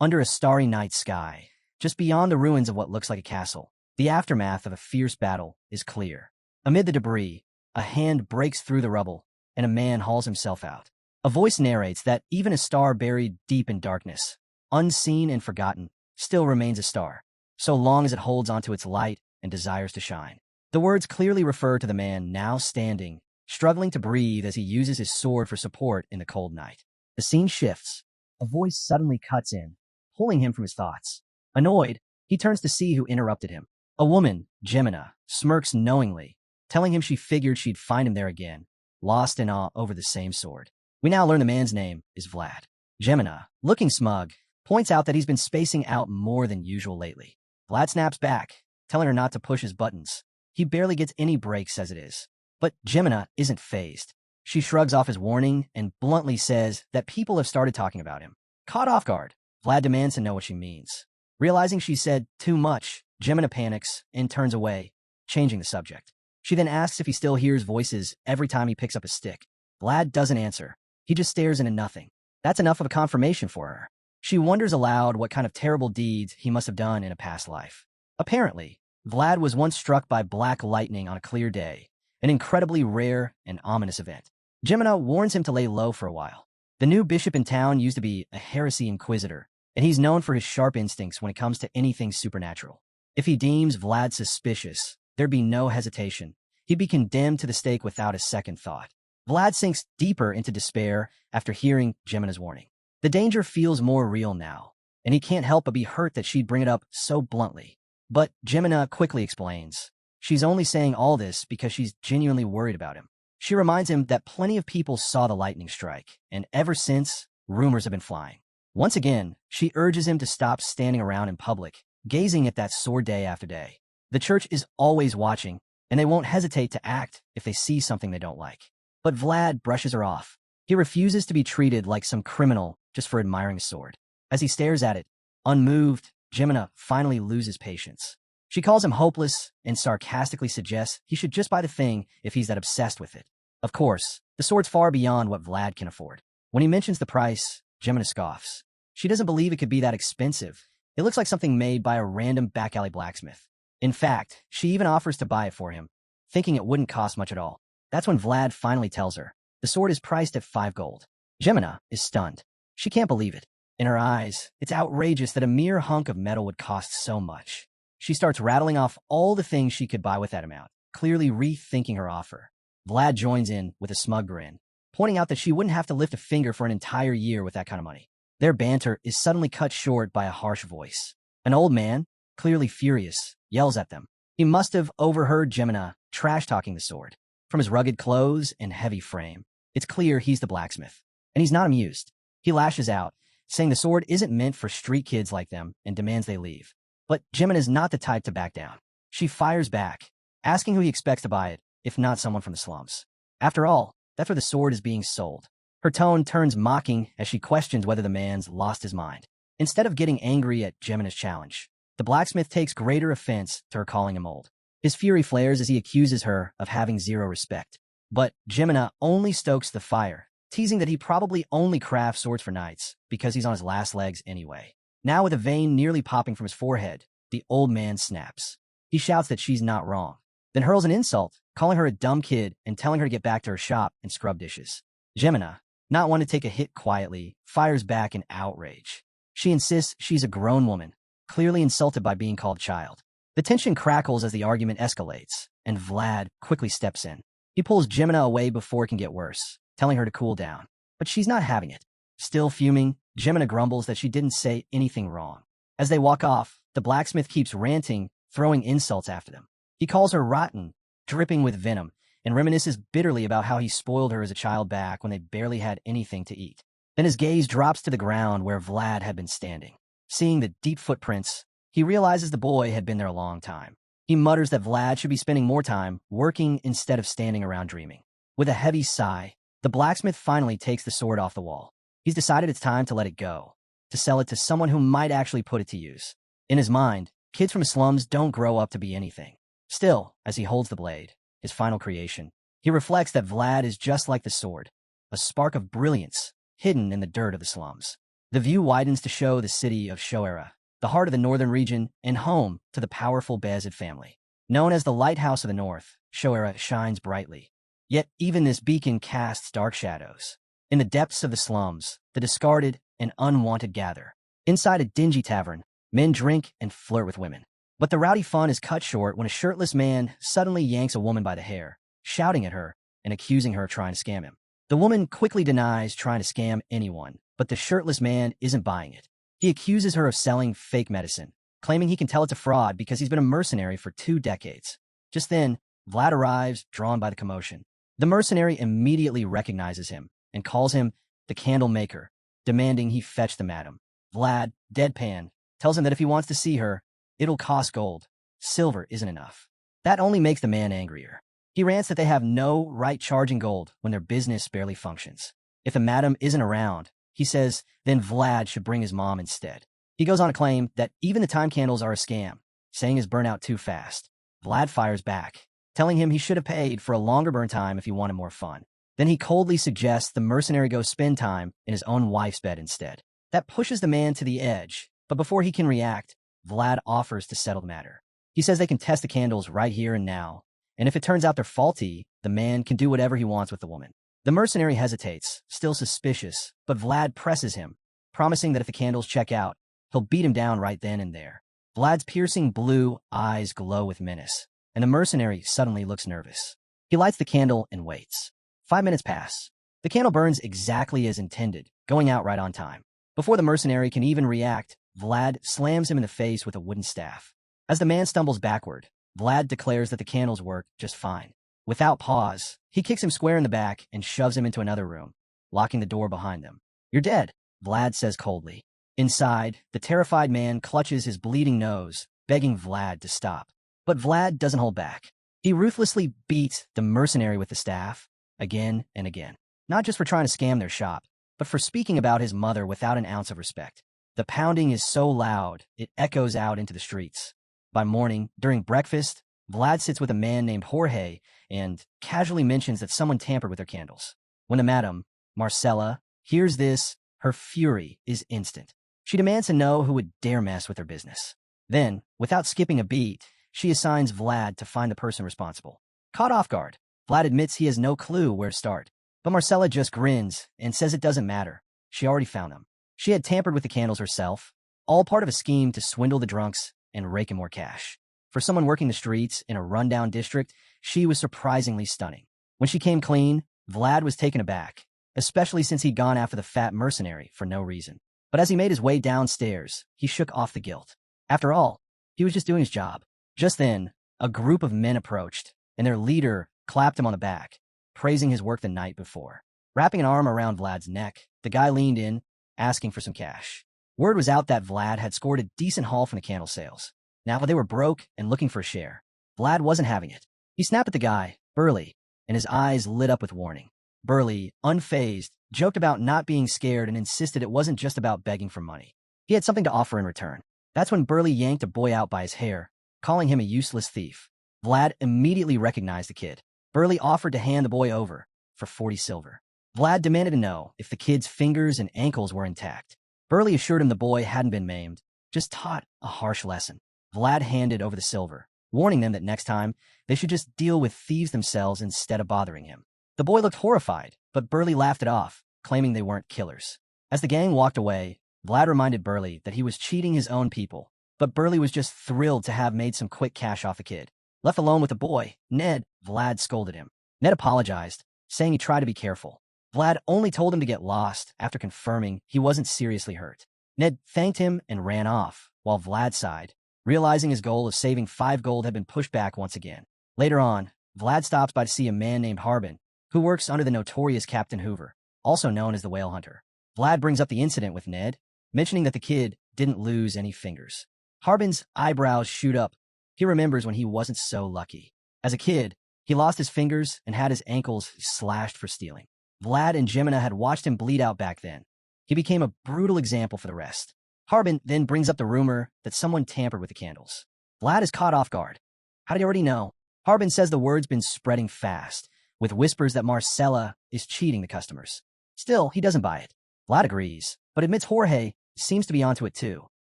Under a starry night sky, just beyond the ruins of what looks like a castle, the aftermath of a fierce battle is clear. Amid the debris, a hand breaks through the rubble, and a man hauls himself out. A voice narrates that even a star buried deep in darkness, unseen and forgotten, still remains a star, so long as it holds onto its light and desires to shine. The words clearly refer to the man now standing, struggling to breathe as he uses his sword for support in the cold night. The scene shifts. A voice suddenly cuts in, pulling him from his thoughts. Annoyed, he turns to see who interrupted him. A woman, Geminina, smirks knowingly, telling him she figured she'd find him there again, lost in awe over the same sword. We now learn the man's name is Vlad. Geminina, looking smug, points out that he's been spacing out more than usual lately. Vlad snaps back, telling her not to push his buttons. He barely gets any breaks as it is. But Geminina isn't fazed. She shrugs off his warning and bluntly says that people have started talking about him. Caught off guard, Vlad demands to know what she means. Realizing she said too much, Geminina panics and turns away, changing the subject. She then asks if he still hears voices every time he picks up a stick. Vlad doesn't answer. He just stares into nothing. That's enough of a confirmation for her. She wonders aloud what kind of terrible deeds he must have done in a past life. Apparently, Vlad was once struck by black lightning on a clear day, an incredibly rare and ominous event. Geminina warns him to lay low for a while. The new bishop in town used to be a heresy inquisitor, and he's known for his sharp instincts when it comes to anything supernatural. If he deems Vlad suspicious, there'd be no hesitation. He'd be condemned to the stake without a second thought. Vlad sinks deeper into despair after hearing Geminina's warning. The danger feels more real now, and he can't help but be hurt that she'd bring it up so bluntly. But Geminina quickly explains. She's only saying all this because she's genuinely worried about him. She reminds him that plenty of people saw the lightning strike, and ever since, rumors have been flying. Once again, she urges him to stop standing around in public, gazing at that sword day after day. The church is always watching, and they won't hesitate to act if they see something they don't like. But Vlad brushes her off. He refuses to be treated like some criminal just for admiring a sword. As he stares at it, unmoved, Geminina finally loses patience. She calls him hopeless and sarcastically suggests he should just buy the thing if he's that obsessed with it. Of course, the sword's far beyond what Vlad can afford. When he mentions the price, Geminina scoffs. She doesn't believe it could be that expensive. It looks like something made by a random back-alley blacksmith. In fact, she even offers to buy it for him, thinking it wouldn't cost much at all. That's when Vlad finally tells her. The sword is priced at 5 gold. Geminina is stunned. She can't believe it. In her eyes, it's outrageous that a mere hunk of metal would cost so much. She starts rattling off all the things she could buy with that amount, clearly rethinking her offer. Vlad joins in with a smug grin, pointing out that she wouldn't have to lift a finger for an entire year with that kind of money. Their banter is suddenly cut short by a harsh voice. An old man, clearly furious, yells at them. He must have overheard Geminina trash-talking the sword. From his rugged clothes and heavy frame, it's clear he's the blacksmith, and he's not amused. He lashes out, saying the sword isn't meant for street kids like them and demands they leave. But Geminina's not the type to back down. She fires back, asking who he expects to buy it, if not someone from the slums. After all, that's where the sword is being sold. Her tone turns mocking as she questions whether the man's lost his mind. Instead of getting angry at Gemina's challenge, the blacksmith takes greater offense to her calling him old. His fury flares as he accuses her of having zero respect. But Geminina only stokes the fire, teasing that he probably only crafts swords for knights because he's on his last legs anyway. Now with a vein nearly popping from his forehead, the old man snaps. He shouts that she's not wrong, then hurls an insult, calling her a dumb kid and telling her to get back to her shop and scrub dishes. Geminina, not one to take a hit quietly, fires back in outrage. She insists she's a grown woman, clearly insulted by being called child. The tension crackles as the argument escalates, and Vlad quickly steps in. He pulls Geminina away before it can get worse, telling her to cool down. But she's not having it. Still fuming, Geminina grumbles that she didn't say anything wrong. As they walk off, the blacksmith keeps ranting, throwing insults after them. He calls her rotten, dripping with venom, and reminisces bitterly about how he spoiled her as a child back when they barely had anything to eat. Then his gaze drops to the ground where Vlad had been standing. Seeing the deep footprints, he realizes the boy had been there a long time. He mutters that Vlad should be spending more time working instead of standing around dreaming. With a heavy sigh, the blacksmith finally takes the sword off the wall. He's decided it's time to let it go, to sell it to someone who might actually put it to use. In his mind, kids from slums don't grow up to be anything. Still, as he holds the blade, his final creation, he reflects that Vlad is just like the sword, a spark of brilliance hidden in the dirt of the slums. The view widens to show the city of Shoera, the heart of the northern region and home to the powerful Beazid family. Known as the Lighthouse of the North, Shoera shines brightly. Yet even this beacon casts dark shadows. In the depths of the slums, the discarded and unwanted gather. Inside a dingy tavern, men drink and flirt with women. But the rowdy fun is cut short when a shirtless man suddenly yanks a woman by the hair, shouting at her and accusing her of trying to scam him. The woman quickly denies trying to scam anyone, but the shirtless man isn't buying it. He accuses her of selling fake medicine, claiming he can tell it's a fraud because he's been a mercenary for 2 decades. Just then, Vlad arrives, drawn by the commotion. The mercenary immediately recognizes him and calls him the candle maker, demanding he fetch the madam. Vlad, deadpan, tells him that if he wants to see her, it'll cost gold. Silver isn't enough. That only makes the man angrier. He rants that they have no right charging gold when their business barely functions. If the madam isn't around, he says, then Vlad should bring his mom instead. He goes on to claim that even the time candles are a scam, saying his burn out too fast. Vlad fires back, telling him he should have paid for a longer burn time if he wanted more fun. Then he coldly suggests the mercenary go spend time in his own wife's bed instead. That pushes the man to the edge, but before he can react, Vlad offers to settle the matter. He says they can test the candles right here and now, and if it turns out they're faulty, the man can do whatever he wants with the woman. The mercenary hesitates, still suspicious, but Vlad presses him, promising that if the candles check out, he'll beat him down right then and there. Vlad's piercing blue eyes glow with menace, and the mercenary suddenly looks nervous. He lights the candle and waits. 5 minutes pass. The candle burns exactly as intended, going out right on time. Before the mercenary can even react, Vlad slams him in the face with a wooden staff. As the man stumbles backward, Vlad declares that the candles work just fine. Without pause, he kicks him square in the back and shoves him into another room, locking the door behind them. "You're dead," Vlad says coldly. Inside, the terrified man clutches his bleeding nose, begging Vlad to stop. But Vlad doesn't hold back. He ruthlessly beats the mercenary with the staff, again and again. Not just for trying to scam their shop, but for speaking about his mother without an ounce of respect. The pounding is so loud, it echoes out into the streets. By morning, during breakfast, Vlad sits with a man named Jorge and casually mentions that someone tampered with their candles. When the madam, Marcella, hears this, her fury is instant. She demands to know who would dare mess with her business. Then, without skipping a beat, she assigns Vlad to find the person responsible. Caught off guard, Vlad admits he has no clue where to start. But Marcella just grins and says it doesn't matter. She already found them. She had tampered with the candles herself, all part of a scheme to swindle the drunks and rake in more cash. For someone working the streets in a rundown district, she was surprisingly stunning. When she came clean, Vlad was taken aback, especially since he'd gone after the fat mercenary for no reason. But as he made his way downstairs, he shook off the guilt. After all, he was just doing his job. Just then, a group of men approached, and their leader clapped him on the back, praising his work the night before. Wrapping an arm around Vlad's neck, the guy leaned in, asking for some cash. Word was out that Vlad had scored a decent haul from the candle sales. Now they were broke and looking for a share. Vlad wasn't having it. He snapped at the guy, Burley, and his eyes lit up with warning. Burley, unfazed, joked about not being scared and insisted it wasn't just about begging for money. He had something to offer in return. That's when Burley yanked a boy out by his hair, calling him a useless thief. Vlad immediately recognized the kid. Burley offered to hand the boy over for 40 silver. Vlad demanded to know if the kid's fingers and ankles were intact. Burley assured him the boy hadn't been maimed, just taught a harsh lesson. Vlad handed over the silver, warning them that next time they should just deal with thieves themselves instead of bothering him. The boy looked horrified, but Burley laughed it off, claiming they weren't killers. As the gang walked away, Vlad reminded Burley that he was cheating his own people, but Burley was just thrilled to have made some quick cash off the kid. Left alone with the boy, Ned, Vlad scolded him. Ned apologized, saying he tried to be careful. Vlad only told him to get lost after confirming he wasn't seriously hurt. Ned thanked him and ran off, while Vlad sighed, realizing his goal of saving 5 gold had been pushed back once again. Later on, Vlad stops by to see a man named Harbin, who works under the notorious Captain Hoover, also known as the Whale Hunter. Vlad brings up the incident with Ned, mentioning that the kid didn't lose any fingers. Harbin's eyebrows shoot up. He remembers when he wasn't so lucky. As a kid, he lost his fingers and had his ankles slashed for stealing. Vlad and Geminina had watched him bleed out back then. He became a brutal example for the rest. Harbin then brings up the rumor that someone tampered with the candles. Vlad is caught off guard. How did he already know? Harbin says the word's been spreading fast, with whispers that Marcella is cheating the customers. Still, he doesn't buy it. Vlad agrees, but admits Jorge seems to be onto it too.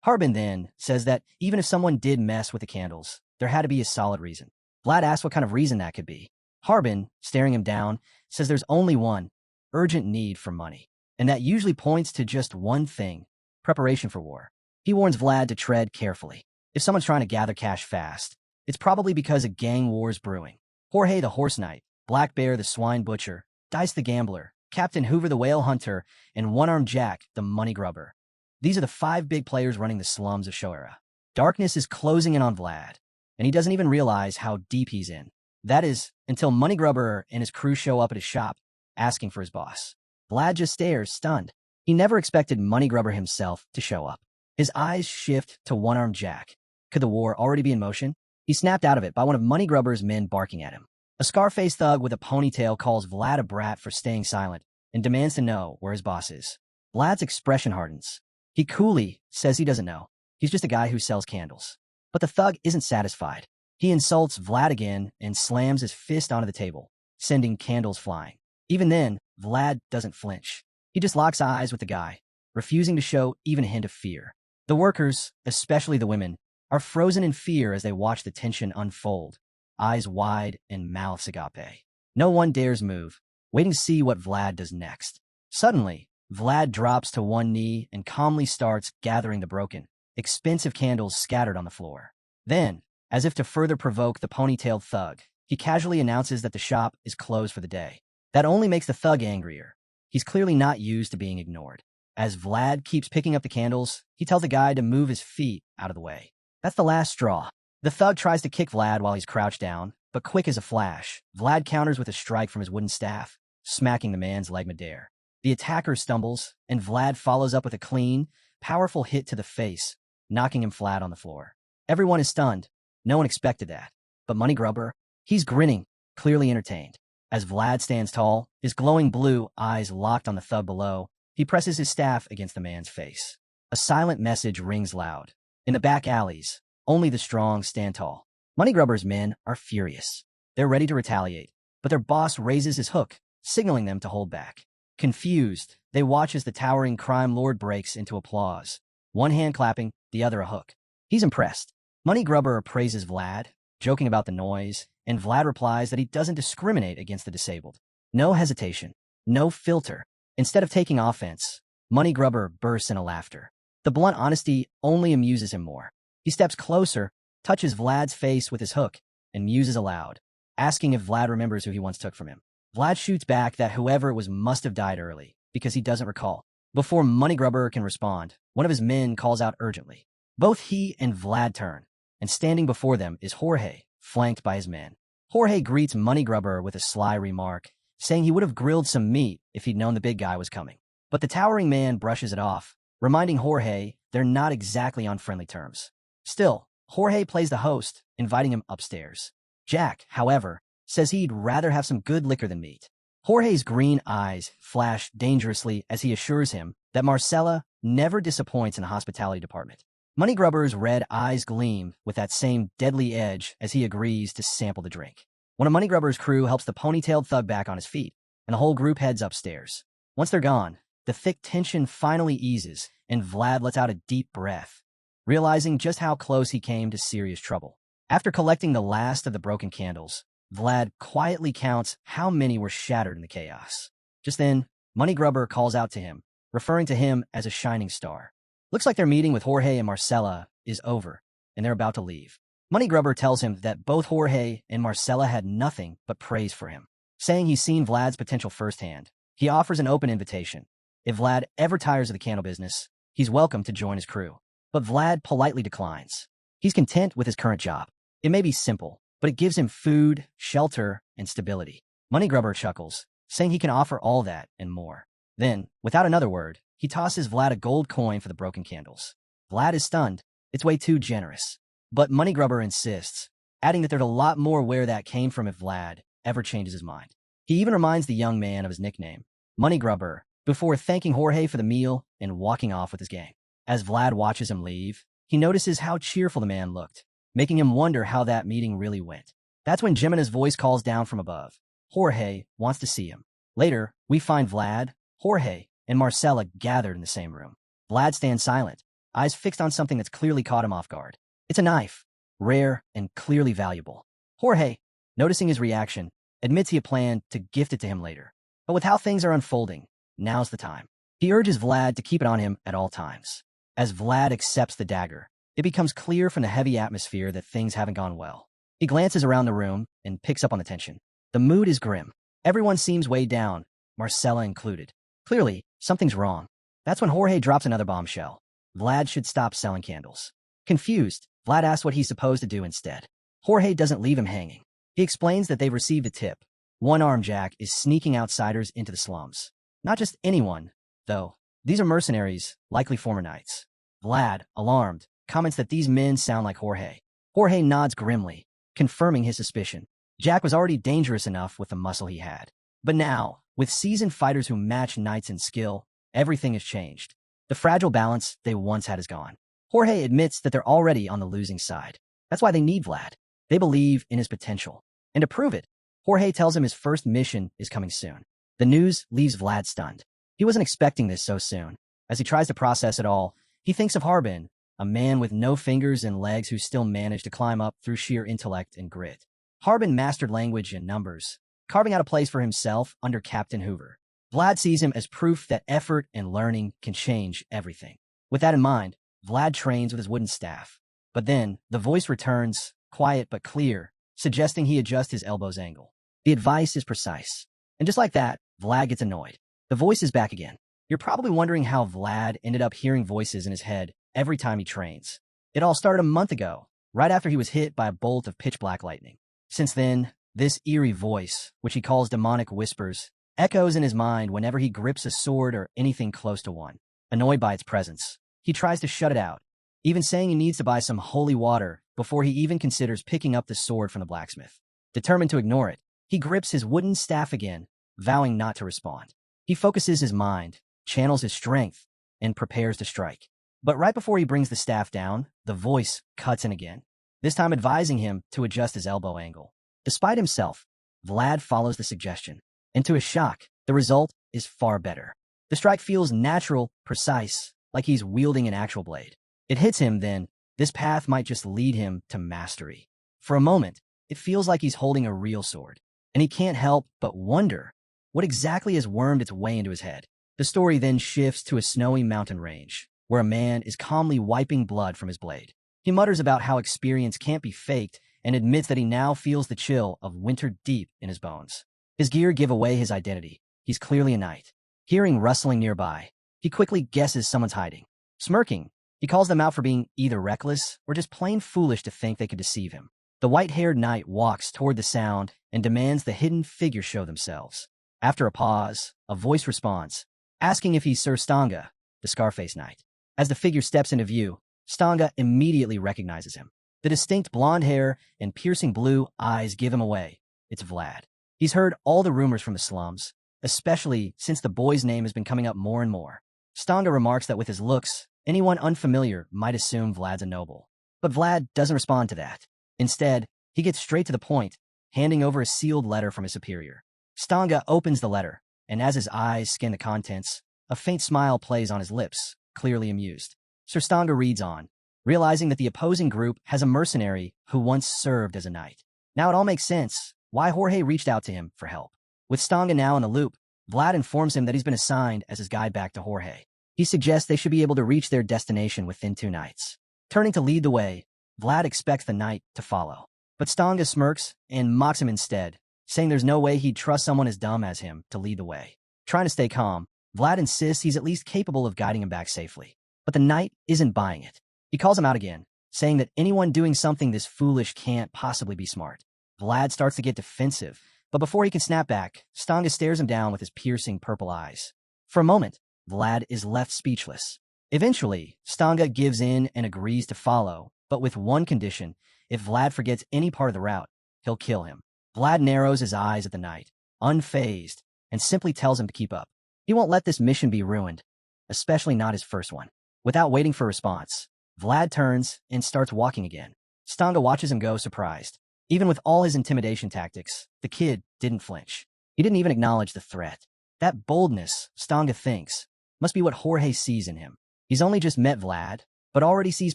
Harbin then says that even if someone did mess with the candles, there had to be a solid reason. Vlad asks what kind of reason that could be. Harbin, staring him down, says there's only one: urgent need for money. And that usually points to just one thing: preparation for war. He warns Vlad to tread carefully. If someone's trying to gather cash fast, it's probably because a gang war's brewing. Jorge the Horse Knight, Black Bear the Swine Butcher, Dice the Gambler, Captain Hoover the Whale Hunter, and One-Armed Jack the Money Grubber. These are the 5 big players running the slums of Shoera. Darkness is closing in on Vlad, and he doesn't even realize how deep he's in. That is, until Money Grubber and his crew show up at his shop, asking for his boss. Vlad just stares, stunned. He never expected Money Grubber himself to show up. His eyes shift to One-Armed Jack. Could the war already be in motion? He's snapped out of it by one of Money Grubber's men barking at him. A scar-faced thug with a ponytail calls Vlad a brat for staying silent and demands to know where his boss is. Vlad's expression hardens. He coolly says he doesn't know. He's just a guy who sells candles. But the thug isn't satisfied. He insults Vlad again and slams his fist onto the table, sending candles flying. Even then, Vlad doesn't flinch. He just locks eyes with the guy, refusing to show even a hint of fear. The workers, especially the women, are frozen in fear as they watch the tension unfold, eyes wide and mouths agape. No one dares move, waiting to see what Vlad does next. Suddenly, Vlad drops to one knee and calmly starts gathering the broken, expensive candles scattered on the floor. Then, as if to further provoke the ponytailed thug, he casually announces that the shop is closed for the day. That only makes the thug angrier. He's clearly not used to being ignored. As Vlad keeps picking up the candles, he tells the guy to move his feet out of the way. That's the last straw. The thug tries to kick Vlad while he's crouched down, but quick as a flash, Vlad counters with a strike from his wooden staff, smacking the man's leg midair. The attacker stumbles, and Vlad follows up with a clean, powerful hit to the face, knocking him flat on the floor. Everyone is stunned. No one expected that. But Money Grubber, he's grinning, clearly entertained. As Vlad stands tall, his glowing blue eyes locked on the thug below, he presses his staff against the man's face. A silent message rings loud. In the back alleys, only the strong stand tall. Money Grubber's men are furious. They're ready to retaliate, but their boss raises his hook, signaling them to hold back. Confused, they watch as the towering crime lord breaks into applause, one hand clapping, the other a hook. He's impressed. Money Grubber praises Vlad, joking about the noise, and Vlad replies that he doesn't discriminate against the disabled. No hesitation, no filter. Instead of taking offense, Money Grubber bursts into laughter. The blunt honesty only amuses him more. He steps closer, touches Vlad's face with his hook, and muses aloud, asking if Vlad remembers who he once took from him. Vlad shoots back that whoever it was must have died early, because he doesn't recall. Before Money Grubber can respond, one of his men calls out urgently. Both he and Vlad turn, and standing before them is Jorge, flanked by his men. Jorge greets Money Grubber with a sly remark, saying he would have grilled some meat if he'd known the big guy was coming. But the towering man brushes it off, reminding Jorge they're not exactly on friendly terms. Still, Jorge plays the host, inviting him upstairs. Jack, however, says he'd rather have some good liquor than meat. Jorge's green eyes flash dangerously as he assures him that Marcella never disappoints in the hospitality department. Money Grubber's red eyes gleam with that same deadly edge as he agrees to sample the drink. One of Money Grubber's crew helps the ponytailed thug back on his feet, and the whole group heads upstairs. Once they're gone, the thick tension finally eases, and Vlad lets out a deep breath, realizing just how close he came to serious trouble. After collecting the last of the broken candles, Vlad quietly counts how many were shattered in the chaos. Just then, Money Grubber calls out to him, referring to him as a shining star. Looks like their meeting with Jorge and Marcella is over, and they're about to leave. Money Grubber tells him that both Jorge and Marcella had nothing but praise for him, saying he's seen Vlad's potential firsthand. He offers an open invitation. If Vlad ever tires of the candle business, he's welcome to join his crew. But Vlad politely declines. He's content with his current job. It may be simple, but it gives him food, shelter, and stability. Money Grubber chuckles, saying he can offer all that and more. Then, without another word, he tosses Vlad a gold coin for the broken candles. Vlad is stunned. It's way too generous. But Money Grubber insists, adding that there's a lot more where that came from if Vlad ever changes his mind. He even reminds the young man of his nickname, Money Grubber, before thanking Jorge for the meal and walking off with his gang. As Vlad watches him leave, he notices how cheerful the man looked, making him wonder how that meeting really went. That's when Gemina's voice calls down from above. Jorge wants to see him. Later, we find Vlad, Jorge, and Marcella gathered in the same room. Vlad stands silent, eyes fixed on something that's clearly caught him off guard. It's a knife, rare and clearly valuable. Jorge, noticing his reaction, admits he had planned to gift it to him later. But with how things are unfolding, now's the time. He urges Vlad to keep it on him at all times. As Vlad accepts the dagger, it becomes clear from the heavy atmosphere that things haven't gone well. He glances around the room and picks up on the tension. The mood is grim. Everyone seems weighed down, Marcella included. Clearly, something's wrong. That's when Jorge drops another bombshell. Vlad should stop selling candles. Confused, Vlad asks what he's supposed to do instead. Jorge doesn't leave him hanging. He explains that they've received a tip. One-armed Jack is sneaking outsiders into the slums. Not just anyone, though. These are mercenaries, likely former knights. Vlad, alarmed, comments that these men sound like Jorge. Jorge nods grimly, confirming his suspicion. Jack was already dangerous enough with the muscle he had. But now, with seasoned fighters who match knights in skill, everything has changed. The fragile balance they once had is gone. Jorge admits that they're already on the losing side. That's why they need Vlad. They believe in his potential. And to prove it, Jorge tells him his first mission is coming soon. The news leaves Vlad stunned. He wasn't expecting this so soon. As he tries to process it all, he thinks of Harbin, a man with no fingers and legs who still managed to climb up through sheer intellect and grit. Harbin mastered language and numbers, carving out a place for himself under Captain Hoover. Vlad sees him as proof that effort and learning can change everything. With that in mind, Vlad trains with his wooden staff. But then, the voice returns, quiet but clear, suggesting he adjust his elbow's angle. The advice is precise. And just like that, Vlad gets annoyed. The voice is back again. You're probably wondering how Vlad ended up hearing voices in his head every time he trains. It all started a month ago, right after he was hit by a bolt of pitch-black lightning. Since then, this eerie voice, which he calls demonic whispers, echoes in his mind whenever he grips a sword or anything close to one. Annoyed by its presence, he tries to shut it out, even saying he needs to buy some holy water before he even considers picking up the sword from the blacksmith. Determined to ignore it, he grips his wooden staff again, vowing not to respond. He focuses his mind, channels his strength, and prepares to strike. But right before he brings the staff down, the voice cuts in again, this time advising him to adjust his elbow angle. Despite himself, Vlad follows the suggestion, and to his shock, the result is far better. The strike feels natural, precise, like he's wielding an actual blade. It hits him then, this path might just lead him to mastery. For a moment, it feels like he's holding a real sword, and he can't help but wonder what exactly has wormed its way into his head. The story then shifts to a snowy mountain range, where a man is calmly wiping blood from his blade. He mutters about how experience can't be faked and admits that he now feels the chill of winter deep in his bones. His gear give away his identity. He's clearly a knight. Hearing rustling nearby, he quickly guesses someone's hiding. Smirking, he calls them out for being either reckless or just plain foolish to think they could deceive him. The white-haired knight walks toward the sound and demands the hidden figures show themselves. After a pause, a voice responds, asking if he's Sir Stanga, the Scarface Knight. As the figure steps into view, Stanga immediately recognizes him. The distinct blonde hair and piercing blue eyes give him away. It's Vlad. He's heard all the rumors from the slums, especially since the boy's name has been coming up more and more. Stanga remarks that with his looks, anyone unfamiliar might assume Vlad's a noble. But Vlad doesn't respond to that. Instead, he gets straight to the point, handing over a sealed letter from his superior. Stanga opens the letter, and as his eyes scan the contents, a faint smile plays on his lips, clearly amused. Sir Stanga reads on, realizing that the opposing group has a mercenary who once served as a knight. Now it all makes sense why Jorge reached out to him for help. With Stanga now in the loop, Vlad informs him that he's been assigned as his guide back to Jorge. He suggests they should be able to reach their destination within 2 nights. Turning to lead the way, Vlad expects the knight to follow. But Stanga smirks and mocks him instead, saying there's no way he'd trust someone as dumb as him to lead the way. Trying to stay calm, Vlad insists he's at least capable of guiding him back safely. But the knight isn't buying it. He calls him out again, saying that anyone doing something this foolish can't possibly be smart. Vlad starts to get defensive, but before he can snap back, Stanga stares him down with his piercing purple eyes. For a moment, Vlad is left speechless. Eventually, Stanga gives in and agrees to follow, but with one condition: if Vlad forgets any part of the route, he'll kill him. Vlad narrows his eyes at the knight, unfazed, and simply tells him to keep up. He won't let this mission be ruined, especially not his first one. Without waiting for a response, Vlad turns and starts walking again. Stanga watches him go, surprised. Even with all his intimidation tactics, the kid didn't flinch. He didn't even acknowledge the threat. That boldness, Stanga thinks, Must be what Jorge sees in him. He's only just met Vlad, but already sees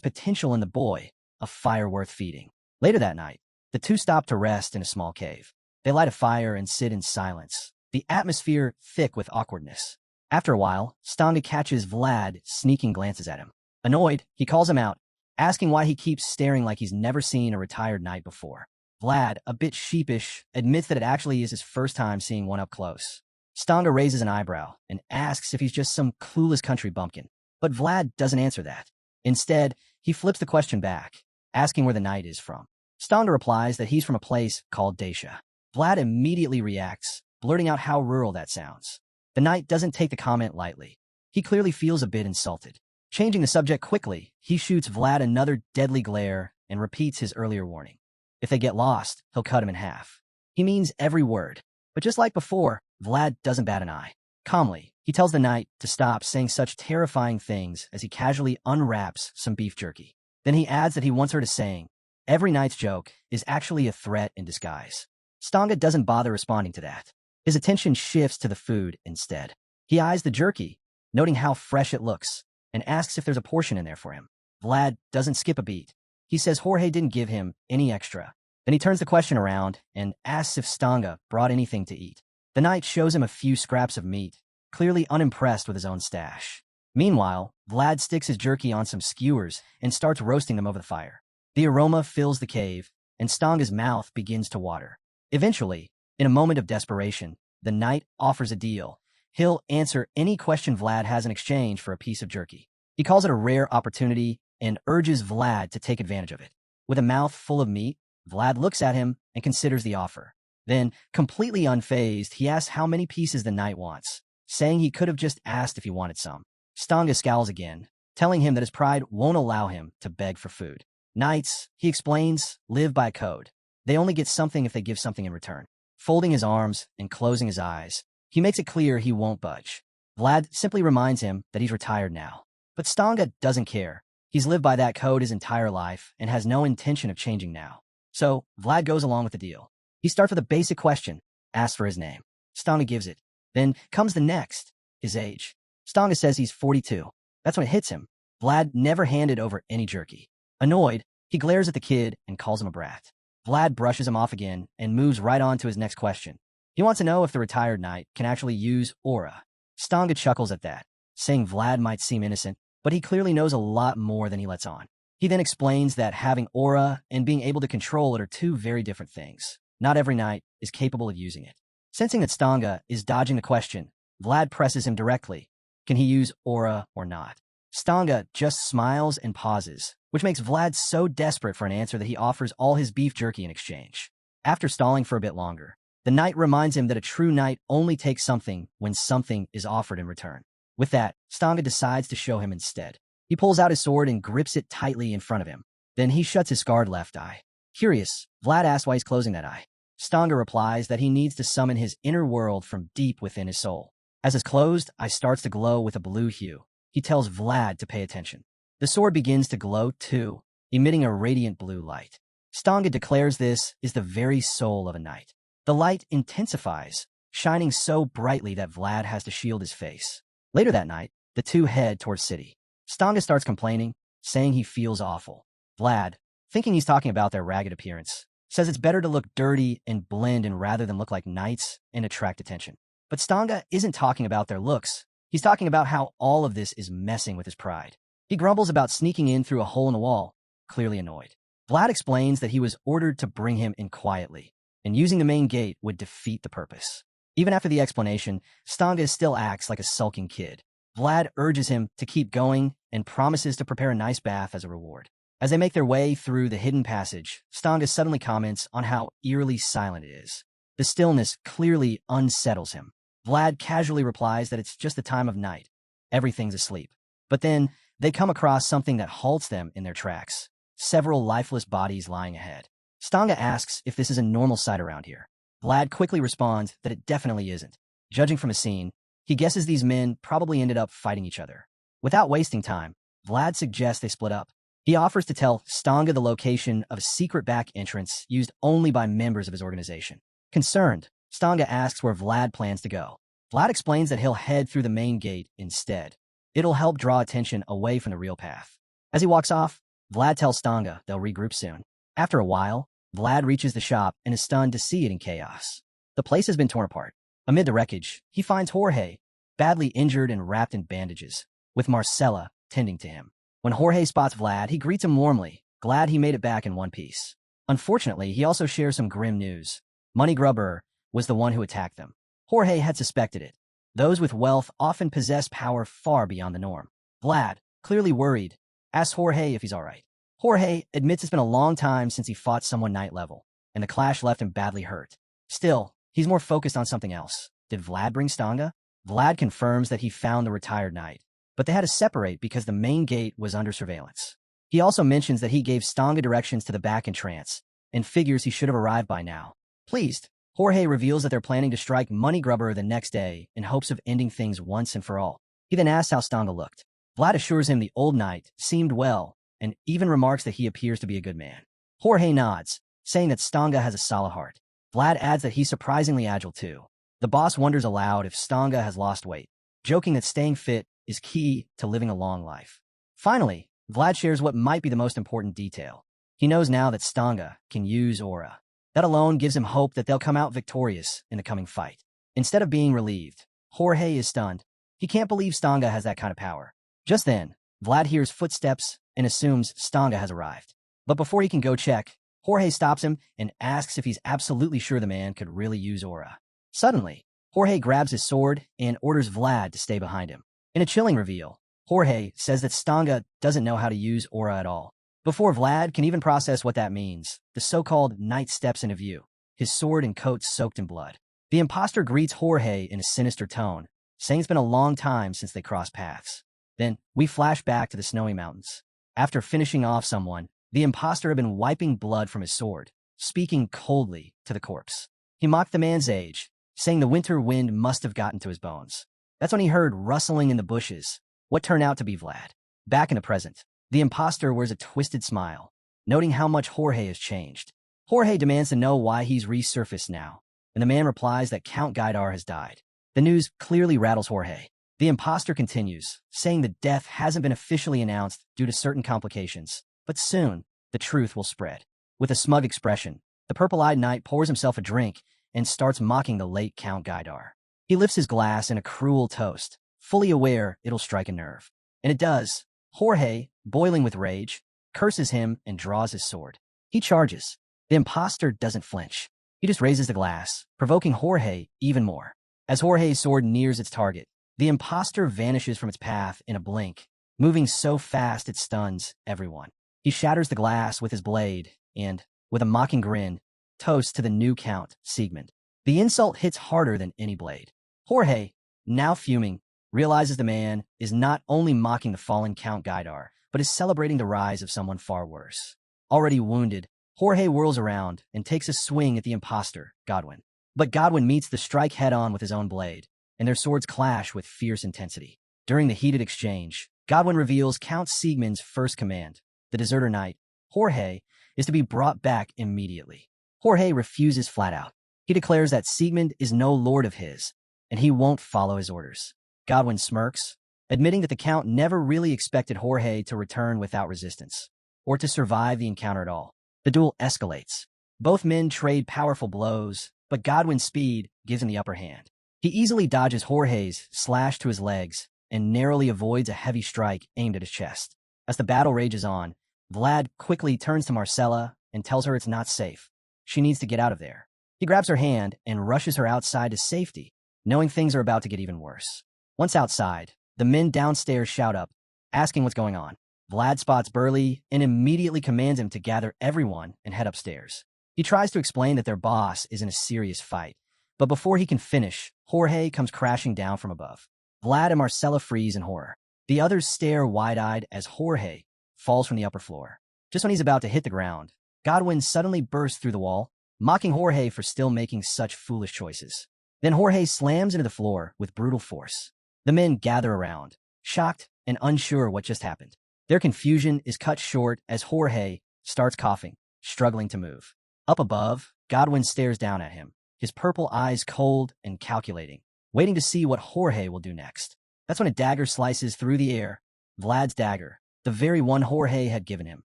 potential in the boy, a fire worth feeding. Later that night, the two stop to rest in a small cave. They light a fire and sit in silence, the atmosphere thick with awkwardness. After a while, Stanga catches Vlad sneaking glances at him. Annoyed, he calls him out, asking why he keeps staring like he's never seen a retired knight before. Vlad, a bit sheepish, admits that it actually is his first time seeing one up close. Stanga raises an eyebrow and asks if he's just some clueless country bumpkin. But Vlad doesn't answer that. Instead, he flips the question back, asking where the knight is from. Stanga replies that he's from a place called Dacia. Vlad immediately reacts, blurting out how rural that sounds. The knight doesn't take the comment lightly. He clearly feels a bit insulted. Changing the subject quickly, he shoots Vlad another deadly glare and repeats his earlier warning. If they get lost, he'll cut him in half. He means every word. But just like before, Vlad doesn't bat an eye. Calmly, he tells the knight to stop saying such terrifying things as he casually unwraps some beef jerky. Then he adds that he wants her to saying, every knight's joke is actually a threat in disguise. Stanga doesn't bother responding to that. His attention shifts to the food instead. He eyes the jerky, noting how fresh it looks, and asks if there's a portion in there for him. Vlad doesn't skip a beat. He says Jorge didn't give him any extra. Then he turns the question around and asks if Stanga brought anything to eat. The knight shows him a few scraps of meat, clearly unimpressed with his own stash. Meanwhile, Vlad sticks his jerky on some skewers and starts roasting them over the fire. The aroma fills the cave, and Stanga's mouth begins to water. Eventually, in a moment of desperation, the knight offers a deal. He'll answer any question Vlad has in exchange for a piece of jerky. He calls it a rare opportunity and urges Vlad to take advantage of it. With a mouth full of meat, Vlad looks at him and considers the offer. Then, completely unfazed, he asks how many pieces the knight wants, saying he could have just asked if he wanted some. Stanga scowls again, telling him that his pride won't allow him to beg for food. Knights, he explains, live by code. They only get something if they give something in return. Folding his arms and closing his eyes, he makes it clear he won't budge. Vlad simply reminds him that he's retired now. But Stanga doesn't care. He's lived by that code his entire life and has no intention of changing now. So, Vlad goes along with the deal. He starts with a basic question, asks for his name. Stanga gives it. Then comes the next, his age. Stanga says he's 42. That's when it hits him. Vlad never handed over any jerky. Annoyed, he glares at the kid and calls him a brat. Vlad brushes him off again and moves right on to his next question. He wants to know if the retired knight can actually use aura. Stanga chuckles at that, saying Vlad might seem innocent, but he clearly knows a lot more than he lets on. He then explains that having aura and being able to control it are two very different things. Not every knight is capable of using it. Sensing that Stanga is dodging the question, Vlad presses him directly. Can he use aura or not? Stanga just smiles and pauses, which makes Vlad so desperate for an answer that he offers all his beef jerky in exchange. After stalling for a bit longer, the knight reminds him that a true knight only takes something when something is offered in return. With that, Stanga decides to show him instead. He pulls out his sword and grips it tightly in front of him. Then he shuts his scarred left eye. Curious, Vlad asks why he's closing that eye. Stanga replies that he needs to summon his inner world from deep within his soul. As his closed eye starts to glow with a blue hue, he tells Vlad to pay attention. The sword begins to glow too, emitting a radiant blue light. Stanga declares this is the very soul of a knight. The light intensifies, shining so brightly that Vlad has to shield his face. Later that night, the two head towards city. Stanga starts complaining, saying he feels awful. Vlad, thinking he's talking about their ragged appearance, says it's better to look dirty and blend in rather than look like knights and attract attention. But Stanga isn't talking about their looks. He's talking about how all of this is messing with his pride. He grumbles about sneaking in through a hole in the wall, clearly annoyed. Vlad explains that he was ordered to bring him in quietly, and using the main gate would defeat the purpose. Even after the explanation, Stanga still acts like a sulking kid. Vlad urges him to keep going and promises to prepare a nice bath as a reward. As they make their way through the hidden passage, Stanga suddenly comments on how eerily silent it is. The stillness clearly unsettles him. Vlad casually replies that it's just the time of night. Everything's asleep. But then, they come across something that halts them in their tracks. Several lifeless bodies lying ahead. Stanga asks if this is a normal sight around here. Vlad quickly responds that it definitely isn't. Judging from the scene, he guesses these men probably ended up fighting each other. Without wasting time, Vlad suggests they split up. He offers to tell Stanga the location of a secret back entrance used only by members of his organization. Concerned, Stanga asks where Vlad plans to go. Vlad explains that he'll head through the main gate instead. It'll help draw attention away from the real path. As he walks off, Vlad tells Stanga they'll regroup soon. After a while, Vlad reaches the shop and is stunned to see it in chaos. The place has been torn apart. Amid the wreckage, he finds Jorge, badly injured and wrapped in bandages, with Marcella tending to him. When Jorge spots Vlad, he greets him warmly, glad he made it back in one piece. Unfortunately, he also shares some grim news. Money Grubber was the one who attacked them. Jorge had suspected it. Those with wealth often possess power far beyond the norm. Vlad, clearly worried, asks Jorge if he's all right. Jorge admits it's been a long time since he fought someone night level, and the clash left him badly hurt. Still, he's more focused on something else. Did Vlad bring Stanga? Vlad confirms that he found the retired knight, but they had to separate because the main gate was under surveillance. He also mentions that he gave Stanga directions to the back entrance, and figures he should have arrived by now. Pleased, Jorge reveals that they're planning to strike Money Grubber the next day in hopes of ending things once and for all. He then asks how Stanga looked. Vlad assures him the old knight seemed well, and even remarks that he appears to be a good man. Jorge nods, saying that Stanga has a solid heart. Vlad adds that he's surprisingly agile too. The boss wonders aloud if Stanga has lost weight, joking that staying fit is key to living a long life. Finally, Vlad shares what might be the most important detail. He knows now that Stanga can use aura. That alone gives him hope that they'll come out victorious in the coming fight. Instead of being relieved, Jorge is stunned. He can't believe Stanga has that kind of power. Just then, Vlad hears footsteps and assumes Stanga has arrived. But before he can go check, Jorge stops him and asks if he's absolutely sure the man could really use aura. Suddenly, Jorge grabs his sword and orders Vlad to stay behind him. In a chilling reveal, Jorge says that Stanga doesn't know how to use aura at all. Before Vlad can even process what that means, the so-called knight steps into view, his sword and coat soaked in blood. The imposter greets Jorge in a sinister tone, saying it's been a long time since they crossed paths. Then, we flash back to the snowy mountains. After finishing off someone, the imposter had been wiping blood from his sword, speaking coldly to the corpse. He mocked the man's age, saying the winter wind must have gotten to his bones. That's when he heard rustling in the bushes, what turned out to be Vlad. Back in the present, the imposter wears a twisted smile, noting how much Jorge has changed. Jorge demands to know why he's resurfaced now, and the man replies that Count Gaidar has died. The news clearly rattles Jorge. The imposter continues, saying the death hasn't been officially announced due to certain complications, but soon, the truth will spread. With a smug expression, the purple-eyed knight pours himself a drink and starts mocking the late Count Gaidar. He lifts his glass in a cruel toast, fully aware it'll strike a nerve. And it does. Jorge, boiling with rage, curses him and draws his sword. He charges. The imposter doesn't flinch. He just raises the glass, provoking Jorge even more. As Jorge's sword nears its target, the imposter vanishes from its path in a blink, moving so fast it stuns everyone. He shatters the glass with his blade and, with a mocking grin, toasts to the new Count, Siegmund. The insult hits harder than any blade. Jorge, now fuming, realizes the man is not only mocking the fallen Count Gaidar, but is celebrating the rise of someone far worse. Already wounded, Jorge whirls around and takes a swing at the imposter, Godwin. But Godwin meets the strike head-on with his own blade, and their swords clash with fierce intensity. During the heated exchange, Godwin reveals Count Siegmund's first command. The deserter knight, Jorge, is to be brought back immediately. Jorge refuses flat out. He declares that Siegmund is no lord of his, and he won't follow his orders. Godwin smirks, admitting that the Count never really expected Jorge to return without resistance, or to survive the encounter at all. The duel escalates. Both men trade powerful blows, but Godwin's speed gives him the upper hand. He easily dodges Jorge's slash to his legs and narrowly avoids a heavy strike aimed at his chest. As the battle rages on, Vlad quickly turns to Marcella and tells her it's not safe. She needs to get out of there. He grabs her hand and rushes her outside to safety, knowing things are about to get even worse. Once outside, the men downstairs shout up, asking what's going on. Vlad spots Burley and immediately commands him to gather everyone and head upstairs. He tries to explain that their boss is in a serious fight, but before he can finish, Jorge comes crashing down from above. Vlad and Marcella freeze in horror. The others stare wide-eyed as Jorge falls from the upper floor. Just when he's about to hit the ground, Godwin suddenly bursts through the wall, mocking Jorge for still making such foolish choices. Then Jorge slams into the floor with brutal force. The men gather around, shocked and unsure what just happened. Their confusion is cut short as Jorge starts coughing, struggling to move. Up above, Godwin stares down at him, his purple eyes cold and calculating. waiting to see what Jorge will do next. That's when a dagger slices through the air. Vlad's dagger, the very one Jorge had given him.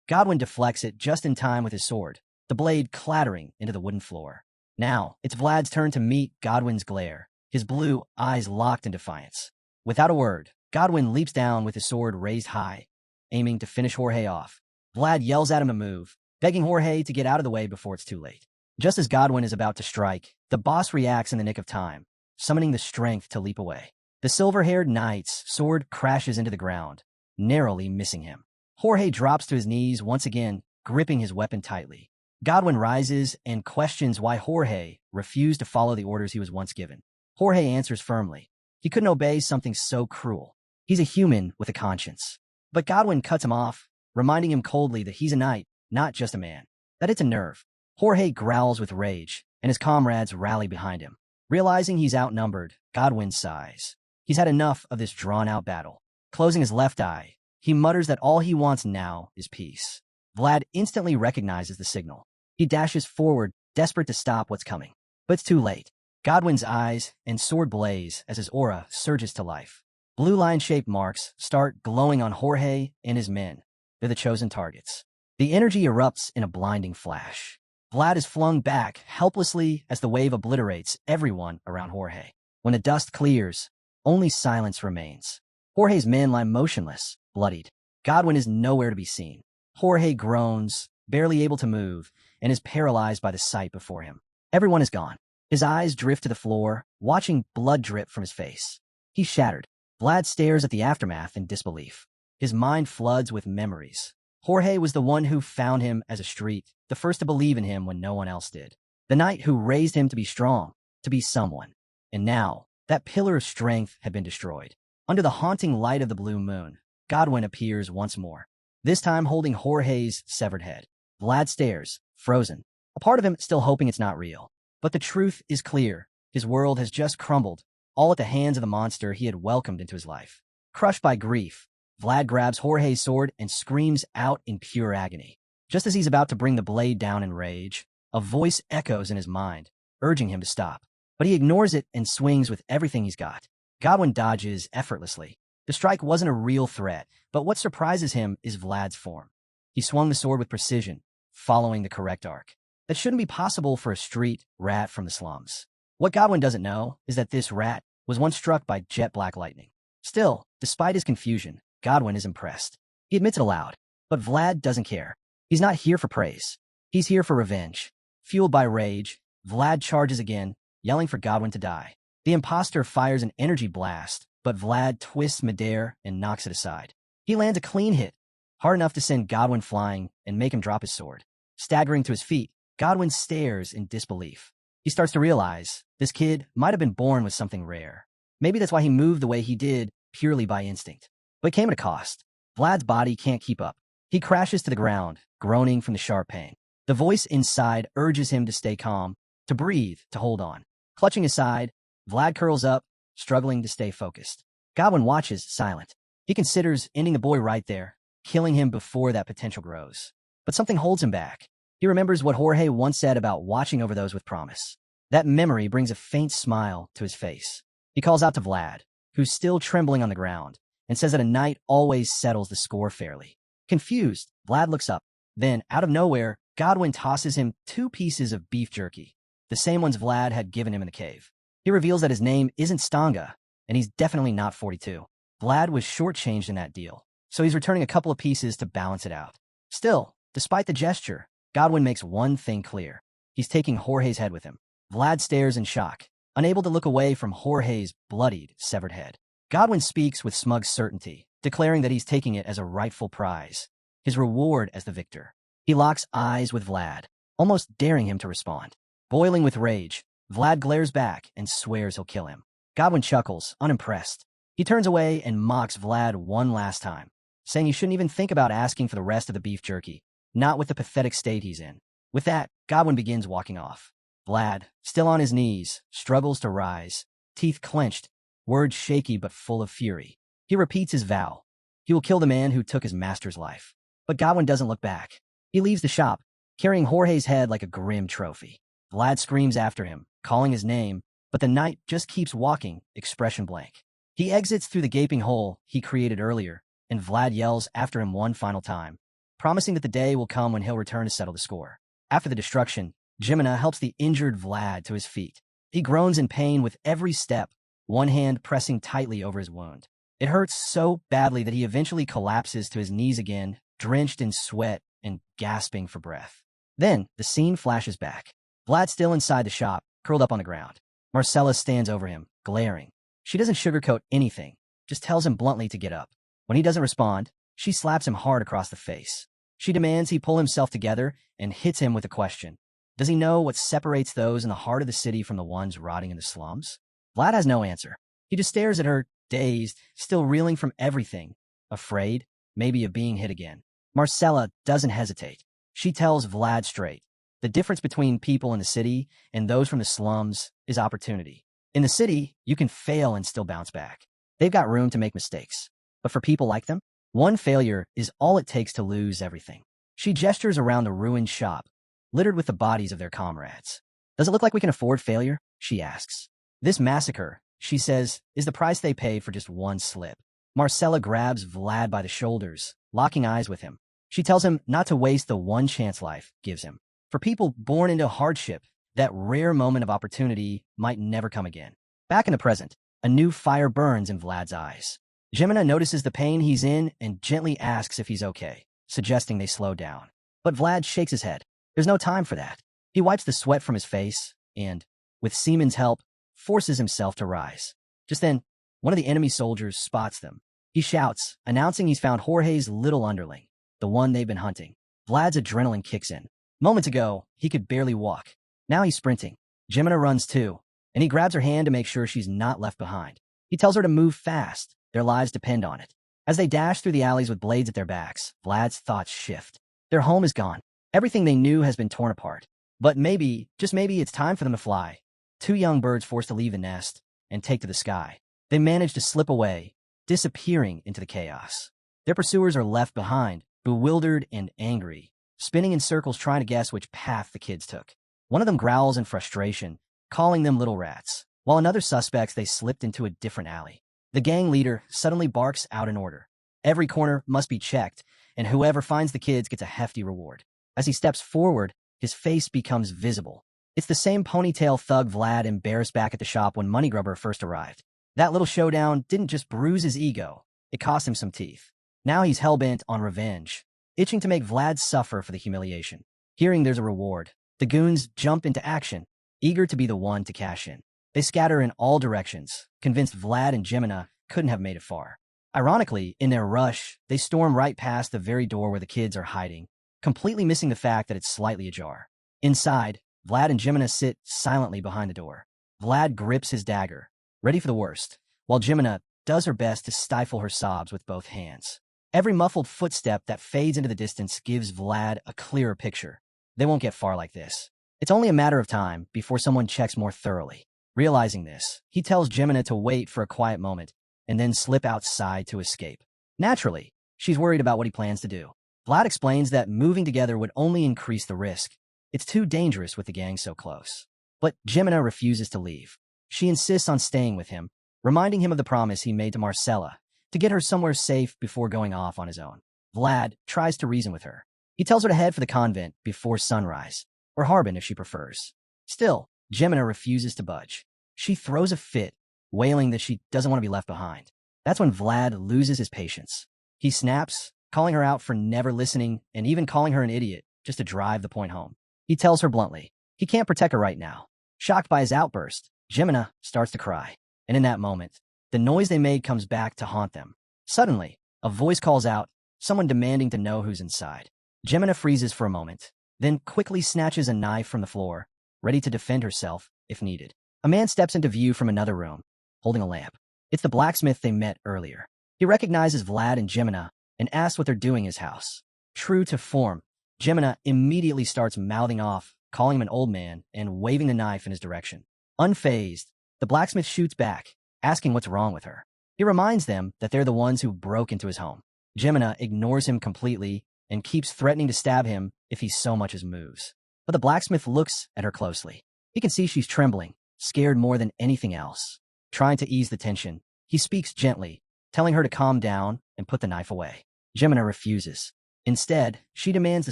Godwin deflects it just in time with his sword, the blade clattering into the wooden floor. Now, it's Vlad's turn to meet Godwin's glare, his blue eyes locked in defiance. Without a word, Godwin leaps down with his sword raised high, aiming to finish Jorge off. Vlad yells at him to move, begging Jorge to get out of the way before it's too late. Just as Godwin is about to strike, the boss reacts in the nick of time, summoning the strength to leap away. The silver-haired knight's sword crashes into the ground, narrowly missing him. Jorge drops to his knees once again, gripping his weapon tightly. Godwin rises and questions why Jorge refused to follow the orders he was once given. Jorge answers firmly. He couldn't obey something so cruel. He's a human with a conscience. But Godwin cuts him off, reminding him coldly that he's a knight, not just a man. That it's a nerve. Jorge growls with rage, and his comrades rally behind him. Realizing he's outnumbered, Godwin sighs. He's had enough of this drawn-out battle. Closing his left eye, he mutters that all he wants now is peace. Vlad instantly recognizes the signal. He dashes forward, desperate to stop what's coming. But it's too late. Godwin's eyes and sword blaze as his aura surges to life. Blue line-shaped marks start glowing on Jorge and his men. They're the chosen targets. The energy erupts in a blinding flash. Vlad is flung back helplessly as the wave obliterates everyone around Jorge. When the dust clears, only silence remains. Jorge's men lie motionless, bloodied. Godwin is nowhere to be seen. Jorge groans, barely able to move, and is paralyzed by the sight before him. Everyone is gone. His eyes drift to the floor, watching blood drip from his face. He's shattered. Vlad stares at the aftermath in disbelief. His mind floods with memories. Jorge was the one who found him as a street, the first to believe in him when no one else did. The knight who raised him to be strong, to be someone. And now, that pillar of strength had been destroyed. Under the haunting light of the blue moon, Godwin appears once more, this time holding Jorge's severed head. Vlad stares, frozen, a part of him still hoping it's not real. But the truth is clear. His world has just crumbled, all at the hands of the monster he had welcomed into his life. Crushed by grief, Vlad grabs Jorge's sword and screams out in pure agony. Just as he's about to bring the blade down in rage, a voice echoes in his mind, urging him to stop. But he ignores it and swings with everything he's got. Godwin dodges effortlessly. The strike wasn't a real threat, but what surprises him is Vlad's form. He swung the sword with precision, following the correct arc. That shouldn't be possible for a street rat from the slums. What Godwin doesn't know is that this rat was once struck by jet black lightning. Still, despite his confusion, Godwin is impressed. He admits it aloud. But Vlad doesn't care. He's not here for praise. He's here for revenge. Fueled by rage, Vlad charges again, yelling for Godwin to die. The imposter fires an energy blast, but Vlad twists midair and knocks it aside. He lands a clean hit, hard enough to send Godwin flying and make him drop his sword. Staggering to his feet, Godwin stares in disbelief. He starts to realize this kid might have been born with something rare. Maybe that's why he moved the way he did, purely by instinct. But it came at a cost. Vlad's body can't keep up. He crashes to the ground, groaning from the sharp pain. The voice inside urges him to stay calm, to breathe, to hold on. Clutching his side, Vlad curls up, struggling to stay focused. Godwin watches, silent. He considers ending the boy right there, killing him before that potential grows. But something holds him back. He remembers what Jorge once said about watching over those with promise. That memory brings a faint smile to his face. He calls out to Vlad, who's still trembling on the ground, and says that a knight always settles the score fairly. Confused, Vlad looks up. Then, out of nowhere, Godwin tosses him 2 pieces of beef jerky, the same ones Vlad had given him in the cave. He reveals that his name isn't Stanga, and he's definitely not 42. Vlad was shortchanged in that deal, so he's returning a couple of pieces to balance it out. Still, despite the gesture, Godwin makes one thing clear. He's taking Jorge's head with him. Vlad stares in shock, unable to look away from Jorge's bloodied, severed head. Godwin speaks with smug certainty, declaring that he's taking it as a rightful prize, his reward as the victor. He locks eyes with Vlad, almost daring him to respond. Boiling with rage, Vlad glares back and swears he'll kill him. Godwin chuckles, unimpressed. He turns away and mocks Vlad one last time, saying he shouldn't even think about asking for the rest of the beef jerky, not with the pathetic state he's in. With that, Godwin begins walking off. Vlad, still on his knees, struggles to rise, teeth clenched, words shaky but full of fury. He repeats his vow. He will kill the man who took his master's life. But Godwin doesn't look back. He leaves the shop, carrying Jorge's head like a grim trophy. Vlad screams after him, calling his name, but the knight just keeps walking, expression blank. He exits through the gaping hole he created earlier, and Vlad yells after him one final time, promising that the day will come when he'll return to settle the score. After the destruction, Geminina helps the injured Vlad to his feet. He groans in pain with every step, one hand pressing tightly over his wound. It hurts so badly that he eventually collapses to his knees again, drenched in sweat and gasping for breath. Then, the scene flashes back. Vlad's still inside the shop, curled up on the ground. Marcella stands over him, glaring. She doesn't sugarcoat anything, just tells him bluntly to get up. When he doesn't respond, she slaps him hard across the face. She demands he pull himself together and hits him with a question. Does he know what separates those in the heart of the city from the ones rotting in the slums? Vlad has no answer. He just stares at her, dazed, still reeling from everything, afraid, maybe of being hit again. Marcella doesn't hesitate. She tells Vlad straight. The difference between people in the city and those from the slums is opportunity. In the city, you can fail and still bounce back. They've got room to make mistakes. But for people like them, one failure is all it takes to lose everything. She gestures around the ruined shop, littered with the bodies of their comrades. Does it look like we can afford failure? She asks. This massacre, she says, is the price they pay for just one slip. Marcella grabs Vlad by the shoulders, locking eyes with him. She tells him not to waste the one chance life gives him. For people born into hardship, that rare moment of opportunity might never come again. Back in the present, a new fire burns in Vlad's eyes. Geminina notices the pain he's in and gently asks if he's okay, suggesting they slow down. But Vlad shakes his head. There's no time for that. He wipes the sweat from his face and, with Seaman's help, forces himself to rise. Just then, one of the enemy soldiers spots them. He shouts, announcing he's found Jorge's little underling, the one they've been hunting. Vlad's adrenaline kicks in. Moments ago, he could barely walk. Now he's sprinting. Geminina runs too, and he grabs her hand to make sure she's not left behind. He tells her to move fast. Their lives depend on it. As they dash through the alleys with blades at their backs, Vlad's thoughts shift. Their home is gone. Everything they knew has been torn apart. But maybe, just maybe, it's time for them to fly. Two young birds forced to leave the nest and take to the sky. They manage to slip away, disappearing into the chaos. Their pursuers are left behind, bewildered and angry, spinning in circles trying to guess which path the kids took. One of them growls in frustration, calling them little rats, while another suspects they slipped into a different alley. The gang leader suddenly barks out an order. Every corner must be checked, and whoever finds the kids gets a hefty reward. As he steps forward, his face becomes visible. It's the same ponytail thug Vlad embarrassed back at the shop when Moneygrubber first arrived. That little showdown didn't just bruise his ego, it cost him some teeth. Now he's hell-bent on revenge, itching to make Vlad suffer for the humiliation. Hearing there's a reward, the goons jump into action, eager to be the one to cash in. They scatter in all directions, convinced Vlad and Geminina couldn't have made it far. Ironically, in their rush, they storm right past the very door where the kids are hiding, completely missing the fact that it's slightly ajar. Inside, Vlad and Geminina sit silently behind the door. Vlad grips his dagger, ready for the worst, while Geminina does her best to stifle her sobs with both hands. Every muffled footstep that fades into the distance gives Vlad a clearer picture. They won't get far like this. It's only a matter of time before someone checks more thoroughly. Realizing this, he tells Geminina to wait for a quiet moment and then slip outside to escape. Naturally, she's worried about what he plans to do. Vlad explains that moving together would only increase the risk. It's too dangerous with the gang so close. But Geminina refuses to leave. She insists on staying with him, reminding him of the promise he made to Marcella to get her somewhere safe before going off on his own. Vlad tries to reason with her. He tells her to head for the convent before sunrise, or Harbin if she prefers. Still, Geminina refuses to budge. She throws a fit, wailing that she doesn't want to be left behind. That's when Vlad loses his patience. He snaps, calling her out for never listening and even calling her an idiot just to drive the point home. He tells her bluntly, he can't protect her right now. Shocked by his outburst, Geminina starts to cry. And in that moment, the noise they made comes back to haunt them. Suddenly, a voice calls out, someone demanding to know who's inside. Geminina freezes for a moment, then quickly snatches a knife from the floor, ready to defend herself if needed. A man steps into view from another room, holding a lamp. It's the blacksmith they met earlier. He recognizes Vlad and Geminina and asks what they're doing in his house. True to form, Geminina immediately starts mouthing off, calling him an old man and waving the knife in his direction. Unfazed, the blacksmith shoots back, asking what's wrong with her. He reminds them that they're the ones who broke into his home. Geminina ignores him completely and keeps threatening to stab him if he so much as moves. But the blacksmith looks at her closely. He can see she's trembling, scared more than anything else. Trying to ease the tension, he speaks gently, telling her to calm down and put the knife away. Geminina refuses. Instead, she demands the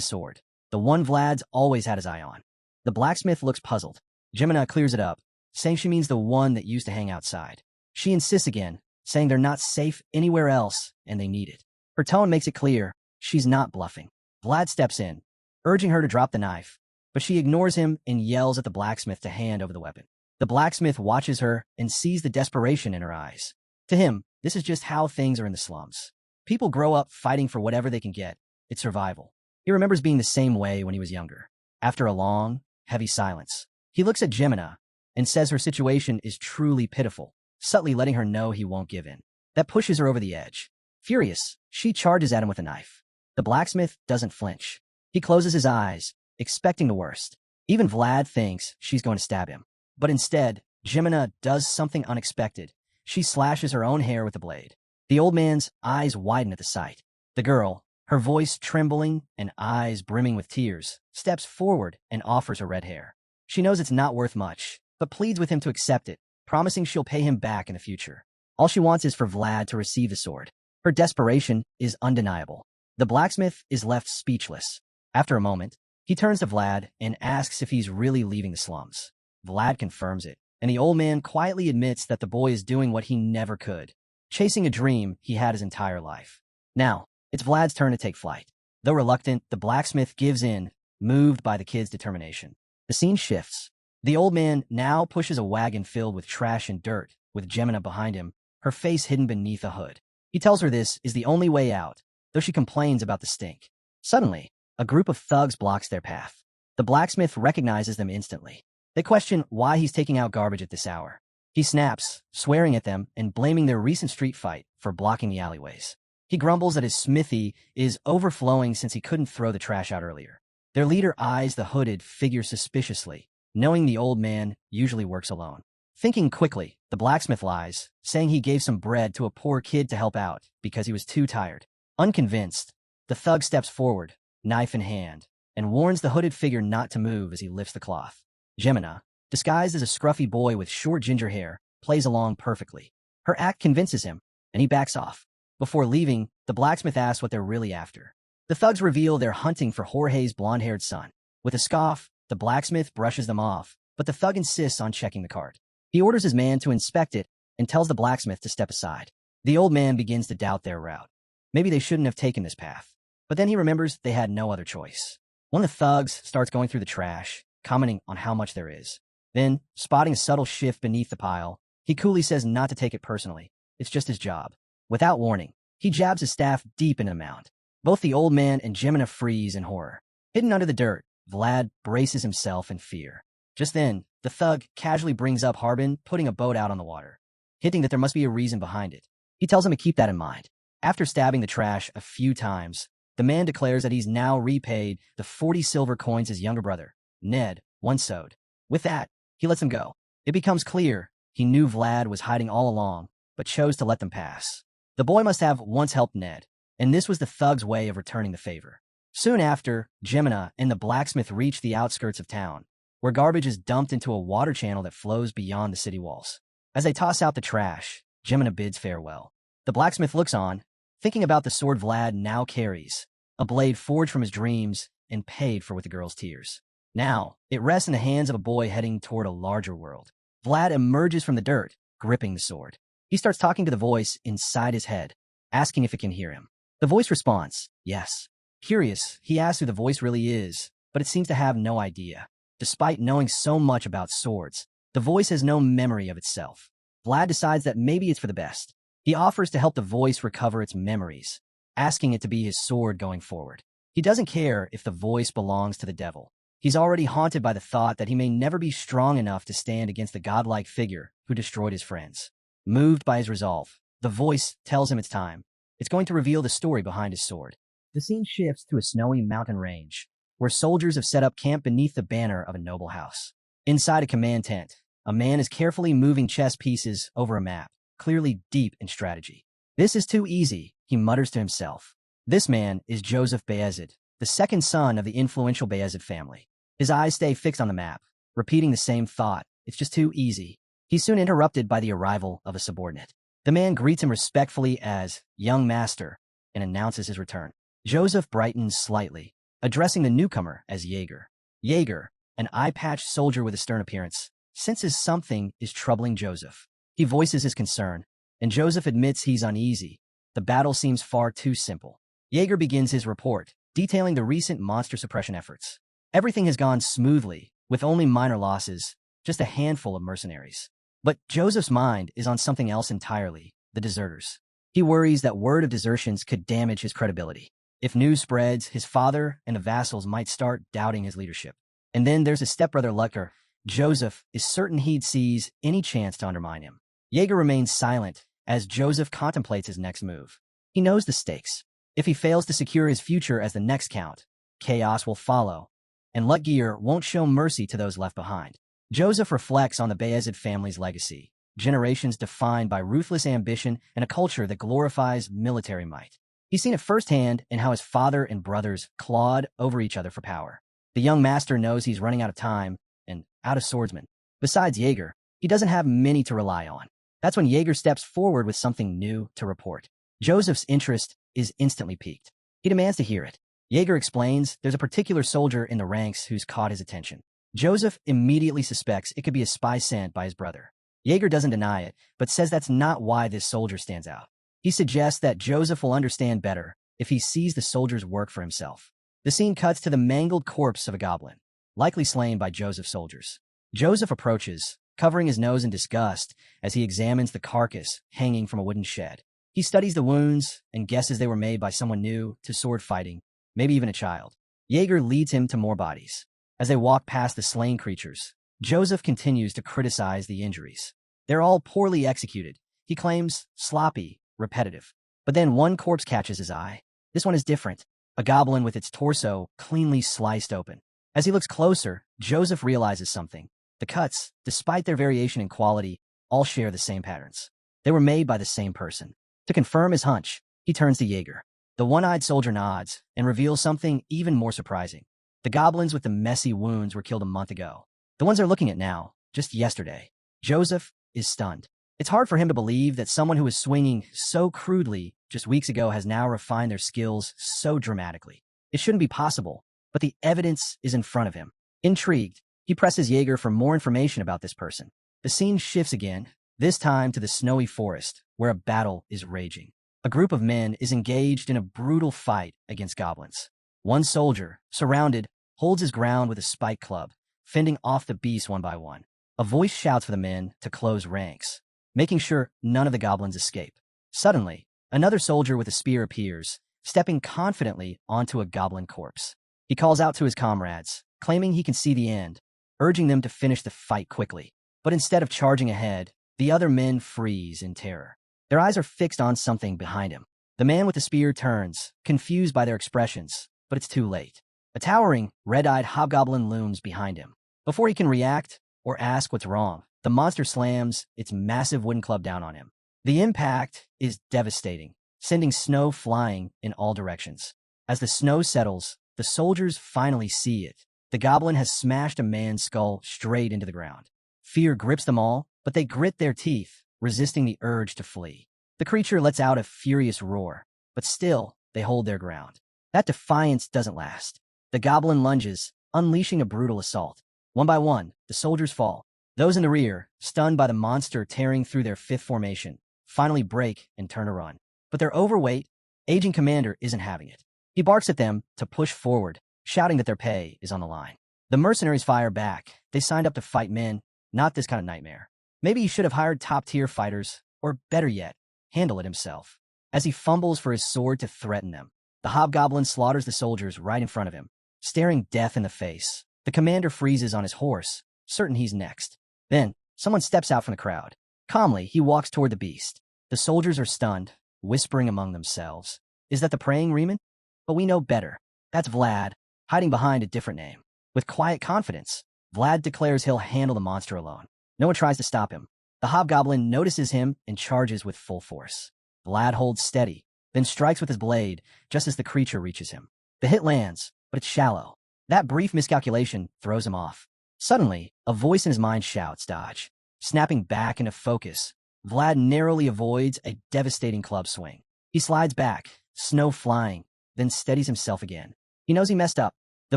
sword, the one Vlad's always had his eye on. The blacksmith looks puzzled. Geminina clears it up, saying she means the one that used to hang outside. She insists again, saying they're not safe anywhere else and they need it. Her tone makes it clear she's not bluffing. Vlad steps in, urging her to drop the knife, but she ignores him and yells at the blacksmith to hand over the weapon. The blacksmith watches her and sees the desperation in her eyes. To him, this is just how things are in the slums. People grow up fighting for whatever they can get. It's survival. He remembers being the same way when he was younger. After a long, heavy silence, he looks at Geminina and says her situation is truly pitiful, subtly letting her know he won't give in. That pushes her over the edge. Furious, she charges at him with a knife. The blacksmith doesn't flinch. He closes his eyes, expecting the worst. Even Vlad thinks she's going to stab him. But instead, Geminina does something unexpected. She slashes her own hair with the blade. The old man's eyes widen at the sight. The girl, her voice trembling and eyes brimming with tears, steps forward and offers her red hair. She knows it's not worth much, but pleads with him to accept it, promising she'll pay him back in the future. All she wants is for Vlad to receive the sword. Her desperation is undeniable. The blacksmith is left speechless. After a moment, he turns to Vlad and asks if he's really leaving the slums. Vlad confirms it, and the old man quietly admits that the boy is doing what he never could, chasing a dream he had his entire life. Now, it's Vlad's turn to take flight. Though reluctant, the blacksmith gives in, moved by the kid's determination. The scene shifts. The old man now pushes a wagon filled with trash and dirt, with Geminina behind him, her face hidden beneath a hood. He tells her this is the only way out, though she complains about the stink. Suddenly, a group of thugs blocks their path. The blacksmith recognizes them instantly. They question why he's taking out garbage at this hour. He snaps, swearing at them and blaming their recent street fight for blocking the alleyways. He grumbles that his smithy is overflowing since he couldn't throw the trash out earlier. Their leader eyes the hooded figure suspiciously, knowing the old man usually works alone. Thinking quickly, the blacksmith lies, saying he gave some bread to a poor kid to help out because he was too tired. Unconvinced, the thug steps forward, knife in hand, and warns the hooded figure not to move as he lifts the cloth. Geminina, disguised as a scruffy boy with short ginger hair, plays along perfectly. Her act convinces him, and he backs off. Before leaving, the blacksmith asks what they're really after. The thugs reveal they're hunting for Jorge's blonde-haired son. With a scoff, the blacksmith brushes them off, but the thug insists on checking the cart. He orders his man to inspect it and tells the blacksmith to step aside. The old man begins to doubt their route. Maybe they shouldn't have taken this path. But then he remembers they had no other choice. One of the thugs starts going through the trash, commenting on how much there is. Then, spotting a subtle shift beneath the pile, he coolly says not to take it personally. It's just his job. Without warning, he jabs his staff deep into the mound. Both the old man and Geminina freeze in horror. Hidden under the dirt, Vlad braces himself in fear. Just then, the thug casually brings up Harbin putting a boat out on the water, hinting that there must be a reason behind it. He tells him to keep that in mind. After stabbing the trash a few times, the man declares that he's now repaid the 40 silver coins his younger brother, Ned, once owed. With that, he lets him go. It becomes clear he knew Vlad was hiding all along, but chose to let them pass. The boy must have once helped Ned, and this was the thug's way of returning the favor. Soon after, Geminina and the blacksmith reach the outskirts of town, where garbage is dumped into a water channel that flows beyond the city walls. As they toss out the trash, Geminina bids farewell. The blacksmith looks on, thinking about the sword Vlad now carries, a blade forged from his dreams and paid for with the girl's tears. Now, it rests in the hands of a boy heading toward a larger world. Vlad emerges from the dirt, gripping the sword. He starts talking to the voice inside his head, asking if it can hear him. The voice responds, yes. Curious, he asks who the voice really is, but it seems to have no idea. Despite knowing so much about swords, the voice has no memory of itself. Vlad decides that maybe it's for the best. He offers to help the voice recover its memories, asking it to be his sword going forward. He doesn't care if the voice belongs to the devil. He's already haunted by the thought that he may never be strong enough to stand against the godlike figure who destroyed his friends. Moved by his resolve, the voice tells him it's time. It's going to reveal the story behind his sword. The scene shifts to a snowy mountain range, where soldiers have set up camp beneath the banner of a noble house. Inside a command tent, a man is carefully moving chess pieces over a map, clearly deep in strategy. This is too easy, he mutters to himself. This man is Joseph Beazid, the second son of the influential Beazid family. His eyes stay fixed on the map, repeating the same thought It's just too easy. He's soon interrupted by the arrival of a subordinate. The man greets him respectfully as young master and announces his return. Joseph brightens slightly, addressing the newcomer as Jaeger. Jaeger, an eye-patched soldier with a stern appearance, senses something is troubling Joseph. He voices his concern, and Joseph admits he's uneasy. The battle seems far too simple. Jaeger begins his report, detailing the recent monster suppression efforts. Everything has gone smoothly, with only minor losses, just a handful of mercenaries. But Joseph's mind is on something else entirely, the deserters. He worries that word of desertions could damage his credibility. If news spreads, his father and the vassals might start doubting his leadership. And then there's his stepbrother Lucker. Joseph is certain he'd seize any chance to undermine him. Jaeger remains silent as Joseph contemplates his next move. He knows the stakes. If he fails to secure his future as the next count, chaos will follow, and Lutgear won't show mercy to those left behind. Joseph reflects on the Beazid family's legacy, generations defined by ruthless ambition and a culture that glorifies military might. He's seen it firsthand in how his father and brothers clawed over each other for power. The young master knows he's running out of time and out of swordsmen. Besides Jaeger, he doesn't have many to rely on. That's when Jaeger steps forward with something new to report. Joseph's interest is instantly piqued. He demands to hear it. Jaeger explains there's a particular soldier in the ranks who's caught his attention. Joseph immediately suspects it could be a spy sent by his brother. Jaeger doesn't deny it, but says that's not why this soldier stands out. He suggests that Joseph will understand better if he sees the soldier's work for himself. The scene cuts to the mangled corpse of a goblin, likely slain by Joseph's soldiers. Joseph approaches, covering his nose in disgust as he examines the carcass hanging from a wooden shed. He studies the wounds and guesses they were made by someone new to sword fighting, maybe even a child. Jaeger leads him to more bodies. As they walk past the slain creatures, Joseph continues to criticize the injuries. They're all poorly executed. He claims sloppy, repetitive. But then one corpse catches his eye. This one is different. A goblin with its torso cleanly sliced open. As he looks closer, Joseph realizes something. The cuts, despite their variation in quality, all share the same patterns. They were made by the same person. To confirm his hunch, he turns to Jaeger. The one-eyed soldier nods and reveals something even more surprising. The goblins with the messy wounds were killed a month ago. The ones they're looking at now, just yesterday. Joseph is stunned. It's hard for him to believe that someone who was swinging so crudely just weeks ago has now refined their skills so dramatically. It shouldn't be possible, but the evidence is in front of him. Intrigued, he presses Jaeger for more information about this person. The scene shifts again, this time to the snowy forest, where a battle is raging. A group of men is engaged in a brutal fight against goblins. One soldier, surrounded, holds his ground with a spike club, fending off the beasts one by one. A voice shouts for the men to close ranks, making sure none of the goblins escape. Suddenly, another soldier with a spear appears, stepping confidently onto a goblin corpse. He calls out to his comrades, claiming he can see the end, urging them to finish the fight quickly. But instead of charging ahead, the other men freeze in terror. Their eyes are fixed on something behind him. The man with the spear turns, confused by their expressions, but it's too late. A towering, red-eyed hobgoblin looms behind him. Before he can react or ask what's wrong, the monster slams its massive wooden club down on him. The impact is devastating, sending snow flying in all directions. As the snow settles, the soldiers finally see it. The goblin has smashed a man's skull straight into the ground. Fear grips them all, but they grit their teeth, resisting the urge to flee. The creature lets out a furious roar, but still, they hold their ground. That defiance doesn't last. The goblin lunges, unleashing a brutal assault. One by one, the soldiers fall. Those in the rear, stunned by the monster tearing through their fifth formation, finally break and turn to run. But their overweight, aging commander isn't having it. He barks at them to push forward, shouting that their pay is on the line. The mercenaries fire back. They signed up to fight men, not this kind of nightmare. Maybe he should have hired top-tier fighters, or better yet, handle it himself. As he fumbles for his sword to threaten them, the hobgoblin slaughters the soldiers right in front of him. Staring death in the face, the commander freezes on his horse, certain he's next. Then, someone steps out from the crowd. Calmly, he walks toward the beast. The soldiers are stunned, whispering among themselves. Is that the praying Riemann? But we know better. That's Vlad, hiding behind a different name. With quiet confidence, Vlad declares he'll handle the monster alone. No one tries to stop him. The hobgoblin notices him and charges with full force. Vlad holds steady, then strikes with his blade just as the creature reaches him. The hit lands, but it's shallow. That brief miscalculation throws him off. Suddenly, a voice in his mind shouts, "Dodge." Snapping back into focus, Vlad narrowly avoids a devastating club swing. He slides back, snow flying, then steadies himself again. He knows he messed up. The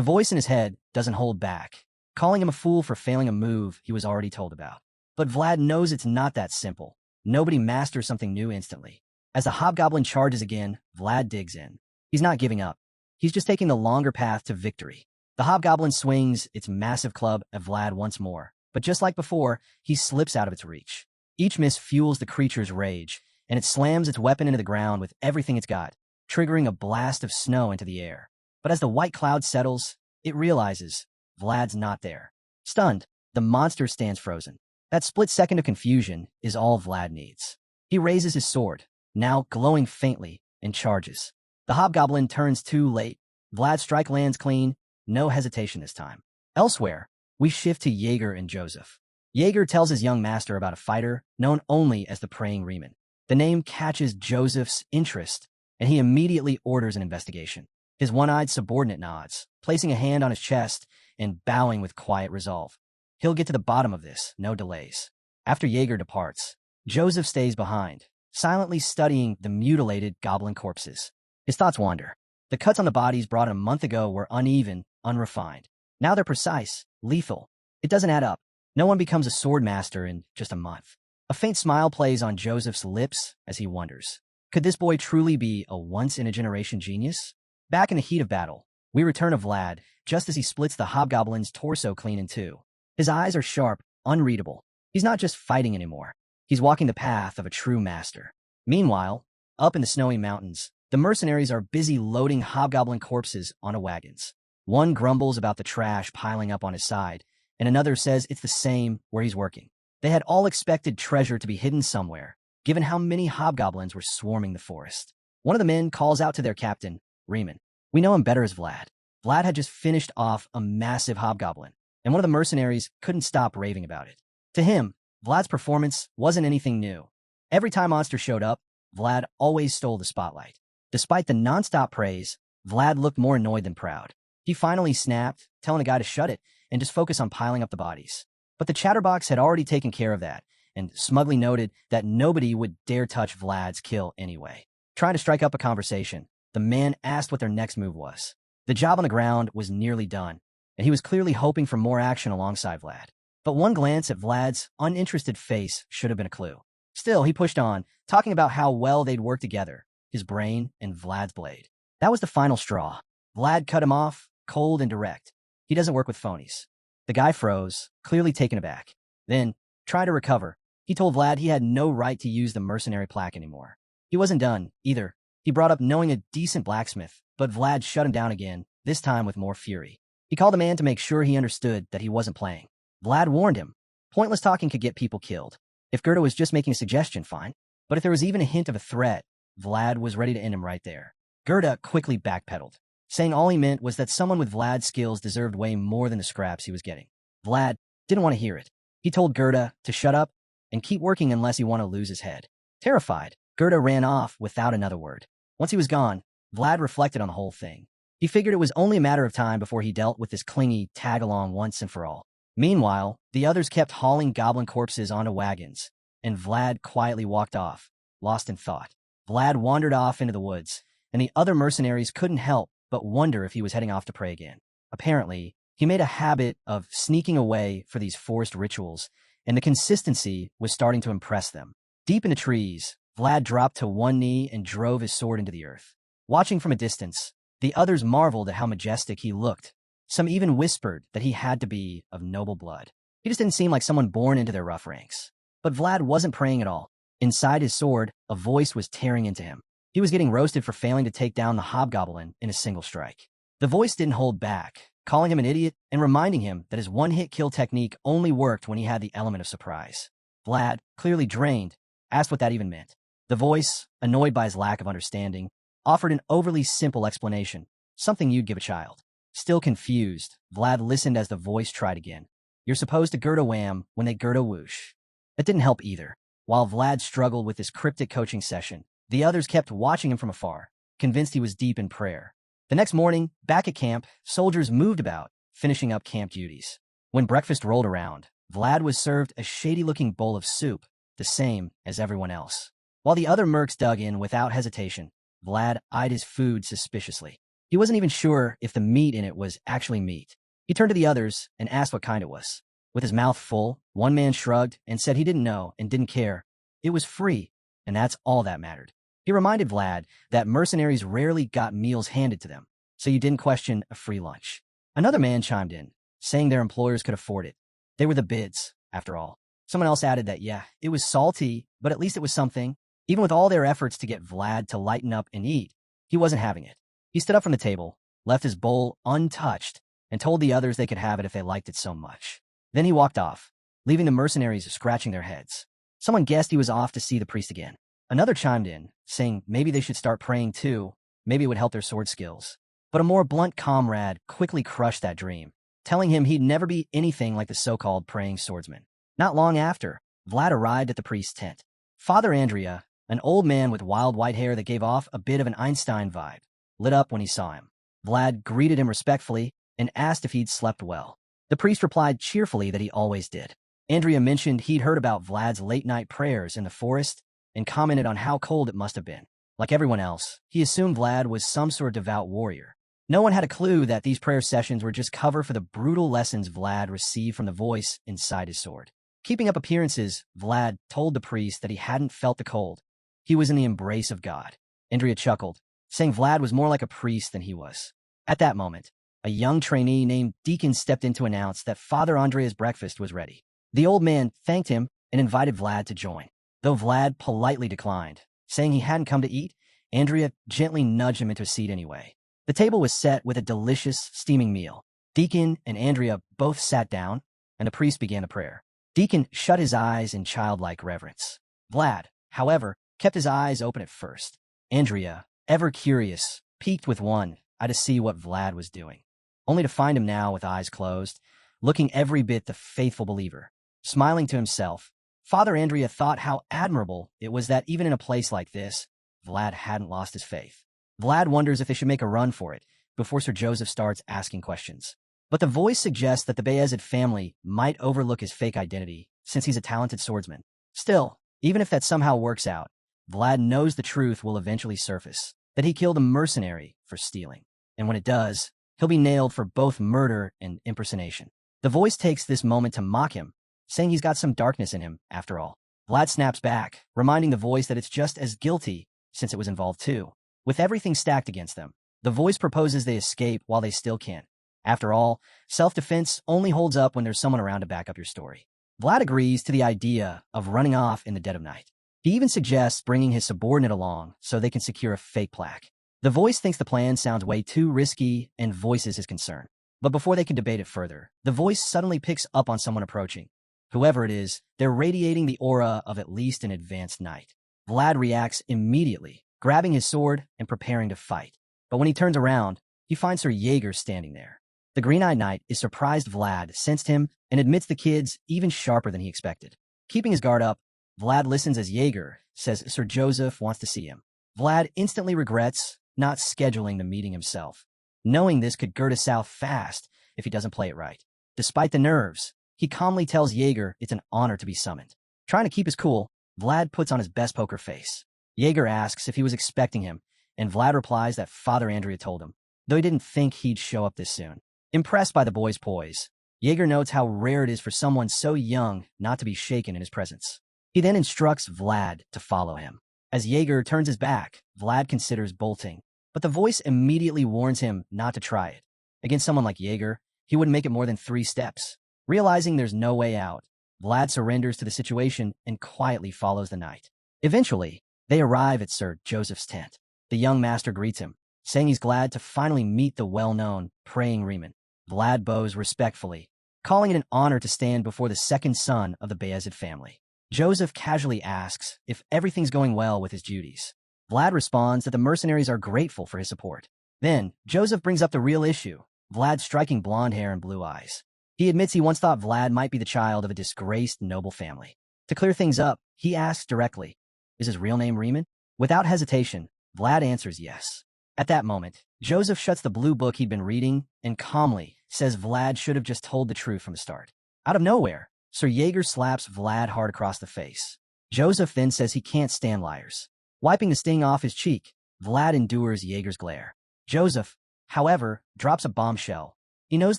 voice in his head doesn't hold back, calling him a fool for failing a move he was already told about. But Vlad knows it's not that simple. Nobody masters something new instantly. As the hobgoblin charges again, Vlad digs in. He's not giving up. He's just taking the longer path to victory. The hobgoblin swings its massive club at Vlad once more, but just like before, he slips out of its reach. Each miss fuels the creature's rage, and it slams its weapon into the ground with everything it's got, triggering a blast of snow into the air. But as the white cloud settles, it realizes Vlad's not there. Stunned, the monster stands frozen. That split second of confusion is all Vlad needs. He raises his sword, now glowing faintly, and charges. The hobgoblin turns too late. Vlad's strike lands clean, no hesitation this time. Elsewhere, we shift to Jaeger and Joseph. Jaeger tells his young master about a fighter known only as the Praying Reman. The name catches Joseph's interest, and he immediately orders an investigation. His one-eyed subordinate nods, placing a hand on his chest and bowing with quiet resolve. He'll get to the bottom of this, no delays. After Jaeger departs, Joseph stays behind, silently studying the mutilated goblin corpses. His thoughts wander. The cuts on the bodies brought a month ago were uneven, unrefined. Now they're precise, lethal. It doesn't add up. No one becomes a swordmaster in just a month. A faint smile plays on Joseph's lips as he wonders. Could this boy truly be a once-in-a-generation genius? Back in the heat of battle, we return to Vlad just as he splits the hobgoblin's torso clean in two. His eyes are sharp, unreadable. He's not just fighting anymore. He's walking the path of a true master. Meanwhile, up in the snowy mountains, the mercenaries are busy loading hobgoblin corpses onto wagons. One grumbles about the trash piling up on his side, and another says it's the same where he's working. They had all expected treasure to be hidden somewhere, given how many hobgoblins were swarming the forest. One of the men calls out to their captain, Reman. We know him better as Vlad. Vlad had just finished off a massive hobgoblin, and one of the mercenaries couldn't stop raving about it. To him, Vlad's performance wasn't anything new. Every time monster showed up, Vlad always stole the spotlight. Despite the nonstop praise, Vlad looked more annoyed than proud. He finally snapped, telling the guy to shut it and just focus on piling up the bodies. But the chatterbox had already taken care of that, and smugly noted that nobody would dare touch Vlad's kill anyway. Trying to strike up a conversation, the man asked what their next move was. The job on the ground was nearly done, and he was clearly hoping for more action alongside Vlad. But one glance at Vlad's uninterested face should have been a clue. Still, he pushed on, talking about how well they'd work together, his brain and Vlad's blade. That was the final straw. Vlad cut him off, cold and direct. He doesn't work with phonies. The guy froze, clearly taken aback. Then, trying to recover, he told Vlad he had no right to use the mercenary plaque anymore. He wasn't done, either. He brought up knowing a decent blacksmith, but Vlad shut him down again, this time with more fury. He called the man to make sure he understood that he wasn't playing. Vlad warned him. Pointless talking could get people killed. If Gerda was just making a suggestion, fine. But if there was even a hint of a threat, Vlad was ready to end him right there. Gerda quickly backpedaled, saying all he meant was that someone with Vlad's skills deserved way more than the scraps he was getting. Vlad didn't want to hear it. He told Gerda to shut up and keep working unless he wanted to lose his head. Terrified, Gerda ran off without another word. Once he was gone, Vlad reflected on the whole thing. He figured it was only a matter of time before he dealt with this clingy tag-along once and for all. Meanwhile, the others kept hauling goblin corpses onto wagons, and Vlad quietly walked off, lost in thought. Vlad wandered off into the woods, and the other mercenaries couldn't help but wonder if he was heading off to pray again. Apparently, he made a habit of sneaking away for these forced rituals, and the consistency was starting to impress them. Deep in the trees, Vlad dropped to one knee and drove his sword into the earth. Watching from a distance, the others marveled at how majestic he looked. Some even whispered that he had to be of noble blood. He just didn't seem like someone born into their rough ranks. But Vlad wasn't praying at all. Inside his sword, a voice was tearing into him. He was getting roasted for failing to take down the hobgoblin in a single strike. The voice didn't hold back, calling him an idiot and reminding him that his one-hit kill technique only worked when he had the element of surprise. Vlad, clearly drained, asked what that even meant. The voice, annoyed by his lack of understanding, offered an overly simple explanation, something you'd give a child. Still confused, Vlad listened as the voice tried again. You're supposed to Gerda wham when they Gerda whoosh. That didn't help either. While Vlad struggled with his cryptic coaching session, the others kept watching him from afar, convinced he was deep in prayer. The next morning, back at camp, soldiers moved about, finishing up camp duties. When breakfast rolled around, Vlad was served a shady-looking bowl of soup, the same as everyone else. While the other mercs dug in without hesitation, Vlad eyed his food suspiciously. He wasn't even sure if the meat in it was actually meat. He turned to the others and asked what kind it was. With his mouth full, one man shrugged and said he didn't know and didn't care. It was free, and that's all that mattered. He reminded Vlad that mercenaries rarely got meals handed to them, so you didn't question a free lunch. Another man chimed in, saying their employers could afford it. They were the bids, after all. Someone else added that, yeah, it was salty, but at least it was something. Even with all their efforts to get Vlad to lighten up and eat, he wasn't having it. He stood up from the table, left his bowl untouched, and told the others they could have it if they liked it so much. Then he walked off, leaving the mercenaries scratching their heads. Someone guessed he was off to see the priest again. Another chimed in, saying maybe they should start praying too, maybe it would help their sword skills. But a more blunt comrade quickly crushed that dream, telling him he'd never be anything like the so-called praying swordsman. Not long after, Vlad arrived at the priest's tent. Father Andrea, an old man with wild white hair that gave off a bit of an Einstein vibe, lit up when he saw him. Vlad greeted him respectfully and asked if he'd slept well. The priest replied cheerfully that he always did. Andrea mentioned he'd heard about Vlad's late-night prayers in the forest and commented on how cold it must have been. Like everyone else, he assumed Vlad was some sort of devout warrior. No one had a clue that these prayer sessions were just cover for the brutal lessons Vlad received from the voice inside his sword. Keeping up appearances, Vlad told the priest that he hadn't felt the cold. He was in the embrace of God. Andrea chuckled, saying Vlad was more like a priest than he was. At that moment, a young trainee named Deacon stepped in to announce that Father Andrea's breakfast was ready. The old man thanked him and invited Vlad to join. Though Vlad politely declined, saying he hadn't come to eat, Andrea gently nudged him into a seat anyway. The table was set with a delicious, steaming meal. Deacon and Andrea both sat down, and the priest began a prayer. Deacon shut his eyes in childlike reverence. Vlad, however, kept his eyes open at first. Andrea, ever curious, peeked with one eye to see what Vlad was doing, only to find him now with eyes closed, looking every bit the faithful believer. Smiling to himself, Father Andrea thought how admirable it was that even in a place like this, Vlad hadn't lost his faith. Vlad wonders if they should make a run for it before Sir Joseph starts asking questions. But the voice suggests that the Beazid family might overlook his fake identity since he's a talented swordsman. Still, even if that somehow works out, Vlad knows the truth will eventually surface, that he killed a mercenary for stealing. And when it does, he'll be nailed for both murder and impersonation. The voice takes this moment to mock him, saying he's got some darkness in him, after all. Vlad snaps back, reminding the voice that it's just as guilty since it was involved too. With everything stacked against them, the voice proposes they escape while they still can. After all, self-defense only holds up when there's someone around to back up your story. Vlad agrees to the idea of running off in the dead of night. He even suggests bringing his subordinate along so they can secure a fake plaque. The voice thinks the plan sounds way too risky and voices his concern. But before they can debate it further, the voice suddenly picks up on someone approaching. Whoever it is, they're radiating the aura of at least an advanced knight. Vlad reacts immediately, grabbing his sword and preparing to fight. But when he turns around, he finds Sir Jaeger standing there. The green-eyed knight is surprised Vlad sensed him and admits the kid's even sharper than he expected. Keeping his guard up, Vlad listens as Jaeger says Sir Joseph wants to see him. Vlad instantly regrets not scheduling the meeting himself, knowing this could go south fast if he doesn't play it right. Despite the nerves, he calmly tells Jaeger it's an honor to be summoned. Trying to keep his cool, Vlad puts on his best poker face. Jaeger asks if he was expecting him, and Vlad replies that Father Andrea told him, though he didn't think he'd show up this soon. Impressed by the boy's poise, Jaeger notes how rare it is for someone so young not to be shaken in his presence. He then instructs Vlad to follow him. As Jaeger turns his back, Vlad considers bolting, but the voice immediately warns him not to try it. Against someone like Jaeger, he wouldn't make it more than 3 steps. Realizing there's no way out, Vlad surrenders to the situation and quietly follows the knight. Eventually, they arrive at Sir Joseph's tent. The young master greets him, saying he's glad to finally meet the well-known praying Riemann. Vlad bows respectfully, calling it an honor to stand before the second son of the Beazid family. Joseph casually asks if everything's going well with his duties. Vlad responds that the mercenaries are grateful for his support. Then, Joseph brings up the real issue, Vlad's striking blonde hair and blue eyes. He admits he once thought Vlad might be the child of a disgraced noble family. To clear things up, he asks directly, is his real name Riemann? Without hesitation, Vlad answers yes. At that moment, Joseph shuts the blue book he'd been reading and calmly says Vlad should have just told the truth from the start. Out of nowhere, Sir Jaeger slaps Vlad hard across the face. Joseph then says he can't stand liars. Wiping the sting off his cheek, Vlad endures Jaeger's glare. Joseph, however, drops a bombshell. He knows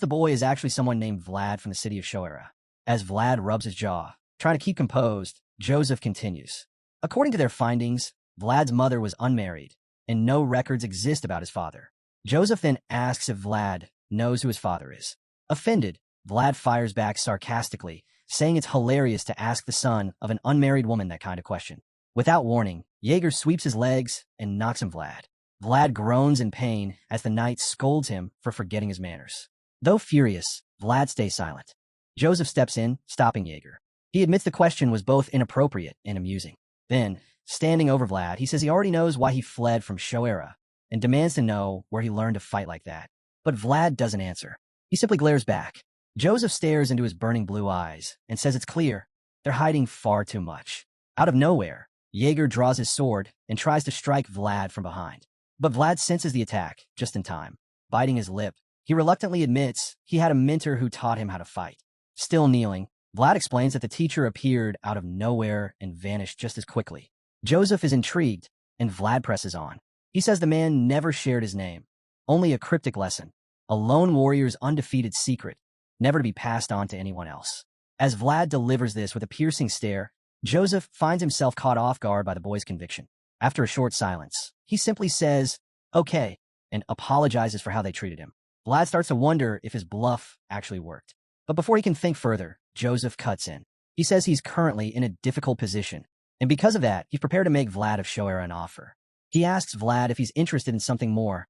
the boy is actually someone named Vlad from the city of Shoera. As Vlad rubs his jaw, trying to keep composed, Joseph continues. According to their findings, Vlad's mother was unmarried, and no records exist about his father. Joseph then asks if Vlad knows who his father is. Offended, Vlad fires back sarcastically, saying it's hilarious to ask the son of an unmarried woman that kind of question. Without warning, Jaeger sweeps his legs and knocks him Vlad. Vlad groans in pain as the knight scolds him for forgetting his manners. Though furious, Vlad stays silent. Joseph steps in, stopping Jaeger. He admits the question was both inappropriate and amusing. Then, standing over Vlad, he says he already knows why he fled from Shoera and demands to know where he learned to fight like that. But Vlad doesn't answer. He simply glares back. Joseph stares into his burning blue eyes and says it's clear they're hiding far too much. Out of nowhere, Jaeger draws his sword and tries to strike Vlad from behind. But Vlad senses the attack just in time. Biting his lip, he reluctantly admits he had a mentor who taught him how to fight. Still kneeling, Vlad explains that the teacher appeared out of nowhere and vanished just as quickly. Joseph is intrigued, and Vlad presses on. He says the man never shared his name, only a cryptic lesson, a lone warrior's undefeated secret, never to be passed on to anyone else. As Vlad delivers this with a piercing stare, Joseph finds himself caught off guard by the boy's conviction. After a short silence, he simply says, "Okay," and apologizes for how they treated him. Vlad starts to wonder if his bluff actually worked. But before he can think further, Joseph cuts in. He says he's currently in a difficult position, and because of that, he's prepared to make Vlad of Shoera an offer. He asks Vlad if he's interested in something more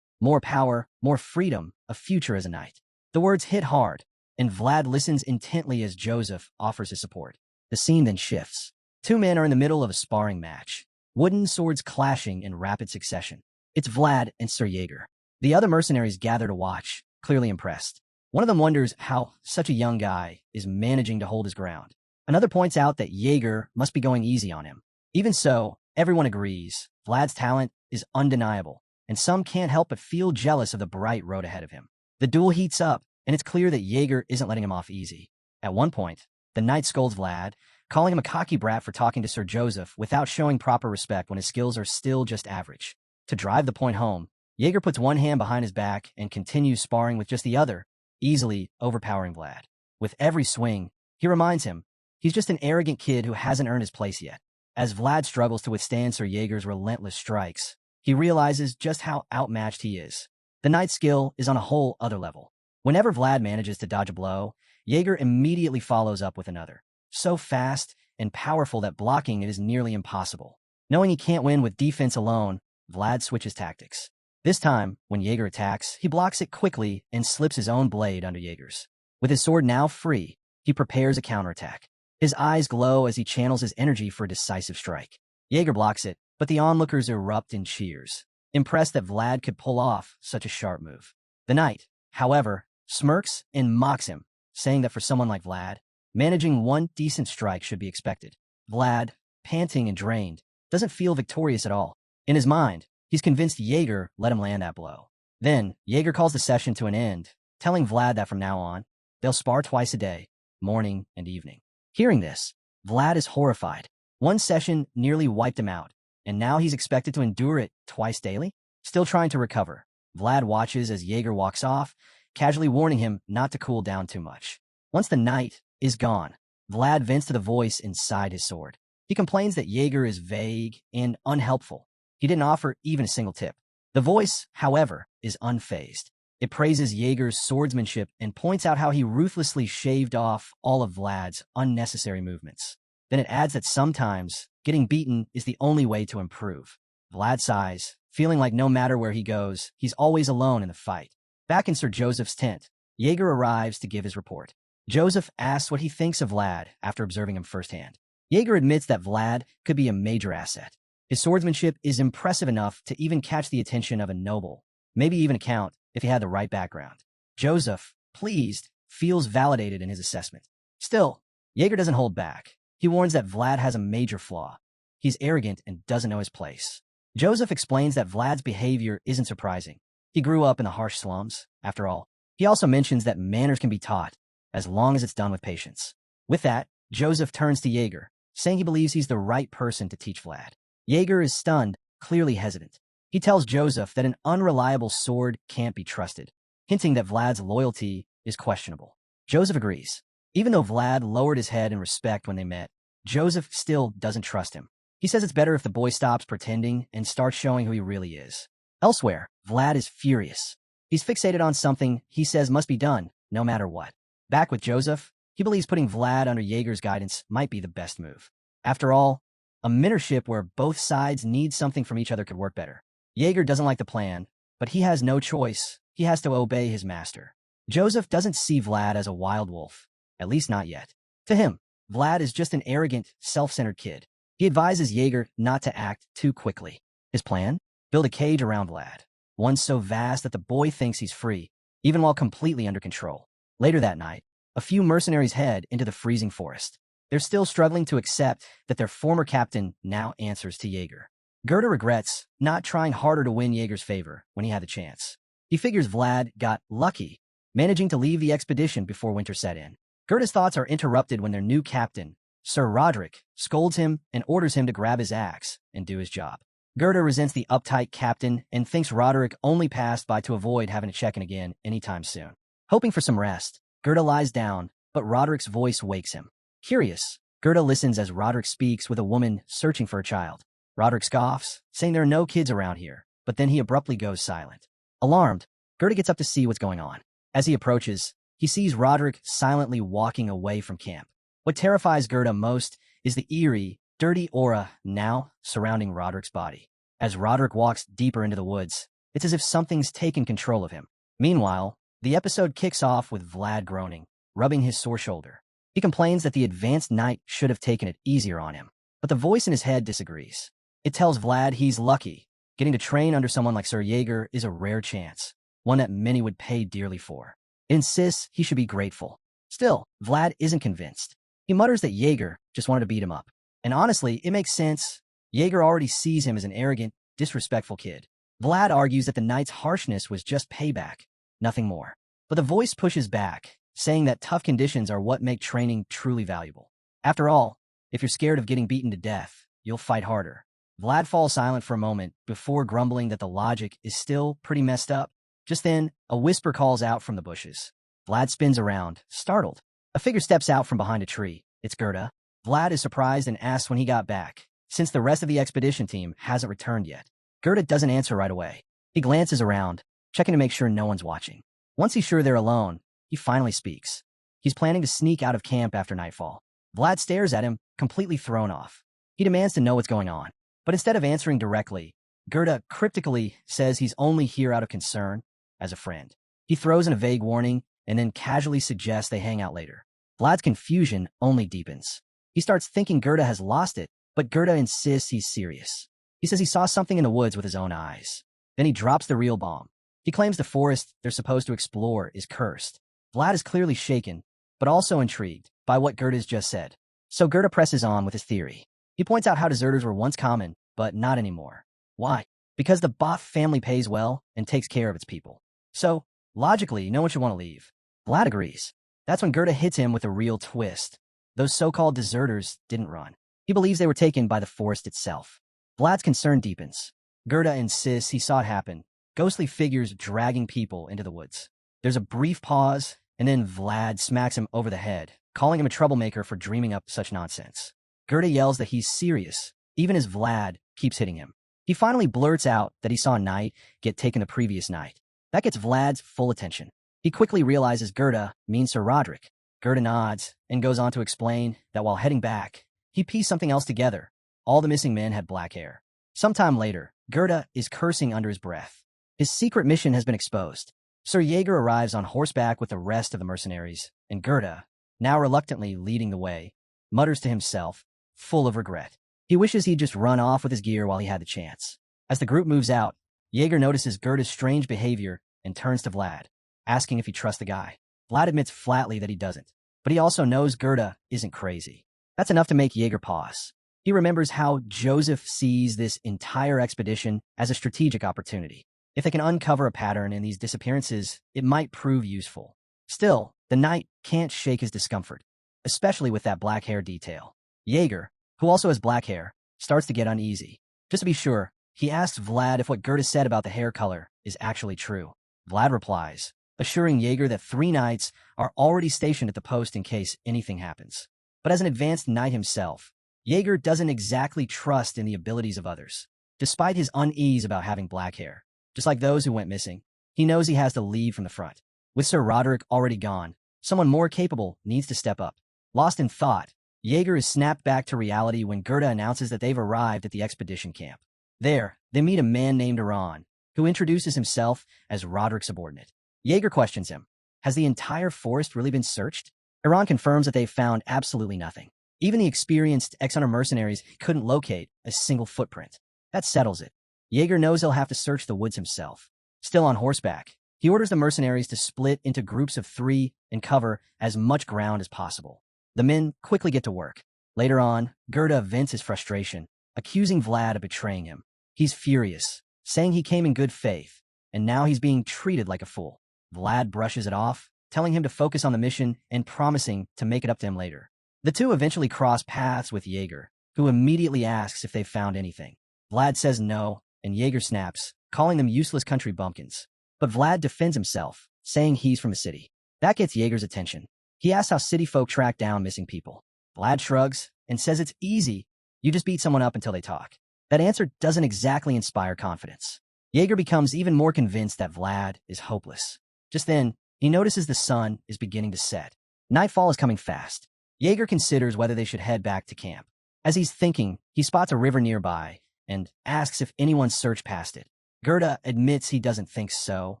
power, more freedom, a future as a knight. The words hit hard, and Vlad listens intently as Joseph offers his support. The scene then shifts. Two men are in the middle of a sparring match, wooden swords clashing in rapid succession. It's Vlad and Sir Jaeger. The other mercenaries gather to watch, clearly impressed. One of them wonders how such a young guy is managing to hold his ground. Another points out that Jaeger must be going easy on him. Even so, everyone agrees Vlad's talent is undeniable, and some can't help but feel jealous of the bright road ahead of him. The duel heats up, and it's clear that Jaeger isn't letting him off easy. At one point, the knight scolds Vlad, calling him a cocky brat for talking to Sir Joseph without showing proper respect when his skills are still just average. To drive the point home, Jaeger puts one hand behind his back and continues sparring with just the other, easily overpowering Vlad. With every swing, he reminds him he's just an arrogant kid who hasn't earned his place yet. As Vlad struggles to withstand Sir Jaeger's relentless strikes, he realizes just how outmatched he is. The knight's skill is on a whole other level. Whenever Vlad manages to dodge a blow, Jaeger immediately follows up with another, so fast and powerful that blocking it is nearly impossible. Knowing he can't win with defense alone, Vlad switches tactics. This time, when Jaeger attacks, he blocks it quickly and slips his own blade under Jaeger's. With his sword now free, he prepares a counterattack. His eyes glow as he channels his energy for a decisive strike. Jaeger blocks it, but the onlookers erupt in cheers, impressed that Vlad could pull off such a sharp move. The knight, however, smirks and mocks him, saying that for someone like Vlad, managing one decent strike should be expected. Vlad, panting and drained, doesn't feel victorious at all. In his mind, he's convinced Jaeger let him land that blow. Then, Jaeger calls the session to an end, telling Vlad that from now on, they'll spar twice a day, morning and evening. Hearing this, Vlad is horrified. One session nearly wiped him out, and now he's expected to endure it twice daily? Still trying to recover, Vlad watches as Jaeger walks off, casually warning him not to cool down too much. Once the knight is gone, Vlad vents to the voice inside his sword. He complains that Jaeger is vague and unhelpful. He didn't offer even a single tip. The voice, however, is unfazed. It praises Jaeger's swordsmanship and points out how he ruthlessly shaved off all of Vlad's unnecessary movements. Then it adds that sometimes getting beaten is the only way to improve. Vlad sighs, feeling like no matter where he goes, he's always alone in the fight. Back in Sir Joseph's tent, Jaeger arrives to give his report. Joseph asks what he thinks of Vlad after observing him firsthand. Jaeger admits that Vlad could be a major asset. His swordsmanship is impressive enough to even catch the attention of a noble, maybe even a count if he had the right background. Joseph, pleased, feels validated in his assessment. Still, Jaeger doesn't hold back. He warns that Vlad has a major flaw. He's arrogant and doesn't know his place. Joseph explains that Vlad's behavior isn't surprising. He grew up in the harsh slums, after all. He also mentions that manners can be taught, as long as it's done with patience. With that, Joseph turns to Jaeger, saying he believes he's the right person to teach Vlad. Jaeger is stunned, clearly hesitant. He tells Joseph that an unreliable sword can't be trusted, hinting that Vlad's loyalty is questionable. Joseph agrees. Even though Vlad lowered his head in respect when they met, Joseph still doesn't trust him. He says it's better if the boy stops pretending and starts showing who he really is. Elsewhere, Vlad is furious. He's fixated on something he says must be done, no matter what. Back with Joseph, he believes putting Vlad under Jaeger's guidance might be the best move. After all, a mentorship where both sides need something from each other could work better. Jaeger doesn't like the plan, but he has no choice. He has to obey his master. Joseph doesn't see Vlad as a wild wolf, at least not yet. To him, Vlad is just an arrogant, self-centered kid. He advises Jaeger not to act too quickly. His plan? Build a cage around Vlad, one so vast that the boy thinks he's free, even while completely under control. Later that night, a few mercenaries head into the freezing forest. They're still struggling to accept that their former captain now answers to Jaeger. Gerda regrets not trying harder to win Jaeger's favor when he had the chance. He figures Vlad got lucky, managing to leave the expedition before winter set in. Gerda's thoughts are interrupted when their new captain, Sir Roderick, scolds him and orders him to grab his axe and do his job. Gerda resents the uptight captain and thinks Roderick only passed by to avoid having to check in again anytime soon. Hoping for some rest, Gerda lies down, but Roderick's voice wakes him. Curious, Gerda listens as Roderick speaks with a woman searching for a child. Roderick scoffs, saying there are no kids around here, but then he abruptly goes silent. Alarmed, Gerda gets up to see what's going on. As he approaches, he sees Roderick silently walking away from camp. What terrifies Gerda most is the eerie, dirty aura now surrounding Roderick's body. As Roderick walks deeper into the woods, it's as if something's taken control of him. Meanwhile, the episode kicks off with Vlad groaning, rubbing his sore shoulder. He complains that the advanced knight should have taken it easier on him, but the voice in his head disagrees. It tells Vlad he's lucky. Getting to train under someone like Sir Jaeger is a rare chance, one that many would pay dearly for. It insists he should be grateful. Still, Vlad isn't convinced. He mutters that Jaeger just wanted to beat him up. And honestly, it makes sense. Jaeger already sees him as an arrogant, disrespectful kid. Vlad argues that the knight's harshness was just payback, nothing more. But the voice pushes back, saying that tough conditions are what make training truly valuable. After all, if you're scared of getting beaten to death, you'll fight harder. Vlad falls silent for a moment before grumbling that the logic is still pretty messed up. Just then, a whisper calls out from the bushes. Vlad spins around, startled. A figure steps out from behind a tree. It's Gerda. Vlad is surprised and asks when he got back, since the rest of the expedition team hasn't returned yet. Gerda doesn't answer right away. He glances around, checking to make sure no one's watching. Once he's sure they're alone, he finally speaks. He's planning to sneak out of camp after nightfall. Vlad stares at him, completely thrown off. He demands to know what's going on. But instead of answering directly, Gerda cryptically says he's only here out of concern, as a friend. He throws in a vague warning and then casually suggests they hang out later. Vlad's confusion only deepens. He starts thinking Gerda has lost it, but Gerda insists he's serious. He says he saw something in the woods with his own eyes. Then he drops the real bomb. He claims the forest they're supposed to explore is cursed. Vlad is clearly shaken, but also intrigued by what Gerda's just said. So Gerda presses on with his theory. He points out how deserters were once common, but not anymore. Why? Because the Both family pays well and takes care of its people. So, logically, no one should want to leave. Vlad agrees. That's when Gerda hits him with a real twist. Those so-called deserters didn't run. He believes they were taken by the forest itself. Vlad's concern deepens. Gerda insists he saw it happen. Ghostly figures dragging people into the woods. There's a brief pause, and then Vlad smacks him over the head, calling him a troublemaker for dreaming up such nonsense. Gerda yells that he's serious, even as Vlad keeps hitting him. He finally blurts out that he saw a knight get taken the previous night. That gets Vlad's full attention. He quickly realizes Gerda means Sir Roderick. Gerda nods and goes on to explain that while heading back, he pieced something else together. All the missing men had black hair. Sometime later, Gerda is cursing under his breath. His secret mission has been exposed. Sir Jaeger arrives on horseback with the rest of the mercenaries, and Gerda, now reluctantly leading the way, mutters to himself, full of regret. He wishes he'd just run off with his gear while he had the chance. As the group moves out, Jaeger notices Gerda's strange behavior and turns to Vlad, asking if he trusts the guy. Vlad admits flatly that he doesn't, but he also knows Gerda isn't crazy. That's enough to make Jaeger pause. He remembers how Joseph sees this entire expedition as a strategic opportunity. If they can uncover a pattern in these disappearances, it might prove useful. Still, the knight can't shake his discomfort, especially with that black hair detail. Jaeger, who also has black hair, starts to get uneasy. Just to be sure, he asks Vlad if what Gerda said about the hair color is actually true. Vlad replies, assuring Jaeger that 3 knights are already stationed at the post in case anything happens. But as an advanced knight himself, Jaeger doesn't exactly trust in the abilities of others. Despite his unease about having black hair, just like those who went missing, he knows he has to lead from the front. With Sir Roderick already gone, someone more capable needs to step up. Lost in thought, Jaeger is snapped back to reality when Gerda announces that they've arrived at the expedition camp. There, they meet a man named Iran, who introduces himself as Roderick's subordinate. Jaeger questions him. Has the entire forest really been searched? Iran confirms that they've found absolutely nothing. Even the experienced ex-hunter mercenaries couldn't locate a single footprint. That settles it. Jaeger knows he'll have to search the woods himself. Still on horseback, he orders the mercenaries to split into groups of 3 and cover as much ground as possible. The men quickly get to work. Later on, Gerda vents his frustration, accusing Vlad of betraying him. He's furious, saying he came in good faith, and now he's being treated like a fool. Vlad brushes it off, telling him to focus on the mission and promising to make it up to him later. The two eventually cross paths with Jaeger, who immediately asks if they've found anything. Vlad says no, and Jaeger snaps, calling them useless country bumpkins. But Vlad defends himself, saying he's from the city. That gets Jaeger's attention. He asks how city folk track down missing people. Vlad shrugs and says it's easy. You just beat someone up until they talk. That answer doesn't exactly inspire confidence. Jaeger becomes even more convinced that Vlad is hopeless. Just then, he notices the sun is beginning to set. Nightfall is coming fast. Jaeger considers whether they should head back to camp. As he's thinking, he spots a river nearby and asks if anyone searched past it. Gerda admits he doesn't think so.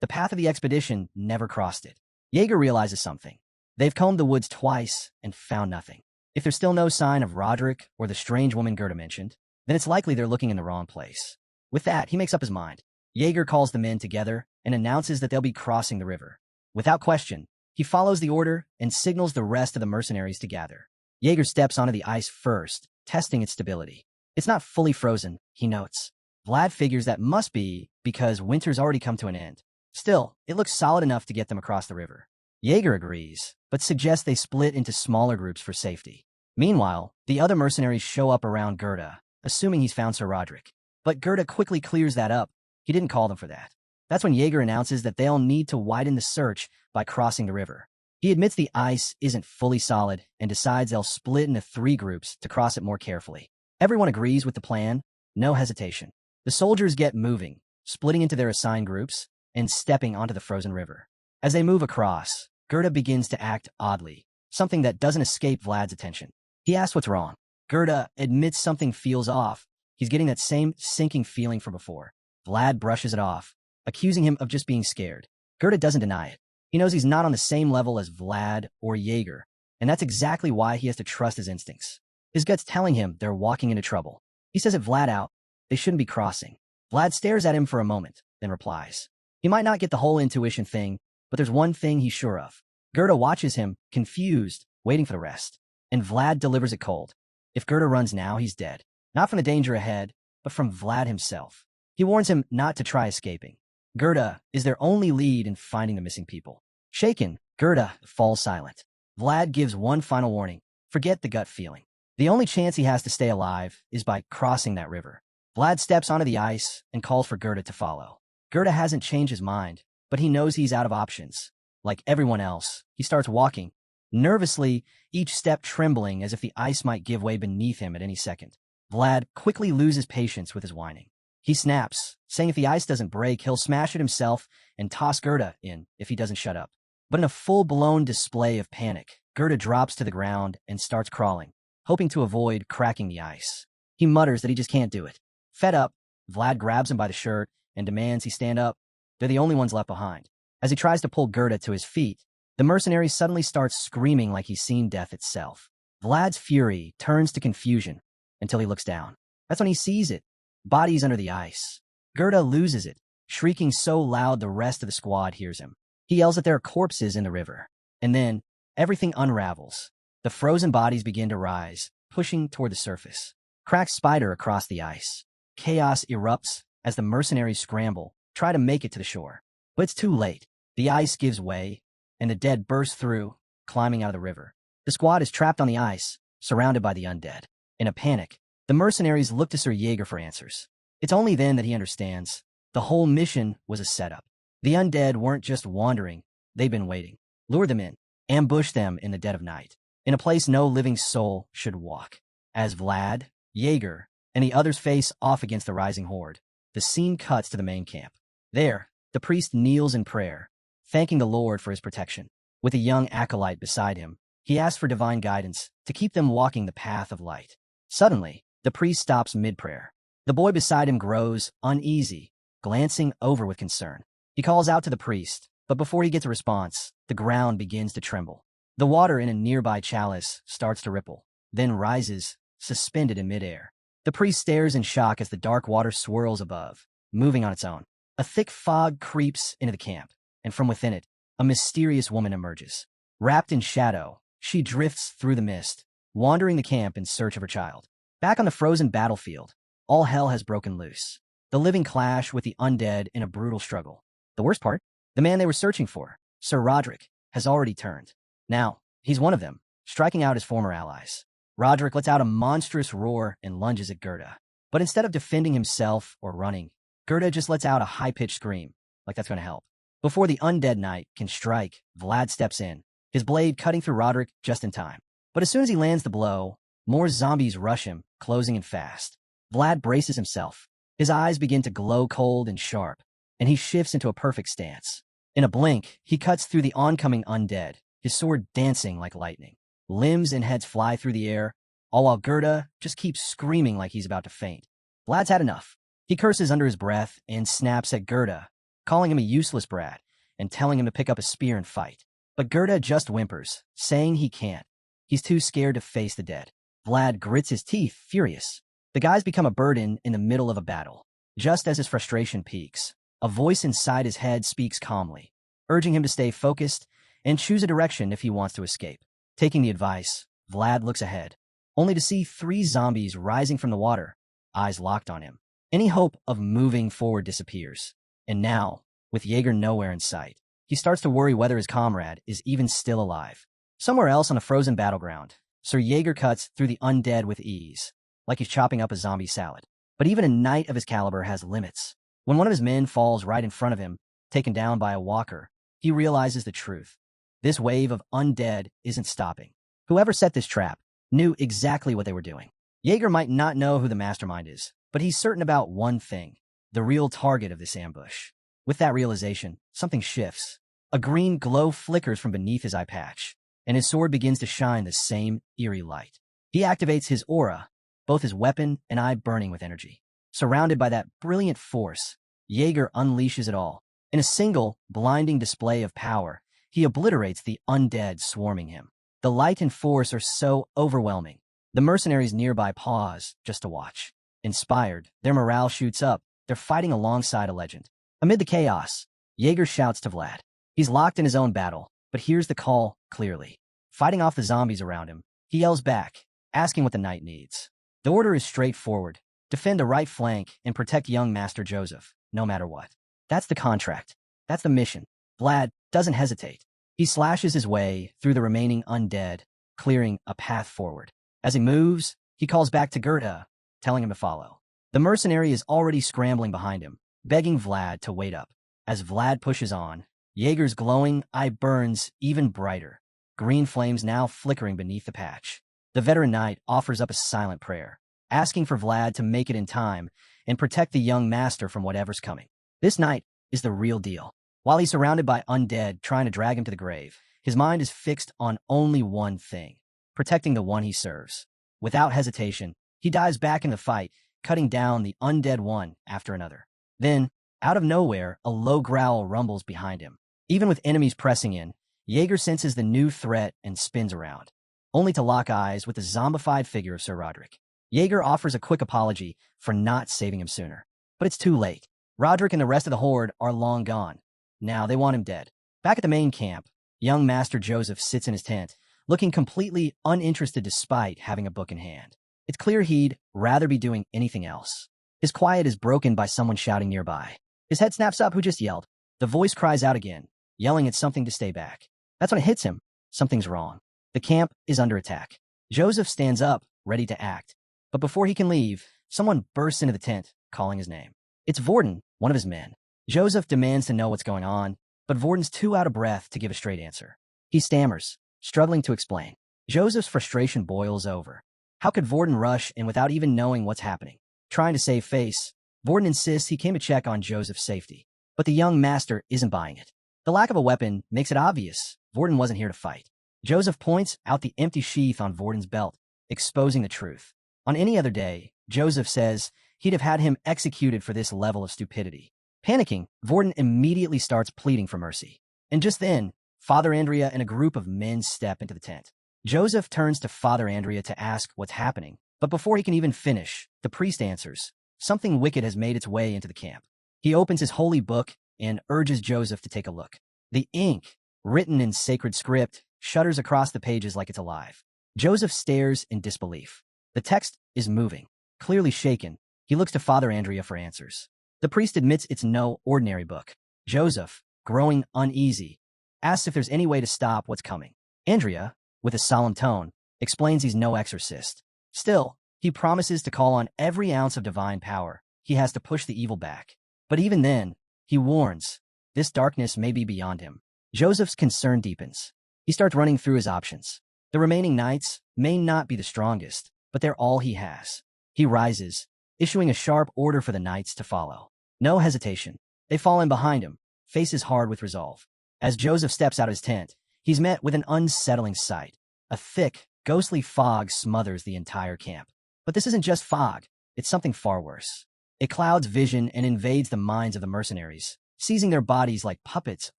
The path of the expedition never crossed it. Jaeger realizes something. They've combed the woods twice and found nothing. If there's still no sign of Roderick or the strange woman Gerda mentioned, then it's likely they're looking in the wrong place. With that, he makes up his mind. Jaeger calls the men together and announces that they'll be crossing the river. Without question, he follows the order and signals the rest of the mercenaries to gather. Jaeger steps onto the ice first, testing its stability. It's not fully frozen, he notes. Vlad figures that must be because winter's already come to an end. Still, it looks solid enough to get them across the river. Jaeger agrees, but suggests they split into smaller groups for safety. Meanwhile, the other mercenaries show up around Gerda, assuming he's found Sir Roderick. But Gerda quickly clears that up. He didn't call them for that. That's when Jaeger announces that they'll need to widen the search by crossing the river. He admits the ice isn't fully solid and decides they'll split into 3 groups to cross it more carefully. Everyone agrees with the plan, no hesitation. The soldiers get moving, splitting into their assigned groups and stepping onto the frozen river. As they move across, Gerda begins to act oddly, something that doesn't escape Vlad's attention. He asks what's wrong. Gerda admits something feels off. He's getting that same sinking feeling from before. Vlad brushes it off, accusing him of just being scared. Gerda doesn't deny it. He knows he's not on the same level as Vlad or Jaeger, and that's exactly why he has to trust his instincts. His gut's telling him they're walking into trouble. He says it flat out, they shouldn't be crossing. Vlad stares at him for a moment, then replies. He might not get the whole intuition thing, but there's one thing he's sure of. Gerda watches him, confused, waiting for the rest. And Vlad delivers it cold. If Gerda runs now, he's dead. Not from the danger ahead, but from Vlad himself. He warns him not to try escaping. Gerda is their only lead in finding the missing people. Shaken, Gerda falls silent. Vlad gives one final warning. Forget the gut feeling. The only chance he has to stay alive is by crossing that river. Vlad steps onto the ice and calls for Gerda to follow. Gerda hasn't changed his mind, but he knows he's out of options. Like everyone else, he starts walking, nervously, each step trembling as if the ice might give way beneath him at any second. Vlad quickly loses patience with his whining. He snaps, saying if the ice doesn't break, he'll smash it himself and toss Gerda in if he doesn't shut up. But in a full-blown display of panic, Gerda drops to the ground and starts crawling, hoping to avoid cracking the ice. He mutters that he just can't do it. Fed up, Vlad grabs him by the shirt and demands he stand up. They're the only ones left behind. As he tries to pull Gerda to his feet, the mercenary suddenly starts screaming like he's seen death itself. Vlad's fury turns to confusion until he looks down. That's when he sees it. Bodies under the ice. Gerda loses it, shrieking so loud the rest of the squad hears him. He yells that there are corpses in the river. And then, everything unravels. The frozen bodies begin to rise, pushing toward the surface. Cracks spider across the ice. Chaos erupts as the mercenaries scramble, try to make it to the shore. But it's too late. The ice gives way, and the dead burst through, climbing out of the river. The squad is trapped on the ice, surrounded by the undead. In a panic, the mercenaries look to Sir Jaeger for answers. It's only then that he understands. The whole mission was a setup. The undead weren't just wandering, they'd been waiting. Lure them in, ambush them in the dead of night, in a place no living soul should walk. As Vlad, Jaeger, and the others face off against the rising horde, the scene cuts to the main camp. There, the priest kneels in prayer, thanking the Lord for his protection. With a young acolyte beside him, he asks for divine guidance to keep them walking the path of light. Suddenly, the priest stops mid-prayer. The boy beside him grows uneasy, glancing over with concern. He calls out to the priest, but before he gets a response, the ground begins to tremble. The water in a nearby chalice starts to ripple, then rises, suspended in midair. The priest stares in shock as the dark water swirls above, moving on its own. A thick fog creeps into the camp, and from within it, a mysterious woman emerges. Wrapped in shadow, she drifts through the mist, wandering the camp in search of her child. Back on the frozen battlefield, all hell has broken loose. The living clash with the undead in a brutal struggle. The worst part? The man they were searching for, Sir Roderick, has already turned. Now, he's one of them, striking out his former allies. Roderick lets out a monstrous roar and lunges at Gerda. But instead of defending himself or running, Gerda just lets out a high-pitched scream, like that's going to help. Before the undead knight can strike, Vlad steps in, his blade cutting through Roderick just in time. But as soon as he lands the blow, more zombies rush him, closing in fast. Vlad braces himself. His eyes begin to glow cold and sharp, and he shifts into a perfect stance. In a blink, he cuts through the oncoming undead, his sword dancing like lightning. Limbs and heads fly through the air, all while Gerda just keeps screaming like he's about to faint. Vlad's had enough. He curses under his breath and snaps at Gerda, calling him a useless brat and telling him to pick up a spear and fight. But Gerda just whimpers, saying he can't. He's too scared to face the dead. Vlad grits his teeth, furious. The guys become a burden in the middle of a battle. Just as his frustration peaks, a voice inside his head speaks calmly, urging him to stay focused and choose a direction if he wants to escape. Taking the advice, Vlad looks ahead, only to see 3 zombies rising from the water, eyes locked on him. Any hope of moving forward disappears. And now, with Jaeger nowhere in sight, he starts to worry whether his comrade is even still alive. Somewhere else on a frozen battleground, Sir Jaeger cuts through the undead with ease, like he's chopping up a zombie salad. But even a knight of his caliber has limits. When one of his men falls right in front of him, taken down by a walker, he realizes the truth. This wave of undead isn't stopping. Whoever set this trap knew exactly what they were doing. Jaeger might not know who the mastermind is, but he's certain about one thing, the real target of this ambush. With that realization, something shifts. A green glow flickers from beneath his eye patch, and his sword begins to shine the same eerie light. He activates his aura, both his weapon and eye burning with energy. Surrounded by that brilliant force, Jaeger unleashes it all. In a single, blinding display of power, he obliterates the undead swarming him. The light and force are so overwhelming. The mercenaries nearby pause just to watch. Inspired, their morale shoots up. They're fighting alongside a legend. Amid the chaos, Jaeger shouts to Vlad. He's locked in his own battle, but hears the call clearly. Fighting off the zombies around him, he yells back, asking what the knight needs. The order is straightforward. Defend the right flank and protect young Master Joseph, no matter what. That's the contract. That's the mission. Vlad doesn't hesitate. He slashes his way through the remaining undead, clearing a path forward. As he moves, he calls back to Gerda, telling him to follow. The mercenary is already scrambling behind him, begging Vlad to wait up. As Vlad pushes on, Jaeger's glowing eye burns even brighter, green flames now flickering beneath the patch. The veteran knight offers up a silent prayer, asking for Vlad to make it in time and protect the young master from whatever's coming. This knight is the real deal. While he's surrounded by undead trying to drag him to the grave, his mind is fixed on only one thing, protecting the one he serves. Without hesitation, he dives back in the fight, cutting down the undead one after another. Then, out of nowhere, a low growl rumbles behind him. Even with enemies pressing in, Jaeger senses the new threat and spins around, only to lock eyes with the zombified figure of Sir Roderick. Jaeger offers a quick apology for not saving him sooner. But it's too late. Roderick and the rest of the horde are long gone. Now they want him dead. Back at the main camp, young Master Joseph sits in his tent, looking completely uninterested despite having a book in hand. It's clear he'd rather be doing anything else. His quiet is broken by someone shouting nearby. His head snaps up. Who just yelled? The voice cries out again, yelling at something to stay back. That's when it hits him. Something's wrong. The camp is under attack. Joseph stands up, ready to act. But before he can leave, someone bursts into the tent, calling his name. It's Vorden, one of his men. Joseph demands to know what's going on, but Vorden's too out of breath to give a straight answer. He stammers, struggling to explain. Joseph's frustration boils over. How could Vorden rush in without even knowing what's happening? Trying to save face, Vorden insists he came to check on Joseph's safety. But the young master isn't buying it. The lack of a weapon makes it obvious Vorden wasn't here to fight. Joseph points out the empty sheath on Vorden's belt, exposing the truth. On any other day, Joseph says he'd have had him executed for this level of stupidity. Panicking, Vorden immediately starts pleading for mercy. And just then, Father Andrea and a group of men step into the tent. Joseph turns to Father Andrea to ask what's happening, but before he can even finish, the priest answers, something wicked has made its way into the camp. He opens his holy book and urges Joseph to take a look. The ink, written in sacred script, shudders across the pages like it's alive. Joseph stares in disbelief. The text is moving. Clearly shaken, he looks to Father Andrea for answers. The priest admits it's no ordinary book. Joseph, growing uneasy, asks if there's any way to stop what's coming. Andrea, with a solemn tone, explains he's no exorcist. Still, he promises to call on every ounce of divine power. He has to push the evil back. But even then, he warns, this darkness may be beyond him. Joseph's concern deepens. He starts running through his options. The remaining knights may not be the strongest, but they're all he has. He rises, issuing a sharp order for the knights to follow. No hesitation. They fall in behind him, faces hard with resolve. As Joseph steps out of his tent, he's met with an unsettling sight. A thick, ghostly fog smothers the entire camp. But this isn't just fog, it's something far worse. It clouds vision and invades the minds of the mercenaries, seizing their bodies like puppets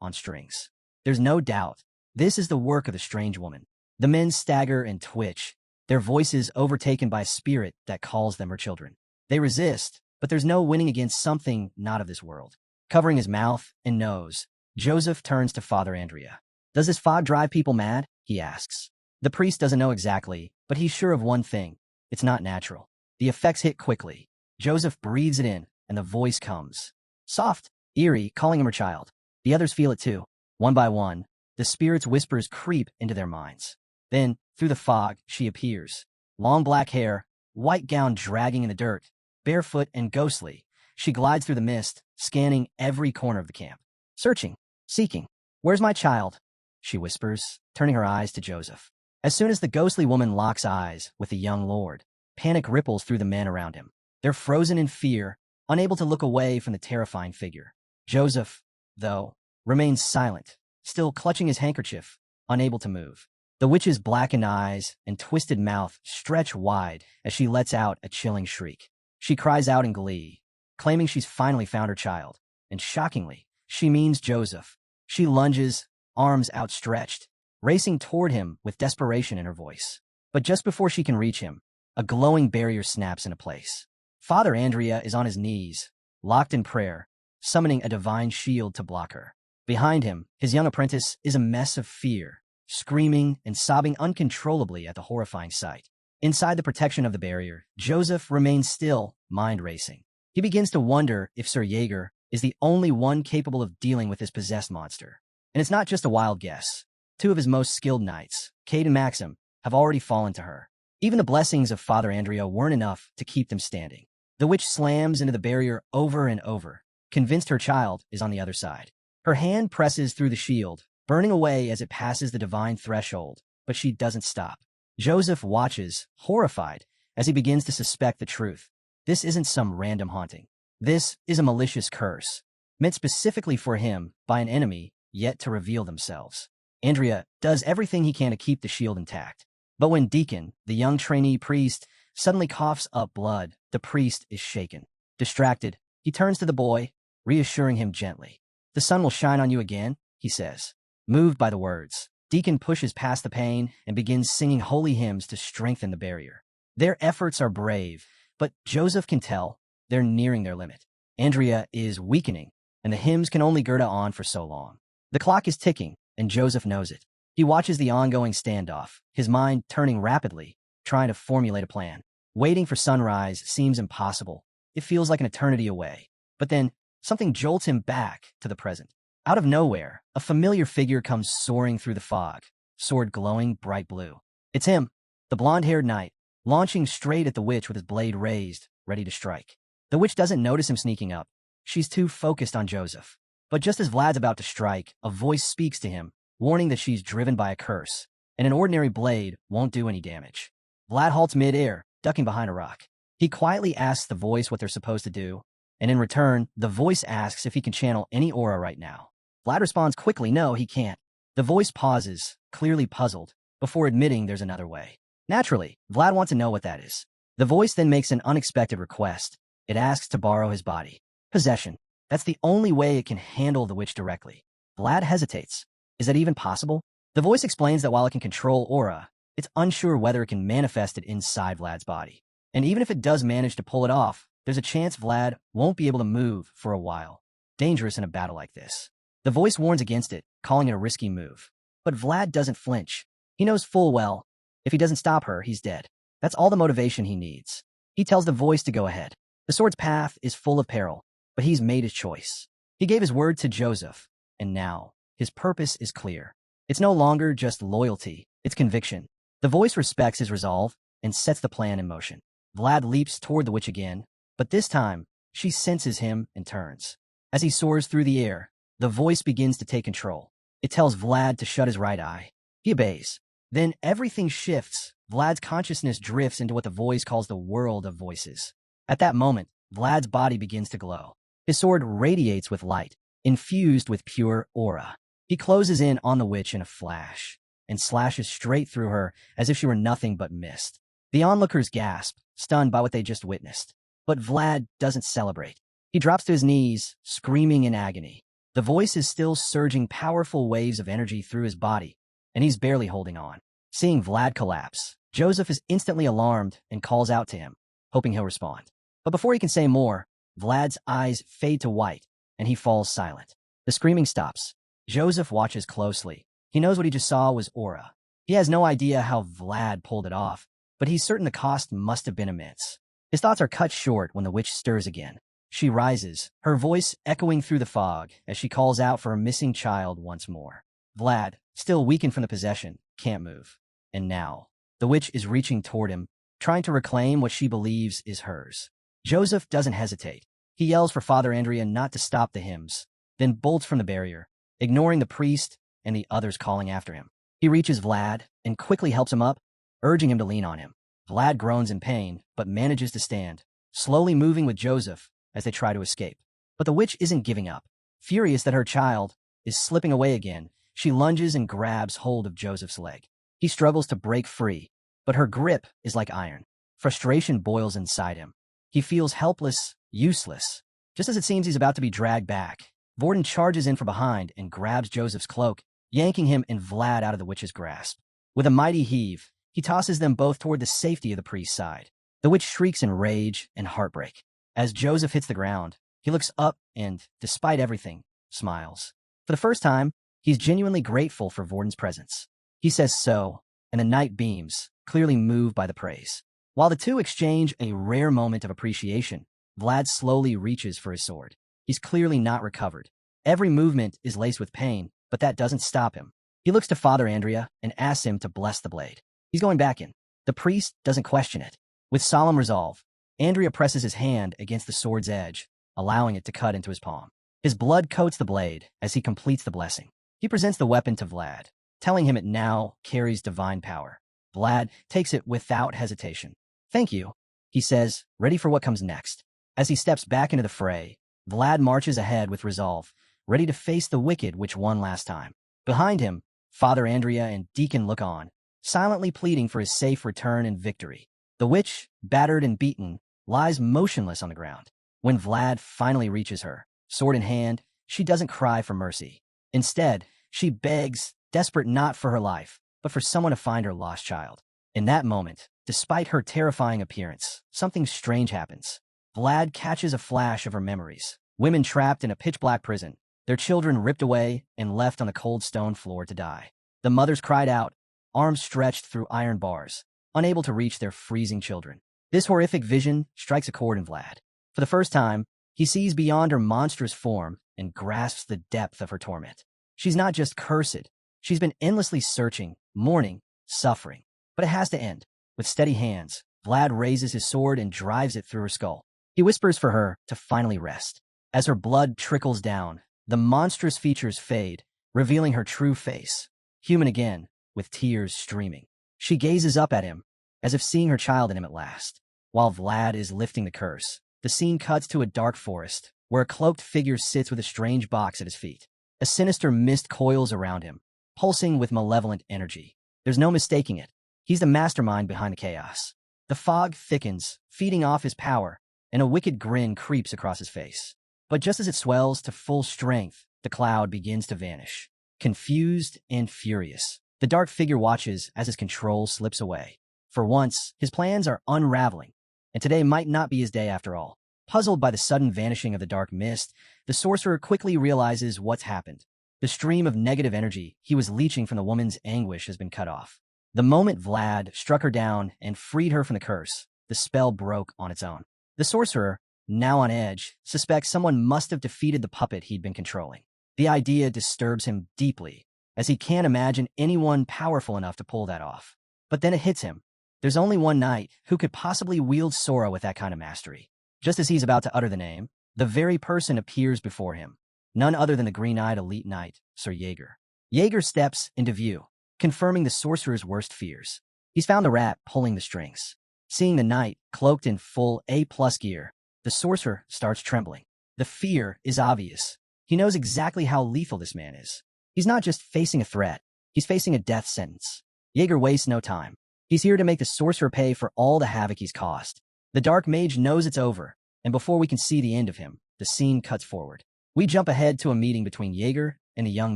on strings. There's no doubt, this is the work of the strange woman. The men stagger and twitch, their voices overtaken by a spirit that calls them her children. They resist, but there's no winning against something not of this world. Covering his mouth and nose, Joseph turns to Father Andrea. Does this fog drive people mad? He asks. The priest doesn't know exactly, but he's sure of one thing. It's not natural. The effects hit quickly. Joseph breathes it in, and the voice comes. Soft, eerie, calling him her child. The others feel it too. One by one, the spirit's whispers creep into their minds. Then, through the fog, she appears. Long black hair, white gown dragging in the dirt, barefoot and ghostly, she glides through the mist, scanning every corner of the camp. Searching, seeking. Where's my child? She whispers, turning her eyes to Joseph. As soon as the ghostly woman locks eyes with the young lord, panic ripples through the men around him. They're frozen in fear, unable to look away from the terrifying figure. Joseph, though, remains silent, still clutching his handkerchief, unable to move. The witch's blackened eyes and twisted mouth stretch wide as she lets out a chilling shriek. She cries out in glee, claiming she's finally found her child. And shockingly, she means Joseph. She lunges, arms outstretched, racing toward him with desperation in her voice. But just before she can reach him, a glowing barrier snaps into place. Father Andrea is on his knees, locked in prayer, summoning a divine shield to block her. Behind him, his young apprentice is a mess of fear, screaming and sobbing uncontrollably at the horrifying sight. Inside the protection of the barrier, Joseph remains still, mind racing. He begins to wonder if Sir Jaeger is the only one capable of dealing with this possessed monster. And it's not just a wild guess. Two of his most skilled knights, Cade and Maxim, have already fallen to her. Even the blessings of Father Andrea weren't enough to keep them standing. The witch slams into the barrier over and over, convinced her child is on the other side. Her hand presses through the shield, burning away as it passes the divine threshold, but she doesn't stop. Joseph watches, horrified, as he begins to suspect the truth. This isn't some random haunting. This is a malicious curse, meant specifically for him by an enemy yet to reveal themselves. Andrea does everything he can to keep the shield intact. But when Deacon, the young trainee priest, suddenly coughs up blood, the priest is shaken. Distracted, he turns to the boy, reassuring him gently. The sun will shine on you again, he says. Moved by the words, Deacon pushes past the pain and begins singing holy hymns to strengthen the barrier. Their efforts are brave, but Joseph can tell they're nearing their limit. Andrea is weakening, and the hymns can only gird on for so long. The clock is ticking, and Joseph knows it. He watches the ongoing standoff, his mind turning rapidly, trying to formulate a plan. Waiting for sunrise seems impossible. It feels like an eternity away. But then, something jolts him back to the present. Out of nowhere, a familiar figure comes soaring through the fog, sword glowing bright blue. It's him, the blonde-haired knight, launching straight at the witch with his blade raised, ready to strike. The witch doesn't notice him sneaking up. She's too focused on Joseph. But just as Vlad's about to strike, a voice speaks to him, warning that she's driven by a curse, and an ordinary blade won't do any damage. Vlad halts mid-air, ducking behind a rock. He quietly asks the voice what they're supposed to do, and in return, the voice asks if he can channel any aura right now. Vlad responds quickly, no, he can't. The voice pauses, clearly puzzled, before admitting there's another way. Naturally, Vlad wants to know what that is. The voice then makes an unexpected request. It asks to borrow his body. Possession. That's the only way it can handle the witch directly. Vlad hesitates. Is that even possible? The voice explains that while it can control aura, it's unsure whether it can manifest it inside Vlad's body. And even if it does manage to pull it off, there's a chance Vlad won't be able to move for a while. Dangerous in a battle like this. The voice warns against it, calling it a risky move. But Vlad doesn't flinch. He knows full well, if he doesn't stop her, he's dead. That's all the motivation he needs. He tells the voice to go ahead. The sword's path is full of peril, but he's made his choice. He gave his word to Joseph, and now his purpose is clear. It's no longer just loyalty, it's conviction. The voice respects his resolve and sets the plan in motion. Vlad leaps toward the witch again, but this time, she senses him and turns. As he soars through the air, the voice begins to take control. It tells Vlad to shut his right eye. He obeys. Then everything shifts. Vlad's consciousness drifts into what the voice calls the world of voices. At that moment, Vlad's body begins to glow. His sword radiates with light, infused with pure aura. He closes in on the witch in a flash, and slashes straight through her as if she were nothing but mist. The onlookers gasp, stunned by what they just witnessed. But Vlad doesn't celebrate. He drops to his knees, screaming in agony. The voice is still surging powerful waves of energy through his body, and he's barely holding on. Seeing Vlad collapse, Joseph is instantly alarmed and calls out to him, hoping he'll respond. But before he can say more, Vlad's eyes fade to white, and he falls silent. The screaming stops. Joseph watches closely. He knows what he just saw was aura. He has no idea how Vlad pulled it off, but he's certain the cost must have been immense. His thoughts are cut short when the witch stirs again. She rises, her voice echoing through the fog as she calls out for her missing child once more. Vlad, still weakened from the possession, can't move. And now, the witch is reaching toward him, trying to reclaim what she believes is hers. Joseph doesn't hesitate. He yells for Father Andrea not to stop the hymns, then bolts from the barrier, ignoring the priest and the others calling after him. He reaches Vlad and quickly helps him up, urging him to lean on him. Vlad groans in pain, but manages to stand, slowly moving with Joseph as they try to escape. But the witch isn't giving up. Furious that her child is slipping away again, she lunges and grabs hold of Joseph's leg. He struggles to break free, but her grip is like iron. Frustration boils inside him. He feels helpless, useless. Just as it seems he's about to be dragged back, Vorden charges in from behind and grabs Joseph's cloak, yanking him and Vlad out of the witch's grasp. With a mighty heave, he tosses them both toward the safety of the priest's side. The witch shrieks in rage and heartbreak. As Joseph hits the ground, he looks up and, despite everything, smiles. For the first time, he's genuinely grateful for Vorden's presence. He says so, and the knight beams, clearly moved by the praise. While the two exchange a rare moment of appreciation, Vlad slowly reaches for his sword. He's clearly not recovered. Every movement is laced with pain, but that doesn't stop him. He looks to Father Andrea and asks him to bless the blade. He's going back in. The priest doesn't question it. With solemn resolve, Andrea presses his hand against the sword's edge, allowing it to cut into his palm. His blood coats the blade as he completes the blessing. He presents the weapon to Vlad, telling him it now carries divine power. Vlad takes it without hesitation. Thank you, he says, ready for what comes next. As he steps back into the fray, Vlad marches ahead with resolve, ready to face the wicked which won last time. Behind him, Father Andrea and Deacon look on, silently pleading for his safe return and victory. The witch, battered and beaten, lies motionless on the ground. When Vlad finally reaches her, sword in hand, she doesn't cry for mercy. Instead, she begs, desperate not for her life, but for someone to find her lost child. In that moment, despite her terrifying appearance, something strange happens. Vlad catches a flash of her memories. Women trapped in a pitch-black prison, their children ripped away and left on the cold stone floor to die. The mothers cried out, arms stretched through iron bars, unable to reach their freezing children. This horrific vision strikes a chord in Vlad. For the first time, He sees beyond her monstrous form and grasps the depth of her torment. She's not just cursed. She's been endlessly searching, mourning, suffering. But it has to end. With steady hands, Vlad raises his sword and drives it through her skull. He whispers for her to finally rest. As her blood trickles down, the monstrous features fade, revealing her true face. Human again, with tears streaming. She gazes up at him, as if seeing her child in him at last. While Vlad is lifting the curse, the scene cuts to a dark forest, where a cloaked figure sits with a strange box at his feet. A sinister mist coils around him, pulsing with malevolent energy. There's no mistaking it. He's the mastermind behind the chaos. The fog thickens, feeding off his power, and a wicked grin creeps across his face. But just as it swells to full strength, the cloud begins to vanish. Confused and furious, the dark figure watches as his control slips away. For once, his plans are unraveling, and today might not be his day after all. Puzzled by the sudden vanishing of the dark mist, the sorcerer quickly realizes what's happened. The stream of negative energy he was leeching from the woman's anguish has been cut off. The moment Vlad struck her down and freed her from the curse, the spell broke on its own. The sorcerer, now on edge, suspects someone must have defeated the puppet he'd been controlling. The idea disturbs him deeply, as he can't imagine anyone powerful enough to pull that off. But then it hits him. There's only one knight who could possibly wield Sora with that kind of mastery. Just as he's about to utter the name, the very person appears before him. None other than the green-eyed elite knight, Sir Jaeger. Jaeger steps into view, confirming the sorcerer's worst fears. He's found the rat pulling the strings. Seeing the knight cloaked in full A+ gear, the sorcerer starts trembling. The fear is obvious. He knows exactly how lethal this man is. He's not just facing a threat, he's facing a death sentence. Jaeger wastes no time. He's here to make the sorcerer pay for all the havoc he's caused. The dark mage knows it's over, and before we can see the end of him, the scene cuts forward. We jump ahead to a meeting between Jaeger and the young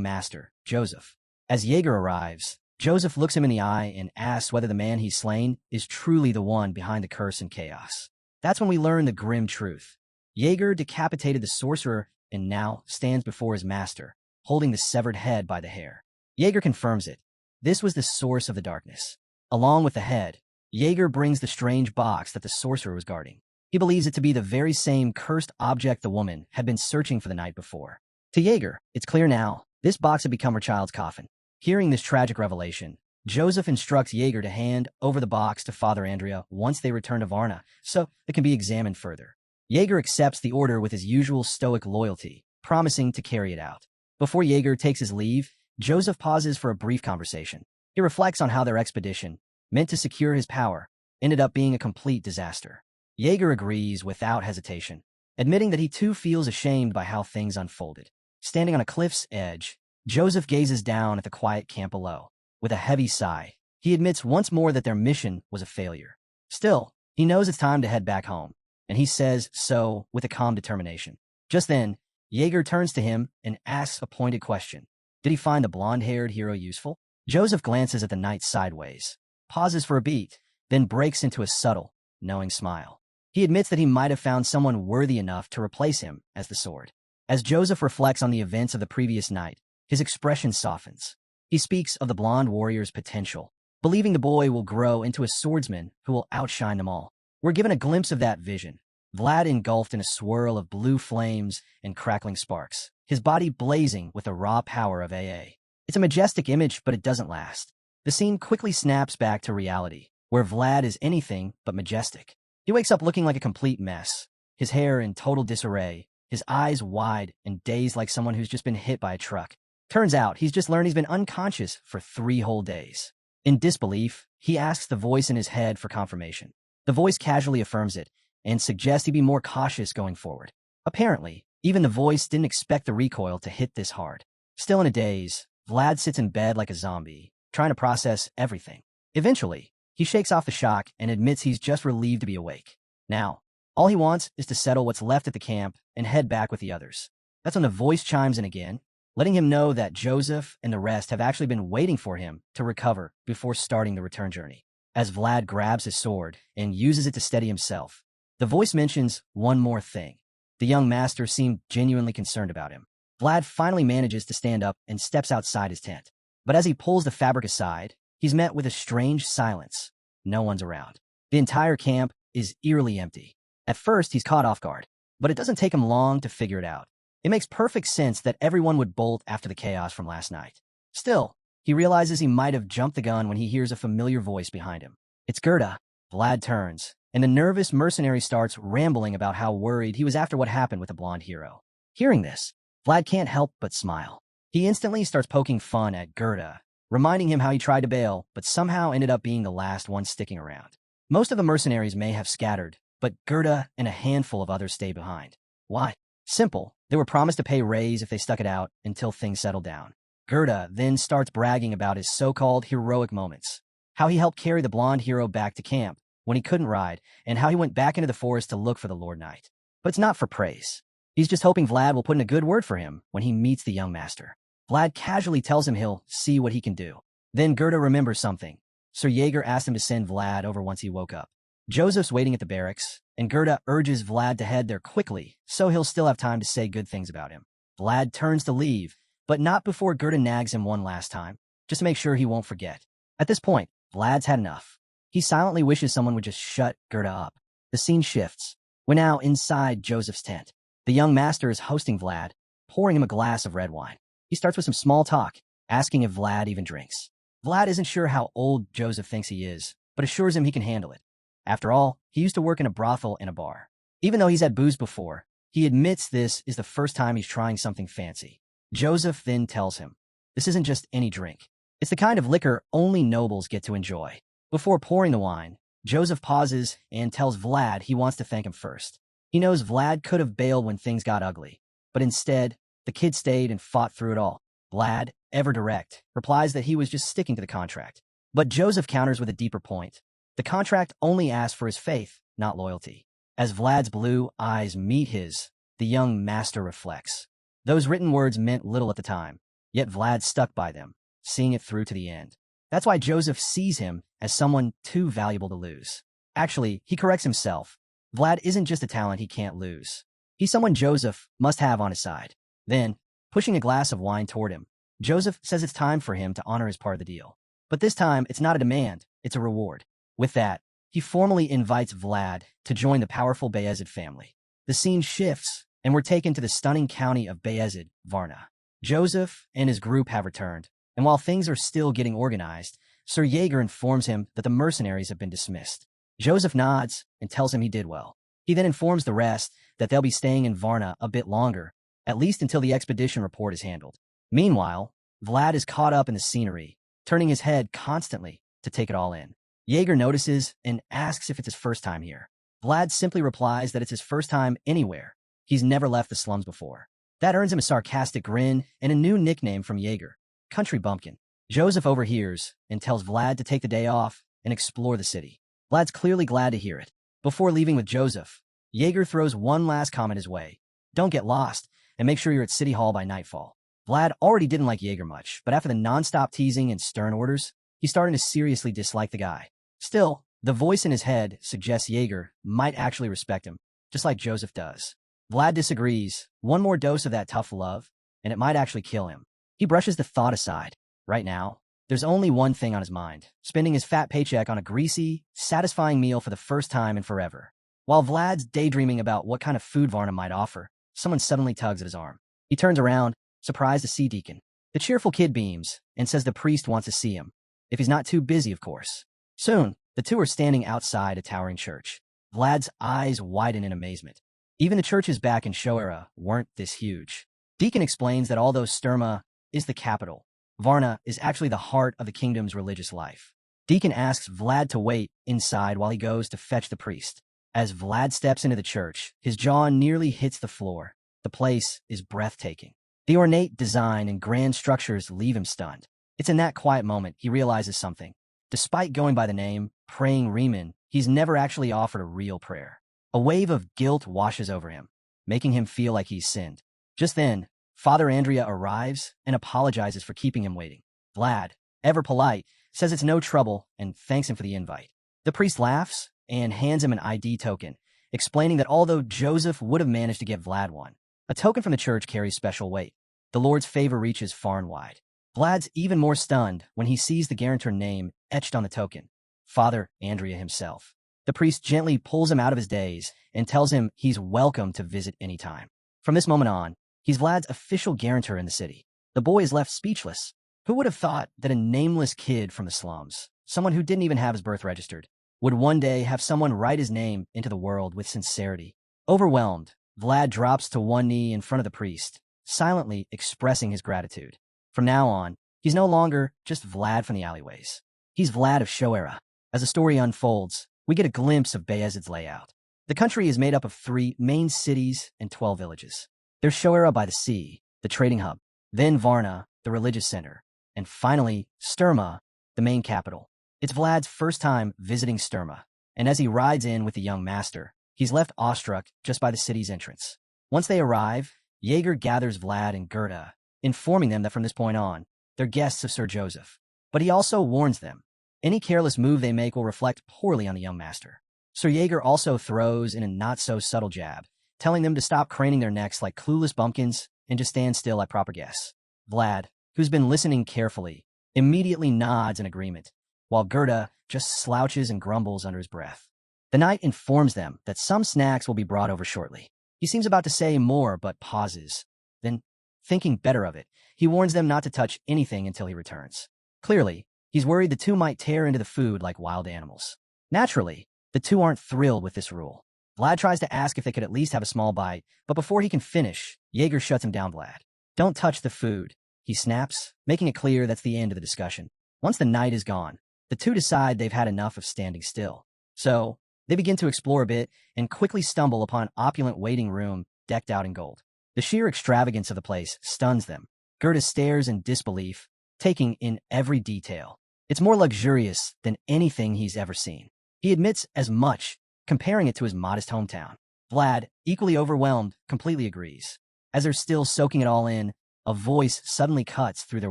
master, Joseph. As Jaeger arrives, Joseph looks him in the eye and asks whether the man he's slain is truly the one behind the curse and chaos. That's when we learn the grim truth. Jaeger decapitated the sorcerer and now stands before his master, holding the severed head by the hair. Jaeger confirms it. This was the source of the darkness. Along with the head, Jaeger brings the strange box that the sorcerer was guarding. He believes it to be the very same cursed object the woman had been searching for the night before. To Jaeger, it's clear now, this box had become her child's coffin. Hearing this tragic revelation, Joseph instructs Jaeger to hand over the box to Father Andrea once they return to Varna, so it can be examined further. Jaeger accepts the order with his usual stoic loyalty, promising to carry it out. Before Jaeger takes his leave, Joseph pauses for a brief conversation. He reflects on how their expedition, meant to secure his power, ended up being a complete disaster. Jaeger agrees without hesitation, admitting that he too feels ashamed by how things unfolded. Standing on a cliff's edge, Joseph gazes down at the quiet camp below. With a heavy sigh, he admits once more that their mission was a failure. Still, he knows it's time to head back home, and he says so with a calm determination. Just then, Jaeger turns to him and asks a pointed question. Did he find the blonde-haired hero useful? Joseph glances at the knight sideways, pauses for a beat, then breaks into a subtle, knowing smile. He admits that he might have found someone worthy enough to replace him as the sword. As Joseph reflects on the events of the previous night, his expression softens. He speaks of the blonde warrior's potential, believing the boy will grow into a swordsman who will outshine them all. We're given a glimpse of that vision. Vlad engulfed in a swirl of blue flames and crackling sparks, his body blazing with the raw power of AA. It's a majestic image, but it doesn't last. The scene quickly snaps back to reality, where Vlad is anything but majestic. He wakes up looking like a complete mess, his hair in total disarray, his eyes wide and dazed like someone who's just been hit by a truck. Turns out he's just learned he's been unconscious for 3 whole days. In disbelief, he asks the voice in his head for confirmation. The voice casually affirms it and suggests he be more cautious going forward. Apparently, even the voice didn't expect the recoil to hit this hard. Still in a daze, Vlad sits in bed like a zombie, trying to process everything. Eventually, he shakes off the shock and admits he's just relieved to be awake. Now, all he wants is to settle what's left at the camp and head back with the others. That's when the voice chimes in again, letting him know that Joseph and the rest have actually been waiting for him to recover before starting the return journey. As Vlad grabs his sword and uses it to steady himself, the voice mentions one more thing. The young master seemed genuinely concerned about him. Vlad finally manages to stand up and steps outside his tent. But as he pulls the fabric aside, he's met with a strange silence. No one's around. The entire camp is eerily empty. At first, he's caught off guard. but it doesn't take him long to figure it out. It makes perfect sense that everyone would bolt after the chaos from last night. Still, he realizes he might have jumped the gun when he hears a familiar voice behind him. It's Gerda. Vlad turns, and the nervous mercenary starts rambling about how worried he was after what happened with the blonde hero. Hearing this, Vlad can't help but smile. He instantly starts poking fun at Gerda, reminding him how he tried to bail, but somehow ended up being the last one sticking around. Most of the mercenaries may have scattered, but Gerda and a handful of others stayed behind. Why? Simple. They were promised to pay raise if they stuck it out until things settled down. Gerda then starts bragging about his so-called heroic moments, how he helped carry the blonde hero back to camp when he couldn't ride, and how he went back into the forest to look for the Lord Knight. But it's not for praise. He's just hoping Vlad will put in a good word for him when he meets the young master. Vlad casually tells him he'll see what he can do. Then Gerda remembers something. Sir Jaeger asked him to send Vlad over once he woke up. Joseph's waiting at the barracks, and Gerda urges Vlad to head there quickly so he'll still have time to say good things about him. Vlad turns to leave, but not before Gerda nags him one last time, just to make sure he won't forget. At this point, Vlad's had enough. He silently wishes someone would just shut Gerda up. The scene shifts. We're now inside Joseph's tent. The young master is hosting Vlad, pouring him a glass of red wine. He starts with some small talk, asking if Vlad even drinks. Vlad isn't sure how old Joseph thinks he is, but assures him he can handle it. After all, he used to work in a brothel and a bar. Even though he's had booze before, he admits this is the first time he's trying something fancy. Joseph then tells him, this isn't just any drink. It's the kind of liquor only nobles get to enjoy. Before pouring the wine, Joseph pauses and tells Vlad he wants to thank him first. He knows Vlad could have bailed when things got ugly, but instead, the kid stayed and fought through it all. Vlad, ever direct, replies that he was just sticking to the contract. But Joseph counters with a deeper point. The contract only asked for his faith, not loyalty. As Vlad's blue eyes meet his, the young master reflects. Those written words meant little at the time, yet Vlad stuck by them, seeing it through to the end. That's why Joseph sees him as someone too valuable to lose. Actually, he corrects himself. Vlad isn't just a talent he can't lose. He's someone Joseph must have on his side. Then, pushing a glass of wine toward him, Joseph says it's time for him to honor his part of the deal. But this time, it's not a demand, it's a reward. With that, he formally invites Vlad to join the powerful Beazid family. The scene shifts, and we're taken to the stunning county of Beazid, Varna. Joseph and his group have returned, and while things are still getting organized, Sir Jaeger informs him that the mercenaries have been dismissed. Joseph nods and tells him he did well. He then informs the rest that they'll be staying in Varna a bit longer, at least until the expedition report is handled. Meanwhile, Vlad is caught up in the scenery, turning his head constantly to take it all in. Jaeger notices and asks if it's his first time here. Vlad simply replies that it's his first time anywhere. He's never left the slums before. That earns him a sarcastic grin and a new nickname from Jaeger, Country Bumpkin. Joseph overhears and tells Vlad to take the day off and explore the city. Vlad's clearly glad to hear it. Before leaving with Joseph, Jaeger throws one last comment his way. Don't get lost, and make sure you're at City Hall by nightfall. Vlad already didn't like Jaeger much, but after the non-stop teasing and stern orders, he's starting to seriously dislike the guy. Still, the voice in his head suggests Jaeger might actually respect him, just like Joseph does. Vlad disagrees. One more dose of that tough love, and it might actually kill him. He brushes the thought aside. Right now, there's only one thing on his mind, spending his fat paycheck on a greasy, satisfying meal for the first time in forever. While Vlad's daydreaming about what kind of food Varna might offer, someone suddenly tugs at his arm. He turns around, surprised to see Deacon. The cheerful kid beams and says the priest wants to see him, if he's not too busy, of course. Soon, the two are standing outside a towering church. Vlad's eyes widen in amazement. Even the churches back in Show era weren't this huge. Deacon explains that although Sturma is the capital, Varna is actually the heart of the kingdom's religious life. Deacon asks Vlad to wait inside while he goes to fetch the priest. As Vlad steps into the church, his jaw nearly hits the floor. The place is breathtaking. The ornate design and grand structures leave him stunned. It's in that quiet moment he realizes something. Despite going by the name Praying Riemann, he's never actually offered a real prayer. A wave of guilt washes over him, making him feel like he's sinned. Just then, Father Andrea arrives and apologizes for keeping him waiting. Vlad, ever polite, says it's no trouble and thanks him for the invite. The priest laughs and hands him an ID token, explaining that although Joseph would have managed to get Vlad one, a token from the church carries special weight. The Lord's favor reaches far and wide. Vlad's even more stunned when he sees the guarantor name etched on the token, Father Andrea himself. The priest gently pulls him out of his daze and tells him he's welcome to visit anytime. From this moment on, he's Vlad's official guarantor in the city. The boy is left speechless. Who would have thought that a nameless kid from the slums, someone who didn't even have his birth registered, would one day have someone write his name into the world with sincerity? Overwhelmed, Vlad drops to one knee in front of the priest, silently expressing his gratitude. From now on, he's no longer just Vlad from the alleyways. He's Vlad of Shoera. As the story unfolds, we get a glimpse of Beazid's layout. The country is made up of 3 main cities and 12 villages. There's Shoera by the sea, the trading hub, then Varna, the religious center, and finally, Sturma, the main capital. It's Vlad's first time visiting Sturma, and as he rides in with the young master, he's left awestruck just by the city's entrance. Once they arrive, Jaeger gathers Vlad and Gerda, informing them that from this point on, they're guests of Sir Joseph. But he also warns them, any careless move they make will reflect poorly on the young master. Sir Jaeger also throws in a not-so-subtle jab, telling them to stop craning their necks like clueless bumpkins and just stand still like proper guests. Vlad, who's been listening carefully, immediately nods in agreement, while Gerda just slouches and grumbles under his breath. The knight informs them that some snacks will be brought over shortly. He seems about to say more, but pauses. Then, thinking better of it, he warns them not to touch anything until he returns. Clearly, he's worried the two might tear into the food like wild animals. Naturally, the two aren't thrilled with this rule. Vlad tries to ask if they could at least have a small bite, but before he can finish, Jaeger shuts him down. Vlad, don't touch the food, he snaps, making it clear that's the end of the discussion. Once the knight is gone, the two decide they've had enough of standing still. So, they begin to explore a bit and quickly stumble upon an opulent waiting room decked out in gold. The sheer extravagance of the place stuns them. Gerda stares in disbelief, taking in every detail. It's more luxurious than anything he's ever seen. He admits as much, comparing it to his modest hometown. Vlad, equally overwhelmed, completely agrees. As they're still soaking it all in, a voice suddenly cuts through their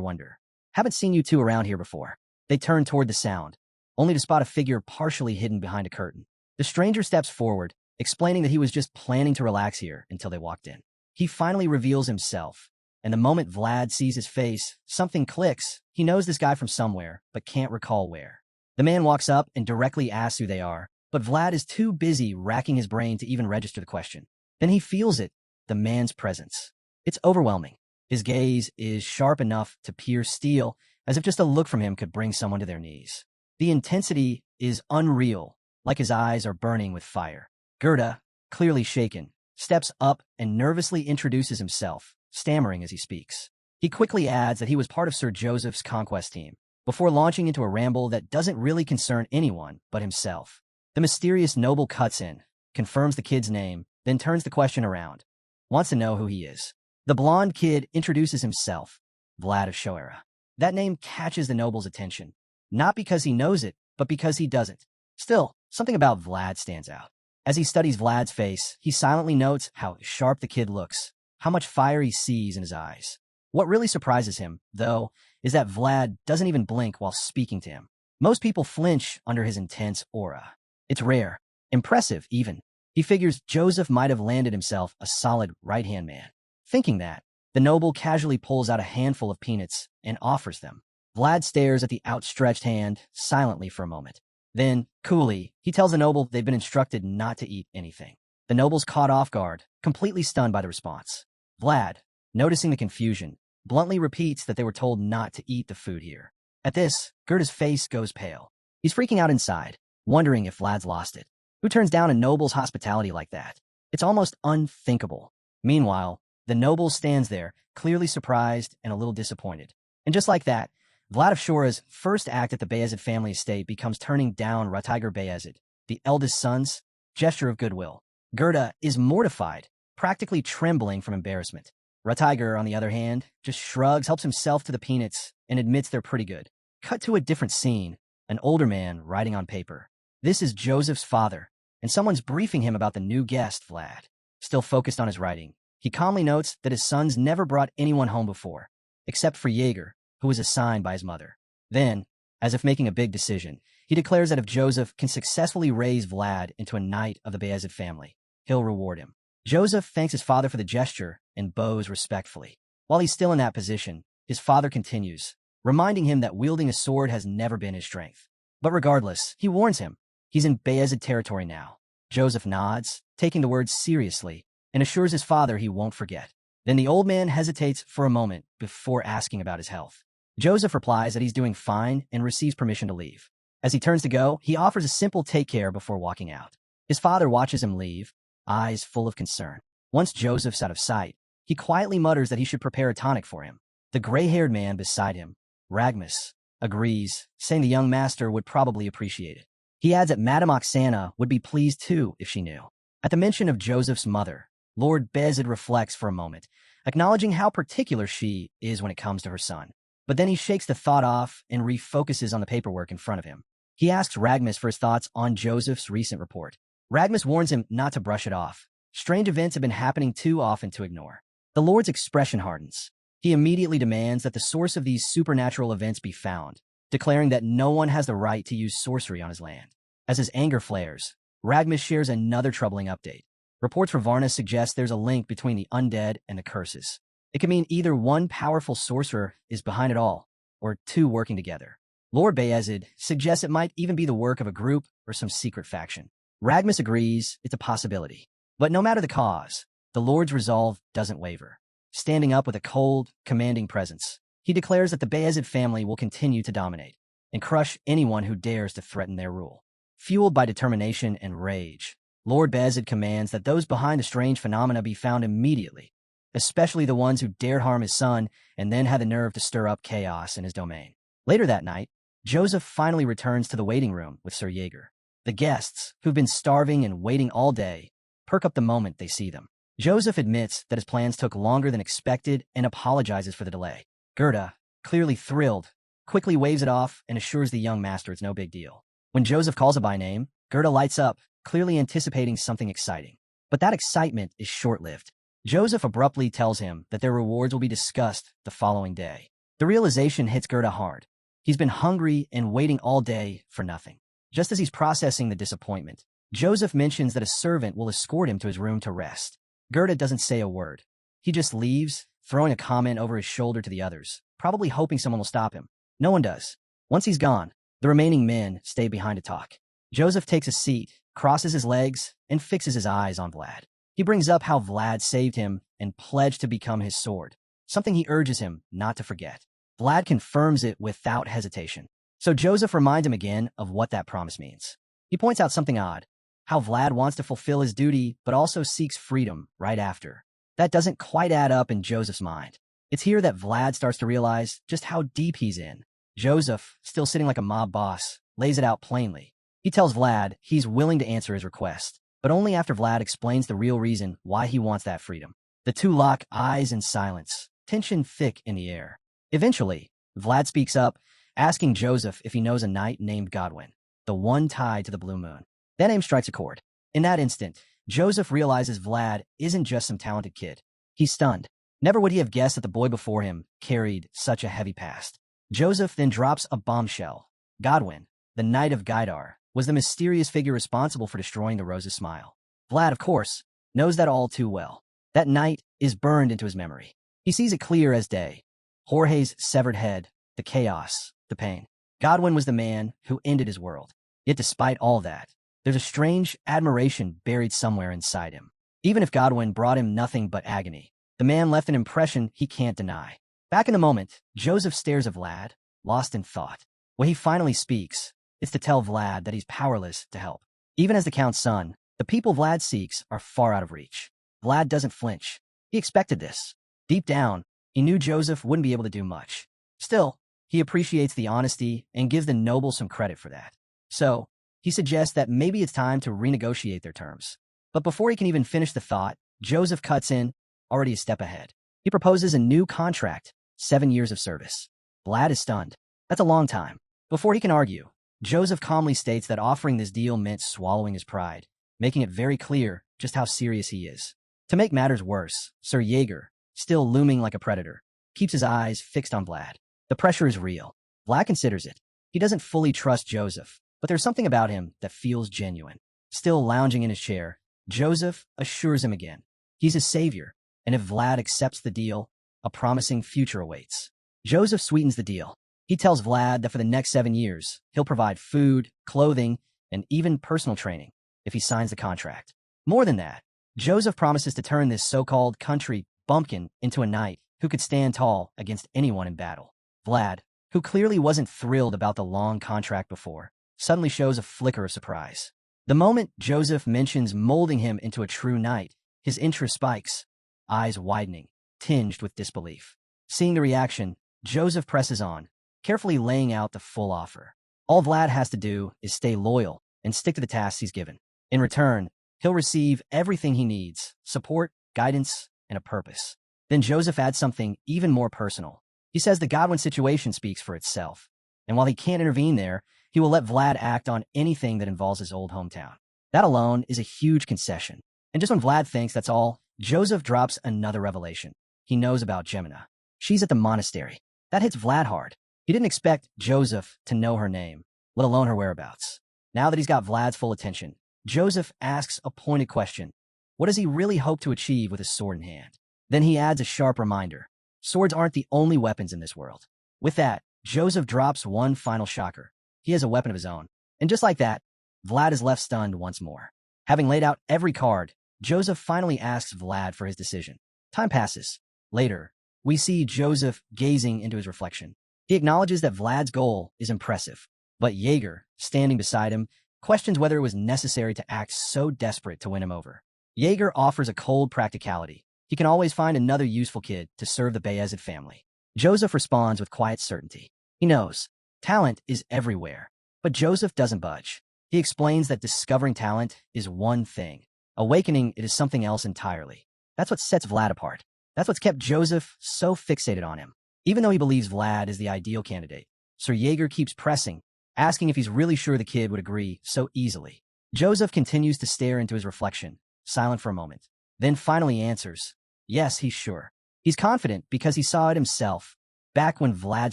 wonder. Haven't seen you two around here before. They turn toward the sound, only to spot a figure partially hidden behind a curtain. The stranger steps forward, explaining that he was just planning to relax here until they walked in. He finally reveals himself, and the moment Vlad sees his face, something clicks. He knows this guy from somewhere, but can't recall where. The man walks up and directly asks who they are, but Vlad is too busy racking his brain to even register the question. Then he feels it, the man's presence. It's overwhelming. His gaze is sharp enough to pierce steel, as if just a look from him could bring someone to their knees. The intensity is unreal, like his eyes are burning with fire. Gerda, clearly shaken, steps up and nervously introduces himself, stammering as he speaks. He quickly adds that he was part of Sir Joseph's conquest team, before launching into a ramble that doesn't really concern anyone but himself. The mysterious noble cuts in, confirms the kid's name, then turns the question around. Wants to know who he is. The blonde kid introduces himself, Vlad of Shoera. That name catches the noble's attention, not because he knows it, but because he doesn't. Still, something about Vlad stands out. As he studies Vlad's face, he silently notes how sharp the kid looks, how much fire he sees in his eyes. What really surprises him, though, is that Vlad doesn't even blink while speaking to him. Most people flinch under his intense aura. It's rare, impressive even. He figures Joseph might have landed himself a solid right-hand man. Thinking that, the noble casually pulls out a handful of peanuts and offers them. Vlad stares at the outstretched hand silently for a moment. Then, coolly, he tells the noble they've been instructed not to eat anything. The noble's caught off guard, completely stunned by the response. Vlad, noticing the confusion, bluntly repeats that they were told not to eat the food here. At this, Gerda's face goes pale. He's freaking out inside, wondering if Vlad's lost it. Who turns down a noble's hospitality like that? It's almost unthinkable. Meanwhile, the noble stands there, clearly surprised and a little disappointed. And just like that, Vlad of Shora's first act at the Beazid family estate becomes turning down Ratiger Beazid, the eldest son's gesture of goodwill. Gerda is mortified, practically trembling from embarrassment. Ratiger, on the other hand, just shrugs, helps himself to the peanuts, and admits they're pretty good. Cut to a different scene, an older man writing on paper. This is Joseph's father, and someone's briefing him about the new guest, Vlad. Still focused on his writing, he calmly notes that his sons never brought anyone home before, except for Jaeger, who was assigned by his mother. Then, as if making a big decision, he declares that if Joseph can successfully raise Vlad into a knight of the Beazid family, he'll reward him. Joseph thanks his father for the gesture and bows respectfully. While he's still in that position, his father continues, reminding him that wielding a sword has never been his strength. But regardless, he warns him, He's in Beazid territory now. Joseph nods, taking the words seriously, and assures his father he won't forget. Then the old man hesitates for a moment before asking about his health. Joseph replies that he's doing fine and receives permission to leave. As he turns to go, he offers a simple take care before walking out. His father watches him leave, eyes full of concern. Once Joseph's out of sight, he quietly mutters that he should prepare a tonic for him. The gray-haired man beside him, Ragmus, agrees, saying the young master would probably appreciate it. He adds that Madame Oksana would be pleased too if she knew. At the mention of Joseph's mother, Lord Beazid reflects for a moment, acknowledging how particular she is when it comes to her son. But then he shakes the thought off and refocuses on the paperwork in front of him. He asks Ragmus for his thoughts on Joseph's recent report. Ragmus warns him not to brush it off. Strange events have been happening too often to ignore. The Lord's expression hardens. He immediately demands that the source of these supernatural events be found, declaring that no one has the right to use sorcery on his land. As his anger flares, Ragmus shares another troubling update. Reports from Varna suggest there's a link between the undead and the curses. It could mean either one powerful sorcerer is behind it all, or two working together. Lord Beazid suggests it might even be the work of a group or some secret faction. Ragmus agrees it's a possibility. But no matter the cause, the Lord's resolve doesn't waver. Standing up with a cold, commanding presence, he declares that the Beazid family will continue to dominate and crush anyone who dares to threaten their rule. Fueled by determination and rage, Lord Beazid commands that those behind the strange phenomena be found immediately, especially the ones who dared harm his son and then had the nerve to stir up chaos in his domain. Later that night, Joseph finally returns to the waiting room with Sir Jaeger. The guests, who've been starving and waiting all day, perk up the moment they see them. Joseph admits that his plans took longer than expected and apologizes for the delay. Gerda, clearly thrilled, quickly waves it off and assures the young master it's no big deal. When Joseph calls her by name, Gerda lights up, clearly anticipating something exciting. But that excitement is short-lived. Joseph abruptly tells him that their rewards will be discussed the following day. The realization hits Gerda hard. He's been hungry and waiting all day for nothing. Just as he's processing the disappointment, Joseph mentions that a servant will escort him to his room to rest. Gerda doesn't say a word. He just leaves, throwing a comment over his shoulder to the others, probably hoping someone will stop him. No one does. Once he's gone, the remaining men stay behind to talk. Joseph takes a seat, crosses his legs, and fixes his eyes on Vlad. He brings up how Vlad saved him and pledged to become his sword, something he urges him not to forget. Vlad confirms it without hesitation. So Joseph reminds him again of what that promise means. He points out something odd, how Vlad wants to fulfill his duty but also seeks freedom right after. That doesn't quite add up in Joseph's mind. It's here that Vlad starts to realize just how deep he's in. Joseph, still sitting like a mob boss, lays it out plainly. He tells Vlad he's willing to answer his request, but only after Vlad explains the real reason why he wants that freedom. The two lock eyes in silence, tension thick in the air. Eventually, Vlad speaks up, asking Joseph if he knows a knight named Godwin, the one tied to the blue moon. That name strikes a chord. In that instant, Joseph realizes Vlad isn't just some talented kid. He's stunned. Never would he have guessed that the boy before him carried such a heavy past. Joseph then drops a bombshell. Godwin, the Knight of Gaidar, was the mysterious figure responsible for destroying the Rose's smile. Vlad, of course, knows that all too well. That night is burned into his memory. He sees it clear as day. Jorge's severed head, the chaos, the pain. Godwin was the man who ended his world. Yet despite all that, there's a strange admiration buried somewhere inside him. Even if Godwin brought him nothing but agony, the man left an impression he can't deny. Back in the moment, Joseph stares at Vlad, lost in thought. When he finally speaks, it's to tell Vlad that he's powerless to help. Even as the Count's son, the people Vlad seeks are far out of reach. Vlad doesn't flinch. He expected this. Deep down, he knew Joseph wouldn't be able to do much. Still, he appreciates the honesty and gives the noble some credit for that. So, he suggests that maybe it's time to renegotiate their terms. But before he can even finish the thought, Joseph cuts in, already a step ahead. He proposes a new contract, 7 years of service. Vlad is stunned. That's a long time. Before he can argue, Joseph calmly states that offering this deal meant swallowing his pride, making it very clear just how serious he is. To make matters worse, Sir Jaeger, still looming like a predator, keeps his eyes fixed on Vlad. The pressure is real. Vlad considers it. He doesn't fully trust Joseph, but there's something about him that feels genuine. Still lounging in his chair, Joseph assures him again. He's his savior, and if Vlad accepts the deal, a promising future awaits. Joseph sweetens the deal. He tells Vlad that for the next 7 years, he'll provide food, clothing, and even personal training if he signs the contract. More than that, Joseph promises to turn this so-called country bumpkin into a knight who could stand tall against anyone in battle. Vlad, who clearly wasn't thrilled about the long contract before, suddenly shows a flicker of surprise. The moment Joseph mentions molding him into a true knight, his interest spikes, eyes widening, tinged with disbelief. Seeing the reaction, Joseph presses on, carefully laying out the full offer. All Vlad has to do is stay loyal and stick to the tasks he's given. In return, he'll receive everything he needs: support, guidance, and a purpose. Then Joseph adds something even more personal. He says the Godwin situation speaks for itself, and while he can't intervene there, he will let Vlad act on anything that involves his old hometown. That alone is a huge concession. And just when Vlad thinks that's all, Joseph drops another revelation. He knows about Geminina. She's at the monastery. That hits Vlad hard. He didn't expect Joseph to know her name, let alone her whereabouts. Now that he's got Vlad's full attention, Joseph asks a pointed question. What does he really hope to achieve with his sword in hand? Then he adds a sharp reminder. Swords aren't the only weapons in this world. With that, Joseph drops one final shocker. He has a weapon of his own. And just like that, Vlad is left stunned once more. Having laid out every card, Joseph finally asks Vlad for his decision. Time passes. Later, we see Joseph gazing into his reflection. He acknowledges that Vlad's goal is impressive, but Jaeger, standing beside him, questions whether it was necessary to act so desperate to win him over. Jaeger offers a cold practicality. He can always find another useful kid to serve the Beazid family. Joseph responds with quiet certainty. He knows talent is everywhere, but Joseph doesn't budge. He explains that discovering talent is one thing. Awakening it is something else entirely. That's what sets Vlad apart. That's what's kept Joseph so fixated on him. Even though he believes Vlad is the ideal candidate, Sir Jaeger keeps pressing, asking if he's really sure the kid would agree so easily. Joseph continues to stare into his reflection, silent for a moment, then finally answers, yes, he's sure. He's confident because he saw it himself, back when Vlad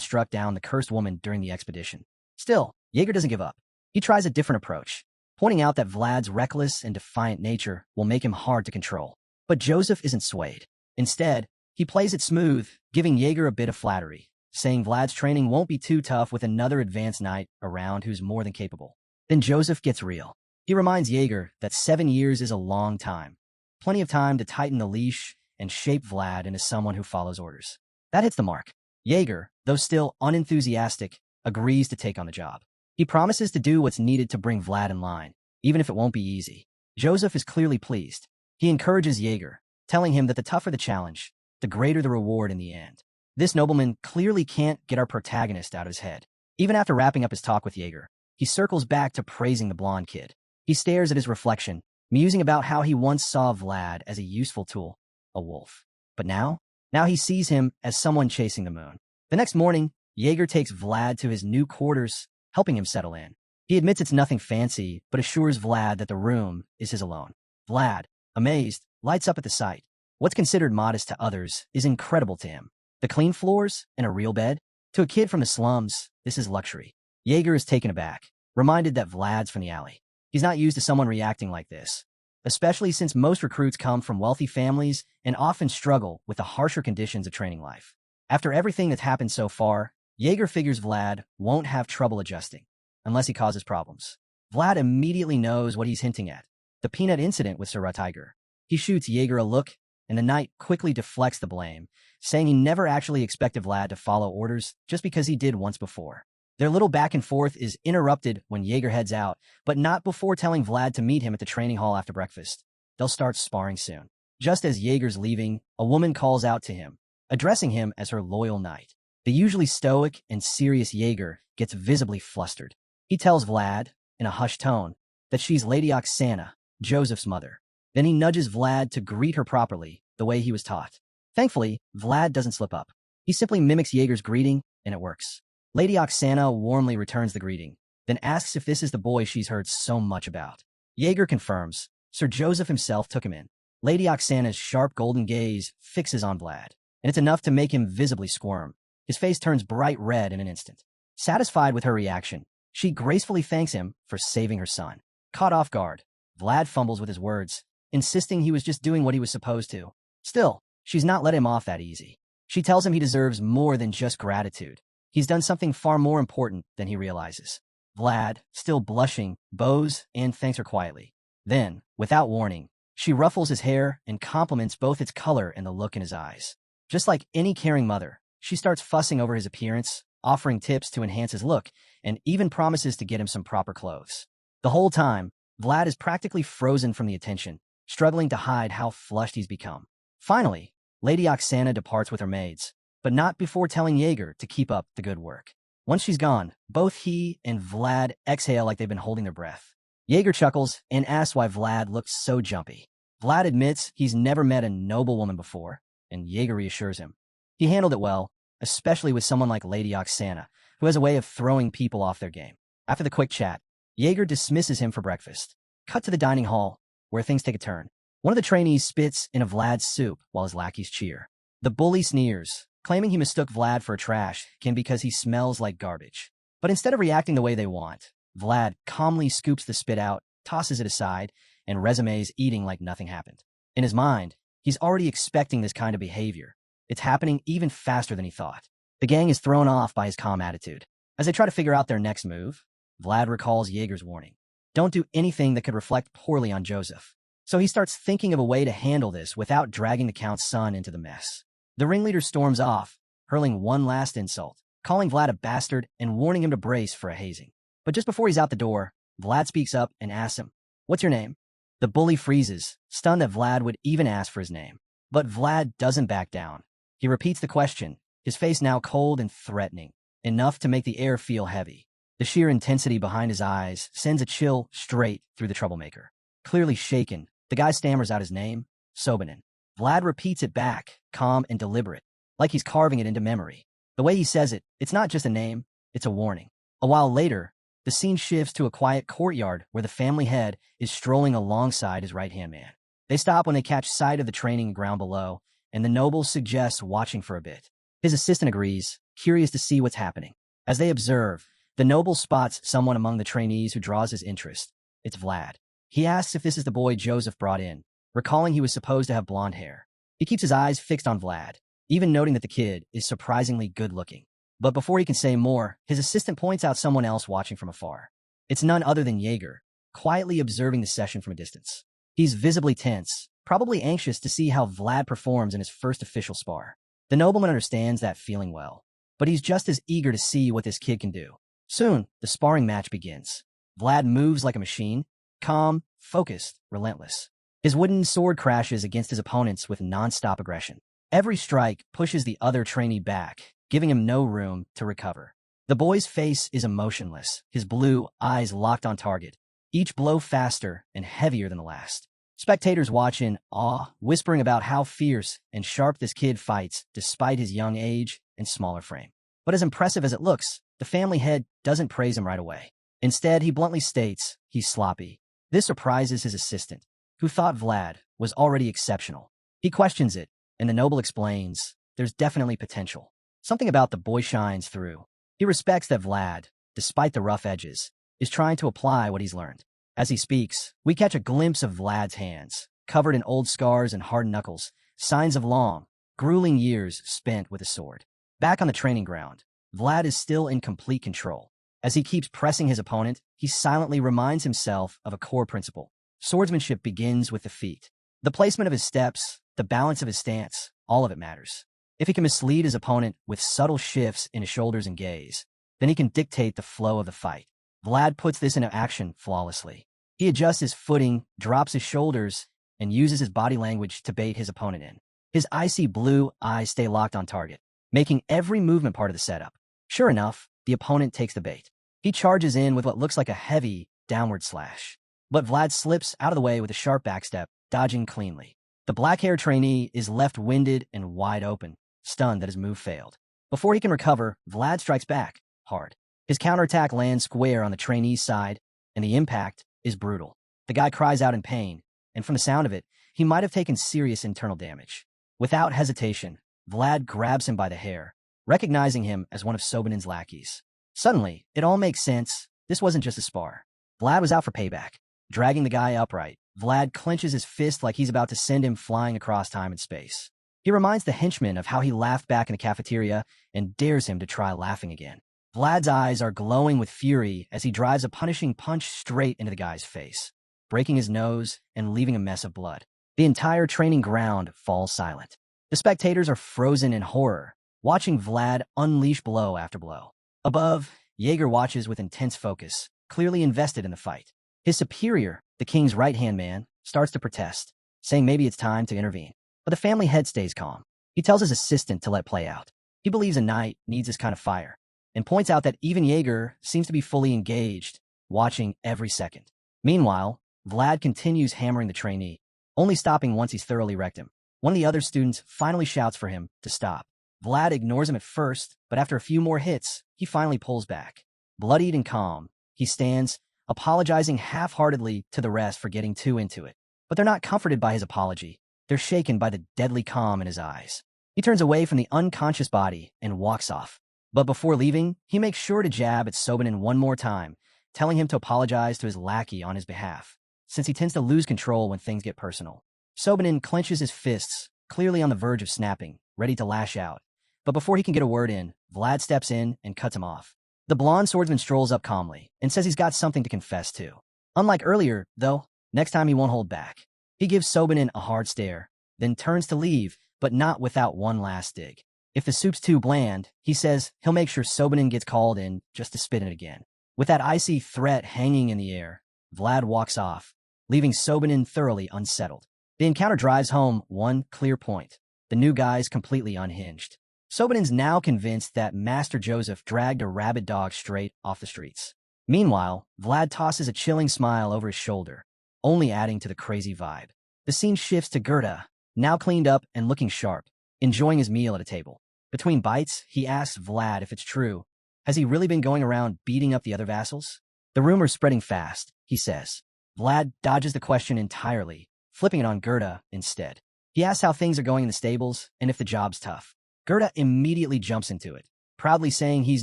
struck down the cursed woman during the expedition. Still, Jaeger doesn't give up. He tries a different approach, pointing out that Vlad's reckless and defiant nature will make him hard to control. But Joseph isn't swayed. Instead, he plays it smooth, giving Jaeger a bit of flattery, saying Vlad's training won't be too tough with another advanced knight around who's more than capable. Then Joseph gets real. He reminds Jaeger that 7 years is a long time. Plenty of time to tighten the leash and shape Vlad into someone who follows orders. That hits the mark. Jaeger, though still unenthusiastic, agrees to take on the job. He promises to do what's needed to bring Vlad in line, even if it won't be easy. Joseph is clearly pleased. He encourages Jaeger, telling him that the tougher the challenge, the greater the reward in the end. This nobleman clearly can't get our protagonist out of his head. Even after wrapping up his talk with Jaeger, he circles back to praising the blonde kid. He stares at his reflection, musing about how he once saw Vlad as a useful tool, a wolf. But now he sees him as someone chasing the moon. The next morning, Jaeger takes Vlad to his new quarters, helping him settle in. He admits it's nothing fancy, but assures Vlad that the room is his alone. Vlad, amazed, lights up at the sight. What's considered modest to others is incredible to him. The clean floors and a real bed? To a kid from the slums, this is luxury. Jaeger is taken aback, reminded that Vlad's from the alley. He's not used to someone reacting like this, especially since most recruits come from wealthy families and often struggle with the harsher conditions of training life. After everything that's happened so far, Jaeger figures Vlad won't have trouble adjusting, unless he causes problems. Vlad immediately knows what he's hinting at, the peanut incident with Sir Tiger. He shoots Jaeger a look, and the knight quickly deflects the blame, saying he never actually expected Vlad to follow orders just because he did once before. Their little back and forth is interrupted when Jaeger heads out, but not before telling Vlad to meet him at the training hall after breakfast. They'll start sparring soon. Just as Jaeger's leaving, a woman calls out to him, addressing him as her loyal knight. The usually stoic and serious Jaeger gets visibly flustered. He tells Vlad, in a hushed tone, that she's Lady Oksana, Joseph's mother. Then he nudges Vlad to greet her properly, the way he was taught. Thankfully, Vlad doesn't slip up. He simply mimics Jaeger's greeting, and it works. Lady Oksana warmly returns the greeting, then asks if this is the boy she's heard so much about. Jaeger confirms. Sir Joseph himself took him in. Lady Oksana's sharp golden gaze fixes on Vlad, and it's enough to make him visibly squirm. His face turns bright red in an instant. Satisfied with her reaction, she gracefully thanks him for saving her son. Caught off guard, Vlad fumbles with his words, insisting he was just doing what he was supposed to. Still, she's not let him off that easy. She tells him he deserves more than just gratitude. He's done something far more important than he realizes. Vlad, still blushing, bows and thanks her quietly. Then, without warning, she ruffles his hair and compliments both its color and the look in his eyes. Just like any caring mother, she starts fussing over his appearance, offering tips to enhance his look, and even promises to get him some proper clothes. The whole time, Vlad is practically frozen from the attention, struggling to hide how flushed he's become. Finally, Lady Oksana departs with her maids, but not before telling Jaeger to keep up the good work. Once she's gone, both he and Vlad exhale like they've been holding their breath. Jaeger chuckles and asks why Vlad looks so jumpy. Vlad admits he's never met a noblewoman before, and Jaeger reassures him. He handled it well, especially with someone like Lady Oksana, who has a way of throwing people off their game. After the quick chat, Jaeger dismisses him for breakfast. Cut to the dining hall, where things take a turn. One of the trainees spits in a Vlad's soup while his lackeys cheer. The bully sneers, claiming he mistook Vlad for a trash can because he smells like garbage. But instead of reacting the way they want, Vlad calmly scoops the spit out, tosses it aside, and resumes eating like nothing happened. In his mind, he's already expecting this kind of behavior. It's happening even faster than he thought. The gang is thrown off by his calm attitude. As they try to figure out their next move, Vlad recalls Jaeger's warning. Don't do anything that could reflect poorly on Joseph. So he starts thinking of a way to handle this without dragging the Count's son into the mess. The ringleader storms off, hurling one last insult, calling Vlad a bastard and warning him to brace for a hazing. But just before he's out the door, Vlad speaks up and asks him, "What's your name?" The bully freezes, stunned that Vlad would even ask for his name. But Vlad doesn't back down. He repeats the question, his face now cold and threatening, enough to make the air feel heavy. The sheer intensity behind his eyes sends a chill straight through the troublemaker. Clearly shaken, the guy stammers out his name, Sobanin. Vlad repeats it back, calm and deliberate, like he's carving it into memory. The way he says it, it's not just a name, it's a warning. A while later, the scene shifts to a quiet courtyard where the family head is strolling alongside his right-hand man. They stop when they catch sight of the training ground below, and the noble suggests watching for a bit. His assistant agrees, curious to see what's happening. As they observe, the noble spots someone among the trainees who draws his interest. It's Vlad. He asks if this is the boy Joseph brought in, recalling he was supposed to have blonde hair. He keeps his eyes fixed on Vlad, even noting that the kid is surprisingly good-looking. But before he can say more, his assistant points out someone else watching from afar. It's none other than Jaeger, quietly observing the session from a distance. He's visibly tense, probably anxious to see how Vlad performs in his first official spar. The nobleman understands that feeling well, but he's just as eager to see what this kid can do. Soon, the sparring match begins. Vlad moves like a machine, calm, focused, relentless. His wooden sword crashes against his opponents with non-stop aggression. Every strike pushes the other trainee back, giving him no room to recover. The boy's face is emotionless, his blue eyes locked on target, each blow faster and heavier than the last. Spectators watch in awe, whispering about how fierce and sharp this kid fights despite his young age and smaller frame. But as impressive as it looks, the family head doesn't praise him right away. Instead, he bluntly states he's sloppy. This surprises his assistant, who thought Vlad was already exceptional. He questions it, and the noble explains there's definitely potential. Something about the boy shines through. He respects that Vlad, despite the rough edges, is trying to apply what he's learned. As he speaks, we catch a glimpse of Vlad's hands, covered in old scars and hard knuckles, signs of long, grueling years spent with a sword. Back on the training ground, Vlad is still in complete control. As he keeps pressing his opponent, he silently reminds himself of a core principle. Swordsmanship begins with the feet. The placement of his steps, the balance of his stance, all of it matters. If he can mislead his opponent with subtle shifts in his shoulders and gaze, then he can dictate the flow of the fight. Vlad puts this into action flawlessly. He adjusts his footing, drops his shoulders, and uses his body language to bait his opponent in. His icy blue eyes stay locked on target, making every movement part of the setup. Sure enough, the opponent takes the bait. He charges in with what looks like a heavy, downward slash. But Vlad slips out of the way with a sharp backstep, dodging cleanly. The black-haired trainee is left winded and wide open, stunned that his move failed. Before he can recover, Vlad strikes back, hard. His counterattack lands square on the trainee's side, and the impact is brutal. The guy cries out in pain, and from the sound of it, he might have taken serious internal damage. Without hesitation, Vlad grabs him by the hair, recognizing him as one of Sobanin's lackeys. Suddenly, it all makes sense. This wasn't just a spar. Vlad was out for payback. Dragging the guy upright, Vlad clenches his fist like he's about to send him flying across time and space. He reminds the henchman of how he laughed back in the cafeteria and dares him to try laughing again. Vlad's eyes are glowing with fury as he drives a punishing punch straight into the guy's face, breaking his nose and leaving a mess of blood. The entire training ground falls silent. The spectators are frozen in horror, watching Vlad unleash blow after blow. Above, Jaeger watches with intense focus, clearly invested in the fight. His superior, the king's right-hand man, starts to protest, saying maybe it's time to intervene. But the family head stays calm. He tells his assistant to let play out. He believes a knight needs this kind of fire, and points out that even Jaeger seems to be fully engaged, watching every second. Meanwhile, Vlad continues hammering the trainee, only stopping once he's thoroughly wrecked him. One of the other students finally shouts for him to stop. Vlad ignores him at first, but after a few more hits, he finally pulls back. Bloodied and calm, he stands, apologizing half-heartedly to the rest for getting too into it. But they're not comforted by his apology. They're shaken by the deadly calm in his eyes. He turns away from the unconscious body and walks off. But before leaving, he makes sure to jab at Sobanin one more time, telling him to apologize to his lackey on his behalf, since he tends to lose control when things get personal. Sobanin clenches his fists, clearly on the verge of snapping, ready to lash out. But before he can get a word in, Vlad steps in and cuts him off. The blonde swordsman strolls up calmly and says he's got something to confess to. Unlike earlier, though, next time he won't hold back. He gives Sobanin a hard stare, then turns to leave, but not without one last dig. If the soup's too bland, he says he'll make sure Sobanin gets called in just to spit in it again. With that icy threat hanging in the air, Vlad walks off, leaving Sobanin thoroughly unsettled. The encounter drives home one clear point. The new guy's completely unhinged. Sobanin's now convinced that Master Joseph dragged a rabid dog straight off the streets. Meanwhile, Vlad tosses a chilling smile over his shoulder, only adding to the crazy vibe. The scene shifts to Gerda, now cleaned up and looking sharp, enjoying his meal at a table. Between bites, he asks Vlad if it's true. Has he really been going around beating up the other vassals? The rumor's spreading fast, he says. Vlad dodges the question entirely, flipping it on Gerda instead. He asks how things are going in the stables and if the job's tough. Gerda immediately jumps into it, proudly saying he's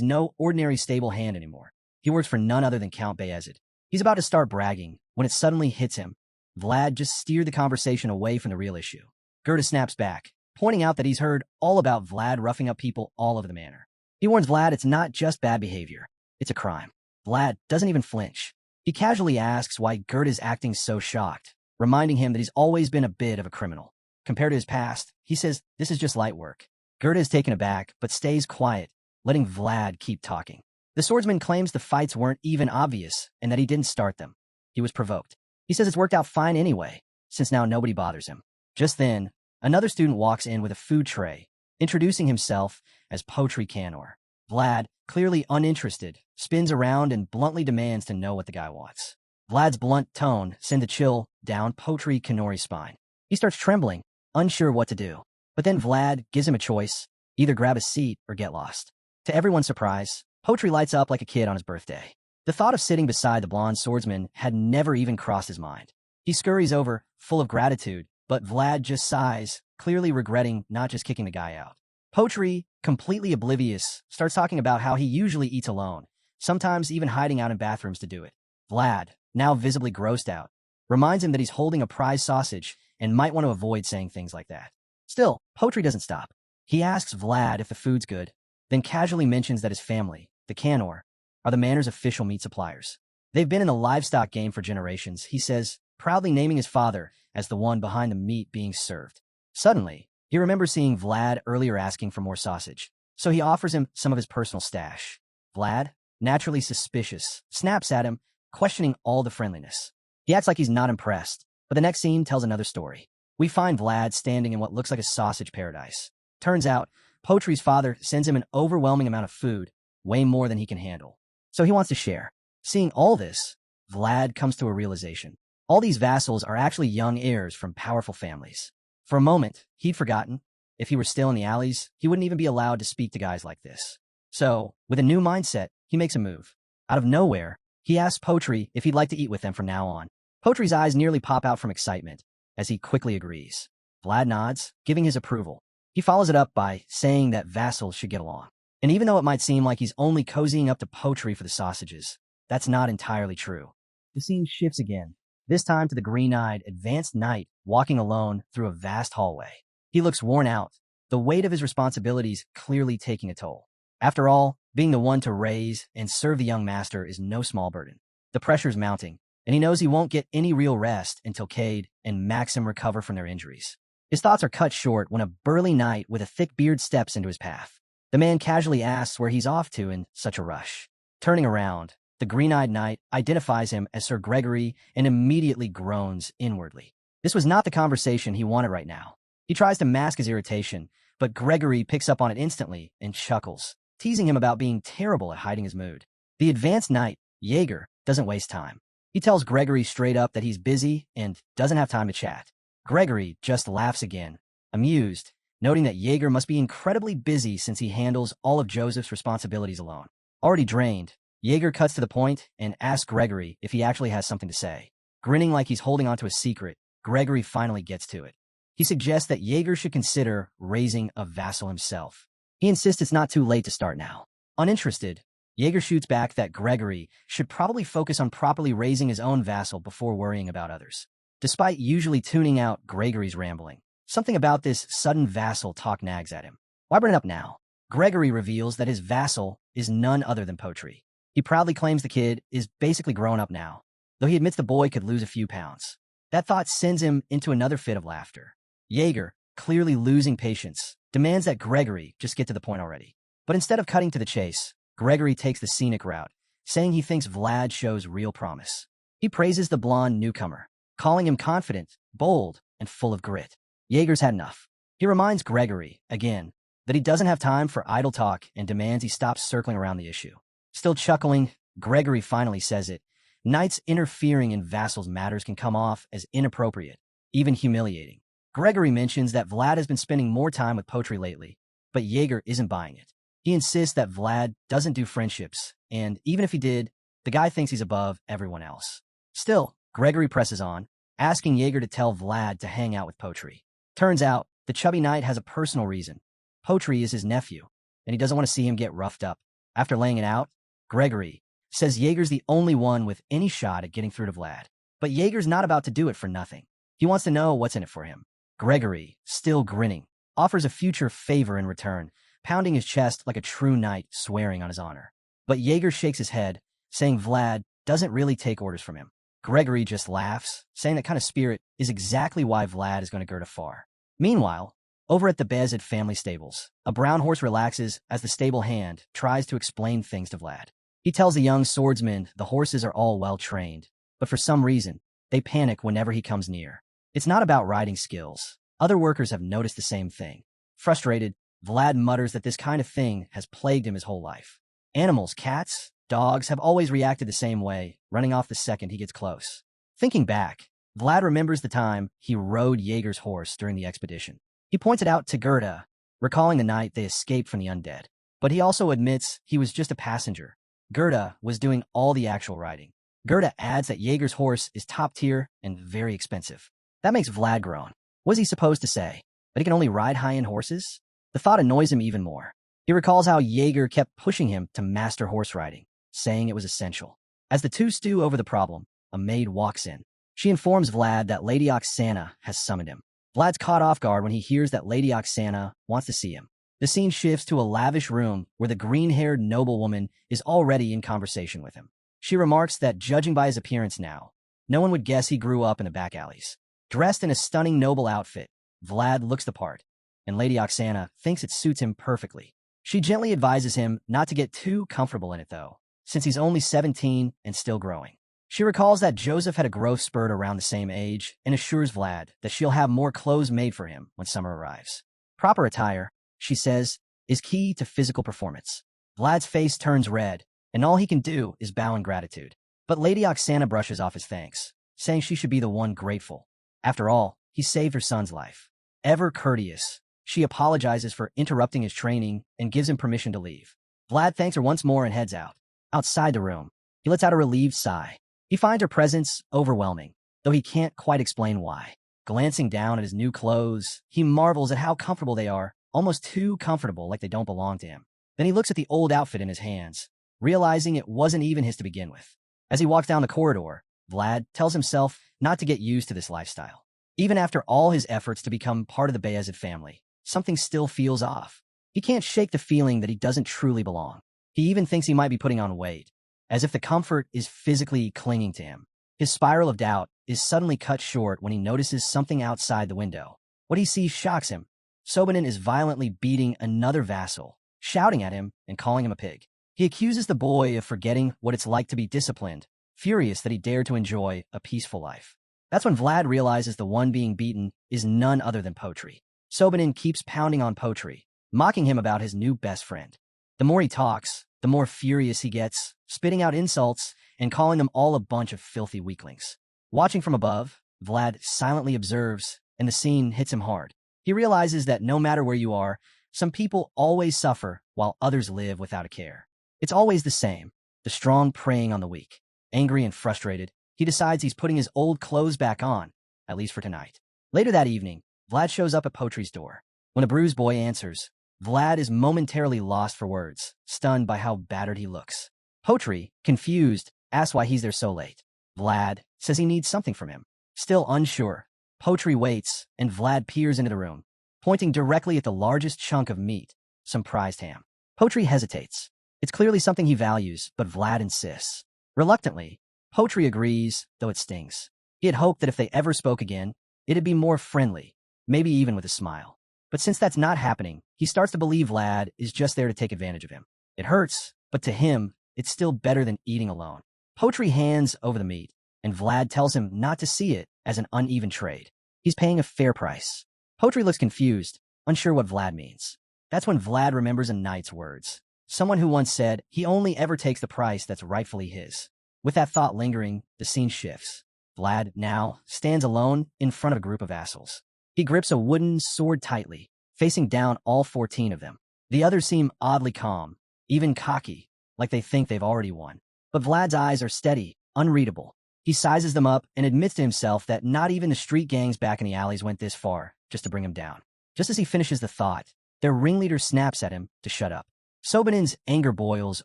no ordinary stable hand anymore. He works for none other than Count Beazid. He's about to start bragging when it suddenly hits him. Vlad just steered the conversation away from the real issue. Gerda snaps back, pointing out that he's heard all about Vlad roughing up people all over the manor. He warns Vlad it's not just bad behavior, it's a crime. Vlad doesn't even flinch. He casually asks why Gerda's acting so shocked, reminding him that he's always been a bit of a criminal. Compared to his past, he says this is just light work. Gerda is taken aback, but stays quiet, letting Vlad keep talking. The swordsman claims the fights weren't even obvious and that he didn't start them. He was provoked. He says it's worked out fine anyway, since now nobody bothers him. Just then, another student walks in with a food tray, introducing himself as Potri Canor. Vlad, clearly uninterested, spins around and bluntly demands to know what the guy wants. Vlad's blunt tone sends a chill down Potri Canori's spine. He starts trembling, unsure what to do. But then Vlad gives him a choice, either grab a seat or get lost. To everyone's surprise, Potri lights up like a kid on his birthday. The thought of sitting beside the blonde swordsman had never even crossed his mind. He scurries over, full of gratitude, but Vlad just sighs, clearly regretting not just kicking the guy out. Potri, completely oblivious, starts talking about how he usually eats alone, sometimes even hiding out in bathrooms to do it. Vlad, now visibly grossed out, reminds him that he's holding a prize sausage and might want to avoid saying things like that. Still, Potri doesn't stop. He asks Vlad if the food's good, then casually mentions that his family, the Canor, are the manor's official meat suppliers. They've been in the livestock game for generations, he says, proudly naming his father as the one behind the meat being served. Suddenly, he remembers seeing Vlad earlier asking for more sausage, so he offers him some of his personal stash. Vlad, naturally suspicious, snaps at him, questioning all the friendliness. He acts like he's not impressed, but the next scene tells another story. We find Vlad standing in what looks like a sausage paradise. Turns out, Potri's father sends him an overwhelming amount of food, way more than he can handle. So he wants to share. Seeing all this, Vlad comes to a realization. All these vassals are actually young heirs from powerful families. For a moment, he'd forgotten. If he were still in the alleys, he wouldn't even be allowed to speak to guys like this. So, with a new mindset, he makes a move. Out of nowhere, he asks Potri if he'd like to eat with them from now on. Potri's eyes nearly pop out from excitement, as he quickly agrees. Vlad nods, giving his approval. He follows it up by saying that vassals should get along. And even though it might seem like he's only cozying up to Potri for the sausages, that's not entirely true. The scene shifts again, this time to the green-eyed, advanced knight walking alone through a vast hallway. He looks worn out, the weight of his responsibilities clearly taking a toll. After all, being the one to raise and serve the young master is no small burden. The pressure's mounting, and he knows he won't get any real rest until Cade and Maxim recover from their injuries. His thoughts are cut short when a burly knight with a thick beard steps into his path. The man casually asks where he's off to in such a rush. Turning around, the green-eyed knight identifies him as Sir Gregory and immediately groans inwardly. This was not the conversation he wanted right now. He tries to mask his irritation, but Gregory picks up on it instantly and chuckles, teasing him about being terrible at hiding his mood. The advanced knight, Jaeger, doesn't waste time. He tells Gregory straight up that he's busy and doesn't have time to chat. Gregory just laughs again, amused, noting that Jaeger must be incredibly busy since he handles all of Joseph's responsibilities alone. Already drained, Jaeger cuts to the point and asks Gregory if he actually has something to say. Grinning like he's holding onto a secret, Gregory finally gets to it. He suggests that Jaeger should consider raising a vassal himself. He insists it's not too late to start now. Uninterested, Jaeger shoots back that Gregory should probably focus on properly raising his own vassal before worrying about others. Despite usually tuning out Gregory's rambling, something about this sudden vassal talk nags at him. Why bring it up now? Gregory reveals that his vassal is none other than Potri. He proudly claims the kid is basically grown up now, though he admits the boy could lose a few pounds. That thought sends him into another fit of laughter. Jaeger, clearly losing patience, demands that Gregory just get to the point already. But instead of cutting to the chase, Gregory takes the scenic route, saying he thinks Vlad shows real promise. He praises the blonde newcomer, calling him confident, bold, and full of grit. Jaeger's had enough. He reminds Gregory, again, that he doesn't have time for idle talk and demands he stops circling around the issue. Still chuckling, Gregory finally says it. Knights interfering in vassals' matters can come off as inappropriate, even humiliating. Gregory mentions that Vlad has been spending more time with Potri lately, but Jaeger isn't buying it. He insists that Vlad doesn't do friendships, and even if he did, the guy thinks he's above everyone else. Still, Gregory presses on, asking Jaeger to tell Vlad to hang out with Potri. Turns out, the chubby knight has a personal reason. Potri is his nephew, and he doesn't want to see him get roughed up. After laying it out, Gregory says Jaeger's the only one with any shot at getting through to Vlad. But Jaeger's not about to do it for nothing. He wants to know what's in it for him. Gregory, still grinning, offers a future favor in return, pounding his chest like a true knight swearing on his honor. But Jaeger shakes his head, saying Vlad doesn't really take orders from him. Gregory just laughs, saying that kind of spirit is exactly why Vlad is going to go to far. Meanwhile, over at the Beazid family stables, a brown horse relaxes as the stable hand tries to explain things to Vlad. He tells the young swordsman the horses are all well trained, but for some reason, they panic whenever he comes near. It's not about riding skills. Other workers have noticed the same thing. Frustrated, Vlad mutters that this kind of thing has plagued him his whole life. Animals, cats, dogs have always reacted the same way, running off the second he gets close. Thinking back, Vlad remembers the time he rode Jaeger's horse during the expedition. He points it out to Gerda, recalling the night they escaped from the undead. But he also admits he was just a passenger. Gerda was doing all the actual riding. Gerda adds that Jaeger's horse is top tier and very expensive. That makes Vlad groan. What is he supposed to say? That he can only ride high-end horses? The thought annoys him even more. He recalls how Jaeger kept pushing him to master horse riding, saying it was essential. As the two stew over the problem, a maid walks in. She informs Vlad that Lady Oksana has summoned him. Vlad's caught off guard when he hears that Lady Oksana wants to see him. The scene shifts to a lavish room where the green-haired noblewoman is already in conversation with him. She remarks that judging by his appearance now, no one would guess he grew up in the back alleys. Dressed in a stunning noble outfit, Vlad looks the part, and Lady Oksana thinks it suits him perfectly. She gently advises him not to get too comfortable in it, though, since he's only 17 and still growing. She recalls that Joseph had a growth spurt around the same age and assures Vlad that she'll have more clothes made for him when summer arrives. Proper attire, she says, is key to physical performance. Vlad's face turns red, and all he can do is bow in gratitude. But Lady Oksana brushes off his thanks, saying she should be the one grateful. After all, he saved her son's life. Ever courteous, she apologizes for interrupting his training and gives him permission to leave. Vlad thanks her once more and heads out. Outside the room, he lets out a relieved sigh. He finds her presence overwhelming, though he can't quite explain why. Glancing down at his new clothes, he marvels at how comfortable they are, almost too comfortable like they don't belong to him. Then he looks at the old outfit in his hands, realizing it wasn't even his to begin with. As he walks down the corridor, Vlad tells himself not to get used to this lifestyle. Even after all his efforts to become part of the Beazid family, something still feels off. He He can't shake the feeling that he doesn't truly belong. He even thinks he might be putting on weight, as if the comfort is physically clinging to him. His spiral of doubt is suddenly cut short when he notices something outside the window. What he sees shocks him. Sobanin is violently beating another vassal, shouting at him and calling him a pig. He accuses the boy of forgetting what it's like to be disciplined, furious that he dared to enjoy a peaceful life. That's when Vlad realizes the one being beaten is none other than Potri. Sobanin keeps pounding on Potri, mocking him about his new best friend. The more he talks, the more furious he gets, spitting out insults and calling them all a bunch of filthy weaklings. Watching from above, Vlad silently observes, and the scene hits him hard. He realizes that no matter where you are, some people always suffer while others live without a care. It's always the same, the strong preying on the weak. Angry and frustrated, he decides he's putting his old clothes back on, at least for tonight. Later that evening, Vlad shows up at Potri's door. When a bruised boy answers, Vlad is momentarily lost for words, stunned by how battered he looks. Potri, confused, asks why he's there so late. Vlad says he needs something from him. Still unsure, Potri waits, and Vlad peers into the room, pointing directly at the largest chunk of meat, some prized ham. Potri hesitates. It's clearly something he values, but Vlad insists. Reluctantly, Potri agrees, though it stings. He had hoped that if they ever spoke again, it'd be more friendly, maybe even with a smile. But since that's not happening, he starts to believe Vlad is just there to take advantage of him. It hurts, but to him, it's still better than eating alone. Potri hands over the meat, and Vlad tells him not to see it as an uneven trade. He's paying a fair price. Potri looks confused, unsure what Vlad means. That's when Vlad remembers a knight's words. Someone who once said he only ever takes the price that's rightfully his. With that thought lingering, the scene shifts. Vlad, now, stands alone in front of a group of vassals. He grips a wooden sword tightly, facing down all 14 of them. The others seem oddly calm, even cocky, like they think they've already won. But Vlad's eyes are steady, unreadable. He sizes them up and admits to himself that not even the street gangs back in the alleys went this far, just to bring him down. Just as he finishes the thought, their ringleader snaps at him to shut up. Sobanin's anger boils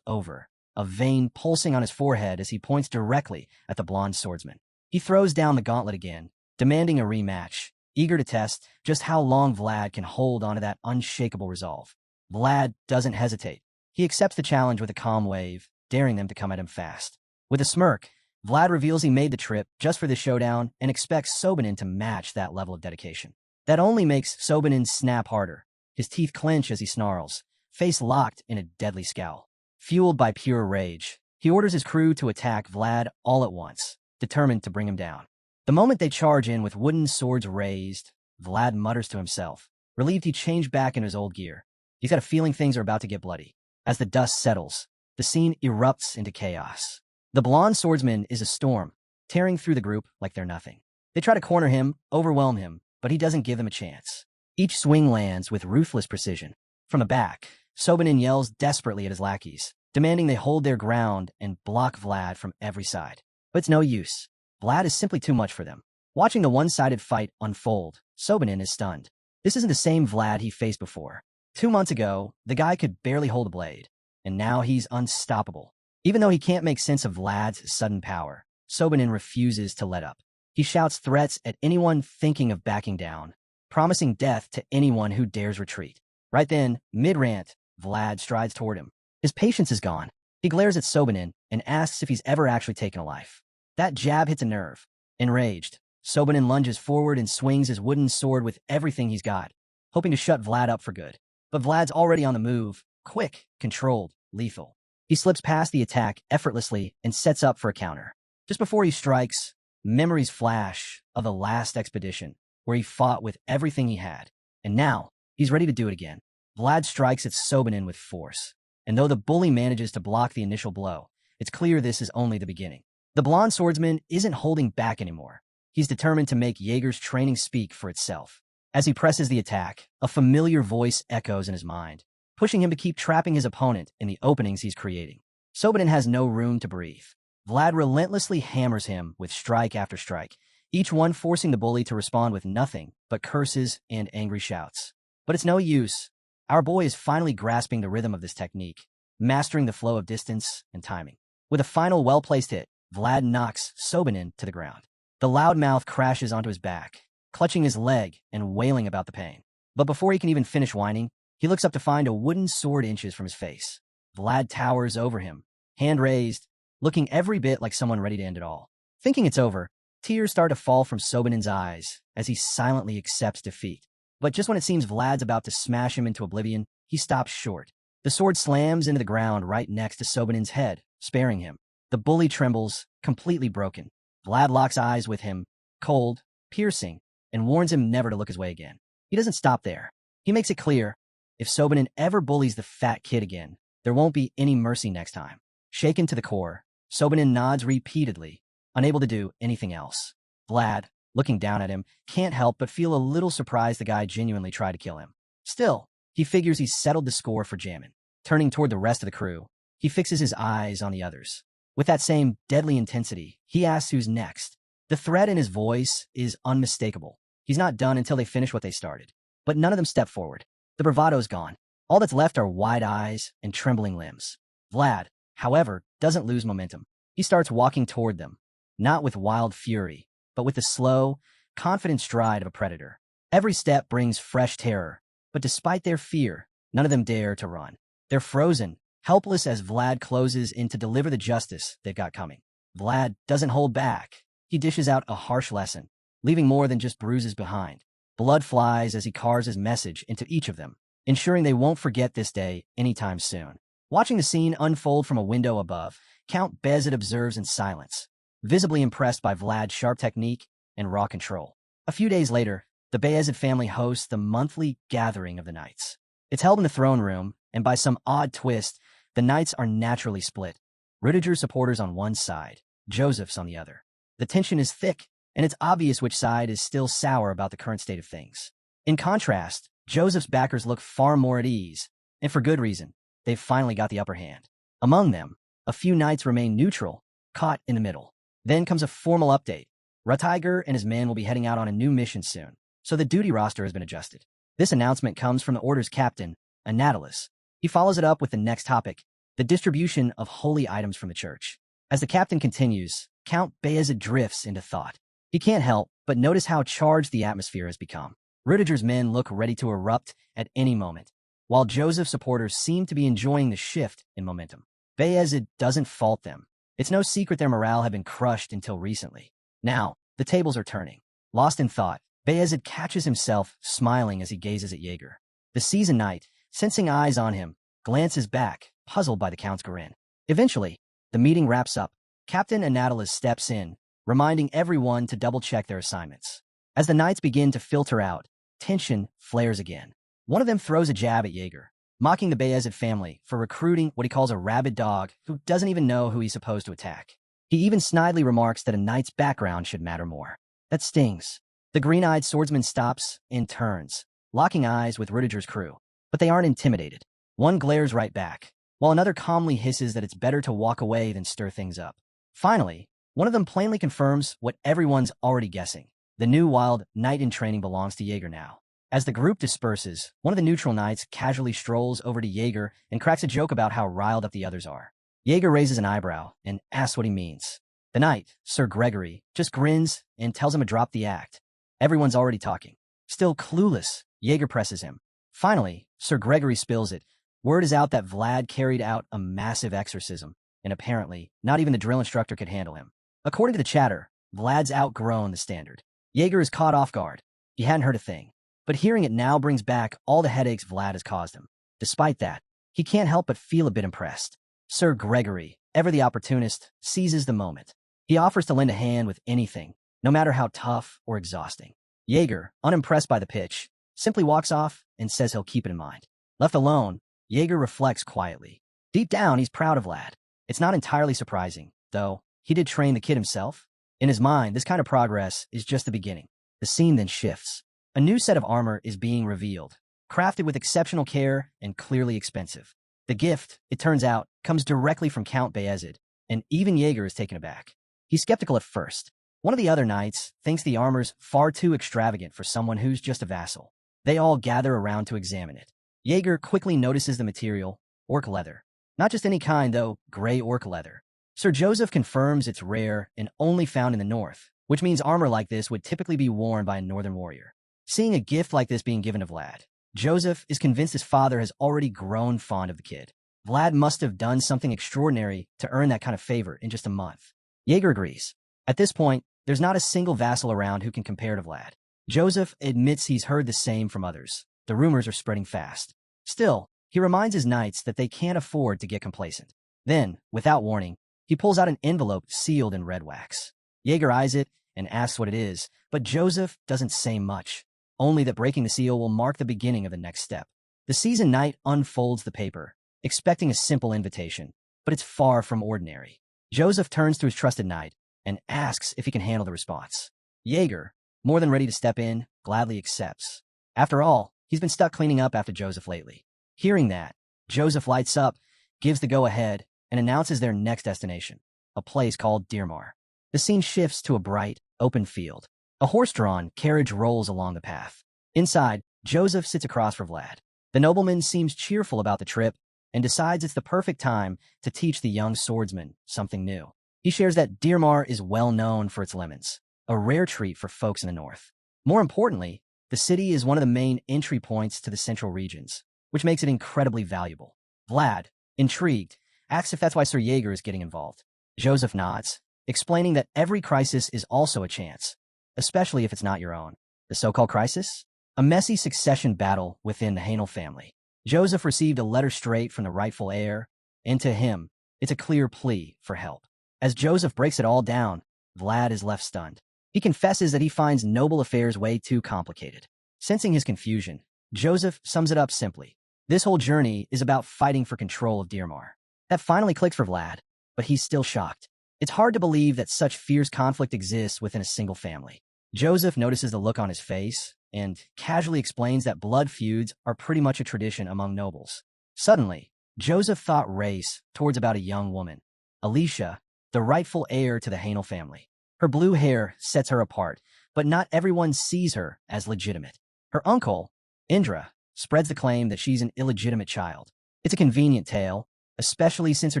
over, a vein pulsing on his forehead as he points directly at the blonde swordsman. He throws down the gauntlet again, demanding a rematch, eager to test just how long Vlad can hold onto that unshakable resolve. Vlad doesn't hesitate. He accepts the challenge with a calm wave, daring them to come at him fast. With a smirk, Vlad reveals he made the trip just for the showdown and expects Sobanin to match that level of dedication. That only makes Sobanin snap harder. His teeth clench as he snarls, face locked in a deadly scowl. Fueled by pure rage, he orders his crew to attack Vlad all at once, determined to bring him down. The moment they charge in with wooden swords raised, Vlad mutters to himself, relieved he changed back into his old gear. He's got a feeling things are about to get bloody. As the dust settles, the scene erupts into chaos. The blonde swordsman is a storm, tearing through the group like they're nothing. They try to corner him, overwhelm him, but he doesn't give them a chance. Each swing lands with ruthless precision. From the back, Sobanin yells desperately at his lackeys, demanding they hold their ground and block Vlad from every side. But it's no use. Vlad is simply too much for them. Watching the one-sided fight unfold, Sobanin is stunned. This isn't the same Vlad he faced before. 2 months ago, the guy could barely hold a blade, and now he's unstoppable. Even though he can't make sense of Vlad's sudden power, Sobanin refuses to let up. He shouts threats at anyone thinking of backing down, promising death to anyone who dares retreat. Right then, mid-rant, Vlad strides toward him. His patience is gone. He glares at Sobanin and asks if he's ever actually taken a life. That jab hits a nerve. Enraged, Sobanin lunges forward and swings his wooden sword with everything he's got, hoping to shut Vlad up for good. But Vlad's already on the move, quick, controlled, lethal. He slips past the attack effortlessly and sets up for a counter. Just before he strikes, memories flash of the last expedition, where he fought with everything he had. And now, he's ready to do it again. Vlad strikes at Sobanin with force. And though the bully manages to block the initial blow, it's clear this is only the beginning. The blonde swordsman isn't holding back anymore. He's determined to make Jaeger's training speak for itself. As he presses the attack, a familiar voice echoes in his mind, pushing him to keep trapping his opponent in the openings he's creating. Sobanin has no room to breathe. Vlad relentlessly hammers him with strike after strike, each one forcing the bully to respond with nothing but curses and angry shouts. But it's no use. Our boy is finally grasping the rhythm of this technique, mastering the flow of distance and timing. With a final well-placed hit, Vlad knocks Sobanin to the ground. The loudmouth crashes onto his back, clutching his leg and wailing about the pain. But before he can even finish whining, He looks up to find a wooden sword inches from his face. Vlad towers over him, hand raised, looking every bit like someone ready to end it all. Thinking it's over, tears start to fall from Sobanin's eyes as he silently accepts defeat. But just when it seems Vlad's about to smash him into oblivion, he stops short. The sword slams into the ground right next to Sobanin's head, sparing him. The bully trembles, completely broken. Vlad locks eyes with him, cold, piercing, and warns him never to look his way again. He doesn't stop there. He makes it clear, if Sobanin ever bullies the fat kid again, there won't be any mercy next time. Shaken to the core, Sobanin nods repeatedly, unable to do anything else. Vlad, looking down at him, can't help but feel a little surprised the guy genuinely tried to kill him. Still, he figures he's settled the score for Jamin. Turning toward the rest of the crew, he fixes his eyes on the others. With that same deadly intensity, he asks who's next. The threat in his voice is unmistakable. He's not done until they finish what they started. But none of them step forward. The bravado's gone. All that's left are wide eyes and trembling limbs. Vlad, however, doesn't lose momentum. He starts walking toward them, not with wild fury, but with the slow, confident stride of a predator. Every step brings fresh terror, but despite their fear, none of them dare to run. They're frozen, helpless as Vlad closes in to deliver the justice they've got coming. Vlad doesn't hold back. He dishes out a harsh lesson, leaving more than just bruises behind. Blood flies as he carves his message into each of them, ensuring they won't forget this day anytime soon. Watching the scene unfold from a window above, Count Beazid observes in silence, visibly impressed by Vlad's sharp technique and raw control. A few days later, the Beazid family hosts the monthly gathering of the knights. It's held in the throne room, and by some odd twist, the knights are naturally split. Rudiger's supporters on one side, Joseph's on the other. The tension is thick, and it's obvious which side is still sour about the current state of things. In contrast, Joseph's backers look far more at ease, and for good reason. They've finally got the upper hand. Among them, a few knights remain neutral, caught in the middle. Then comes a formal update. Ratiger and his men will be heading out on a new mission soon, so the duty roster has been adjusted. This announcement comes from the Order's captain, Anatolis. He follows it up with the next topic, the distribution of holy items from the church. As the captain continues, Count Beazid drifts into thought. He can't help but notice how charged the atmosphere has become. Rudiger's men look ready to erupt at any moment, while Joseph's supporters seem to be enjoying the shift in momentum. Beazid doesn't fault them. It's no secret their morale had been crushed until recently. Now, the tables are turning. Lost in thought, Beazid catches himself smiling as he gazes at Jaeger. The seasoned knight, sensing eyes on him, glances back, puzzled by the Count's grin. Eventually, the meeting wraps up. Captain Anatolis steps in, reminding everyone to double-check their assignments. As the knights begin to filter out, tension flares again. One of them throws a jab at Jaeger, mocking the Beazid family for recruiting what he calls a rabid dog who doesn't even know who he's supposed to attack. He even snidely remarks that a knight's background should matter more. That stings. The green-eyed swordsman stops and turns, locking eyes with Rudiger's crew. But they aren't intimidated. One glares right back, while another calmly hisses that it's better to walk away than stir things up. Finally, one of them plainly confirms what everyone's already guessing. The new wild knight in training belongs to Jaeger now. As the group disperses, one of the neutral knights casually strolls over to Jaeger and cracks a joke about how riled up the others are. Jaeger raises an eyebrow and asks what he means. The knight, Sir Gregory, just grins and tells him to drop the act. Everyone's already talking. Still clueless, Jaeger presses him. Finally, Sir Gregory spills it. Word is out that Vlad carried out a massive exorcism, and apparently, not even the drill instructor could handle him. According to the chatter, Vlad's outgrown the standard. Jaeger is caught off guard. He hadn't heard a thing. But hearing it now brings back all the headaches Vlad has caused him. Despite that, he can't help but feel a bit impressed. Sir Gregory, ever the opportunist, seizes the moment. He offers to lend a hand with anything, no matter how tough or exhausting. Jaeger, unimpressed by the pitch, simply walks off and says he'll keep it in mind. Left alone, Jaeger reflects quietly. Deep down, he's proud of Vlad. It's not entirely surprising, though. He did train the kid himself. In his mind, this kind of progress is just the beginning. The scene then shifts. A new set of armor is being revealed, crafted with exceptional care and clearly expensive. The gift, it turns out, comes directly from Count Beazid, and even Jaeger is taken aback. He's skeptical at first. One of the other knights thinks the armor's far too extravagant for someone who's just a vassal. They all gather around to examine it. Jaeger quickly notices the material, orc leather. Not just any kind, though, gray orc leather. Sir Joseph confirms it's rare and only found in the north, which means armor like this would typically be worn by a northern warrior. Seeing a gift like this being given to Vlad, Joseph is convinced his father has already grown fond of the kid. Vlad must have done something extraordinary to earn that kind of favor in just a month. Jaeger agrees. At this point, there's not a single vassal around who can compare to Vlad. Joseph admits he's heard the same from others. The rumors are spreading fast. Still, he reminds his knights that they can't afford to get complacent. Then, without warning, he pulls out an envelope sealed in red wax. Jaeger eyes it and asks what it is, but Joseph doesn't say much, only that breaking the seal will mark the beginning of the next step. The seasoned knight unfolds the paper, expecting a simple invitation, but it's far from ordinary. Joseph turns to his trusted knight and asks if he can handle the response. Jaeger, more than ready to step in, gladly accepts. After all, he's been stuck cleaning up after Joseph lately. Hearing that, Joseph lights up, gives the go-ahead, and announces their next destination, a place called Dearmar. The scene shifts to a bright, open field. A horse-drawn carriage rolls along the path. Inside, Joseph sits across from Vlad. The nobleman seems cheerful about the trip and decides it's the perfect time to teach the young swordsman something new. He shares that Dearmar is well known for its lemons, a rare treat for folks in the north. More importantly, the city is one of the main entry points to the central regions, which makes it incredibly valuable. Vlad, intrigued, asks if that's why Sir Jaeger is getting involved. Joseph nods, explaining that every crisis is also a chance, especially if it's not your own. The so-called crisis? A messy succession battle within the Hanel family. Joseph received a letter straight from the rightful heir, and to him, it's a clear plea for help. As Joseph breaks it all down, Vlad is left stunned. He confesses that he finds noble affairs way too complicated. Sensing his confusion, Joseph sums it up simply. This whole journey is about fighting for control of Dearmar. That finally clicks for Vlad, but he's still shocked. It's hard to believe that such fierce conflict exists within a single family. Joseph notices the look on his face and casually explains that blood feuds are pretty much a tradition among nobles. Suddenly, Joseph thought race towards about a young woman, Alicia, the rightful heir to the Hanel family. Her blue hair sets her apart, but not everyone sees her as legitimate. Her uncle, Indra, spreads the claim that she's an illegitimate child. It's a convenient tale, especially since her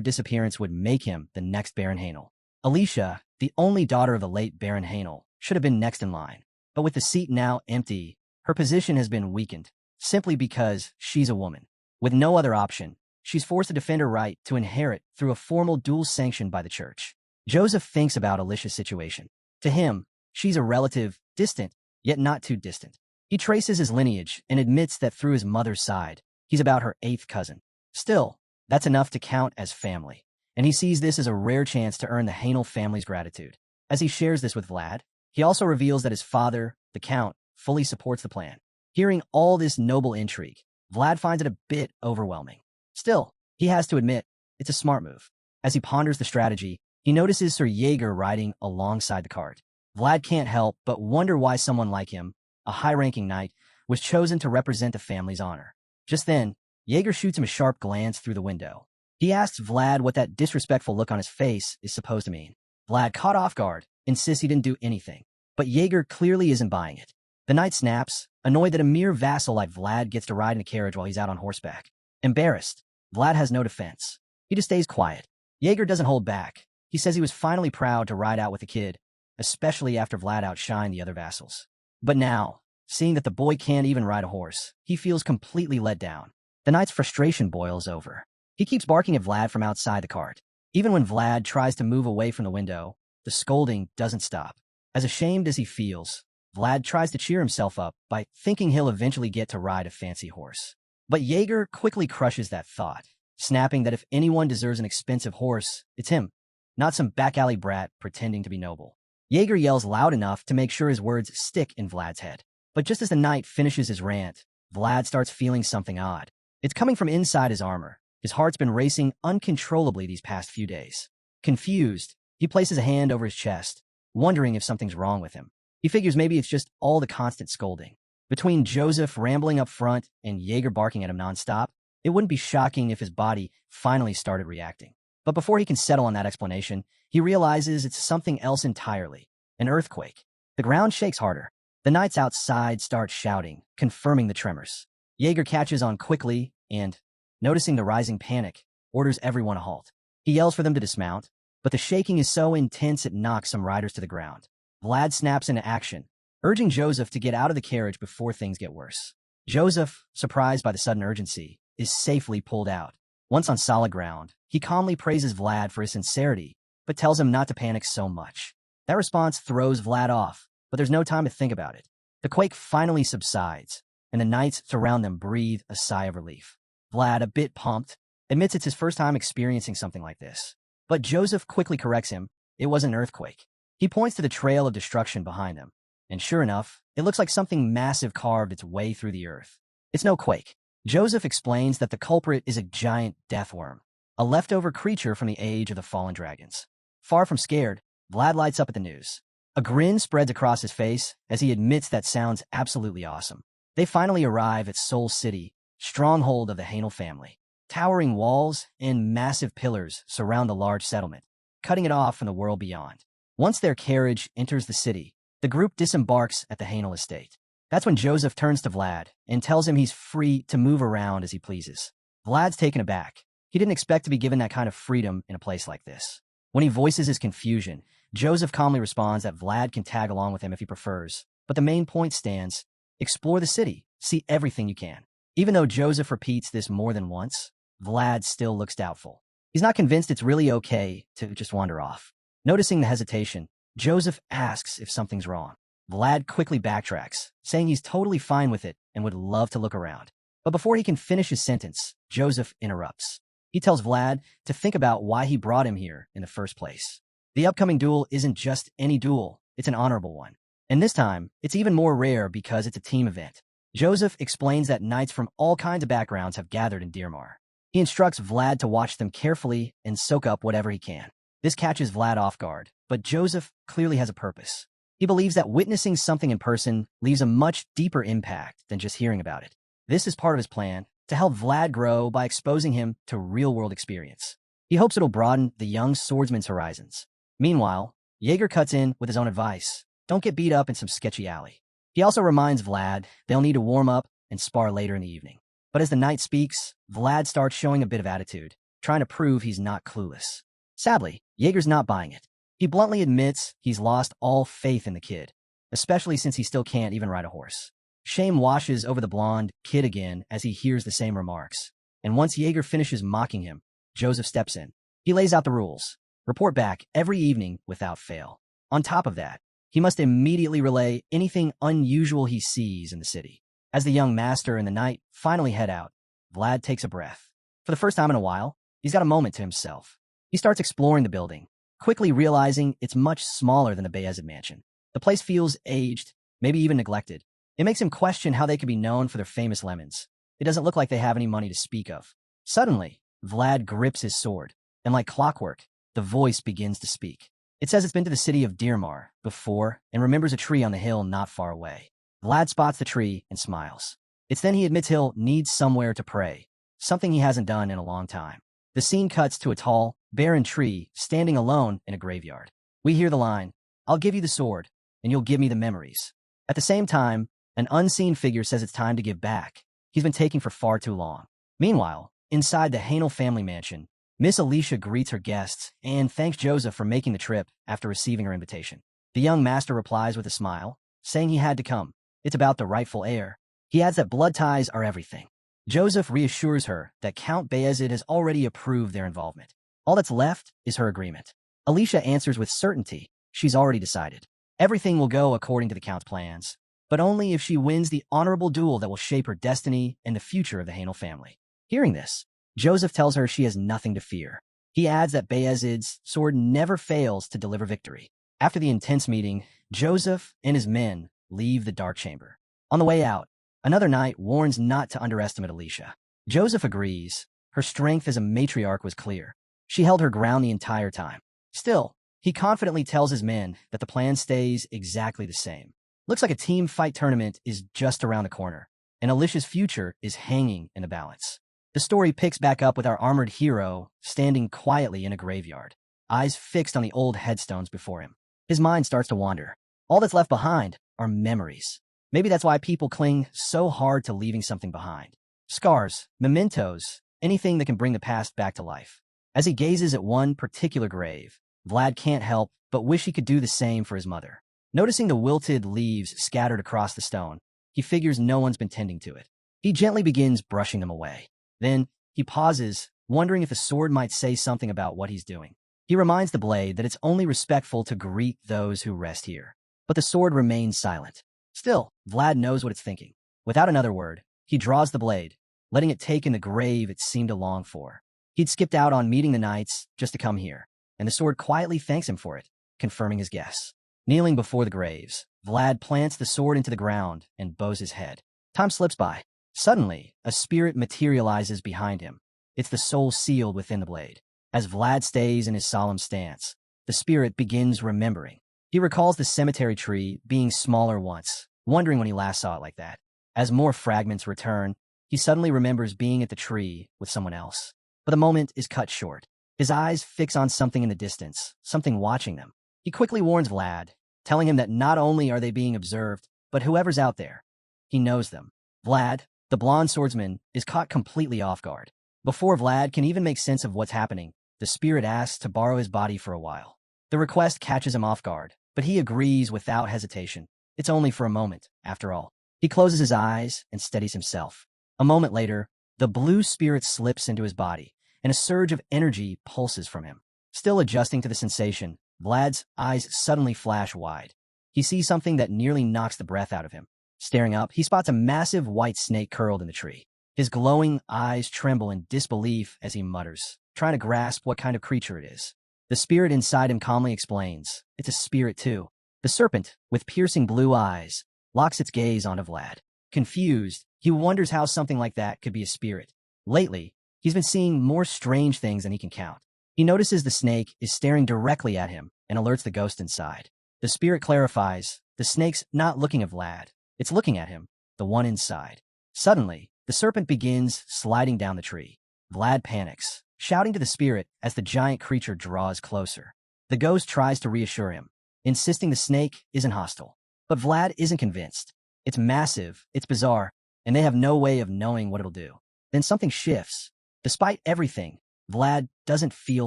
disappearance would make him the next Baron Hanel. Alicia, the only daughter of the late Baron Hanel, should have been next in line. But with the seat now empty, her position has been weakened, simply because she's a woman. With no other option, she's forced to defend her right to inherit through a formal duel sanctioned by the church. Joseph thinks about Alicia's situation. To him, she's a relative, distant, yet not too distant. He traces his lineage and admits that through his mother's side, he's about her 8th cousin. Still, that's enough to count as family, and he sees this as a rare chance to earn the Hanel family's gratitude. As he shares this with Vlad, he also reveals that his father, the Count, fully supports the plan. Hearing all this noble intrigue, Vlad finds it a bit overwhelming. Still, he has to admit, it's a smart move. As he ponders the strategy, he notices Sir Jaeger riding alongside the cart. Vlad can't help but wonder why someone like him, a high-ranking knight, was chosen to represent the family's honor. Just then, Jaeger shoots him a sharp glance through the window. He asks Vlad what that disrespectful look on his face is supposed to mean. Vlad, caught off guard, insists he didn't do anything, but Jaeger clearly isn't buying it. The knight snaps, annoyed that a mere vassal like Vlad gets to ride in a carriage while he's out on horseback. Embarrassed, Vlad has no defense. He just stays quiet. Jaeger doesn't hold back. He says he was finally proud to ride out with the kid, especially after Vlad outshined the other vassals. But now, seeing that the boy can't even ride a horse, he feels completely let down. The knight's frustration boils over. He keeps barking at Vlad from outside the cart. Even when Vlad tries to move away from the window, the scolding doesn't stop. As ashamed as he feels, Vlad tries to cheer himself up by thinking he'll eventually get to ride a fancy horse. But Jaeger quickly crushes that thought, snapping that if anyone deserves an expensive horse, it's him, not some back-alley brat pretending to be noble. Jaeger yells loud enough to make sure his words stick in Vlad's head. But just as the knight finishes his rant, Vlad starts feeling something odd. It's coming from inside his armor. His heart's been racing uncontrollably these past few days. Confused, he places a hand over his chest, wondering if something's wrong with him. He figures maybe it's just all the constant scolding. Between Joseph rambling up front and Jaeger barking at him nonstop, it wouldn't be shocking if his body finally started reacting. But before he can settle on that explanation, he realizes it's something else entirely, an earthquake. The ground shakes harder. The knights outside start shouting, confirming the tremors. Jaeger catches on quickly and, noticing the rising panic, orders everyone to halt. He yells for them to dismount, but the shaking is so intense it knocks some riders to the ground. Vlad snaps into action, urging Joseph to get out of the carriage before things get worse. Joseph, surprised by the sudden urgency, is safely pulled out. Once on solid ground, he calmly praises Vlad for his sincerity, but tells him not to panic so much. That response throws Vlad off, but there's no time to think about it. The quake finally subsides, and the knights surround them breathe a sigh of relief. Vlad, a bit pumped, admits it's his first time experiencing something like this. But Joseph quickly corrects him. It was an earthquake. He points to the trail of destruction behind them, and sure enough, it looks like something massive carved its way through the earth. It's no quake. Joseph explains that the culprit is a giant deathworm, a leftover creature from the age of the fallen dragons. Far from scared, Vlad lights up at the news. A grin spreads across his face as he admits that sounds absolutely awesome. They finally arrive at Soul City, stronghold of the Hanel family. Towering walls and massive pillars surround the large settlement, cutting it off from the world beyond. Once their carriage enters the city, the group disembarks at the Hanel estate. That's when Joseph turns to Vlad and tells him he's free to move around as he pleases. Vlad's taken aback. He didn't expect to be given that kind of freedom in a place like this. When he voices his confusion, Joseph calmly responds that Vlad can tag along with him if he prefers, but the main point stands: explore the city, see everything you can. Even though Joseph repeats this more than once, Vlad still looks doubtful. He's not convinced it's really okay to just wander off. Noticing the hesitation, Joseph asks if something's wrong. Vlad quickly backtracks, saying he's totally fine with it and would love to look around. But before he can finish his sentence, Joseph interrupts. He tells Vlad to think about why he brought him here in the first place. The upcoming duel isn't just any duel, it's an honorable one. And this time, it's even more rare because it's a team event. Joseph explains that knights from all kinds of backgrounds have gathered in Dearmar. He instructs Vlad to watch them carefully and soak up whatever he can. This catches Vlad off guard, but Joseph clearly has a purpose. He believes that witnessing something in person leaves a much deeper impact than just hearing about it. This is part of his plan to help Vlad grow by exposing him to real-world experience. He hopes it'll broaden the young swordsman's horizons. Meanwhile, Jaeger cuts in with his own advice: don't get beat up in some sketchy alley. He also reminds Vlad they'll need to warm up and spar later in the evening. But as the night speaks, Vlad starts showing a bit of attitude, trying to prove he's not clueless. Sadly, Jaeger's not buying it. He bluntly admits he's lost all faith in the kid, especially since he still can't even ride a horse. Shame washes over the blonde kid again as he hears the same remarks. And once Jaeger finishes mocking him, Joseph steps in. He lays out the rules. Report back every evening without fail. On top of that, he must immediately relay anything unusual he sees in the city. As the young master and the knight finally head out, Vlad takes a breath. For the first time in a while, he's got a moment to himself. He starts exploring the building, quickly realizing it's much smaller than the Beazid mansion. The place feels aged, maybe even neglected. It makes him question how they could be known for their famous lemons. It doesn't look like they have any money to speak of. Suddenly, Vlad grips his sword, and like clockwork, the voice begins to speak. It says it's been to the city of Dearmar before and remembers a tree on the hill not far away. Vlad spots the tree and smiles. It's then he admits he'll need somewhere to pray, something he hasn't done in a long time. The scene cuts to a tall, barren tree standing alone in a graveyard. We hear the line, "I'll give you the sword, and you'll give me the memories." At the same time, an unseen figure says it's time to give back. He's been taking for far too long. Meanwhile, inside the Hanel family mansion, Miss Alicia greets her guests and thanks Joseph for making the trip after receiving her invitation. The young master replies with a smile, saying he had to come. It's about the rightful heir. He adds that blood ties are everything. Joseph reassures her that Count Beazid has already approved their involvement. All that's left is her agreement. Alicia answers with certainty. She's already decided. Everything will go according to the Count's plans, but only if she wins the honorable duel that will shape her destiny and the future of the Hanel family. Hearing this, Joseph tells her she has nothing to fear. He adds that Beazid's sword never fails to deliver victory. After the intense meeting, Joseph and his men leave the dark chamber. On the way out, another knight warns not to underestimate Alicia. Joseph agrees. Her strength as a matriarch was clear. She held her ground the entire time. Still, he confidently tells his men that the plan stays exactly the same. Looks like a team fight tournament is just around the corner, and Alicia's future is hanging in the balance. The story picks back up with our armored hero standing quietly in a graveyard, eyes fixed on the old headstones before him. His mind starts to wander. All that's left behind are memories. Maybe that's why people cling so hard to leaving something behind. Scars, mementos, anything that can bring the past back to life. As he gazes at one particular grave, Vlad can't help but wish he could do the same for his mother. Noticing the wilted leaves scattered across the stone, he figures no one's been tending to it. He gently begins brushing them away. Then, he pauses, wondering if the sword might say something about what he's doing. He reminds the blade that it's only respectful to greet those who rest here. But the sword remains silent. Still, Vlad knows what it's thinking. Without another word, he draws the blade, letting it take in the grave it seemed to long for. He'd skipped out on meeting the knights just to come here, and the sword quietly thanks him for it, confirming his guess. Kneeling before the graves, Vlad plants the sword into the ground and bows his head. Time slips by. Suddenly, a spirit materializes behind him. It's the soul sealed within the blade. As Vlad stays in his solemn stance, the spirit begins remembering. He recalls the cemetery tree being smaller once, wondering when he last saw it like that. As more fragments return, he suddenly remembers being at the tree with someone else. But the moment is cut short. His eyes fix on something in the distance, something watching them. He quickly warns Vlad, telling him that not only are they being observed, but whoever's out there, he knows them. Vlad, the blonde swordsman, is caught completely off guard. Before Vlad can even make sense of what's happening, the spirit asks to borrow his body for a while. The request catches him off guard, but he agrees without hesitation. It's only for a moment, after all. He closes his eyes and steadies himself. A moment later, the blue spirit slips into his body, and a surge of energy pulses from him. Still adjusting to the sensation, Vlad's eyes suddenly flash wide. He sees something that nearly knocks the breath out of him. Staring up, he spots a massive white snake curled in the tree. His glowing eyes tremble in disbelief as he mutters, trying to grasp what kind of creature it is. The spirit inside him calmly explains, it's a spirit too. The serpent, with piercing blue eyes, locks its gaze onto Vlad. Confused, he wonders how something like that could be a spirit. Lately, he's been seeing more strange things than he can count. He notices the snake is staring directly at him and alerts the ghost inside. The spirit clarifies, the snake's not looking at Vlad. It's looking at him, the one inside. Suddenly, the serpent begins sliding down the tree. Vlad panics, shouting to the spirit as the giant creature draws closer. The ghost tries to reassure him, insisting the snake isn't hostile. But Vlad isn't convinced. It's massive, it's bizarre, and they have no way of knowing what it'll do. Then something shifts. Despite everything, Vlad doesn't feel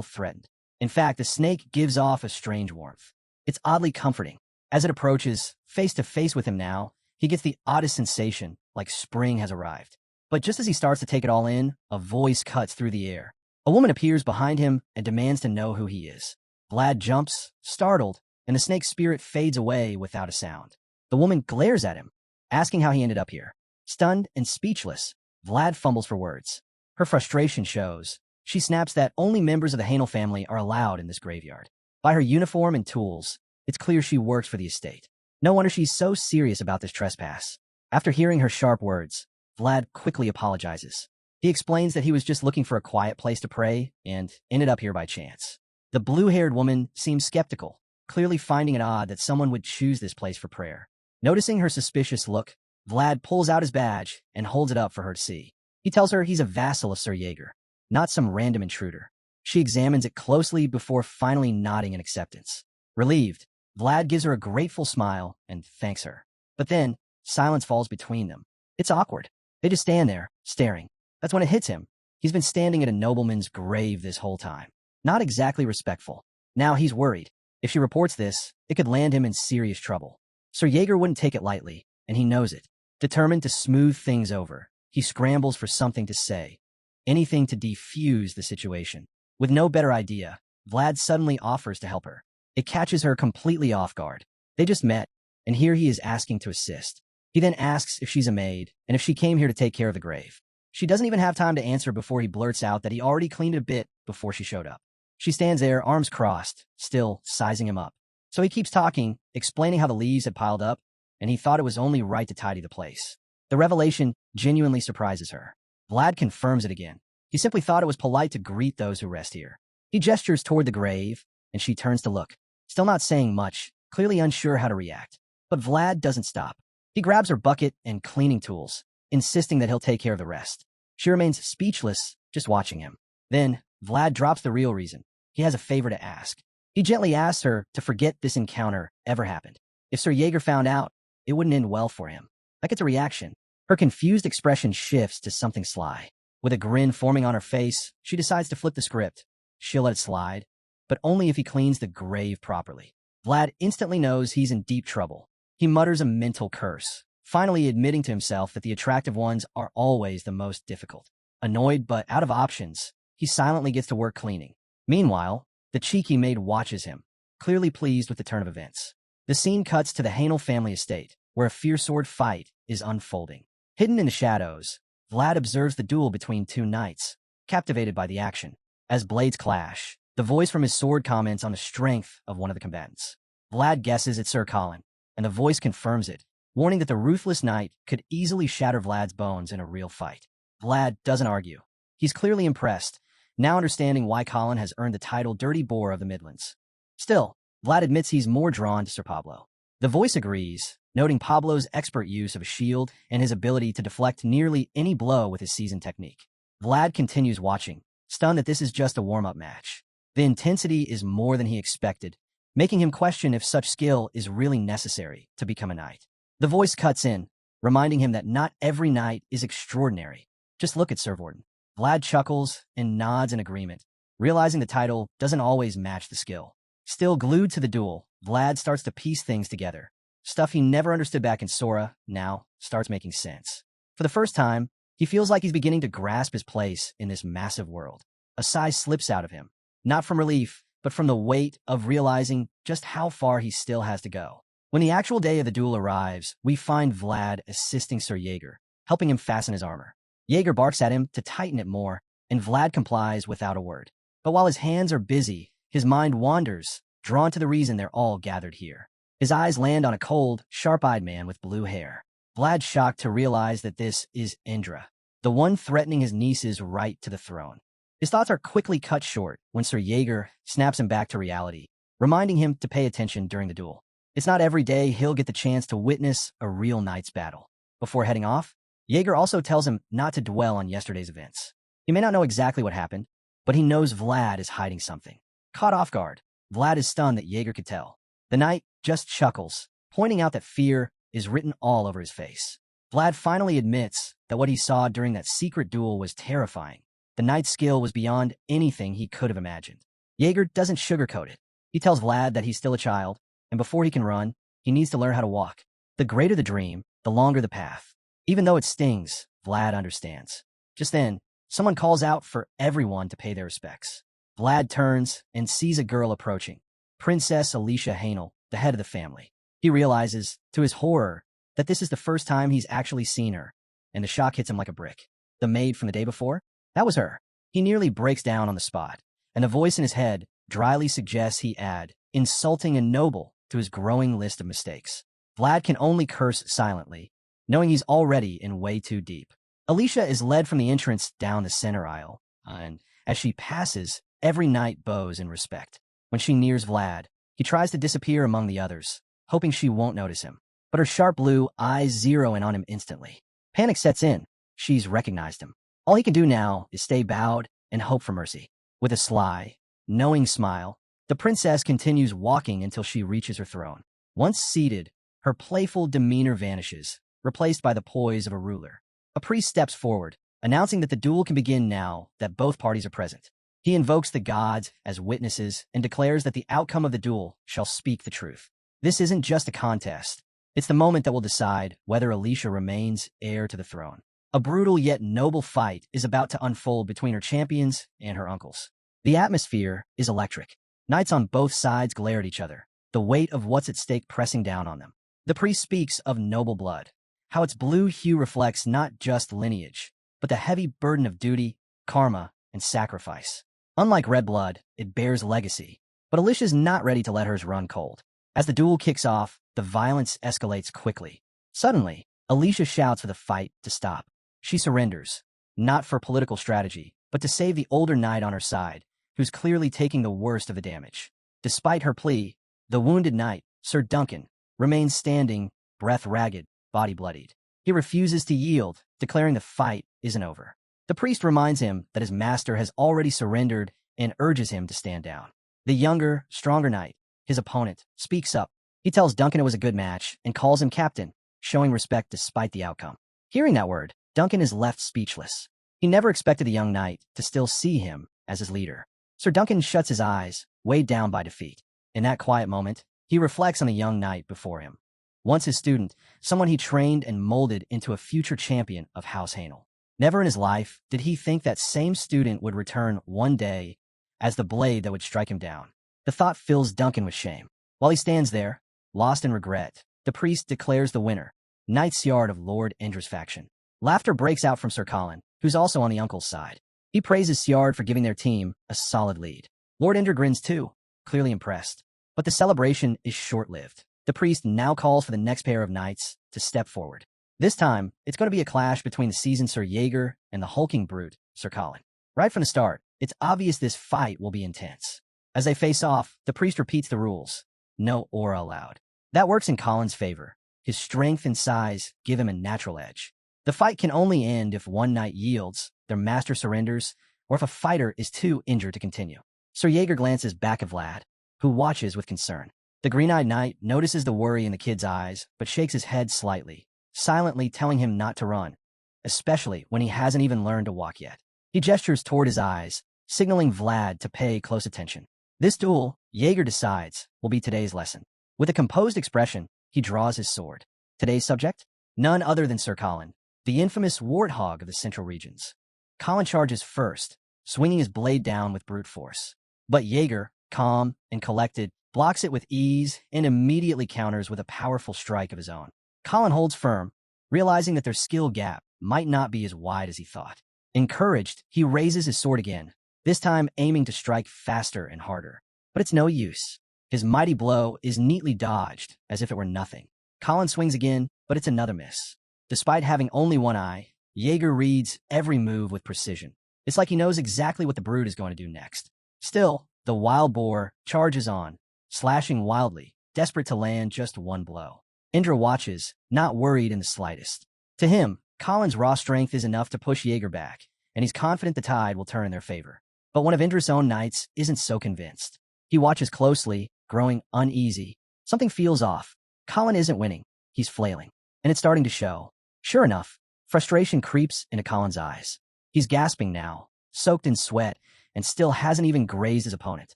threatened. In fact, the snake gives off a strange warmth. It's oddly comforting. As it approaches, face to face with him now, he gets the oddest sensation, like spring has arrived. But just as he starts to take it all in, a voice cuts through the air. A woman appears behind him and demands to know who he is. Vlad jumps, startled, and the snake's spirit fades away without a sound. The woman glares at him, asking how he ended up here. Stunned and speechless, Vlad fumbles for words. Her frustration shows. She snaps that only members of the Hanel family are allowed in this graveyard. By her uniform and tools, it's clear she works for the estate. No wonder she's so serious about this trespass. After hearing her sharp words, Vlad quickly apologizes. He explains that he was just looking for a quiet place to pray and ended up here by chance. The blue-haired woman seems skeptical, clearly finding it odd that someone would choose this place for prayer. Noticing her suspicious look, Vlad pulls out his badge and holds it up for her to see. He tells her he's a vassal of Sir Jaeger, not some random intruder. She examines it closely before finally nodding in acceptance. Relieved, Vlad gives her a grateful smile and thanks her. But then, silence falls between them. It's awkward. They just stand there, staring. That's when it hits him. He's been standing at a nobleman's grave this whole time. Not exactly respectful. Now he's worried. If she reports this, it could land him in serious trouble. Sir Jaeger wouldn't take it lightly, and he knows it. Determined to smooth things over, he scrambles for something to say. Anything to defuse the situation. With no better idea, Vlad suddenly offers to help her. It catches her completely off guard. They just met, and here he is asking to assist. He then asks if she's a maid, and if she came here to take care of the grave. She doesn't even have time to answer before he blurts out that he already cleaned it a bit before she showed up. She stands there, arms crossed, still sizing him up. So he keeps talking, explaining how the leaves had piled up, and he thought it was only right to tidy the place. The revelation genuinely surprises her. Vlad confirms it again. He simply thought it was polite to greet those who rest here. He gestures toward the grave, and she turns to look. Still not saying much, clearly unsure how to react. But Vlad doesn't stop. He grabs her bucket and cleaning tools, insisting that he'll take care of the rest. She remains speechless, just watching him. Then, Vlad drops the real reason. He has a favor to ask. He gently asks her to forget this encounter ever happened. If Sir Jaeger found out, it wouldn't end well for him. Like it's a reaction. Her confused expression shifts to something sly. With a grin forming on her face, she decides to flip the script. She'll let it slide, but only if he cleans the grave properly. Vlad instantly knows he's in deep trouble. He mutters a mental curse, finally admitting to himself that the attractive ones are always the most difficult. Annoyed but out of options, he silently gets to work cleaning. Meanwhile, the cheeky maid watches him, clearly pleased with the turn of events. The scene cuts to the Hanel family estate, where a fierce sword fight is unfolding. Hidden in the shadows, Vlad observes the duel between two knights, captivated by the action. As blades clash, the voice from his sword comments on the strength of one of the combatants. Vlad guesses it's Sir Colin, and the voice confirms it, warning that the ruthless knight could easily shatter Vlad's bones in a real fight. Vlad doesn't argue. He's clearly impressed, now understanding why Colin has earned the title Dirty Boar of the Midlands. Still, Vlad admits he's more drawn to Sir Pablo. The voice agrees, noting Pablo's expert use of a shield and his ability to deflect nearly any blow with his seasoned technique. Vlad continues watching, stunned that this is just a warm-up match. The intensity is more than he expected, making him question if such skill is really necessary to become a knight. The voice cuts in, reminding him that not every knight is extraordinary. Just look at Sir Vorden. Vlad chuckles and nods in agreement, realizing the title doesn't always match the skill. Still glued to the duel, Vlad starts to piece things together. Stuff he never understood back in Sora now starts making sense. For the first time, he feels like he's beginning to grasp his place in this massive world. A sigh slips out of him, not from relief, but from the weight of realizing just how far he still has to go. When the actual day of the duel arrives, we find Vlad assisting Sir Jaeger, helping him fasten his armor. Jaeger barks at him to tighten it more, and Vlad complies without a word. But while his hands are busy, his mind wanders, drawn to the reason they're all gathered here. His eyes land on a cold, sharp-eyed man with blue hair. Vlad's shocked to realize that this is Indra, the one threatening his niece's right to the throne. His thoughts are quickly cut short when Sir Jaeger snaps him back to reality, reminding him to pay attention during the duel. It's not every day he'll get the chance to witness a real knight's battle. Before heading off, Jaeger also tells him not to dwell on yesterday's events. He may not know exactly what happened, but he knows Vlad is hiding something. Caught off guard, Vlad is stunned that Jaeger could tell. The knight just chuckles, pointing out that fear is written all over his face. Vlad finally admits that what he saw during that secret duel was terrifying. The knight's skill was beyond anything he could have imagined. Jaeger doesn't sugarcoat it. He tells Vlad that he's still a child, and before he can run, he needs to learn how to walk. The greater the dream, the longer the path. Even though it stings, Vlad understands. Just then, someone calls out for everyone to pay their respects. Vlad turns and sees a girl approaching, Princess Alicia Hanel, the head of the family. He realizes, to his horror, that this is the first time he's actually seen her, and the shock hits him like a brick. The maid from the day before? That was her. He nearly breaks down on the spot, and a voice in his head dryly suggests he add insulting and noble to his growing list of mistakes. Vlad can only curse silently, knowing he's already in way too deep. Alicia is led from the entrance down the center aisle, and as she passes, every knight bows in respect. When she nears Vlad, he tries to disappear among the others, hoping she won't notice him. But her sharp blue eyes zero in on him instantly. Panic sets in. She's recognized him. All he can do now is stay bowed and hope for mercy. With a sly, knowing smile, the princess continues walking until she reaches her throne. Once seated, her playful demeanor vanishes, replaced by the poise of a ruler. A priest steps forward, announcing that the duel can begin now that both parties are present. He invokes the gods as witnesses and declares that the outcome of the duel shall speak the truth. This isn't just a contest. It's the moment that will decide whether Alicia remains heir to the throne. A brutal yet noble fight is about to unfold between her champions and her uncles. The atmosphere is electric. Knights on both sides glare at each other, the weight of what's at stake pressing down on them. The priest speaks of noble blood, how its blue hue reflects not just lineage, but the heavy burden of duty, karma, and sacrifice. Unlike red blood, it bears legacy. But Alicia's not ready to let hers run cold. As the duel kicks off, the violence escalates quickly. Suddenly, Alicia shouts for the fight to stop. She surrenders, not for political strategy, but to save the older knight on her side, who's clearly taking the worst of the damage. Despite her plea, the wounded knight, Sir Duncan, remains standing, breath ragged, body bloodied. He refuses to yield, declaring the fight isn't over. The priest reminds him that his master has already surrendered and urges him to stand down. The younger, stronger knight, his opponent, speaks up. He tells Duncan it was a good match and calls him captain, showing respect despite the outcome. Hearing that word, Duncan is left speechless. He never expected the young knight to still see him as his leader. Sir Duncan shuts his eyes, weighed down by defeat. In that quiet moment, he reflects on the young knight before him. Once his student, someone he trained and molded into a future champion of House Hanel. Never in his life did he think that same student would return one day as the blade that would strike him down. The thought fills Duncan with shame. While he stands there, lost in regret, the priest declares the winner, Knight Siard of Lord Indra's faction. Laughter breaks out from Sir Colin, who's also on the uncle's side. He praises Siard for giving their team a solid lead. Lord Indra grins too, clearly impressed. But the celebration is short-lived. The priest now calls for the next pair of knights to step forward. This time, it's going to be a clash between the seasoned Sir Jaeger and the hulking brute, Sir Colin. Right from the start, it's obvious this fight will be intense. As they face off, the priest repeats the rules. No aura allowed. That works in Colin's favor. His strength and size give him a natural edge. The fight can only end if one knight yields, their master surrenders, or if a fighter is too injured to continue. Sir Jaeger glances back at Vlad, who watches with concern. The green-eyed knight notices the worry in the kid's eyes, but shakes his head slightly, silently telling him not to run, especially when he hasn't even learned to walk yet. He gestures toward his eyes, signaling Vlad to pay close attention. This duel, Jaeger decides, will be today's lesson. With a composed expression, he draws his sword. Today's subject? None other than Sir Colin, the infamous warthog of the Central Regions. Colin charges first, swinging his blade down with brute force. But Jaeger, calm and collected, blocks it with ease and immediately counters with a powerful strike of his own. Colin holds firm, realizing that their skill gap might not be as wide as he thought. Encouraged, he raises his sword again, this time aiming to strike faster and harder. But it's no use. His mighty blow is neatly dodged, as if it were nothing. Colin swings again, but it's another miss. Despite having only one eye, Jaeger reads every move with precision. It's like he knows exactly what the brute is going to do next. Still, the wild boar charges on, slashing wildly, desperate to land just one blow. Indra watches, not worried in the slightest. To him, Colin's raw strength is enough to push Jaeger back, and he's confident the tide will turn in their favor. But one of Indra's own knights isn't so convinced. He watches closely, growing uneasy. Something feels off. Colin isn't winning. He's flailing. And it's starting to show. Sure enough, frustration creeps into Colin's eyes. He's gasping now, soaked in sweat, and still hasn't even grazed his opponent.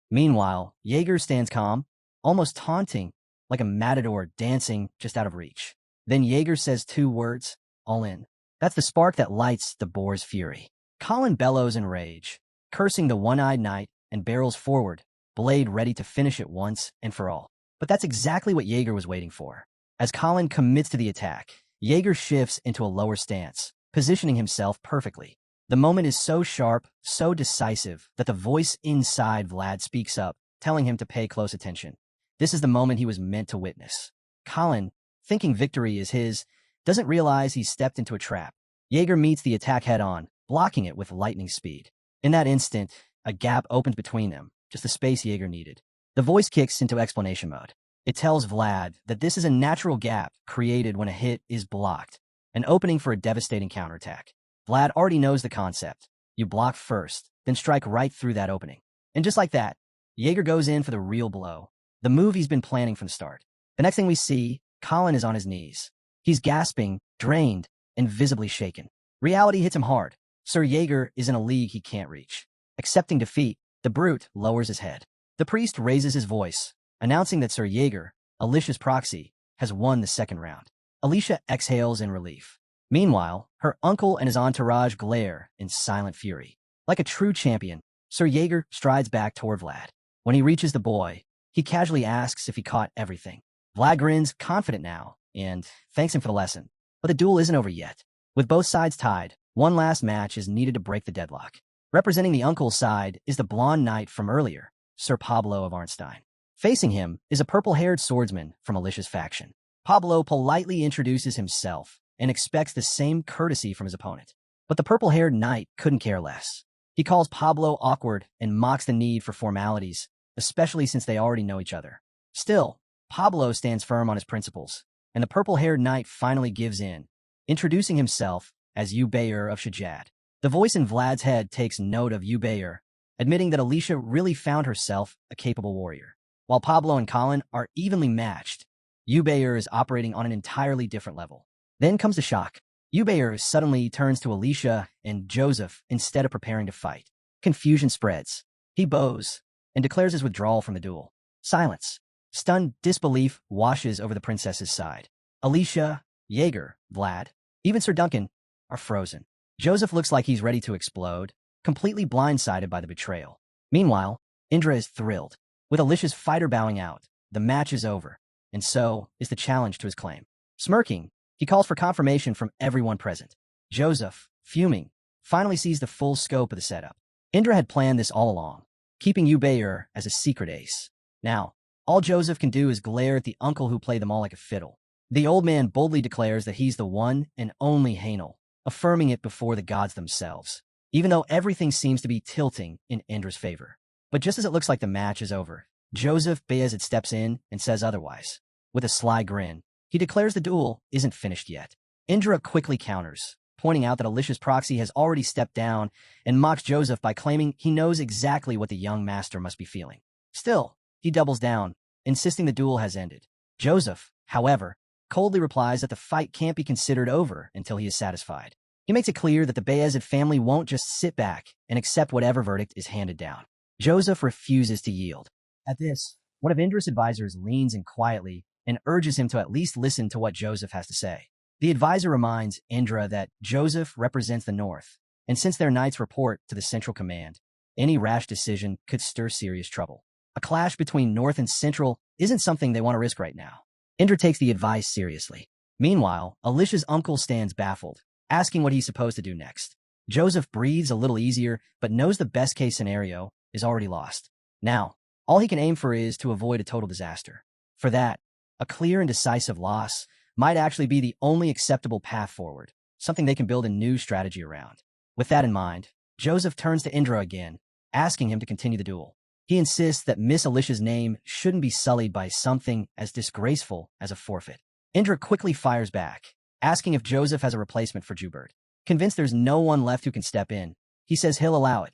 Meanwhile, Jaeger stands calm, almost taunting, like a matador dancing just out of reach. Then Jaeger says two words, all in. That's the spark that lights the boar's fury. Colin bellows in rage, cursing the one-eyed knight, and barrels forward, blade ready to finish it once and for all. But that's exactly what Jaeger was waiting for. As Colin commits to the attack, Jaeger shifts into a lower stance, positioning himself perfectly. The moment is so sharp, so decisive, that the voice inside Vlad speaks up, telling him to pay close attention. This is the moment he was meant to witness. Colin, thinking victory is his, doesn't realize he's stepped into a trap. Jaeger meets the attack head-on, blocking it with lightning speed. In that instant, a gap opens between them, just the space Jaeger needed. The voice kicks into explanation mode. It tells Vlad that this is a natural gap created when a hit is blocked, an opening for a devastating counterattack. Vlad already knows the concept. You block first, then strike right through that opening. And just like that, Jaeger goes in for the real blow, the move he's been planning from the start. The next thing we see, Colin is on his knees. He's gasping, drained, and visibly shaken. Reality hits him hard. Sir Jaeger is in a league he can't reach. Accepting defeat, the brute lowers his head. The priest raises his voice, announcing that Sir Jaeger, Alicia's proxy, has won the second round. Alicia exhales in relief. Meanwhile, her uncle and his entourage glare in silent fury. Like a true champion, Sir Jaeger strides back toward Vlad. When he reaches the boy, he casually asks if he caught everything. Vlad grins, confident now, and thanks him for the lesson. But the duel isn't over yet. With both sides tied, one last match is needed to break the deadlock. Representing the uncle's side is the blonde knight from earlier, Sir Pablo of Arnstein. Facing him is a purple-haired swordsman from Alicia's faction. Pablo politely introduces himself and expects the same courtesy from his opponent. But the purple-haired knight couldn't care less. He calls Pablo awkward and mocks the need for formalities, especially since they already know each other. Still, Pablo stands firm on his principles, and the purple-haired knight finally gives in, introducing himself as Ubayer of Shajad. The voice in Vlad's head takes note of Ubayer, admitting that Alicia really found herself a capable warrior. While Pablo and Colin are evenly matched, Ubayer is operating on an entirely different level. Then comes the shock. Ubayer suddenly turns to Alicia and Joseph instead of preparing to fight. Confusion spreads. He bows and declares his withdrawal from the duel. Silence. Stunned disbelief washes over the princess's side. Alicia, Jaeger, Vlad, even Sir Duncan are frozen. Joseph looks like he's ready to explode, completely blindsided by the betrayal. Meanwhile, Indra is thrilled. With Alicia's fighter bowing out, the match is over, and so is the challenge to his claim. Smirking, he calls for confirmation from everyone present. Joseph, fuming, finally sees the full scope of the setup. Indra had planned this all along, keeping Ubayur as a secret ace. Now, all Joseph can do is glare at the uncle who played them all like a fiddle. The old man boldly declares that he's the one and only Hanel, affirming it before the gods themselves, even though everything seems to be tilting in Indra's favor. But just as it looks like the match is over, Joseph Beazid steps in and says otherwise. With a sly grin, he declares the duel isn't finished yet. Indra quickly counters, pointing out that Alicia's proxy has already stepped down and mocks Joseph by claiming he knows exactly what the young master must be feeling. Still, he doubles down, insisting the duel has ended. Joseph, however, coldly replies that the fight can't be considered over until he is satisfied. He makes it clear that the Beazid family won't just sit back and accept whatever verdict is handed down. Joseph refuses to yield. At this, one of Indra's advisors leans in quietly and urges him to at least listen to what Joseph has to say. The advisor reminds Indra that Joseph represents the North, and since their knights report to the Central Command, any rash decision could stir serious trouble. A clash between North and Central isn't something they want to risk right now. Indra takes the advice seriously. Meanwhile, Alicia's uncle stands baffled, asking what he's supposed to do next. Joseph breathes a little easier, but knows the best-case scenario is already lost. Now, all he can aim for is to avoid a total disaster. For that, a clear and decisive loss might actually be the only acceptable path forward, something they can build a new strategy around. With that in mind, Joseph turns to Indra again, asking him to continue the duel. He insists that Miss Alicia's name shouldn't be sullied by something as disgraceful as a forfeit. Indra quickly fires back, asking if Joseph has a replacement for Jubert. Convinced there's no one left who can step in, he says he'll allow it,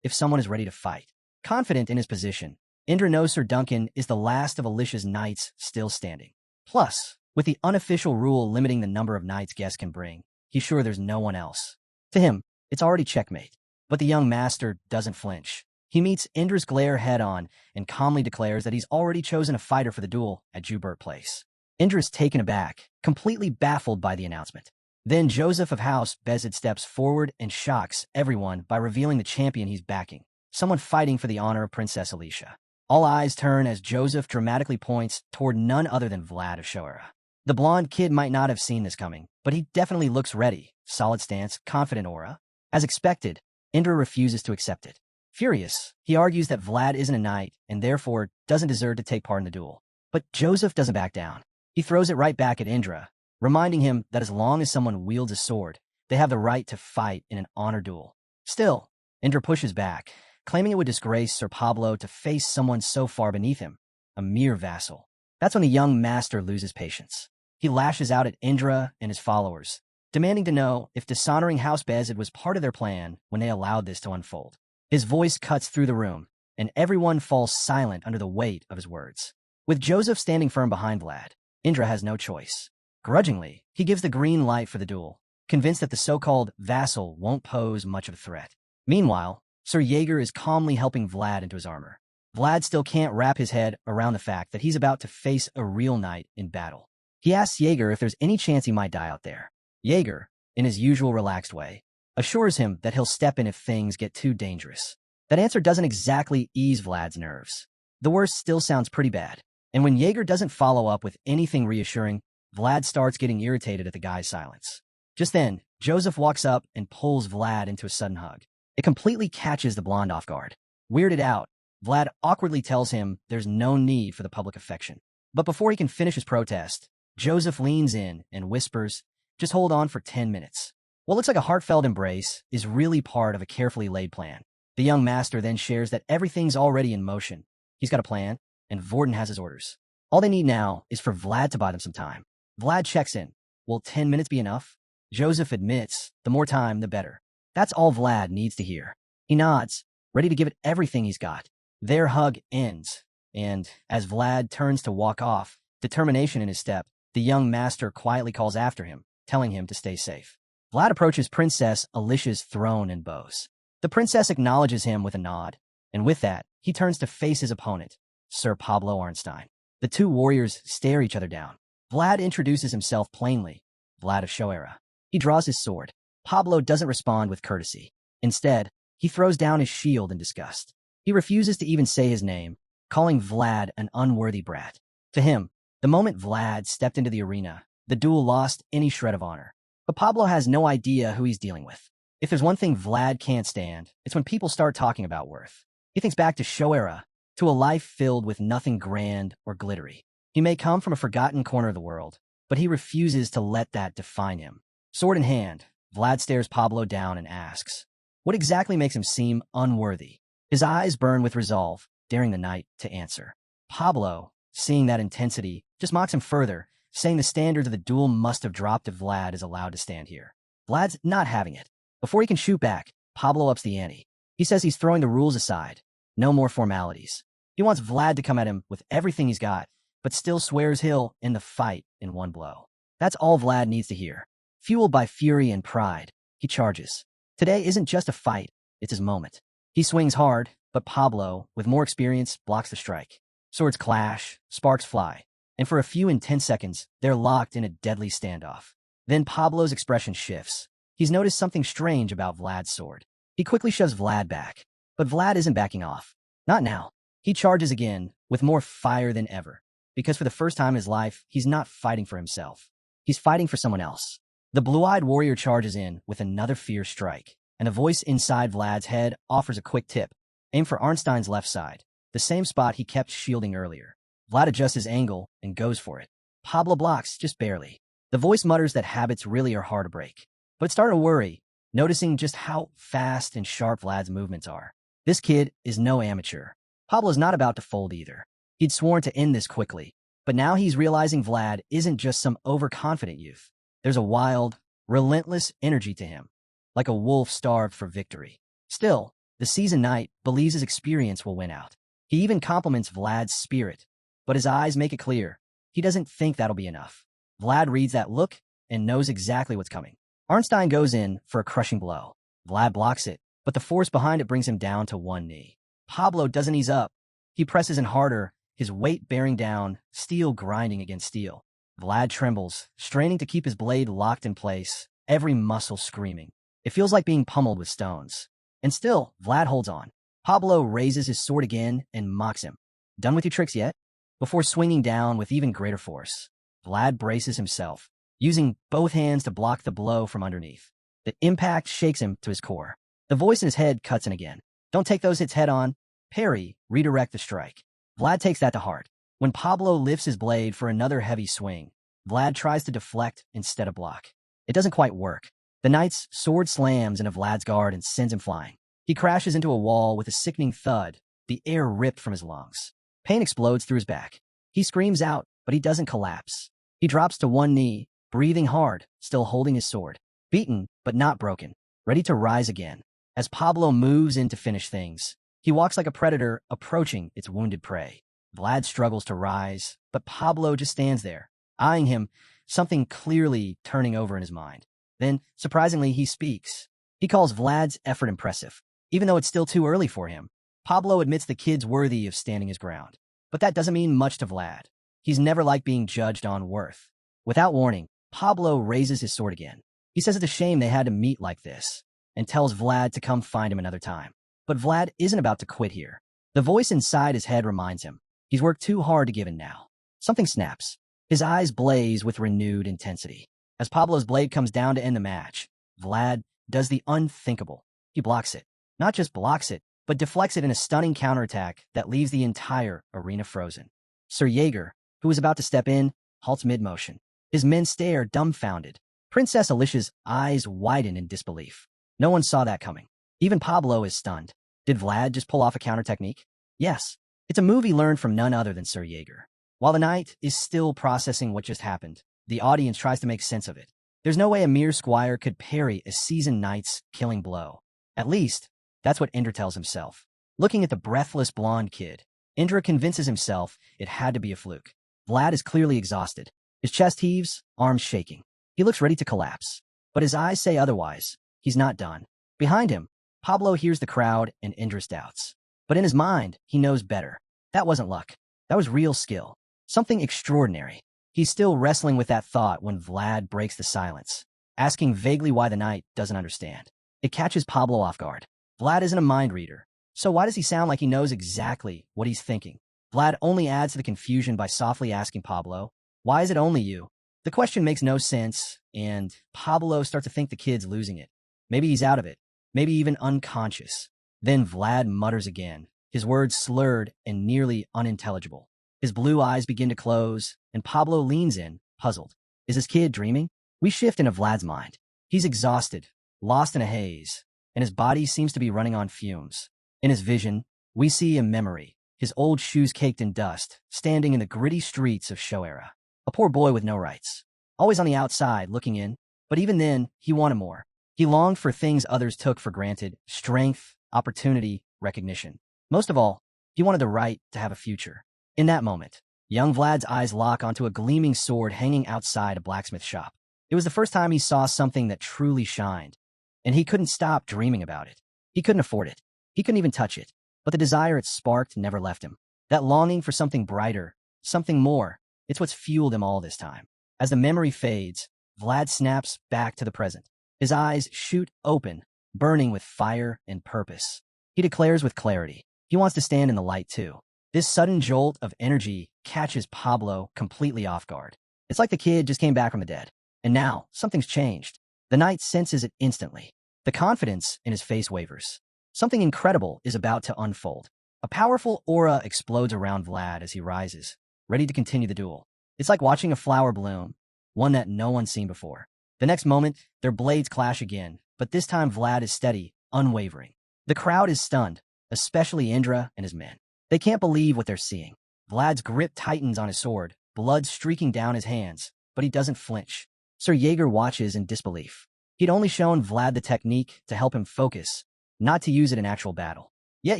if someone is ready to fight. Confident in his position, Indra knows Sir Duncan is the last of Alicia's knights still standing. Plus, with the unofficial rule limiting the number of knights guests can bring, he's sure there's no one else. To him, it's already checkmate. But the young master doesn't flinch. He meets Indra's glare head-on and calmly declares that he's already chosen a fighter for the duel at Jubert Place. Indra's taken aback, completely baffled by the announcement. Then Joseph of House Beazid steps forward and shocks everyone by revealing the champion he's backing, someone fighting for the honor of Princess Alicia. All eyes turn as Joseph dramatically points toward none other than Vlad of Shoara. The blonde kid might not have seen this coming, but he definitely looks ready, solid stance, confident aura. As expected, Indra refuses to accept it. Furious, he argues that Vlad isn't a knight and therefore doesn't deserve to take part in the duel. But Joseph doesn't back down. He throws it right back at Indra, reminding him that as long as someone wields a sword, they have the right to fight in an honor duel. Still, Indra pushes back, claiming it would disgrace Sir Pablo to face someone so far beneath him, a mere vassal. That's when the young master loses patience. He lashes out at Indra and his followers, demanding to know if dishonoring House Beazid was part of their plan when they allowed this to unfold. His voice cuts through the room, and everyone falls silent under the weight of his words. With Joseph standing firm behind Vlad, Indra has no choice. Grudgingly, he gives the green light for the duel, convinced that the so-called vassal won't pose much of a threat. Meanwhile, Sir Jaeger is calmly helping Vlad into his armor. Vlad still can't wrap his head around the fact that he's about to face a real knight in battle. He asks Jaeger if there's any chance he might die out there. Jaeger, in his usual relaxed way, assures him that he'll step in if things get too dangerous. That answer doesn't exactly ease Vlad's nerves. The worst still sounds pretty bad, and when Jaeger doesn't follow up with anything reassuring, Vlad starts getting irritated at the guy's silence. Just then, Joseph walks up and pulls Vlad into a sudden hug. It completely catches the blonde off guard. Weirded out, Vlad awkwardly tells him there's no need for the public affection. But before he can finish his protest, Joseph leans in and whispers, "Just hold on for 10 minutes. What looks like a heartfelt embrace is really part of a carefully laid plan. The young master then shares that everything's already in motion. He's got a plan, and Vorden has his orders. All they need now is for Vlad to buy them some time. Vlad checks in. Will 10 minutes be enough? Joseph admits, the more time, the better. That's all Vlad needs to hear. He nods, ready to give it everything he's got. Their hug ends, and as Vlad turns to walk off, determination in his step, the young master quietly calls after him, telling him to stay safe. Vlad approaches Princess Alicia's throne and bows. The princess acknowledges him with a nod, and with that, he turns to face his opponent, Sir Pablo Arnstein. The two warriors stare each other down. Vlad introduces himself plainly. Vlad of Shoera. He draws his sword. Pablo doesn't respond with courtesy. Instead, he throws down his shield in disgust. He refuses to even say his name, calling Vlad an unworthy brat. To him, the moment Vlad stepped into the arena, the duel lost any shred of honor. But Pablo has no idea who he's dealing with. If there's one thing Vlad can't stand, it's when people start talking about worth. He thinks back to Shoera, to a life filled with nothing grand or glittery. He may come from a forgotten corner of the world, but he refuses to let that define him. Sword in hand, Vlad stares Pablo down and asks, what exactly makes him seem unworthy? His eyes burn with resolve, daring the knight to answer. Pablo, seeing that intensity, just mocks him further, saying the standards of the duel must have dropped if Vlad is allowed to stand here. Vlad's not having it. Before he can shoot back, Pablo ups the ante. He says he's throwing the rules aside. No more formalities. He wants Vlad to come at him with everything he's got, but still swears he'll end the fight in one blow. That's all Vlad needs to hear. Fueled by fury and pride, he charges. Today isn't just a fight, it's his moment. He swings hard, but Pablo, with more experience, blocks the strike. Swords clash, sparks fly, and for a few intense seconds, they're locked in a deadly standoff. Then Pablo's expression shifts. He's noticed something strange about Vlad's sword. He quickly shoves Vlad back, but Vlad isn't backing off. Not now. He charges again, with more fire than ever, because for the first time in his life, he's not fighting for himself. He's fighting for someone else. The blue-eyed warrior charges in with another fierce strike, and a voice inside Vlad's head offers a quick tip. Aim for Arnstein's left side, the same spot he kept shielding earlier. Vlad adjusts his angle and goes for it. Pablo blocks, just barely. The voice mutters that habits really are hard to break. But it's starting to worry, noticing just how fast and sharp Vlad's movements are. This kid is no amateur. Pablo's not about to fold either. He'd sworn to end this quickly, but now he's realizing Vlad isn't just some overconfident youth. There's a wild, relentless energy to him, like a wolf starved for victory. Still, the seasoned knight believes his experience will win out. He even compliments Vlad's spirit, but his eyes make it clear he doesn't think that'll be enough. Vlad reads that look and knows exactly what's coming. Arnstein goes in for a crushing blow. Vlad blocks it, but the force behind it brings him down to one knee. Pablo doesn't ease up. He presses in harder, his weight bearing down, steel grinding against steel. Vlad trembles, straining to keep his blade locked in place, every muscle screaming. It feels like being pummeled with stones. And still, Vlad holds on. Pablo raises his sword again and mocks him. Done with your tricks yet? Before swinging down with even greater force. Vlad braces himself, using both hands to block the blow from underneath. The impact shakes him to his core. The voice in his head cuts in again. Don't take those hits head on. Parry, redirect the strike. Vlad takes that to heart. When Pablo lifts his blade for another heavy swing, Vlad tries to deflect instead of block. It doesn't quite work. The knight's sword slams into Vlad's guard and sends him flying. He crashes into a wall with a sickening thud, the air ripped from his lungs. Pain explodes through his back. He screams out, but he doesn't collapse. He drops to one knee, breathing hard, still holding his sword. Beaten, but not broken, ready to rise again. As Pablo moves in to finish things, he walks like a predator approaching its wounded prey. Vlad struggles to rise, but Pablo just stands there, eyeing him, something clearly turning over in his mind. Then, surprisingly, he speaks. He calls Vlad's effort impressive. Even though it's still too early for him, Pablo admits the kid's worthy of standing his ground. But that doesn't mean much to Vlad. He's never liked being judged on worth. Without warning, Pablo raises his sword again. He says it's a shame they had to meet like this, and tells Vlad to come find him another time. But Vlad isn't about to quit here. The voice inside his head reminds him he's worked too hard to give in now. Something snaps. His eyes blaze with renewed intensity. As Pablo's blade comes down to end the match, Vlad does the unthinkable. He blocks it. Not just blocks it, but deflects it in a stunning counterattack that leaves the entire arena frozen. Sir Jaeger, who was about to step in, halts mid-motion. His men stare dumbfounded. Princess Alicia's eyes widen in disbelief. No one saw that coming. Even Pablo is stunned. Did Vlad just pull off a counter technique? Yes. It's a move he learned from none other than Sir Jaeger. While the knight is still processing what just happened, the audience tries to make sense of it. There's no way a mere squire could parry a seasoned knight's killing blow. At least, that's what Indra tells himself. Looking at the breathless blonde kid, Indra convinces himself it had to be a fluke. Vlad is clearly exhausted. His chest heaves, arms shaking. He looks ready to collapse. But his eyes say otherwise. He's not done. Behind him, Pablo hears the crowd and Indra's doubts. But in his mind, he knows better. That wasn't luck. That was real skill. Something extraordinary. He's still wrestling with that thought when Vlad breaks the silence, asking vaguely why the knight doesn't understand. It catches Pablo off guard. Vlad isn't a mind reader, so why does he sound like he knows exactly what he's thinking? Vlad only adds to the confusion by softly asking Pablo, "Why is it only you?" The question makes no sense, and Pablo starts to think the kid's losing it. Maybe he's out of it, maybe even unconscious. Then Vlad mutters again, his words slurred and nearly unintelligible. His blue eyes begin to close, and Pablo leans in, puzzled. Is this kid dreaming? We shift into Vlad's mind. He's exhausted, lost in a haze, and his body seems to be running on fumes. In his vision, we see a memory, his old shoes caked in dust, standing in the gritty streets of Shoera. A poor boy with no rights. Always on the outside, looking in, but even then, he wanted more. He longed for things others took for granted: strength, opportunity, recognition. Most of all, he wanted the right to have a future. In that moment, young Vlad's eyes lock onto a gleaming sword hanging outside a blacksmith shop. It was the first time he saw something that truly shined, and he couldn't stop dreaming about it. He couldn't afford it. He couldn't even touch it, but the desire it sparked never left him. That longing for something brighter, something more, it's what's fueled him all this time. As the memory fades, Vlad snaps back to the present. His eyes shoot open, burning with fire and purpose. He declares with clarity, he wants to stand in the light too. This sudden jolt of energy catches Pablo completely off guard. It's like the kid just came back from the dead. And now, something's changed. The knight senses it instantly. The confidence in his face wavers. Something incredible is about to unfold. A powerful aura explodes around Vlad as he rises, ready to continue the duel. It's like watching a flower bloom, one that no one's seen before. The next moment, their blades clash again, but this time Vlad is steady, unwavering. The crowd is stunned, especially Indra and his men. They can't believe what they're seeing. Vlad's grip tightens on his sword, blood streaking down his hands, but he doesn't flinch. Sir Jaeger watches in disbelief. He'd only shown Vlad the technique to help him focus, not to use it in actual battle. Yet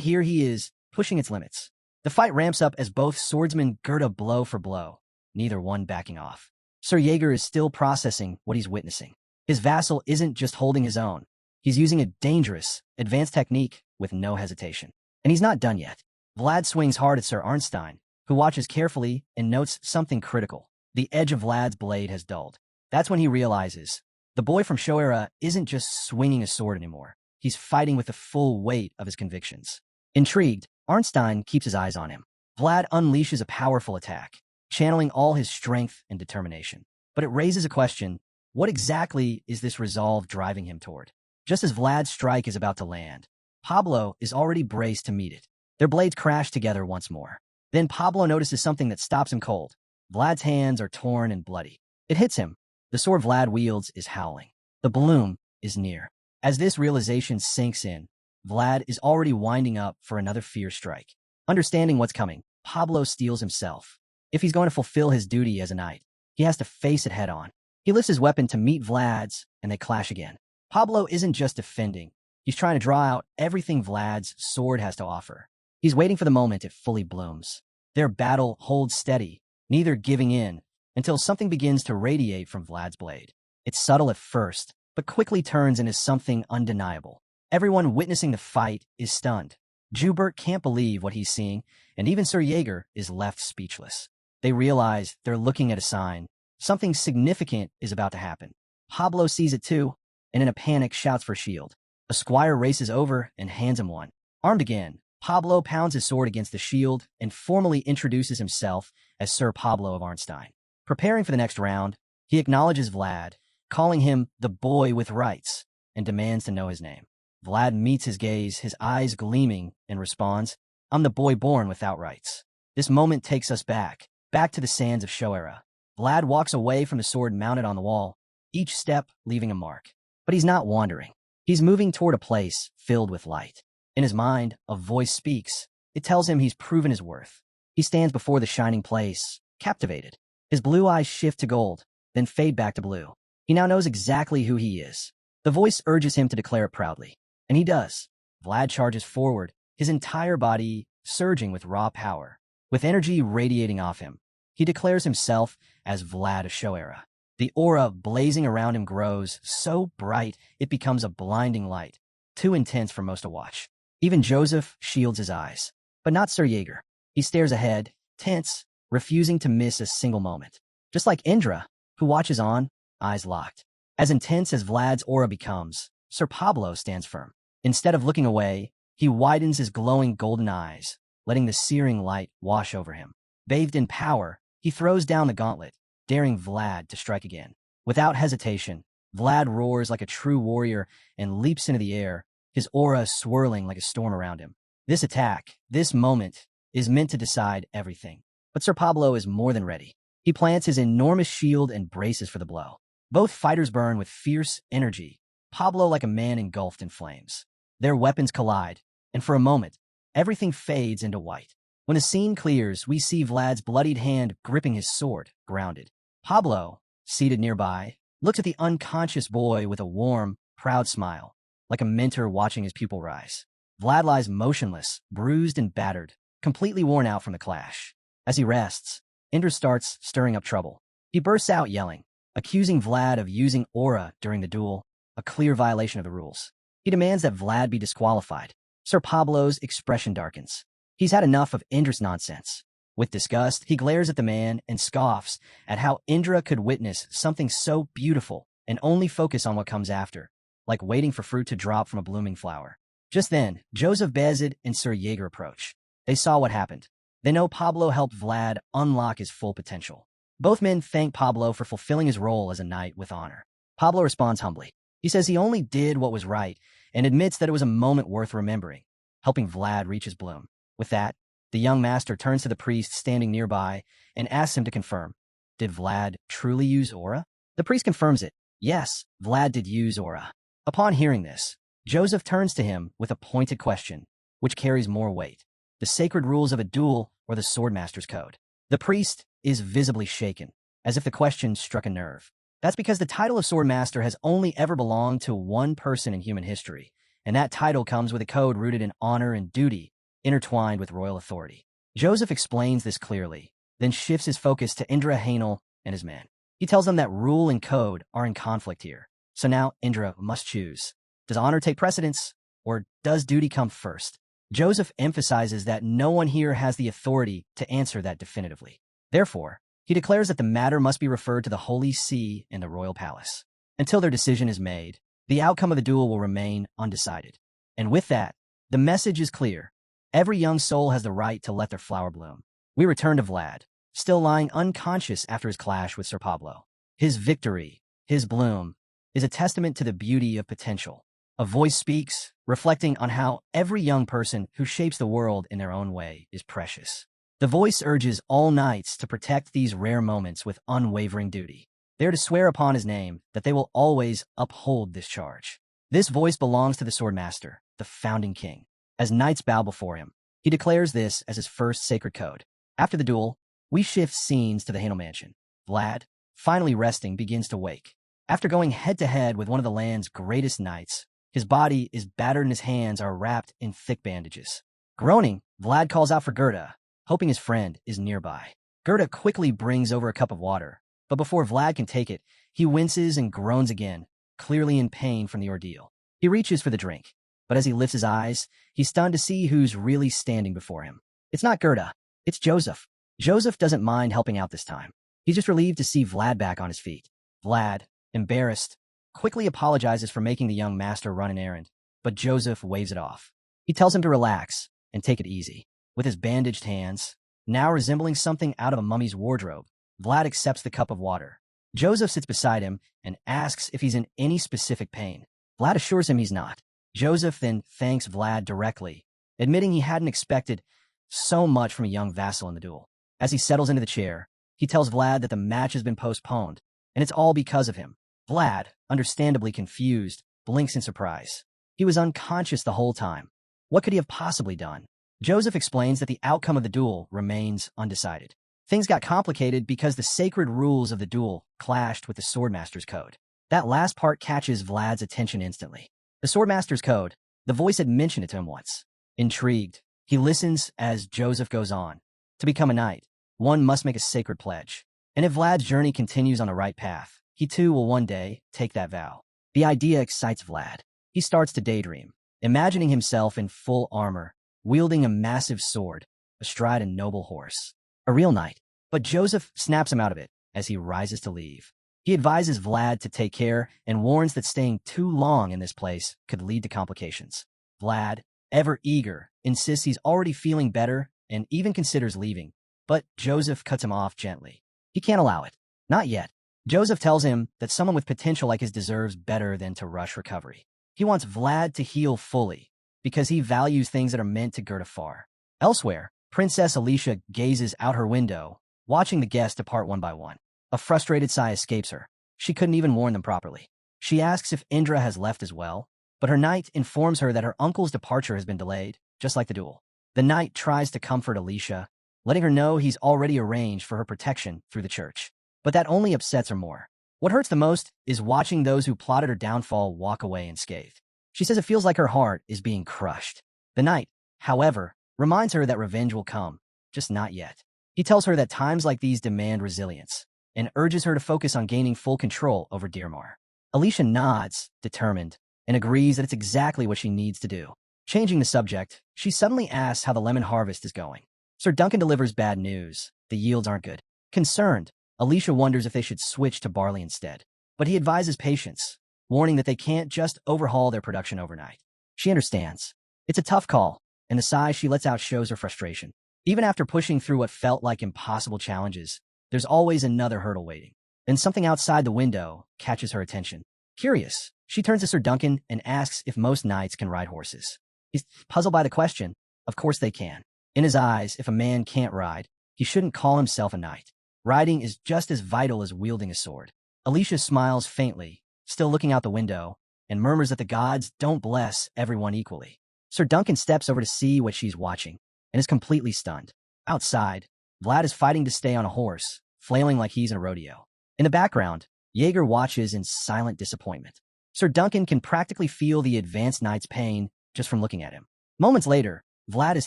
here he is, pushing its limits. The fight ramps up as both swordsmen gird up blow for blow, neither one backing off. Sir Jaeger is still processing what he's witnessing. His vassal isn't just holding his own. He's using a dangerous, advanced technique with no hesitation. And he's not done yet. Vlad swings hard at Sir Arnstein, who watches carefully and notes something critical. The edge of Vlad's blade has dulled. That's when he realizes the boy from Shoera isn't just swinging a sword anymore. He's fighting with the full weight of his convictions. Intrigued, Arnstein keeps his eyes on him. Vlad unleashes a powerful attack, channeling all his strength and determination. But it raises a question: what exactly is this resolve driving him toward? Just as Vlad's strike is about to land, Pablo is already braced to meet it. Their blades crash together once more. Then Pablo notices something that stops him cold. Vlad's hands are torn and bloody. It hits him. The sword Vlad wields is howling. The bloom is near. As this realization sinks in, Vlad is already winding up for another fierce strike. Understanding what's coming, Pablo steels himself. If he's going to fulfill his duty as a knight, he has to face it head on. He lifts his weapon to meet Vlad's, and they clash again. Pablo isn't just defending. He's trying to draw out everything Vlad's sword has to offer. He's waiting for the moment it fully blooms. Their battle holds steady, neither giving in, until something begins to radiate from Vlad's blade. It's subtle at first, but quickly turns into something undeniable. Everyone witnessing the fight is stunned. Joubert can't believe what he's seeing, and even Sir Jaeger is left speechless. They realize they're looking at a sign. Something significant is about to happen. Pablo sees it too, and in a panic shouts for a shield. A squire races over and hands him one. Armed again, Pablo pounds his sword against the shield and formally introduces himself as Sir Pablo of Arnstein. Preparing for the next round, he acknowledges Vlad, calling him the boy with rights, and demands to know his name. Vlad meets his gaze, his eyes gleaming, and responds, "I'm the boy born without rights." This moment takes us back to the sands of Shoera. Vlad walks away from the sword mounted on the wall, each step leaving a mark. But he's not wandering. He's moving toward a place filled with light. In his mind, a voice speaks. It tells him he's proven his worth. He stands before the shining place, captivated. His blue eyes shift to gold, then fade back to blue. He now knows exactly who he is. The voice urges him to declare it proudly, and he does. Vlad charges forward, his entire body surging with raw power. With energy radiating off him, he declares himself as Vlad of Shoera. The aura blazing around him grows so bright it becomes a blinding light, too intense for most to watch. Even Joseph shields his eyes, but not Sir Jaeger. He stares ahead, tense, refusing to miss a single moment. Just like Indra, who watches on, eyes locked. As intense as Vlad's aura becomes, Sir Pablo stands firm. Instead of looking away, he widens his glowing golden eyes, letting the searing light wash over him. Bathed in power, he throws down the gauntlet, daring Vlad to strike again. Without hesitation, Vlad roars like a true warrior and leaps into the air, his aura swirling like a storm around him. This attack, this moment, is meant to decide everything. But Sir Pablo is more than ready. He plants his enormous shield and braces for the blow. Both fighters burn with fierce energy, Pablo like a man engulfed in flames. Their weapons collide, and for a moment, everything fades into white. When the scene clears, we see Vlad's bloodied hand gripping his sword, grounded. Pablo, seated nearby, looks at the unconscious boy with a warm, proud smile, like a mentor watching his pupil rise. Vlad lies motionless, bruised and battered, completely worn out from the clash. As he rests, Indra starts stirring up trouble. He bursts out yelling, accusing Vlad of using aura during the duel, a clear violation of the rules. He demands that Vlad be disqualified. Sir Pablo's expression darkens. He's had enough of Indra's nonsense. With disgust, he glares at the man and scoffs at how Indra could witness something so beautiful and only focus on what comes after, like waiting for fruit to drop from a blooming flower. Just then, Joseph Beazid and Sir Jaeger approach. They saw what happened. They know Pablo helped Vlad unlock his full potential. Both men thank Pablo for fulfilling his role as a knight with honor. Pablo responds humbly. He says he only did what was right and admits that it was a moment worth remembering, helping Vlad reach his bloom. With that, the young master turns to the priest standing nearby and asks him to confirm. Did Vlad truly use aura? The priest confirms it. Yes, Vlad did use aura. Upon hearing this, Joseph turns to him with a pointed question, which carries more weight. The sacred rules of a duel or the Swordmaster's code? The priest is visibly shaken, as if the question struck a nerve. That's because the title of Swordmaster has only ever belonged to one person in human history, and that title comes with a code rooted in honor and duty, intertwined with royal authority. Joseph explains this clearly, then shifts his focus to Indra Hainel and his men. He tells them that rule and code are in conflict here. So now Indra must choose. Does honor take precedence, or does duty come first? Joseph emphasizes that no one here has the authority to answer that definitively. Therefore, he declares that the matter must be referred to the Holy See and the royal palace. Until their decision is made, the outcome of the duel will remain undecided. And with that, the message is clear. Every young soul has the right to let their flower bloom. We return to Vlad, still lying unconscious after his clash with Sir Pablo. His victory, his bloom, is a testament to the beauty of potential. A voice speaks, reflecting on how every young person who shapes the world in their own way is precious. The voice urges all knights to protect these rare moments with unwavering duty. They are to swear upon his name that they will always uphold this charge. This voice belongs to the Swordmaster, the founding king. As knights bow before him, he declares this as his first sacred code. After the duel, we shift scenes to the Hainel mansion. Vlad, finally resting, begins to wake. After going head-to-head with one of the land's greatest knights, his body is battered and his hands are wrapped in thick bandages. Groaning, Vlad calls out for Gerda, hoping his friend is nearby. Gerda quickly brings over a cup of water, but before Vlad can take it, he winces and groans again, clearly in pain from the ordeal. He reaches for the drink, but as he lifts his eyes, he's stunned to see who's really standing before him. It's not Gerda, it's Joseph. Joseph doesn't mind helping out this time. He's just relieved to see Vlad back on his feet. Vlad, embarrassed, quickly apologizes for making the young master run an errand, but Joseph waves it off. He tells him to relax and take it easy. With his bandaged hands, now resembling something out of a mummy's wardrobe, Vlad accepts the cup of water. Joseph sits beside him and asks if he's in any specific pain. Vlad assures him he's not. Joseph then thanks Vlad directly, admitting he hadn't expected so much from a young vassal in the duel. As he settles into the chair, he tells Vlad that the match has been postponed, and it's all because of him. Vlad, understandably confused, blinks in surprise. He was unconscious the whole time. What could he have possibly done? Joseph explains that the outcome of the duel remains undecided. Things got complicated because the sacred rules of the duel clashed with the Swordmaster's code. That last part catches Vlad's attention instantly. The Swordmaster's code, the voice had mentioned it to him once. Intrigued, he listens as Joseph goes on. To become a knight, one must make a sacred pledge. And if Vlad's journey continues on the right path, he too will one day take that vow. The idea excites Vlad. He starts to daydream, imagining himself in full armor, wielding a massive sword, astride a noble horse. A real knight, But Joseph snaps him out of it as he rises to leave. He advises Vlad to take care and warns that staying too long in this place could lead to complications. Vlad, ever eager, insists he's already feeling better and even considers leaving, but Joseph cuts him off gently. He can't allow it. Not yet. Joseph tells him that someone with potential like his deserves better than to rush recovery. He wants Vlad to heal fully because he values things that are meant to Gerda far. Elsewhere, Princess Alicia gazes out her window, watching the guests depart one by one. A frustrated sigh escapes her. She couldn't even warn them properly. She asks if Indra has left as well, but her knight informs her that her uncle's departure has been delayed, just like the duel. The knight tries to comfort Alicia, letting her know he's already arranged for her protection through the church. But that only upsets her more. What hurts the most is watching those who plotted her downfall walk away unscathed. She says it feels like her heart is being crushed. The knight, however, reminds her that revenge will come, just not yet. He tells her that times like these demand resilience, and urges her to focus on gaining full control over Dearmar. Alicia nods, determined, and agrees that it's exactly what she needs to do. Changing the subject, she suddenly asks how the lemon harvest is going. Sir Duncan delivers bad news. The yields aren't good. Concerned, Alicia wonders if they should switch to barley instead. But he advises patience, warning that they can't just overhaul their production overnight. She understands. It's a tough call, and the sigh she lets out shows her frustration. Even after pushing through what felt like impossible challenges, there's always another hurdle waiting. Then something outside the window catches her attention. Curious, she turns to Sir Duncan and asks if most knights can ride horses. He's puzzled by the question. Of course they can. In his eyes, if a man can't ride, he shouldn't call himself a knight. Riding is just as vital as wielding a sword. Alicia smiles faintly, still looking out the window, and murmurs that the gods don't bless everyone equally. Sir Duncan steps over to see what she's watching, and is completely stunned. Outside, Vlad is fighting to stay on a horse, flailing like he's in a rodeo. In the background, Jaeger watches in silent disappointment. Sir Duncan can practically feel the advanced knight's pain just from looking at him. Moments later, Vlad is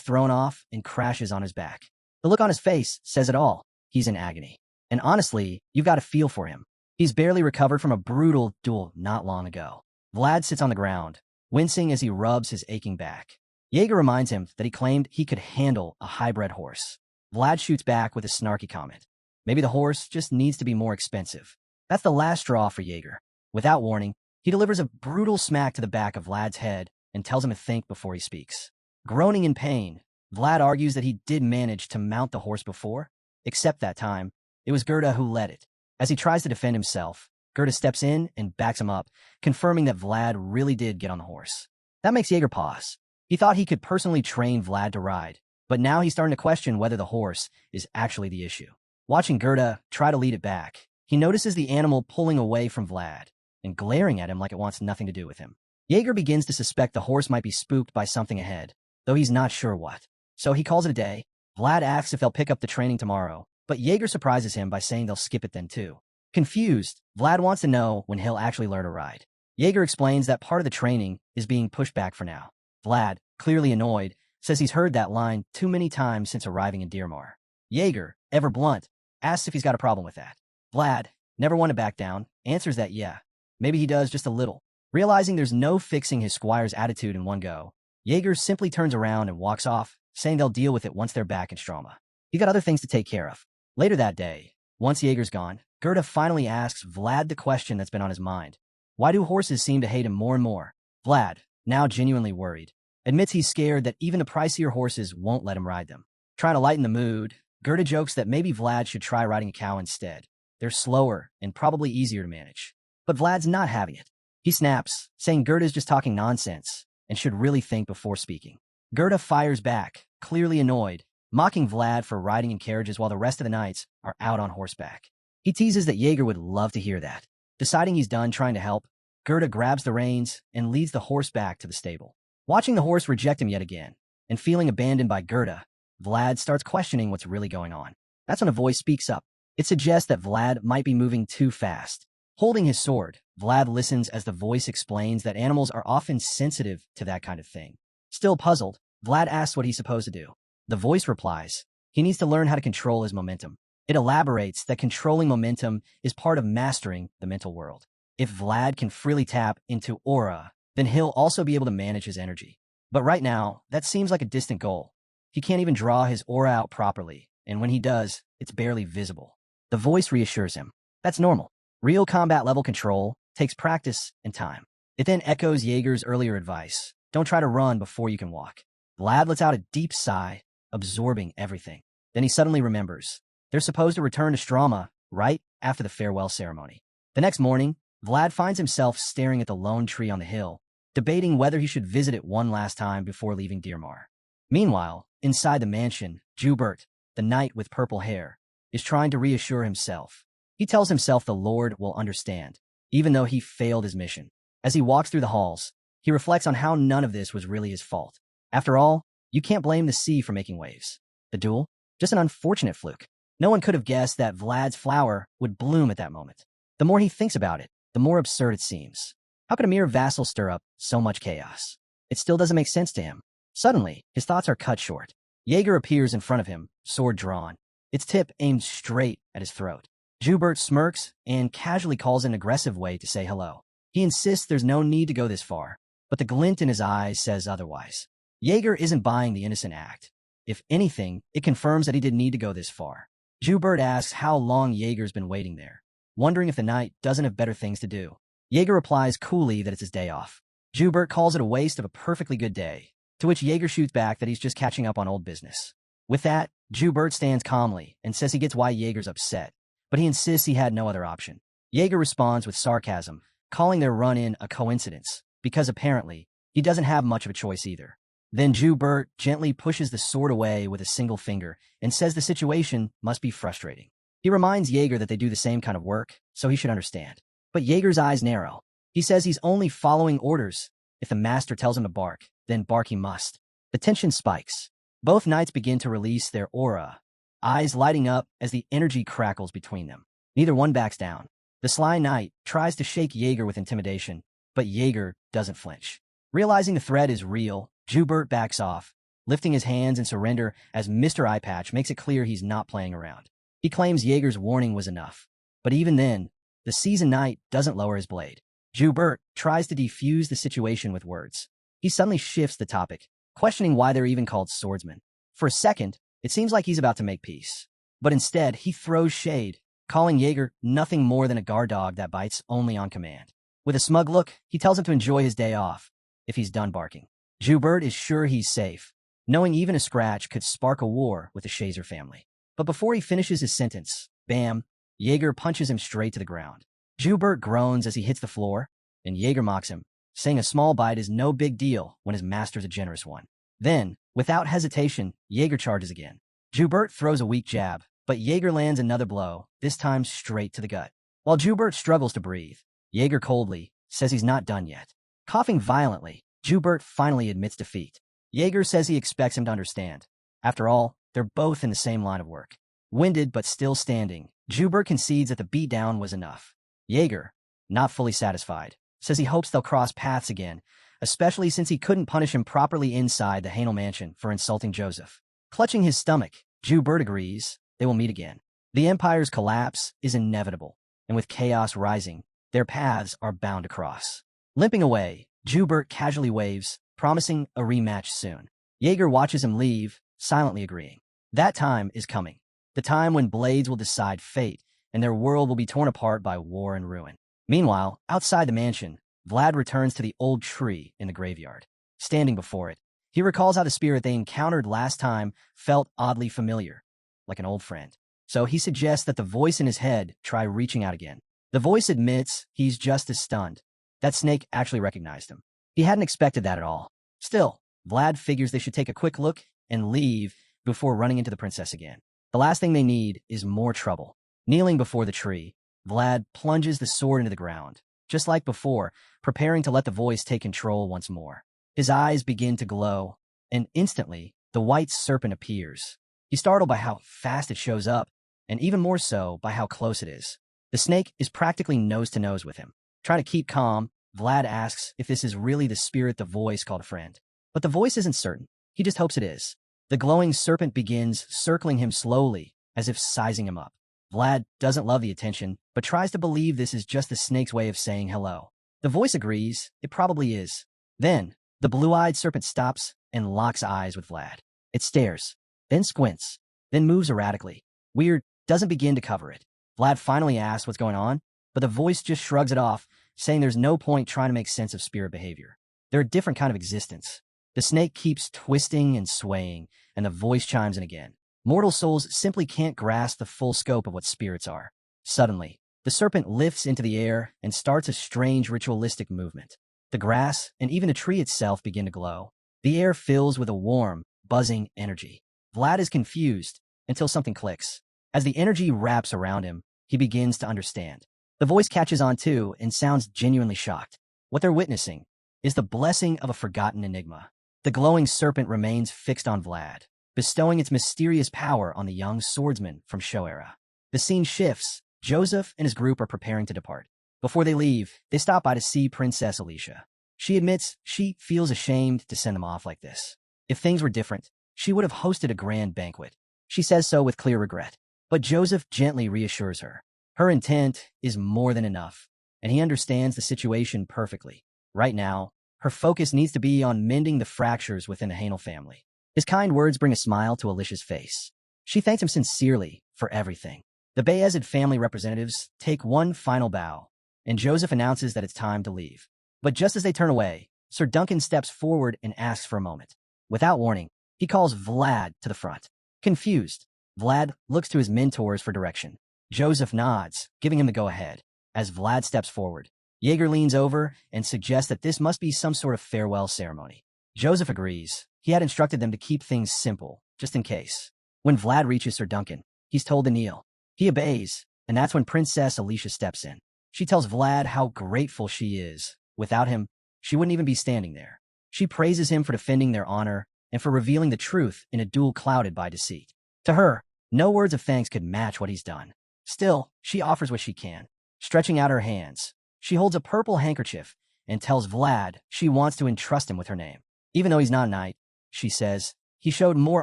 thrown off and crashes on his back. The look on his face says it all. He's in agony. And honestly, you've got to feel for him. He's barely recovered from a brutal duel not long ago. Vlad sits on the ground, wincing as he rubs his aching back. Jaeger reminds him that he claimed he could handle a hybrid horse. Vlad shoots back with a snarky comment. Maybe the horse just needs to be more expensive. That's the last straw for Jaeger. Without warning, he delivers a brutal smack to the back of Vlad's head and tells him to think before he speaks. Groaning in pain, Vlad argues that he did manage to mount the horse before, except that time, it was Gerda who led it. As he tries to defend himself, Gerda steps in and backs him up, confirming that Vlad really did get on the horse. That makes Jaeger pause. He thought he could personally train Vlad to ride, but now he's starting to question whether the horse is actually the issue. Watching Gerda try to lead it back, he notices the animal pulling away from Vlad and glaring at him like it wants nothing to do with him. Jaeger begins to suspect the horse might be spooked by something ahead, though he's not sure what. So he calls it a day. Vlad asks if they'll pick up the training tomorrow, but Jaeger surprises him by saying they'll skip it then too. Confused, Vlad wants to know when he'll actually learn to ride. Jaeger explains that part of the training is being pushed back for now. Vlad, clearly annoyed, says he's heard that line too many times since arriving in Dearmar. Jaeger, ever blunt, asks if he's got a problem with that. Vlad, never one to back down, answers that yeah, maybe he does just a little. Realizing there's no fixing his squire's attitude in one go, Jaeger simply turns around and walks off, saying they'll deal with it once they're back in Stroma. He got other things to take care of. Later that day, once Jaeger's gone, Gerda finally asks Vlad the question that's been on his mind. Why do horses seem to hate him more and more? Vlad, now genuinely worried, admits he's scared that even the pricier horses won't let him ride them. Trying to lighten the mood, Gerda jokes that maybe Vlad should try riding a cow instead. They're slower and probably easier to manage. But Vlad's not having it. He snaps, saying Gerda's just talking nonsense and should really think before speaking. Gerda fires back, clearly annoyed, mocking Vlad for riding in carriages while the rest of the knights are out on horseback. He teases that Jaeger would love to hear that. Deciding he's done trying to help, Gerda grabs the reins and leads the horse back to the stable. Watching the horse reject him yet again, and feeling abandoned by Gerda, Vlad starts questioning what's really going on. That's when a voice speaks up. It suggests that Vlad might be moving too fast. Holding his sword, Vlad listens as the voice explains that animals are often sensitive to that kind of thing. Still puzzled, Vlad asks what he's supposed to do. The voice replies, he needs to learn how to control his momentum. It elaborates that controlling momentum is part of mastering the mental world. If Vlad can freely tap into aura, then he'll also be able to manage his energy. But right now, that seems like a distant goal. He can't even draw his aura out properly, and when he does, it's barely visible. The voice reassures him. That's normal. Real combat level control takes practice and time. It then echoes Jaeger's earlier advice. Don't try to run before you can walk. Vlad lets out a deep sigh, absorbing everything. Then he suddenly remembers. They're supposed to return to Strama right after the farewell ceremony. The next morning, Vlad finds himself staring at the lone tree on the hill, debating whether he should visit it one last time before leaving Dearmar. Meanwhile, inside the mansion, Joubert, the knight with purple hair, is trying to reassure himself. He tells himself the Lord will understand, even though he failed his mission. As he walks through the halls, he reflects on how none of this was really his fault. After all, you can't blame the sea for making waves. The duel? Just an unfortunate fluke. No one could have guessed that Vlad's flower would bloom at that moment. The more he thinks about it, the more absurd it seems. How could a mere vassal stir up so much chaos? It still doesn't make sense to him. Suddenly, his thoughts are cut short. Jaeger appears in front of him, sword drawn, its tip aimed straight at his throat. Joubert smirks and casually calls in an aggressive way to say hello. He insists there's no need to go this far, but the glint in his eyes says otherwise. Jaeger isn't buying the innocent act. If anything, it confirms that he didn't need to go this far. Joubert asks how long Jaeger's been waiting there, wondering if the knight doesn't have better things to do. Jaeger replies coolly that it's his day off. Joubert calls it a waste of a perfectly good day, to which Jaeger shoots back that he's just catching up on old business. With that, Joubert stands calmly and says he gets why Jaeger's upset, but he insists he had no other option. Jaeger responds with sarcasm, calling their run-in a coincidence, because apparently, he doesn't have much of a choice either. Then Joubert gently pushes the sword away with a single finger and says the situation must be frustrating. He reminds Jaeger that they do the same kind of work, so he should understand. But Jaeger's eyes narrow. He says he's only following orders. If the master tells him to bark, then bark he must. The tension spikes. Both knights begin to release their aura, eyes lighting up as the energy crackles between them. Neither one backs down. The sly knight tries to shake Jaeger with intimidation, but Jaeger doesn't flinch. Realizing the threat is real, Joubert backs off, lifting his hands in surrender as Mr. Eyepatch makes it clear he's not playing around. He claims Jaeger's warning was enough. But even then, the seasoned knight doesn't lower his blade. Joubert tries to defuse the situation with words. He suddenly shifts the topic, questioning why they're even called swordsmen. For a second, it seems like he's about to make peace. But instead, he throws shade, calling Jaeger nothing more than a guard dog that bites only on command. With a smug look, he tells him to enjoy his day off, if he's done barking. Joubert is sure he's safe, knowing even a scratch could spark a war with the Shazer family. But before he finishes his sentence, bam, Jaeger punches him straight to the ground. Joubert groans as he hits the floor, and Jaeger mocks him, saying a small bite is no big deal when his master's a generous one. Then, without hesitation, Jaeger charges again. Joubert throws a weak jab, but Jaeger lands another blow, this time straight to the gut. While Joubert struggles to breathe, Jaeger coldly says he's not done yet. Coughing violently, Joubert finally admits defeat. Jaeger says he expects him to understand. After all, they're both in the same line of work. Winded but still standing, Joubert concedes that the beatdown was enough. Jaeger, not fully satisfied, says he hopes they'll cross paths again, especially since he couldn't punish him properly inside the Hanel mansion for insulting Joseph. Clutching his stomach, Joubert agrees they will meet again. The Empire's collapse is inevitable, and with chaos rising, their paths are bound to cross. Limping away, Joubert casually waves, promising a rematch soon. Jaeger watches him leave, silently agreeing. That time is coming. The time when blades will decide fate, and their world will be torn apart by war and ruin. Meanwhile, outside the mansion, Vlad returns to the old tree in the graveyard. Standing before it, he recalls how the spirit they encountered last time felt oddly familiar, like an old friend. So he suggests that the voice in his head try reaching out again. The voice admits he's just as stunned. That snake actually recognized him. He hadn't expected that at all. Still, Vlad figures they should take a quick look and leave before running into the princess again. The last thing they need is more trouble. Kneeling before the tree, Vlad plunges the sword into the ground, just like before, preparing to let the voice take control once more. His eyes begin to glow, and instantly, the white serpent appears. He's startled by how fast it shows up, and even more so by how close it is. The snake is practically nose-to-nose with him. Trying to keep calm, Vlad asks if this is really the spirit the voice called a friend. But the voice isn't certain. He just hopes it is. The glowing serpent begins circling him slowly, as if sizing him up. Vlad doesn't love the attention, but tries to believe this is just the snake's way of saying hello. The voice agrees, it probably is. Then, the blue-eyed serpent stops and locks eyes with Vlad. It stares, then squints, then moves erratically. Weird, doesn't begin to cover it. Vlad finally asks what's going on, but the voice just shrugs it off, saying there's no point trying to make sense of spirit behavior. They're a different kind of existence. The snake keeps twisting and swaying, and the voice chimes in again. Mortal souls simply can't grasp the full scope of what spirits are. Suddenly, the serpent lifts into the air and starts a strange ritualistic movement. The grass and even the tree itself begin to glow. The air fills with a warm, buzzing energy. Vlad is confused until something clicks. As the energy wraps around him, he begins to understand. The voice catches on too and sounds genuinely shocked. What they're witnessing is the blessing of a forgotten enigma. The glowing serpent remains fixed on Vlad, bestowing its mysterious power on the young swordsman from Shoera. The scene shifts. Joseph and his group are preparing to depart. Before they leave, they stop by to see Princess Alicia. She admits she feels ashamed to send them off like this. If things were different, she would have hosted a grand banquet. She says so with clear regret. But Joseph gently reassures her. Her intent is more than enough, and he understands the situation perfectly. Right now, her focus needs to be on mending the fractures within the Hanel family. His kind words bring a smile to Alicia's face. She thanks him sincerely for everything. The Beazid family representatives take one final bow, and Joseph announces that it's time to leave. But just as they turn away, Sir Duncan steps forward and asks for a moment. Without warning, he calls Vlad to the front. Confused, Vlad looks to his mentors for direction. Joseph nods, giving him the go-ahead. As Vlad steps forward, Jaeger leans over and suggests that this must be some sort of farewell ceremony. Joseph agrees. He had instructed them to keep things simple, just in case. When Vlad reaches Sir Duncan, he's told to kneel. He obeys, and that's when Princess Alicia steps in. She tells Vlad how grateful she is. Without him, she wouldn't even be standing there. She praises him for defending their honor and for revealing the truth in a duel clouded by deceit. To her, no words of thanks could match what he's done. Still, she offers what she can. Stretching out her hands, she holds a purple handkerchief and tells Vlad she wants to entrust him with her name. Even though he's not a knight, she says, he showed more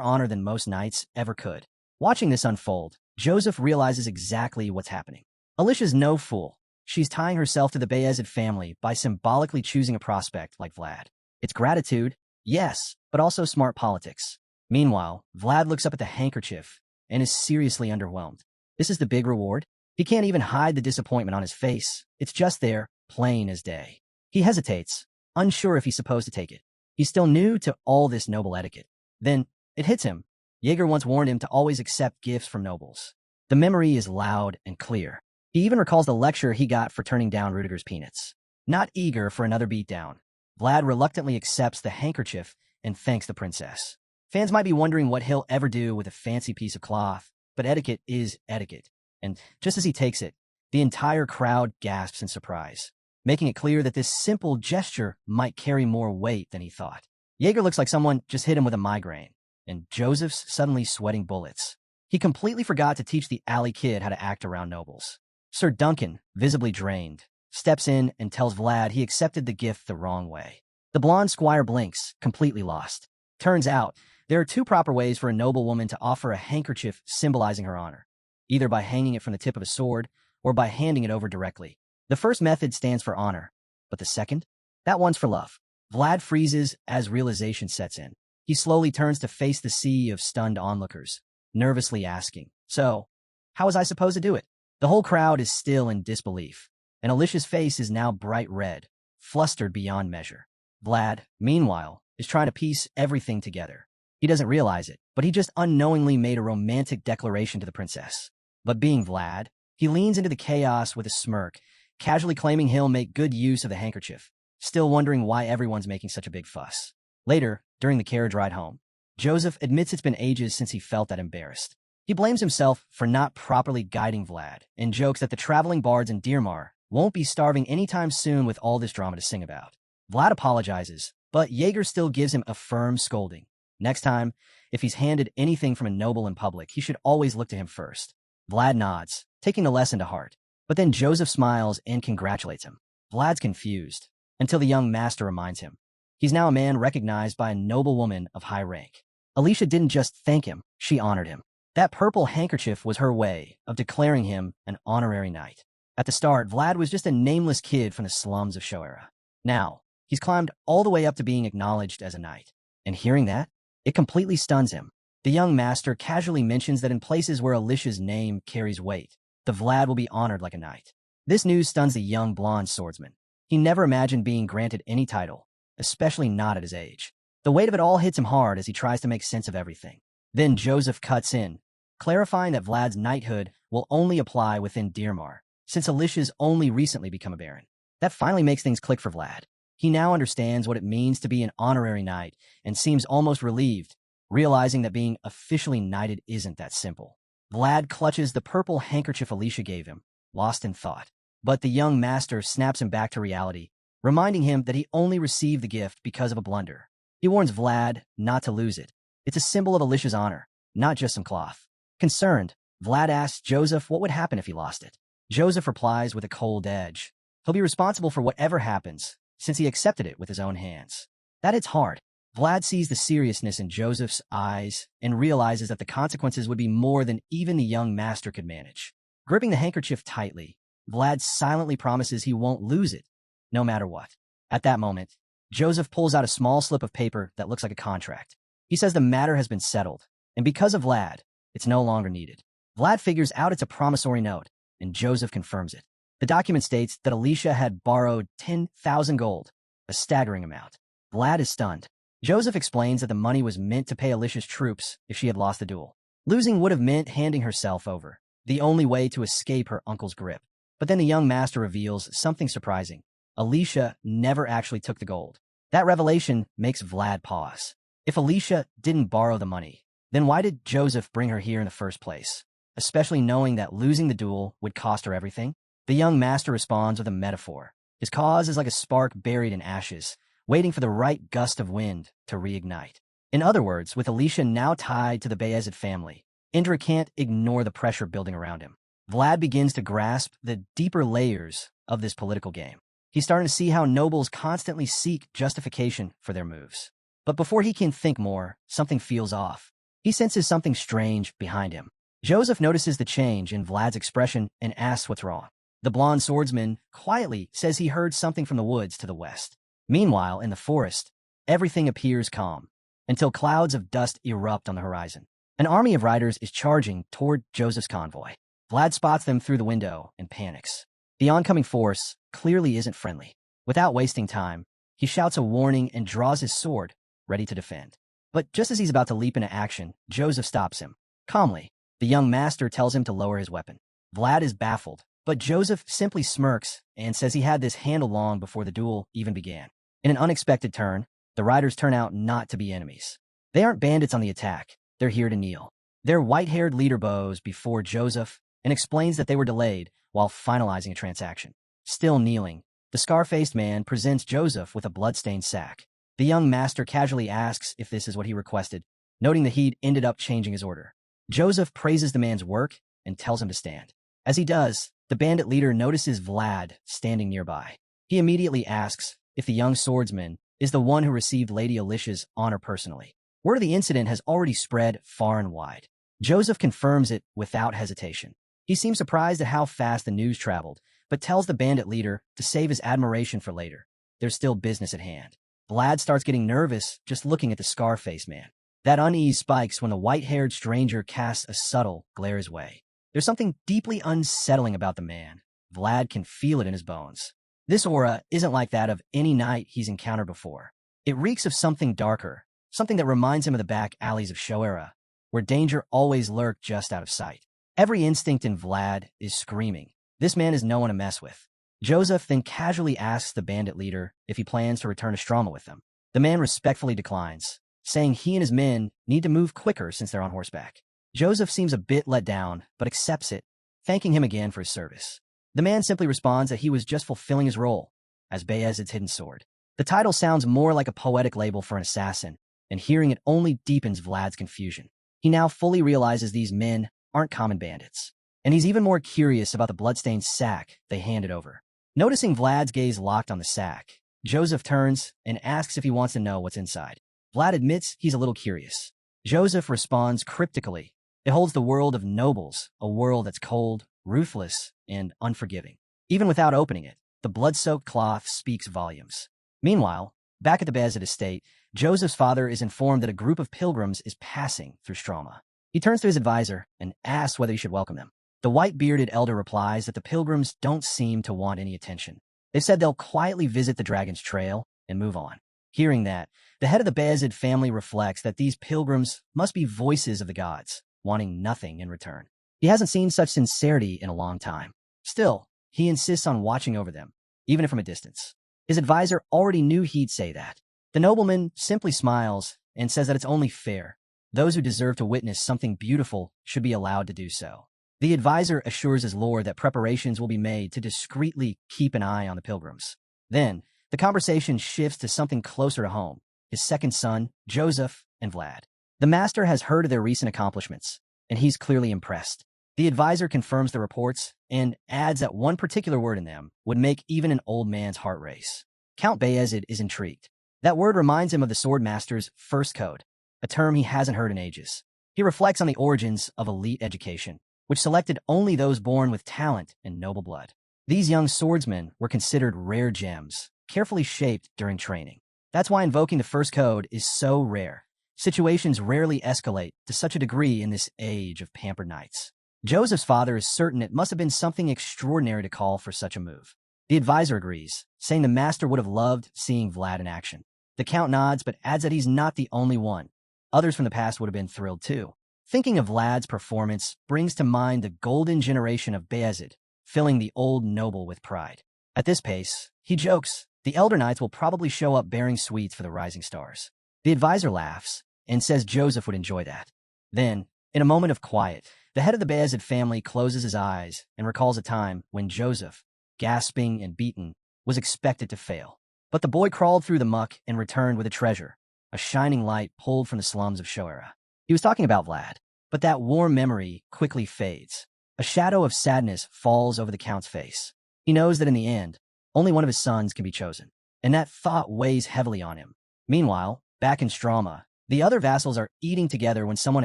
honor than most knights ever could. Watching this unfold, Joseph realizes exactly what's happening. Alicia's no fool. She's tying herself to the Beazid family by symbolically choosing a prospect like Vlad. It's gratitude, yes, but also smart politics. Meanwhile, Vlad looks up at the handkerchief and is seriously underwhelmed. This is the big reward? He can't even hide the disappointment on his face. It's just there, plain as day. He hesitates, unsure if he's supposed to take it. He's still new to all this noble etiquette. Then, it hits him. Jaeger once warned him to always accept gifts from nobles. The memory is loud and clear. He even recalls the lecture he got for turning down Rudiger's peanuts. Not eager for another beatdown, Vlad reluctantly accepts the handkerchief and thanks the princess. Fans might be wondering what he'll ever do with a fancy piece of cloth, but etiquette is etiquette. And just as he takes it, the entire crowd gasps in surprise, making it clear that this simple gesture might carry more weight than he thought. Jaeger looks like someone just hit him with a migraine, and Joseph's suddenly sweating bullets. He completely forgot to teach the alley kid how to act around nobles. Sir Duncan, visibly drained, steps in and tells Vlad he accepted the gift the wrong way. The blonde squire blinks, completely lost. Turns out, there are two proper ways for a noblewoman to offer a handkerchief symbolizing her honor, either by hanging it from the tip of a sword or by handing it over directly. The first method stands for honor, but the second? That one's for love. Vlad freezes as realization sets in. He slowly turns to face the sea of stunned onlookers, nervously asking, "So, how was I supposed to do it?" The whole crowd is still in disbelief, and Alicia's face is now bright red, flustered beyond measure. Vlad, meanwhile, is trying to piece everything together. He doesn't realize it, but he just unknowingly made a romantic declaration to the princess. But being Vlad, he leans into the chaos with a smirk, casually claiming he'll make good use of the handkerchief, still wondering why everyone's making such a big fuss. Later, during the carriage ride home, Joseph admits it's been ages since he felt that embarrassed. He blames himself for not properly guiding Vlad and jokes that the traveling bards in Dearmar won't be starving anytime soon with all this drama to sing about. Vlad apologizes, but Jaeger still gives him a firm scolding. Next time, if he's handed anything from a noble in public, he should always look to him first. Vlad nods, taking the lesson to heart. But then Joseph smiles and congratulates him. Vlad's confused, until the young master reminds him. He's now a man recognized by a noble woman of high rank. Alicia didn't just thank him, she honored him. That purple handkerchief was her way of declaring him an honorary knight. At the start, Vlad was just a nameless kid from the slums of Shoera. Now, he's climbed all the way up to being acknowledged as a knight. And hearing that, it completely stuns him. The young master casually mentions that in places where Alicia's name carries weight, the Vlad will be honored like a knight. This news stuns the young blonde swordsman. He never imagined being granted any title, especially not at his age. The weight of it all hits him hard as he tries to make sense of everything. Then Joseph cuts in, clarifying that Vlad's knighthood will only apply within Dirmar, since Alicia's only recently become a baron. That finally makes things click for Vlad. He now understands what it means to be an honorary knight and seems almost relieved, realizing that being officially knighted isn't that simple. Vlad clutches the purple handkerchief Alicia gave him, lost in thought. But the young master snaps him back to reality, reminding him that he only received the gift because of a blunder. He warns Vlad not to lose it. It's a symbol of Alicia's honor, not just some cloth. Concerned, Vlad asks Joseph what would happen if he lost it. Joseph replies with a cold edge. He'll be responsible for whatever happens, since he accepted it with his own hands. That hits hard. Vlad sees the seriousness in Joseph's eyes and realizes that the consequences would be more than even the young master could manage. Gripping the handkerchief tightly, Vlad silently promises he won't lose it, no matter what. At that moment, Joseph pulls out a small slip of paper that looks like a contract. He says the matter has been settled, and because of Vlad, it's no longer needed. Vlad figures out it's a promissory note, and Joseph confirms it. The document states that Alicia had borrowed 10,000 gold, a staggering amount. Vlad is stunned. Joseph explains that the money was meant to pay Alicia's troops if she had lost the duel. Losing would have meant handing herself over, the only way to escape her uncle's grip. But then the young master reveals something surprising. Alicia never actually took the gold. That revelation makes Vlad pause. If Alicia didn't borrow the money, then why did Joseph bring her here in the first place? Especially knowing that losing the duel would cost her everything? The young master responds with a metaphor. His cause is like a spark buried in ashes, waiting for the right gust of wind to reignite. In other words, with Alicia now tied to the Beazid family, Indra can't ignore the pressure building around him. Vlad begins to grasp the deeper layers of this political game. He's starting to see how nobles constantly seek justification for their moves. But before he can think more, something feels off. He senses something strange behind him. Joseph notices the change in Vlad's expression and asks what's wrong. The blonde swordsman quietly says he heard something from the woods to the west. Meanwhile, in the forest, everything appears calm, until clouds of dust erupt on the horizon. An army of riders is charging toward Joseph's convoy. Vlad spots them through the window and panics. The oncoming force clearly isn't friendly. Without wasting time, he shouts a warning and draws his sword, ready to defend. But just as he's about to leap into action, Joseph stops him. Calmly, the young master tells him to lower his weapon. Vlad is baffled, but Joseph simply smirks and says he had this handled long before the duel even began. In an unexpected turn, the riders turn out not to be enemies. They aren't bandits on the attack. They're here to kneel. Their white-haired leader bows before Joseph and explains that they were delayed while finalizing a transaction. Still kneeling, the scar-faced man presents Joseph with a blood-stained sack. The young master casually asks if this is what he requested, noting that he'd ended up changing his order. Joseph praises the man's work and tells him to stand. As he does, the bandit leader notices Vlad standing nearby. He immediately asks if the young swordsman is the one who received Lady Alicia's honor personally. Word of the incident has already spread far and wide. Joseph confirms it without hesitation. He seems surprised at how fast the news traveled, but tells the bandit leader to save his admiration for later. There's still business at hand. Vlad starts getting nervous just looking at the scar-faced man. That unease spikes when the white-haired stranger casts a subtle glare his way. There's something deeply unsettling about the man. Vlad can feel it in his bones. This aura isn't like that of any knight he's encountered before. It reeks of something darker, something that reminds him of the back alleys of Shoera, where danger always lurked just out of sight. Every instinct in Vlad is screaming. This man is no one to mess with. Joseph then casually asks the bandit leader if he plans to return to Stroma with them. The man respectfully declines, saying he and his men need to move quicker since they're on horseback. Joseph seems a bit let down, but accepts it, thanking him again for his service. The man simply responds that he was just fulfilling his role as Beazid's hidden sword. The title sounds more like a poetic label for an assassin, and hearing it only deepens Vlad's confusion. He now fully realizes these men aren't common bandits, and he's even more curious about the bloodstained sack they handed over. Noticing Vlad's gaze locked on the sack, Joseph turns and asks if he wants to know what's inside. Vlad admits he's a little curious. Joseph responds cryptically. It holds the world of nobles, a world that's cold, ruthless, and unforgiving. Even without opening it, the blood-soaked cloth speaks volumes. Meanwhile, Back at the Beazid estate, Joseph's father is informed that a group of pilgrims is passing through Stroma. He turns to his advisor and asks whether he should welcome them. The white-bearded elder replies that the pilgrims don't seem to want any attention. They've said they'll quietly visit the Dragon's Trail and move on. Hearing that, the head of the Beazid family reflects that these pilgrims must be voices of the gods, wanting nothing in return. He hasn't seen such sincerity in a long time. Still, he insists on watching over them, even if from a distance. His advisor already knew he'd say that. The nobleman simply smiles and says that it's only fair. Those who deserve to witness something beautiful should be allowed to do so. The advisor assures his lord that preparations will be made to discreetly keep an eye on the pilgrims. Then, the conversation shifts to something closer to home, his second son, Joseph, and Vlad. The master has heard of their recent accomplishments, and he's clearly impressed. The advisor confirms the reports and adds that one particular word in them would make even an old man's heart race. Count Beazid is intrigued. That word reminds him of the Swordmaster's first code, a term he hasn't heard in ages. He reflects on the origins of elite education, which selected only those born with talent and noble blood. These young swordsmen were considered rare gems, carefully shaped during training. That's why invoking the first code is so rare. Situations rarely escalate to such a degree in this age of pampered knights. Joseph's father is certain it must have been something extraordinary to call for such a move. The advisor agrees, saying the master would have loved seeing Vlad in action. The count nods but adds that he's not the only one. Others from the past would have been thrilled too. Thinking of Vlad's performance brings to mind the golden generation of Beazid, filling the old noble with pride. At this pace, he jokes, the elder knights will probably show up bearing sweets for the rising stars. The advisor laughs and says Joseph would enjoy that. Then, in a moment of quiet, the head of the Beazid family closes his eyes and recalls a time when Joseph, gasping and beaten, was expected to fail. But the boy crawled through the muck and returned with a treasure, a shining light pulled from the slums of Shoera. He was talking about Vlad, but that warm memory quickly fades. A shadow of sadness falls over the count's face. He knows that in the end, only one of his sons can be chosen, and that thought weighs heavily on him. Meanwhile, back in Stroma, the other vassals are eating together when someone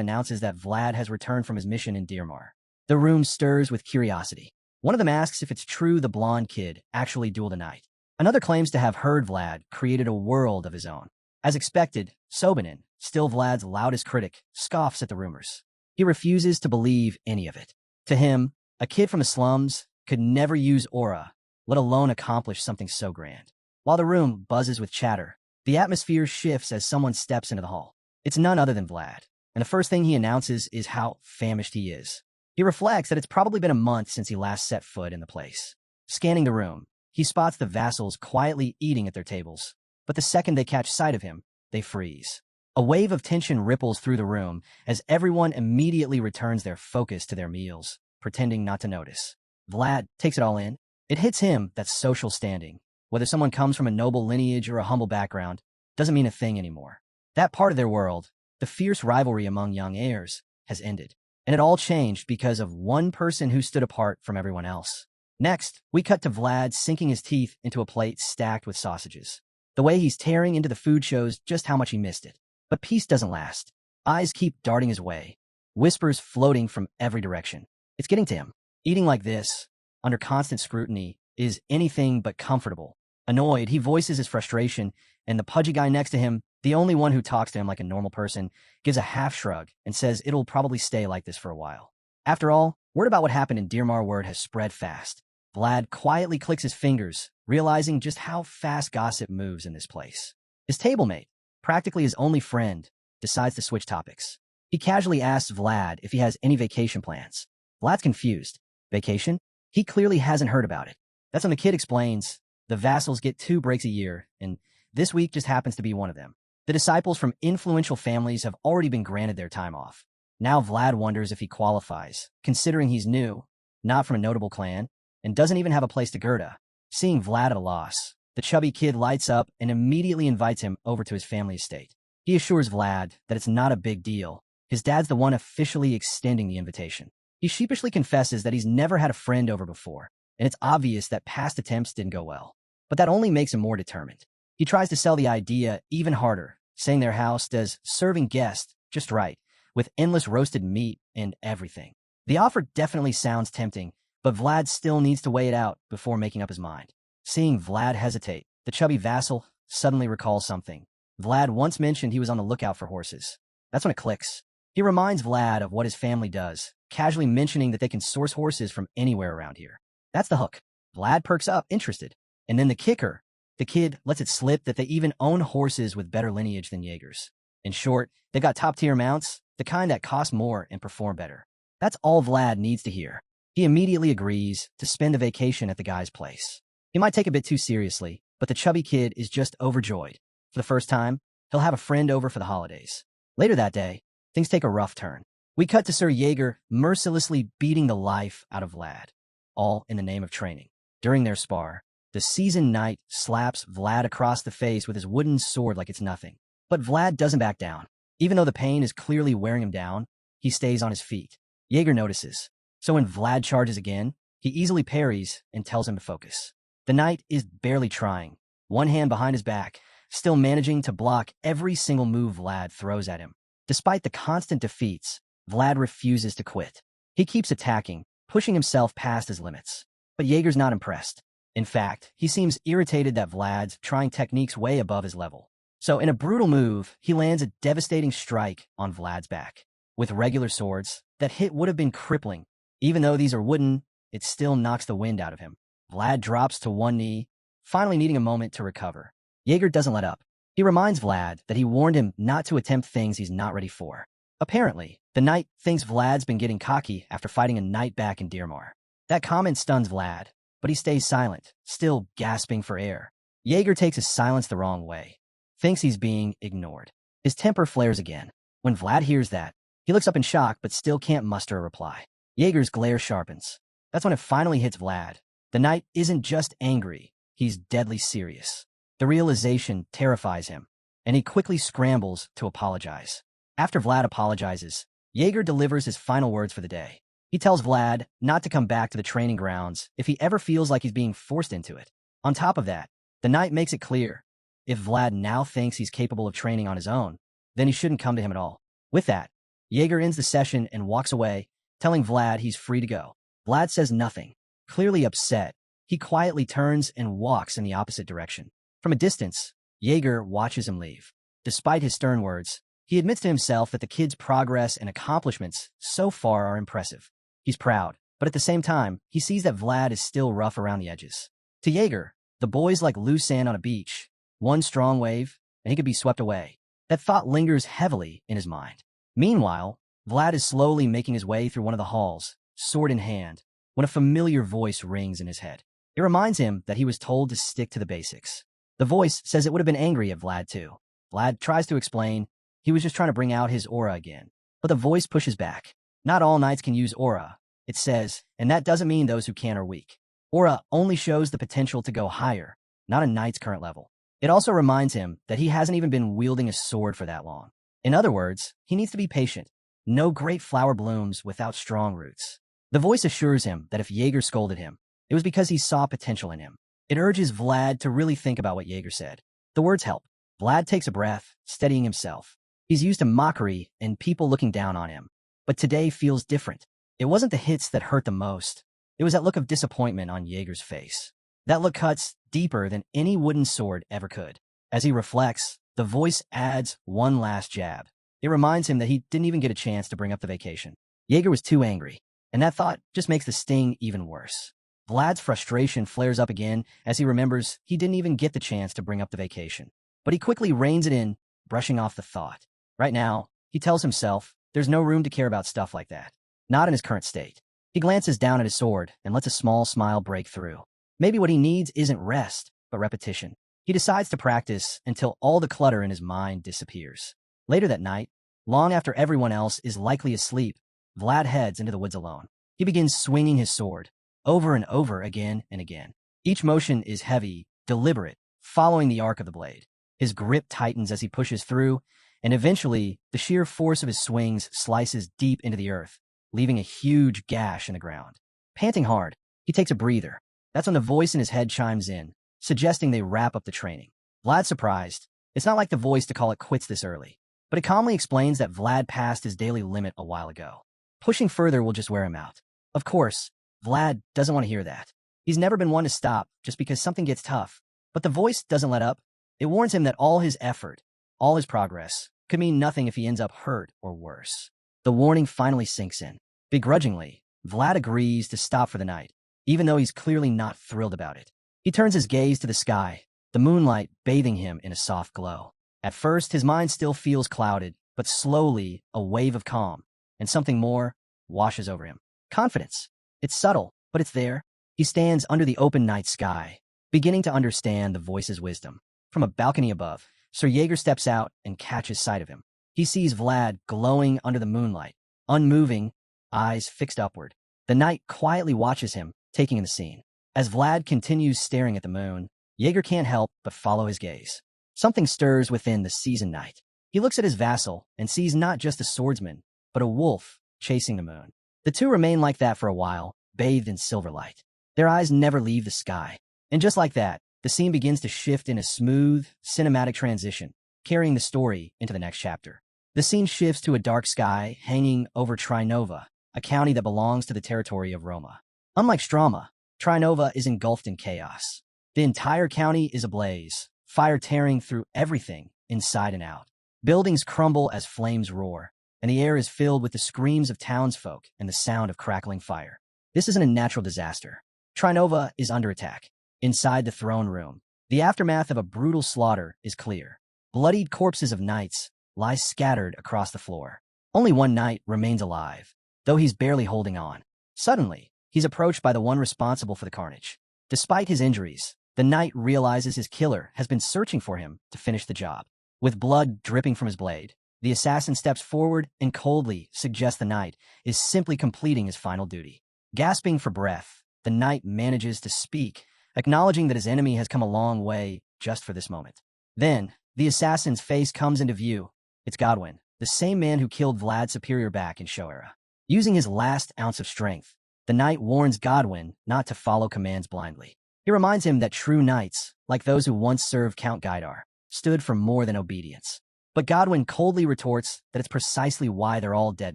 announces that Vlad has returned from his mission in Dirmar. The room stirs with curiosity. One of them asks if it's true the blonde kid actually dueled a knight. Another claims to have heard Vlad created a world of his own. As expected, Sobanin, still Vlad's loudest critic, scoffs at the rumors. He refuses to believe any of it. To him, a kid from the slums could never use aura, let alone accomplish something so grand. While the room buzzes with chatter, the atmosphere shifts as someone steps into the hall. It's none other than Vlad, and the first thing he announces is how famished he is. He reflects that it's probably been a month since he last set foot in the place. Scanning the room, he spots the vassals quietly eating at their tables, but the second they catch sight of him, they freeze. A wave of tension ripples through the room as everyone immediately returns their focus to their meals, pretending not to notice. Vlad takes it all in. It hits him that social standing, whether someone comes from a noble lineage or a humble background, doesn't mean a thing anymore. That part of their world, the fierce rivalry among young heirs, has ended. And it all changed because of one person who stood apart from everyone else. Next, we cut to Vlad sinking his teeth into a plate stacked with sausages. The way he's tearing into the food shows just how much he missed it. But peace doesn't last. Eyes keep darting his way, whispers floating from every direction. It's getting to him. Eating like this, under constant scrutiny, is anything but comfortable. Annoyed, he voices his frustration, and the pudgy guy next to him, the only one who talks to him like a normal person, gives a half shrug and says it'll probably stay like this for a while. After all, word about what happened in Dirmar Word has spread fast. Vlad quietly clicks his fingers, realizing just how fast gossip moves in this place. His tablemate, practically his only friend, decides to switch topics. He casually asks Vlad if he has any vacation plans. Vlad's confused. Vacation? He clearly hasn't heard about it. That's when the kid explains, the vassals get 2 breaks a year, and this week just happens to be one of them. The disciples from influential families have already been granted their time off. Now Vlad wonders if he qualifies, considering he's new, not from a notable clan, and doesn't even have a place to Gerda. Seeing Vlad at a loss, the chubby kid lights up and immediately invites him over to his family estate. He assures Vlad that it's not a big deal. His dad's the one officially extending the invitation. He sheepishly confesses that he's never had a friend over before, and it's obvious that past attempts didn't go well. But that only makes him more determined. He tries to sell the idea even harder, saying their house does serving guests just right, with endless roasted meat and everything. The offer definitely sounds tempting, but Vlad still needs to weigh it out before making up his mind. Seeing Vlad hesitate, the chubby vassal suddenly recalls something. Vlad once mentioned he was on the lookout for horses. That's when it clicks. He reminds Vlad of what his family does, casually mentioning that they can source horses from anywhere around here. That's the hook. Vlad perks up, interested. And then the kicker, the kid lets it slip that they even own horses with better lineage than Jaegers. In short, they got top-tier mounts, the kind that cost more and perform better. That's all Vlad needs to hear. He immediately agrees to spend a vacation at the guy's place. He might take a bit too seriously, but the chubby kid is just overjoyed. For the first time, he'll have a friend over for the holidays. Later that day, things take a rough turn. We cut to Sir Jaeger mercilessly beating the life out of Vlad, all in the name of training. During their spar, the seasoned knight slaps Vlad across the face with his wooden sword like it's nothing. But Vlad doesn't back down. Even though the pain is clearly wearing him down, he stays on his feet. Jaeger notices. So when Vlad charges again, he easily parries and tells him to focus. The knight is barely trying, one hand behind his back, still managing to block every single move Vlad throws at him. Despite the constant defeats, Vlad refuses to quit. He keeps attacking, pushing himself past his limits. But Jaeger's not impressed. In fact, he seems irritated that Vlad's trying techniques way above his level. So in a brutal move, he lands a devastating strike on Vlad's back. With regular swords, that hit would have been crippling. Even though these are wooden, it still knocks the wind out of him. Vlad drops to one knee, finally needing a moment to recover. Jaeger doesn't let up. He reminds Vlad that he warned him not to attempt things he's not ready for. Apparently, the knight thinks Vlad's been getting cocky after fighting a knight back in Dearmar. That comment stuns Vlad, but he stays silent, still gasping for air. Jaeger takes his silence the wrong way, thinks he's being ignored. His temper flares again. When Vlad hears that, he looks up in shock but still can't muster a reply. Jaeger's glare sharpens. That's when it finally hits Vlad. The knight isn't just angry, he's deadly serious. The realization terrifies him, and he quickly scrambles to apologize. After Vlad apologizes, Jaeger delivers his final words for the day. He tells Vlad not to come back to the training grounds if he ever feels like he's being forced into it. On top of that, the knight makes it clear, if Vlad now thinks he's capable of training on his own, then he shouldn't come to him at all. With that, Jaeger ends the session and walks away, telling Vlad he's free to go. Vlad says nothing. Clearly upset, he quietly turns and walks in the opposite direction. From a distance, Jaeger watches him leave. Despite his stern words, he admits to himself that the kid's progress and accomplishments so far are impressive. He's proud, but at the same time, he sees that Vlad is still rough around the edges. To Jaeger, the boy's like loose sand on a beach. One strong wave, and he could be swept away. That thought lingers heavily in his mind. Meanwhile, Vlad is slowly making his way through one of the halls, sword in hand, when a familiar voice rings in his head. It reminds him that he was told to stick to the basics. The voice says it would have been angry at Vlad too. Vlad tries to explain he was just trying to bring out his aura again. But the voice pushes back. Not all knights can use aura, it says, and that doesn't mean those who can are weak. Aura only shows the potential to go higher, not a knight's current level. It also reminds him that he hasn't even been wielding a sword for that long. In other words, he needs to be patient. No great flower blooms without strong roots. The voice assures him that if Jaeger scolded him, it was because he saw potential in him. It urges Vlad to really think about what Jaeger said. The words help. Vlad takes a breath, steadying himself. He's used to mockery and people looking down on him. But today feels different. It wasn't the hits that hurt the most. It was that look of disappointment on Jaeger's face. That look cuts deeper than any wooden sword ever could. As he reflects, the voice adds one last jab. It reminds him that he didn't even get a chance to bring up the vacation. Jaeger was too angry, and that thought just makes the sting even worse. Vlad's frustration flares up again as he remembers he didn't even get the chance to bring up the vacation. But he quickly reins it in, brushing off the thought. Right now, he tells himself there's no room to care about stuff like that. Not in his current state. He glances down at his sword and lets a small smile break through. Maybe what he needs isn't rest, but repetition. He decides to practice until all the clutter in his mind disappears. Later that night, long after everyone else is likely asleep, Vlad heads into the woods alone. He begins swinging his sword, over and over again and again. Each motion is heavy, deliberate, following the arc of the blade. His grip tightens as he pushes through, and eventually, the sheer force of his swings slices deep into the earth, leaving a huge gash in the ground. Panting hard, he takes a breather. That's when the voice in his head chimes in, suggesting they wrap up the training. Vlad's surprised. It's not like the voice to call it quits this early, but it calmly explains that Vlad passed his daily limit a while ago. Pushing further will just wear him out. Of course, Vlad doesn't want to hear that. He's never been one to stop just because something gets tough. But the voice doesn't let up. It warns him that all his effort, all his progress, could mean nothing if he ends up hurt or worse. The warning finally sinks in. Begrudgingly, Vlad agrees to stop for the night, even though he's clearly not thrilled about it. He turns his gaze to the sky, the moonlight bathing him in a soft glow. At first, his mind still feels clouded, but slowly, a wave of calm, and something more, washes over him. Confidence. It's subtle, but it's there. He stands under the open night sky, beginning to understand the voice's wisdom. From a balcony above, Sir Jaeger steps out and catches sight of him. He sees Vlad glowing under the moonlight, unmoving, eyes fixed upward. The knight quietly watches him, taking in the scene. As Vlad continues staring at the moon, Jaeger can't help but follow his gaze. Something stirs within the seasoned knight. He looks at his vassal and sees not just a swordsman, but a wolf chasing the moon. The two remain like that for a while, bathed in silver light. Their eyes never leave the sky. And just like that, the scene begins to shift in a smooth, cinematic transition, carrying the story into the next chapter. The scene shifts to a dark sky hanging over Trinova, a county that belongs to the territory of Roma. Unlike Strama, Trinova is engulfed in chaos. The entire county is ablaze, fire tearing through everything, inside and out. Buildings crumble as flames roar, and the air is filled with the screams of townsfolk and the sound of crackling fire. This isn't a natural disaster. Trinova is under attack. Inside the throne room, the aftermath of a brutal slaughter is clear. Bloodied corpses of knights lie scattered across the floor. Only one knight remains alive, though he's barely holding on. Suddenly, he's approached by the one responsible for the carnage. Despite his injuries, the knight realizes his killer has been searching for him to finish the job. With blood dripping from his blade, the assassin steps forward and coldly suggests the knight is simply completing his final duty. Gasping for breath, the knight manages to speak, acknowledging that his enemy has come a long way just for this moment. Then, the assassin's face comes into view. It's Godwin, the same man who killed Vlad's superior back in Shoera. Using his last ounce of strength, the knight warns Godwin not to follow commands blindly. He reminds him that true knights, like those who once served Count Gaidar, stood for more than obedience. But Godwin coldly retorts that it's precisely why they're all dead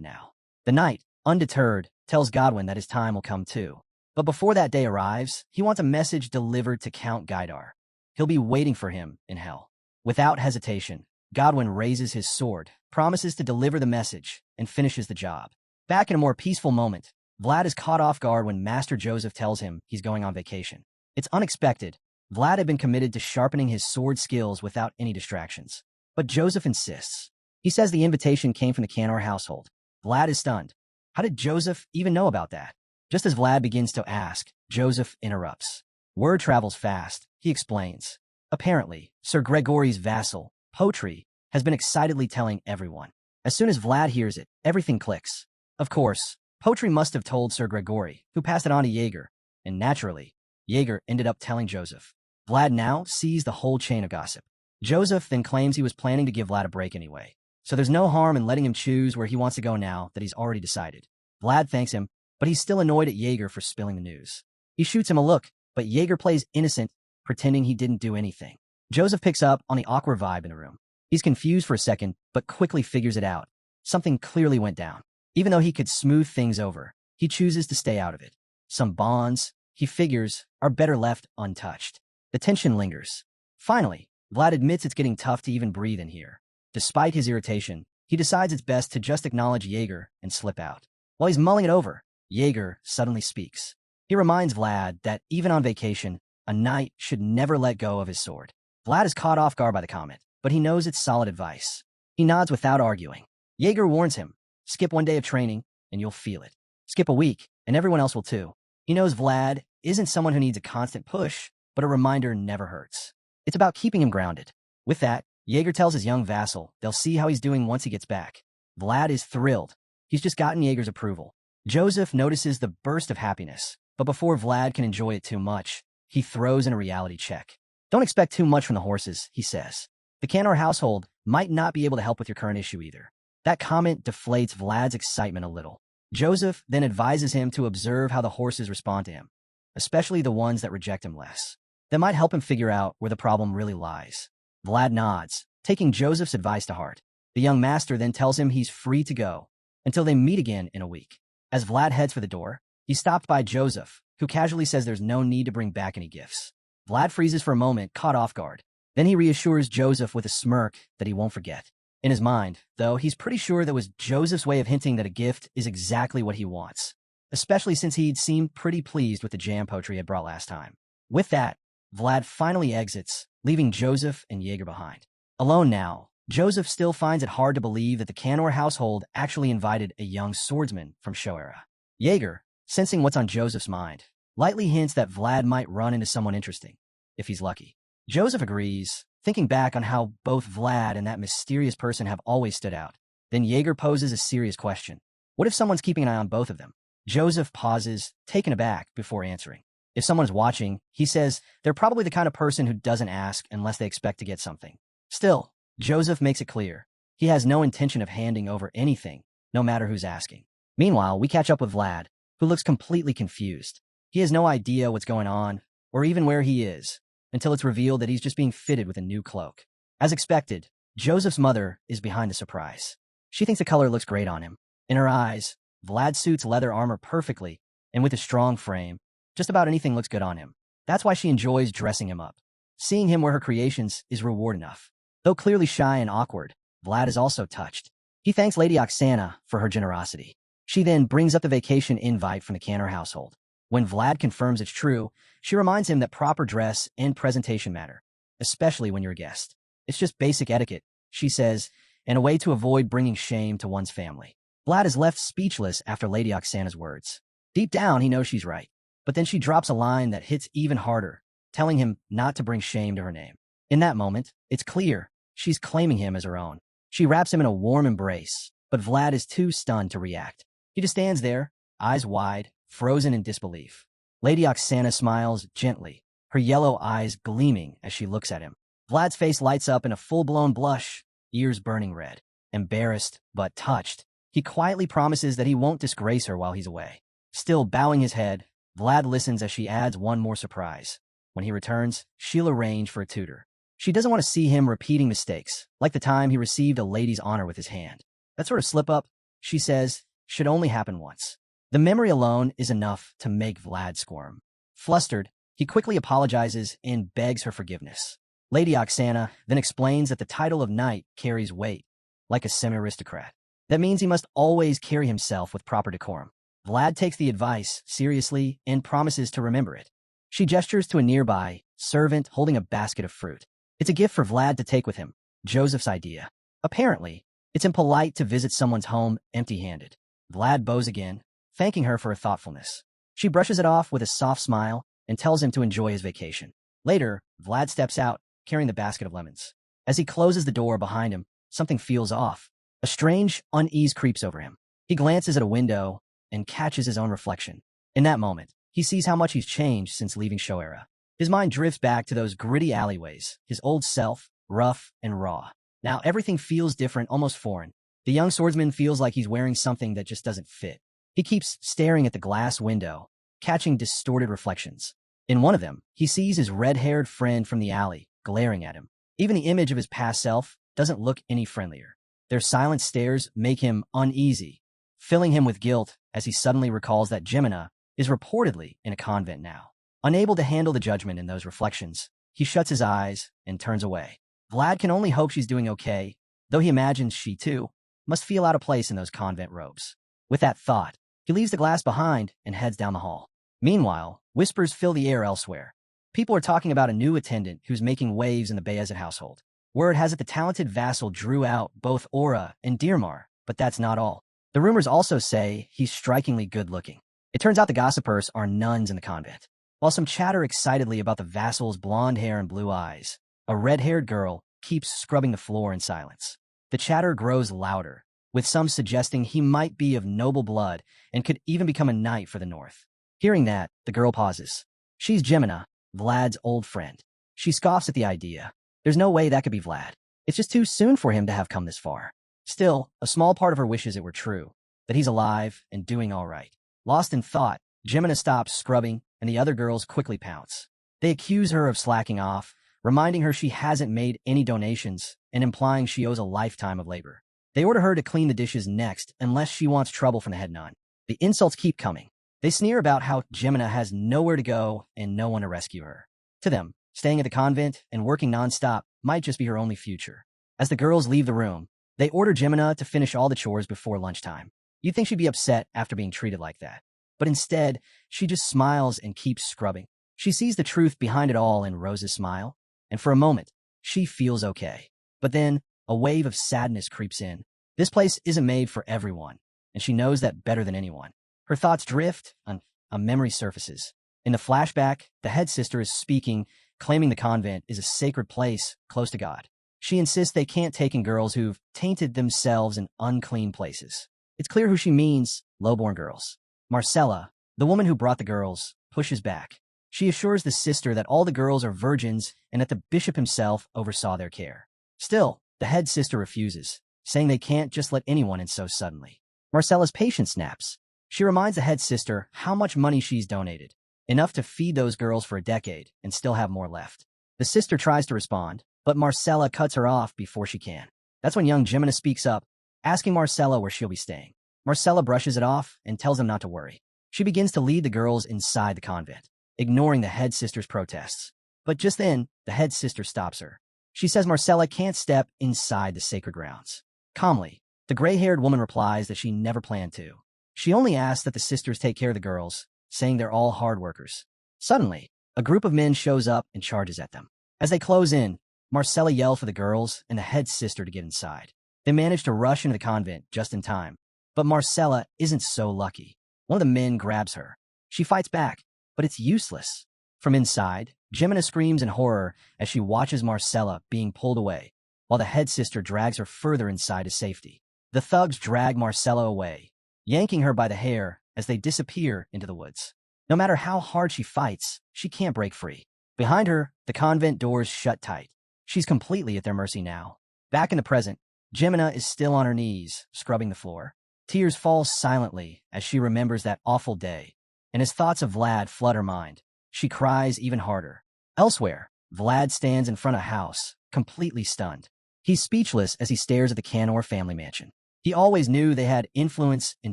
now. The knight, undeterred, tells Godwin that his time will come too. But before that day arrives, he wants a message delivered to Count Gaidar. He'll be waiting for him in hell. Without hesitation, Godwin raises his sword, promises to deliver the message, and finishes the job. Back in a more peaceful moment, Vlad is caught off guard when Master Joseph tells him he's going on vacation. It's unexpected. Vlad had been committed to sharpening his sword skills without any distractions. But Joseph insists. He says the invitation came from the Canor household. Vlad is stunned. How did Joseph even know about that? Just as Vlad begins to ask, Joseph interrupts. Word travels fast, he explains. Apparently, Sir Gregory's vassal, Potri, has been excitedly telling everyone. As soon as Vlad hears it, everything clicks. Of course, Potri must have told Sir Gregory, who passed it on to Jaeger, and naturally, Jaeger ended up telling Joseph. Vlad now sees the whole chain of gossip. Joseph then claims he was planning to give Vlad a break anyway, so there's no harm in letting him choose where he wants to go now that he's already decided. Vlad thanks him, but he's still annoyed at Jaeger for spilling the news. He shoots him a look, but Jaeger plays innocent, pretending he didn't do anything. Joseph picks up on the awkward vibe in the room. He's confused for a second, but quickly figures it out. Something clearly went down. Even though he could smooth things over, he chooses to stay out of it. Some bonds, he figures, are better left untouched. The tension lingers. Finally, Vlad admits it's getting tough to even breathe in here. Despite his irritation, he decides it's best to just acknowledge Jaeger and slip out. While he's mulling it over, Jaeger suddenly speaks. He reminds Vlad that even on vacation, a knight should never let go of his sword. Vlad is caught off guard by the comment, but he knows it's solid advice. He nods without arguing. Jaeger warns him, skip one day of training, and you'll feel it. Skip a week, and everyone else will too. He knows Vlad isn't someone who needs a constant push, but a reminder never hurts. It's about keeping him grounded. With that, Jaeger tells his young vassal they'll see how he's doing once he gets back. Vlad is thrilled. He's just gotten Jaeger's approval. Joseph notices the burst of happiness, but before Vlad can enjoy it too much, he throws in a reality check. Don't expect too much from the horses, he says. The Canor household might not be able to help with your current issue either. That comment deflates Vlad's excitement a little. Joseph then advises him to observe how the horses respond to him, especially the ones that reject him less. That might help him figure out where the problem really lies. Vlad nods, taking Joseph's advice to heart. The young master then tells him he's free to go, until they meet again in a week. As Vlad heads for the door, he's stopped by Joseph, who casually says there's no need to bring back any gifts. Vlad freezes for a moment, caught off guard. Then he reassures Joseph with a smirk that he won't forget. In his mind, though, he's pretty sure that was Joseph's way of hinting that a gift is exactly what he wants, especially since he'd seemed pretty pleased with the jam poetry he had brought last time. With that, Vlad finally exits, leaving Joseph and Jaeger behind. Alone now, Joseph still finds it hard to believe that the Canor household actually invited a young swordsman from Shoera. Jaeger, sensing what's on Joseph's mind, lightly hints that Vlad might run into someone interesting, if he's lucky. Joseph agrees, thinking back on how both Vlad and that mysterious person have always stood out. Then Jaeger poses a serious question. What if someone's keeping an eye on both of them? Joseph pauses, taken aback, before answering. If someone's watching, he says they're probably the kind of person who doesn't ask unless they expect to get something. Still, Joseph makes it clear he has no intention of handing over anything, no matter who's asking. Meanwhile, we catch up with Vlad, who looks completely confused. He has no idea what's going on, or even where he is, until it's revealed that he's just being fitted with a new cloak. As expected, Joseph's mother is behind the surprise. She thinks the color looks great on him. In her eyes, Vlad suits leather armor perfectly, and with a strong frame, just about anything looks good on him. That's why she enjoys dressing him up. Seeing him wear her creations is reward enough. Though clearly shy and awkward, Vlad is also touched. He thanks Lady Oksana for her generosity. She then brings up the vacation invite from the Canor household. When Vlad confirms it's true, she reminds him that proper dress and presentation matter, especially when you're a guest. It's just basic etiquette, she says, and a way to avoid bringing shame to one's family. Vlad is left speechless after Lady Oksana's words. Deep down, he knows she's right. But then she drops a line that hits even harder, telling him not to bring shame to her name. In that moment, it's clear she's claiming him as her own. She wraps him in a warm embrace, but Vlad is too stunned to react. He just stands there, eyes wide, frozen in disbelief. Lady Oksana smiles gently, her yellow eyes gleaming as she looks at him. Vlad's face lights up in a full-blown blush, ears burning red. Embarrassed, but touched, he quietly promises that he won't disgrace her while he's away. Still bowing his head, Vlad listens as she adds one more surprise. When he returns, she'll arrange for a tutor. She doesn't want to see him repeating mistakes, like the time he received a lady's honor with his hand. That sort of slip-up, she says, should only happen once. The memory alone is enough to make Vlad squirm. Flustered, he quickly apologizes and begs her forgiveness. Lady Oksana then explains that the title of knight carries weight, like a semi-aristocrat. That means he must always carry himself with proper decorum. Vlad takes the advice seriously and promises to remember it. She gestures to a nearby servant holding a basket of fruit. It's a gift for Vlad to take with him, Joseph's idea. Apparently, it's impolite to visit someone's home empty-handed. Vlad bows again, thanking her for her thoughtfulness. She brushes it off with a soft smile and tells him to enjoy his vacation. Later, Vlad steps out, carrying the basket of lemons. As he closes the door behind him, something feels off. A strange unease creeps over him. He glances at a window and catches his own reflection. In that moment, he sees how much he's changed since leaving Shoera. His mind drifts back to those gritty alleyways, his old self, rough and raw. Now everything feels different, almost foreign. The young swordsman feels like he's wearing something that just doesn't fit. He keeps staring at the glass window, catching distorted reflections. In one of them, he sees his red-haired friend from the alley, glaring at him. Even the image of his past self doesn't look any friendlier. Their silent stares make him uneasy, filling him with guilt as he suddenly recalls that Geminina is reportedly in a convent now. Unable to handle the judgment in those reflections, he shuts his eyes and turns away. Vlad can only hope she's doing okay, though he imagines she, too, must feel out of place in those convent robes. With that thought, he leaves the glass behind and heads down the hall. Meanwhile, whispers fill the air elsewhere. People are talking about a new attendant who's making waves in the Beazid household. Word has it the talented vassal drew out both Aura and Dirmar, but that's not all. The rumors also say he's strikingly good-looking. It turns out the gossipers are nuns in the convent. While some chatter excitedly about the vassal's blonde hair and blue eyes, a red-haired girl keeps scrubbing the floor in silence. The chatter grows louder, with some suggesting he might be of noble blood and could even become a knight for the north. Hearing that, the girl pauses. She's Geminina, Vlad's old friend. She scoffs at the idea. There's no way that could be Vlad. It's just too soon for him to have come this far. Still, a small part of her wishes it were true, that he's alive and doing all right. Lost in thought, Geminina stops scrubbing, and the other girls quickly pounce. They accuse her of slacking off, reminding her she hasn't made any donations and implying she owes a lifetime of labor. They order her to clean the dishes next unless she wants trouble from the head nun. The insults keep coming. They sneer about how Geminina has nowhere to go and no one to rescue her. To them, staying at the convent and working nonstop might just be her only future. As the girls leave the room, they order Geminina to finish all the chores before lunchtime. You'd think she'd be upset after being treated like that. But instead, she just smiles and keeps scrubbing. She sees the truth behind it all in Rose's smile, and for a moment, she feels okay. But then, a wave of sadness creeps in. This place isn't made for everyone, and she knows that better than anyone. Her thoughts drift, and a memory surfaces. In the flashback, the head sister is speaking, claiming the convent is a sacred place close to God. She insists they can't take in girls who've tainted themselves in unclean places. It's clear who she means, lowborn girls. Marcella, the woman who brought the girls, pushes back. She assures the sister that all the girls are virgins and that the bishop himself oversaw their care. Still, the head sister refuses, saying they can't just let anyone in so suddenly. Marcella's patience snaps. She reminds the head sister how much money she's donated, enough to feed those girls for a decade and still have more left. The sister tries to respond, but Marcella cuts her off before she can. That's when young Geminina speaks up, asking Marcella where she'll be staying. Marcella brushes it off and tells them not to worry. She begins to lead the girls inside the convent, ignoring the head sister's protests. But just then, the head sister stops her. She says Marcella can't step inside the sacred grounds. Calmly, the gray-haired woman replies that she never planned to. She only asks that the sisters take care of the girls, saying they're all hard workers. Suddenly, a group of men shows up and charges at them. As they close in, Marcella yells for the girls and the head sister to get inside. They manage to rush into the convent just in time. But Marcella isn't so lucky. One of the men grabs her. She fights back, but it's useless. From inside, Geminina screams in horror as she watches Marcella being pulled away, while the head sister drags her further inside to safety. The thugs drag Marcella away, yanking her by the hair as they disappear into the woods. No matter how hard she fights, she can't break free. Behind her, the convent doors shut tight. She's completely at their mercy now. Back in the present, Geminina is still on her knees, scrubbing the floor. Tears fall silently as she remembers that awful day, and as thoughts of Vlad flood her mind, she cries even harder. Elsewhere, Vlad stands in front of a house, completely stunned. He's speechless as he stares at the Canor family mansion. He always knew they had influence in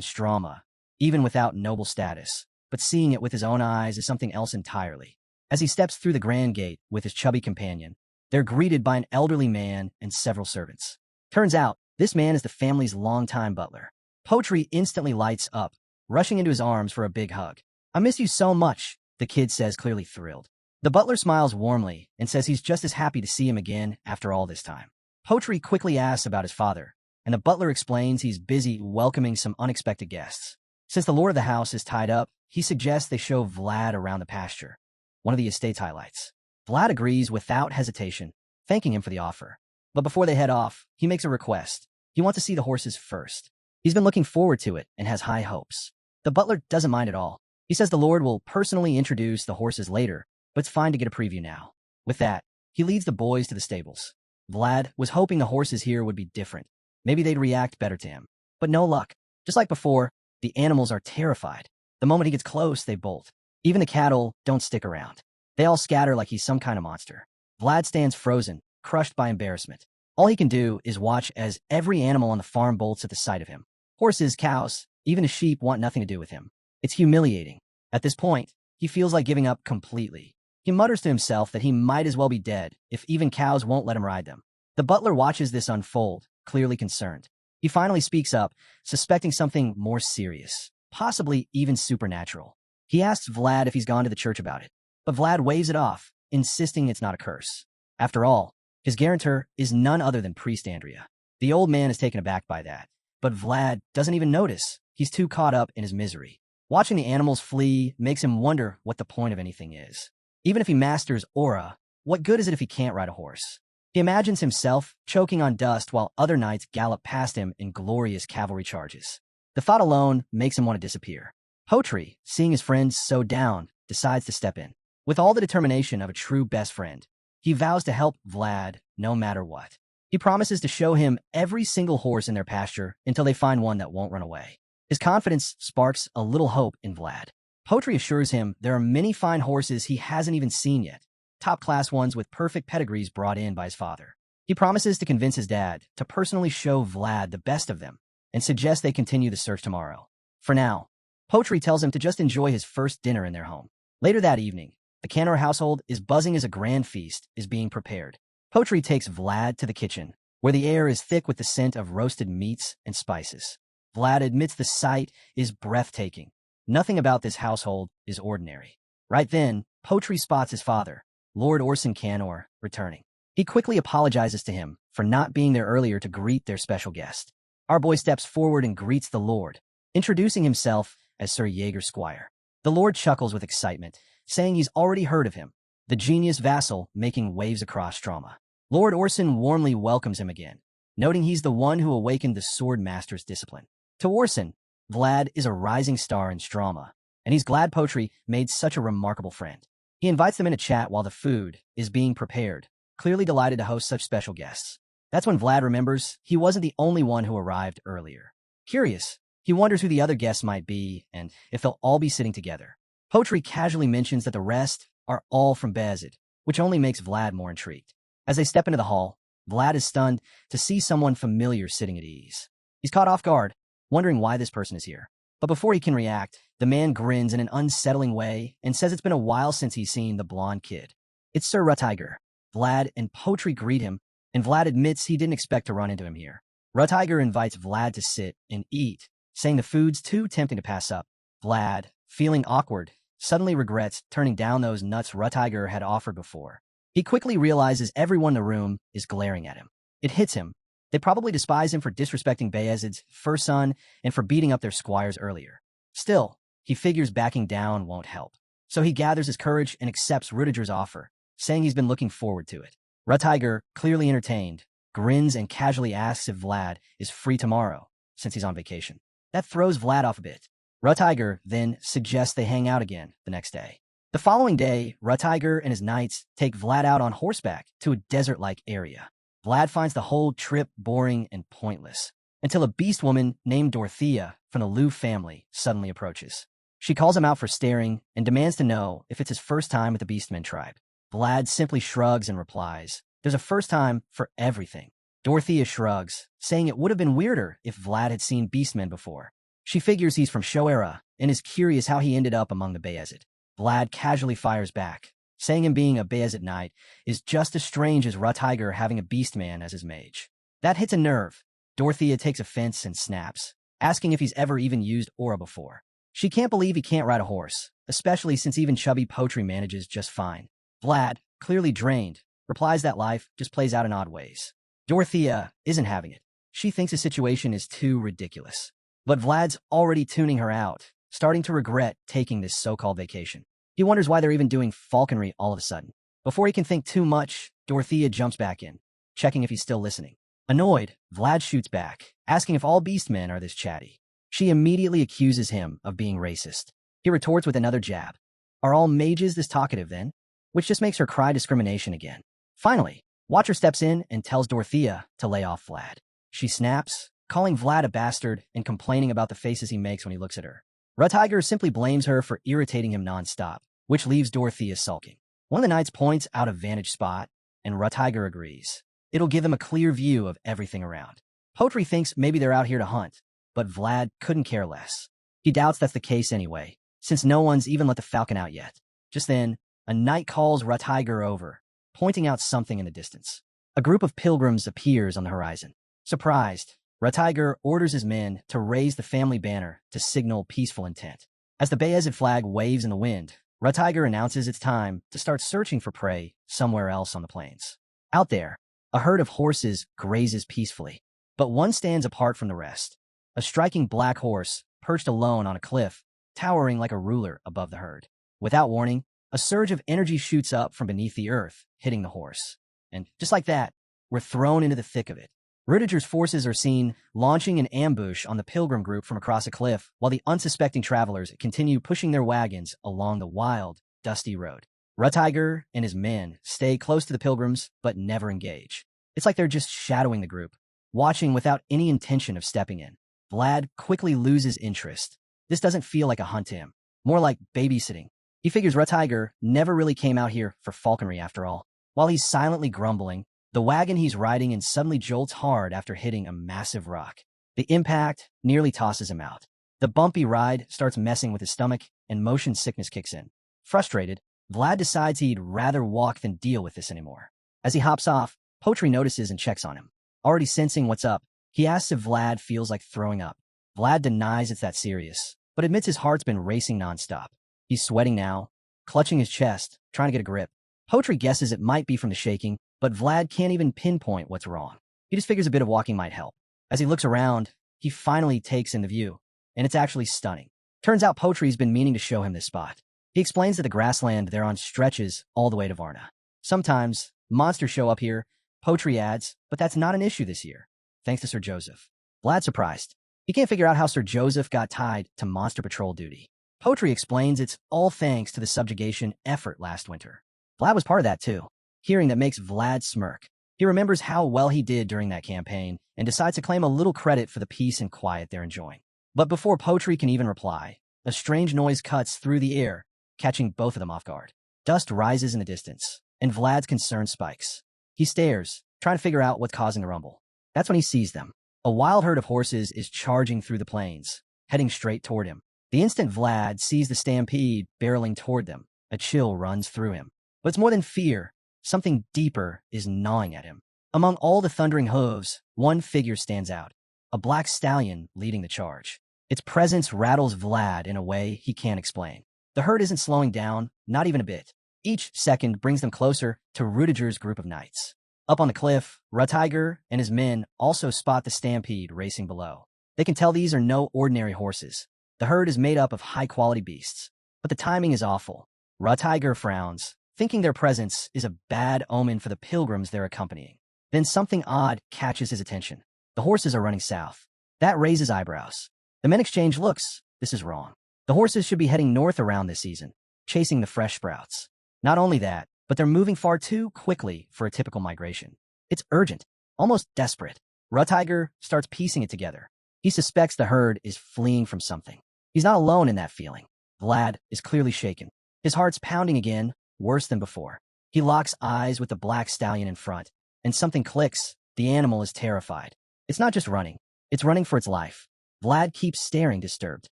Stroma, even without noble status, but seeing it with his own eyes is something else entirely. As he steps through the grand gate with his chubby companion, they're greeted by an elderly man and several servants. Turns out, this man is the family's longtime butler. Potri instantly lights up, rushing into his arms for a big hug. "I miss you so much," the kid says, clearly thrilled. The butler smiles warmly and says he's just as happy to see him again after all this time. Potri quickly asks about his father, and the butler explains he's busy welcoming some unexpected guests. Since the lord of the house is tied up, he suggests they show Vlad around the pasture, one of the estate's highlights. Vlad agrees without hesitation, thanking him for the offer. But before they head off, he makes a request. He wants to see the horses first. He's been looking forward to it and has high hopes. The butler doesn't mind at all. He says the Lord will personally introduce the horses later, but it's fine to get a preview now. With that, he leads the boys to the stables. Vlad was hoping the horses here would be different. Maybe they'd react better to him. But no luck. Just like before, the animals are terrified. The moment he gets close, they bolt. Even the cattle don't stick around. They all scatter like he's some kind of monster. Vlad stands frozen, crushed by embarrassment. All he can do is watch as every animal on the farm bolts at the sight of him. Horses, cows, even the sheep want nothing to do with him. It's humiliating. At this point, he feels like giving up completely. He mutters to himself that he might as well be dead if even cows won't let him ride them. The butler watches this unfold, clearly concerned. He finally speaks up, suspecting something more serious, possibly even supernatural. He asks Vlad if he's gone to the church about it, but Vlad waves it off, insisting it's not a curse. After all, his guarantor is none other than Priest Andrea. The old man is taken aback by that, but Vlad doesn't even notice. He's too caught up in his misery. Watching the animals flee makes him wonder what the point of anything is. Even if he masters aura, what good is it if he can't ride a horse? He imagines himself choking on dust while other knights gallop past him in glorious cavalry charges. The thought alone makes him want to disappear. Potri, seeing his friends so down, decides to step in. With all the determination of a true best friend, he vows to help Vlad no matter what. He promises to show him every single horse in their pasture until they find one that won't run away. His confidence sparks a little hope in Vlad. Potri assures him there are many fine horses he hasn't even seen yet, top-class ones with perfect pedigrees brought in by his father. He promises to convince his dad to personally show Vlad the best of them and suggests they continue the search tomorrow. For now, Potri tells him to just enjoy his first dinner in their home. Later that evening, the Canor household is buzzing as a grand feast is being prepared. Potri takes Vlad to the kitchen, where the air is thick with the scent of roasted meats and spices. Vlad admits the sight is breathtaking. Nothing about this household is ordinary. Right then, Potri spots his father, Lord Orson Canor, returning. He quickly apologizes to him for not being there earlier to greet their special guest. Our boy steps forward and greets the Lord, introducing himself as Sir Jaeger Squire. The Lord chuckles with excitement, saying he's already heard of him, the genius vassal making waves across Stroma. Lord Orson warmly welcomes him again, noting he's the one who awakened the Swordmaster's discipline. To Orson, Vlad is a rising star in Stroma, and he's glad Potri made such a remarkable friend. He invites them in a chat while the food is being prepared, clearly delighted to host such special guests. That's when Vlad remembers he wasn't the only one who arrived earlier. Curious, he wonders who the other guests might be and if they'll all be sitting together. Potri casually mentions that the rest are all from Beazid, which only makes Vlad more intrigued. As they step into the hall, Vlad is stunned to see someone familiar sitting at ease. He's caught off guard, wondering why this person is here. But before he can react, the man grins in an unsettling way and says it's been a while since he's seen the blonde kid. It's Sir Rutiger. Vlad and Potri greet him, and Vlad admits he didn't expect to run into him here. Rutiger invites Vlad to sit and eat, saying the food's too tempting to pass up. Vlad, feeling awkward, suddenly regrets turning down those nuts Rutiger had offered before. He quickly realizes everyone in the room is glaring at him. It hits him. They probably despise him for disrespecting Beazid's first son and for beating up their squires earlier. Still, he figures backing down won't help. So he gathers his courage and accepts Rutiger's offer, saying he's been looking forward to it. Rutiger, clearly entertained, grins and casually asks if Vlad is free tomorrow, since he's on vacation. That throws Vlad off a bit. Rutiger then suggests they hang out again the next day. The following day, Rutiger and his knights take Vlad out on horseback to a desert-like area. Vlad finds the whole trip boring and pointless, until a beast woman named Dorothea from the Liu family suddenly approaches. She calls him out for staring and demands to know if it's his first time with the Beastmen tribe. Vlad simply shrugs and replies, "There's a first time for everything." Dorothea shrugs, saying it would have been weirder if Vlad had seen Beastmen before. She figures he's from Shoera and is curious how he ended up among the Beazid. Vlad casually fires back, saying him being a Beazid knight is just as strange as Rutiger having a Beastman as his mage. That hits a nerve. Dorothea takes offense and snaps, asking if he's ever even used aura before. She can't believe he can't ride a horse, especially since even chubby Potri manages just fine. Vlad, clearly drained, replies that life just plays out in odd ways. Dorothea isn't having it. She thinks the situation is too ridiculous. But Vlad's already tuning her out, starting to regret taking this so-called vacation. He wonders why they're even doing falconry all of a sudden. Before he can think too much, Dorothea jumps back in, checking if he's still listening. Annoyed, Vlad shoots back, asking if all beastmen are this chatty. She immediately accuses him of being racist. He retorts with another jab. Are all mages this talkative then? Which just makes her cry discrimination again. Finally, Watcher steps in and tells Dorothea to lay off Vlad. She snaps, calling Vlad a bastard and complaining about the faces he makes when he looks at her. Rutiger simply blames her for irritating him nonstop, which leaves Dorothea sulking. One of the knights points out a vantage spot, and Rutiger agrees. It'll give him a clear view of everything around. Potri thinks maybe they're out here to hunt, but Vlad couldn't care less. He doubts that's the case anyway, since no one's even let the falcon out yet. Just then, a knight calls Rutiger over, pointing out something in the distance. A group of pilgrims appears on the horizon. Surprised, Rutiger orders his men to raise the family banner to signal peaceful intent. As the Beazid flag waves in the wind, Rutiger announces it's time to start searching for prey somewhere else on the plains. Out there, a herd of horses grazes peacefully, but one stands apart from the rest. A striking black horse, perched alone on a cliff, towering like a ruler above the herd. Without warning, a surge of energy shoots up from beneath the earth, hitting the horse. And just like that, we're thrown into the thick of it. Rutiger's forces are seen launching an ambush on the pilgrim group from across a cliff, while the unsuspecting travelers continue pushing their wagons along the wild, dusty road. Rutiger and his men stay close to the pilgrims, but never engage. It's like they're just shadowing the group, watching without any intention of stepping in. Vlad quickly loses interest. This doesn't feel like a hunt to him, more like babysitting. He figures Rutiger never really came out here for falconry after all. While he's silently grumbling, the wagon he's riding in suddenly jolts hard after hitting a massive rock. The impact nearly tosses him out. The bumpy ride starts messing with his stomach, and motion sickness kicks in. Frustrated, Vlad decides he'd rather walk than deal with this anymore. As he hops off, Poetry notices and checks on him. Already sensing what's up, he asks if Vlad feels like throwing up. Vlad denies it's that serious, but admits his heart's been racing nonstop. He's sweating now, clutching his chest, trying to get a grip. Poetry guesses it might be from the shaking, but Vlad can't even pinpoint what's wrong. He just figures a bit of walking might help. As he looks around, he finally takes in the view, and it's actually stunning. Turns out Poetry's been meaning to show him this spot. He explains that the grassland they're on stretches all the way to Varna. Sometimes, monsters show up here, Poetry adds, but that's not an issue this year, thanks to Sir Joseph. Vlad's surprised. He can't figure out how Sir Joseph got tied to monster patrol duty. Poetry explains it's all thanks to the subjugation effort last winter. Vlad was part of that too. Hearing that makes Vlad smirk. He remembers how well he did during that campaign and decides to claim a little credit for the peace and quiet they're enjoying. But before Poetry can even reply, a strange noise cuts through the air, catching both of them off guard. Dust rises in the distance, and Vlad's concern spikes. He stares, trying to figure out what's causing the rumble. That's when he sees them. A wild herd of horses is charging through the plains, heading straight toward him. The instant Vlad sees the stampede barreling toward them, a chill runs through him. But it's more than fear. Something deeper is gnawing at him. Among all the thundering hooves, one figure stands out, a black stallion leading the charge. Its presence rattles Vlad in a way he can't explain. The herd isn't slowing down, not even a bit. Each second brings them closer to Rudiger's group of knights. Up on the cliff, Ratiger and his men also spot the stampede racing below. They can tell these are no ordinary horses. The herd is made up of high-quality beasts. But the timing is awful. Ratiger frowns, thinking their presence is a bad omen for the pilgrims they're accompanying. Then something odd catches his attention. The horses are running south. That raises eyebrows. The men exchange looks. This is wrong. The horses should be heading north around this season, chasing the fresh sprouts. Not only that, but they're moving far too quickly for a typical migration. It's urgent, almost desperate. Ratiger starts piecing it together. He suspects the herd is fleeing from something. He's not alone in that feeling. Vlad is clearly shaken. His heart's pounding again, worse than before. He locks eyes with the black stallion in front, and something clicks. The animal is terrified. It's not just running. It's running for its life. Vlad keeps staring, disturbed.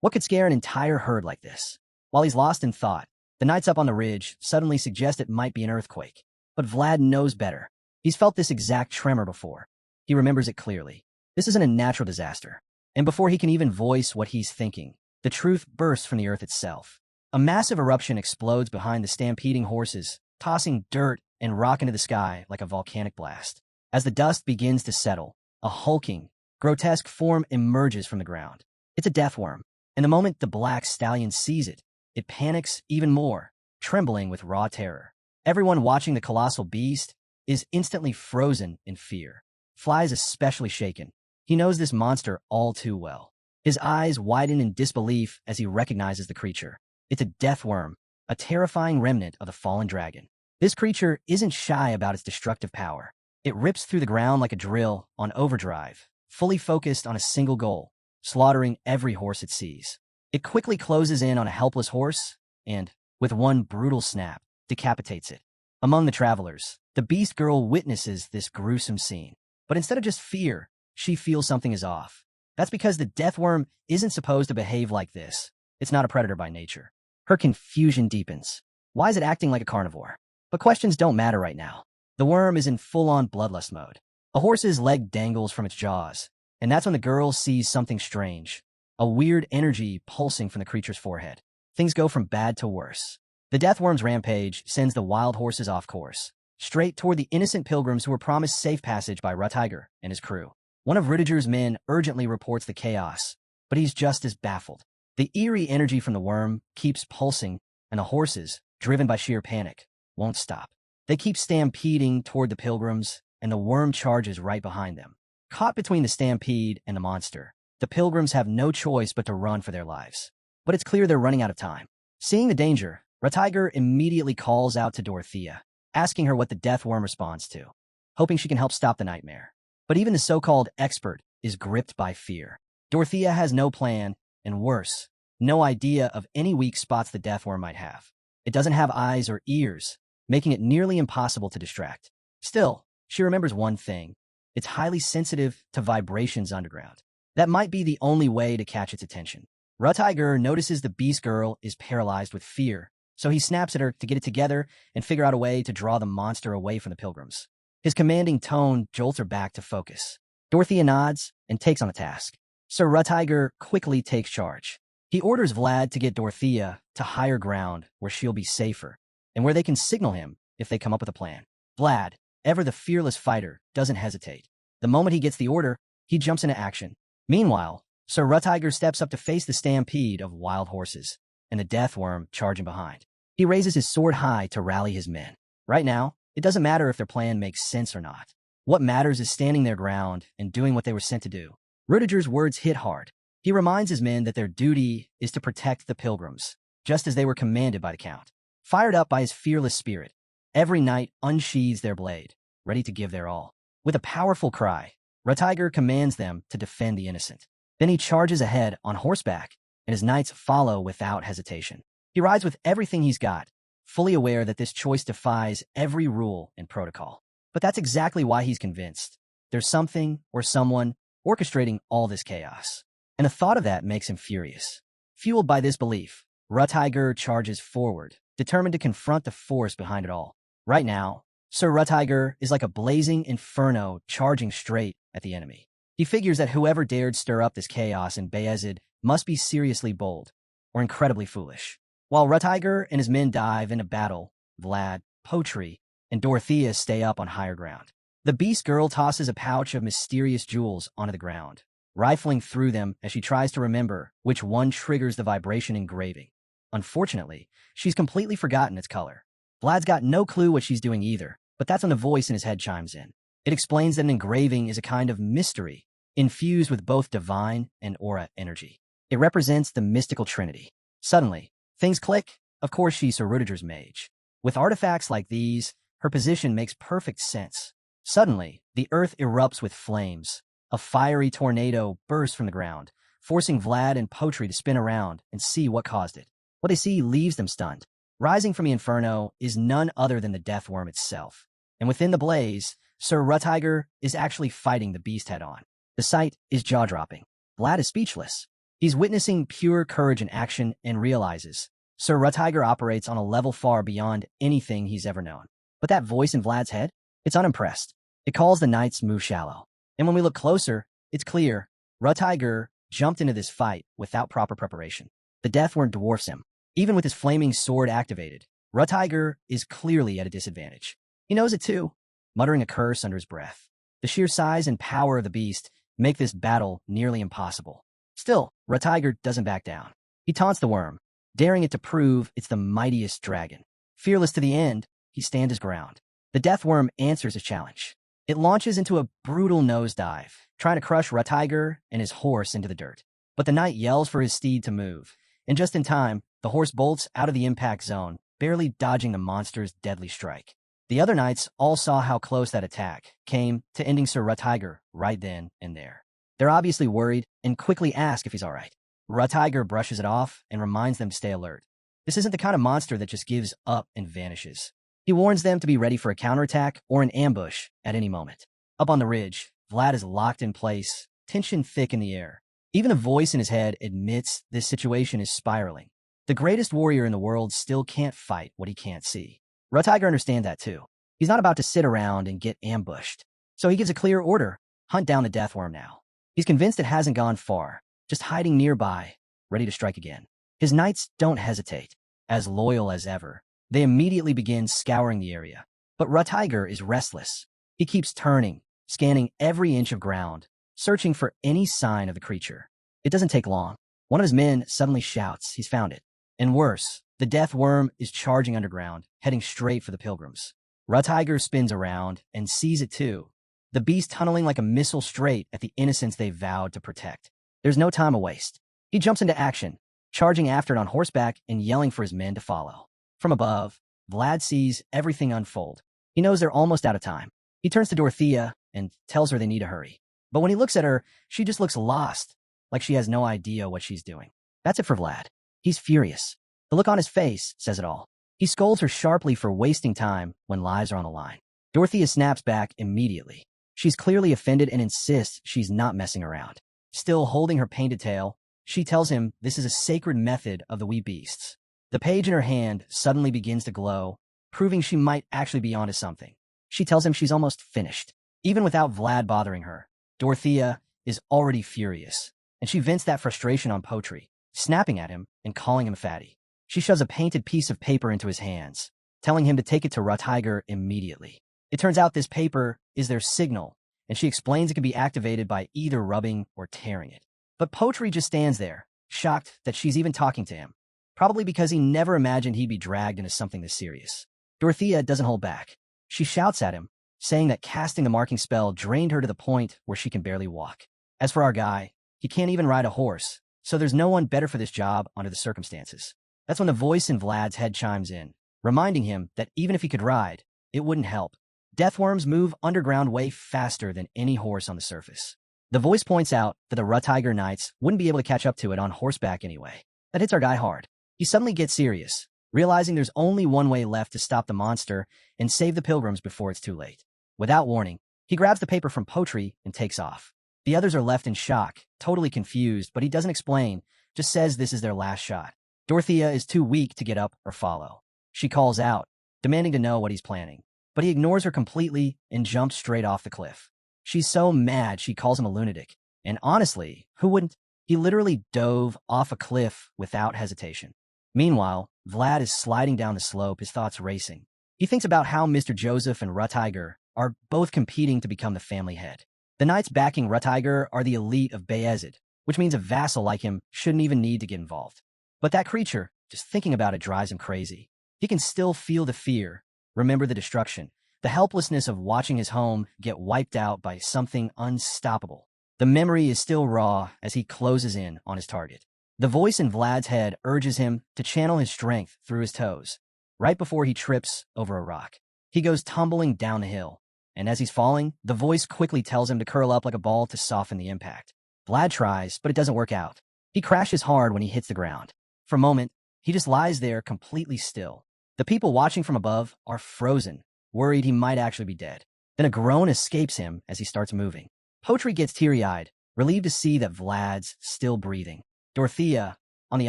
What could scare an entire herd like this? While he's lost in thought, the knights up on the ridge suddenly suggest it might be an earthquake. But Vlad knows better. He's felt this exact tremor before. He remembers it clearly. This isn't a natural disaster. And before he can even voice what he's thinking, the truth bursts from the earth itself. A massive eruption explodes behind the stampeding horses, tossing dirt and rock into the sky like a volcanic blast. As the dust begins to settle, a hulking, grotesque form emerges from the ground. It's a death worm, and the moment the black stallion sees it, it panics even more, trembling with raw terror. Everyone watching the colossal beast is instantly frozen in fear. Fly is especially shaken. He knows this monster all too well. His eyes widen in disbelief as he recognizes the creature. It's a death worm, a terrifying remnant of the fallen dragon. This creature isn't shy about its destructive power. It rips through the ground like a drill on overdrive, fully focused on a single goal, slaughtering every horse it sees. It quickly closes in on a helpless horse and, with one brutal snap, decapitates it. Among the travelers, the beast girl witnesses this gruesome scene. But instead of just fear, she feels something is off. That's because the death worm isn't supposed to behave like this. It's not a predator by nature. Her confusion deepens. Why is it acting like a carnivore? But questions don't matter right now. The worm is in full-on bloodlust mode. A horse's leg dangles from its jaws, and that's when the girl sees something strange. A weird energy pulsing from the creature's forehead. Things go from bad to worse. The death worm's rampage sends the wild horses off course, straight toward the innocent pilgrims who were promised safe passage by Ratiger and his crew. One of Rudiger's men urgently reports the chaos, but he's just as baffled. The eerie energy from the worm keeps pulsing, and the horses, driven by sheer panic, won't stop. They keep stampeding toward the pilgrims, and the worm charges right behind them. Caught between the stampede and the monster, the pilgrims have no choice but to run for their lives. But it's clear they're running out of time. Seeing the danger, Ratiger immediately calls out to Dorothea, asking her what the death worm responds to, hoping she can help stop the nightmare. But even the so-called expert is gripped by fear. Dorothea has no plan, and worse, no idea of any weak spots the death worm might have. It doesn't have eyes or ears, making it nearly impossible to distract. Still, she remembers one thing. It's highly sensitive to vibrations underground. That might be the only way to catch its attention. Ratiger notices the beast girl is paralyzed with fear, so he snaps at her to get it together and figure out a way to draw the monster away from the pilgrims. His commanding tone jolts her back to focus. Dorothea nods and takes on the task. Sir Rutiger quickly takes charge. He orders Vlad to get Dorothea to higher ground where she'll be safer, and where they can signal him if they come up with a plan. Vlad, ever the fearless fighter, doesn't hesitate. The moment he gets the order, he jumps into action. Meanwhile, Sir Rutiger steps up to face the stampede of wild horses, and the death worm charging behind. He raises his sword high to rally his men. Right now, it doesn't matter if their plan makes sense or not. What matters is standing their ground and doing what they were sent to do. Rudiger's words hit hard. He reminds his men that their duty is to protect the pilgrims, just as they were commanded by the Count. Fired up by his fearless spirit, every knight unsheathes their blade, ready to give their all. With a powerful cry, Rutiger commands them to defend the innocent. Then he charges ahead on horseback, and his knights follow without hesitation. He rides with everything he's got, fully aware that this choice defies every rule and protocol. But that's exactly why he's convinced. There's something or someone orchestrating all this chaos. And the thought of that makes him furious. Fueled by this belief, Rutiger charges forward, determined to confront the force behind it all. Right now, Sir Rutiger is like a blazing inferno charging straight at the enemy. He figures that whoever dared stir up this chaos in Beazid must be seriously bold or incredibly foolish. While Rutiger and his men dive into battle, Vlad, Potri, and Dorothea stay up on higher ground. The beast girl tosses a pouch of mysterious jewels onto the ground, rifling through them as she tries to remember which one triggers the vibration engraving. Unfortunately, she's completely forgotten its color. Vlad's got no clue what she's doing either, but that's when the voice in his head chimes in. It explains that an engraving is a kind of mystery, infused with both divine and aura energy. It represents the mystical trinity. Suddenly, things click. Of course, she's Sir Rudiger's mage. With artifacts like these, her position makes perfect sense. Suddenly, the earth erupts with flames. A fiery tornado bursts from the ground, forcing Vlad and Potri to spin around and see what caused it. What they see leaves them stunned. Rising from the inferno is none other than the death worm itself. And within the blaze, Sir Rutiger is actually fighting the beast head-on. The sight is jaw-dropping. Vlad is speechless. He's witnessing pure courage in action and realizes Sir Rutiger operates on a level far beyond anything he's ever known. But that voice in Vlad's head? It's unimpressed. It calls the knights move shallow. And when we look closer, it's clear Rutiger jumped into this fight without proper preparation. The death worm dwarfs him. Even with his flaming sword activated, Rutiger is clearly at a disadvantage. He knows it too, muttering a curse under his breath. The sheer size and power of the beast make this battle nearly impossible. Still, Rutiger doesn't back down. He taunts the worm, daring it to prove it's the mightiest dragon. Fearless to the end, he stands his ground. The death worm answers his challenge. It launches into a brutal nosedive, trying to crush Rutiger and his horse into the dirt. But the knight yells for his steed to move, and just in time, the horse bolts out of the impact zone, barely dodging the monster's deadly strike. The other knights all saw how close that attack came to ending Sir Rutiger right then and there. They're obviously worried and quickly ask if he's all right. Rutiger brushes it off and reminds them to stay alert. This isn't the kind of monster that just gives up and vanishes. He warns them to be ready for a counterattack or an ambush at any moment. Up on the ridge, Vlad is locked in place, tension thick in the air. Even a voice in his head admits this situation is spiraling. The greatest warrior in the world still can't fight what he can't see. Rutiger understands that too. He's not about to sit around and get ambushed. So he gives a clear order, hunt down the death worm now. He's convinced it hasn't gone far, just hiding nearby, ready to strike again. His knights don't hesitate. As loyal as ever, they immediately begin scouring the area. But Rutiger is restless. He keeps turning, scanning every inch of ground, searching for any sign of the creature. It doesn't take long. One of his men suddenly shouts he's found it. And worse, the death worm is charging underground, heading straight for the pilgrims. Rutiger spins around and sees it too. The beast tunneling like a missile straight at the innocents they vowed to protect. There's no time to waste. He jumps into action, charging after it on horseback and yelling for his men to follow. From above, Vlad sees everything unfold. He knows they're almost out of time. He turns to Dorothea and tells her they need to hurry. But when he looks at her, she just looks lost, like she has no idea what she's doing. That's it for Vlad. He's furious. The look on his face says it all. He scolds her sharply for wasting time when lives are on the line. Dorothea snaps back immediately. She's clearly offended and insists she's not messing around. Still holding her painted tail, she tells him this is a sacred method of the wee beasts. The page in her hand suddenly begins to glow, proving she might actually be onto something. She tells him she's almost finished. Even without Vlad bothering her, Dorothea is already furious, and she vents that frustration on Potri, snapping at him and calling him fatty. She shoves a painted piece of paper into his hands, telling him to take it to Rutiger immediately. It turns out this paper is their signal, and she explains it can be activated by either rubbing or tearing it. But Potri just stands there, shocked that she's even talking to him, probably because he never imagined he'd be dragged into something this serious. Dorothea doesn't hold back. She shouts at him, saying that casting the marking spell drained her to the point where she can barely walk. As for our guy, he can't even ride a horse, so there's no one better for this job under the circumstances. That's when the voice in Vlad's head chimes in, reminding him that even if he could ride, it wouldn't help. Deathworms move underground way faster than any horse on the surface. The voice points out that the Rutiger Knights wouldn't be able to catch up to it on horseback anyway. That hits our guy hard. He suddenly gets serious, realizing there's only one way left to stop the monster and save the pilgrims before it's too late. Without warning, he grabs the paper from Potri and takes off. The others are left in shock, totally confused, but he doesn't explain, just says this is their last shot. Dorothea is too weak to get up or follow. She calls out, demanding to know what he's planning, but he ignores her completely and jumps straight off the cliff. She's so mad she calls him a lunatic, and honestly, who wouldn't? He literally dove off a cliff without hesitation. Meanwhile, Vlad is sliding down the slope, his thoughts racing. He thinks about how Mr. Joseph and Rutiger are both competing to become the family head. The knights backing Rutiger are the elite of Beazid, which means a vassal like him shouldn't even need to get involved. But that creature, just thinking about it drives him crazy. He can still feel the fear, remember the destruction, the helplessness of watching his home get wiped out by something unstoppable. The memory is still raw as he closes in on his target. The voice in Vlad's head urges him to channel his strength through his toes, right before he trips over a rock. He goes tumbling down the hill, and as he's falling, the voice quickly tells him to curl up like a ball to soften the impact. Vlad tries, but it doesn't work out. He crashes hard when he hits the ground. For a moment, he just lies there completely still. The people watching from above are frozen, worried he might actually be dead. Then a groan escapes him as he starts moving. Potri gets teary-eyed, relieved to see that Vlad's still breathing. Dorothea, on the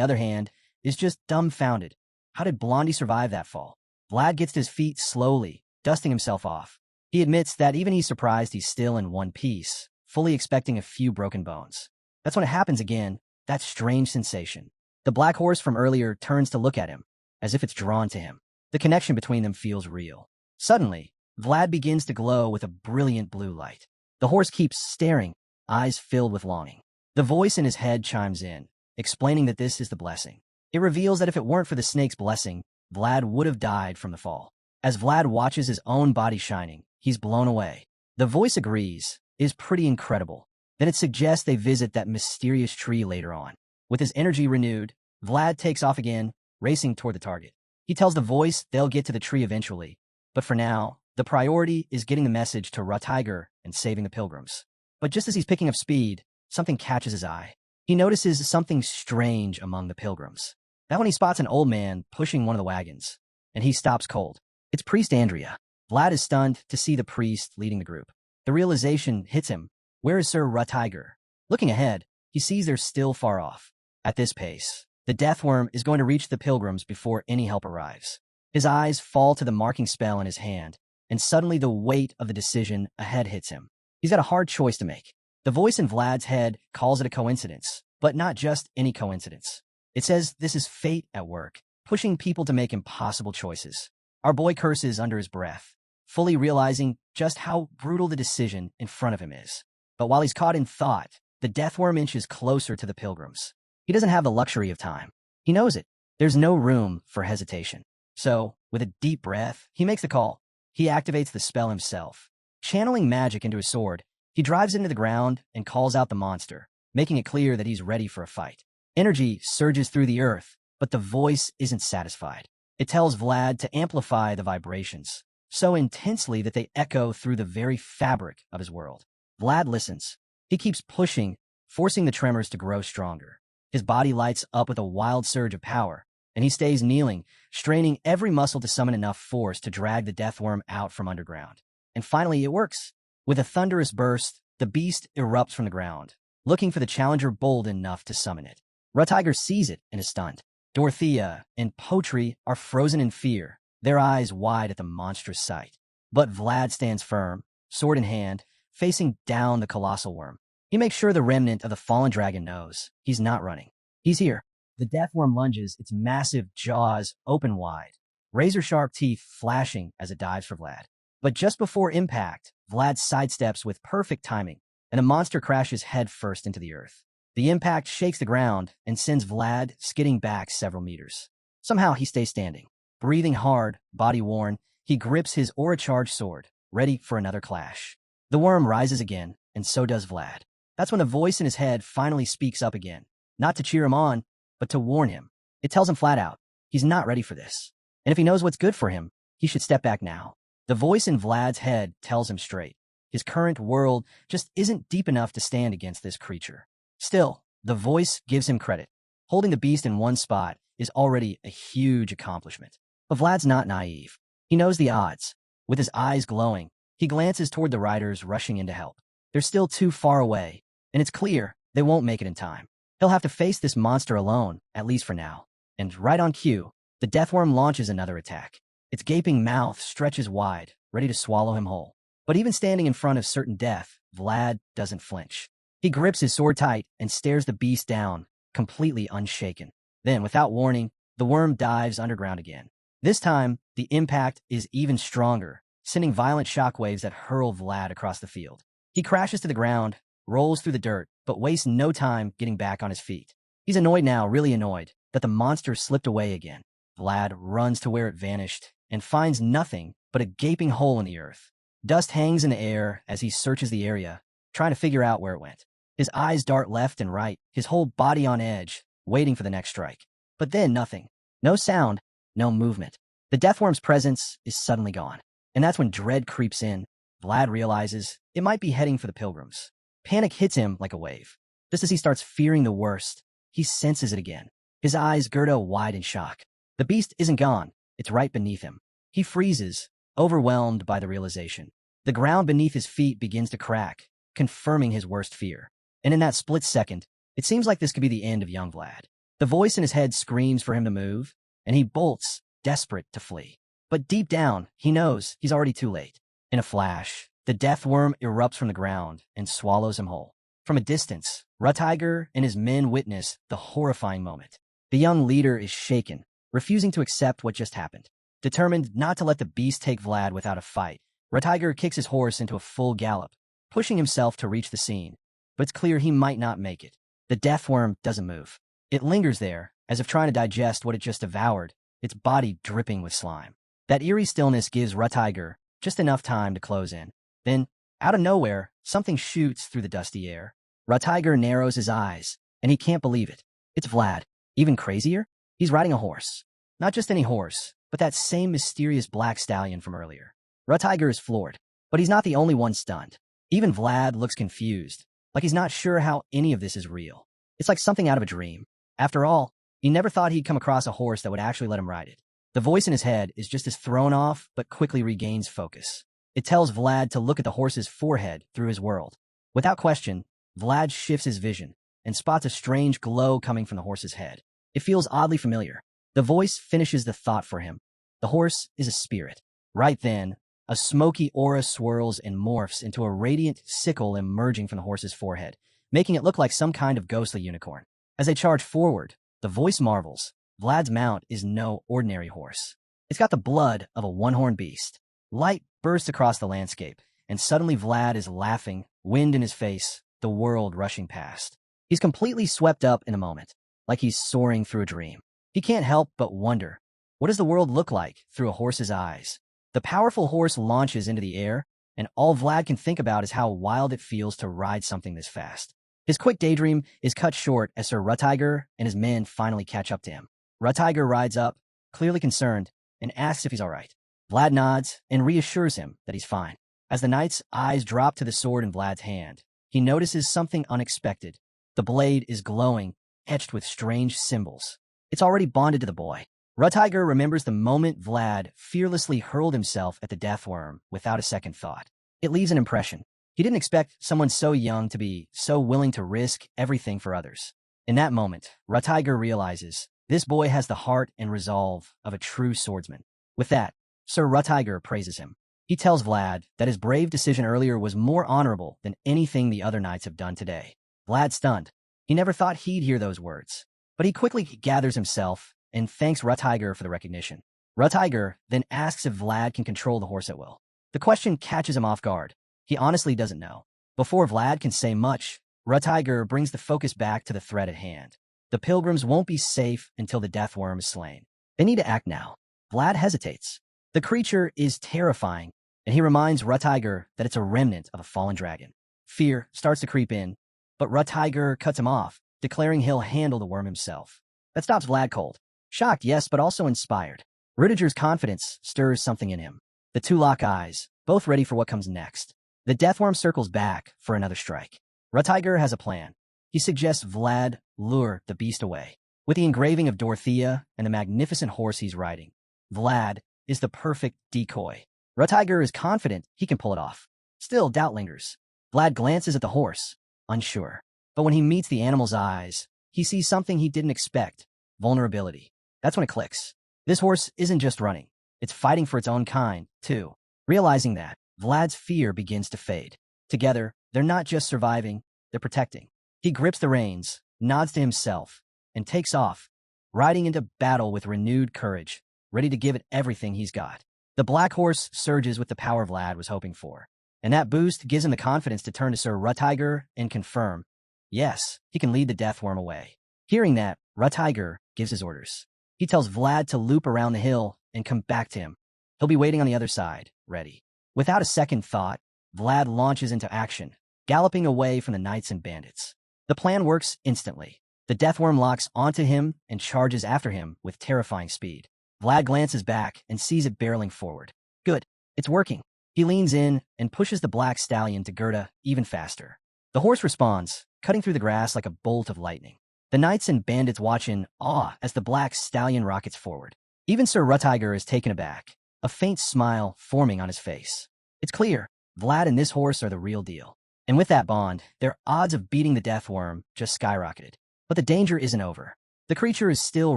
other hand, is just dumbfounded. How did Blondie survive that fall? Vlad gets to his feet slowly, dusting himself off. He admits that even he's surprised he's still in one piece, fully expecting a few broken bones. That's when it happens again, that strange sensation. The black horse from earlier turns to look at him, as if it's drawn to him. The connection between them feels real. Suddenly, Vlad begins to glow with a brilliant blue light. The horse keeps staring, eyes filled with longing. The voice in his head chimes in, explaining that this is the blessing. It reveals that if it weren't for the snake's blessing, Vlad would have died from the fall. As Vlad watches his own body shining, he's blown away. The voice agrees, is pretty incredible. Then it suggests they visit that mysterious tree later on. With his energy renewed, Vlad takes off again, racing toward the target. He tells the voice they'll get to the tree eventually, but for now, the priority is getting the message to Rutiger and saving the pilgrims. But just as he's picking up speed, something catches his eye. He notices something strange among the pilgrims. That when he spots an old man pushing one of the wagons, and he stops cold. It's Priest Andrea. Vlad is stunned to see the priest leading the group. The realization hits him. Where is Sir Rutiger? Looking ahead, he sees they're still far off. At this pace, the deathworm is going to reach the pilgrims before any help arrives. His eyes fall to the marking spell in his hand, and suddenly the weight of the decision ahead hits him. He's got a hard choice to make. The voice in Vlad's head calls it a coincidence, but not just any coincidence. It says this is fate at work, pushing people to make impossible choices. Our boy curses under his breath, fully realizing just how brutal the decision in front of him is. But while he's caught in thought, the deathworm inches closer to the pilgrims. He doesn't have the luxury of time. He knows it. There's no room for hesitation. So, with a deep breath, he makes the call. He activates the spell himself. Channeling magic into his sword, he drives into the ground and calls out the monster, making it clear that he's ready for a fight. Energy surges through the earth, but the voice isn't satisfied. It tells Vlad to amplify the vibrations, so intensely that they echo through the very fabric of his world. Vlad listens. He keeps pushing, forcing the tremors to grow stronger. His body lights up with a wild surge of power, and he stays kneeling, straining every muscle to summon enough force to drag the deathworm out from underground. And finally, it works. With a thunderous burst, the beast erupts from the ground, looking for the challenger bold enough to summon it. Rutiger sees it and is stunned. Dorothea and Potri are frozen in fear, their eyes wide at the monstrous sight. But Vlad stands firm, sword in hand, facing down the colossal worm. He makes sure the remnant of the fallen dragon knows he's not running. He's here. The death worm lunges, its massive jaws open wide, razor-sharp teeth flashing as it dives for Vlad. But just before impact, Vlad sidesteps with perfect timing, and the monster crashes headfirst into the earth. The impact shakes the ground and sends Vlad skidding back several meters. Somehow he stays standing. Breathing hard, body worn, he grips his aura-charged sword, ready for another clash. The worm rises again, and so does Vlad. That's when a voice in his head finally speaks up again, not to cheer him on, but to warn him. It tells him flat out, he's not ready for this. And if he knows what's good for him, he should step back now. The voice in Vlad's head tells him straight. His current world just isn't deep enough to stand against this creature. Still, the voice gives him credit. Holding the beast in one spot is already a huge accomplishment. But Vlad's not naive. He knows the odds. With his eyes glowing, he glances toward the riders rushing in to help. They're still too far away, and it's clear they won't make it in time. He'll have to face this monster alone, at least for now. And right on cue, the deathworm launches another attack. Its gaping mouth stretches wide, ready to swallow him whole. But even standing in front of certain death, Vlad doesn't flinch. He grips his sword tight and stares the beast down, completely unshaken. Then, without warning, the worm dives underground again. This time, the impact is even stronger, sending violent shockwaves that hurl Vlad across the field. He crashes to the ground, rolls through the dirt, but wastes no time getting back on his feet. He's annoyed now, really annoyed, that the monster slipped away again. Vlad runs to where it vanished and finds nothing but a gaping hole in the earth. Dust hangs in the air as he searches the area, trying to figure out where it went. His eyes dart left and right, his whole body on edge, waiting for the next strike. But then nothing. No sound, no movement. The deathworm's presence is suddenly gone. And that's when dread creeps in. Vlad realizes it might be heading for the pilgrims. Panic hits him like a wave. Just as he starts fearing the worst, he senses it again. His eyes gird wide in shock. The beast isn't gone. It's right beneath him. He freezes, overwhelmed by the realization. The ground beneath his feet begins to crack, confirming his worst fear. And in that split second, it seems like this could be the end of young Vlad. The voice in his head screams for him to move, and he bolts, desperate to flee. But deep down, he knows he's already too late. In a flash, the death worm erupts from the ground and swallows him whole. From a distance, Rutiger and his men witness the horrifying moment. The young leader is shaken, refusing to accept what just happened. Determined not to let the beast take Vlad without a fight, Rutiger kicks his horse into a full gallop, pushing himself to reach the scene. But it's clear he might not make it. The death worm doesn't move. It lingers there, as if trying to digest what it just devoured, its body dripping with slime. That eerie stillness gives Rutiger just enough time to close in. Then, out of nowhere, something shoots through the dusty air. Rutiger narrows his eyes, and he can't believe it. It's Vlad. Even crazier? He's riding a horse. Not just any horse, but that same mysterious black stallion from earlier. Rutiger is floored, but he's not the only one stunned. Even Vlad looks confused, like he's not sure how any of this is real. It's like something out of a dream. After all, he never thought he'd come across a horse that would actually let him ride it. The voice in his head is just as thrown off, but quickly regains focus. It tells Vlad to look at the horse's forehead through his world. Without question, Vlad shifts his vision and spots a strange glow coming from the horse's head. It feels oddly familiar. The voice finishes the thought for him. The horse is a spirit. Right then, a smoky aura swirls and morphs into a radiant sickle emerging from the horse's forehead, making it look like some kind of ghostly unicorn. As they charge forward, the voice marvels. Vlad's mount is no ordinary horse. It's got the blood of a one-horned beast. Light bursts across the landscape, and suddenly Vlad is laughing, wind in his face, the world rushing past. He's completely swept up in a moment, like he's soaring through a dream. He can't help but wonder, what does the world look like through a horse's eyes? The powerful horse launches into the air, and all Vlad can think about is how wild it feels to ride something this fast. His quick daydream is cut short as Sir Rutiger and his men finally catch up to him. Rutiger rides up, clearly concerned, and asks if he's all right. Vlad nods and reassures him that he's fine. As the knight's eyes drop to the sword in Vlad's hand, he notices something unexpected. The blade is glowing, etched with strange symbols. It's already bonded to the boy. Rutiger remembers the moment Vlad fearlessly hurled himself at the deathworm without a second thought. It leaves an impression. He didn't expect someone so young to be so willing to risk everything for others. In that moment, Rutiger realizes this boy has the heart and resolve of a true swordsman. With that, Sir Rutiger praises him. He tells Vlad that his brave decision earlier was more honorable than anything the other knights have done today. Vlad's stunned. He never thought he'd hear those words. But he quickly gathers himself and thanks Rutiger for the recognition. Rutiger then asks if Vlad can control the horse at will. The question catches him off guard. He honestly doesn't know. Before Vlad can say much, Rutiger brings the focus back to the threat at hand. The pilgrims won't be safe until the death worm is slain. They need to act now. Vlad hesitates. The creature is terrifying, and he reminds Rutiger that it's a remnant of a fallen dragon. Fear starts to creep in, but Rutiger cuts him off, declaring he'll handle the worm himself. That stops Vlad cold. Shocked, yes, but also inspired. Rudiger's confidence stirs something in him. The two lock eyes, both ready for what comes next. The deathworm circles back for another strike. Rutiger has a plan. He suggests Vlad lure the beast away. With the engraving of Dorothea and the magnificent horse he's riding, Vlad is the perfect decoy. Rutiger is confident he can pull it off. Still, doubt lingers. Vlad glances at the horse, unsure. But when he meets the animal's eyes, he sees something he didn't expect. Vulnerability. That's when it clicks. This horse isn't just running. It's fighting for its own kind, too. Realizing that, Vlad's fear begins to fade. Together, they're not just surviving, they're protecting. He grips the reins, nods to himself, and takes off, riding into battle with renewed courage, ready to give it everything he's got. The black horse surges with the power Vlad was hoping for, and that boost gives him the confidence to turn to Sir Rutiger and confirm, yes, he can lead the deathworm away. Hearing that, Rutiger gives his orders. He tells Vlad to loop around the hill and come back to him. He'll be waiting on the other side, ready. Without a second thought, Vlad launches into action, galloping away from the knights and bandits. The plan works instantly. The deathworm locks onto him and charges after him with terrifying speed. Vlad glances back and sees it barreling forward. Good, it's working. He leans in and pushes the black stallion to Gerda even faster. The horse responds, cutting through the grass like a bolt of lightning. The knights and bandits watch in awe as the black stallion rockets forward. Even Sir Rutiger is taken aback, a faint smile forming on his face. It's clear, Vlad and this horse are the real deal. And with that bond, their odds of beating the deathworm just skyrocketed. But the danger isn't over. The creature is still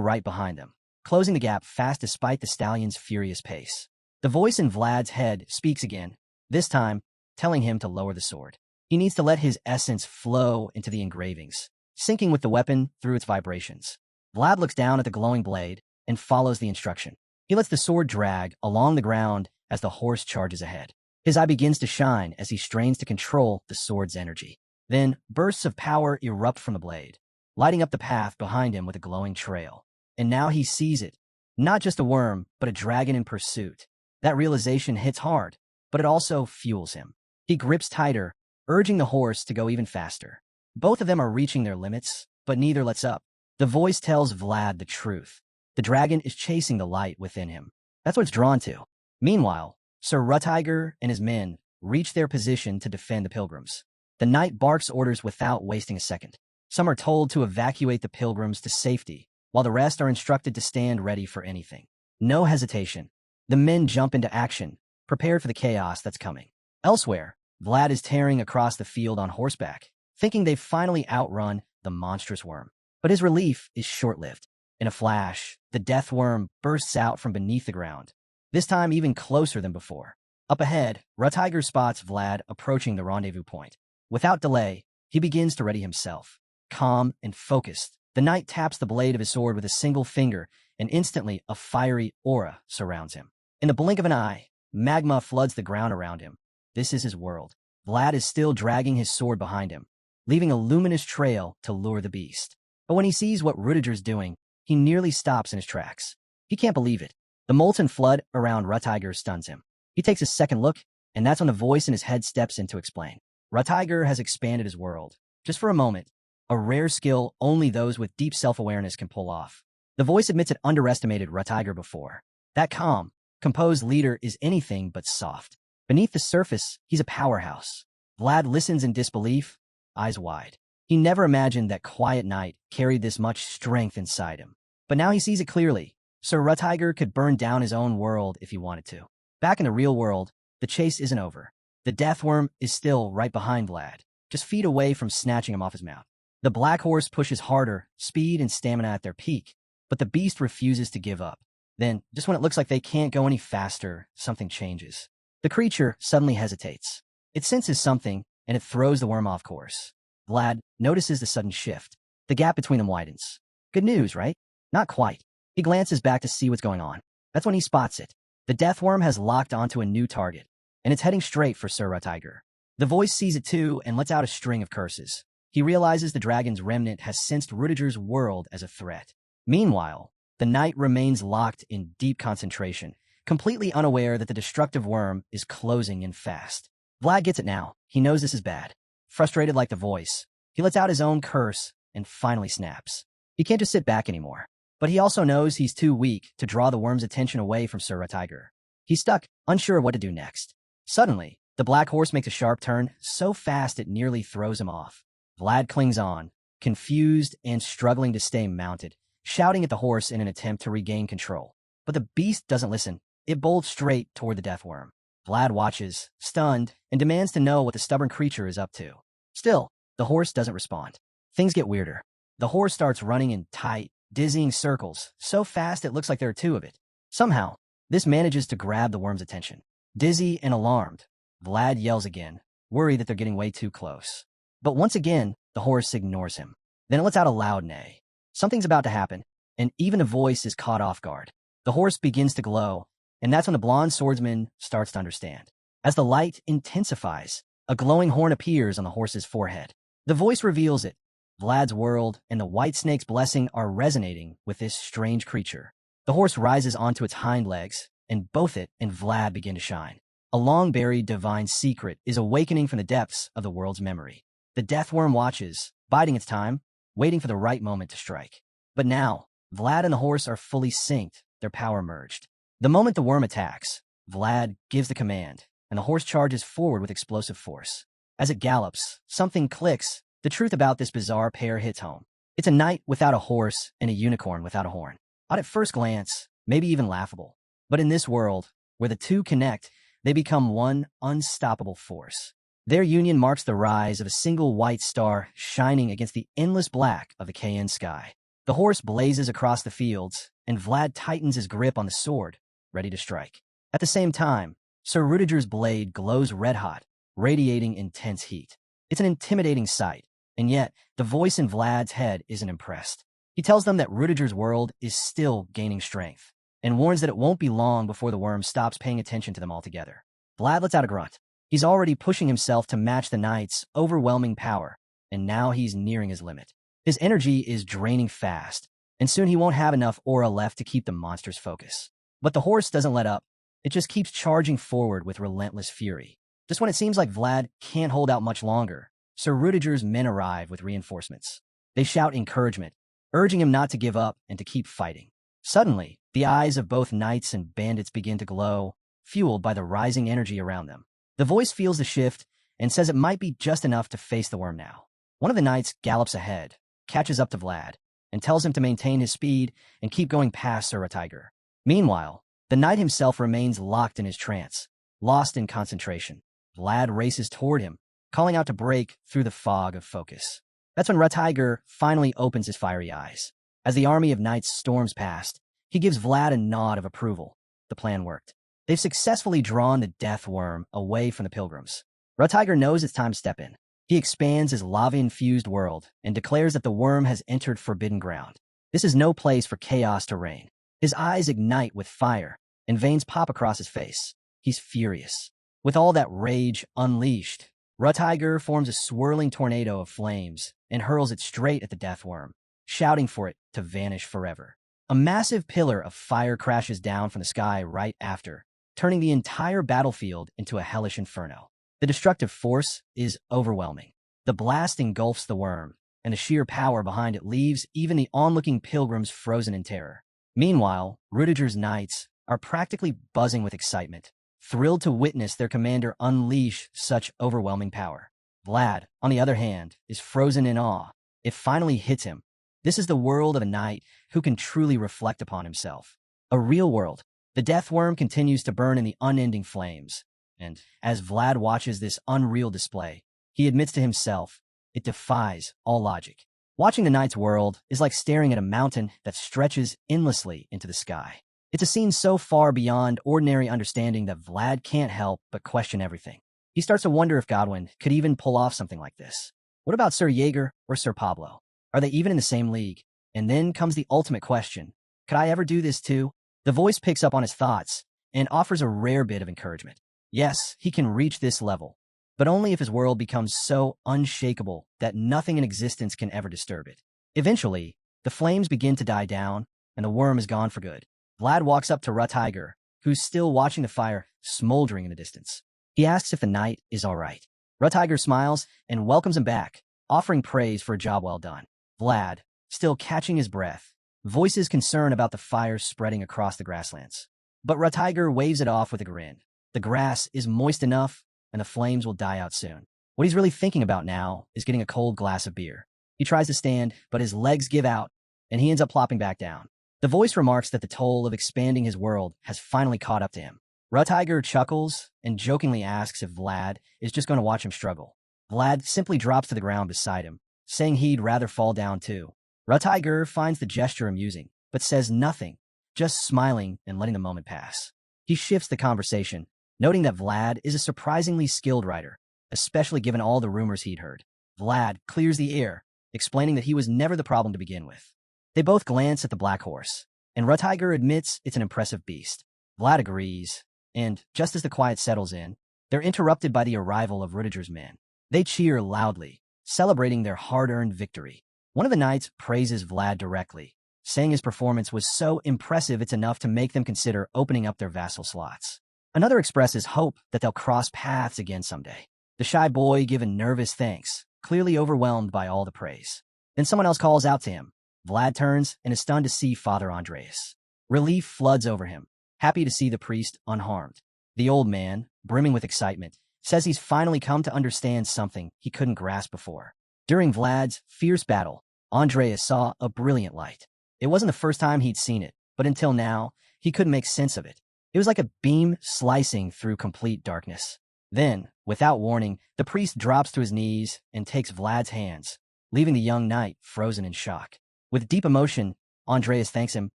right behind them, closing the gap fast despite the stallion's furious pace. The voice in Vlad's head speaks again, this time telling him to lower the sword. He needs to let his essence flow into the engravings, syncing with the weapon through its vibrations. Vlad looks down at the glowing blade and follows the instruction. He lets the sword drag along the ground as the horse charges ahead. His eye begins to shine as he strains to control the sword's energy. Then, bursts of power erupt from the blade, lighting up the path behind him with a glowing trail. And now he sees it. Not just a worm, but a dragon in pursuit. That realization hits hard, but it also fuels him. He grips tighter, urging the horse to go even faster. Both of them are reaching their limits, but neither lets up. The voice tells Vlad the truth. The dragon is chasing the light within him. That's what it's drawn to. Meanwhile, Sir Rutiger and his men reach their position to defend the pilgrims. The knight barks orders without wasting a second. Some are told to evacuate the pilgrims to safety, while the rest are instructed to stand ready for anything. No hesitation. The men jump into action, prepared for the chaos that's coming. Elsewhere, Vlad is tearing across the field on horseback, thinking they've finally outrun the monstrous worm. But his relief is short-lived. In a flash, the death worm bursts out from beneath the ground, this time even closer than before. Up ahead, Rutiger spots Vlad approaching the rendezvous point. Without delay, he begins to ready himself. Calm and focused, the knight taps the blade of his sword with a single finger, and instantly a fiery aura surrounds him. In the blink of an eye, magma floods the ground around him. This is his world. Vlad is still dragging his sword behind him, leaving a luminous trail to lure the beast. But when he sees what Rudiger's doing, he nearly stops in his tracks. He can't believe it. The molten flood around Rutiger stuns him. He takes a second look, and that's when the voice in his head steps in to explain. Rutiger has expanded his world, just for a moment, a rare skill only those with deep self-awareness can pull off. The voice admits it underestimated Rutiger before. That calm, composed leader is anything but soft. Beneath the surface, he's a powerhouse. Vlad listens in disbelief, eyes wide. He never imagined that quiet knight carried this much strength inside him. But now he sees it clearly. Sir Rutiger could burn down his own world if he wanted to. Back in the real world, the chase isn't over. The deathworm is still right behind Vlad, just feet away from snatching him off his mount. The black horse pushes harder, speed and stamina at their peak, but the beast refuses to give up. Then, just when it looks like they can't go any faster, something changes. The creature suddenly hesitates. It senses something, and it throws the worm off course. Vlad notices the sudden shift. The gap between them widens. Good news, right? Not quite. He glances back to see what's going on. That's when he spots it. The death worm has locked onto a new target, and it's heading straight for Sir Tiger. The voice sees it too and lets out a string of curses. He realizes the dragon's remnant has sensed Rudiger's world as a threat. Meanwhile, the knight remains locked in deep concentration, completely unaware that the destructive worm is closing in fast. Vlad gets it now. He knows this is bad. Frustrated like the voice, he lets out his own curse and finally snaps. He can't just sit back anymore. But he also knows he's too weak to draw the worm's attention away from Sir Tiger. He's stuck, unsure of what to do next. Suddenly, the black horse makes a sharp turn, so fast it nearly throws him off. Vlad clings on, confused and struggling to stay mounted, shouting at the horse in an attempt to regain control. But the beast doesn't listen. It bolts straight toward the death worm. Vlad watches, stunned, and demands to know what the stubborn creature is up to. Still, the horse doesn't respond. Things get weirder. The horse starts running in tight, dizzying circles, so fast it looks like there are two of it. Somehow, this manages to grab the worm's attention. Dizzy and alarmed, Vlad yells again, worried that they're getting way too close. But once again, the horse ignores him. Then it lets out a loud neigh. Something's about to happen, and even the voice is caught off guard. The horse begins to glow, and that's when the blonde swordsman starts to understand. As the light intensifies, a glowing horn appears on the horse's forehead. The voice reveals it. Vlad's world and the white snake's blessing are resonating with this strange creature. The horse rises onto its hind legs, and both it and Vlad begin to shine. A long-buried divine secret is awakening from the depths of the world's memory. The death worm watches, biding its time, waiting for the right moment to strike. But now, Vlad and the horse are fully synced, their power merged. The moment the worm attacks, Vlad gives the command, and the horse charges forward with explosive force. As it gallops, something clicks. The truth about this bizarre pair hits home. It's a knight without a horse and a unicorn without a horn. Odd at first glance, maybe even laughable. But in this world, where the two connect, they become one unstoppable force. Their union marks the rise of a single white star shining against the endless black of the KN sky. The horse blazes across the fields, and Vlad tightens his grip on the sword, ready to strike. At the same time, Sir Rudiger's blade glows red-hot, radiating intense heat. It's an intimidating sight, and yet the voice in Vlad's head isn't impressed. He tells them that Rudiger's world is still gaining strength, and warns that it won't be long before the worm stops paying attention to them altogether. Vlad lets out a grunt. He's already pushing himself to match the knight's overwhelming power, and now he's nearing his limit. His energy is draining fast, and soon he won't have enough aura left to keep the monster's focus. But the horse doesn't let up. It just keeps charging forward with relentless fury. Just when it seems like Vlad can't hold out much longer, Sir Rudiger's men arrive with reinforcements. They shout encouragement, urging him not to give up and to keep fighting. Suddenly, the eyes of both knights and bandits begin to glow, fueled by the rising energy around them. The voice feels the shift and says it might be just enough to face the worm now. One of the knights gallops ahead, catches up to Vlad, and tells him to maintain his speed and keep going past Sir Tiger. Meanwhile, the knight himself remains locked in his trance, lost in concentration. Vlad races toward him, calling out to break through the fog of focus. That's when Tiger finally opens his fiery eyes. As the army of knights storms past, he gives Vlad a nod of approval. The plan worked. They've successfully drawn the death worm away from the pilgrims. Tiger knows it's time to step in. He expands his lava-infused world and declares that the worm has entered forbidden ground. This is no place for chaos to reign. His eyes ignite with fire, and veins pop across his face. He's furious. With all that rage unleashed, Tiger forms a swirling tornado of flames and hurls it straight at the death worm, shouting for it to vanish forever. A massive pillar of fire crashes down from the sky right after, turning the entire battlefield into a hellish inferno. The destructive force is overwhelming. The blast engulfs the worm, and the sheer power behind it leaves even the onlooking pilgrims frozen in terror. Meanwhile, Rudiger's knights are practically buzzing with excitement, thrilled to witness their commander unleash such overwhelming power. Vlad, on the other hand, is frozen in awe. It finally hits him. This is the world of a knight who can truly reflect upon himself. A real world. The death worm continues to burn in the unending flames, and as Vlad watches this unreal display, he admits to himself, it defies all logic. Watching the knight's world is like staring at a mountain that stretches endlessly into the sky. It's a scene so far beyond ordinary understanding that Vlad can't help but question everything. He starts to wonder if Godwin could even pull off something like this. What about Sir Jaeger or Sir Pablo? Are they even in the same league? And then comes the ultimate question. Could I ever do this too? The voice picks up on his thoughts and offers a rare bit of encouragement. Yes, he can reach this level, but only if his world becomes so unshakable that nothing in existence can ever disturb it. Eventually, the flames begin to die down, and the worm is gone for good. Vlad walks up to Tiger, who's still watching the fire smoldering in the distance. He asks if the knight is all right. Tiger smiles and welcomes him back, offering praise for a job well done. Vlad, still catching his breath, voices concern about the fire spreading across the grasslands. But Tiger waves it off with a grin. The grass is moist enough, and the flames will die out soon. What he's really thinking about now is getting a cold glass of beer. He tries to stand, but his legs give out, and he ends up plopping back down. The voice remarks that the toll of expanding his world has finally caught up to him. Tiger chuckles and jokingly asks if Vlad is just going to watch him struggle. Vlad simply drops to the ground beside him, saying he'd rather fall down too. Tiger finds the gesture amusing, but says nothing, just smiling and letting the moment pass. He shifts the conversation, noting that Vlad is a surprisingly skilled rider, especially given all the rumors he'd heard. Vlad clears the air, explaining that he was never the problem to begin with. They both glance at the black horse, and Tiger admits it's an impressive beast. Vlad agrees, and just as the quiet settles in, they're interrupted by the arrival of Rudiger's men. They cheer loudly, celebrating their hard-earned victory. One of the knights praises Vlad directly, saying his performance was so impressive it's enough to make them consider opening up their vassal slots. Another expresses hope that they'll cross paths again someday. The shy boy gives a nervous thanks, clearly overwhelmed by all the praise. Then someone else calls out to him. Vlad turns and is stunned to see Father Andreas. Relief floods over him, happy to see the priest unharmed. The old man, brimming with excitement, says he's finally come to understand something he couldn't grasp before. During Vlad's fierce battle, Andreas saw a brilliant light. It wasn't the first time he'd seen it, but until now, he couldn't make sense of it. It was like a beam slicing through complete darkness. Then, without warning, the priest drops to his knees and takes Vlad's hands, leaving the young knight frozen in shock. With deep emotion, Andreas thanks him,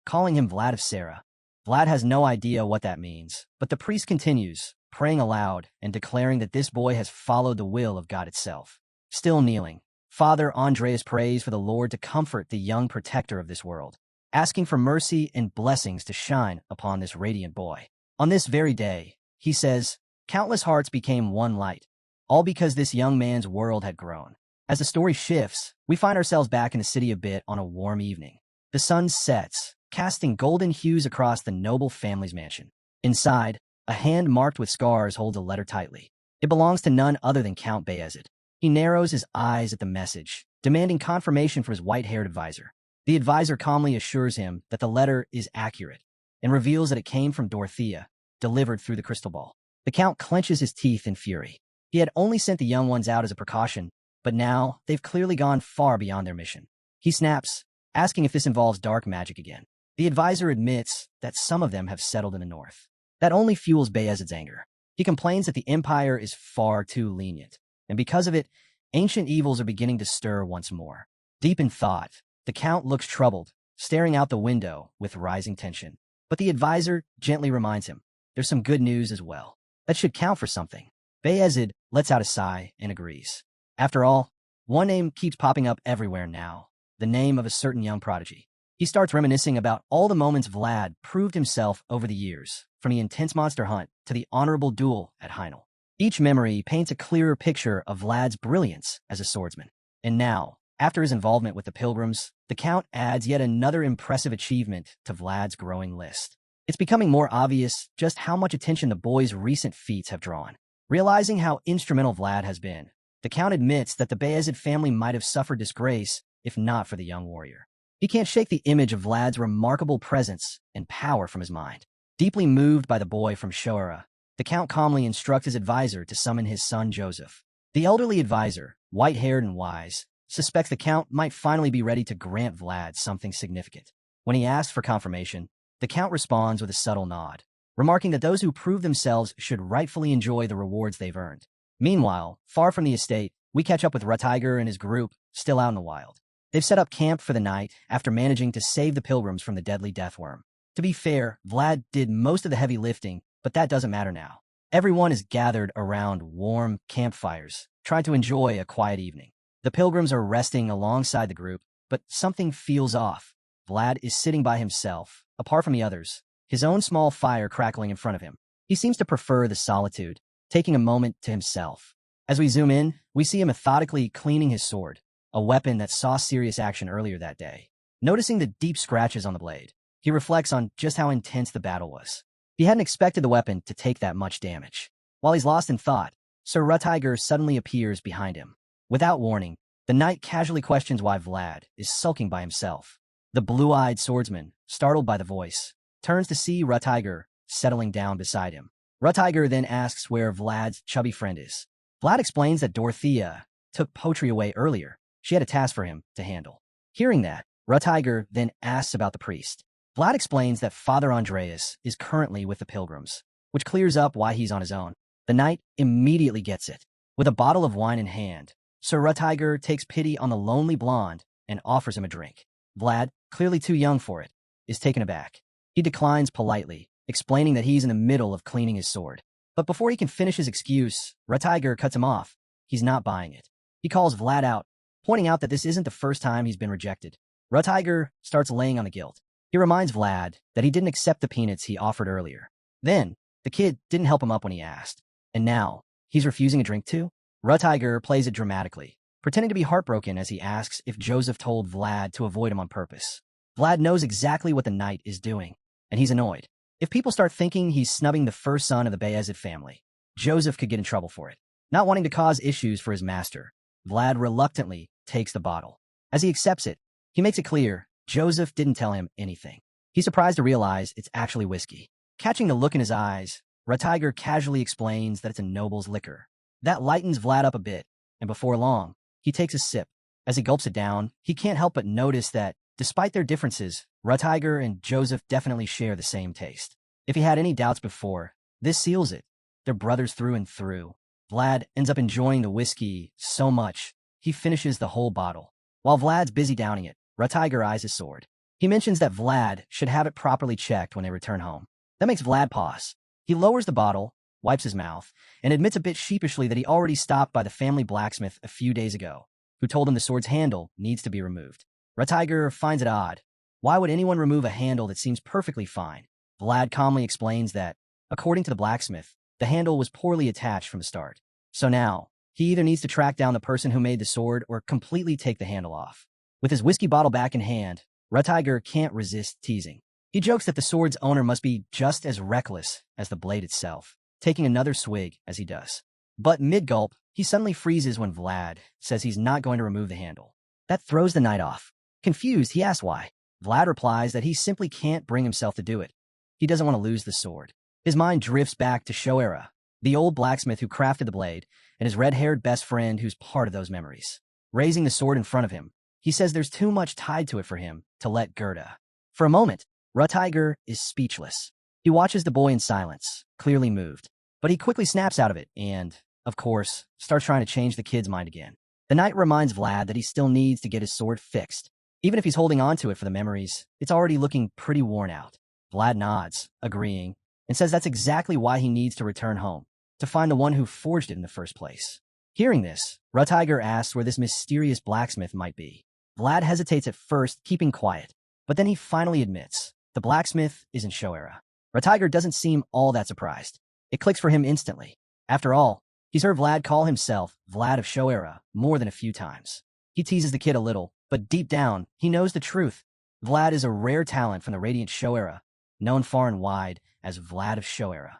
calling him Vlad of Sarah. Vlad has no idea what that means, but the priest continues, praying aloud and declaring that this boy has followed the will of God itself. Still kneeling, Father Andreas prays for the Lord to comfort the young protector of this world, asking for mercy and blessings to shine upon this radiant boy. On this very day, he says, countless hearts became one light, all because this young man's world had grown. As the story shifts, we find ourselves back in the city a bit on a warm evening. The sun sets, casting golden hues across the noble family's mansion. Inside, a hand marked with scars holds a letter tightly. It belongs to none other than Count Beazid. He narrows his eyes at the message, demanding confirmation from his white-haired advisor. The advisor calmly assures him that the letter is accurate and reveals that it came from Dorothea, delivered through the crystal ball. The Count clenches his teeth in fury. He had only sent the young ones out as a precaution, but now they've clearly gone far beyond their mission. He snaps, asking if this involves dark magic again. The advisor admits that some of them have settled in the north. That only fuels Beazid's anger. He complains that the Empire is far too lenient, and because of it, ancient evils are beginning to stir once more. Deep in thought, the Count looks troubled, staring out the window with rising tension. But the advisor gently reminds him, there's some good news as well. That should count for something. Beazid lets out a sigh and agrees. After all, one name keeps popping up everywhere now, the name of a certain young prodigy. He starts reminiscing about all the moments Vlad proved himself over the years, from the intense monster hunt to the honorable duel at Heinel. Each memory paints a clearer picture of Vlad's brilliance as a swordsman. And now, after his involvement with the Pilgrims, the Count adds yet another impressive achievement to Vlad's growing list. It's becoming more obvious just how much attention the boy's recent feats have drawn. Realizing how instrumental Vlad has been, the Count admits that the Beazid family might have suffered disgrace if not for the young warrior. He can't shake the image of Vlad's remarkable presence and power from his mind. Deeply moved by the boy from Shoara, the Count calmly instructs his advisor to summon his son Joseph. The elderly advisor, white-haired and wise, suspects the Count might finally be ready to grant Vlad something significant. When he asks for confirmation, the Count responds with a subtle nod, remarking that those who prove themselves should rightfully enjoy the rewards they've earned. Meanwhile, far from the estate, we catch up with Tiger and his group, still out in the wild. They've set up camp for the night after managing to save the pilgrims from the deadly deathworm. To be fair, Vlad did most of the heavy lifting, but that doesn't matter now. Everyone is gathered around warm campfires, trying to enjoy a quiet evening. The pilgrims are resting alongside the group, but something feels off. Vlad is sitting by himself, apart from the others, his own small fire crackling in front of him. He seems to prefer the solitude, taking a moment to himself. As we zoom in, we see him methodically cleaning his sword, a weapon that saw serious action earlier that day. Noticing the deep scratches on the blade, he reflects on just how intense the battle was. He hadn't expected the weapon to take that much damage. While he's lost in thought, Sir Stanga suddenly appears behind him. Without warning, the knight casually questions why Vlad is sulking by himself. The blue-eyed swordsman, startled by the voice, turns to see Stanga settling down beside him. Stanga then asks where Vlad's chubby friend is. Vlad explains that Dorothea took poetry away earlier. She had a task for him to handle. Hearing that, Stanga then asks about the priest. Vlad explains that Father Andreas is currently with the pilgrims, which clears up why he's on his own. The knight immediately gets it. With a bottle of wine in hand, Sir Stanga takes pity on the lonely blonde and offers him a drink. Vlad, clearly too young for it, is taken aback. He declines politely, explaining that he's in the middle of cleaning his sword. But before he can finish his excuse, Stanga cuts him off. He's not buying it. He calls Vlad out, pointing out that this isn't the first time he's been rejected. Stanga starts laying on the guilt. He reminds Vlad that he didn't accept the peanuts he offered earlier. Then, the kid didn't help him up when he asked. And now, he's refusing a drink too? Stanga plays it dramatically, pretending to be heartbroken as he asks if Joseph told Vlad to avoid him on purpose. Vlad knows exactly what the knight is doing, and he's annoyed. If people start thinking he's snubbing the first son of the Beazid family, Joseph could get in trouble for it. Not wanting to cause issues for his master, Vlad reluctantly takes the bottle. As he accepts it, he makes it clear Joseph didn't tell him anything. He's surprised to realize it's actually whiskey. Catching the look in his eyes, Stanga casually explains that it's a noble's liquor. That lightens Vlad up a bit, and before long, he takes a sip. As he gulps it down, he can't help but notice that, despite their differences, Stanga and Joseph definitely share the same taste. If he had any doubts before, this seals it. They're brothers through and through. Vlad ends up enjoying the whiskey so much, he finishes the whole bottle. While Vlad's busy downing it, Stanga eyes his sword. He mentions that Vlad should have it properly checked when they return home. That makes Vlad pause. He lowers the bottle, wipes his mouth, and admits a bit sheepishly that he already stopped by the family blacksmith a few days ago, who told him the sword's handle needs to be removed. Stanga finds it odd. Why would anyone remove a handle that seems perfectly fine? Vlad calmly explains that, according to the blacksmith, the handle was poorly attached from the start. So now, he either needs to track down the person who made the sword or completely take the handle off. With his whiskey bottle back in hand, Stanga can't resist teasing. He jokes that the sword's owner must be just as reckless as the blade itself, taking another swig as he does. But mid-gulp, he suddenly freezes when Vlad says he's not going to remove the handle. That throws the knight off. Confused, he asks why. Vlad replies that he simply can't bring himself to do it. He doesn't want to lose the sword. His mind drifts back to Shoera, the old blacksmith who crafted the blade, and his red-haired best friend who's part of those memories. Raising the sword in front of him, he says there's too much tied to it for him to let Gerda. For a moment, Stanga is speechless. He watches the boy in silence, clearly moved. But he quickly snaps out of it and, of course, starts trying to change the kid's mind again. The knight reminds Vlad that he still needs to get his sword fixed. Even if he's holding on to it for the memories, it's already looking pretty worn out. Vlad nods, agreeing, and says that's exactly why he needs to return home, to find the one who forged it in the first place. Hearing this, Stanga asks where this mysterious blacksmith might be. Vlad hesitates at first, keeping quiet, but then he finally admits the blacksmith is in Shoera. Stanga doesn't seem all that surprised. It clicks for him instantly. After all, he's heard Vlad call himself Vlad of Shoera more than a few times. He teases the kid a little, but deep down, he knows the truth. Vlad is a rare talent from the Radiant Shoera, known far and wide as Vlad of Shoera.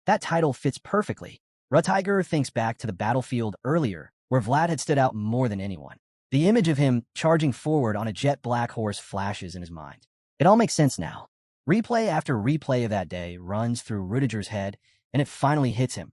That title fits perfectly. Stanga thinks back to the battlefield earlier, where Vlad had stood out more than anyone. The image of him charging forward on a jet black horse flashes in his mind. It all makes sense now. Replay after replay of that day runs through Rudiger's head, and it finally hits him.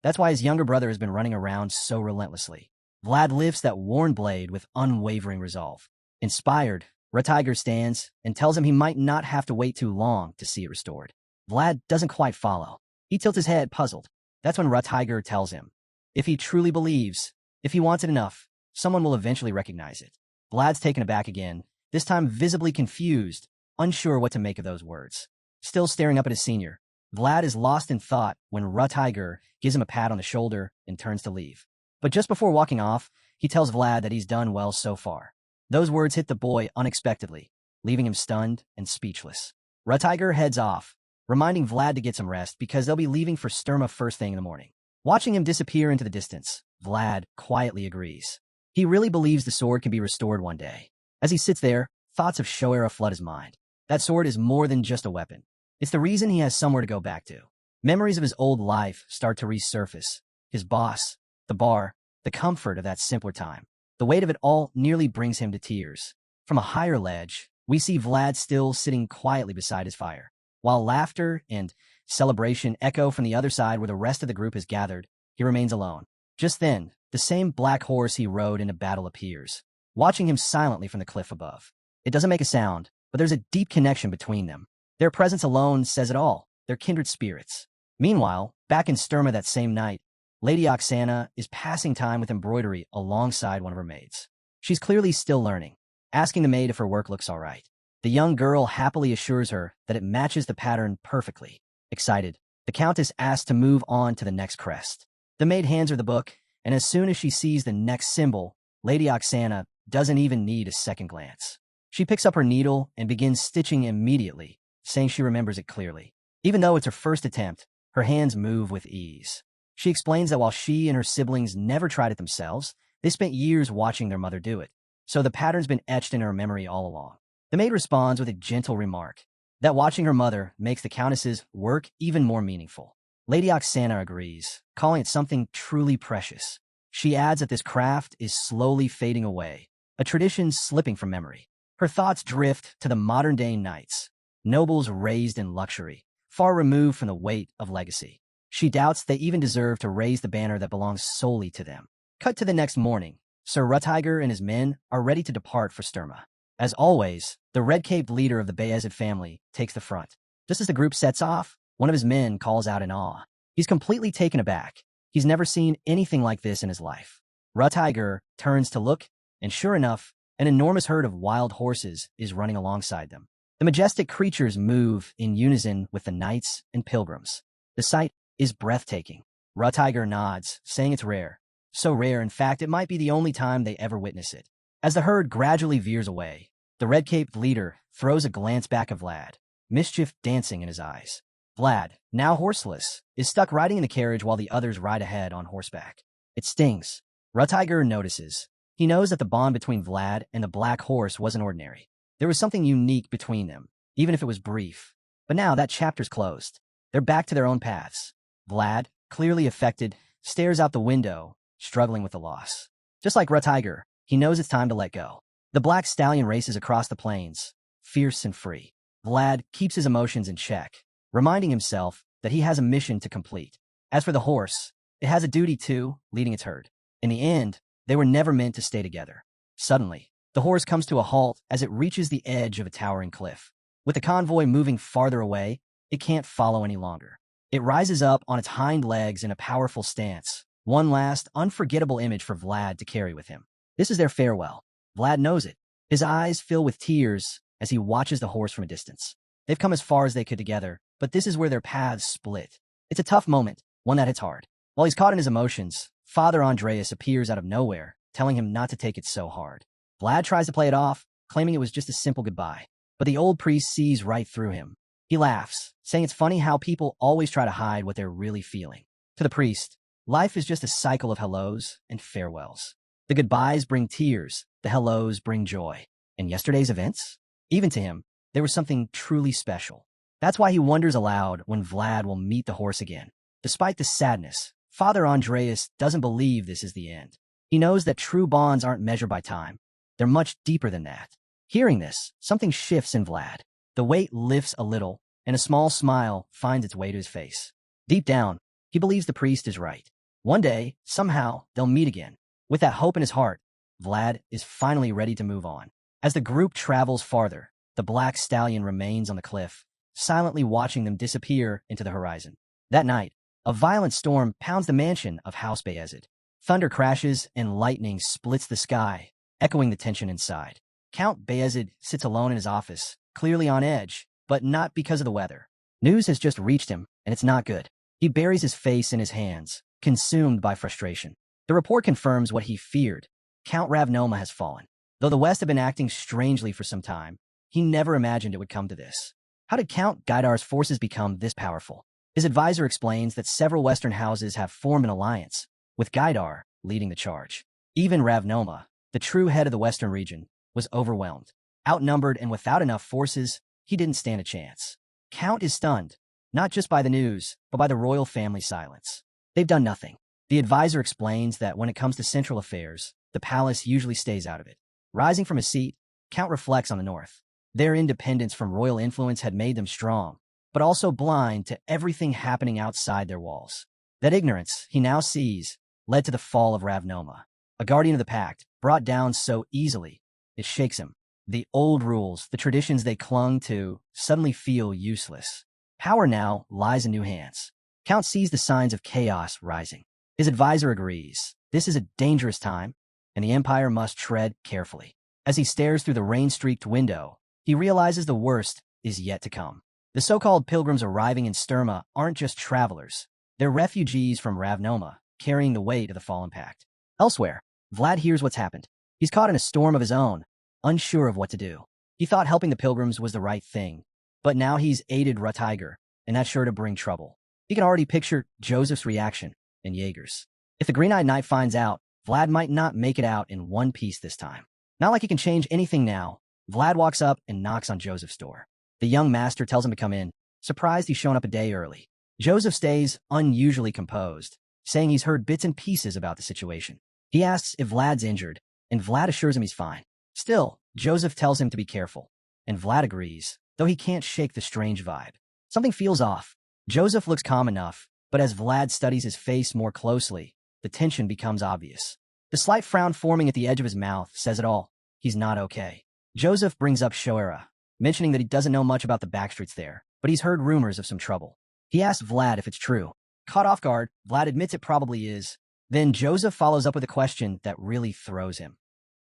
That's why his younger brother has been running around so relentlessly. Vlad lifts that worn blade with unwavering resolve. Inspired, Stanga stands and tells him he might not have to wait too long to see it restored. Vlad doesn't quite follow. He tilts his head, puzzled. That's when Stanga tells him, if he truly believes, if he wants it enough, someone will eventually recognize it. Vlad's taken aback again, this time visibly confused, unsure what to make of those words. still staring up at his senior. Vlad is lost in thought when Rutiger gives him a pat on the shoulder and turns to leave. But just before walking off, he tells Vlad that he's done well so far. Those words hit the boy unexpectedly, leaving him stunned and speechless. Rutiger heads off, reminding Vlad to get some rest because they'll be leaving for Sturma first thing in the morning. Watching him disappear into the distance, Vlad quietly agrees. He really believes the sword can be restored one day. As he sits there, thoughts of Shoera flood his mind. That sword is more than just a weapon. It's the reason he has somewhere to go back to. Memories of his old life start to resurface. His boss, the bar, the comfort of that simpler time. The weight of it all nearly brings him to tears. From a higher ledge, we see Vlad still sitting quietly beside his fire. While laughter and celebration echo from the other side where the rest of the group has gathered, he remains alone. Just then, the same black horse he rode into battle appears, watching him silently from the cliff above. It doesn't make a sound, but there's a deep connection between them. Their presence alone says it all. They're kindred spirits. Meanwhile, back in Sturma that same night, Lady Oksana is passing time with embroidery alongside one of her maids. She's clearly still learning, asking the maid if her work looks all right. The young girl happily assures her that it matches the pattern perfectly. Excited, the Countess asks to move on to the next crest. The maid hands her the book, and as soon as she sees the next symbol, Lady Oksana doesn't even need a second glance. She picks up her needle and begins stitching immediately, saying she remembers it clearly. Even though it's her first attempt, her hands move with ease. She explains that while she and her siblings never tried it themselves, they spent years watching their mother do it, so the pattern's been etched in her memory all along. The maid responds with a gentle remark that watching her mother makes the Countess's work even more meaningful. Lady Oksana agrees, calling it something truly precious. She adds that this craft is slowly fading away, a tradition slipping from memory. Her thoughts drift to the modern-day knights, nobles raised in luxury, far removed from the weight of legacy. She doubts they even deserve to raise the banner that belongs solely to them. Cut to the next morning. Sir Rutiger and his men are ready to depart for Sturma. As always, the red-caped leader of the Beazid family takes the front. Just as the group sets off, one of his men calls out in awe. He's completely taken aback. He's never seen anything like this in his life. Rutiger turns to look, and sure enough, an enormous herd of wild horses is running alongside them. The majestic creatures move in unison with the knights and pilgrims. The sight is breathtaking. Rutiger nods, saying it's rare. So rare, in fact, it might be the only time they ever witness it. As the herd gradually veers away, the red-caped leader throws a glance back at Vlad, mischief dancing in his eyes. Vlad, now horseless, is stuck riding in the carriage while the others ride ahead on horseback. It stings. Rutiger notices. He knows that the bond between Vlad and the black horse wasn't ordinary. There was something unique between them, even if it was brief. But now that chapter's closed. They're back to their own paths. Vlad, clearly affected, stares out the window, struggling with the loss. Just like Rutiger, he knows it's time to let go. The black stallion races across the plains, fierce and free. Vlad keeps his emotions in check, reminding himself that he has a mission to complete. As for the horse, it has a duty too, leading its herd. In the end, they were never meant to stay together. Suddenly, the horse comes to a halt as it reaches the edge of a towering cliff. With the convoy moving farther away, it can't follow any longer. It rises up on its hind legs in a powerful stance, one last, unforgettable image for Vlad to carry with him. This is their farewell. Vlad knows it. His eyes fill with tears as he watches the horse from a distance. They've come as far as they could together, but this is where their paths split. It's a tough moment, one that hits hard. While he's caught in his emotions, Father Andreas appears out of nowhere, telling him not to take it so hard. Vlad tries to play it off, claiming it was just a simple goodbye. But the old priest sees right through him. He laughs, saying it's funny how people always try to hide what they're really feeling. To the priest, life is just a cycle of hellos and farewells. The goodbyes bring tears, the hellos bring joy. And yesterday's events? Even to him, there was something truly special. That's why he wonders aloud when Vlad will meet the horse again. Despite the sadness, Father Andreas doesn't believe this is the end. He knows that true bonds aren't measured by time. They're much deeper than that. Hearing this, something shifts in Vlad. The weight lifts a little, and a small smile finds its way to his face. Deep down, he believes the priest is right. One day, somehow, they'll meet again. With that hope in his heart, Vlad is finally ready to move on. As the group travels farther, the black stallion remains on the cliff, silently watching them disappear into the horizon. That night, a violent storm pounds the mansion of House Beazid. Thunder crashes and lightning splits the sky, echoing the tension inside. Count Beazid sits alone in his office, clearly on edge, but not because of the weather. News has just reached him, and it's not good. He buries his face in his hands, consumed by frustration. The report confirms what he feared. Count Ravnoma has fallen. Though the West had been acting strangely for some time, he never imagined it would come to this. How did Count Gaidar's forces become this powerful? His advisor explains that several Western houses have formed an alliance, with Gaidar leading the charge. Even Ravnoma, the true head of the Western region, was overwhelmed. Outnumbered and without enough forces, he didn't stand a chance. Count is stunned, not just by the news, but by the royal family's silence. They've done nothing. The advisor explains that when it comes to central affairs, the palace usually stays out of it. Rising from his seat, Count reflects on the north. Their independence from royal influence had made them strong, but also blind to everything happening outside their walls. That ignorance, he now sees, led to the fall of Ravnoma, a guardian of the pact, brought down so easily, it shakes him. The old rules, the traditions they clung to, suddenly feel useless. Power now lies in new hands. Count sees the signs of chaos rising. His advisor agrees. This is a dangerous time, and the Empire must tread carefully. As he stares through the rain-streaked window, he realizes the worst is yet to come. The so-called pilgrims arriving in Sturma aren't just travelers. They're refugees from Ravnoma, carrying the weight of the fallen pact. Elsewhere, Vlad hears what's happened. He's caught in a storm of his own, unsure of what to do. He thought helping the pilgrims was the right thing, but now he's aided Rutiger, and that's sure to bring trouble. He can already picture Joseph's reaction and Jaeger's. If the Green-Eyed Knight finds out, Vlad might not make it out in one piece this time. Not like he can change anything now, Vlad walks up and knocks on Joseph's door. The young master tells him to come in, surprised he's shown up a day early. Joseph stays unusually composed, saying he's heard bits and pieces about the situation. He asks if Vlad's injured, and Vlad assures him he's fine. Still, Joseph tells him to be careful, and Vlad agrees, though he can't shake the strange vibe. Something feels off. Joseph looks calm enough, but as Vlad studies his face more closely, the tension becomes obvious. The slight frown forming at the edge of his mouth says it all. He's not okay. Joseph brings up Shoera, mentioning that he doesn't know much about the backstreets there, but he's heard rumors of some trouble. He asks Vlad if it's true. Caught off guard, Vlad admits it probably is. Then Joseph follows up with a question that really throws him.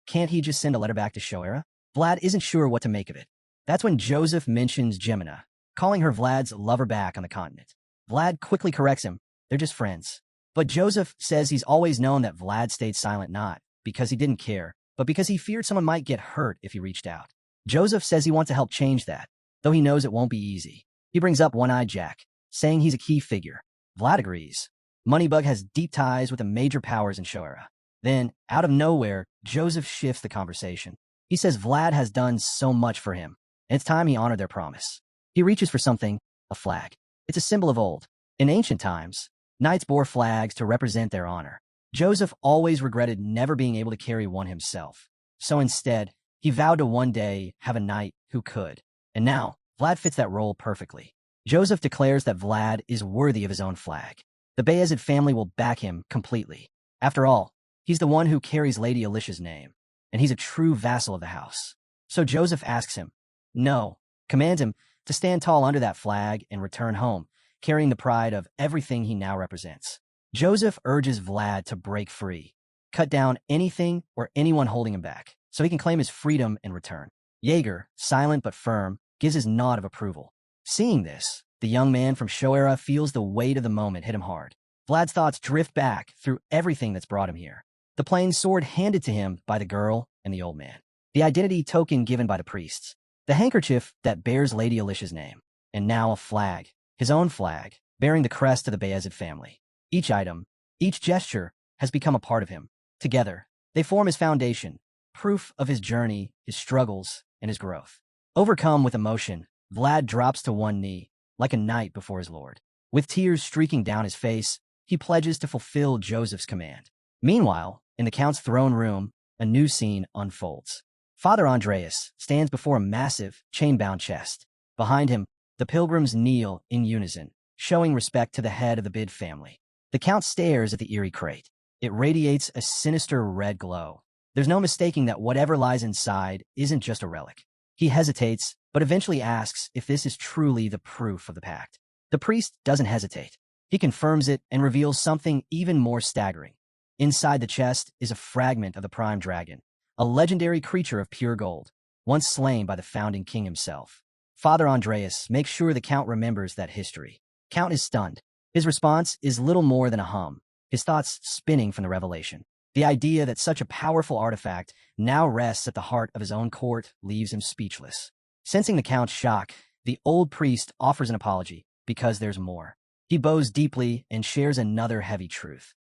Can't he just send a letter back to Shoera? Vlad isn't sure what to make of it. That's when Joseph mentions Geminina, calling her Vlad's lover back on the continent. Vlad quickly corrects him. They're just friends. But Joseph says he's always known that Vlad stayed silent not because he didn't care, but because he feared someone might get hurt if he reached out. Joseph says he wants to help change that, though he knows it won't be easy. He brings up One-Eyed Jack, saying he's a key figure. Vlad agrees. Moneybug has deep ties with the major powers in Shoera. Then, out of nowhere, Joseph shifts the conversation. He says Vlad has done so much for him, and it's time he honored their promise. He reaches for something, a flag. It's a symbol of old. In ancient times, knights bore flags to represent their honor. Joseph always regretted never being able to carry one himself. So instead, he vowed to one day have a knight who could. And now, Vlad fits that role perfectly. Joseph declares that Vlad is worthy of his own flag. The Beazid family will back him completely. After all, he's the one who carries Lady Alicia's name, and he's a true vassal of the house. So Joseph asks him, no, commands him to stand tall under that flag and return home, carrying the pride of everything he now represents. Joseph urges Vlad to break free, cut down anything or anyone holding him back, so he can claim his freedom in return. Jaeger, silent but firm, gives his nod of approval. Seeing this, the young man from Shoera feels the weight of the moment hit him hard. Vlad's thoughts drift back through everything that's brought him here. The plain sword handed to him by the girl and the old man. The identity token given by the priests. The handkerchief that bears Lady Alicia's name. And now a flag, his own flag, bearing the crest of the Beazid family. Each item, each gesture, has become a part of him. Together, they form his foundation, proof of his journey, his struggles, and his growth. Overcome with emotion, Vlad drops to one knee, like a knight before his lord. With tears streaking down his face, he pledges to fulfill Joseph's command. Meanwhile, in the Count's throne room, a new scene unfolds. Father Andreas stands before a massive, chain-bound chest. Behind him, the pilgrims kneel in unison, showing respect to the head of the Bid family. The Count stares at the eerie crate. It radiates a sinister red glow. There's no mistaking that whatever lies inside isn't just a relic. He hesitates, but eventually asks if this is truly the proof of the pact. The priest doesn't hesitate. He confirms it and reveals something even more staggering. Inside the chest is a fragment of the Prime Dragon, a legendary creature of pure gold, once slain by the founding king himself. Father Andreas makes sure the Count remembers that history. Count is stunned. His response is little more than a hum, his thoughts spinning from the revelation. The idea that such a powerful artifact now rests at the heart of his own court leaves him speechless. Sensing the Count's shock, the old priest offers an apology, because there's more. He bows deeply and shares another heavy truth.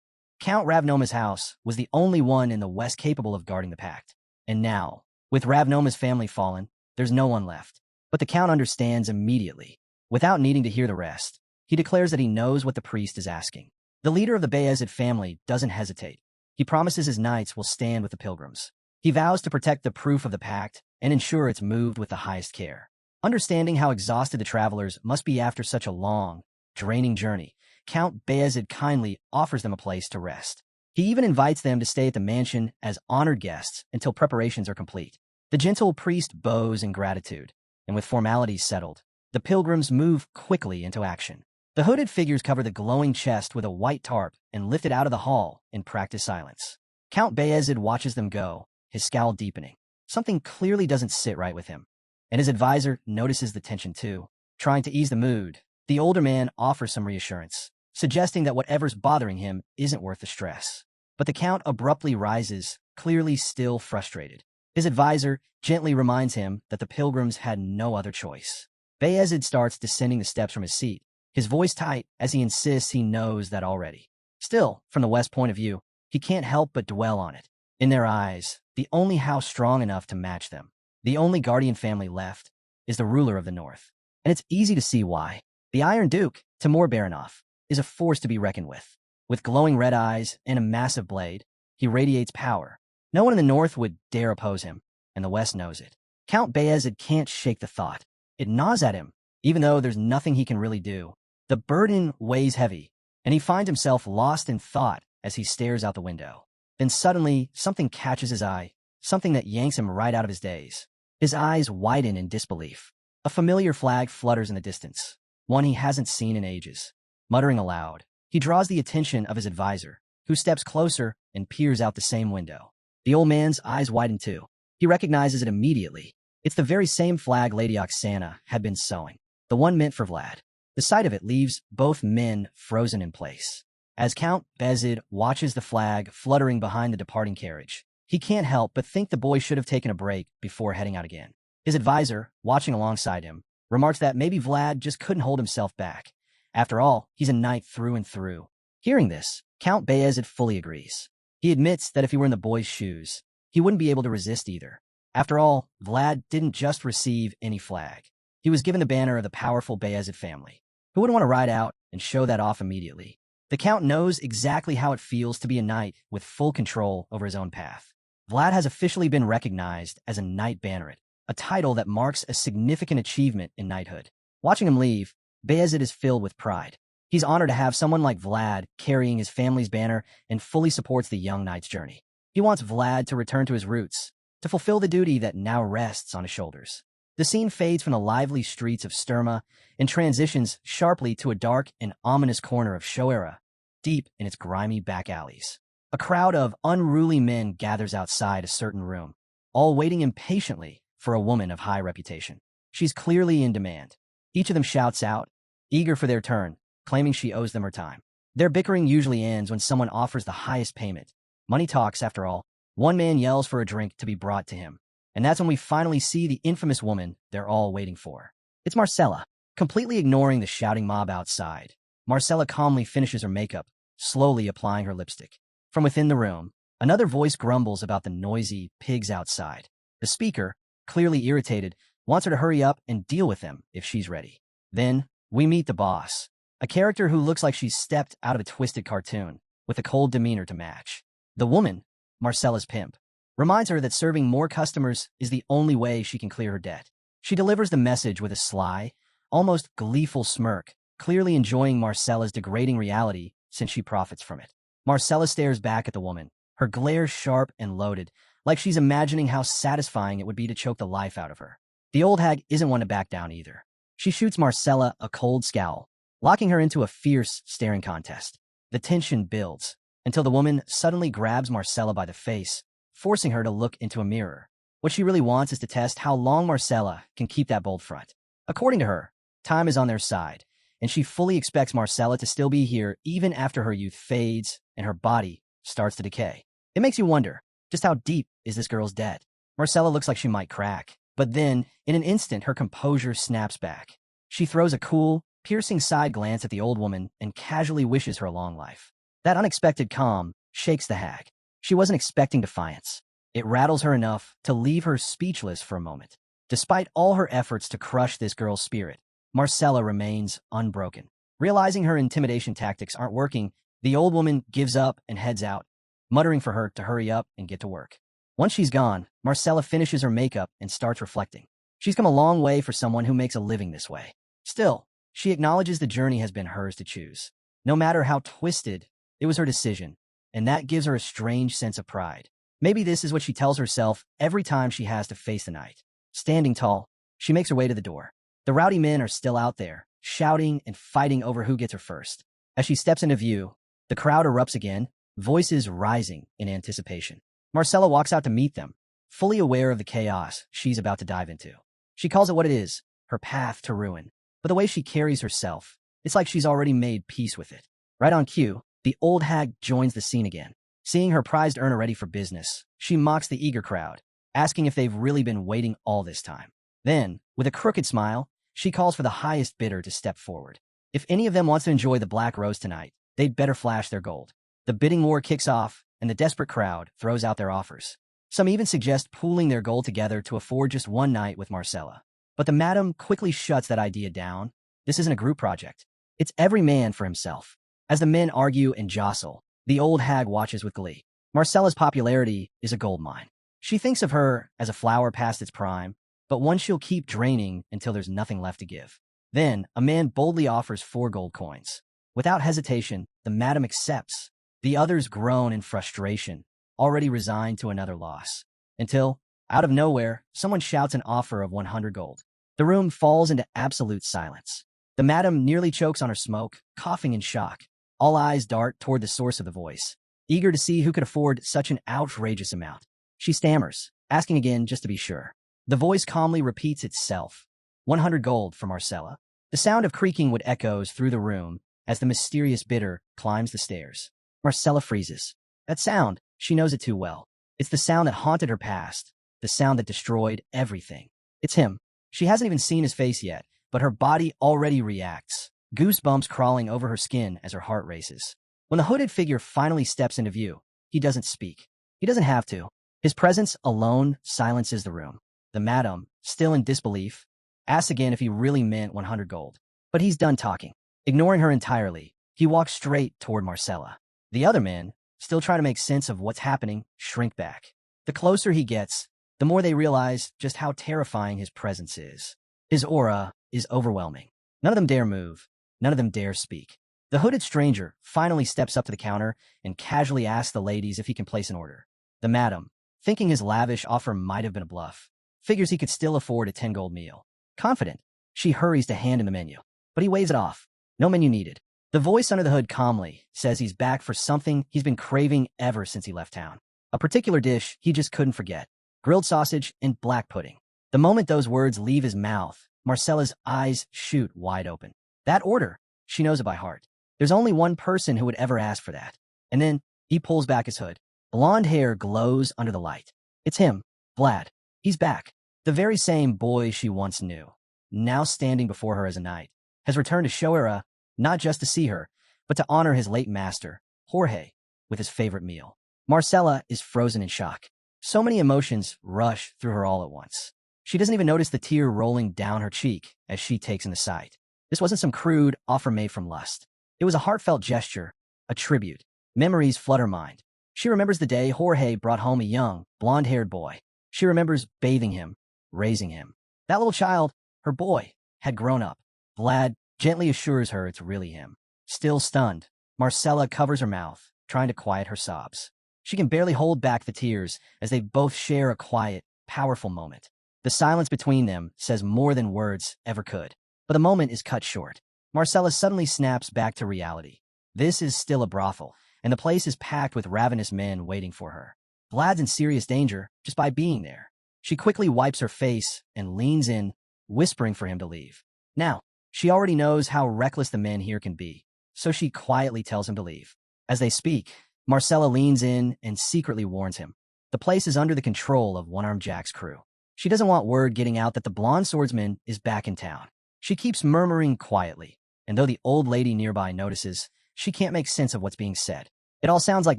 Count Ravnoma's house was the only one in the West capable of guarding the pact. And now, with Ravnoma's family fallen, there's no one left. But the Count understands immediately. Without needing to hear the rest, he declares that he knows what the priest is asking. The leader of the Beazid family doesn't hesitate. He promises his knights will stand with the pilgrims. He vows to protect the proof of the pact and ensure it's moved with the highest care. Understanding how exhausted the travelers must be after such a long, draining journey, Count Beazid kindly offers them a place to rest. He even invites them to stay at the mansion as honored guests until preparations are complete. The gentle priest bows in gratitude, and with formalities settled, the pilgrims move quickly into action. The hooded figures cover the glowing chest with a white tarp and lift it out of the hall in practiced silence. Count Beazid watches them go, his scowl deepening. Something clearly doesn't sit right with him, and his advisor notices the tension too. Trying to ease the mood, the older man offers some reassurance, suggesting that whatever's bothering him isn't worth the stress. But the Count abruptly rises, clearly still frustrated. His advisor gently reminds him that the pilgrims had no other choice. Beazid starts descending the steps from his seat, his voice tight as he insists he knows that already. Still, from the West point of view, he can't help but dwell on it. In their eyes, the only house strong enough to match them, the only guardian family left, is the ruler of the North. And it's easy to see why. The Iron Duke, Timur Baranov, is a force to be reckoned with. With glowing red eyes and a massive blade, he radiates power. No one in the North would dare oppose him, and the West knows it. Count Beazid can't shake the thought. It gnaws at him, even though there's nothing he can really do. The burden weighs heavy, and he finds himself lost in thought as he stares out the window. Then suddenly, something catches his eye, something that yanks him right out of his daze. His eyes widen in disbelief. A familiar flag flutters in the distance, one he hasn't seen in ages. Muttering aloud, he draws the attention of his advisor, who steps closer and peers out the same window. The old man's eyes widen too. He recognizes it immediately. It's the very same flag Lady Oksana had been sewing, the one meant for Vlad. The sight of it leaves both men frozen in place. As Count Beazid watches the flag fluttering behind the departing carriage, he can't help but think the boy should have taken a break before heading out again. His advisor, watching alongside him, remarks that maybe Vlad just couldn't hold himself back. After all, he's a knight through and through. Hearing this, Count Beazid fully agrees. He admits that if he were in the boy's shoes, he wouldn't be able to resist either. After all, Vlad didn't just receive any flag. He was given the banner of the powerful Beazid family. Who wouldn't want to ride out and show that off immediately? The Count knows exactly how it feels to be a knight with full control over his own path. Vlad has officially been recognized as a Knight Banneret, a title that marks a significant achievement in knighthood. Watching him leave, Beazid is filled with pride. He's honored to have someone like Vlad carrying his family's banner and fully supports the young knight's journey. He wants Vlad to return to his roots, to fulfill the duty that now rests on his shoulders. The scene fades from the lively streets of Sturma and transitions sharply to a dark and ominous corner of Shoera, deep in its grimy back alleys. A crowd of unruly men gathers outside a certain room, all waiting impatiently for a woman of high reputation. She's clearly in demand. Each of them shouts out, eager for their turn, claiming she owes them her time. Their bickering usually ends when someone offers the highest payment. Money talks, after all. One man yells for a drink to be brought to him. And that's when we finally see the infamous woman they're all waiting for. It's Marcella. Completely ignoring the shouting mob outside, Marcella calmly finishes her makeup, slowly applying her lipstick. From within the room, another voice grumbles about the noisy pigs outside. The speaker, clearly irritated, wants her to hurry up and deal with them if she's ready. Then, we meet the boss, a character who looks like she's stepped out of a twisted cartoon, with a cold demeanor to match. The woman, Marcella's pimp, reminds her that serving more customers is the only way she can clear her debt. She delivers the message with a sly, almost gleeful smirk, clearly enjoying Marcella's degrading reality since she profits from it. Marcella stares back at the woman, her glare sharp and loaded, like she's imagining how satisfying it would be to choke the life out of her. The old hag isn't one to back down either. She shoots Marcella a cold scowl, locking her into a fierce staring contest. The tension builds, until the woman suddenly grabs Marcella by the face, forcing her to look into a mirror. What she really wants is to test how long Marcella can keep that bold front. According to her, time is on their side, and she fully expects Marcella to still be here even after her youth fades and her body starts to decay. It makes you wonder, just how deep is this girl's debt? Marcella looks like she might crack, but then, in an instant, her composure snaps back. She throws a cool, piercing side glance at the old woman and casually wishes her a long life. That unexpected calm shakes the hag. She wasn't expecting defiance. It rattles her enough to leave her speechless for a moment. Despite all her efforts to crush this girl's spirit, Marcella remains unbroken. Realizing her intimidation tactics aren't working, the old woman gives up and heads out, muttering for her to hurry up and get to work. Once she's gone, Marcella finishes her makeup and starts reflecting. She's come a long way for someone who makes a living this way. Still, she acknowledges the journey has been hers to choose. No matter how twisted, it was her decision, and that gives her a strange sense of pride. Maybe this is what she tells herself every time she has to face the night. Standing tall, she makes her way to the door. The rowdy men are still out there, shouting and fighting over who gets her first. As she steps into view, the crowd erupts again, voices rising in anticipation. Marcella walks out to meet them, fully aware of the chaos she's about to dive into. She calls it what it is, her path to ruin. But the way she carries herself, it's like she's already made peace with it. Right on cue, the old hag joins the scene again. Seeing her prized earner ready for business, she mocks the eager crowd, asking if they've really been waiting all this time. Then, with a crooked smile, she calls for the highest bidder to step forward. If any of them wants to enjoy the black rose tonight, they'd better flash their gold. The bidding war kicks off, and the desperate crowd throws out their offers. Some even suggest pooling their gold together to afford just one night with Marcella. But the madam quickly shuts that idea down. This isn't a group project. It's every man for himself. As the men argue and jostle, the old hag watches with glee. Marcella's popularity is a goldmine. She thinks of her as a flower past its prime, but one she'll keep draining until there's nothing left to give. Then, a man boldly offers 4 gold coins. Without hesitation, the madam accepts. The others groan in frustration, already resigned to another loss. Until, out of nowhere, someone shouts an offer of 100 gold. The room falls into absolute silence. The madam nearly chokes on her smoke, coughing in shock. All eyes dart toward the source of the voice, eager to see who could afford such an outrageous amount. She stammers, asking again just to be sure. The voice calmly repeats itself. 100 gold for Marcella. The sound of creaking wood echoes through the room as the mysterious bidder climbs the stairs. Marcella freezes. That sound, she knows it too well. It's the sound that haunted her past, the sound that destroyed everything. It's him. She hasn't even seen his face yet, but her body already reacts, goosebumps crawling over her skin as her heart races. When the hooded figure finally steps into view, he doesn't speak. He doesn't have to. His presence alone silences the room. The madam, still in disbelief, asks again if he really meant 100 gold. But he's done talking. Ignoring her entirely, he walks straight toward Marcella. The other men, still trying to make sense of what's happening, shrink back. The closer he gets, the more they realize just how terrifying his presence is. His aura is overwhelming. None of them dare move. None of them dare speak. The hooded stranger finally steps up to the counter and casually asks the ladies if he can place an order. The madam, thinking his lavish offer might have been a bluff, figures he could still afford a 10 gold meal. Confident, she hurries to hand him the menu, but he waves it off. No menu needed. The voice under the hood calmly says he's back for something he's been craving ever since he left town. A particular dish he just couldn't forget. Grilled sausage and black pudding. The moment those words leave his mouth, Marcella's eyes shoot wide open. That order, she knows it by heart. There's only one person who would ever ask for that. And then, he pulls back his hood. Blonde hair glows under the light. It's him, Vlad. He's back. The very same boy she once knew, now standing before her as a knight, has returned to show her not just to see her, but to honor his late master, Jorge, with his favorite meal. Marcella is frozen in shock. So many emotions rush through her all at once. She doesn't even notice the tear rolling down her cheek as she takes in the sight. This wasn't some crude offer made from lust. It was a heartfelt gesture, a tribute. Memories flood her mind. She remembers the day Jorge brought home a young, blonde-haired boy. She remembers bathing him, raising him. That little child, her boy, had grown up. Vlad gently assures her it's really him. Still stunned, Marcella covers her mouth, trying to quiet her sobs. She can barely hold back the tears as they both share a quiet, powerful moment. The silence between them says more than words ever could. But the moment is cut short. Marcella suddenly snaps back to reality. This is still a brothel, and the place is packed with ravenous men waiting for her. Vlad's in serious danger just by being there. She quickly wipes her face and leans in, whispering for him to leave. Now, she already knows how reckless the men here can be, so she quietly tells him to leave. As they speak, Marcella leans in and secretly warns him. The place is under the control of One-Armed Jack's crew. She doesn't want word getting out that the blonde swordsman is back in town. She keeps murmuring quietly, and though the old lady nearby notices, she can't make sense of what's being said. It all sounds like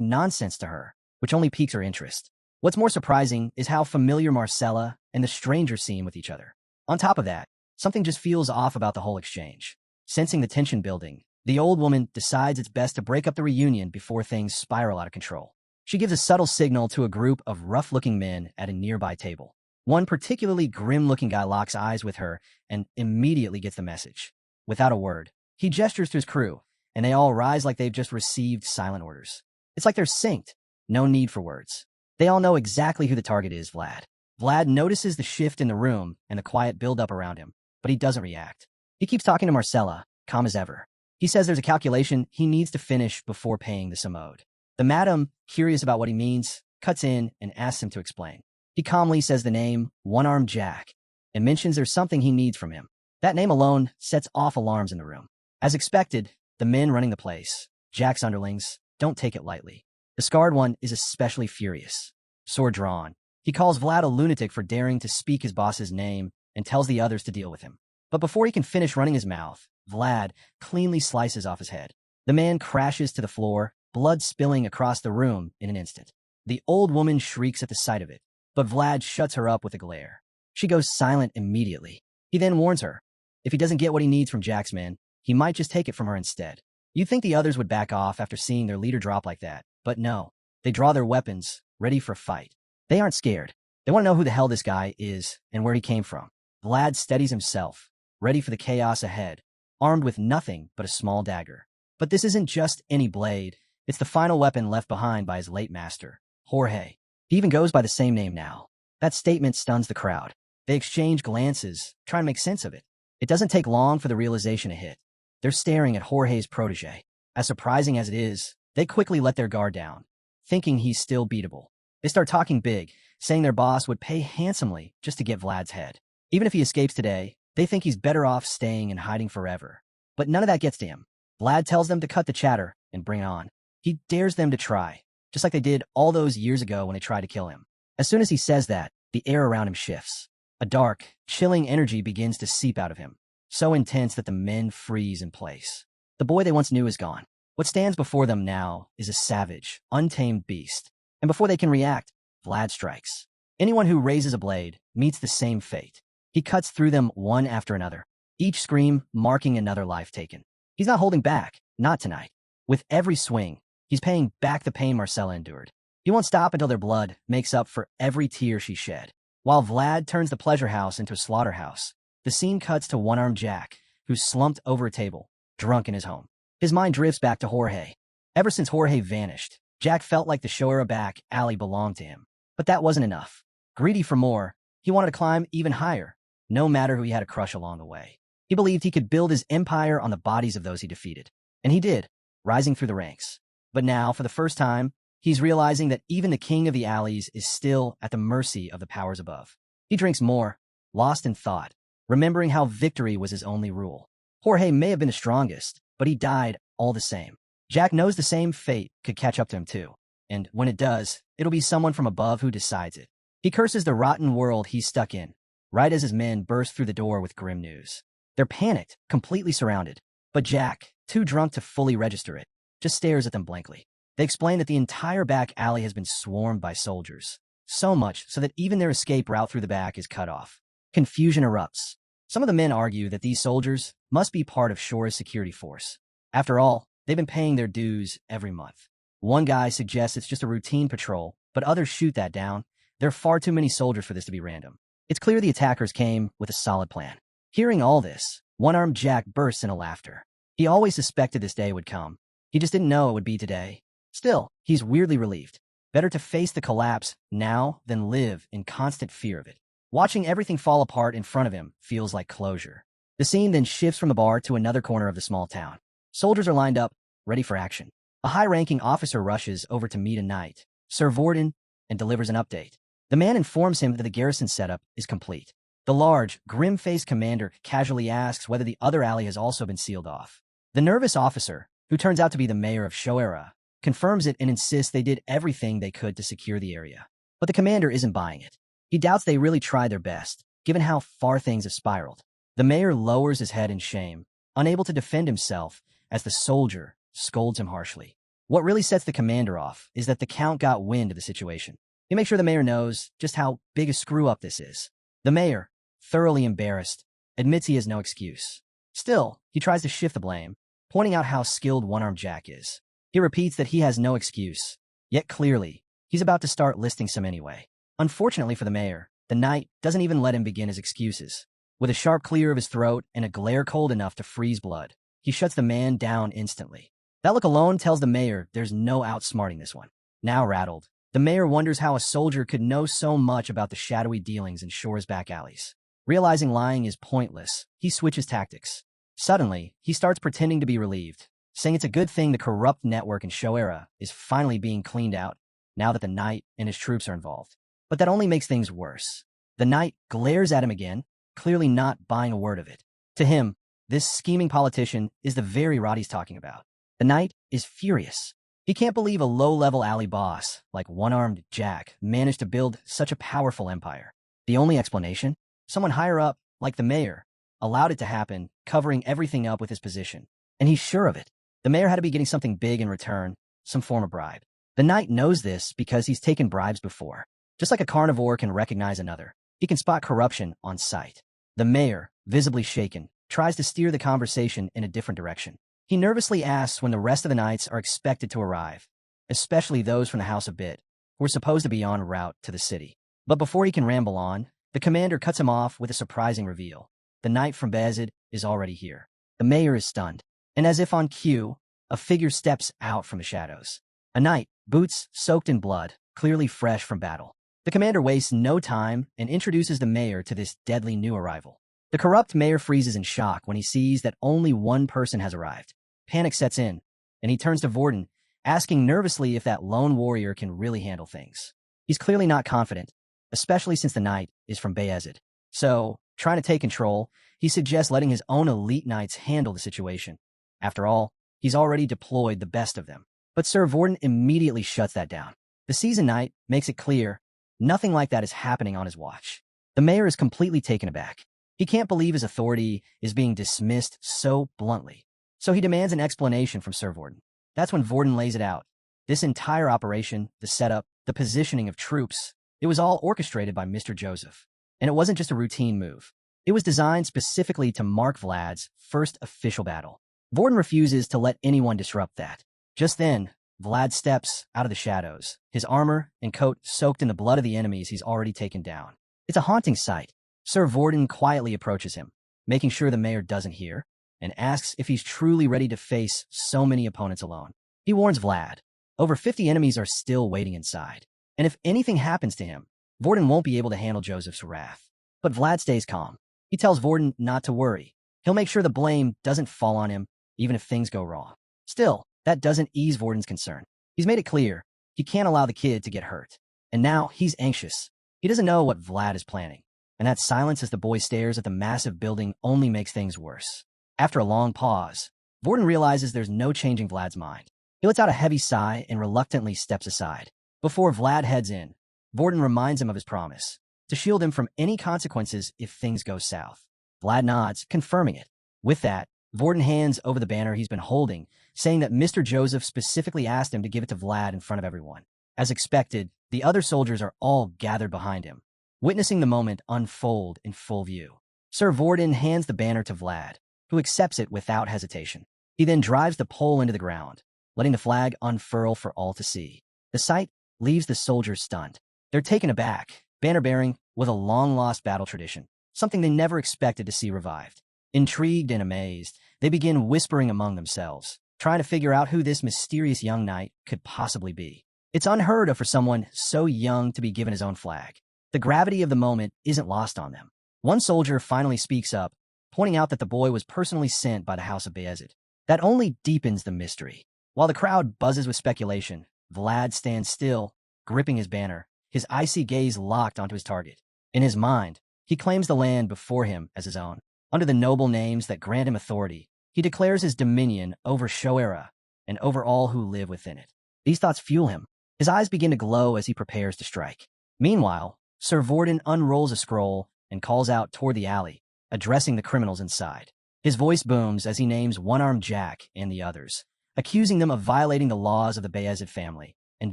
nonsense to her, which only piques her interest. What's more surprising is how familiar Marcella and the stranger seem with each other. On top of that, something just feels off about the whole exchange. Sensing the tension building, the old woman decides it's best to break up the reunion before things spiral out of control. She gives a subtle signal to a group of rough-looking men at a nearby table. One particularly grim-looking guy locks eyes with her and immediately gets the message. Without a word, he gestures to his crew, and they all rise like they've just received silent orders. It's like they're synced. No need for words. They all know exactly who the target is, Vlad. Vlad notices the shift in the room and the quiet build-up around him, but he doesn't react. He keeps talking to Marcella, calm as ever. He says there's a calculation he needs to finish before paying the sum owed. The madam, curious about what he means, cuts in and asks him to explain. He calmly says the name One-Armed Jack and mentions there's something he needs from him. That name alone sets off alarms in the room. As expected, the men running the place, Jack's underlings, don't take it lightly. The scarred one is especially furious. Sword drawn, he calls Vlad a lunatic for daring to speak his boss's name and tells the others to deal with him. But before he can finish running his mouth, Vlad cleanly slices off his head. The man crashes to the floor, blood spilling across the room in an instant. The old woman shrieks at the sight of it, but Vlad shuts her up with a glare. She goes silent immediately. He then warns her. If he doesn't get what he needs from Jack's men, he might just take it from her instead. You'd think the others would back off after seeing their leader drop like that, but no. They draw their weapons, ready for a fight. They aren't scared. They want to know who the hell this guy is and where he came from. Vlad steadies himself, ready for the chaos ahead, armed with nothing but a small dagger. But this isn't just any blade. It's the final weapon left behind by his late master, Jorge. He even goes by the same name now. That statement stuns the crowd. They exchange glances, trying to make sense of it. It doesn't take long for the realization to hit. They're staring at Jorge's protege. As surprising as it is, they quickly let their guard down, thinking he's still beatable. They start talking big, saying their boss would pay handsomely just to get Vlad's head. Even if he escapes today, they think he's better off staying and hiding forever. But none of that gets to him. Vlad tells them to cut the chatter and bring it on. He dares them to try, just like they did all those years ago when they tried to kill him. As soon as he says that, the air around him shifts. A dark, chilling energy begins to seep out of him, so intense that the men freeze in place. The boy they once knew is gone. What stands before them now is a savage, untamed beast. And before they can react, Vlad strikes. Anyone who raises a blade meets the same fate. He cuts through them one after another, each scream marking another life taken. He's not holding back, not tonight. With every swing, he's paying back the pain Marcella endured. He won't stop until their blood makes up for every tear she shed. While Vlad turns the pleasure house into a slaughterhouse, the scene cuts to One-Armed Jack, who's slumped over a table, drunk in his home. His mind drifts back to Jorge. Ever since Jorge vanished, Jack felt like the Shoera back alley belonged to him. But that wasn't enough. Greedy for more, he wanted to climb even higher, no matter who he had a crush along the way. He believed he could build his empire on the bodies of those he defeated. And he did, rising through the ranks. But now, for the first time, he's realizing that even the king of the alleys is still at the mercy of the powers above. He drinks more, lost in thought, remembering how victory was his only rule. Jorge may have been the strongest, but he died all the same. Jack knows the same fate could catch up to him too. And when it does, it'll be someone from above who decides it. He curses the rotten world he's stuck in, right as his men burst through the door with grim news. They're panicked, completely surrounded. But Jack, too drunk to fully register it, just stares at them blankly. They explain that the entire back alley has been swarmed by soldiers. So much so that even their escape route through the back is cut off. Confusion erupts. Some of the men argue that these soldiers must be part of Shora's security force. After all, they've been paying their dues every month. One guy suggests it's just a routine patrol, but others shoot that down. There are far too many soldiers for this to be random. It's clear the attackers came with a solid plan. Hearing all this, One-Armed Jack bursts into laughter. He always suspected this day would come. He just didn't know it would be today. Still, he's weirdly relieved. Better to face the collapse now than live in constant fear of it. Watching everything fall apart in front of him feels like closure. The scene then shifts from the bar to another corner of the small town. Soldiers are lined up, ready for action. A high-ranking officer rushes over to meet a knight, Sir Vorden, and delivers an update. The man informs him that the garrison setup is complete. The large, grim-faced commander casually asks whether the other alley has also been sealed off. The nervous officer, who turns out to be the mayor of Shoera, confirms it and insists they did everything they could to secure the area. But the commander isn't buying it. He doubts they really tried their best, given how far things have spiraled. The mayor lowers his head in shame, unable to defend himself, as the soldier scolds him harshly. What really sets the commander off is that the count got wind of the situation. He makes sure the mayor knows just how big a screw-up this is. The mayor, thoroughly embarrassed, admits he has no excuse. Still, he tries to shift the blame, pointing out how skilled One-Armed Jack is. He repeats that he has no excuse, yet clearly, he's about to start listing some anyway. Unfortunately for the mayor, the knight doesn't even let him begin his excuses. With a sharp clear of his throat and a glare cold enough to freeze blood, he shuts the man down instantly. That look alone tells the mayor there's no outsmarting this one. Now rattled, the mayor wonders how a soldier could know so much about the shadowy dealings in Shore's back alleys. Realizing lying is pointless, he switches tactics. Suddenly, he starts pretending to be relieved, saying it's a good thing the corrupt network in Shoera is finally being cleaned out now that the knight and his troops are involved. But that only makes things worse. The knight glares at him again, clearly not buying a word of it. To him, this scheming politician is the very rot he's talking about. The knight is furious. He can't believe a low-level alley boss like One-Armed Jack managed to build such a powerful empire. The only explanation? Someone higher up, like the mayor, allowed it to happen, covering everything up with his position. And he's sure of it. The mayor had to be getting something big in return, some form of bribe. The knight knows this because he's taken bribes before. Just like a carnivore can recognize another, he can spot corruption on sight. The mayor, visibly shaken, tries to steer the conversation in a different direction. He nervously asks when the rest of the knights are expected to arrive, especially those from the House of Bit, who are supposed to be en route to the city. But before he can ramble on, the commander cuts him off with a surprising reveal. The knight from Beazid is already here. The mayor is stunned, and as if on cue, a figure steps out from the shadows. A knight, boots soaked in blood, clearly fresh from battle. The commander wastes no time and introduces the mayor to this deadly new arrival. The corrupt mayor freezes in shock when he sees that only one person has arrived. Panic sets in, and he turns to Vorden, asking nervously if that lone warrior can really handle things. He's clearly not confident, especially since the knight is from Beazid. So, trying to take control, he suggests letting his own elite knights handle the situation. After all, he's already deployed the best of them. But Sir Vorden immediately shuts that down. The seasoned knight makes it clear nothing like that is happening on his watch. The mayor is completely taken aback. He can't believe his authority is being dismissed so bluntly. So he demands an explanation from Sir Vorden. That's when Vorden lays it out. This entire operation, the setup, the positioning of troops, it was all orchestrated by Mr. Joseph. And it wasn't just a routine move. It was designed specifically to mark Vlad's first official battle. Vorden refuses to let anyone disrupt that. Just then, Vlad steps out of the shadows, his armor and coat soaked in the blood of the enemies he's already taken down. It's a haunting sight. Sir Vorden quietly approaches him, making sure the mayor doesn't hear, and asks if he's truly ready to face so many opponents alone. He warns Vlad, over 50 enemies are still waiting inside, and if anything happens to him, Vorden won't be able to handle Joseph's wrath. But Vlad stays calm. He tells Vorden not to worry. He'll make sure the blame doesn't fall on him, even if things go wrong. Still, that doesn't ease Vorden's concern. He's made it clear he can't allow the kid to get hurt. And now he's anxious. He doesn't know what Vlad is planning. And that silence as the boy stares at the massive building only makes things worse. After a long pause, Vorden realizes there's no changing Vlad's mind. He lets out a heavy sigh and reluctantly steps aside. Before Vlad heads in, Vorden reminds him of his promise, to shield him from any consequences if things go south. Vlad nods, confirming it. With that, Vorden hands over the banner he's been holding, saying that Mr. Joseph specifically asked him to give it to Vlad in front of everyone. As expected, the other soldiers are all gathered behind him, witnessing the moment unfold in full view. Sir Vorden hands the banner to Vlad, who accepts it without hesitation. He then drives the pole into the ground, letting the flag unfurl for all to see. The sight leaves the soldiers stunned. They're taken aback. Banner bearing was a long-lost battle tradition, something they never expected to see revived. Intrigued and amazed, they begin whispering among themselves, trying to figure out who this mysterious young knight could possibly be. It's unheard of for someone so young to be given his own flag. The gravity of the moment isn't lost on them. One soldier finally speaks up, pointing out that the boy was personally sent by the House of Beazid. That only deepens the mystery. While the crowd buzzes with speculation, Vlad stands still, gripping his banner, his icy gaze locked onto his target. In his mind, He claims the land before him as his own. Under the noble names that grant him authority, he declares his dominion over Shoera and over all who live within it. These thoughts fuel him. His eyes begin to glow as he prepares to strike. Meanwhile, Sir Vorden unrolls a scroll and calls out toward the alley, addressing the criminals inside. His voice booms as he names One-Armed Jack and the others, accusing them of violating the laws of the Beazid family and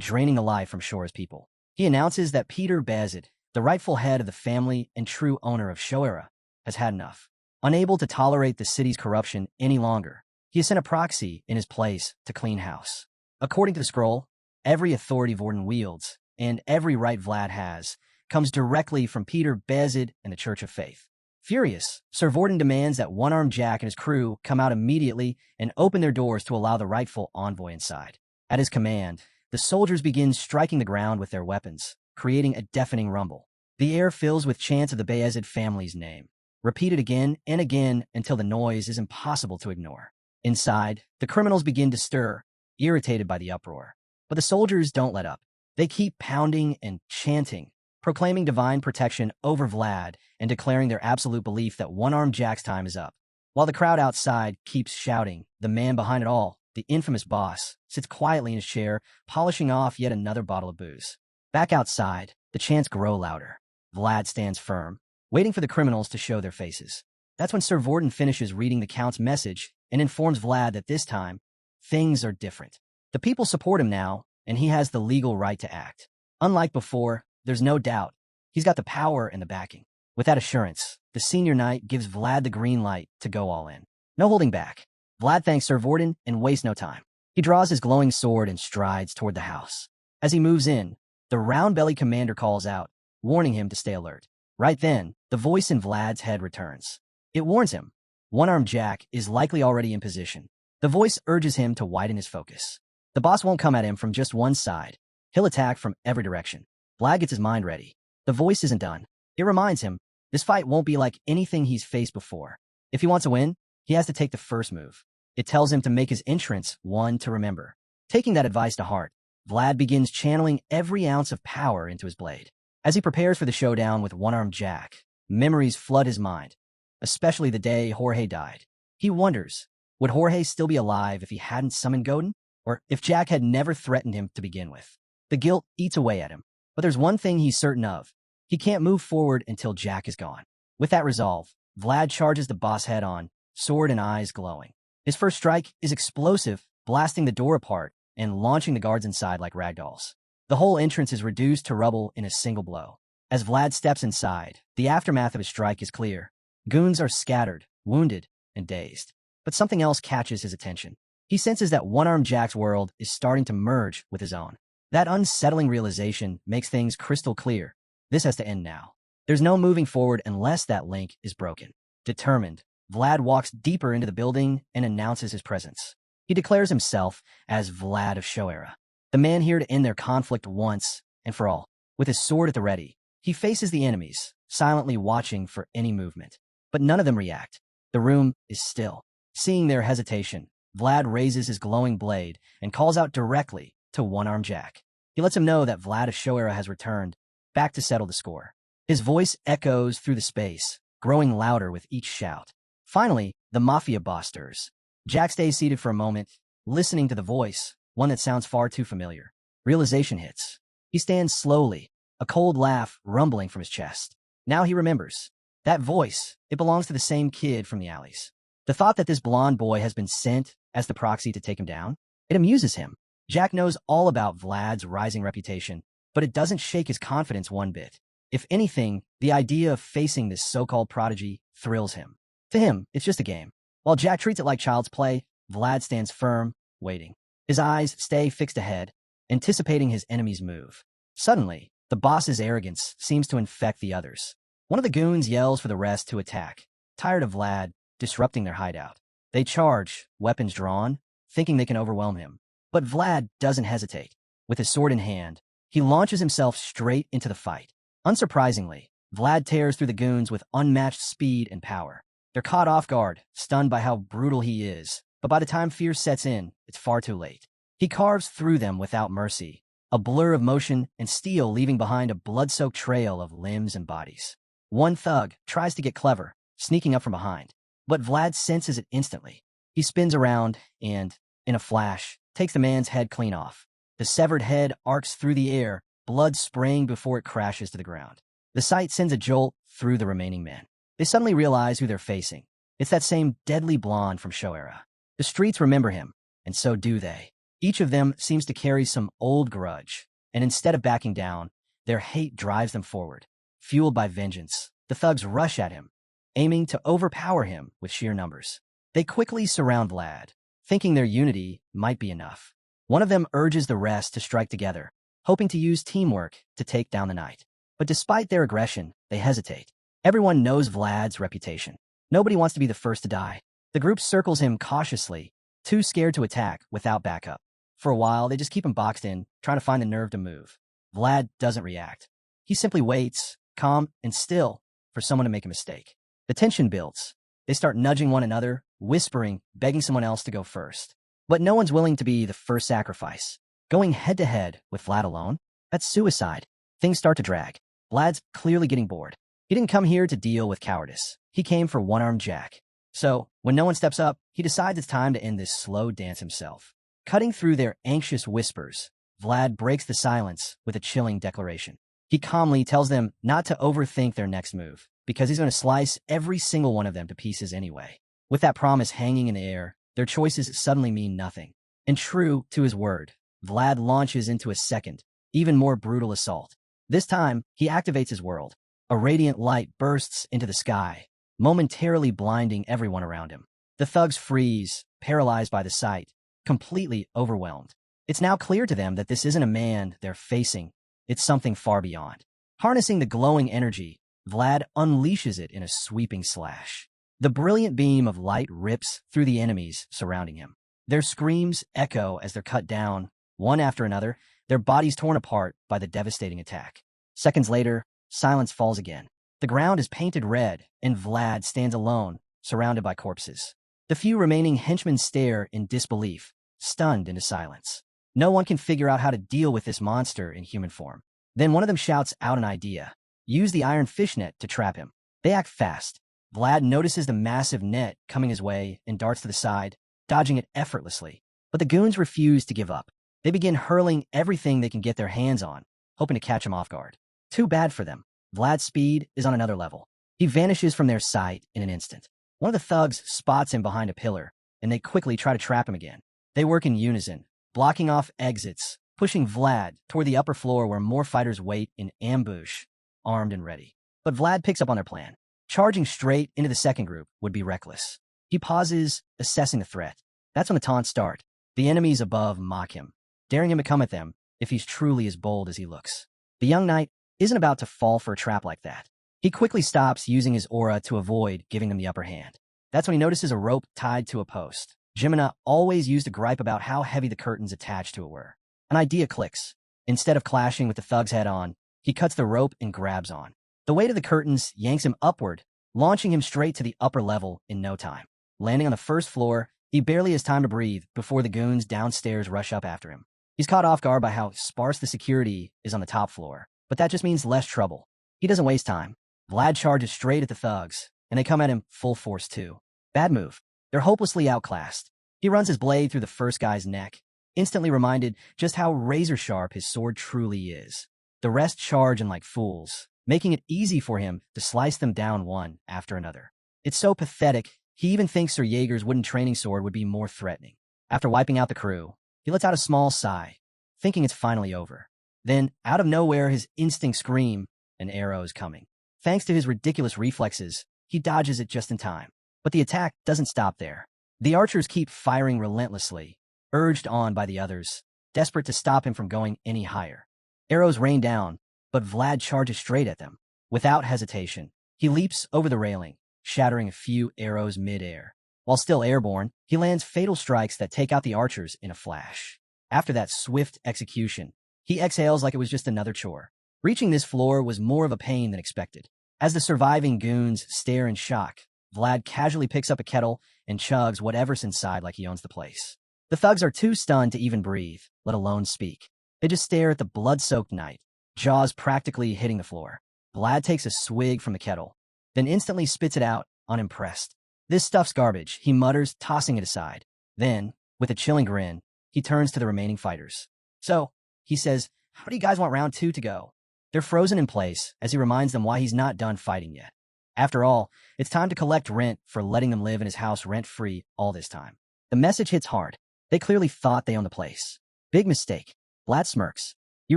draining the life from Shora's people. He announces that Peter Beazid, the rightful head of the family and true owner of Shoera, has had enough. Unable to tolerate the city's corruption any longer, he has sent a proxy in his place to clean house. According to the scroll, every authority Vorden wields and every right Vlad has comes directly from Peter Beazid and the Church of Faith. Furious, Sir Vorden demands that One-Armed Jack and his crew come out immediately and open their doors to allow the rightful envoy inside. At his command, the soldiers begin striking the ground with their weapons, creating a deafening rumble. The air fills with chants of the Beazid family's name, repeated again and again until the noise is impossible to ignore. Inside, the criminals begin to stir, irritated by the uproar. But the soldiers don't let up. They keep pounding and chanting, proclaiming divine protection over Vlad and declaring their absolute belief that One-Armed Jack's time is up. While the crowd outside keeps shouting, the man behind it all, the infamous boss, sits quietly in his chair, polishing off yet another bottle of booze. Back outside, the chants grow louder. Vlad stands firm, waiting for the criminals to show their faces. That's when Sir Vorden finishes reading the Count's message and informs Vlad that this time, things are different. The people support him now, and he has the legal right to act. Unlike before, there's no doubt. He's got the power and the backing. With that assurance, the senior knight gives Vlad the green light to go all in. No holding back. Vlad thanks Sir Vorden and wastes no time. He draws his glowing sword and strides toward the house. As he moves in, the round-bellied commander calls out, warning him to stay alert. Right then, the voice in Vlad's head returns. It warns him. One-Armed Jack is likely already in position. The voice urges him to widen his focus. The boss won't come at him from just one side. He'll attack from every direction. Vlad gets his mind ready. The voice isn't done. It reminds him, this fight won't be like anything he's faced before. If he wants to win, he has to take the first move. It tells him to make his entrance one to remember. Taking that advice to heart, Vlad begins channeling every ounce of power into his blade. As he prepares for the showdown with One-Armed Jack, memories flood his mind, especially the day Jorge died. He wonders, would Jorge still be alive if he hadn't summoned Godin? Or if Jack had never threatened him to begin with? The guilt eats away at him. But there's one thing he's certain of. He can't move forward until Jack is gone. With that resolve, Vlad charges the boss head on, sword and eyes glowing. His first strike is explosive, blasting the door apart and launching the guards inside like ragdolls. The whole entrance is reduced to rubble in a single blow. As Vlad steps inside, the aftermath of his strike is clear. Goons are scattered, wounded, and dazed. But something else catches his attention. He senses that One-Armed Jack's world is starting to merge with his own. That unsettling realization makes things crystal clear. This has to end now. There's no moving forward unless that link is broken. Determined, Vlad walks deeper into the building and announces his presence. He declares himself as Vlad of Shoera, the man here to end their conflict once and for all. With his sword at the ready, he faces the enemies, silently watching for any movement. But none of them react. The room is still. Seeing their hesitation, Vlad raises his glowing blade and calls out directly to One-Armed Jack. He lets him know that Vlad of Shoera has returned, back to settle the score. His voice echoes through the space, growing louder with each shout. Finally, the mafia boss stirs. Jack stays seated for a moment, listening to the voice, one that sounds far too familiar. Realization hits. He stands slowly, a cold laugh rumbling from his chest. Now he remembers. That voice, it belongs to the same kid from the alleys. The thought that this blonde boy has been sent as the proxy to take him down, it amuses him. Jack knows all about Vlad's rising reputation, but it doesn't shake his confidence one bit. If anything, the idea of facing this so-called prodigy thrills him. To him, it's just a game. While Jack treats it like child's play, Vlad stands firm, waiting. His eyes stay fixed ahead, anticipating his enemy's move. Suddenly, the boss's arrogance seems to infect the others. One of the goons yells for the rest to attack, tired of Vlad disrupting their hideout. They charge, weapons drawn, thinking they can overwhelm him. But Vlad doesn't hesitate. With his sword in hand, he launches himself straight into the fight. Unsurprisingly, Vlad tears through the goons with unmatched speed and power. They're caught off guard, stunned by how brutal he is, but by the time fear sets in, it's far too late. He carves through them without mercy, a blur of motion and steel leaving behind a blood-soaked trail of limbs and bodies. One thug tries to get clever, sneaking up from behind, but Vlad senses it instantly. He spins around and, in a flash, takes the man's head clean off. The severed head arcs through the air, blood spraying before it crashes to the ground. The sight sends a jolt through the remaining men. They suddenly realize who they're facing. It's that same deadly blonde from show era. The streets remember him, and so do they. Each of them seems to carry some old grudge, and instead of backing down, their hate drives them forward. Fueled by vengeance, the thugs rush at him, aiming to overpower him with sheer numbers. They quickly surround Vlad, thinking their unity might be enough. One of them urges the rest to strike together, hoping to use teamwork to take down the knight. But despite their aggression, they hesitate. Everyone knows Vlad's reputation. Nobody wants to be the first to die. The group circles him cautiously, too scared to attack without backup. For a while, they just keep him boxed in, trying to find the nerve to move. Vlad doesn't react. He simply waits, calm and still, for someone to make a mistake. The tension builds. They start nudging one another, whispering, begging someone else to go first. But no one's willing to be the first sacrifice. Going head-to-head with Vlad alone? That's suicide. Things start to drag. Vlad's clearly getting bored. He didn't come here to deal with cowardice. He came for one-armed Jack. So, when no one steps up, he decides it's time to end this slow dance himself. Cutting through their anxious whispers, Vlad breaks the silence with a chilling declaration. He calmly tells them not to overthink their next move, because he's going to slice every single one of them to pieces anyway. With that promise hanging in the air, their choices suddenly mean nothing. And true to his word, Vlad launches into a second, even more brutal assault. This time, he activates his world. A radiant light bursts into the sky, momentarily blinding everyone around him. The thugs freeze, paralyzed by the sight, completely overwhelmed. It's now clear to them that this isn't a man they're facing, it's something far beyond. Harnessing the glowing energy, Vlad unleashes it in a sweeping slash. The brilliant beam of light rips through the enemies surrounding him. Their screams echo as they're cut down, one after another, their bodies torn apart by the devastating attack. Seconds later, silence falls again. The ground is painted red, and Vlad stands alone, surrounded by corpses. The few remaining henchmen stare in disbelief, stunned into silence. No one can figure out how to deal with this monster in human form. Then one of them shouts out an idea. Use the iron fishnet to trap him. They act fast. Vlad notices the massive net coming his way and darts to the side, dodging it effortlessly. But the goons refuse to give up. They begin hurling everything they can get their hands on, hoping to catch him off guard. Too bad for them. Vlad's speed is on another level. He vanishes from their sight in an instant. One of the thugs spots him behind a pillar, and they quickly try to trap him again. They work in unison, blocking off exits, pushing Vlad toward the upper floor where more fighters wait in ambush, armed and ready. But Vlad picks up on their plan. Charging straight into the second group would be reckless. He pauses, assessing the threat. That's when the taunts start. The enemies above mock him, daring him to come at them if he's truly as bold as he looks. The young knight isn't about to fall for a trap like that. He quickly stops using his aura to avoid giving them the upper hand. That's when he notices a rope tied to a post. Geminina always used to gripe about how heavy the curtains attached to it were. An idea clicks. Instead of clashing with the thug's head on, he cuts the rope and grabs on. The weight of the curtains yanks him upward, launching him straight to the upper level in no time. Landing on the first floor, he barely has time to breathe before the goons downstairs rush up after him. He's caught off guard by how sparse the security is on the top floor, but that just means less trouble. He doesn't waste time. Vlad charges straight at the thugs, and they come at him full force too. Bad move. They're hopelessly outclassed. He runs his blade through the first guy's neck, instantly reminded just how razor-sharp his sword truly is. The rest charge in like fools, making it easy for him to slice them down one after another. It's so pathetic, he even thinks Sir Jaeger's wooden training sword would be more threatening. After wiping out the crew, he lets out a small sigh, thinking it's finally over. Then, out of nowhere, his instincts scream, an arrow is coming. Thanks to his ridiculous reflexes, he dodges it just in time. But the attack doesn't stop there. The archers keep firing relentlessly, urged on by the others, desperate to stop him from going any higher. Arrows rain down, but Vlad charges straight at them. Without hesitation, he leaps over the railing, shattering a few arrows mid-air. While still airborne, he lands fatal strikes that take out the archers in a flash. After that swift execution, he exhales like it was just another chore. Reaching this floor was more of a pain than expected. As the surviving goons stare in shock, Vlad casually picks up a kettle and chugs whatever's inside like he owns the place. The thugs are too stunned to even breathe, let alone speak. They just stare at the blood-soaked knight, jaws practically hitting the floor. Vlad takes a swig from the kettle, then instantly spits it out, unimpressed. This stuff's garbage, he mutters, tossing it aside. Then, with a chilling grin, he turns to the remaining fighters. So, he says, how do you guys want round 2 to go? They're frozen in place as he reminds them why he's not done fighting yet. After all, it's time to collect rent for letting them live in his house rent-free all this time. The message hits hard. They clearly thought they owned the place. Big mistake. Vlad smirks. You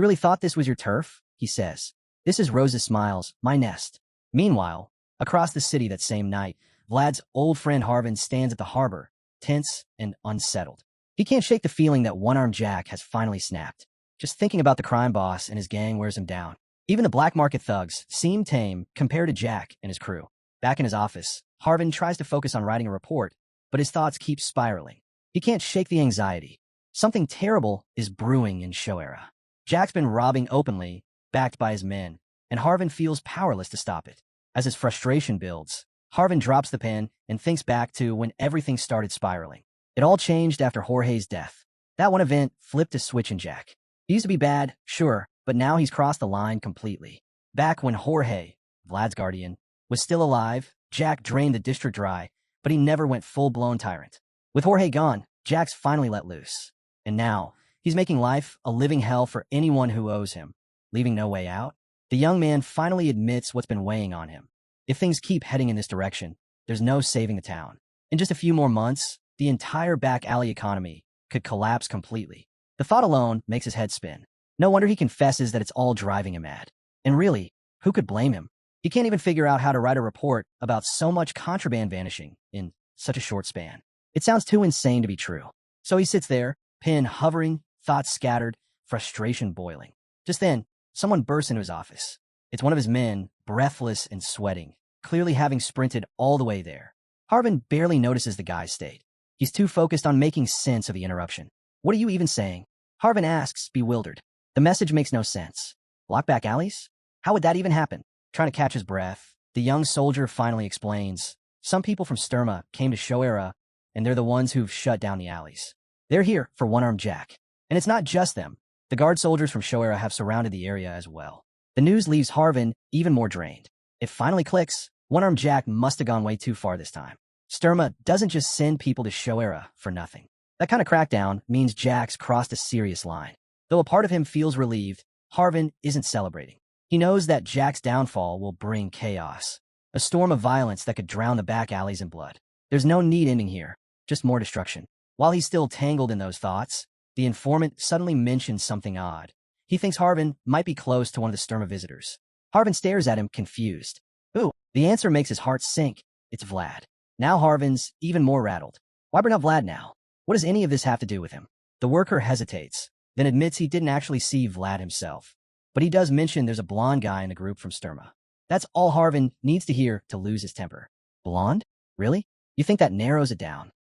really thought this was your turf? He says. This is Rose's Smiles, my nest. Meanwhile, across the city that same night, Vlad's old friend Harvin stands at the harbor, tense and unsettled. He can't shake the feeling that one-armed Jack has finally snapped. Just thinking about the crime boss and his gang wears him down. Even the black market thugs seem tame compared to Jack and his crew. Back in his office, Harvin tries to focus on writing a report, but his thoughts keep spiraling. He can't shake the anxiety. Something terrible is brewing in Shoera. Jack's been robbing openly, backed by his men, and Harvin feels powerless to stop it. As his frustration builds, Harvin drops the pen and thinks back to when everything started spiraling. It all changed after Jorge's death. That one event flipped a switch in Jack. He used to be bad, sure, but now he's crossed the line completely. Back when Jorge, Vlad's guardian, was still alive, Jack drained the district dry, but he never went full-blown tyrant. With Jorge gone, Jack's finally let loose. And now, he's making life a living hell for anyone who owes him. Leaving no way out, the young man finally admits what's been weighing on him. If things keep heading in this direction, there's no saving the town. In just a few more months, the entire back alley economy could collapse completely. The thought alone makes his head spin. No wonder he confesses that it's all driving him mad. And really, who could blame him? He can't even figure out how to write a report about so much contraband vanishing in such a short span. It sounds too insane to be true. So he sits there, pen hovering, thoughts scattered, frustration boiling. Just then, someone bursts into his office. It's one of his men, breathless and sweating, clearly having sprinted all the way there. Harvin barely notices the guy's state. He's too focused on making sense of the interruption. What are you even saying? Harvin asks, bewildered. The message makes no sense. Lock back alleys? How would that even happen? Trying to catch his breath, the young soldier finally explains. Some people from Sturma came to Shoera, and they're the ones who've shut down the alleys. They're here for one-armed Jack. And it's not just them. The guard soldiers from Shoera have surrounded the area as well. The news leaves Harvin even more drained. It finally clicks. One-armed Jack must have gone way too far this time. Sturma doesn't just send people to Shoera for nothing. That kind of crackdown means Jack's crossed a serious line. Though a part of him feels relieved, Harvin isn't celebrating. He knows that Jack's downfall will bring chaos, a storm of violence that could drown the back alleys in blood. There's no neat ending here, just more destruction. While he's still tangled in those thoughts, the informant suddenly mentions something odd. He thinks Harvin might be close to one of the Sturma visitors. Harvin stares at him, confused. Ooh, the answer makes his heart sink. It's Vlad. Now Harvin's even more rattled. Why bring up Vlad now? What does any of this have to do with him? The worker hesitates, then admits he didn't actually see Vlad himself. But he does mention there's a blonde guy in the group from Sturma. That's all Harvin needs to hear to lose his temper. Blonde? Really? You think that narrows it down?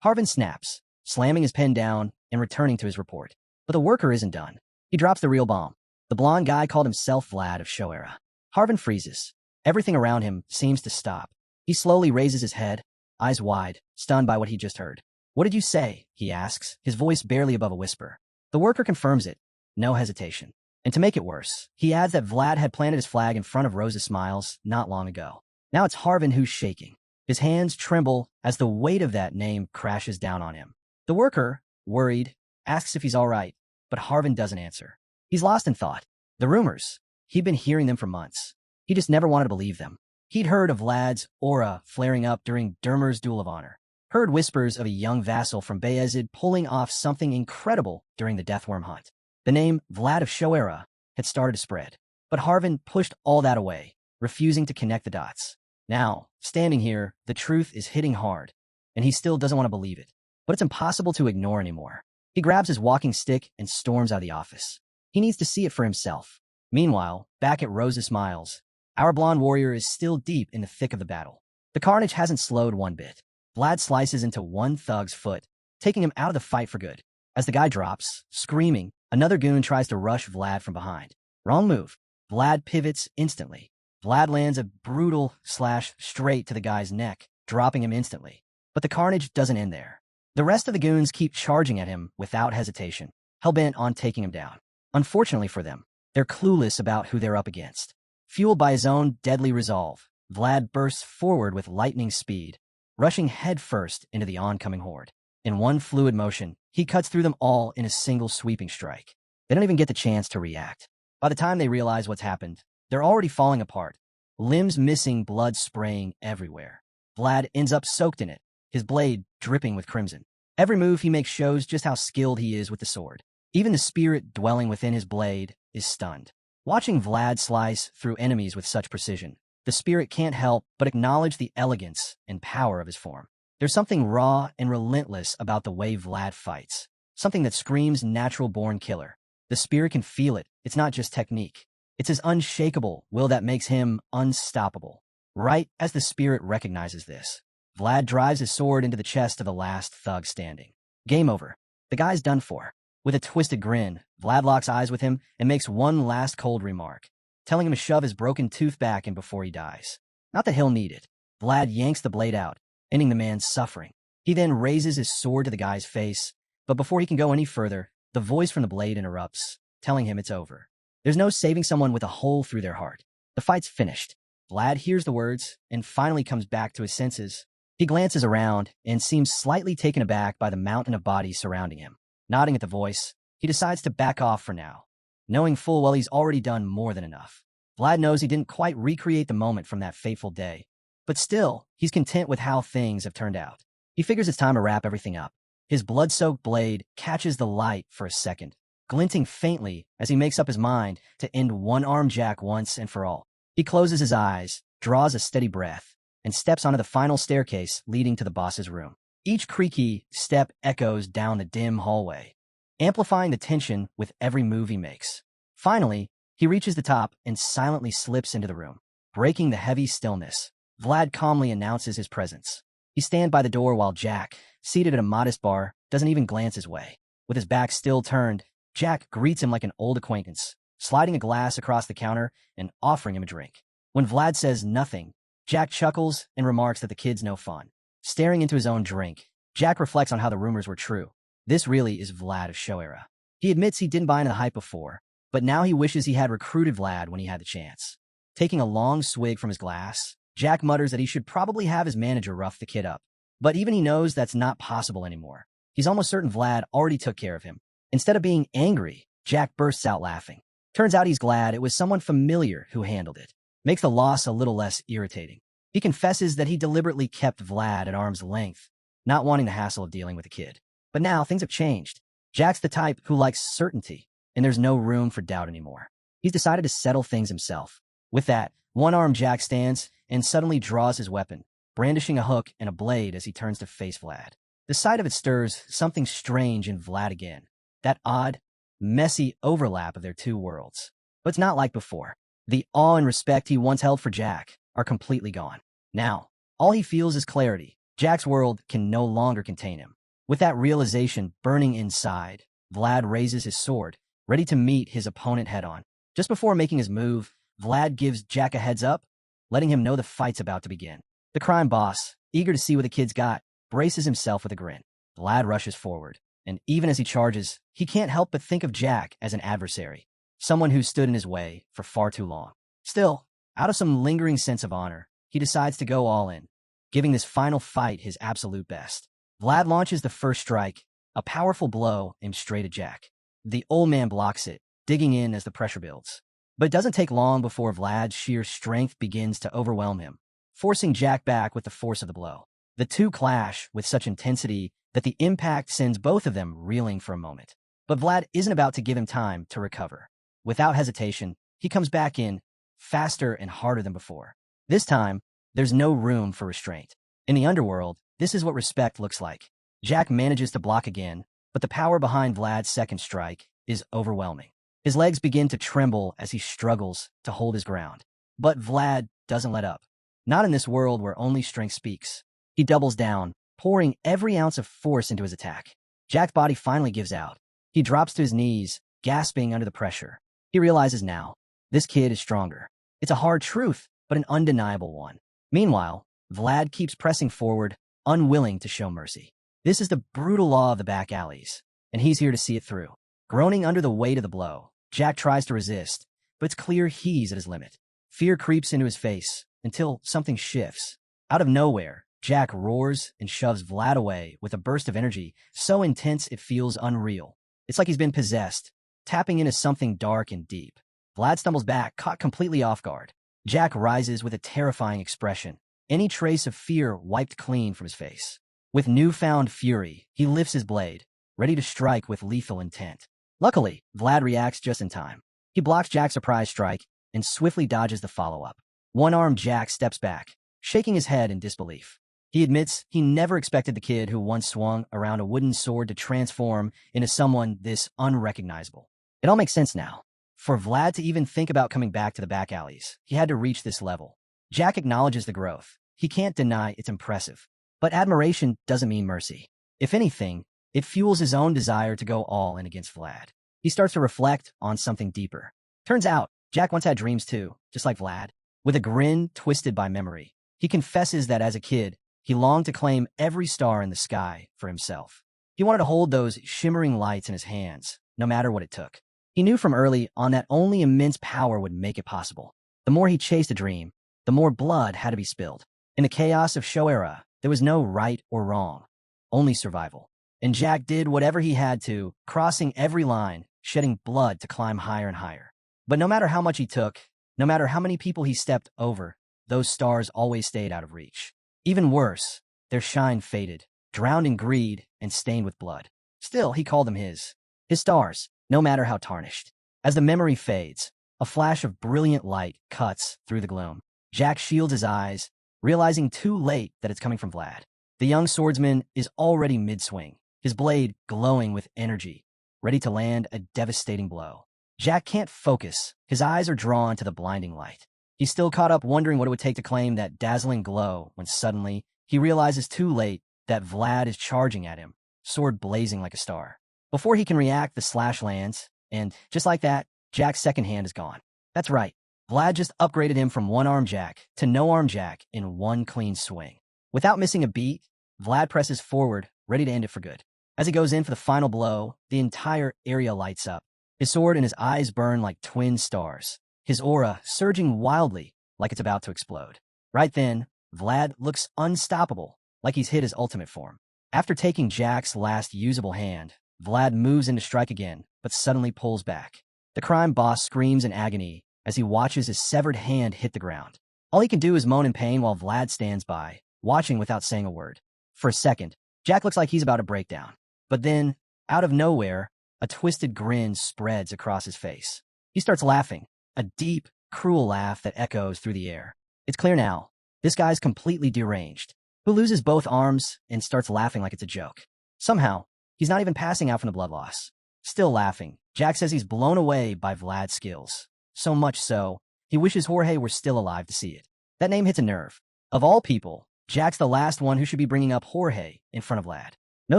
Harvin snaps, slamming his pen down and returning to his report. But the worker isn't done. He drops the real bomb. The blonde guy called himself Vlad of Shoera. Harvin freezes. Everything around him seems to stop. He slowly raises his head, eyes wide, stunned by what he just heard. What did you say? He asks, his voice barely above a whisper. The worker confirms it. No hesitation. And to make it worse, he adds that Vlad had planted his flag in front of Rose's Smiles not long ago. Now it's Harvin who's shaking. His hands tremble as the weight of that name crashes down on him. The worker, worried, asks if he's all right, but Harvin doesn't answer. He's lost in thought. The rumors, he'd been hearing them for months. He just never wanted to believe them. He'd heard of Vlad's aura flaring up during Dermer's Duel of Honor. Heard whispers of a young vassal from Beazid pulling off something incredible during the Deathworm hunt. The name Vlad of Shoera had started to spread. But Harvin pushed all that away, refusing to connect the dots. Now, standing here, the truth is hitting hard, and he still doesn't want to believe it. But it's impossible to ignore anymore. He grabs his walking stick and storms out of the office. He needs to see it for himself. Meanwhile, back at Rose's Smiles, our blonde warrior is still deep in the thick of the battle. The carnage hasn't slowed one bit. Vlad slices into one thug's foot, taking him out of the fight for good. As the guy drops, screaming, another goon tries to rush Vlad from behind. Wrong move. Vlad pivots instantly. Vlad lands a brutal slash straight to the guy's neck, dropping him instantly. But the carnage doesn't end there. The rest of the goons keep charging at him without hesitation, hell-bent on taking him down. Unfortunately for them, they're clueless about who they're up against. Fueled by his own deadly resolve, Vlad bursts forward with lightning speed, rushing headfirst into the oncoming horde. In one fluid motion, he cuts through them all in a single sweeping strike. They don't even get the chance to react. By the time they realize what's happened, they're already falling apart, limbs missing, blood spraying everywhere. Vlad ends up soaked in it, his blade dripping with crimson. Every move he makes shows just how skilled he is with the sword. Even the spirit dwelling within his blade is stunned. Watching Vlad slice through enemies with such precision, the spirit can't help but acknowledge the elegance and power of his form. There's something raw and relentless about the way Vlad fights, something that screams natural-born killer. The spirit can feel it. It's not just technique. It's his unshakable will that makes him unstoppable. Right as the spirit recognizes this, Vlad drives his sword into the chest of the last thug standing. Game over. The guy's done for. With a twisted grin, Vlad locks eyes with him and makes one last cold remark, telling him to shove his broken tooth back in before he dies. Not that he'll need it. Vlad yanks the blade out, ending the man's suffering. He then raises his sword to the guy's face, but before he can go any further, the voice from the blade interrupts, telling him it's over. There's no saving someone with a hole through their heart. The fight's finished. Vlad hears the words and finally comes back to his senses. He glances around and seems slightly taken aback by the mountain of bodies surrounding him. Nodding at the voice, he decides to back off for now, knowing full well he's already done more than enough. Vlad knows he didn't quite recreate the moment from that fateful day, but still, he's content with how things have turned out. He figures it's time to wrap everything up. His blood-soaked blade catches the light for a second, glinting faintly as he makes up his mind to end one-arm Jack once and for all. He closes his eyes, draws a steady breath, and steps onto the final staircase leading to the boss's room. Each creaky step echoes down the dim hallway, amplifying the tension with every move he makes. Finally, he reaches the top and silently slips into the room, breaking the heavy stillness. Vlad calmly announces his presence. He stands by the door while Jack, seated at a modest bar, doesn't even glance his way. With his back still turned, Jack greets him like an old acquaintance, sliding a glass across the counter and offering him a drink. When Vlad says nothing, Jack chuckles and remarks that the kid's no fun. Staring into his own drink, Jack reflects on how the rumors were true. This really is Vlad of show era. He admits he didn't buy into the hype before, but now he wishes he had recruited Vlad when he had the chance. Taking a long swig from his glass, Jack mutters that he should probably have his manager rough the kid up. But even he knows that's not possible anymore. He's almost certain Vlad already took care of him. Instead of being angry, Jack bursts out laughing. Turns out he's glad it was someone familiar who handled it. Makes the loss a little less irritating. He confesses that he deliberately kept Vlad at arm's length, not wanting the hassle of dealing with the kid. But now things have changed. Jack's the type who likes certainty, and there's no room for doubt anymore. He's decided to settle things himself. With that, one-armed Jack stands and suddenly draws his weapon, brandishing a hook and a blade as he turns to face Vlad. The sight of it stirs something strange in Vlad again. That odd, messy overlap of their two worlds. But it's not like before. The awe and respect he once held for Jack are completely gone. Now, all he feels is clarity. Jack's world can no longer contain him. With that realization burning inside, Vlad raises his sword, ready to meet his opponent head-on. Just before making his move, Vlad gives Jack a heads up, letting him know the fight's about to begin. The crime boss, eager to see what the kid's got, braces himself with a grin. Vlad rushes forward, and even as he charges, he can't help but think of Jack as an adversary, someone who stood in his way for far too long. Still, out of some lingering sense of honor, he decides to go all in, giving this final fight his absolute best. Vlad launches the first strike, a powerful blow aimed straight at Jack. The old man blocks it, digging in as the pressure builds. But it doesn't take long before Vlad's sheer strength begins to overwhelm him, forcing Jack back with the force of the blow. The two clash with such intensity that the impact sends both of them reeling for a moment. But Vlad isn't about to give him time to recover. Without hesitation, he comes back in, faster and harder than before. This time, there's no room for restraint. In the underworld, this is what respect looks like. Jack manages to block again, but the power behind Vlad's second strike is overwhelming. His legs begin to tremble as he struggles to hold his ground. But Vlad doesn't let up. Not in this world where only strength speaks. He doubles down, pouring every ounce of force into his attack. Jack's body finally gives out. He drops to his knees, gasping under the pressure. He realizes now, this kid is stronger. It's a hard truth, but an undeniable one. Meanwhile, Vlad keeps pressing forward, unwilling to show mercy. This is the brutal law of the back alleys, and he's here to see it through. Groaning under the weight of the blow, Jack tries to resist, but it's clear he's at his limit. Fear creeps into his face until something shifts. Out of nowhere, Jack roars and shoves Vlad away with a burst of energy so intense it feels unreal. It's like he's been possessed, tapping into something dark and deep. Vlad stumbles back, caught completely off guard. Jack rises with a terrifying expression, any trace of fear wiped clean from his face. With newfound fury, he lifts his blade, ready to strike with lethal intent. Luckily, Vlad reacts just in time. He blocks Jack's surprise strike and swiftly dodges the follow-up. One-armed Jack steps back, shaking his head in disbelief. He admits he never expected the kid who once swung around a wooden sword to transform into someone this unrecognizable. It all makes sense now. For Vlad to even think about coming back to the back alleys, he had to reach this level. Jack acknowledges the growth. He can't deny it's impressive. But admiration doesn't mean mercy. If anything, it fuels his own desire to go all in against Vlad. He starts to reflect on something deeper. Turns out, Jack once had dreams too, just like Vlad. With a grin twisted by memory, he confesses that as a kid, he longed to claim every star in the sky for himself. He wanted to hold those shimmering lights in his hands, no matter what it took. He knew from early on that only immense power would make it possible. The more he chased a dream, the more blood had to be spilled. In the chaos of Show era, there was no right or wrong, only survival. And Jack did whatever he had to, crossing every line, shedding blood to climb higher and higher. But no matter how much he took, no matter how many people he stepped over, those stars always stayed out of reach. Even worse, their shine faded, drowned in greed and stained with blood. Still, he called them his stars, no matter how tarnished. As the memory fades, a flash of brilliant light cuts through the gloom. Jack shields his eyes, realizing too late that it's coming from Vlad. The young swordsman is already mid-swing, his blade glowing with energy, ready to land a devastating blow. Jack can't focus. His eyes are drawn to the blinding light. He's still caught up wondering what it would take to claim that dazzling glow when suddenly he realizes too late that Vlad is charging at him, sword blazing like a star. Before he can react, the slash lands, and just like that, Jack's second hand is gone. That's right. Vlad just upgraded him from one-arm Jack to no-arm Jack in one clean swing. Without missing a beat, Vlad presses forward, ready to end it for good. As he goes in for the final blow, the entire area lights up. His sword and his eyes burn like twin stars, his aura surging wildly like it's about to explode. Right then, Vlad looks unstoppable, like he's hit his ultimate form. After taking Jack's last usable hand, Vlad moves in to strike again, but suddenly pulls back. The crime boss screams in agony as he watches his severed hand hit the ground. All he can do is moan in pain while Vlad stands by, watching without saying a word. For a second, Jack looks like he's about to break down. But then, out of nowhere, a twisted grin spreads across his face. He starts laughing, a deep, cruel laugh that echoes through the air. It's clear now, this guy's completely deranged, who loses both arms and starts laughing like it's a joke. Somehow, he's not even passing out from the blood loss. Still laughing, Jack says he's blown away by Vlad's skills. So much so, he wishes Jorge were still alive to see it. That name hits a nerve. Of all people, Jack's the last one who should be bringing up Jorge in front of Vlad. No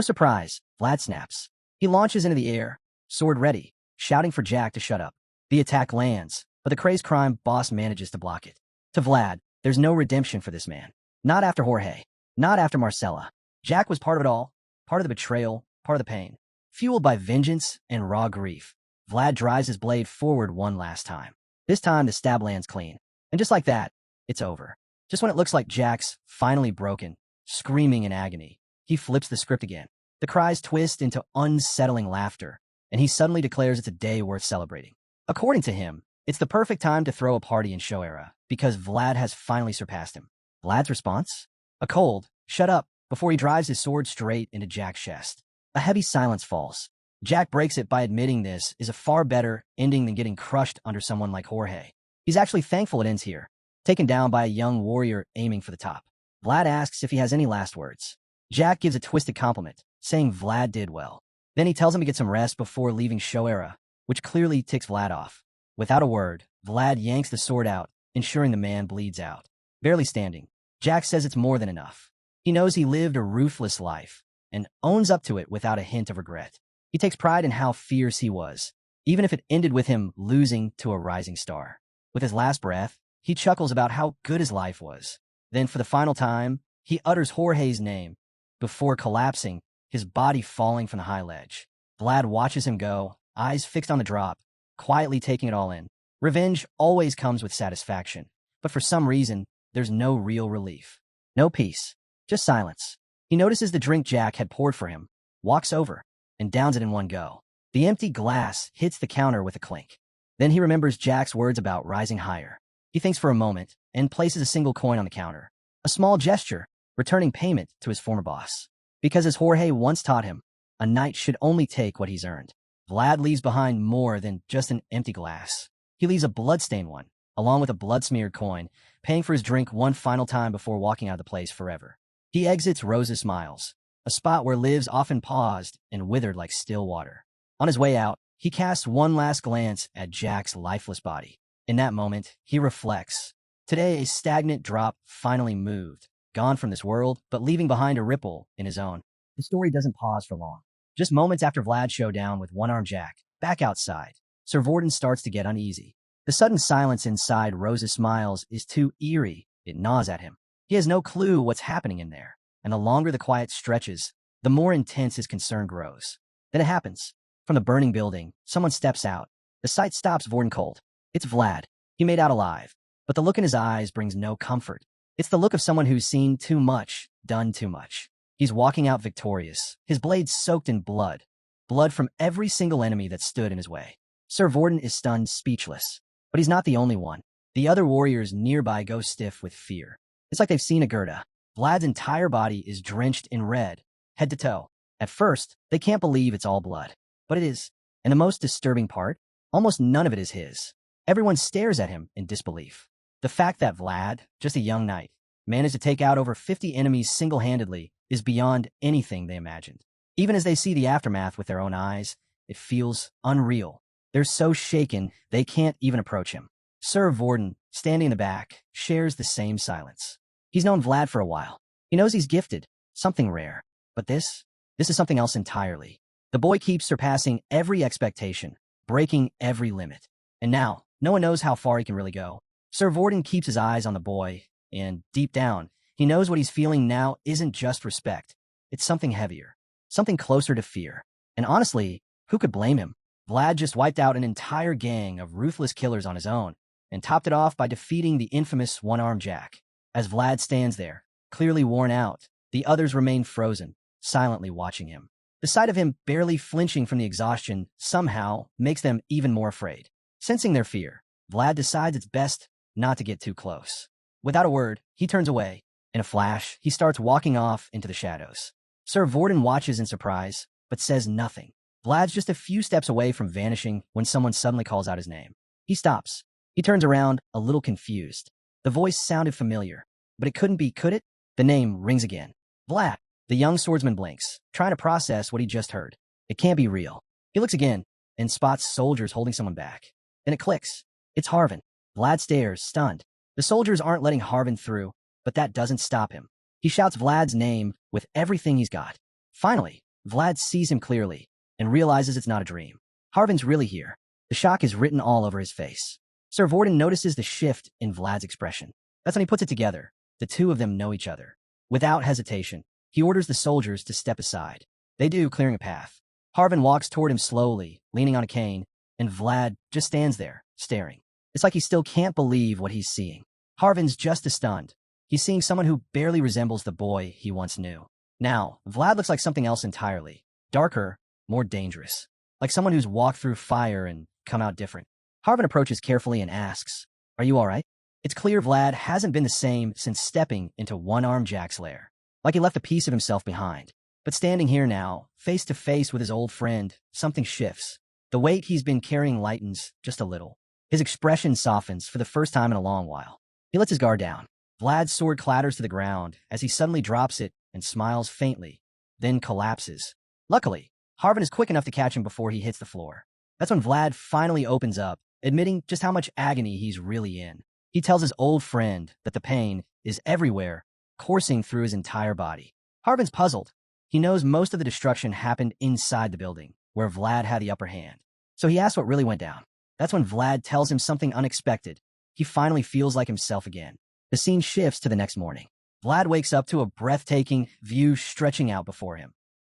surprise, Vlad snaps. He launches into the air, sword ready, shouting for Jack to shut up. The attack lands, but the crazed crime boss manages to block it. To Vlad, there's no redemption for this man. Not after Jorge. Not after Marcella. Jack was part of it all, part of the betrayal, part of the pain. Fueled by vengeance and raw grief, Vlad drives his blade forward one last time. This time, the stab lands clean. And just like that, it's over. Just when it looks like Jack's finally broken, screaming in agony, he flips the script again. The cries twist into unsettling laughter, and he suddenly declares it's a day worth celebrating. According to him, it's the perfect time to throw a party in Show era, because Vlad has finally surpassed him. Vlad's response? A cold, shut up, before he drives his sword straight into Jack's chest. A heavy silence falls. Jack breaks it by admitting this is a far better ending than getting crushed under someone like Jorge. He's actually thankful it ends here, taken down by a young warrior aiming for the top. Vlad asks if he has any last words. Jack gives a twisted compliment, saying Vlad did well. Then he tells him to get some rest before leaving Show era, which clearly ticks Vlad off. Without a word, Vlad yanks the sword out, ensuring the man bleeds out. Barely standing, Jack says it's more than enough. He knows he lived a ruthless life, and owns up to it without a hint of regret. He takes pride in how fierce he was, even if it ended with him losing to a rising star. With his last breath, he chuckles about how good his life was. Then, for the final time, he utters Jorge's name, before collapsing, his body falling from the high ledge. Vlad watches him go, eyes fixed on the drop, quietly taking it all in. Revenge always comes with satisfaction, but for some reason, there's no real relief. No peace, just silence. He notices the drink Jack had poured for him, walks over, and downs it in one go. The empty glass hits the counter with a clink. Then he remembers Jack's words about rising higher. He thinks for a moment and places a single coin on the counter. A small gesture, returning payment to his former boss. Because as Jorge once taught him, a knight should only take what he's earned. Vlad leaves behind more than just an empty glass. He leaves a bloodstained one, along with a blood-smeared coin, paying for his drink one final time before walking out of the place forever. He exits Rose's Smiles, a spot where lives often paused and withered like still water. On his way out, he casts one last glance at Jack's lifeless body. In that moment, he reflects. Today, a stagnant drop finally moved, gone from this world, but leaving behind a ripple in his own. The story doesn't pause for long. Just moments after Vlad's showdown with one-armed Jack, back outside, Sir Vorden starts to get uneasy. The sudden silence inside Rose's Smiles is too eerie. It gnaws at him. He has no clue what's happening in there, and the longer the quiet stretches, the more intense his concern grows. Then it happens. From the burning building, someone steps out. The sight stops Vorden cold. It's Vlad. He made out alive, but the look in his eyes brings no comfort. It's the look of someone who's seen too much, done too much. He's walking out victorious, his blade soaked in blood. Blood from every single enemy that stood in his way. Sir Vorden is stunned, speechless. But he's not the only one. The other warriors nearby go stiff with fear. It's like they've seen a Gerda. Vlad's entire body is drenched in red, head to toe. At first, they can't believe it's all blood. But it is. And the most disturbing part, almost none of it is his. Everyone stares at him in disbelief. The fact that Vlad, just a young knight, managed to take out over 50 enemies single-handedly is beyond anything they imagined. Even as they see the aftermath with their own eyes, it feels unreal. They're so shaken, they can't even approach him. Sir Vorden, standing in the back, shares the same silence. He's known Vlad for a while. He knows he's gifted, something rare. But this is something else entirely. The boy keeps surpassing every expectation, breaking every limit. And now, no one knows how far he can really go. Sir Vorden keeps his eyes on the boy, and deep down, he knows what he's feeling now isn't just respect. It's something heavier, something closer to fear. And honestly, who could blame him? Vlad just wiped out an entire gang of ruthless killers on his own, and topped it off by defeating the infamous one-armed Jack. As Vlad stands there, clearly worn out, the others remain frozen, silently watching him. The sight of him barely flinching from the exhaustion somehow makes them even more afraid. Sensing their fear, Vlad decides it's best not to get too close. Without a word, he turns away. In a flash, he starts walking off into the shadows. Sir Vorden watches in surprise, but says nothing. Vlad's just a few steps away from vanishing when someone suddenly calls out his name. He stops. He turns around, a little confused. The voice sounded familiar, but it couldn't be, could it? The name rings again. Vlad. The young swordsman blinks, trying to process what he just heard. It can't be real. He looks again and spots soldiers holding someone back. Then it clicks. It's Harvin. Vlad stares, stunned. The soldiers aren't letting Harvin through, but that doesn't stop him. He shouts Vlad's name with everything he's got. Finally, Vlad sees him clearly and realizes it's not a dream. Harvin's really here. The shock is written all over his face. Sir Vorden notices the shift in Vlad's expression. That's when he puts it together. The two of them know each other. Without hesitation, he orders the soldiers to step aside. They do, clearing a path. Harvin walks toward him slowly, leaning on a cane, and Vlad just stands there, staring. It's like he still can't believe what he's seeing. Harvin's just as stunned. He's seeing someone who barely resembles the boy he once knew. Now, Vlad looks like something else entirely. Darker, more dangerous. Like someone who's walked through fire and come out different. Harvin approaches carefully and asks, "Are you all right?" It's clear Vlad hasn't been the same since stepping into one-armed Jack's lair. Like he left a piece of himself behind. But standing here now, face to face with his old friend, something shifts. The weight he's been carrying lightens just a little. His expression softens for the first time in a long while. He lets his guard down. Vlad's sword clatters to the ground as he suddenly drops it and smiles faintly, then collapses. Luckily, Harvin is quick enough to catch him before he hits the floor. That's when Vlad finally opens up, admitting just how much agony he's really in. He tells his old friend that the pain is everywhere, coursing through his entire body. Harvin's puzzled. He knows most of the destruction happened inside the building, where Vlad had the upper hand. So he asks what really went down. That's when Vlad tells him something unexpected. He finally feels like himself again. The scene shifts to the next morning. Vlad wakes up to a breathtaking view stretching out before him,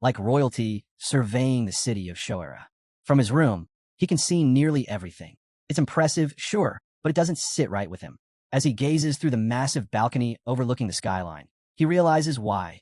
like royalty surveying the city of Shoera. From his room, he can see nearly everything. It's impressive, sure, but it doesn't sit right with him. As he gazes through the massive balcony overlooking the skyline, he realizes why.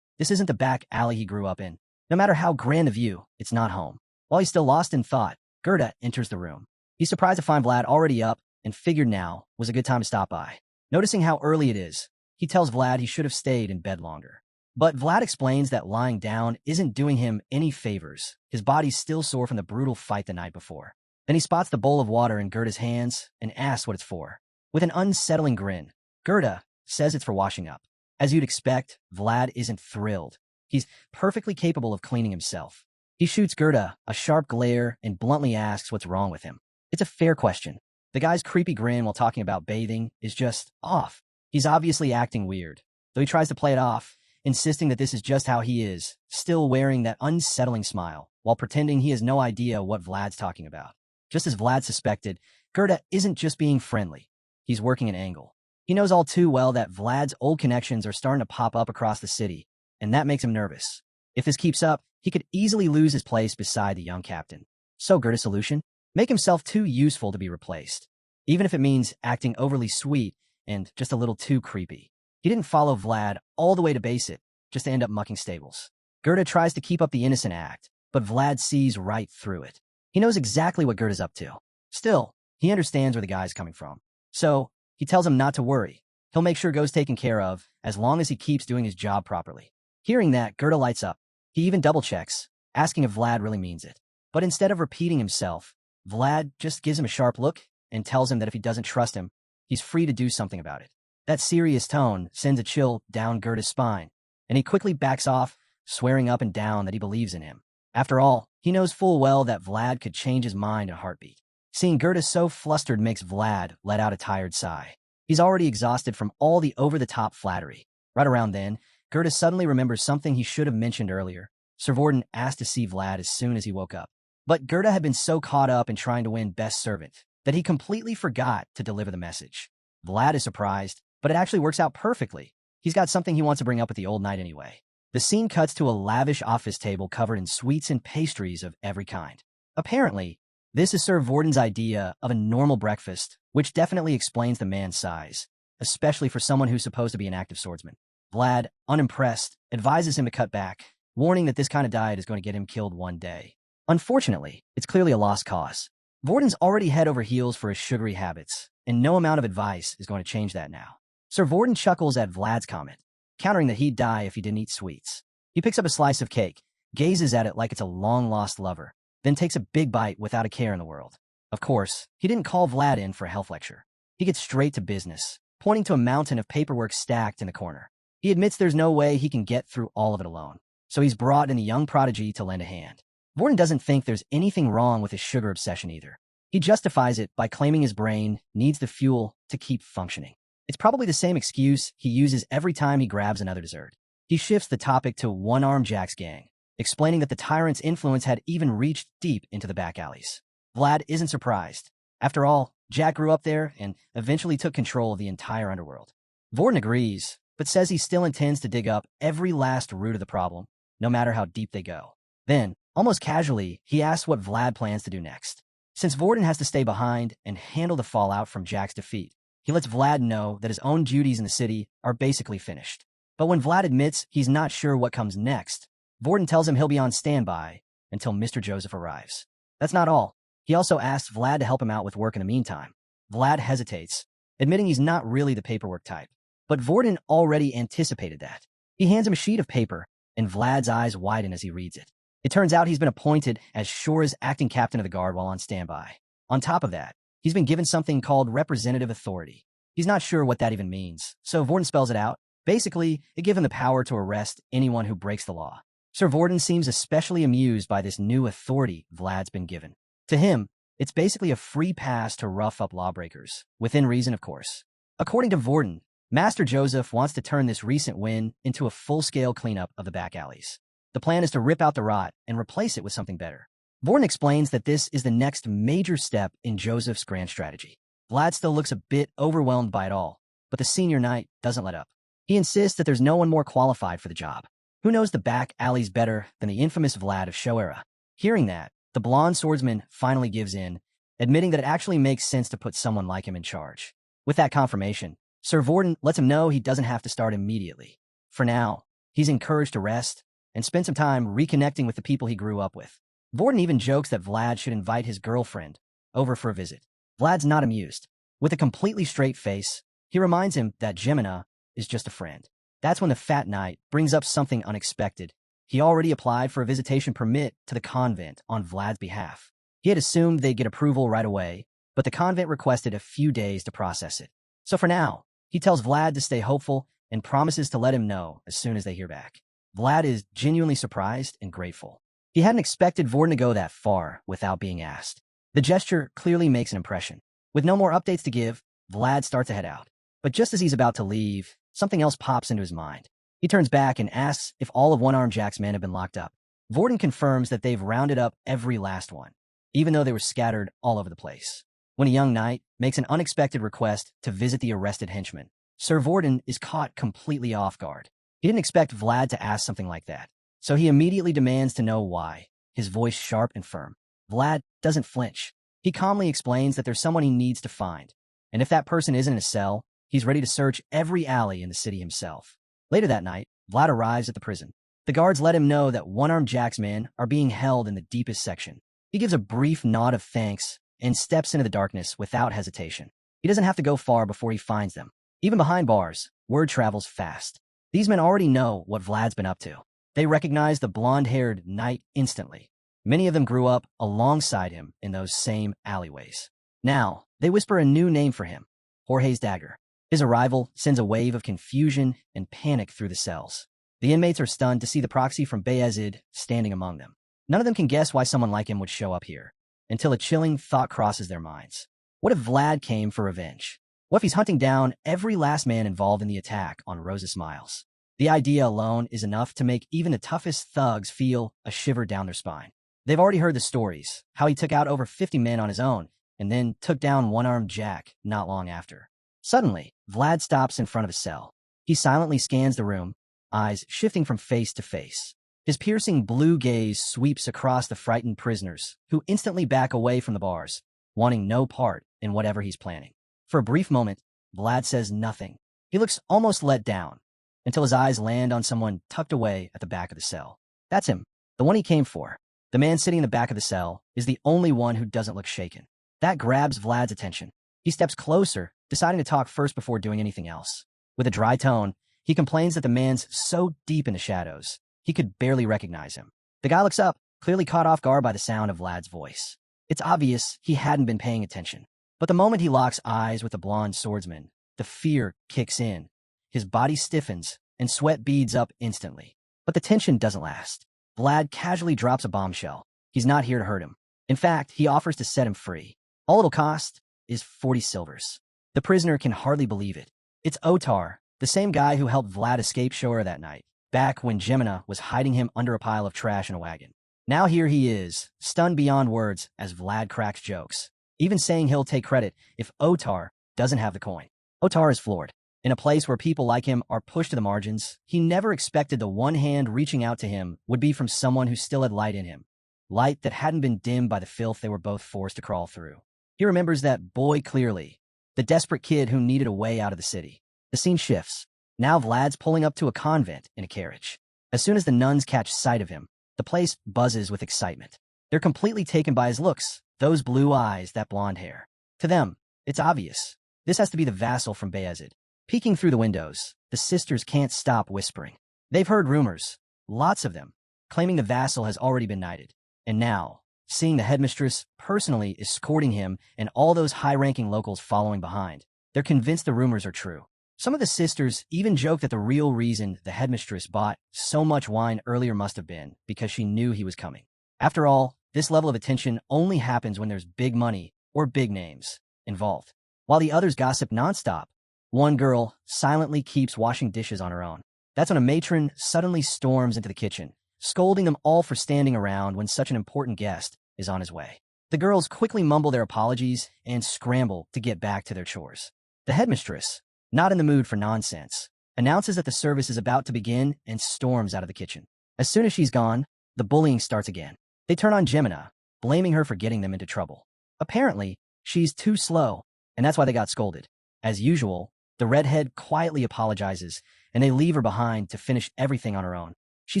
This isn't the back alley he grew up in. No matter how grand the view, it's not home. While he's still lost in thought, Gerda enters the room. He's surprised to find Vlad already up and figured now was a good time to stop by. Noticing how early it is, he tells Vlad he should have stayed in bed longer. But Vlad explains that lying down isn't doing him any favors. His body's still sore from the brutal fight the night before. Then he spots the bowl of water in Gerda's hands and asks what it's for. With an unsettling grin, Gerda says it's for washing up. As you'd expect, Vlad isn't thrilled. He's perfectly capable of cleaning himself. He shoots Gerda a sharp glare and bluntly asks what's wrong with him. It's a fair question. The guy's creepy grin while talking about bathing is just off. He's obviously acting weird, though he tries to play it off, insisting that this is just how he is, still wearing that unsettling smile, while pretending he has no idea what Vlad's talking about. Just as Vlad suspected, Gerda isn't just being friendly. He's working an angle. He knows all too well that Vlad's old connections are starting to pop up across the city, and that makes him nervous. If this keeps up, he could easily lose his place beside the young captain. So Gerda's solution? Make himself too useful to be replaced, even if it means acting overly sweet and just a little too creepy. He didn't follow Vlad all the way to Beazid just to end up mucking stables. Gerda tries to keep up the innocent act, but Vlad sees right through it. He knows exactly what Gerda's up to. Still, he understands where the guy's coming from. So, he tells him not to worry. He'll make sure it goes taken care of as long as he keeps doing his job properly. Hearing that, Gerda lights up. He even double-checks, asking if Vlad really means it. But instead of repeating himself, Vlad just gives him a sharp look and tells him that if he doesn't trust him, he's free to do something about it. That serious tone sends a chill down Gerda's spine, and he quickly backs off, swearing up and down that he believes in him. After all, he knows full well that Vlad could change his mind in a heartbeat. Seeing Gerda so flustered makes Vlad let out a tired sigh. He's already exhausted from all the over-the-top flattery. Right around then, Gerda suddenly remembers something he should have mentioned earlier. Sir Vorden asked to see Vlad as soon as he woke up. But Gerda had been so caught up in trying to win best servant that he completely forgot to deliver the message. Vlad is surprised, but it actually works out perfectly. He's got something he wants to bring up with the old knight anyway. The scene cuts to a lavish office table covered in sweets and pastries of every kind. Apparently, this is Sir Vorden's idea of a normal breakfast, which definitely explains the man's size, especially for someone who's supposed to be an active swordsman. Vlad, unimpressed, advises him to cut back, warning that this kind of diet is going to get him killed one day. Unfortunately, it's clearly a lost cause. Vorden's already head over heels for his sugary habits, and no amount of advice is going to change that now. Sir Vorden chuckles at Vlad's comment, countering that he'd die if he didn't eat sweets. He picks up a slice of cake, gazes at it like it's a long-lost lover, then takes a big bite without a care in the world. Of course, he didn't call Vlad in for a health lecture. He gets straight to business, pointing to a mountain of paperwork stacked in the corner. He admits there's no way he can get through all of it alone, so he's brought in the young prodigy to lend a hand. Vorden doesn't think there's anything wrong with his sugar obsession either. He justifies it by claiming his brain needs the fuel to keep functioning. It's probably the same excuse he uses every time he grabs another dessert. He shifts the topic to one-armed Jack's gang, explaining that the tyrant's influence had even reached deep into the back alleys. Vlad isn't surprised. After all, Jack grew up there and eventually took control of the entire underworld. Vorden agrees, but says he still intends to dig up every last root of the problem, no matter how deep they go. Then, almost casually, he asks what Vlad plans to do next. Since Vorden has to stay behind and handle the fallout from Jack's defeat, he lets Vlad know that his own duties in the city are basically finished. But when Vlad admits he's not sure what comes next, Vorden tells him he'll be on standby until Mr. Joseph arrives. That's not all. He also asks Vlad to help him out with work in the meantime. Vlad hesitates, admitting he's not really the paperwork type. But Vorden already anticipated that. He hands him a sheet of paper, and Vlad's eyes widen as he reads it. It turns out he's been appointed as Shora's acting captain of the guard while on standby. On top of that, he's been given something called representative authority. He's not sure what that even means, so Vorden spells it out. Basically, it gives him the power to arrest anyone who breaks the law. Sir Vorden seems especially amused by this new authority Vlad's been given. To him, it's basically a free pass to rough up lawbreakers, within reason, of course. According to Vorden, Master Joseph wants to turn this recent win into a full-scale cleanup of the back alleys. The plan is to rip out the rot and replace it with something better. Vorden explains that this is the next major step in Joseph's grand strategy. Vlad still looks a bit overwhelmed by it all, but the senior knight doesn't let up. He insists that there's no one more qualified for the job. Who knows the back alleys better than the infamous Vlad of Shoera? Hearing that, the blonde swordsman finally gives in admitting that it actually makes sense to put someone like him in charge. With that confirmation, Sir Vorden lets him know he doesn't have to start immediately. For now, he's encouraged to rest and spend some time reconnecting with the people he grew up with. Vorden even jokes that Vlad should invite his girlfriend over for a visit. Vlad's not amused. With a completely straight face, he reminds him that Geminina is just a friend. That's when the fat knight brings up something unexpected. He already applied for a visitation permit to the convent on Vlad's behalf. He had assumed they'd get approval right away, but the convent requested a few days to process it. So for now, he tells Vlad to stay hopeful and promises to let him know as soon as they hear back. Vlad is genuinely surprised and grateful. He hadn't expected Vorden to go that far without being asked. The gesture clearly makes an impression. With no more updates to give, Vlad starts to head out. But just as he's about to leave, something else pops into his mind. He turns back and asks if all of One-Armed Jack's men have been locked up. Vorden confirms that they've rounded up every last one, even though they were scattered all over the place. When a young knight makes an unexpected request to visit the arrested henchman, Sir Vorden is caught completely off guard. He didn't expect Vlad to ask something like that, so he immediately demands to know why, his voice sharp and firm. Vlad doesn't flinch. He calmly explains that there's someone he needs to find, and if that person isn't in a cell, he's ready to search every alley in the city himself. Later that night, Vlad arrives at the prison. The guards let him know that One-Armed Jack's men are being held in the deepest section. He gives a brief nod of thanks and steps into the darkness without hesitation. He doesn't have to go far before he finds them. Even behind bars, word travels fast. These men already know what Vlad's been up to. They recognize the blonde-haired knight instantly. Many of them grew up alongside him in those same alleyways. Now, they whisper a new name for him, Jorge's dagger. His arrival sends a wave of confusion and panic through the cells. The inmates are stunned to see the proxy from Beazid standing among them. None of them can guess why someone like him would show up here, until a chilling thought crosses their minds. What if Vlad came for revenge? What if he's hunting down every last man involved in the attack on Rosa Smiles? The idea alone is enough to make even the toughest thugs feel a shiver down their spine. They've already heard the stories, how he took out over 50 men on his own, and then took down One-Armed Jack not long after. Suddenly, Vlad stops in front of a cell. He silently scans the room, eyes shifting from face to face. His piercing blue gaze sweeps across the frightened prisoners, who instantly back away from the bars, wanting no part in whatever he's planning. For a brief moment, Vlad says nothing. He looks almost let down, until his eyes land on someone tucked away at the back of the cell. That's him, the one he came for. The man sitting in the back of the cell is the only one who doesn't look shaken. That grabs Vlad's attention. He steps closer, deciding to talk first before doing anything else. With a dry tone, he complains that the man's so deep in the shadows, he could barely recognize him. The guy looks up, clearly caught off guard by the sound of Vlad's voice. It's obvious he hadn't been paying attention. But the moment he locks eyes with the blonde swordsman, the fear kicks in. His body stiffens, and sweat beads up instantly. But the tension doesn't last. Vlad casually drops a bombshell. He's not here to hurt him. In fact, he offers to set him free. All it'll cost is 40 silvers. The prisoner can hardly believe it. It's Otar, the same guy who helped Vlad escape Shora that night, back when Geminina was hiding him under a pile of trash in a wagon. Now here he is, stunned beyond words as Vlad cracks jokes, even saying he'll take credit if Otar doesn't have the coin. Otar is floored. In a place where people like him are pushed to the margins, he never expected the one hand reaching out to him would be from someone who still had light in him. Light that hadn't been dimmed by the filth they were both forced to crawl through. He remembers that boy clearly, the desperate kid who needed a way out of the city. The scene shifts. Now Vlad's pulling up to a convent in a carriage. As soon as the nuns catch sight of him, the place buzzes with excitement. They're completely taken by his looks, those blue eyes, that blonde hair. To them, it's obvious. This has to be the vassal from Beazid. Peeking through the windows, the sisters can't stop whispering. They've heard rumors, lots of them, claiming the vassal has already been knighted. And now, seeing the headmistress personally escorting him and all those high-ranking locals following behind, they're convinced the rumors are true. Some of the sisters even joke that the real reason the headmistress bought so much wine earlier must have been because she knew he was coming. After all, this level of attention only happens when there's big money or big names involved. While the others gossip nonstop, one girl silently keeps washing dishes on her own. That's when a matron suddenly storms into the kitchen, scolding them all for standing around when such an important guest is on his way. The girls quickly mumble their apologies and scramble to get back to their chores. The headmistress, not in the mood for nonsense, announces that the service is about to begin and storms out of the kitchen. As soon as she's gone, the bullying starts again. They turn on Geminina, blaming her for getting them into trouble. Apparently, she's too slow, and that's why they got scolded. As usual, the redhead quietly apologizes, and they leave her behind to finish everything on her own. She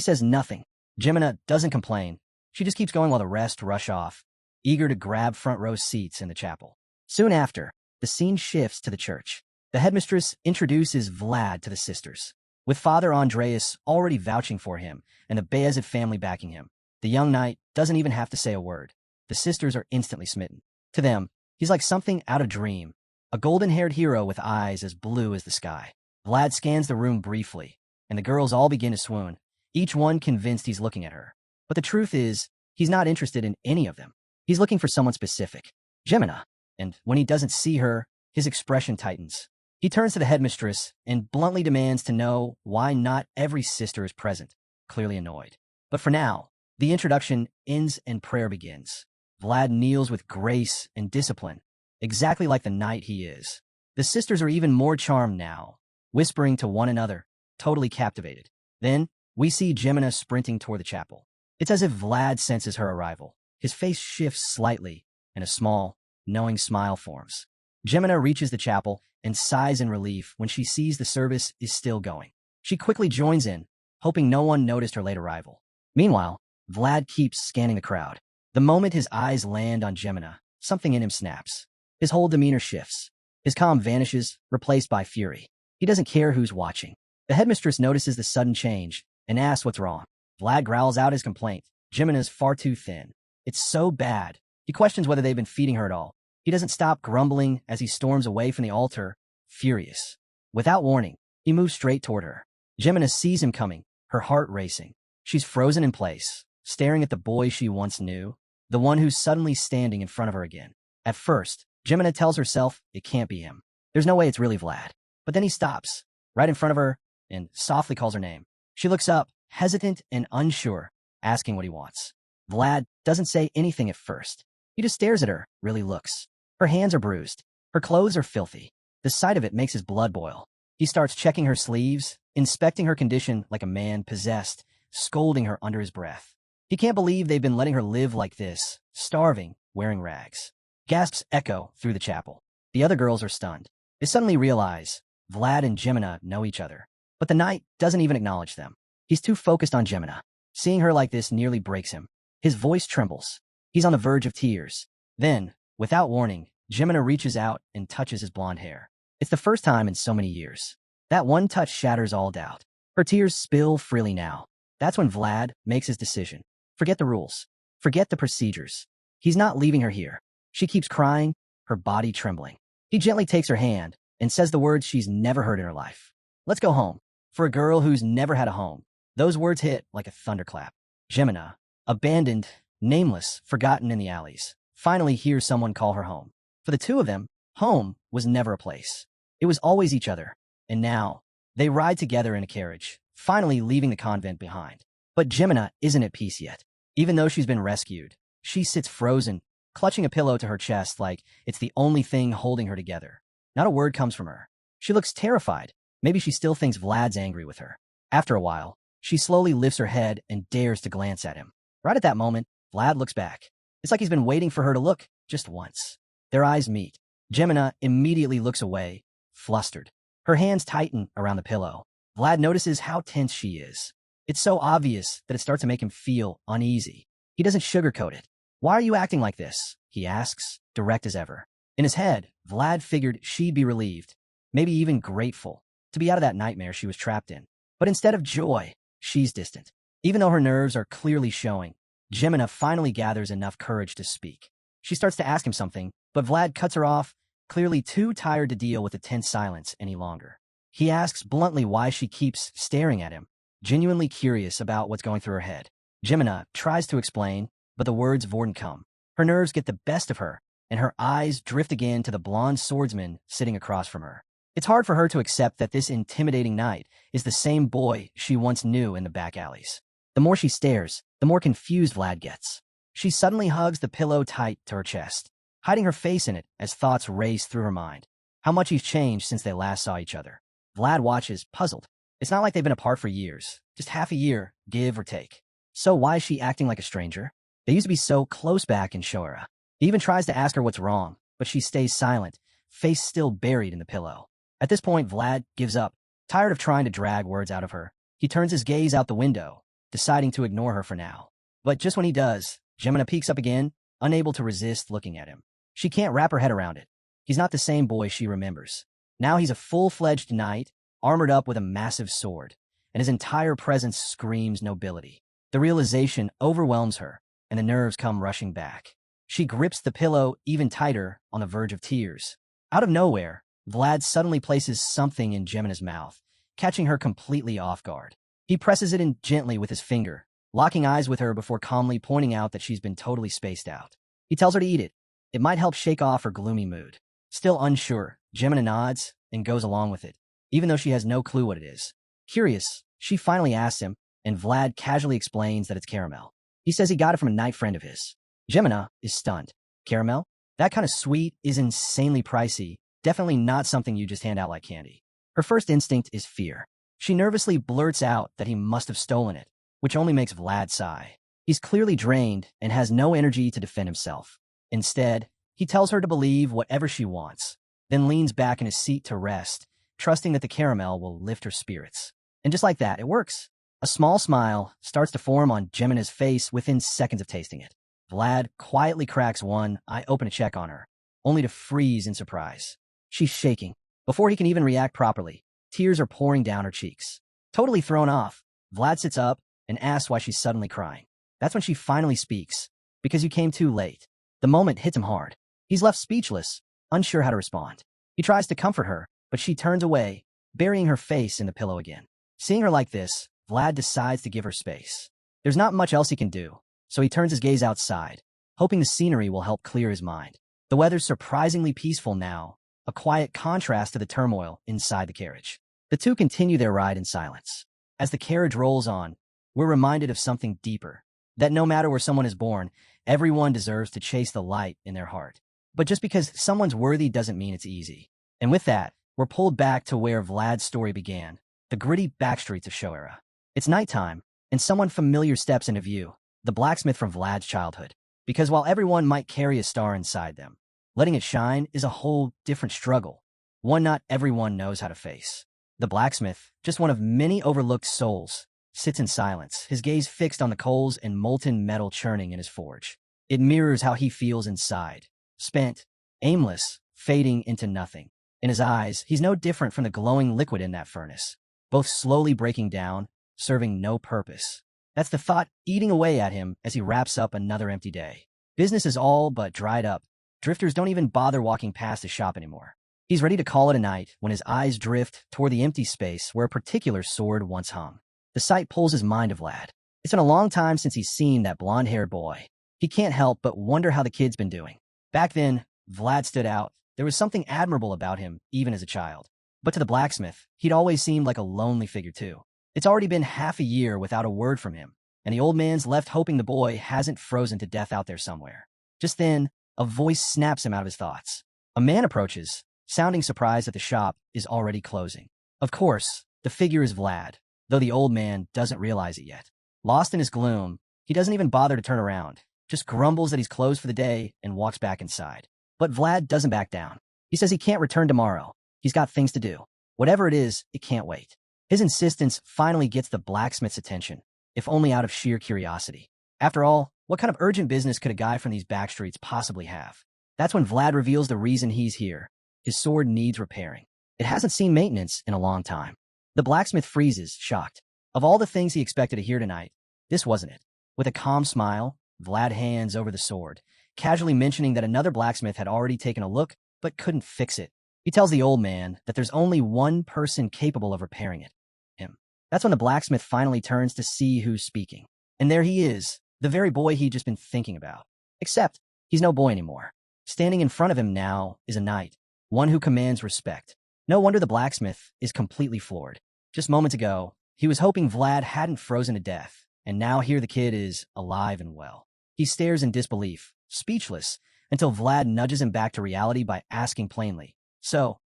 says nothing. Geminina doesn't complain. She just keeps going while the rest rush off, eager to grab front row seats in the chapel. Soon after, the scene shifts to the church. The headmistress introduces Vlad to the sisters, with Father Andreas already vouching for him and the Beazid family backing him. The young knight doesn't even have to say a word. The sisters are instantly smitten. To them, he's like something out of a dream, a golden-haired hero with eyes as blue as the sky. Vlad scans the room briefly, and the girls all begin to swoon, each one convinced he's looking at her. But the truth is, he's not interested in any of them. He's looking for someone specific, Geminina, and when he doesn't see her, his expression tightens. He turns to the headmistress and bluntly demands to know why not every sister is present, clearly annoyed. But for now, the introduction ends and prayer begins. Vlad kneels with grace and discipline, exactly like the knight he is. The sisters are even more charmed now, whispering to one another, totally captivated. Then, we see Geminina sprinting toward the chapel. It's as if Vlad senses her arrival. His face shifts slightly, and a small, knowing smile forms. Geminina reaches the chapel and sighs in relief when she sees the service is still going. She quickly joins in, hoping no one noticed her late arrival. Meanwhile, Vlad keeps scanning the crowd. The moment his eyes land on Geminina, something in him snaps. His whole demeanor shifts. His calm vanishes, replaced by fury. He doesn't care who's watching. The headmistress notices the sudden change and asks what's wrong. Vlad growls out his complaint. Gemina's far too thin. It's so bad. He questions whether they've been feeding her at all. He doesn't stop grumbling as he storms away from the altar, furious. Without warning, he moves straight toward her. Geminina sees him coming, her heart racing. She's frozen in place, staring at the boy she once knew, the one who's suddenly standing in front of her again. At first, Geminina tells herself it can't be him. There's no way it's really Vlad. But then he stops, right in front of her, and softly calls her name. She looks up, hesitant and unsure, asking what he wants. Vlad doesn't say anything at first. He just stares at her, really looks. Her hands are bruised. Her clothes are filthy. The sight of it makes his blood boil. He starts checking her sleeves, inspecting her condition like a man possessed, scolding her under his breath. He can't believe they've been letting her live like this, starving, wearing rags. Gasps echo through the chapel. The other girls are stunned. They suddenly realize Vlad and Geminina know each other. But the knight doesn't even acknowledge them. He's too focused on Geminina. Seeing her like this nearly breaks him. His voice trembles. He's on the verge of tears. Then, without warning, Geminina reaches out and touches his blonde hair. It's the first time in so many years. That one touch shatters all doubt. Her tears spill freely now. That's when Vlad makes his decision. Forget the rules. Forget the procedures. He's not leaving her here. She keeps crying, her body trembling. He gently takes her hand and says the words she's never heard in her life. Let's go home. For a girl who's never had a home, those words hit like a thunderclap. Geminina, abandoned, nameless, forgotten in the alleys, finally hears someone call her home. For the two of them, home was never a place. It was always each other. And now, they ride together in a carriage, finally leaving the convent behind. But Geminina isn't at peace yet. Even though she's been rescued, she sits frozen, clutching a pillow to her chest like it's the only thing holding her together. Not a word comes from her. She looks terrified. Maybe she still thinks Vlad's angry with her. After a while, she slowly lifts her head and dares to glance at him. Right at that moment, Vlad looks back. It's like he's been waiting for her to look, just once. Their eyes meet. Geminina immediately looks away, flustered. Her hands tighten around the pillow. Vlad notices how tense she is. It's so obvious that it starts to make him feel uneasy. He doesn't sugarcoat it. Why are you acting like this? He asks, direct as ever. In his head, Vlad figured she'd be relieved, maybe even grateful, to be out of that nightmare she was trapped in. But instead of joy, she's distant. Even though her nerves are clearly showing, Geminina finally gathers enough courage to speak. She starts to ask him something, but Vlad cuts her off, clearly too tired to deal with the tense silence any longer. He asks bluntly why she keeps staring at him, genuinely curious about what's going through her head. Geminina tries to explain, but the words wouldn't come. Her nerves get the best of her, and her eyes drift again to the blonde swordsman sitting across from her. It's hard for her to accept that this intimidating knight is the same boy she once knew in the back alleys. The more she stares, the more confused Vlad gets. She suddenly hugs the pillow tight to her chest, hiding her face in it as thoughts race through her mind. How much he's changed since they last saw each other. Vlad watches, puzzled. It's not like they've been apart for years, just half a year, give or take. So why is she acting like a stranger? They used to be so close back in Shoera. He even tries to ask her what's wrong, but she stays silent, face still buried in the pillow. At this point, Vlad gives up, tired of trying to drag words out of her. He turns his gaze out the window, deciding to ignore her for now. But just when he does, Geminina peeks up again, unable to resist looking at him. She can't wrap her head around it. He's not the same boy she remembers. Now he's a full-fledged knight, armored up with a massive sword, and his entire presence screams nobility. The realization overwhelms her, and the nerves come rushing back. She grips the pillow even tighter, on the verge of tears. Out of nowhere, Vlad suddenly places something in Gemina's mouth, catching her completely off guard. He presses it in gently with his finger, locking eyes with her before calmly pointing out that she's been totally spaced out. He tells her to eat it. It might help shake off her gloomy mood. Still unsure, Gemina nods and goes along with it, even though she has no clue what it is. Curious, she finally asks him, and Vlad casually explains that it's caramel. He says he got it from a knight friend of his. Gemina is stunned. Caramel? That kind of sweet is insanely pricey, definitely not something you just hand out like candy. Her first instinct is fear. She nervously blurts out that he must have stolen it, which only makes Vlad sigh. He's clearly drained and has no energy to defend himself. Instead, he tells her to believe whatever she wants, then leans back in his seat to rest, trusting that the caramel will lift her spirits. And just like that, it works. A small smile starts to form on Gemina's face within seconds of tasting it. Vlad quietly cracks one eye-open to check on her, only to freeze in surprise. She's shaking. Before he can even react properly, tears are pouring down her cheeks. Totally thrown off, Vlad sits up and asks why she's suddenly crying. That's when she finally speaks. Because you came too late. The moment hits him hard. He's left speechless, unsure how to respond. He tries to comfort her, but she turns away, burying her face in the pillow again. Seeing her like this, Vlad decides to give her space. There's not much else he can do, so he turns his gaze outside, hoping the scenery will help clear his mind. The weather's surprisingly peaceful now, a quiet contrast to the turmoil inside the carriage. The two continue their ride in silence. As the carriage rolls on, we're reminded of something deeper, that no matter where someone is born, everyone deserves to chase the light in their heart. But just because someone's worthy doesn't mean it's easy. And with that, we're pulled back to where Vlad's story began, the gritty backstreets of Shoera. It's nighttime, and someone familiar steps into view, the blacksmith from Vlad's childhood. Because while everyone might carry a star inside them, letting it shine is a whole different struggle, one not everyone knows how to face. The blacksmith, just one of many overlooked souls, sits in silence, his gaze fixed on the coals and molten metal churning in his forge. It mirrors how he feels inside, spent, aimless, fading into nothing. In his eyes, he's no different from the glowing liquid in that furnace, both slowly breaking down, serving no purpose. That's the thought eating away at him as he wraps up another empty day. Business is all but dried up. Drifters don't even bother walking past his shop anymore. He's ready to call it a night when his eyes drift toward the empty space where a particular sword once hung. The sight pulls his mind to Vlad. It's been a long time since he's seen that blonde-haired boy. He can't help but wonder how the kid's been doing. Back then, Vlad stood out. There was something admirable about him, even as a child. But to the blacksmith, he'd always seemed like a lonely figure too. It's already been half a year without a word from him, and the old man's left hoping the boy hasn't frozen to death out there somewhere. Just then, a voice snaps him out of his thoughts. A man approaches, sounding surprised that the shop is already closing. Of course, the figure is Vlad, though the old man doesn't realize it yet. Lost in his gloom, he doesn't even bother to turn around, just grumbles that he's closed for the day and walks back inside. But Vlad doesn't back down. He says he can't return tomorrow. He's got things to do. Whatever it is, it can't wait. His insistence finally gets the blacksmith's attention, if only out of sheer curiosity. After all, what kind of urgent business could a guy from these backstreets possibly have? That's when Vlad reveals the reason he's here. His sword needs repairing. It hasn't seen maintenance in a long time. The blacksmith freezes, shocked. Of all the things he expected to hear tonight, this wasn't it. With a calm smile, Vlad hands over the sword, casually mentioning that another blacksmith had already taken a look but couldn't fix it. He tells the old man that there's only one person capable of repairing it. Him. That's when the blacksmith finally turns to see who's speaking. And there he is, the very boy he'd just been thinking about. Except, he's no boy anymore. Standing in front of him now is a knight, one who commands respect. No wonder the blacksmith is completely floored. Just moments ago, he was hoping Vlad hadn't frozen to death, and now here the kid is alive and well. He stares in disbelief, speechless, until Vlad nudges him back to reality by asking plainly, "So,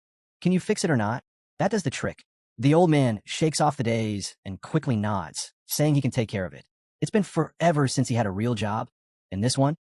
can you fix it or not?" That does the trick. The old man shakes off the daze and quickly nods, saying he can take care of it. It's been forever since he had a real job, and this one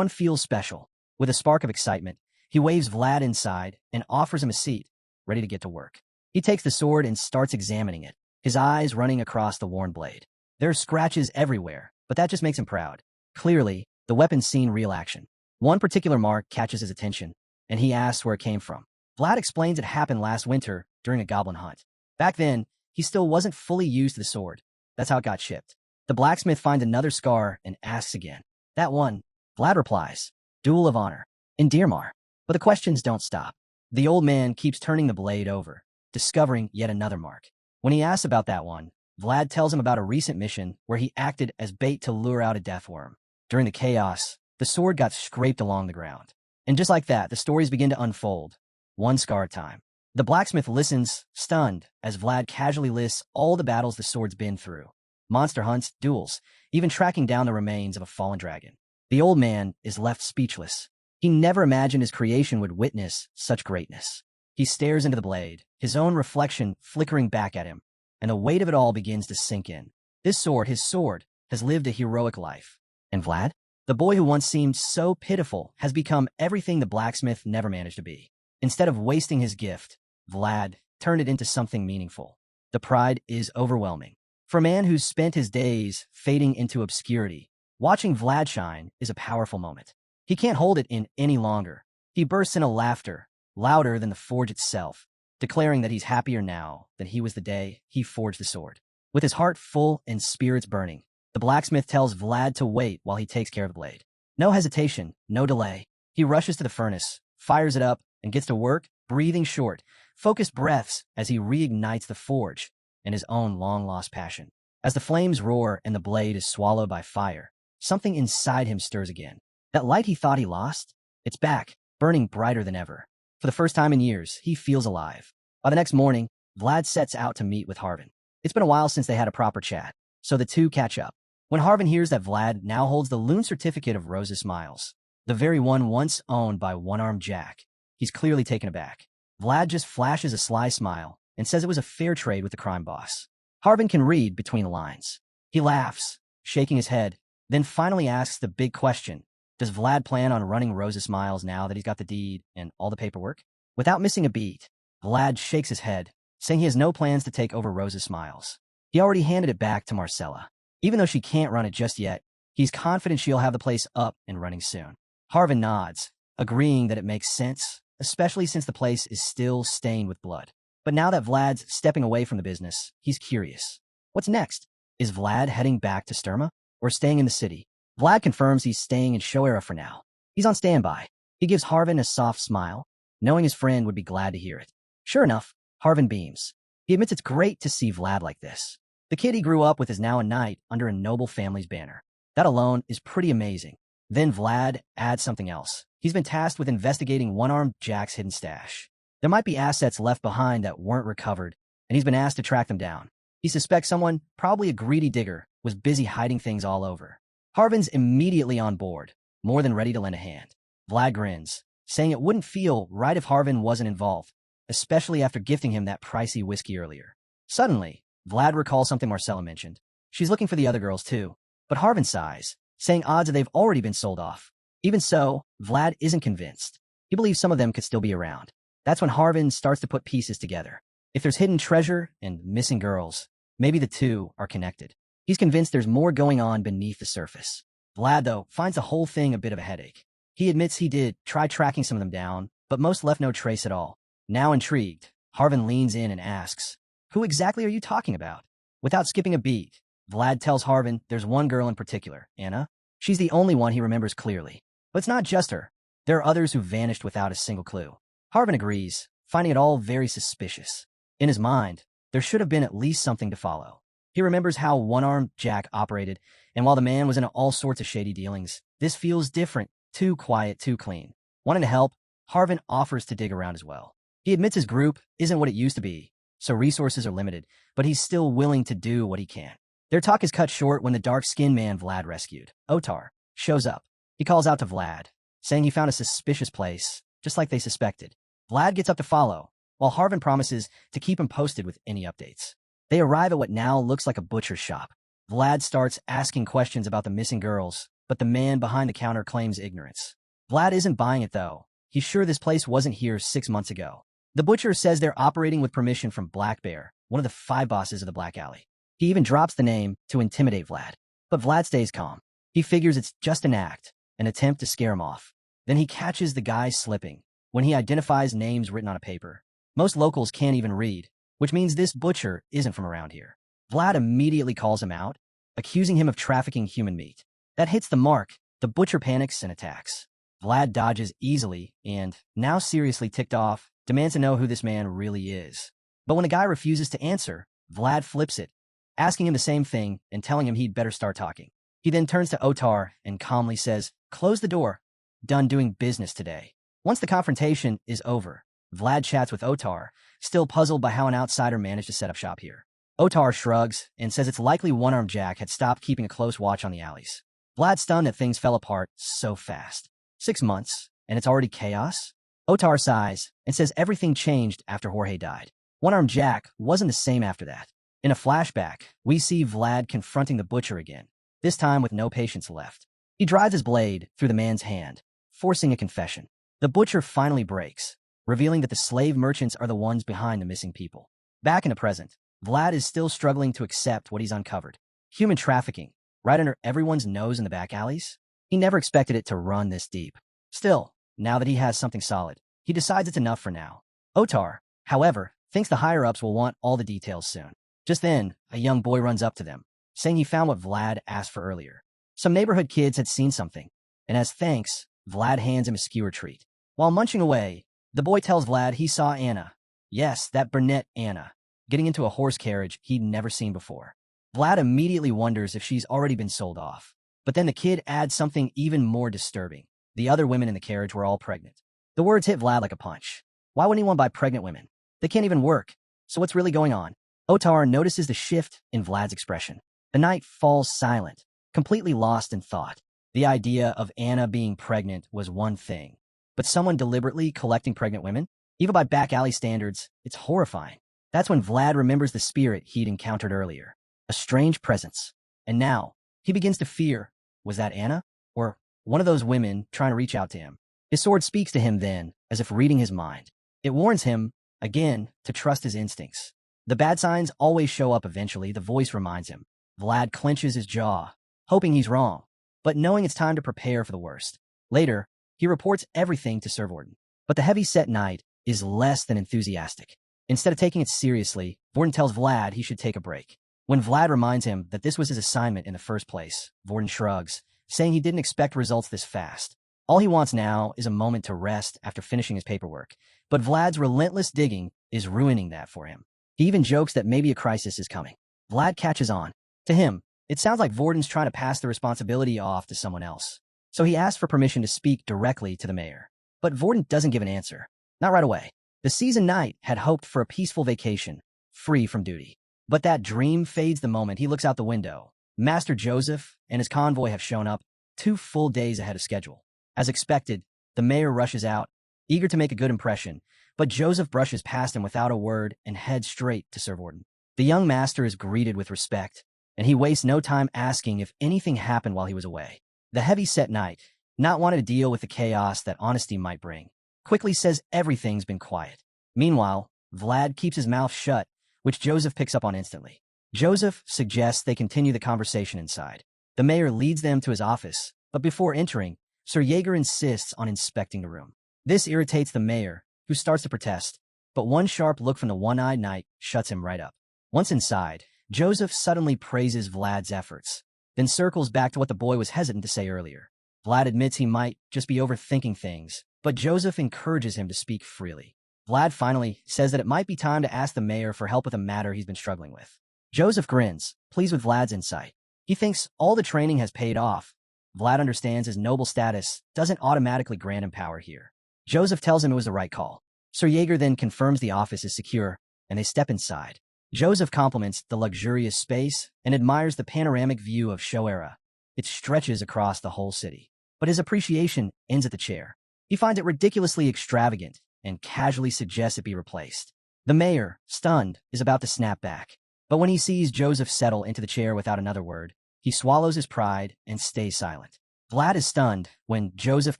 feels special. With a spark of excitement, he waves Vlad inside and offers him a seat, ready to get to work. He takes the sword and starts examining it, his eyes running across the worn blade. There are scratches everywhere, but that just makes him proud. Clearly, the weapon's seen real action. One particular mark catches his attention, and he asks where it came from. Vlad explains it happened last winter during a goblin hunt. Back then, he still wasn't fully used to the sword. That's how it got shipped. The blacksmith finds another scar and asks again. That one, Vlad replies, Duel of Honor, in Dearmar. But the questions don't stop. The old man keeps turning the blade over, discovering yet another mark. When he asks about that one, Vlad tells him about a recent mission where he acted as bait to lure out a deathworm. During the chaos, the sword got scraped along the ground. And just like that, the stories begin to unfold, one scar at a time. The blacksmith listens, stunned, as Vlad casually lists all the battles the sword's been through. Monster hunts, duels, even tracking down the remains of a fallen dragon. The old man is left speechless. He never imagined his creation would witness such greatness. He stares into the blade, his own reflection flickering back at him, and the weight of it all begins to sink in. This sword, his sword, has lived a heroic life. And Vlad? The boy who once seemed so pitiful has become everything the blacksmith never managed to be. Instead of wasting his gift, Vlad turned it into something meaningful. The pride is overwhelming. For a man who's spent his days fading into obscurity, watching Vlad shine is a powerful moment. He can't hold it in any longer. He bursts into laughter, louder than the forge itself, declaring that he's happier now than he was the day he forged the sword. With his heart full and spirits burning, the blacksmith tells Vlad to wait while he takes care of the blade. No hesitation, no delay. He rushes to the furnace, fires it up, and gets to work, breathing short, focused breaths as he reignites the forge and his own long-lost passion. As the flames roar and the blade is swallowed by fire, something inside him stirs again. That light he thought he lost? It's back, burning brighter than ever. For the first time in years, he feels alive. By the next morning, Vlad sets out to meet with Harvin. It's been a while since they had a proper chat, so the two catch up. When Harvin hears that Vlad now holds the loon certificate of Rose's Smiles, the very one once owned by One-Armed Jack, he's clearly taken aback. Vlad just flashes a sly smile and says it was a fair trade with the crime boss. Harvin can read between the lines. He laughs, shaking his head, then finally asks the big question. Does Vlad plan on running Rose's Smiles now that he's got the deed and all the paperwork? Without missing a beat, Vlad shakes his head, saying he has no plans to take over Rose's Smiles. He already handed it back to Marcella. Even though she can't run it just yet, he's confident she'll have the place up and running soon. Harvin nods, agreeing that it makes sense, especially since the place is still stained with blood. But now that Vlad's stepping away from the business, he's curious. What's next? Is Vlad heading back to Sturma or staying in the city? Vlad confirms he's staying in Shoera for now. He's on standby. He gives Harvin a soft smile, knowing his friend would be glad to hear it. Sure enough, Harvin beams. He admits it's great to see Vlad like this. The kid he grew up with is now a knight under a noble family's banner. That alone is pretty amazing. Then Vlad adds something else. He's been tasked with investigating One-Armed Jack's hidden stash. There might be assets left behind that weren't recovered, and he's been asked to track them down. He suspects someone, probably a greedy digger, was busy hiding things all over. Harvin's immediately on board, more than ready to lend a hand. Vlad grins, saying it wouldn't feel right if Harvin wasn't involved, especially after gifting him that pricey whiskey earlier. Suddenly, Vlad recalls something Marcella mentioned. She's looking for the other girls too, but Harvin sighs, saying odds are they've already been sold off. Even so, Vlad isn't convinced. He believes some of them could still be around. That's when Harvin starts to put pieces together. If there's hidden treasure and missing girls, maybe the two are connected. He's convinced there's more going on beneath the surface. Vlad, though, finds the whole thing a bit of a headache. He admits he did try tracking some of them down, but most left no trace at all. Now intrigued, Harvin leans in and asks, "Who exactly are you talking about?" Without skipping a beat, Vlad tells Harvin there's one girl in particular, Anna. She's the only one he remembers clearly. But it's not just her. There are others who vanished without a single clue. Harvin agrees, finding it all very suspicious. In his mind, there should have been at least something to follow. He remembers how One-Armed Jack operated, and while the man was in all sorts of shady dealings, this feels different, too quiet, too clean. Wanting to help, Harvin offers to dig around as well. He admits his group isn't what it used to be, so resources are limited, but he's still willing to do what he can. Their talk is cut short when the dark-skinned man Vlad rescued, Otar, shows up. He calls out to Vlad, saying he found a suspicious place, just like they suspected. Vlad gets up to follow, while Harvin promises to keep him posted with any updates. They arrive at what now looks like a butcher's shop. Vlad starts asking questions about the missing girls, but the man behind the counter claims ignorance. Vlad isn't buying it, though. He's sure this place wasn't here 6 months ago. The butcher says they're operating with permission from Black Bear, one of the 5 bosses of the Black Alley. He even drops the name to intimidate Vlad. But Vlad stays calm. He figures it's just an act, an attempt to scare him off. Then he catches the guy slipping when he identifies names written on a paper. Most locals can't even read, which means this butcher isn't from around here. Vlad immediately calls him out, accusing him of trafficking human meat. That hits the mark. The butcher panics and attacks. Vlad dodges easily and, now seriously ticked off, demands to know who this man really is. But when the guy refuses to answer, Vlad flips it, asking him the same thing and telling him he'd better start talking. He then turns to Otar and calmly says, "Close the door. Done doing business today." Once the confrontation is over, Vlad chats with Otar, still puzzled by how an outsider managed to set up shop here. Otar shrugs and says it's likely One-Armed Jack had stopped keeping a close watch on the alleys. Vlad's stunned that things fell apart so fast. 6 months, and it's already chaos? Otar sighs and says everything changed after Jorge died. One-Armed Jack wasn't the same after that. In a flashback, we see Vlad confronting the butcher again, this time with no patience left. He drives his blade through the man's hand, forcing a confession. The butcher finally breaks, revealing that the slave merchants are the ones behind the missing people. Back in the present, Vlad is still struggling to accept what he's uncovered. Human trafficking, right under everyone's nose in the back alleys? He never expected it to run this deep. Still, now that he has something solid, he decides it's enough for now. Otar, however, thinks the higher-ups will want all the details soon. Just then, a young boy runs up to them, saying he found what Vlad asked for earlier. Some neighborhood kids had seen something, and as thanks, Vlad hands him a skewer treat. While munching away, the boy tells Vlad he saw Anna. Yes, that brunette Anna, getting into a horse carriage he'd never seen before. Vlad immediately wonders if she's already been sold off. But then the kid adds something even more disturbing. The other women in the carriage were all pregnant. The words hit Vlad like a punch. Why would anyone buy pregnant women? They can't even work. So what's really going on? Otar notices the shift in Vlad's expression. The knight falls silent, completely lost in thought. The idea of Anna being pregnant was one thing, but someone deliberately collecting pregnant women? Even by back alley standards, it's horrifying. That's when Vlad remembers the spirit he'd encountered earlier. A strange presence. And now, he begins to fear, was that Anna? Or one of those women trying to reach out to him? His sword speaks to him then, as if reading his mind. It warns him, again, to trust his instincts. The bad signs always show up eventually, the voice reminds him. Vlad clenches his jaw, hoping he's wrong, but knowing it's time to prepare for the worst. Later, he reports everything to Sir Vorten. But the heavy-set knight is less than enthusiastic. Instead of taking it seriously, Vorten tells Vlad he should take a break. When Vlad reminds him that this was his assignment in the first place, Vorten shrugs, saying he didn't expect results this fast. All he wants now is a moment to rest after finishing his paperwork, but Vlad's relentless digging is ruining that for him. He even jokes that maybe a crisis is coming. Vlad catches on. To him, it sounds like Vorten's trying to pass the responsibility off to someone else. So he asks for permission to speak directly to the mayor. But Vorten doesn't give an answer. Not right away. The seasoned knight had hoped for a peaceful vacation, free from duty. But that dream fades the moment he looks out the window. Master Joseph and his convoy have shown up 2 full days ahead of schedule. As expected, the mayor rushes out, eager to make a good impression, but Joseph brushes past him without a word and heads straight to Sir Vorten. The young master is greeted with respect, and he wastes no time asking if anything happened while he was away. The heavy-set knight, not wanting to deal with the chaos that honesty might bring, quickly says everything's been quiet. Meanwhile, Vlad keeps his mouth shut, which Joseph picks up on instantly. Joseph suggests they continue the conversation inside. The mayor leads them to his office, but before entering, Sir Jaeger insists on inspecting the room. This irritates the mayor, who starts to protest, but one sharp look from the one-eyed knight shuts him right up. Once inside, Joseph suddenly praises Vlad's efforts, then circles back to what the boy was hesitant to say earlier. Vlad admits he might just be overthinking things, but Joseph encourages him to speak freely. Vlad finally says that it might be time to ask the mayor for help with a matter he's been struggling with. Joseph grins, pleased with Vlad's insight. He thinks all the training has paid off. Vlad understands his noble status doesn't automatically grant him power here. Joseph tells him it was the right call. Sir Jaeger then confirms the office is secure, and they step inside. Joseph compliments the luxurious space and admires the panoramic view of Shoera. It stretches across the whole city. But his appreciation ends at the chair. He finds it ridiculously extravagant and casually suggests it be replaced. The mayor, stunned, is about to snap back. But when he sees Joseph settle into the chair without another word, he swallows his pride and stays silent. Vlad is stunned when Joseph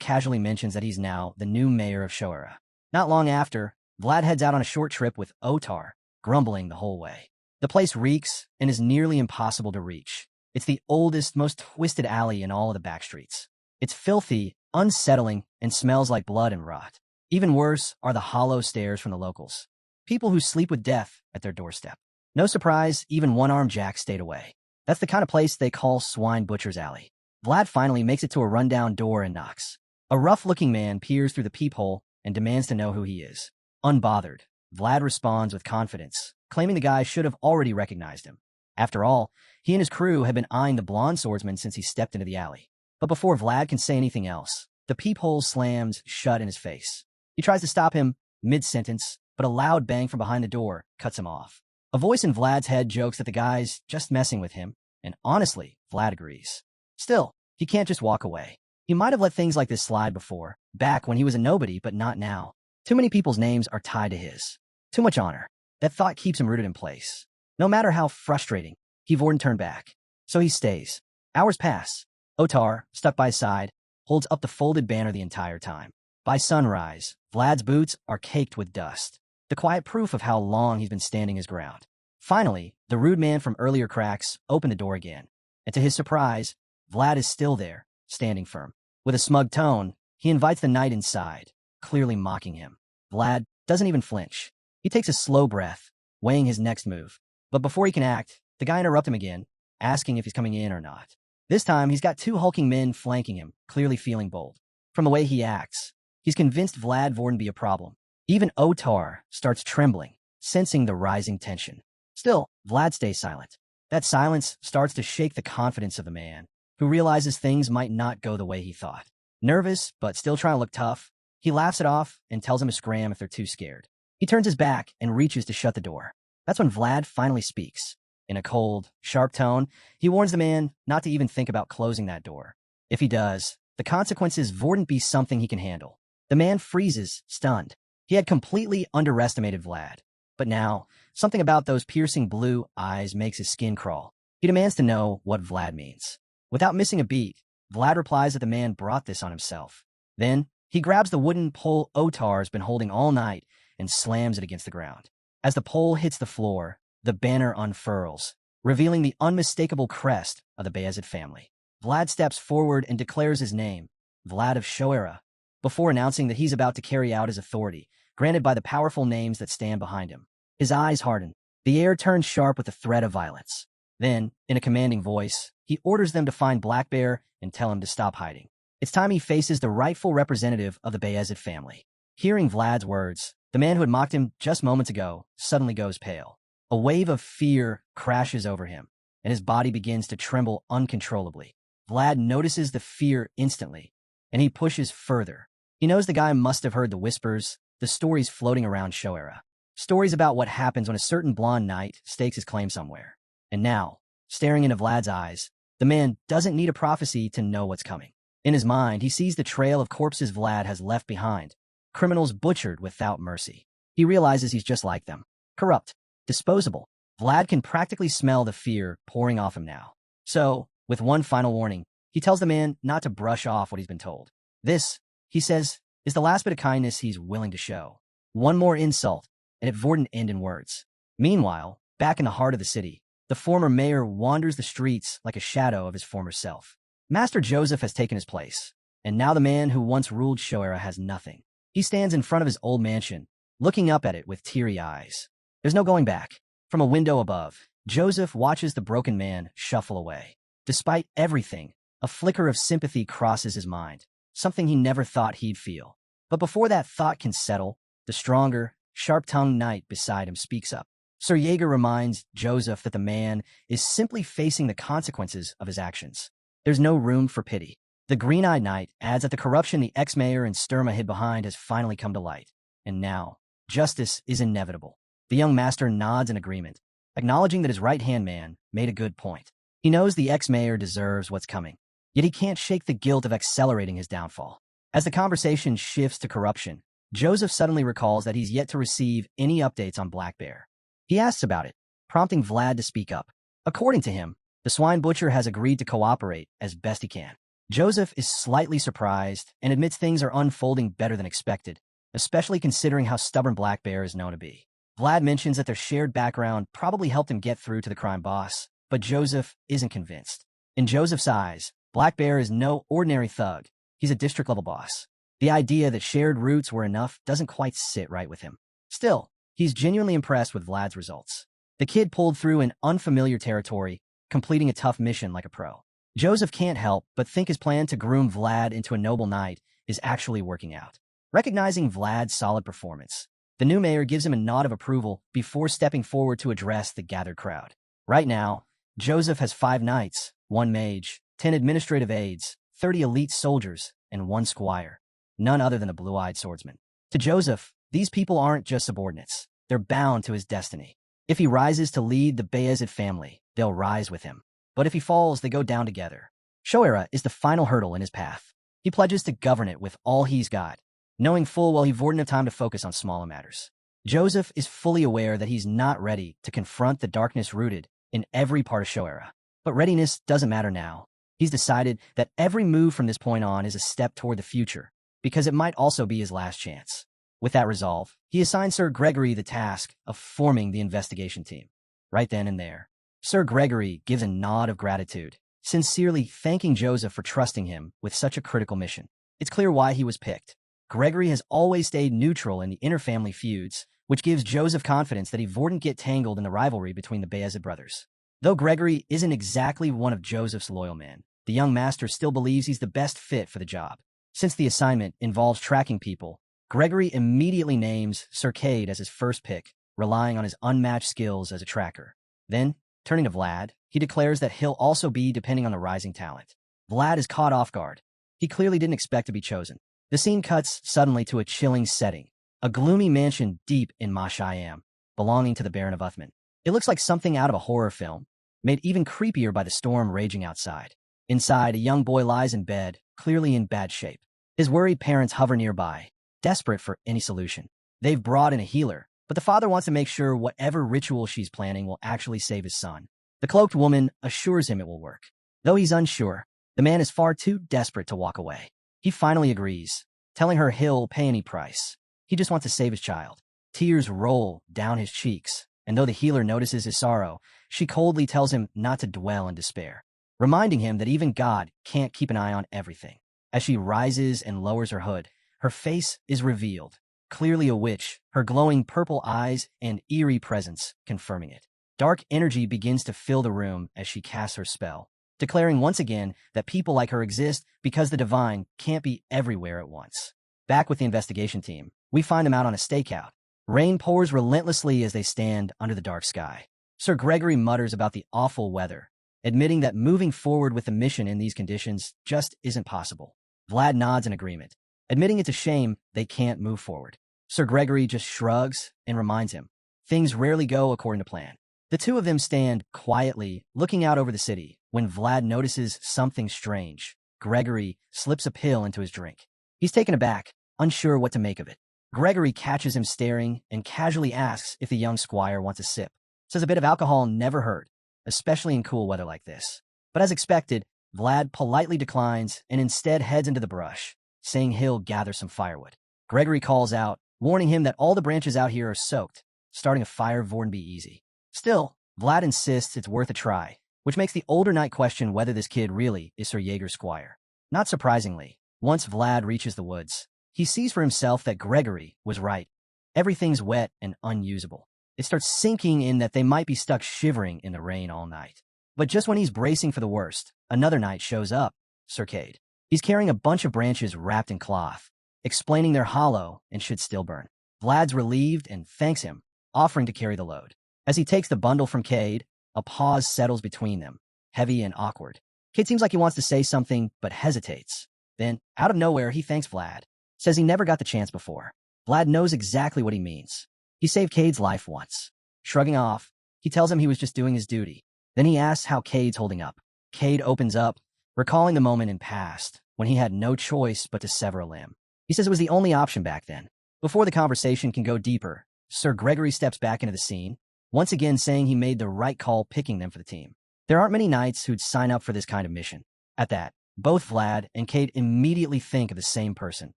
casually mentions that he's now the new mayor of Shoera. Not long after, Vlad heads out on a short trip with Otar, grumbling the whole way. The place reeks and is nearly impossible to reach. It's the oldest, most twisted alley in all of the back streets. It's filthy, unsettling, and smells like blood and rot. Even worse are the hollow stares from the locals. People who sleep with death at their doorstep. No surprise, even one-armed Jack stayed away. That's the kind of place they call Swine Butcher's Alley. Vlad finally makes it to a rundown door and knocks. A rough-looking man peers through the peephole and demands to know who he is. Unbothered, Vlad responds with confidence, claiming the guy should have already recognized him. After all, he and his crew had been eyeing the blonde swordsman since he stepped into the alley. But before Vlad can say anything else, the peephole slams shut in his face. He tries to stop him mid-sentence, but a loud bang from behind the door cuts him off. A voice in Vlad's head jokes that the guy's just messing with him, and honestly, Vlad agrees. Still, he can't just walk away. He might have let things like this slide before, back when he was a nobody, but not now. Too many people's names are tied to his. Too much honor. That thought keeps him rooted in place. No matter how frustrating, he wouldn't turn back. So he stays. Hours pass. Otar, stuck by his side, holds up the folded banner the entire time. By sunrise, Vlad's boots are caked with dust. The quiet proof of how long he's been standing his ground. Finally, the rude man from earlier cracks opened the door again. And to his surprise, Vlad is still there, standing firm. With a smug tone, he invites the knight inside, clearly mocking him. Vlad doesn't even flinch. He takes a slow breath, weighing his next move. But before he can act, the guy interrupts him again, asking if he's coming in or not. This time, he's got two hulking men flanking him, clearly feeling bold. From the way he acts, he's convinced Vlad wouldn't be a problem. Even Otar starts trembling, sensing the rising tension. Still, Vlad stays silent. That silence starts to shake the confidence of the man, who realizes things might not go the way he thought. Nervous, but still trying to look tough, he laughs it off and tells him to scram if they're too scared. He turns his back and reaches to shut the door. That's when Vlad finally speaks. In a cold, sharp tone, he warns the man not to even think about closing that door. If he does, the consequences wouldn't be something he can handle. The man freezes, stunned. He had completely underestimated Vlad. But now, something about those piercing blue eyes makes his skin crawl. He demands to know what Vlad means. Without missing a beat, Vlad replies that the man brought this on himself. Then, he grabs the wooden pole Otar's been holding all night and slams it against the ground. As the pole hits the floor, the banner unfurls, revealing the unmistakable crest of the Beazid family. Vlad steps forward and declares his name, Vlad of Shoera, before announcing that he's about to carry out his authority, granted by the powerful names that stand behind him. His eyes harden. The air turns sharp with the threat of violence. Then, in a commanding voice, he orders them to find Black Bear and tell him to stop hiding. It's time he faces the rightful representative of the Beazid family. Hearing Vlad's words, the man who had mocked him just moments ago suddenly goes pale. A wave of fear crashes over him, and his body begins to tremble uncontrollably. Vlad notices the fear instantly, and he pushes further. He knows the guy must have heard the whispers, the stories floating around Shoera. Stories about what happens when a certain blonde knight stakes his claim somewhere. And now, staring into Vlad's eyes, the man doesn't need a prophecy to know what's coming. In his mind, he sees the trail of corpses Vlad has left behind, criminals butchered without mercy. He realizes he's just like them. Corrupt, disposable. Vlad can practically smell the fear pouring off him now. So, with one final warning, he tells the man not to brush off what he's been told. This, he says, is the last bit of kindness he's willing to show. One more insult, and it wouldn't end in words. Meanwhile, back in the heart of the city, the former mayor wanders the streets like a shadow of his former self. Master Joseph has taken his place, and now the man who once ruled Shoera has nothing. He stands in front of his old mansion, looking up at it with teary eyes. There's no going back. From a window above, Joseph watches the broken man shuffle away. Despite everything, a flicker of sympathy crosses his mind, something he never thought he'd feel. But before that thought can settle, the stronger, sharp-tongued knight beside him speaks up. Sir Jaeger reminds Joseph that the man is simply facing the consequences of his actions. There's no room for pity. The green-eyed knight adds that the corruption the ex-mayor and Sturma hid behind has finally come to light. And now, justice is inevitable. The young master nods in agreement, acknowledging that his right-hand man made a good point. He knows the ex-mayor deserves what's coming, yet he can't shake the guilt of accelerating his downfall. As the conversation shifts to corruption, Joseph suddenly recalls that he's yet to receive any updates on Black Bear. He asks about it, prompting Vlad to speak up. According to him, the swine butcher has agreed to cooperate as best he can. Joseph is slightly surprised and admits things are unfolding better than expected, especially considering how stubborn Black Bear is known to be. Vlad mentions that their shared background probably helped him get through to the crime boss, but Joseph isn't convinced. In Joseph's eyes, Black Bear is no ordinary thug. He's a district-level boss. The idea that shared roots were enough doesn't quite sit right with him. Still, he's genuinely impressed with Vlad's results. The kid pulled through in unfamiliar territory, completing a tough mission like a pro. Joseph can't help but think his plan to groom Vlad into a noble knight is actually working out. Recognizing Vlad's solid performance, the new mayor gives him a nod of approval before stepping forward to address the gathered crowd. Right now, Joseph has 5 knights, 1 mage, 10 administrative aides, 30 elite soldiers, and 1 squire. None other than a blue-eyed swordsman. To Joseph, these people aren't just subordinates. They're bound to his destiny. If he rises to lead the Beazid family, they'll rise with him. But if he falls, they go down together. Shoera is the final hurdle in his path. He pledges to govern it with all he's got, knowing full well he wouldn't have time to focus on smaller matters. Joseph is fully aware that he's not ready to confront the darkness rooted in every part of Shoera. But readiness doesn't matter now. He's decided that every move from this point on is a step toward the future, because it might also be his last chance. With that resolve, he assigns Sir Gregory the task of forming the investigation team. Right then and there, Sir Gregory gives a nod of gratitude, sincerely thanking Joseph for trusting him with such a critical mission. It's clear why he was picked. Gregory has always stayed neutral in the inter-family feuds, which gives Joseph confidence that he wouldn't get tangled in the rivalry between the Beazid brothers. Though Gregory isn't exactly one of Joseph's loyal men, the young master still believes he's the best fit for the job. Since the assignment involves tracking people, Gregory immediately names Sir Cade as his first pick, relying on his unmatched skills as a tracker. Then, turning to Vlad, he declares that he'll also be depending on the rising talent. Vlad is caught off guard. He clearly didn't expect to be chosen. The scene cuts suddenly to a chilling setting, a gloomy mansion deep in Mashayam, belonging to the Baron of Uthman. It looks like something out of a horror film, made even creepier by the storm raging outside. Inside, a young boy lies in bed, clearly in bad shape. His worried parents hover nearby, desperate for any solution. They've brought in a healer, but the father wants to make sure whatever ritual she's planning will actually save his son. The cloaked woman assures him it will work. Though he's unsure, the man is far too desperate to walk away. He finally agrees, telling her he'll pay any price. He just wants to save his child. Tears roll down his cheeks, and though the healer notices his sorrow, she coldly tells him not to dwell in despair, reminding him that even God can't keep an eye on everything. As she rises and lowers her hood, her face is revealed, clearly a witch, her glowing purple eyes and eerie presence confirming it. Dark energy begins to fill the room as she casts her spell, declaring once again that people like her exist because the divine can't be everywhere at once. Back with the investigation team, we find them out on a stakeout. Rain pours relentlessly as they stand under the dark sky. Sir Gregory mutters about the awful weather, admitting that moving forward with the mission in these conditions just isn't possible. Vlad nods in agreement, admitting it's a shame they can't move forward. Sir Gregory just shrugs and reminds him, things rarely go according to plan. The two of them stand quietly, looking out over the city, when Vlad notices something strange. Gregory slips a pill into his drink. He's taken aback, unsure what to make of it. Gregory catches him staring and casually asks if the young squire wants a sip. Says a bit of alcohol never hurt, especially in cool weather like this. But as expected, Vlad politely declines and instead heads into the brush, saying he'll gather some firewood. Gregory calls out, warning him that all the branches out here are soaked. Starting a fire wouldn't be easy. Still, Vlad insists it's worth a try, which makes the older knight question whether this kid really is Sir Jaeger's squire. Not surprisingly, once Vlad reaches the woods, he sees for himself that Gregory was right. Everything's wet and unusable. It starts sinking in that they might be stuck shivering in the rain all night. But just when he's bracing for the worst, another knight shows up, Sir Cade. He's carrying a bunch of branches wrapped in cloth, explaining they're hollow and should still burn. Vlad's relieved and thanks him, offering to carry the load. As he takes the bundle from Cade, a pause settles between them, heavy and awkward. Cade seems like he wants to say something, but hesitates. Then, out of nowhere, he thanks Vlad, says he never got the chance before. Vlad knows exactly what he means. He saved Cade's life once. Shrugging off, he tells him he was just doing his duty. Then he asks how Cade's holding up. Cade opens up, recalling the moment in past, when he had no choice but to sever a limb. He says it was the only option back then. Before the conversation can go deeper, Sir Gregory steps back into the scene, once again saying he made the right call picking them for the team. There aren't many knights who'd sign up for this kind of mission. At that, Both Vlad and Kate immediately think of the same person,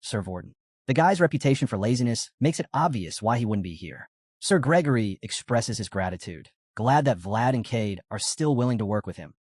Sir Vortin. The guy's reputation for laziness makes it obvious why he wouldn't be here. Sir Gregory expresses his gratitude, glad that Vlad and Cade are still willing to work with him,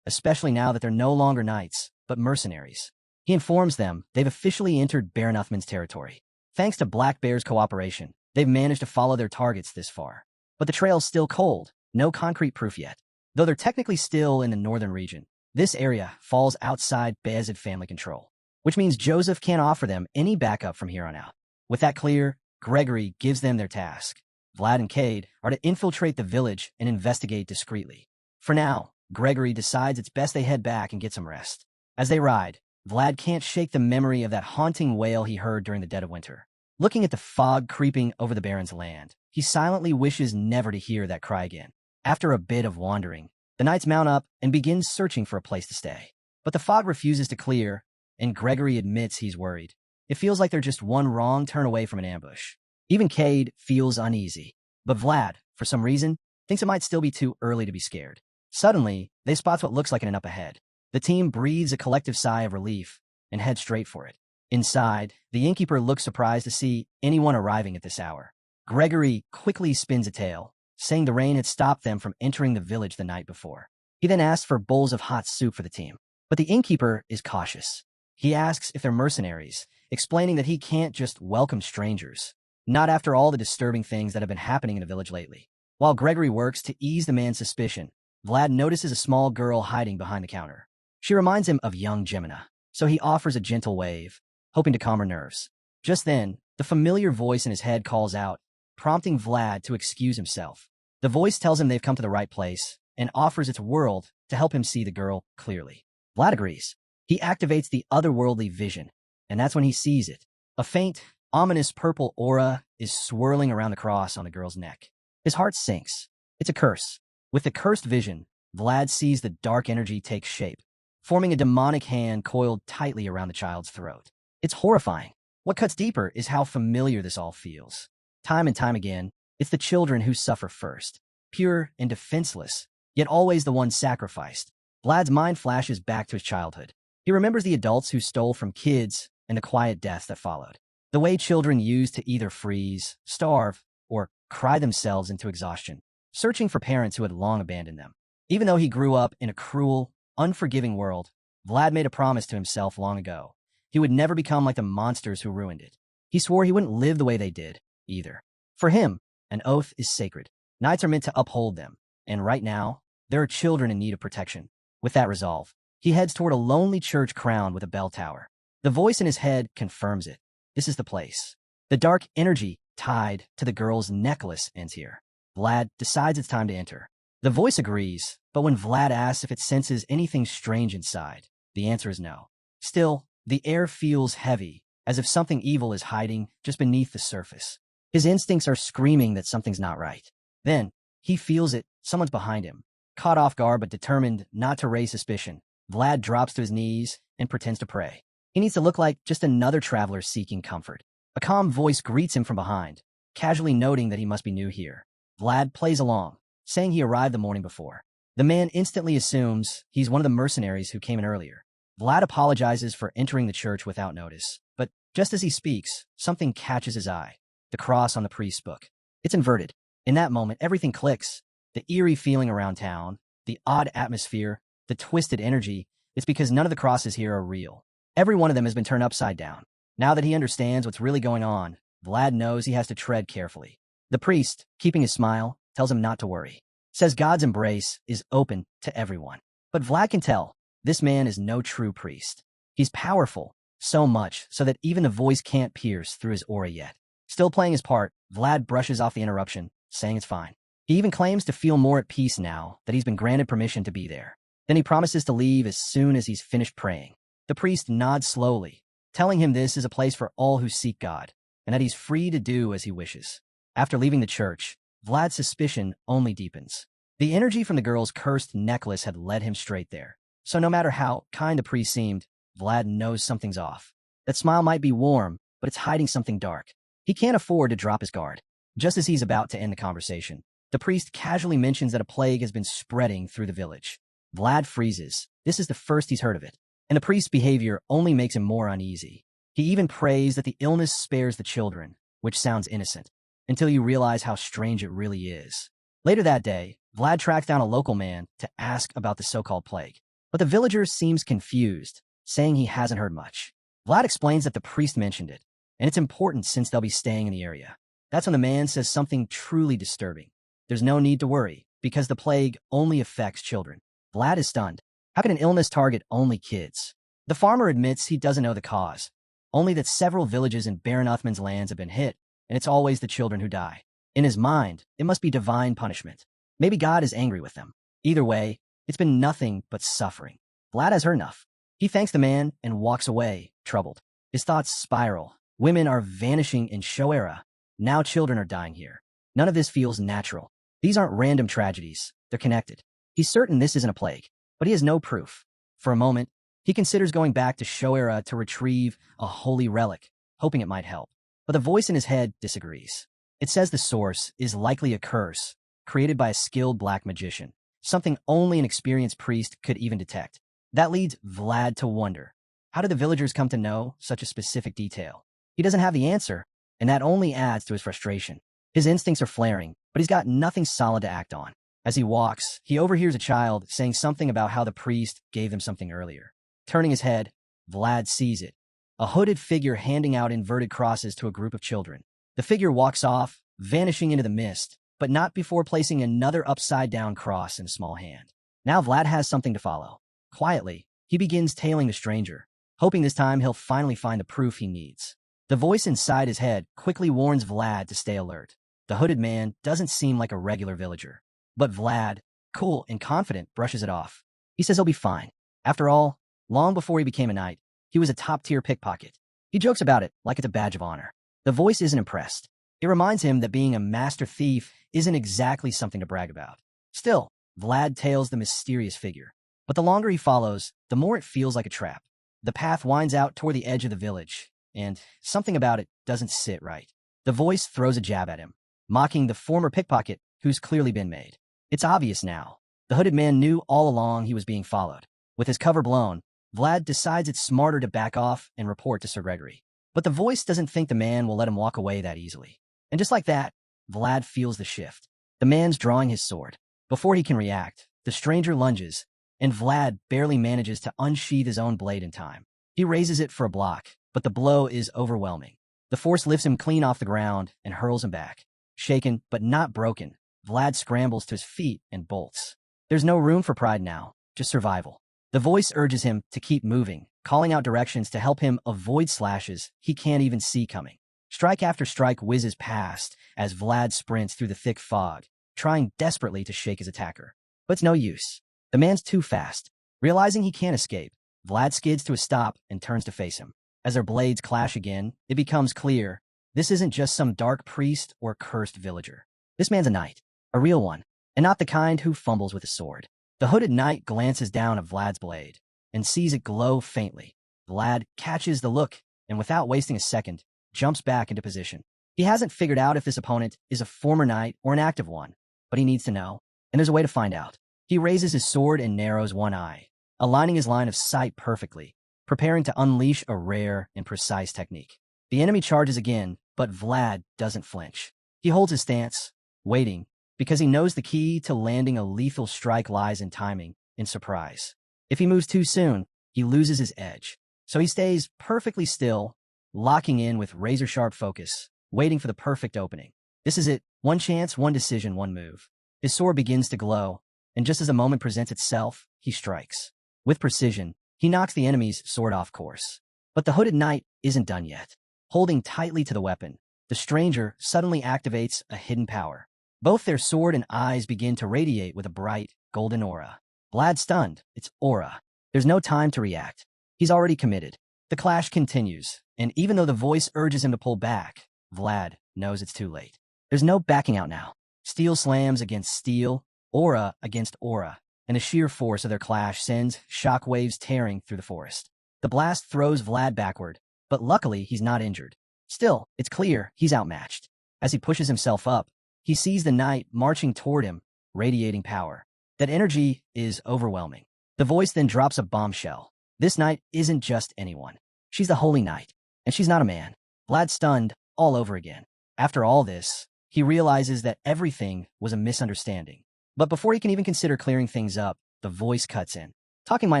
especially now that they're no longer knights, but mercenaries. He informs them they've officially entered Baron Uthman's territory. Thanks to Black Bear's cooperation, they've managed to follow their targets this far. But the trail's still cold, no concrete proof yet. Though they're technically still in the northern region, this area falls outside Beazid family control, which means Joseph can't offer them any backup from here on out. With that clear, Gregory gives them their task. Vlad and Cade are to infiltrate the village and investigate discreetly. For now, Gregory decides it's best they head back and get some rest. As they ride, Vlad can't shake the memory of that haunting wail he heard during the dead of winter. Looking at the fog creeping over the Baron's land, he silently wishes never to hear that cry again. After a bit of wandering, the knights mount up and begin searching for a place to stay. But the fog refuses to clear, and Gregory admits he's worried. It feels like they're just one wrong turn away from an ambush. Even Cade feels uneasy, but Vlad, for some reason, thinks it might still be too early to be scared. Suddenly, they spot what looks like an up ahead. The team breathes a collective sigh of relief and heads straight for it. Inside, the innkeeper looks surprised to see anyone arriving at this hour. Gregory quickly spins a tale, saying the rain had stopped them from entering the village the night before. He then asks for bowls of hot soup for the team. But the innkeeper is cautious. He asks if they're mercenaries, explaining that he can't just welcome strangers, not after all the disturbing things that have been happening in the village lately. While Gregory works to ease the man's suspicion, Vlad notices a small girl hiding behind the counter. She reminds him of young Geminina, so he offers a gentle wave, hoping to calm her nerves. Just then, the familiar voice in his head calls out, prompting Vlad to excuse himself. The voice tells him they've come to the right place and offers its world to help him see the girl clearly. Vlad agrees. He activates the otherworldly vision, and that's when he sees it. A faint, ominous purple aura is swirling around the cross on the girl's neck. His heart sinks. It's a curse. With the cursed vision, Vlad sees the dark energy take shape, forming a demonic hand coiled tightly around the child's throat. It's horrifying. What cuts deeper is how familiar this all feels. Time and time again, it's the children who suffer first, pure and defenseless, yet always the ones sacrificed. Vlad's mind flashes back to his childhood. He remembers the adults who stole from kids and the quiet deaths that followed. The way children used to either freeze, starve, or cry themselves into exhaustion, searching for parents who had long abandoned them. Even though he grew up in a cruel, unforgiving world, Vlad made a promise to himself long ago. He would never become like the monsters who ruined it. He swore he wouldn't live the way they did, either. For him, an oath is sacred. Knights are meant to uphold them, and right now, there are children in need of protection. With that resolve, he heads toward a lonely church crowned with a bell tower. The voice in his head confirms it. This is the place. The dark energy tied to the girl's necklace ends here. Vlad decides it's time to enter. The voice agrees, but when Vlad asks if it senses anything strange inside, the answer is no. Still, the air feels heavy, as if something evil is hiding just beneath the surface. His instincts are screaming that something's not right. Then, he feels it, someone's behind him. Caught off guard but determined not to raise suspicion, Vlad drops to his knees and pretends to pray. He needs to look like just another traveler seeking comfort. A calm voice greets him from behind, casually noting that he must be new here. Vlad plays along, saying he arrived the morning before. The man instantly assumes he's one of the mercenaries who came in earlier. Vlad apologizes for entering the church without notice, but just as he speaks, something catches his eye. The cross on the priest's book. It's inverted. In that moment, everything clicks. The eerie feeling around town, the odd atmosphere, the twisted energy, it's because none of the crosses here are real. Every one of them has been turned upside down. Now that he understands what's really going on, Vlad knows he has to tread carefully. The priest, keeping his smile, tells him not to worry. Says God's embrace is open to everyone. But Vlad can tell, this man is no true priest. He's powerful, so much so that even the voice can't pierce through his aura yet. Still playing his part, Vlad brushes off the interruption, saying it's fine. He even claims to feel more at peace now that he's been granted permission to be there. Then he promises to leave as soon as he's finished praying. The priest nods slowly, telling him this is a place for all who seek God, and that he's free to do as he wishes. After leaving the church, Vlad's suspicion only deepens. The energy from the girl's cursed necklace had led him straight there. So no matter how kind the priest seemed, Vlad knows something's off. That smile might be warm, but it's hiding something dark. He can't afford to drop his guard. Just as he's about to end the conversation, the priest casually mentions that a plague has been spreading through the village. Vlad freezes. This is the first he's heard of it. And the priest's behavior only makes him more uneasy. He even prays that the illness spares the children, which sounds innocent, until you realize how strange it really is. Later that day, Vlad tracks down a local man to ask about the so-called plague. But the villager seems confused, saying he hasn't heard much. Vlad explains that the priest mentioned it, and it's important since they'll be staying in the area. That's when the man says something truly disturbing. There's no need to worry, because the plague only affects children. Vlad is stunned. How can an illness target only kids? The farmer admits he doesn't know the cause, only that several villages in Baron Uthman's lands have been hit, and it's always the children who die. In his mind, it must be divine punishment. Maybe God is angry with them. Either way, it's been nothing but suffering. Vlad has heard enough. He thanks the man and walks away, troubled. His thoughts spiral. Women are vanishing in Shoera. Now children are dying here. None of this feels natural. These aren't random tragedies. They're connected. He's certain this isn't a plague, but he has no proof. For a moment, he considers going back to Shoera to retrieve a holy relic, hoping it might help. But the voice in his head disagrees. It says the source is likely a curse, created by a skilled black magician, something only an experienced priest could even detect. That leads Vlad to wonder, how did the villagers come to know such a specific detail? He doesn't have the answer, and that only adds to his frustration. His instincts are flaring, but he's got nothing solid to act on. As he walks, he overhears a child saying something about how the priest gave them something earlier. Turning his head, Vlad sees it, a hooded figure handing out inverted crosses to a group of children. The figure walks off, vanishing into the mist, but not before placing another upside-down cross in a small hand. Now Vlad has something to follow. Quietly, he begins tailing the stranger, hoping this time he'll finally find the proof he needs. The voice inside his head quickly warns Vlad to stay alert. The hooded man doesn't seem like a regular villager. But Vlad, cool and confident, brushes it off. He says he'll be fine. After all, long before he became a knight, he was a top-tier pickpocket. He jokes about it like it's a badge of honor. The voice isn't impressed. It reminds him that being a master thief isn't exactly something to brag about. Still, Vlad tails the mysterious figure. But the longer he follows, the more it feels like a trap. The path winds out toward the edge of the village, and something about it doesn't sit right. The voice throws a jab at him, mocking the former pickpocket who's clearly been made. It's obvious now. The hooded man knew all along he was being followed. With his cover blown, Vlad decides it's smarter to back off and report to Sir Gregory. But the voice doesn't think the man will let him walk away that easily. And just like that, Vlad feels the shift. The man's drawing his sword. Before he can react, the stranger lunges, and Vlad barely manages to unsheath his own blade in time. He raises it for a block, but the blow is overwhelming. The force lifts him clean off the ground and hurls him back. Shaken, but not broken, Vlad scrambles to his feet and bolts. There's no room for pride now, just survival. The voice urges him to keep moving, calling out directions to help him avoid slashes he can't even see coming. Strike after strike whizzes past as Vlad sprints through the thick fog, trying desperately to shake his attacker. But it's no use. The man's too fast. Realizing he can't escape, Vlad skids to a stop and turns to face him. As their blades clash again, it becomes clear this isn't just some dark priest or cursed villager. This man's a knight, a real one, and not the kind who fumbles with a sword. The hooded knight glances down at Vlad's blade and sees it glow faintly. Vlad catches the look and, without wasting a second, jumps back into position. He hasn't figured out if this opponent is a former knight or an active one, but he needs to know, and there's a way to find out. He raises his sword and narrows one eye, aligning his line of sight perfectly, preparing to unleash a rare and precise technique. The enemy charges again, but Vlad doesn't flinch. He holds his stance, waiting, because he knows the key to landing a lethal strike lies in timing and surprise. If he moves too soon, he loses his edge. So he stays perfectly still, locking in with razor-sharp focus, waiting for the perfect opening. This is it. One chance, one decision, one move. His sword begins to glow, and just as the moment presents itself, he strikes. With precision, he knocks the enemy's sword off course. But the hooded knight isn't done yet. Holding tightly to the weapon, the stranger suddenly activates a hidden power. Both their sword and eyes begin to radiate with a bright, golden aura. Vlad's stunned. It's aura. There's no time to react. He's already committed. The clash continues, and even though the voice urges him to pull back, Vlad knows it's too late. There's no backing out now. Steel slams against steel, aura against aura, and the sheer force of their clash sends shockwaves tearing through the forest. The blast throws Vlad backward, but luckily he's not injured. Still, it's clear he's outmatched. As he pushes himself up, he sees the knight marching toward him, radiating power. That energy is overwhelming. The voice then drops a bombshell. This knight isn't just anyone. She's the Holy Knight, and she's not a man. Vlad's stunned all over again. After all this, he realizes that everything was a misunderstanding. But before he can even consider clearing things up, the voice cuts in. Talking might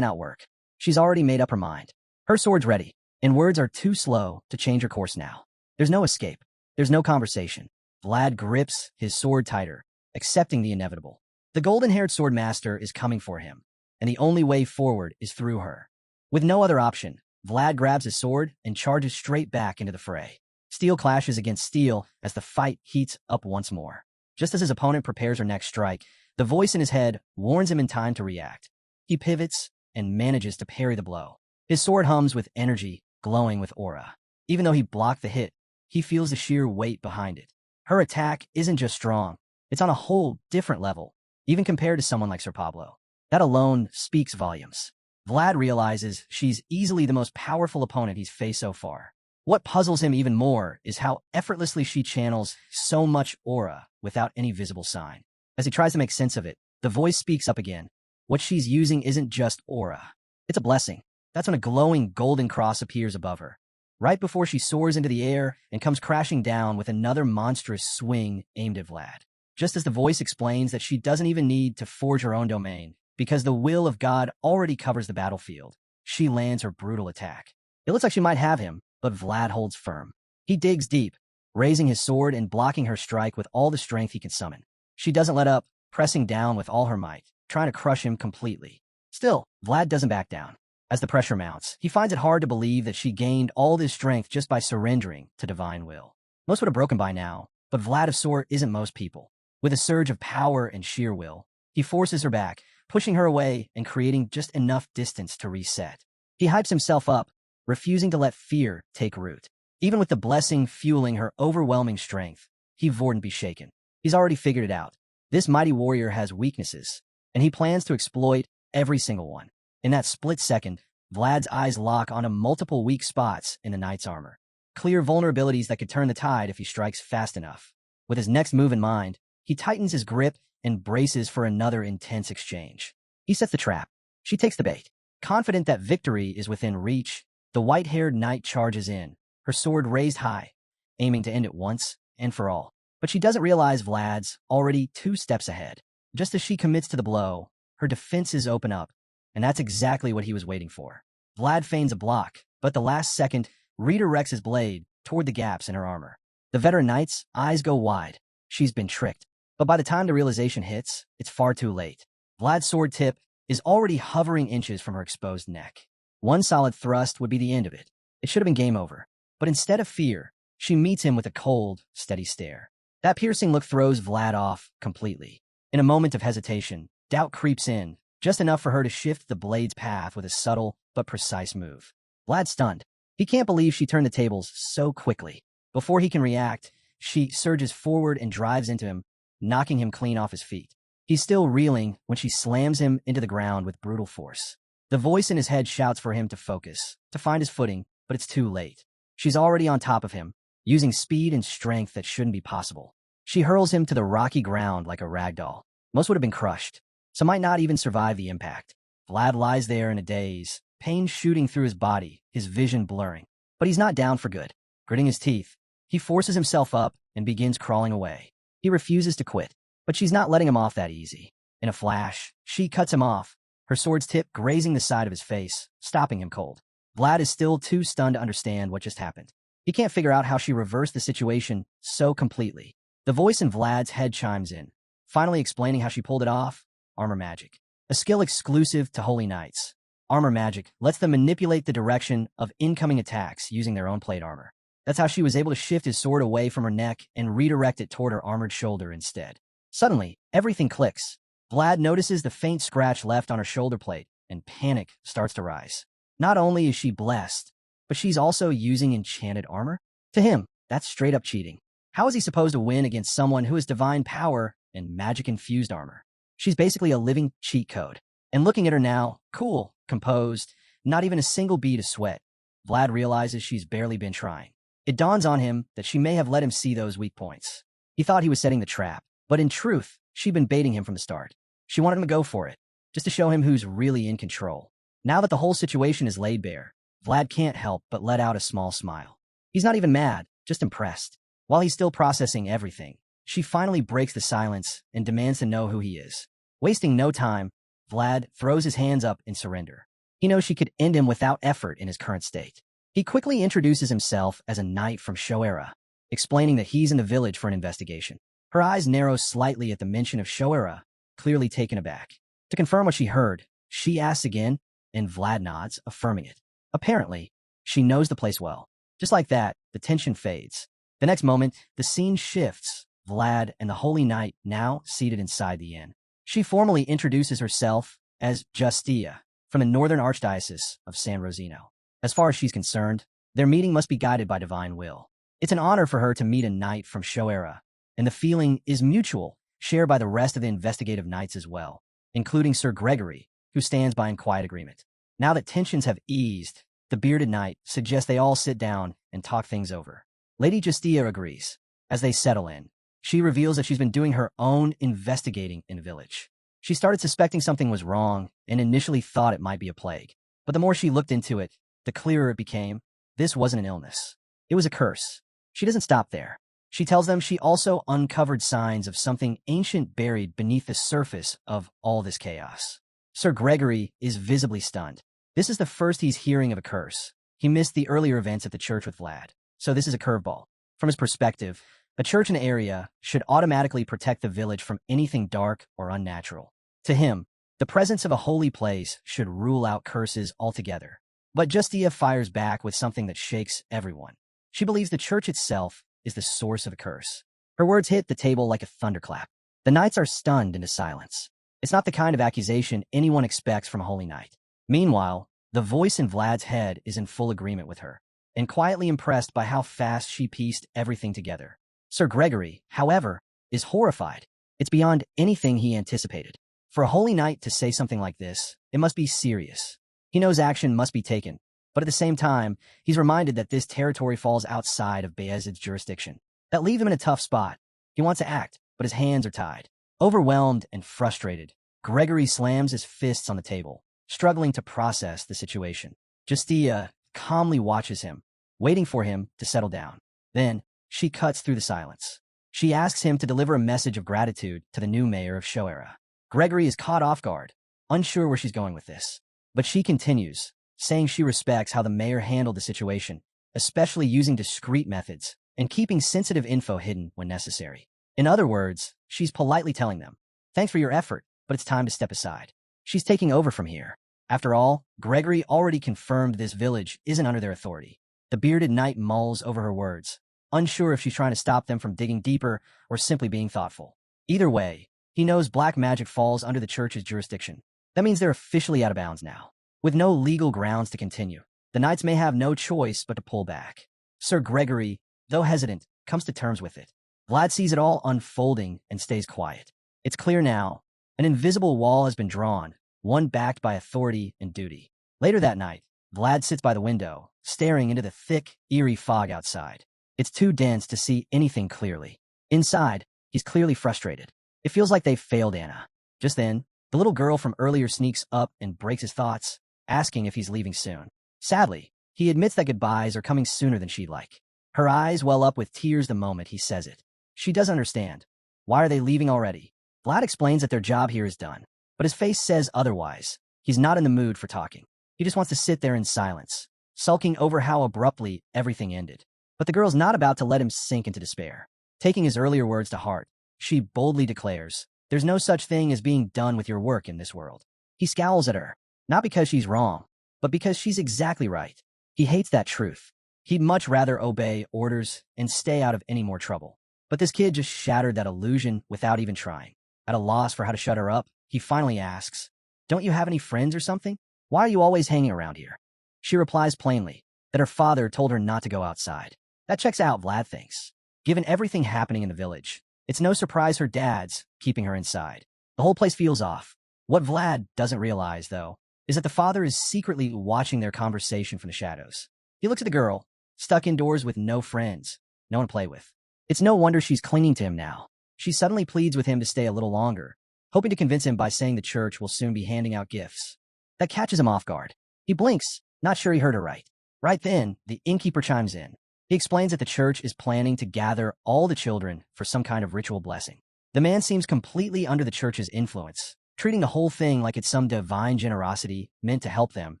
not work. She's already made up her mind. Her sword's ready, and words are too slow to change her course now. There's no escape. There's no conversation. Vlad grips his sword tighter, accepting the inevitable. The golden-haired swordmaster is coming for him, and the only way forward is through her. With no other option, Vlad grabs his sword and charges straight back into the fray. Steel clashes against steel as the fight heats up once more. Just as his opponent prepares her next strike, the voice in his head warns him in time to react. He pivots and manages to parry the blow. His sword hums with energy, glowing with aura. Even though he blocked the hit, he feels the sheer weight behind it. Her attack isn't just strong, it's on a whole different level, even compared to someone like Sir Pablo. That alone speaks volumes. Vlad realizes she's easily the most powerful opponent he's faced so far. What puzzles him even more is how effortlessly she channels so much aura without any visible sign. As he tries to make sense of it, the voice speaks up again. What she's using isn't just aura. It's a blessing. That's when a glowing golden cross appears above her, right before she soars into the air and comes crashing down with another monstrous swing aimed at Vlad. Just as the voice explains that she doesn't even need to forge her own domain, because the will of God already covers the battlefield, she lands her brutal attack. It looks like she might have him, but Vlad holds firm. He digs deep, raising his sword and blocking her strike with all the strength he can summon. She doesn't let up, pressing down with all her might, trying to crush him completely. Still, Vlad doesn't back down. As the pressure mounts, he finds it hard to believe that she gained all this strength just by surrendering to divine will. Most would have broken by now, but Vlad of Sword isn't most people. With a surge of power and sheer will, he forces her back, pushing her away and creating just enough distance to reset. He hypes himself up, refusing to let fear take root. Even with the blessing fueling her overwhelming strength, he wouldn't be shaken. He's already figured it out. This mighty warrior has weaknesses, and he plans to exploit every single one. In that split second, Vlad's eyes lock onto multiple weak spots in the knight's armor. Clear vulnerabilities that could turn the tide if he strikes fast enough. With his next move in mind, he tightens his grip and braces for another intense exchange. He sets the trap. She takes the bait. Confident that victory is within reach, the white-haired knight charges in, her sword raised high, aiming to end it once and for all. But she doesn't realize Vlad's already 2 steps ahead. Just as she commits to the blow, her defenses open up, and that's exactly what he was waiting for. Vlad feigns a block, but the last second redirects his blade toward the gaps in her armor. The veteran knight's eyes go wide. She's been tricked. But by the time the realization hits, it's far too late. Vlad's sword tip is already hovering inches from her exposed neck. One solid thrust would be the end of it. It should have been game over. But instead of fear, she meets him with a cold, steady stare. That piercing look throws Vlad off completely. In a moment of hesitation, doubt creeps in, just enough for her to shift the blade's path with a subtle but precise move. Vlad's stunned. He can't believe she turned the tables so quickly. Before he can react, she surges forward and drives into him, knocking him clean off his feet. He's still reeling when she slams him into the ground with brutal force. The voice in his head shouts for him to focus, to find his footing, but it's too late. She's already on top of him, using speed and strength that shouldn't be possible. She hurls him to the rocky ground like a rag doll. Most would have been crushed. Some might not even survive the impact. Vlad lies there in a daze, pain shooting through his body, his vision blurring. But he's not down for good. Gritting his teeth, he forces himself up and begins crawling away. He refuses to quit, but she's not letting him off that easy. In a flash, she cuts him off, her sword's tip grazing the side of his face, stopping him cold. Vlad is still too stunned to understand what just happened. He can't figure out how she reversed the situation so completely. The voice in Vlad's head chimes in, finally explaining how she pulled it off. Armor magic. A skill exclusive to Holy Knights. Armor magic lets them manipulate the direction of incoming attacks using their own plate armor. That's how she was able to shift his sword away from her neck and redirect it toward her armored shoulder instead. Suddenly, everything clicks. Vlad notices the faint scratch left on her shoulder plate, and panic starts to rise. Not only is she blessed, but she's also using enchanted armor? To him, that's straight-up cheating. How is he supposed to win against someone who has divine power and magic-infused armor? She's basically a living cheat code. And looking at her now, cool, composed, not even a single bead of sweat, Vlad realizes she's barely been trying. It dawns on him that she may have let him see those weak points. He thought he was setting the trap, but in truth, she'd been baiting him from the start. She wanted him to go for it, just to show him who's really in control. Now that the whole situation is laid bare, Vlad can't help but let out a small smile. He's not even mad, just impressed. While he's still processing everything, she finally breaks the silence and demands to know who he is. Wasting no time, Vlad throws his hands up in surrender. He knows she could end him without effort in his current state. He quickly introduces himself as a knight from Shoera, explaining that he's in the village for an investigation. Her eyes narrow slightly at the mention of Shoera, clearly taken aback. To confirm what she heard, she asks again, and Vlad nods, affirming it. Apparently, she knows the place well. Just like that, the tension fades. The next moment, the scene shifts. Vlad and the Holy Knight now seated inside the inn. She formally introduces herself as Justia, from the Northern Archdiocese of San Rosino. As far as she's concerned, their meeting must be guided by divine will. It's an honor for her to meet a knight from Shoera, and the feeling is mutual, shared by the rest of the investigative knights as well, including Sir Gregory, who stands by in quiet agreement. Now that tensions have eased, the bearded knight suggests they all sit down and talk things over. Lady Justia agrees. As they settle in, she reveals that she's been doing her own investigating in the village. She started suspecting something was wrong and initially thought it might be a plague. But the more she looked into it, the clearer it became. This wasn't an illness. It was a curse. She doesn't stop there. She tells them she also uncovered signs of something ancient buried beneath the surface of all this chaos. Sir Gregory is visibly stunned. This is the first he's hearing of a curse. He missed the earlier events at the church with Vlad, so this is a curveball. From his perspective, a church in the area should automatically protect the village from anything dark or unnatural. To him, the presence of a holy place should rule out curses altogether. But Justia fires back with something that shakes everyone. She believes the church itself is the source of a curse. Her words hit the table like a thunderclap. The knights are stunned into silence. It's not the kind of accusation anyone expects from a holy knight. Meanwhile, the voice in Vlad's head is in full agreement with her, and quietly impressed by how fast she pieced everything together. Sir Gregory, however, is horrified. It's beyond anything he anticipated. For a holy knight to say something like this, it must be serious. He knows action must be taken, but at the same time, he's reminded that this territory falls outside of Beazid's jurisdiction. That leaves him in a tough spot. He wants to act, but his hands are tied. Overwhelmed and frustrated, Gregory slams his fists on the table, struggling to process the situation. Justia calmly watches him, waiting for him to settle down. Then, she cuts through the silence. She asks him to deliver a message of gratitude to the new mayor of Shoera. Gregory is caught off guard, unsure where she's going with this. But she continues, saying she respects how the mayor handled the situation, especially using discreet methods and keeping sensitive info hidden when necessary. In other words, she's politely telling them, thanks for your effort, but it's time to step aside. She's taking over from here. After all, Gregory already confirmed this village isn't under their authority. The bearded knight mulls over her words, unsure if she's trying to stop them from digging deeper or simply being thoughtful. Either way, he knows black magic falls under the church's jurisdiction. That means they're officially out of bounds now. With no legal grounds to continue, the knights may have no choice but to pull back. Sir Gregory, though hesitant, comes to terms with it. Vlad sees it all unfolding and stays quiet. It's clear now. An invisible wall has been drawn, one backed by authority and duty. Later that night, Vlad sits by the window, staring into the thick, eerie fog outside. It's too dense to see anything clearly. Inside, he's clearly frustrated. It feels like they've failed Anna. Just then, the little girl from earlier sneaks up and breaks his thoughts, asking if he's leaving soon. Sadly, he admits that goodbyes are coming sooner than she'd like. Her eyes well up with tears the moment he says it. She doesn't understand. Why are they leaving already? Vlad explains that their job here is done, but his face says otherwise. He's not in the mood for talking. He just wants to sit there in silence, sulking over how abruptly everything ended. But the girl's not about to let him sink into despair. Taking his earlier words to heart, she boldly declares, there's no such thing as being done with your work in this world. He scowls at her, not because she's wrong, but because she's exactly right. He hates that truth. He'd much rather obey orders and stay out of any more trouble. But this kid just shattered that illusion without even trying. At a loss for how to shut her up, he finally asks, don't you have any friends or something? Why are you always hanging around here? She replies plainly that her father told her not to go outside. That checks out, Vlad thinks. Given everything happening in the village, it's no surprise her dad's keeping her inside. The whole place feels off. What Vlad doesn't realize, though, is that the father is secretly watching their conversation from the shadows. He looks at the girl, stuck indoors with no friends, no one to play with. It's no wonder she's clinging to him now. She suddenly pleads with him to stay a little longer, hoping to convince him by saying the church will soon be handing out gifts. That catches him off guard. He blinks, not sure he heard her right. Right then, the innkeeper chimes in. He explains that the church is planning to gather all the children for some kind of ritual blessing. The man seems completely under the church's influence, treating the whole thing like it's some divine generosity meant to help them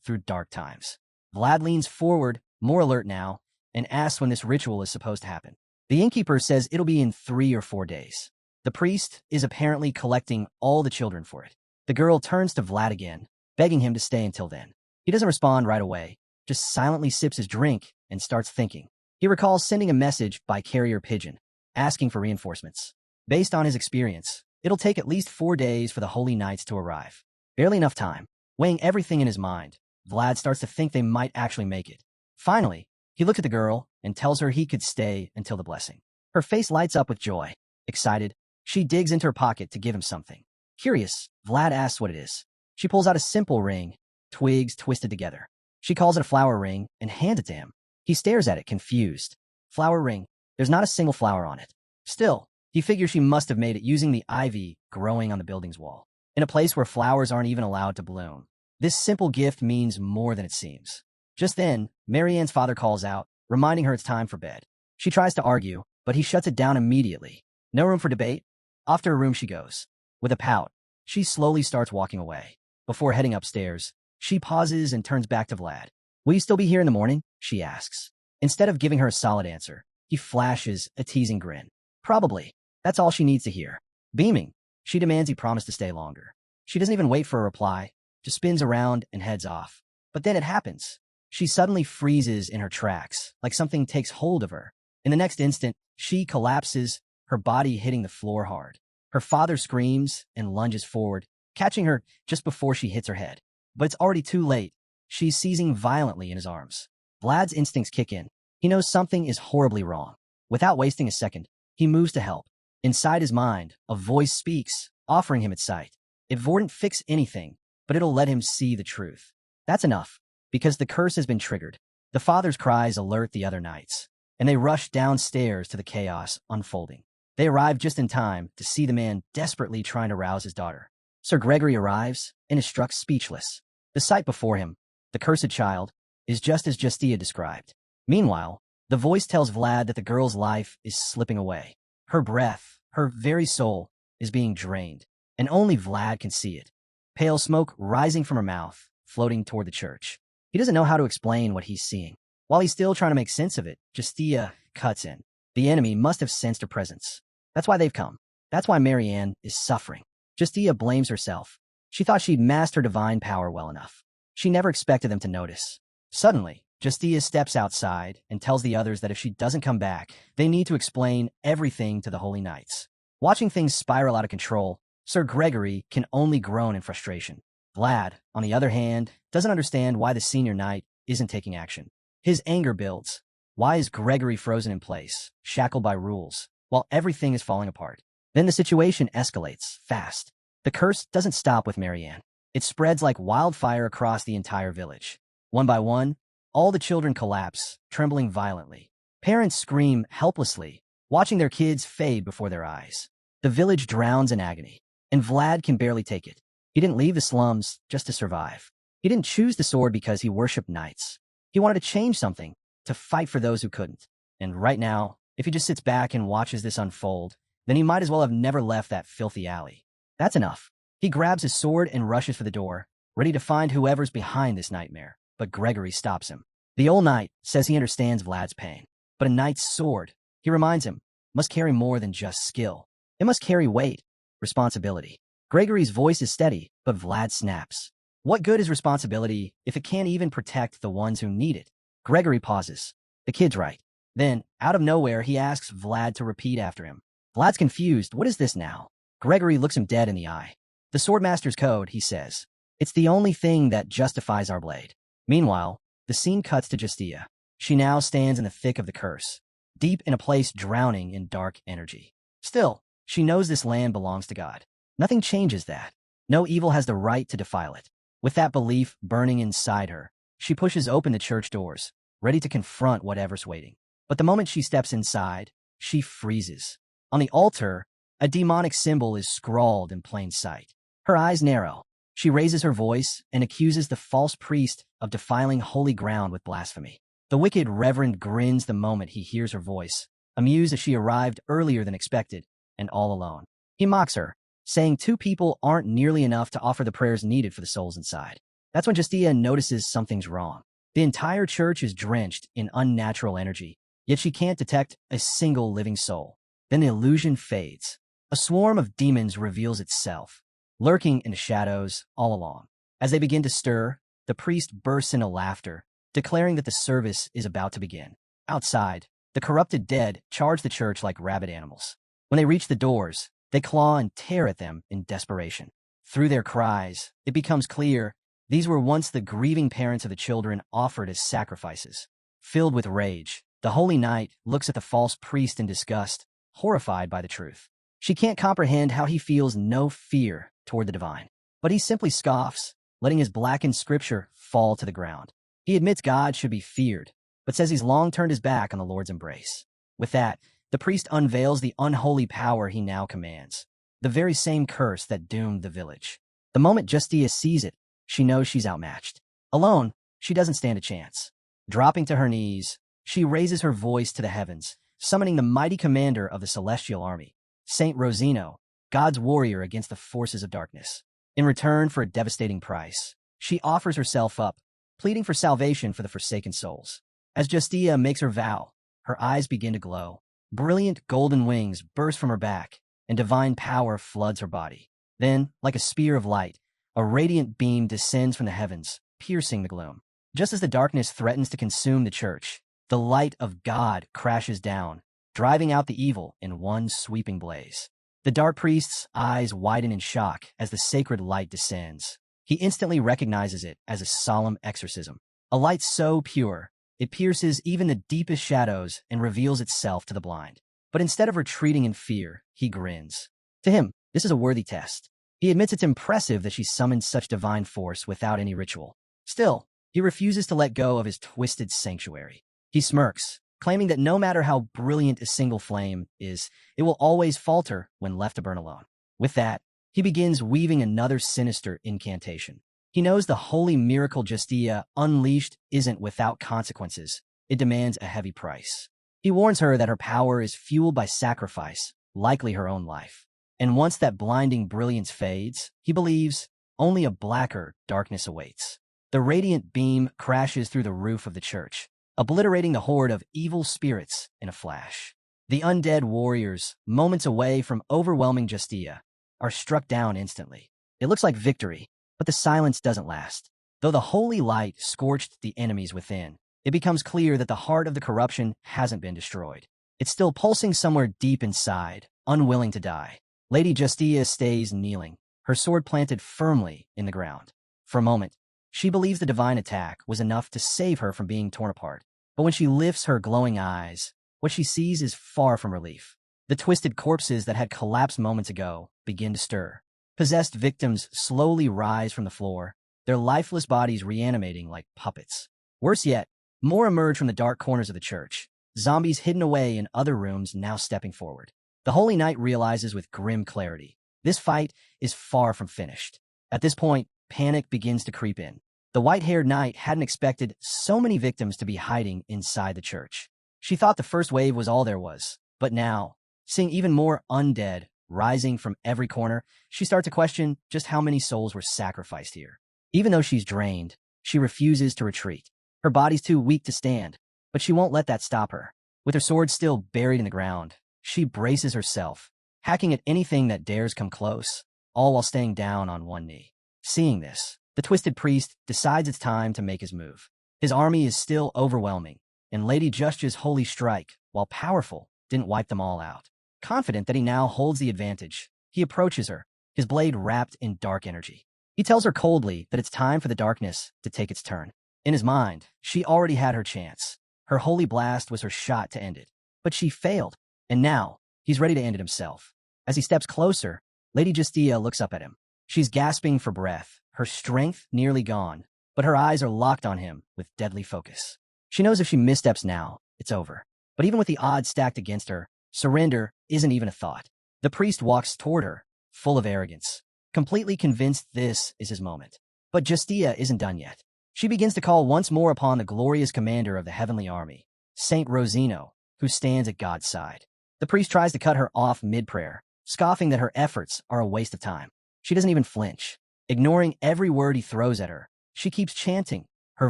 through dark times. Vlad leans forward, more alert now, and asks when this ritual is supposed to happen. The innkeeper says it'll be in 3 or 4 days. The priest is apparently collecting all the children for it. The girl turns to Vlad again, begging him to stay until then. He doesn't respond right away, just silently sips his drink and starts thinking. He recalls sending a message by carrier pigeon, asking for reinforcements. Based on his experience, it'll take at least 4 days for the Holy Knights to arrive. Barely enough time. Weighing everything in his mind, Vlad starts to think they might actually make it. Finally, he looks at the girl and tells her he could stay until the blessing. Her face lights up with joy. Excited, she digs into her pocket to give him something. Curious, Vlad asks what it is. She pulls out a simple ring, twigs twisted together. She calls it a flower ring and hands it to him. He stares at it, confused. Flower ring. There's not a single flower on it. Still, he figures she must have made it using the ivy growing on the building's wall, in a place where flowers aren't even allowed to bloom. This simple gift means more than it seems. Just then, Marianne's father calls out, reminding her it's time for bed. She tries to argue, but he shuts it down immediately. No room for debate. Off to her room she goes. With a pout, she slowly starts walking away. Before heading upstairs, she pauses and turns back to Vlad. Will you still be here in the morning? She asks. Instead of giving her a solid answer, he flashes a teasing grin. Probably. That's all she needs to hear. Beaming, she demands he promise to stay longer. She doesn't even wait for a reply, just spins around and heads off. But then it happens. She suddenly freezes in her tracks, like something takes hold of her. In the next instant, she collapses, her body hitting the floor hard. Her father screams and lunges forward, catching her just before she hits her head. But it's already too late. She's seizing violently in his arms. Vlad's instincts kick in. He knows something is horribly wrong. Without wasting a second, he moves to help. Inside his mind, a voice speaks, offering him its sight. It wouldn't fix anything, but it'll let him see the truth. That's enough, because the curse has been triggered. The father's cries alert the other knights, and they rush downstairs to the chaos unfolding. They arrive just in time to see the man desperately trying to rouse his daughter. Sir Gregory arrives and is struck speechless. The sight before him, the cursed child, is just as Justia described. Meanwhile, the voice tells Vlad that the girl's life is slipping away. Her breath, her very soul, is being drained, and only Vlad can see it. Pale smoke rising from her mouth, floating toward the church. He doesn't know how to explain what he's seeing. While he's still trying to make sense of it, Justia cuts in. The enemy must have sensed her presence. That's why they've come. That's why Marianne is suffering. Justia blames herself. She thought she'd masked her divine power well enough. She never expected them to notice. Suddenly, Justia steps outside and tells the others that if she doesn't come back, they need to explain everything to the Holy Knights. Watching things spiral out of control, Sir Gregory can only groan in frustration. Vlad, on the other hand, doesn't understand why the senior knight isn't taking action. His anger builds. Why is Gregory frozen in place, shackled by rules, while everything is falling apart? Then the situation escalates, fast. The curse doesn't stop with Marianne. It spreads like wildfire across the entire village. One by one, all the children collapse, trembling violently. Parents scream helplessly, watching their kids fade before their eyes. The village drowns in agony, and Vlad can barely take it. He didn't leave the slums just to survive. He didn't choose the sword because he worshipped knights. He wanted to change something, to fight for those who couldn't. And right now, if he just sits back and watches this unfold, then he might as well have never left that filthy alley. That's enough. He grabs his sword and rushes for the door, ready to find whoever's behind this nightmare. But Gregory stops him. The old knight says he understands Vlad's pain. But a knight's sword, he reminds him, must carry more than just skill. It must carry weight, responsibility. Gregory's voice is steady, but Vlad snaps. What good is responsibility if it can't even protect the ones who need it? Gregory pauses. The kid's right. Then, out of nowhere, he asks Vlad to repeat after him. Vlad's confused. What is this now? Gregory looks him dead in the eye. The Swordmaster's code, he says. It's the only thing that justifies our blade. Meanwhile, the scene cuts to Justia. She now stands in the thick of the curse, deep in a place drowning in dark energy. Still, she knows this land belongs to God. Nothing changes that. No evil has the right to defile it. With that belief burning inside her, she pushes open the church doors, ready to confront whatever's waiting. But the moment she steps inside, she freezes. On the altar, a demonic symbol is scrawled in plain sight. Her eyes narrow. She raises her voice and accuses the false priest of defiling holy ground with blasphemy. The wicked reverend grins the moment he hears her voice, amused as she arrived earlier than expected and all alone. He mocks her, saying 2 people aren't nearly enough to offer the prayers needed for the souls inside. That's when Justia notices something's wrong. The entire church is drenched in unnatural energy, yet she can't detect a single living soul. Then the illusion fades. A swarm of demons reveals itself, lurking in the shadows all along. As they begin to stir, the priest bursts into laughter, declaring that the service is about to begin. Outside, the corrupted dead charge the church like rabid animals. When they reach the doors, they claw and tear at them in desperation. Through their cries, it becomes clear these were once the grieving parents of the children offered as sacrifices. Filled with rage, the holy knight looks at the false priest in disgust, horrified by the truth. She can't comprehend how he feels no fear toward the divine. But he simply scoffs, letting his blackened scripture fall to the ground. He admits God should be feared, but says he's long turned his back on the Lord's embrace. With that, the priest unveils the unholy power he now commands, the very same curse that doomed the village. The moment Justia sees it, she knows she's outmatched. Alone, she doesn't stand a chance. Dropping to her knees, she raises her voice to the heavens, summoning the mighty commander of the celestial army, Saint Rosino, God's warrior against the forces of darkness. In return for a devastating price, she offers herself up, pleading for salvation for the forsaken souls. As Justia makes her vow, her eyes begin to glow. Brilliant golden wings burst from her back, and divine power floods her body. Then, like a spear of light, a radiant beam descends from the heavens, piercing the gloom. Just as the darkness threatens to consume the church, the light of God crashes down, driving out the evil in one sweeping blaze. The dark priest's eyes widen in shock as the sacred light descends. He instantly recognizes it as a solemn exorcism. A light so pure, it pierces even the deepest shadows and reveals itself to the blind. But instead of retreating in fear, he grins. To him, this is a worthy test. He admits it's impressive that she summoned such divine force without any ritual. Still, he refuses to let go of his twisted sanctuary. He smirks, claiming that no matter how brilliant a single flame is, it will always falter when left to burn alone. With that, he begins weaving another sinister incantation. He knows the holy miracle Justia unleashed isn't without consequences. It demands a heavy price. He warns her that her power is fueled by sacrifice, likely her own life. And once that blinding brilliance fades, he believes only a blacker darkness awaits. The radiant beam crashes through the roof of the church, obliterating the horde of evil spirits in a flash. The undead warriors, moments away from overwhelming Justia, are struck down instantly. It looks like victory, but the silence doesn't last. Though the holy light scorched the enemies within, it becomes clear that the heart of the corruption hasn't been destroyed. It's still pulsing somewhere deep inside, unwilling to die. Lady Justia stays kneeling, her sword planted firmly in the ground. For a moment, she believes the divine attack was enough to save her from being torn apart. But when she lifts her glowing eyes, what she sees is far from relief. The twisted corpses that had collapsed moments ago begin to stir. Possessed victims slowly rise from the floor, their lifeless bodies reanimating like puppets. Worse yet, more emerge from the dark corners of the church, zombies hidden away in other rooms now stepping forward. The Holy Knight realizes with grim clarity, this fight is far from finished. At this point, panic begins to creep in. The white-haired knight hadn't expected so many victims to be hiding inside the church. She thought the first wave was all there was, but now, seeing even more undead rising from every corner, she starts to question just how many souls were sacrificed here. Even though she's drained, she refuses to retreat. Her body's too weak to stand, but she won't let that stop her. With her sword still buried in the ground, she braces herself, hacking at anything that dares come close, all while staying down on one knee. Seeing this, the twisted priest decides it's time to make his move. His army is still overwhelming, and Lady Justia's holy strike, while powerful, didn't wipe them all out. Confident that he now holds the advantage, he approaches her, his blade wrapped in dark energy. He tells her coldly that it's time for the darkness to take its turn. In his mind, she already had her chance. Her holy blast was her shot to end it. But she failed, and now he's ready to end it himself. As he steps closer, Lady Justia looks up at him. She's gasping for breath, her strength nearly gone, but her eyes are locked on him with deadly focus. She knows if she missteps now, it's over. But even with the odds stacked against her, surrender isn't even a thought. The priest walks toward her, full of arrogance. completely convinced this is his moment. But Justia isn't done yet. She begins to call once more upon the glorious commander of the heavenly army, Saint Rosino, who stands at God's side. The priest tries to cut her off mid-prayer, scoffing that her efforts are a waste of time. She doesn't even flinch. Ignoring every word he throws at her, she keeps chanting, her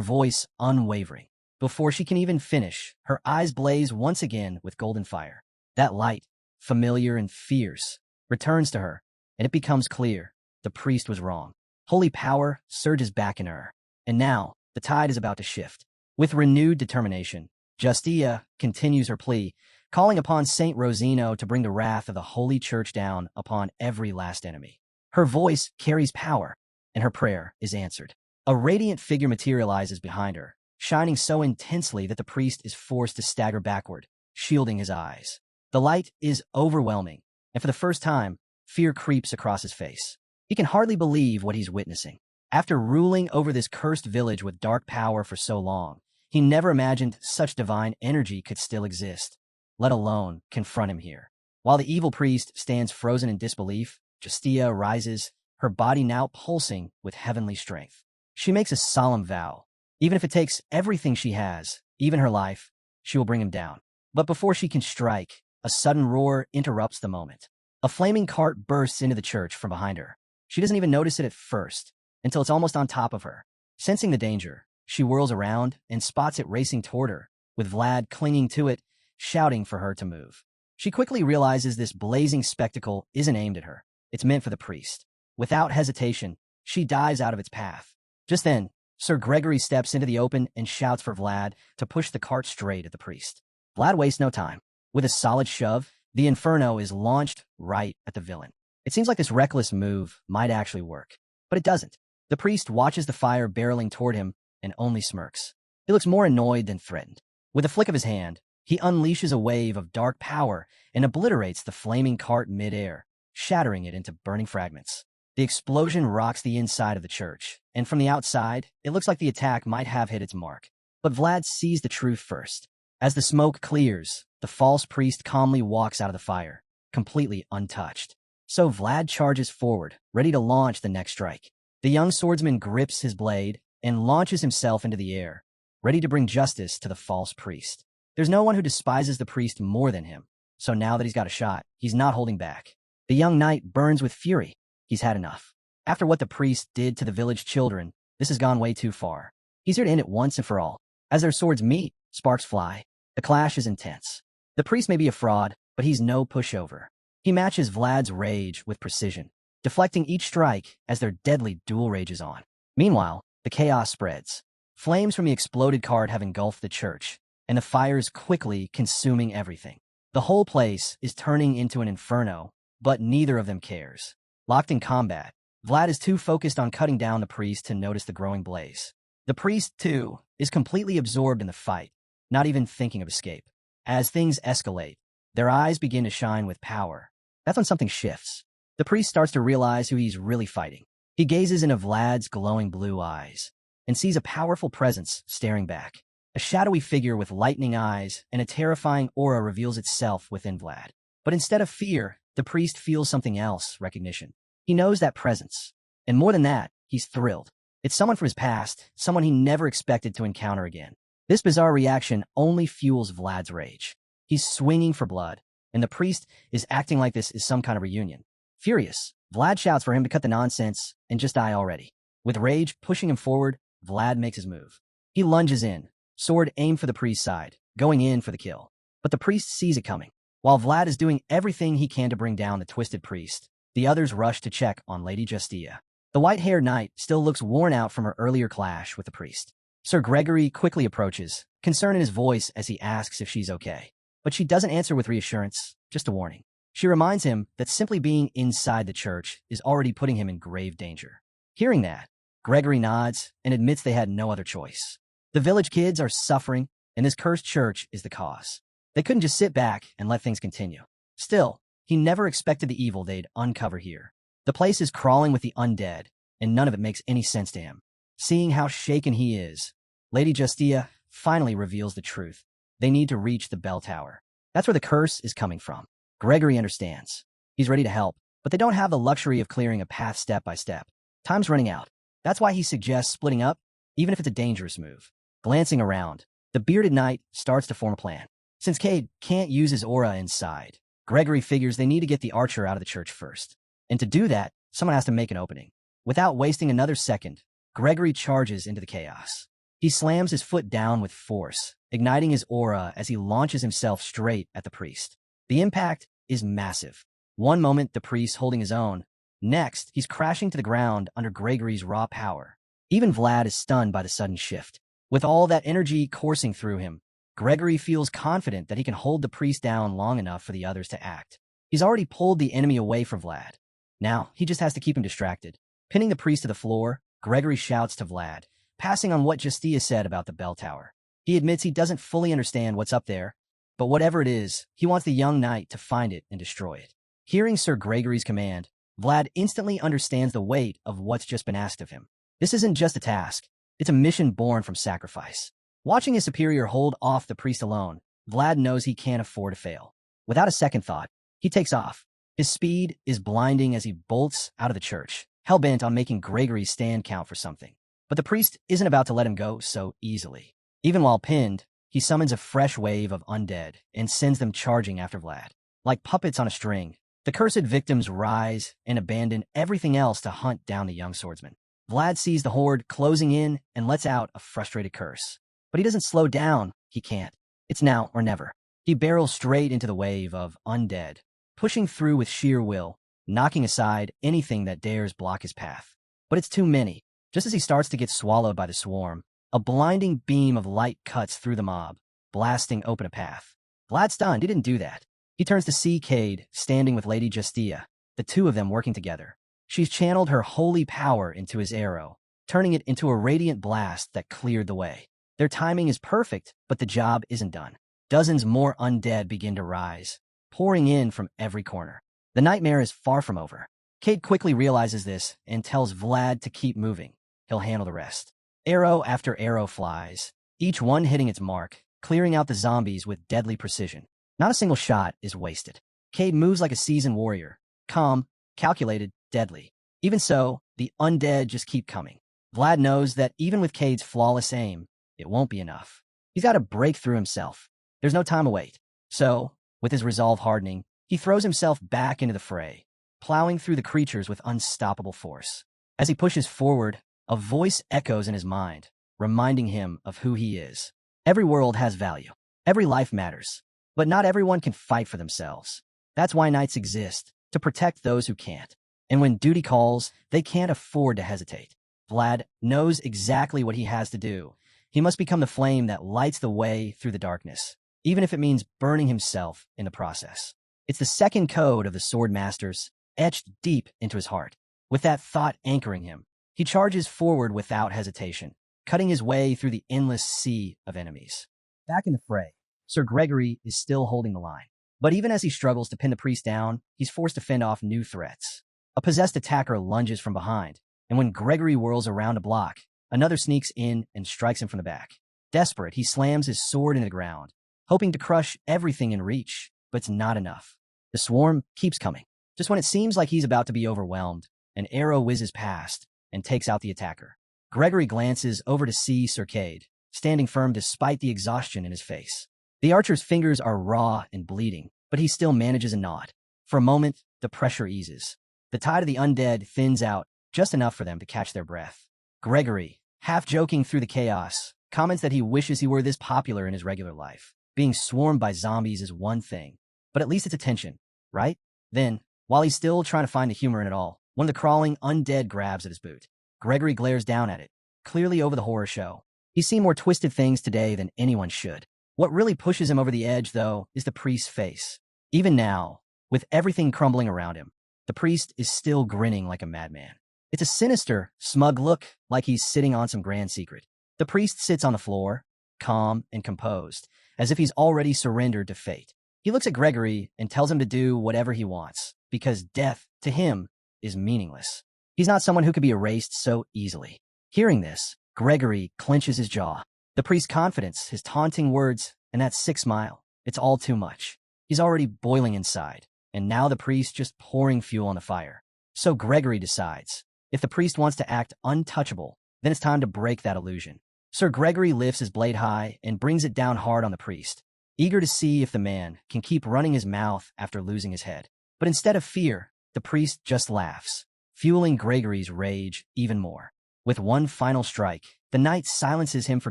voice unwavering. Before she can even finish, her eyes blaze once again with golden fire. That light, familiar and fierce, returns to her, and it becomes clear the priest was wrong. Holy power surges back in her, and now the tide is about to shift. With renewed determination, Justia continues her plea, calling upon Saint Rosino to bring the wrath of the Holy Church down upon every last enemy. Her voice carries power, and her prayer is answered. A radiant figure materializes behind her, shining so intensely that the priest is forced to stagger backward, shielding his eyes. The light is overwhelming, and for the first time, fear creeps across his face. He can hardly believe what he's witnessing. After ruling over this cursed village with dark power for so long, he never imagined such divine energy could still exist, let alone confront him here. While the evil priest stands frozen in disbelief, Justia rises, her body now pulsing with heavenly strength. She makes a solemn vow. Even if it takes everything she has, even her life, she will bring him down. But before she can strike, a sudden roar interrupts the moment. A flaming cart bursts into the church from behind her. She doesn't even notice it at first, until it's almost on top of her. Sensing the danger, she whirls around and spots it racing toward her, with Vlad clinging to it, shouting for her to move. She quickly realizes this blazing spectacle isn't aimed at her. It's meant for the priest. Without hesitation, she dives out of its path. Just then, Sir Gregory steps into the open and shouts for Vlad to push the cart straight at the priest. Vlad wastes no time. With a solid shove, the inferno is launched right at the villain. It seems like this reckless move might actually work, but it doesn't. The priest watches the fire barreling toward him and only smirks. He looks more annoyed than threatened. With a flick of his hand, he unleashes a wave of dark power and obliterates the flaming cart mid-air, shattering it into burning fragments. The explosion rocks the inside of the church, and from the outside, it looks like the attack might have hit its mark. But Vlad sees the truth first. As the smoke clears, the false priest calmly walks out of the fire, completely untouched. So Vlad charges forward, ready to launch the next strike. The young swordsman grips his blade and launches himself into the air, ready to bring justice to the false priest. There's no one who despises the priest more than him, so now that he's got a shot, he's not holding back. The young knight burns with fury. He's had enough. After what the priest did to the village children, this has gone way too far. He's here to end it once and for all. As their swords meet, sparks fly. The clash is intense. The priest may be a fraud, but he's no pushover. He matches Vlad's rage with precision, deflecting each strike as their deadly duel rages on. Meanwhile, the chaos spreads. Flames from the exploded cart have engulfed the church, and the fires quickly consuming everything. The whole place is turning into an inferno, but neither of them cares. Locked in combat, Vlad is too focused on cutting down the priest to notice the growing blaze. The priest, too, is completely absorbed in the fight, not even thinking of escape. As things escalate, their eyes begin to shine with power. That's when something shifts. The priest starts to realize who he's really fighting. He gazes into Vlad's glowing blue eyes and sees a powerful presence staring back. A shadowy figure with lightning eyes and a terrifying aura reveals itself within Vlad. But instead of fear, the priest feels something else, recognition. He knows that presence. And more than that, he's thrilled. It's someone from his past, someone he never expected to encounter again. This bizarre reaction only fuels Vlad's rage. He's swinging for blood, and the priest is acting like this is some kind of reunion. Furious, Vlad shouts for him to cut the nonsense and just die already. With rage pushing him forward, Vlad makes his move. He lunges in, sword aimed for the priest's side, going in for the kill. But the priest sees it coming. While Vlad is doing everything he can to bring down the twisted priest, the others rush to check on Lady Justia. The white-haired knight still looks worn out from her earlier clash with the priest. Sir Gregory quickly approaches, concern in his voice as he asks if she's okay. But she doesn't answer with reassurance, just a warning. She reminds him that simply being inside the church is already putting him in grave danger. Hearing that, Gregory nods and admits they had no other choice. The village kids are suffering, and this cursed church is the cause. They couldn't just sit back and let things continue. Still, he never expected the evil they'd uncover here. The place is crawling with the undead, and none of it makes any sense to him. Seeing how shaken he is, Lady Justia finally reveals the truth. They need to reach the bell tower. That's where the curse is coming from. Gregory understands. He's ready to help, but they don't have the luxury of clearing a path step by step. Time's running out. That's why he suggests splitting up, even if it's a dangerous move. Glancing around, the bearded knight starts to form a plan. Since Cade can't use his aura inside, Gregory figures they need to get the archer out of the church first. And to do that, someone has to make an opening. Without wasting another second, Gregory charges into the chaos. He slams his foot down with force, igniting his aura as he launches himself straight at the priest. The impact is massive. One moment, the priest holding his own. Next, he's crashing to the ground under Gregory's raw power. Even Vlad is stunned by the sudden shift. With all that energy coursing through him, Gregory feels confident that he can hold the priest down long enough for the others to act. He's already pulled the enemy away from Vlad. Now, he just has to keep him distracted. Pinning the priest to the floor, Gregory shouts to Vlad, passing on what Justia said about the bell tower. He admits he doesn't fully understand what's up there, but whatever it is, he wants the young knight to find it and destroy it. Hearing Sir Gregory's command, Vlad instantly understands the weight of what's just been asked of him. This isn't just a task, it's a mission born from sacrifice. Watching his superior hold off the priest alone, Vlad knows he can't afford to fail. Without a second thought, he takes off. His speed is blinding as he bolts out of the church, hell-bent on making Gregory's stand count for something. But the priest isn't about to let him go so easily. Even while pinned, he summons a fresh wave of undead and sends them charging after Vlad. Like puppets on a string, the cursed victims rise and abandon everything else to hunt down the young swordsman. Vlad sees the horde closing in and lets out a frustrated curse. But he doesn't slow down. He can't. It's now or never. He barrels straight into the wave of undead, pushing through with sheer will, knocking aside anything that dares block his path. But it's too many. Just as he starts to get swallowed by the swarm, a blinding beam of light cuts through the mob, blasting open a path. Vlad's stunned. He didn't do that. He turns to see Cade standing with Lady Justia, the two of them working together. She's channeled her holy power into his arrow, turning it into a radiant blast that cleared the way. Their timing is perfect, but the job isn't done. Dozens more undead begin to rise, pouring in from every corner. The nightmare is far from over. Cade quickly realizes this and tells Vlad to keep moving. He'll handle the rest. Arrow after arrow flies, each one hitting its mark, clearing out the zombies with deadly precision. Not a single shot is wasted. Cade moves like a seasoned warrior, calm, calculated, deadly. Even so, the undead just keep coming. Vlad knows that even with Cade's flawless aim, it won't be enough. He's got to break through himself. There's no time to wait. So, with his resolve hardening, he throws himself back into the fray, plowing through the creatures with unstoppable force. As he pushes forward, a voice echoes in his mind, reminding him of who he is. Every world has value. Every life matters. But not everyone can fight for themselves. That's why knights exist, to protect those who can't. And when duty calls, they can't afford to hesitate. Vlad knows exactly what he has to do. He must become the flame that lights the way through the darkness, even if it means burning himself in the process. It's the second code of the Swordmasters, etched deep into his heart. With that thought anchoring him, he charges forward without hesitation, cutting his way through the endless sea of enemies. Back in the fray, Sir Gregory is still holding the line. But even as he struggles to pin the priest down, he's forced to fend off new threats. A possessed attacker lunges from behind, and when Gregory whirls around a block, another sneaks in and strikes him from the back. Desperate, he slams his sword into the ground, hoping to crush everything in reach, but it's not enough. The swarm keeps coming. Just when it seems like he's about to be overwhelmed, an arrow whizzes past and takes out the attacker. Gregory glances over to see Sir Cade, standing firm despite the exhaustion in his face. The archer's fingers are raw and bleeding, but he still manages a nod. For a moment, the pressure eases. The tide of the undead thins out just enough for them to catch their breath. Gregory, half joking through the chaos, comments that he wishes he were this popular in his regular life. Being swarmed by zombies is one thing, but at least it's attention, right? Then, while he's still trying to find the humor in it all, one of the crawling undead grabs at his boot. Gregory glares down at it, clearly over the horror show. He's seen more twisted things today than anyone should. What really pushes him over the edge, though, is the priest's face. Even now, with everything crumbling around him, the priest is still grinning like a madman. It's a sinister, smug look, like he's sitting on some grand secret. The priest sits on the floor, calm and composed, as if he's already surrendered to fate. He looks at Gregory and tells him to do whatever he wants, because death, to him, is meaningless. He's not someone who could be erased so easily. Hearing this, Gregory clenches his jaw. The priest's confidence, his taunting words, and that sick smile, it's all too much. He's already boiling inside. and now the priest just pouring fuel on the fire. So Gregory decides, if the priest wants to act untouchable, then it's time to break that illusion. Sir Gregory lifts his blade high and brings it down hard on the priest, eager to see if the man can keep running his mouth after losing his head. But instead of fear, the priest just laughs, fueling Gregory's rage even more. With one final strike, the knight silences him for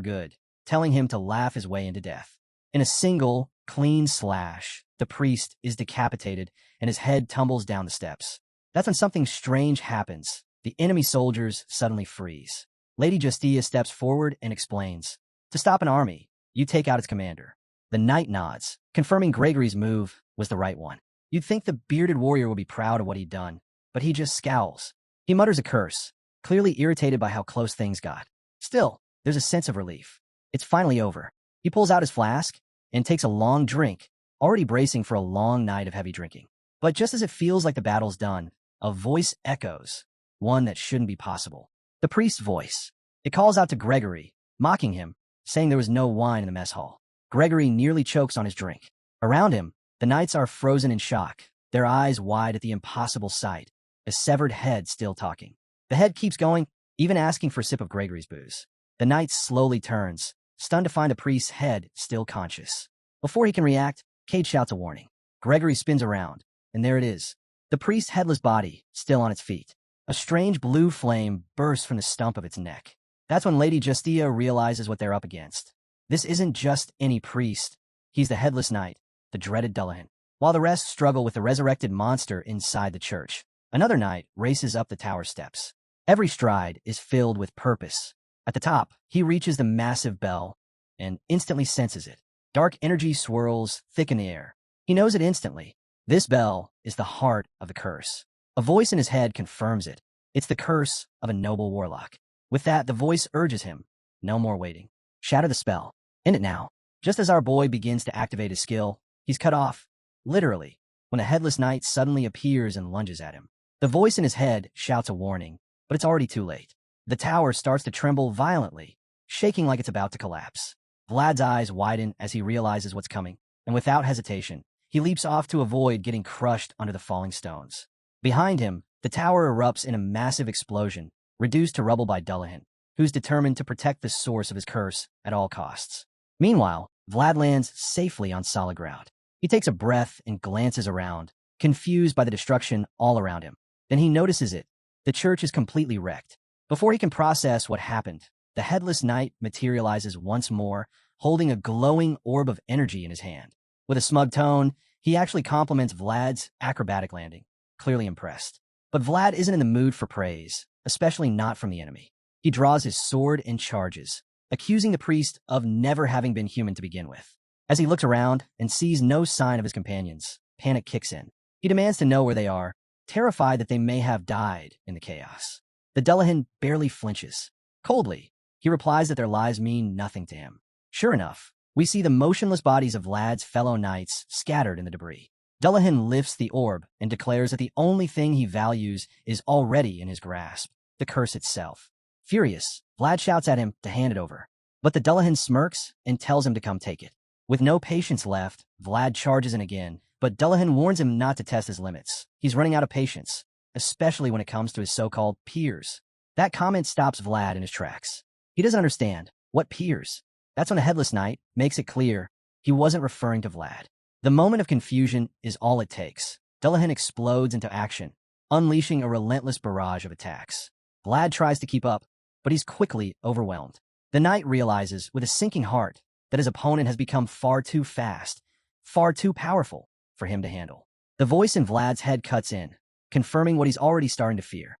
good, telling him to laugh his way into death. In a single, clean slash, the priest is decapitated and his head tumbles down the steps. That's when something strange happens. The enemy soldiers suddenly freeze. Lady Justia steps forward and explains, to stop an army, you take out its commander. The knight nods, confirming Gregory's move was the right one. You'd think the bearded warrior would be proud of what he'd done, but he just scowls. He mutters a curse, clearly irritated by how close things got. Still, there's a sense of relief. It's finally over. He pulls out his flask and takes a long drink, already bracing for a long night of heavy drinking. But just as it feels like the battle's done, a voice echoes, one that shouldn't be possible. The priest's voice. It calls out to Gregory, mocking him, saying there was no wine in the mess hall. Gregory nearly chokes on his drink. Around him, the knights are frozen in shock, their eyes wide at the impossible sight, a severed head still talking. The head keeps going, even asking for a sip of Gregory's booze. The knight slowly turns, stunned to find the priest's head still conscious. Before he can react, Cade shouts a warning. Gregory spins around, and there it is, the priest's headless body, still on its feet. A strange blue flame bursts from the stump of its neck. That's when Lady Justia realizes what they're up against. This isn't just any priest. He's the Headless Knight, the dreaded Dullahan. While the rest struggle with the resurrected monster inside the church, another knight races up the tower steps. Every stride is filled with purpose. At the top, he reaches the massive bell and instantly senses it. Dark energy swirls thick in the air. He knows it instantly. This bell is the heart of the curse. A voice in his head confirms it. It's the curse of a noble warlock. With that, the voice urges him, no more waiting. Shatter the spell. End it now. Just as our boy begins to activate his skill, he's cut off, literally, when a headless knight suddenly appears and lunges at him. The voice in his head shouts a warning, but it's already too late. The tower starts to tremble violently, shaking like it's about to collapse. Vlad's eyes widen as he realizes what's coming, and without hesitation, he leaps off to avoid getting crushed under the falling stones. Behind him, the tower erupts in a massive explosion, reduced to rubble by Dullahan, who's determined to protect the source of his curse at all costs. Meanwhile, Vlad lands safely on solid ground. He takes a breath and glances around, confused by the destruction all around him. Then he notices it. The church is completely wrecked. Before he can process what happened, the Headless Knight materializes once more, holding a glowing orb of energy in his hand. With a smug tone, he actually compliments Vlad's acrobatic landing, clearly impressed. But Vlad isn't in the mood for praise, especially not from the enemy. He draws his sword and charges, accusing the priest of never having been human to begin with. As he looks around and sees no sign of his companions, panic kicks in. He demands to know where they are, terrified that they may have died in the chaos. The Dullahan barely flinches. Coldly, he replies that their lives mean nothing to him. Sure enough, we see the motionless bodies of Vlad's fellow knights scattered in the debris. Dullahan lifts the orb and declares that the only thing he values is already in his grasp, the curse itself. Furious, Vlad shouts at him to hand it over. But the Dullahan smirks and tells him to come take it. With no patience left, Vlad charges in again, but Dullahan warns him not to test his limits. He's running out of patience, especially when it comes to his so-called peers. That comment stops Vlad in his tracks. He doesn't understand. What peers? That's when the Headless Knight makes it clear he wasn't referring to Vlad. The moment of confusion is all it takes. Dullahan explodes into action, unleashing a relentless barrage of attacks. Vlad tries to keep up, but he's quickly overwhelmed. The knight realizes, with a sinking heart, that his opponent has become far too fast, far too powerful for him to handle. The voice in Vlad's head cuts in, confirming what he's already starting to fear.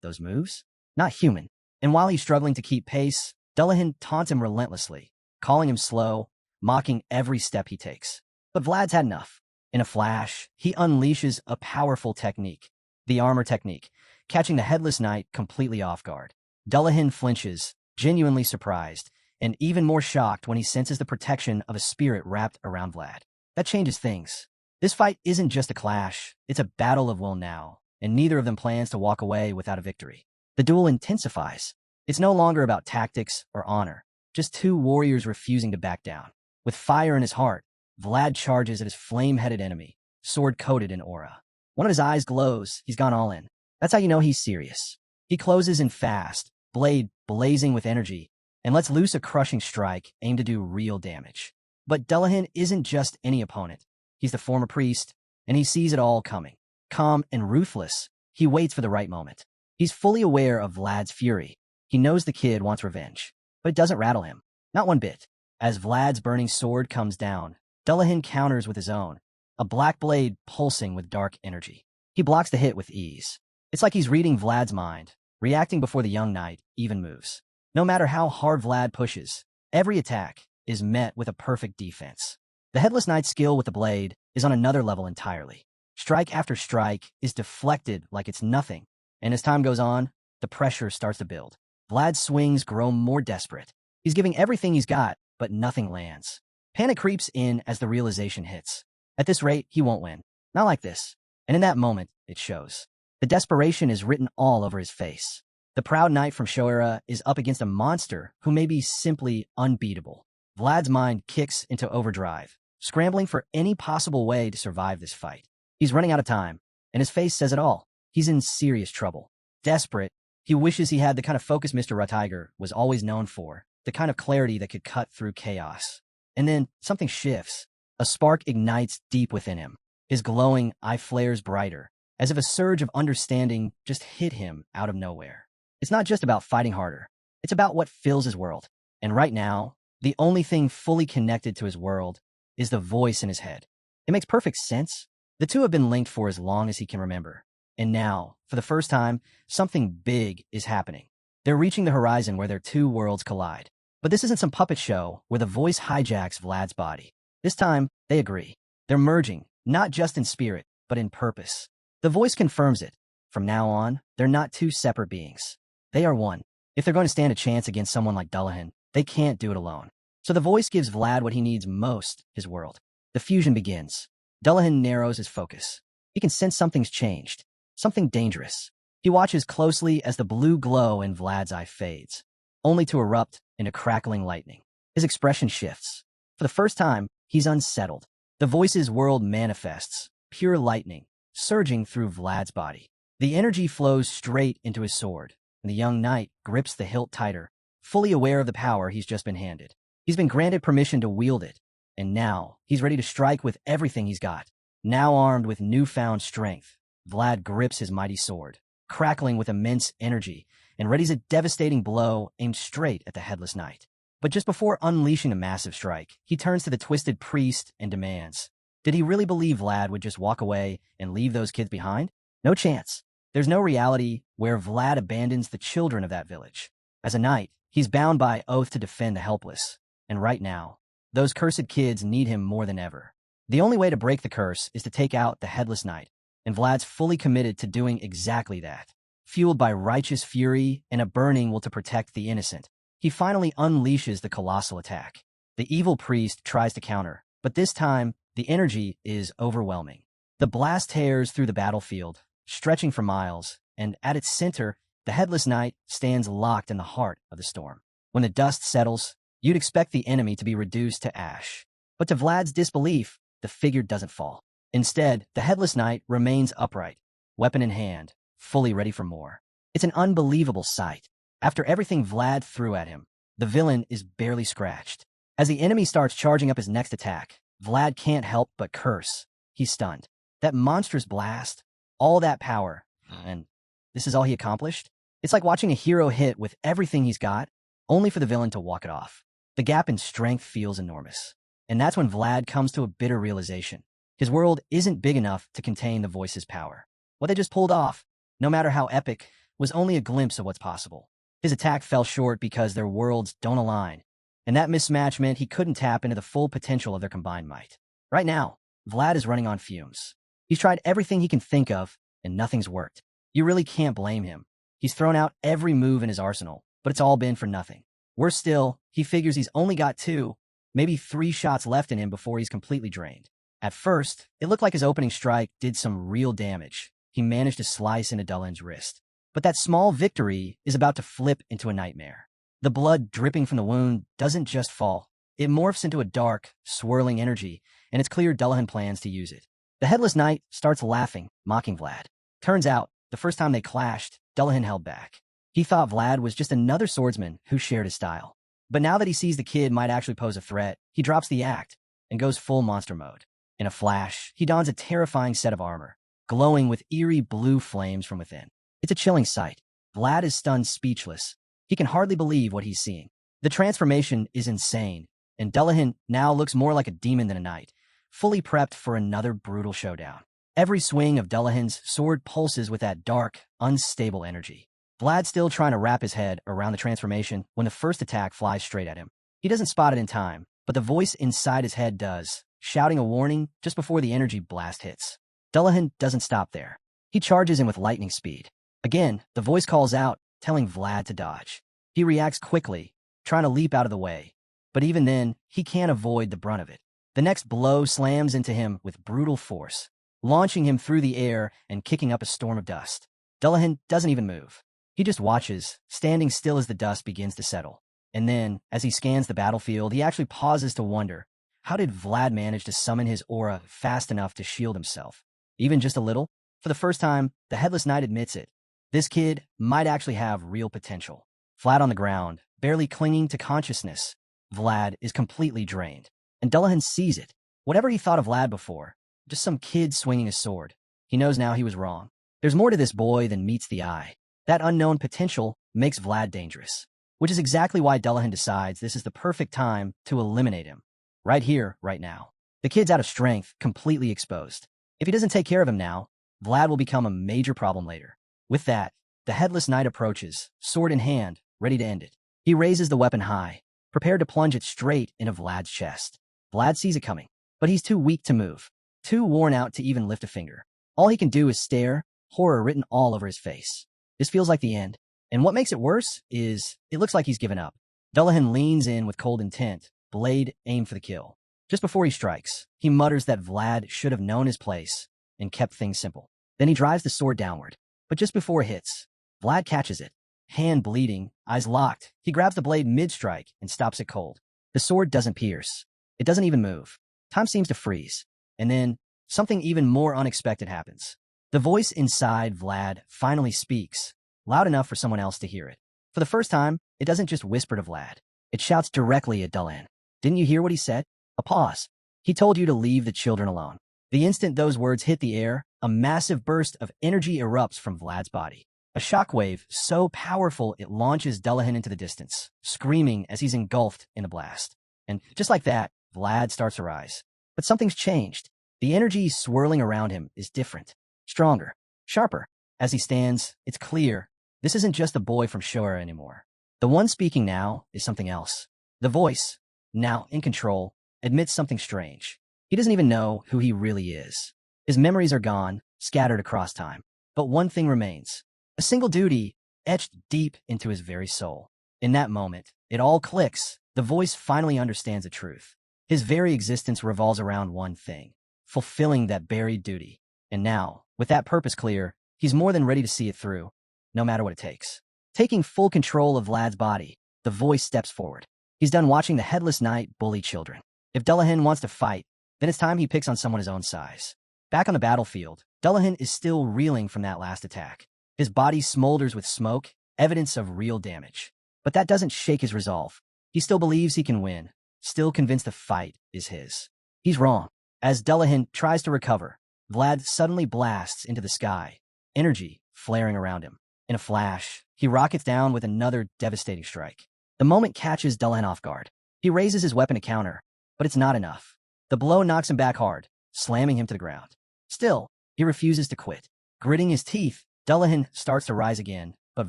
Those moves? Not human. And while he's struggling to keep pace, Dullahan taunts him relentlessly, calling him slow, mocking every step he takes. But Vlad's had enough. In a flash, he unleashes a powerful technique, the armor technique, catching the Headless Knight completely off guard. Dullahan flinches, genuinely surprised, and even more shocked when he senses the protection of a spirit wrapped around Vlad. That changes things. This fight isn't just a clash, it's a battle of will now, and neither of them plans to walk away without a victory. The duel intensifies. It's no longer about tactics or honor, just two warriors refusing to back down. With fire in his heart, Vlad charges at his flame-headed enemy, sword coated in aura. One of his eyes glows. He's gone all in. That's how you know he's serious. He closes in fast, blade blazing with energy, and lets loose a crushing strike aimed to do real damage. But Dullahan isn't just any opponent. He's the former priest, and he sees it all coming. Calm and ruthless, he waits for the right moment. He's fully aware of Vlad's fury. He knows the kid wants revenge, but it doesn't rattle him. Not one bit. As Vlad's burning sword comes down, Dullahan counters with his own, a black blade pulsing with dark energy. He blocks the hit with ease. It's like he's reading Vlad's mind, reacting before the young knight even moves. No matter how hard Vlad pushes, every attack is met with a perfect defense. The Headless Knight's skill with the blade is on another level entirely. Strike after strike is deflected like it's nothing, and as time goes on, the pressure starts to build. Vlad's swings grow more desperate. He's giving everything he's got, but nothing lands. Panic creeps in as the realization hits. At this rate, he won't win. Not like this. And in that moment, it shows. The desperation is written all over his face. The proud knight from Shoera is up against a monster who may be simply unbeatable. Vlad's mind kicks into overdrive, scrambling for any possible way to survive this fight. He's running out of time, and his face says it all. He's in serious trouble. Desperate, he wishes he had the kind of focus Mr. Ratiger was always known for, the kind of clarity that could cut through chaos. And then something shifts. A spark ignites deep within him. His glowing eye flares brighter, as if a surge of understanding just hit him out of nowhere. It's not just about fighting harder. It's about what fills his world. And right now, the only thing fully connected to his world is the voice in his head. It makes perfect sense. The two have been linked for as long as he can remember. And now, for the first time, something big is happening. They're reaching the horizon where their two worlds collide. But this isn't some puppet show where the voice hijacks Vlad's body. This time, they agree. They're merging, not just in spirit, but in purpose. The voice confirms it. From now on, they're not two separate beings. They are one. If they're going to stand a chance against someone like Dullahan, they can't do it alone. So the voice gives Vlad what he needs most, his world. The fusion begins. Dullahan narrows his focus. He can sense something's changed. Something dangerous. He watches closely as the blue glow in Vlad's eye fades, only to erupt into crackling lightning. His expression shifts. For the first time, he's unsettled. The voice's world manifests, pure lightning, surging through Vlad's body. The energy flows straight into his sword, and the young knight grips the hilt tighter, fully aware of the power he's just been handed. He's been granted permission to wield it, and now he's ready to strike with everything he's got. Now armed with newfound strength, Vlad grips his mighty sword, crackling with immense energy, and readies a devastating blow aimed straight at the Headless Knight. But just before unleashing a massive strike, he turns to the twisted priest and demands, did he really believe Vlad would just walk away and leave those kids behind? No chance. There's no reality where Vlad abandons the children of that village. As a knight, he's bound by oath to defend the helpless. And right now, those cursed kids need him more than ever. The only way to break the curse is to take out the Headless Knight, and Vlad's fully committed to doing exactly that. Fueled by righteous fury and a burning will to protect the innocent, he finally unleashes the colossal attack. The evil priest tries to counter, but this time, the energy is overwhelming. The blast tears through the battlefield, stretching for miles, and at its center, the Headless Knight stands locked in the heart of the storm. When the dust settles, you'd expect the enemy to be reduced to ash. But to Vlad's disbelief, the figure doesn't fall. Instead, the Headless Knight remains upright, weapon in hand, fully ready for more. It's an unbelievable sight. After everything Vlad threw at him, the villain is barely scratched. As the enemy starts charging up his next attack, Vlad can't help but curse. He's stunned. That monstrous blast, all that power, and this is all he accomplished? It's like watching a hero hit with everything he's got, only for the villain to walk it off. The gap in strength feels enormous. And that's when Vlad comes to a bitter realization. His world isn't big enough to contain the voice's power. What they just pulled off, no matter how epic, was only a glimpse of what's possible. His attack fell short because their worlds don't align, and that mismatch meant he couldn't tap into the full potential of their combined might. Right now, Vlad is running on fumes. He's tried everything he can think of, and nothing's worked. You really can't blame him. He's thrown out every move in his arsenal, but it's all been for nothing. Worse still, he figures he's only got 2, maybe 3 shots left in him before he's completely drained. At first, it looked like his opening strike did some real damage. He managed to slice into Dullahan's wrist. But that small victory is about to flip into a nightmare. The blood dripping from the wound doesn't just fall. It morphs into a dark, swirling energy, and it's clear Dullahan plans to use it. The Headless Knight starts laughing, mocking Vlad. Turns out, the first time they clashed, Dullahan held back. He thought Vlad was just another swordsman who shared his style. But now that he sees the kid might actually pose a threat, he drops the act and goes full monster mode. In a flash, he dons a terrifying set of armor, glowing with eerie blue flames from within. It's a chilling sight. Vlad is stunned speechless. He can hardly believe what he's seeing. The transformation is insane, and Dullahan now looks more like a demon than a knight, fully prepped for another brutal showdown. Every swing of Dullahan's sword pulses with that dark, unstable energy. Vlad's still trying to wrap his head around the transformation when the first attack flies straight at him. He doesn't spot it in time, but the voice inside his head does, shouting a warning just before the energy blast hits. Dullahan doesn't stop there. He charges in with lightning speed. Again, the voice calls out, telling Vlad to dodge. He reacts quickly, trying to leap out of the way, but even then, he can't avoid the brunt of it. The next blow slams into him with brutal force, launching him through the air and kicking up a storm of dust. Dullahan doesn't even move. He just watches, standing still as the dust begins to settle. And then, as he scans the battlefield, he actually pauses to wonder, how did Vlad manage to summon his aura fast enough to shield himself? Even just a little? For the first time, the Headless Knight admits it. This kid might actually have real potential. Flat on the ground, barely clinging to consciousness, Vlad is completely drained. And Dullahan sees it. Whatever he thought of Vlad before, just some kid swinging a sword. He knows now he was wrong. There's more to this boy than meets the eye. That unknown potential makes Vlad dangerous, which is exactly why Dullahan decides this is the perfect time to eliminate him. Right here, right now. The kid's out of strength, completely exposed. If he doesn't take care of him now, Vlad will become a major problem later. With that, the Headless Knight approaches, sword in hand, ready to end it. He raises the weapon high, prepared to plunge it straight into Vlad's chest. Vlad sees it coming, but he's too weak to move, too worn out to even lift a finger. All he can do is stare, horror written all over his face. This feels like the end, and what makes it worse is it looks like he's given up. Dullahan leans in with cold intent, blade aimed for the kill. Just before he strikes, he mutters that Vlad should have known his place and kept things simple. Then he drives the sword downward, but just before it hits, Vlad catches it. Hand bleeding, eyes locked, he grabs the blade mid-strike and stops it cold. The sword doesn't pierce. It doesn't even move. Time seems to freeze. And then, something even more unexpected happens. The voice inside Vlad finally speaks, loud enough for someone else to hear it. For the first time, it doesn't just whisper to Vlad. It shouts directly at Dullahan. Didn't you hear what he said? A pause. He told you to leave the children alone. The instant those words hit the air, a massive burst of energy erupts from Vlad's body. A shockwave so powerful it launches Dullahan into the distance, screaming as he's engulfed in the blast. And just like that, Vlad starts to rise. But something's changed. The energy swirling around him is different, stronger, sharper. As he stands, it's clear this isn't just a boy from Showa anymore. The one speaking now is something else. The voice, now in control, admits something strange. He doesn't even know who he really is. His memories are gone, scattered across time. But one thing remains. A single duty etched deep into his very soul. In that moment, it all clicks. The voice finally understands the truth. His very existence revolves around one thing, fulfilling that buried duty. And now, with that purpose clear, he's more than ready to see it through, no matter what it takes. Taking full control of Vlad's body, the voice steps forward. He's done watching the Headless Knight bully children. If Dullahan wants to fight, then it's time he picks on someone his own size. Back on the battlefield, Dullahan is still reeling from that last attack. His body smolders with smoke, evidence of real damage. But that doesn't shake his resolve. He still believes he can win, still convinced the fight is his. He's wrong. As Dullahan tries to recover, Vlad suddenly blasts into the sky, energy flaring around him. In a flash, he rockets down with another devastating strike. The moment catches Dullahan off guard. He raises his weapon to counter, but it's not enough. The blow knocks him back hard, slamming him to the ground. Still, he refuses to quit. Gritting his teeth, Dullahan starts to rise again, but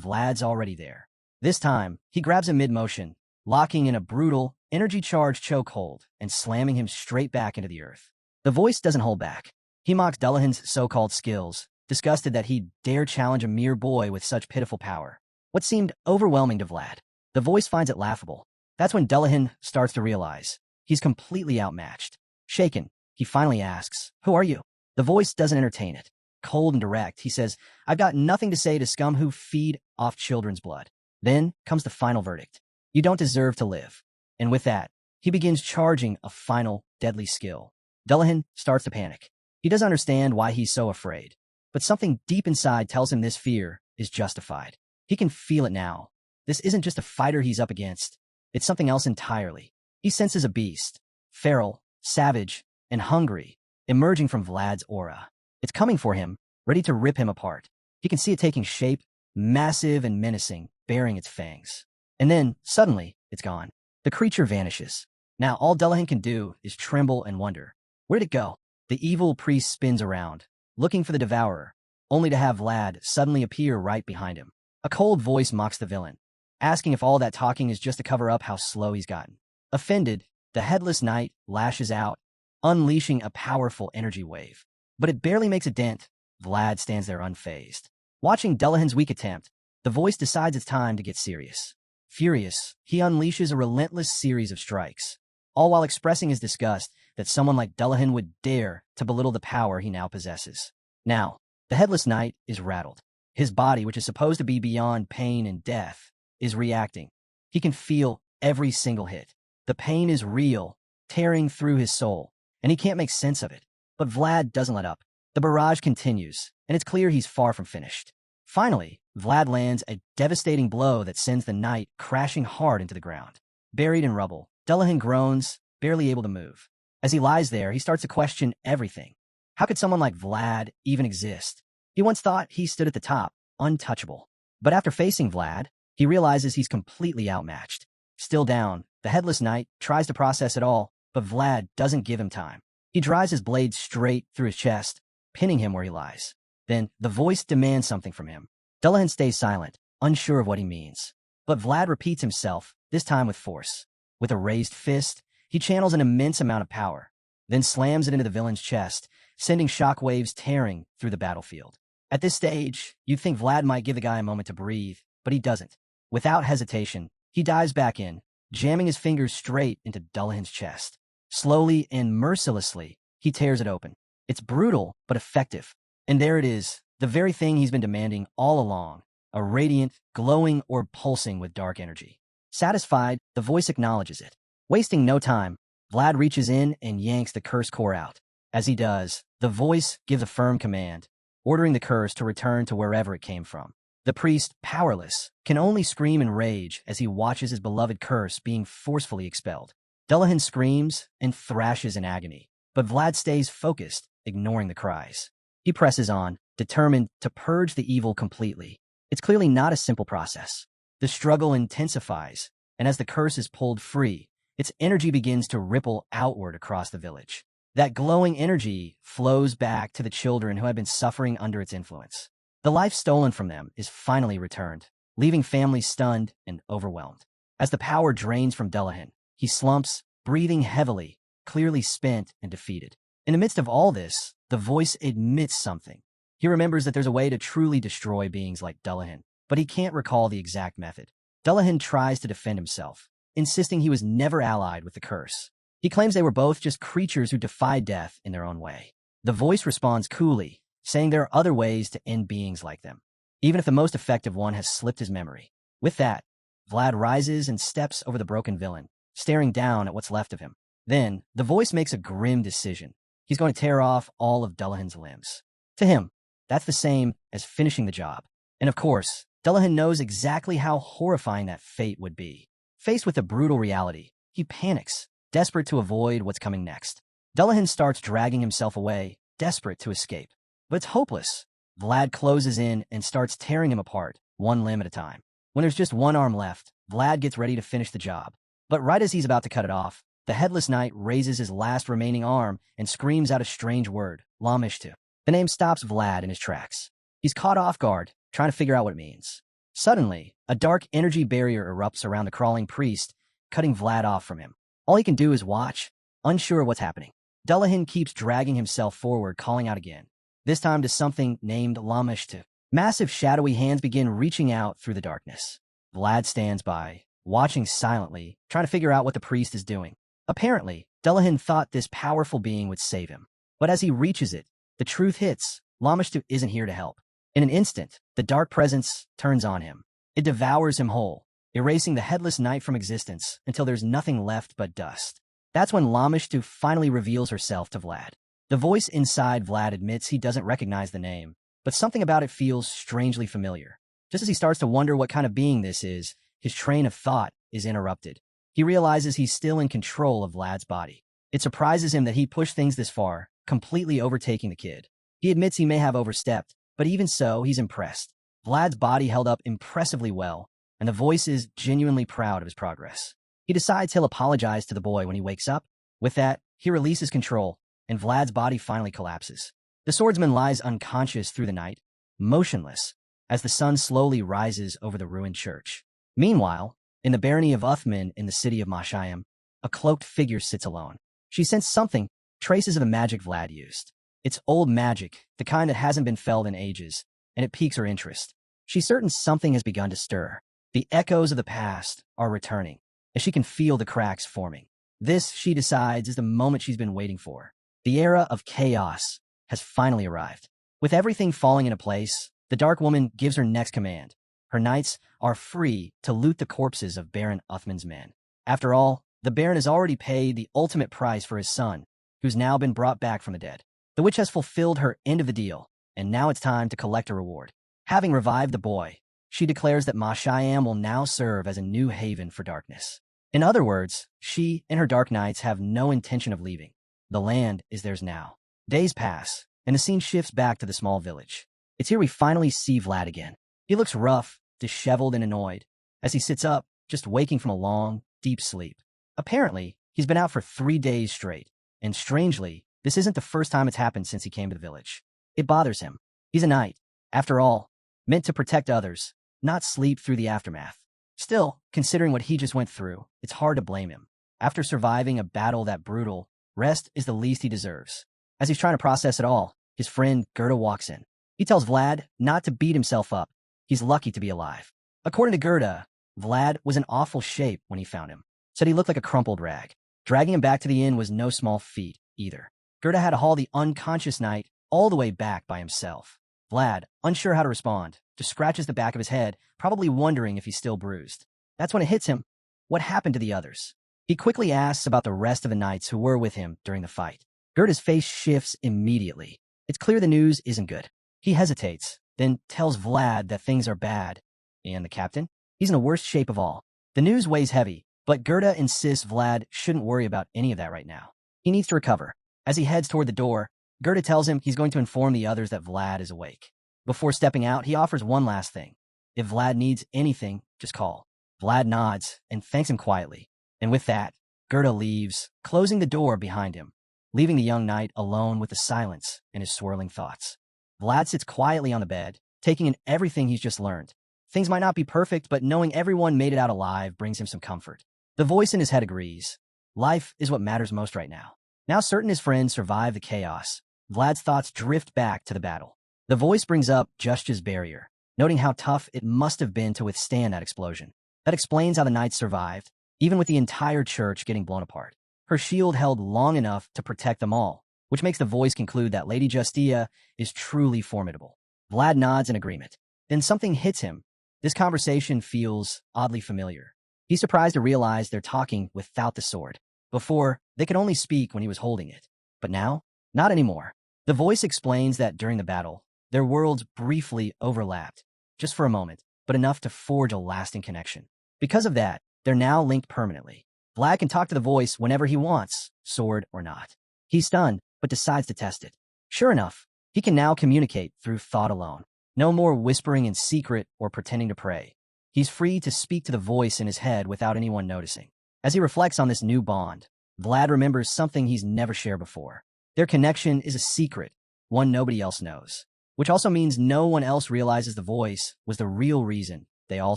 Vlad's already there. This time, he grabs him mid-motion, locking in a brutal, energy-charged chokehold and slamming him straight back into the earth. The voice doesn't hold back. He mocks Dullahan's so-called skills, disgusted that he'd dare challenge a mere boy with such pitiful power. What seemed overwhelming to Vlad. The voice finds it laughable. That's when Dullahan starts to realize he's completely outmatched. Shaken, he finally asks, "Who are you?" The voice doesn't entertain it. Cold and direct, he says, "I've got nothing to say to scum who feed off children's blood." Then comes the final verdict. You don't deserve to live. And with that, he begins charging a final deadly skill. Dullahan starts to panic. He doesn't understand why he's so afraid, but something deep inside tells him this fear is justified. He can feel it now. This isn't just a fighter he's up against. It's something else entirely. He senses a beast, feral, savage, and hungry, emerging from Vlad's aura. It's coming for him, ready to rip him apart. He can see it taking shape, massive and menacing, baring its fangs. And then, suddenly, it's gone. The creature vanishes. Now all Dullahan can do is tremble and wonder. Where'd it go? The evil priest spins around, looking for the devourer, only to have Vlad suddenly appear right behind him. A cold voice mocks the villain, asking if all that talking is just to cover up how slow he's gotten. Offended, the Headless Knight lashes out, unleashing a powerful energy wave. But it barely makes a dent. Vlad stands there unfazed. Watching Dullahan's weak attempt, the voice decides it's time to get serious. Furious, he unleashes a relentless series of strikes, all while expressing his disgust that someone like Dullahan would dare to belittle the power he now possesses. Now, the Headless Knight is rattled. His body, which is supposed to be beyond pain and death, is reacting. He can feel every single hit. The pain is real, tearing through his soul, and he can't make sense of it. But Vlad doesn't let up. The barrage continues, and it's clear he's far from finished. Finally, Vlad lands a devastating blow that sends the knight crashing hard into the ground. Buried in rubble, Dullahan groans, barely able to move. As he lies there, he starts to question everything. How could someone like Vlad even exist? He once thought he stood at the top, untouchable. But after facing Vlad, he realizes he's completely outmatched. Still down, the Headless Knight tries to process it all, but Vlad doesn't give him time. He drives his blade straight through his chest, pinning him where he lies. Then, the voice demands something from him. Dullahan stays silent, unsure of what he means. But Vlad repeats himself, this time with force. With a raised fist, he channels an immense amount of power, then slams it into the villain's chest, sending shockwaves tearing through the battlefield. At this stage, you'd think Vlad might give the guy a moment to breathe, but he doesn't. Without hesitation, he dives back in, jamming his fingers straight into Dullahan's chest. Slowly and mercilessly, he tears it open. It's brutal, but effective. And there it is, the very thing he's been demanding all along, a radiant, glowing orb pulsing with dark energy. Satisfied, the voice acknowledges it. Wasting no time, Vlad reaches in and yanks the curse core out. As he does, the voice gives a firm command, ordering the curse to return to wherever it came from. The priest, powerless, can only scream in rage as he watches his beloved curse being forcefully expelled. Dullahan screams and thrashes in agony, but Vlad stays focused, ignoring the cries. He presses on, determined to purge the evil completely. It's clearly not a simple process. The struggle intensifies, and as the curse is pulled free, its energy begins to ripple outward across the village. That glowing energy flows back to the children who have been suffering under its influence. The life stolen from them is finally returned, leaving families stunned and overwhelmed. As the power drains from Dullahan, he slumps, breathing heavily, clearly spent and defeated. In the midst of all this, the voice admits something. He remembers that there's a way to truly destroy beings like Dullahan, but he can't recall the exact method. Dullahan tries to defend himself, insisting he was never allied with the curse. He claims they were both just creatures who defied death in their own way. The voice responds coolly, saying there are other ways to end beings like them, even if the most effective one has slipped his memory. With that, Vlad rises and steps over the broken villain, staring down at what's left of him. Then, the voice makes a grim decision. He's going to tear off all of Dullahan's limbs. To him, that's the same as finishing the job. And of course, Dullahan knows exactly how horrifying that fate would be. Faced with the brutal reality, he panics, desperate to avoid what's coming next. Dullahan starts dragging himself away, desperate to escape. But it's hopeless. Vlad closes in and starts tearing him apart, one limb at a time. When there's just one arm left, Vlad gets ready to finish the job. But right as he's about to cut it off, the Headless Knight raises his last remaining arm and screams out a strange word, Lamishtu. The name stops Vlad in his tracks. He's caught off guard, trying to figure out what it means. Suddenly, a dark energy barrier erupts around the crawling priest, cutting Vlad off from him. All he can do is watch, unsure of what's happening. Dullahan keeps dragging himself forward, calling out again, this time to something named Lamishtu. Massive shadowy hands begin reaching out through the darkness. Vlad stands by, watching silently, trying to figure out what the priest is doing. Apparently, Dullahan thought this powerful being would save him. But as he reaches it, the truth hits. Lamishtu isn't here to help. In an instant, the dark presence turns on him. It devours him whole, erasing the Headless Knight from existence until there's nothing left but dust. That's when Lamishtu finally reveals herself to Vlad. The voice inside Vlad admits he doesn't recognize the name, but something about it feels strangely familiar. Just as he starts to wonder what kind of being this is, his train of thought is interrupted. He realizes he's still in control of Vlad's body. It surprises him that he pushed things this far, completely overtaking the kid. He admits he may have overstepped, but even so, he's impressed. Vlad's body held up impressively well, and the voice is genuinely proud of his progress. He decides he'll apologize to the boy when he wakes up. With that, he releases control, and Vlad's body finally collapses. The swordsman lies unconscious through the night, motionless, as the sun slowly rises over the ruined church. Meanwhile, in the barony of Uthman in the city of Mashayam, a cloaked figure sits alone. She sensed something, traces of the magic Vlad used. It's old magic, the kind that hasn't been felt in ages, and it piques her interest. She's certain something has begun to stir. The echoes of the past are returning, as she can feel the cracks forming. This, she decides, is the moment she's been waiting for. The era of chaos has finally arrived. With everything falling into place, the Dark Woman gives her next command. Her knights are free to loot the corpses of Baron Uthman's men. After all, the Baron has already paid the ultimate price for his son, who's now been brought back from the dead. The witch has fulfilled her end of the deal, and now it's time to collect a reward. Having revived the boy, she declares that Mashayam will now serve as a new haven for darkness. In other words, she and her Dark Knights have no intention of leaving. The land is theirs now. Days pass, and the scene shifts back to the small village. It's here we finally see Vlad again. He looks rough, disheveled, and annoyed, as he sits up, just waking from a long, deep sleep. Apparently, he's been out for 3 days straight, and strangely, this isn't the first time it's happened since he came to the village. It bothers him. He's a knight, after all, meant to protect others, not sleep through the aftermath. Still, considering what he just went through, it's hard to blame him. After surviving a battle that brutal, rest is the least he deserves. As he's trying to process it all, his friend Gerda walks in. He tells Vlad not to beat himself up. He's lucky to be alive. According to Gerda, Vlad was in awful shape when he found him. Said he looked like a crumpled rag. Dragging him back to the inn was no small feat, either. Gerda had to haul the unconscious knight all the way back by himself. Vlad, unsure how to respond, just scratches the back of his head, probably wondering if he's still bruised. That's when it hits him. What happened to the others? He quickly asks about the rest of the knights who were with him during the fight. Gerda's face shifts immediately. It's clear the news isn't good. He hesitates, then tells Vlad that things are bad. And the captain? He's in the worst shape of all. The news weighs heavy, but Gerda insists Vlad shouldn't worry about any of that right now. He needs to recover. As he heads toward the door, Gerda tells him he's going to inform the others that Vlad is awake. Before stepping out, he offers one last thing. If Vlad needs anything, just call. Vlad nods and thanks him quietly. And with that, Gerda leaves, closing the door behind him, leaving the young knight alone with the silence and his swirling thoughts. Vlad sits quietly on the bed, taking in everything he's just learned. Things might not be perfect, but knowing everyone made it out alive brings him some comfort. The voice in his head agrees. Life is what matters most right now. Now certain his friends survive the chaos, Vlad's thoughts drift back to the battle. The voice brings up Just's barrier, noting how tough it must have been to withstand that explosion. That explains how the knights survived, even with the entire church getting blown apart. Her shield held long enough to protect them all, which makes the voice conclude that Lady Justia is truly formidable. Vlad nods in agreement. Then something hits him. This conversation feels oddly familiar. He's surprised to realize they're talking without the sword. Before, they could only speak when he was holding it. But now, not anymore. The voice explains that during the battle, their worlds briefly overlapped, just for a moment, but enough to forge a lasting connection. Because of that, they're now linked permanently. Vlad can talk to the voice whenever he wants, sword or not. He's stunned, but decides to test it. Sure enough, he can now communicate through thought alone. No more whispering in secret or pretending to pray. He's free to speak to the voice in his head without anyone noticing. As he reflects on this new bond, Vlad remembers something he's never shared before. Their connection is a secret, one nobody else knows, which also means no one else realizes the voice was the real reason they all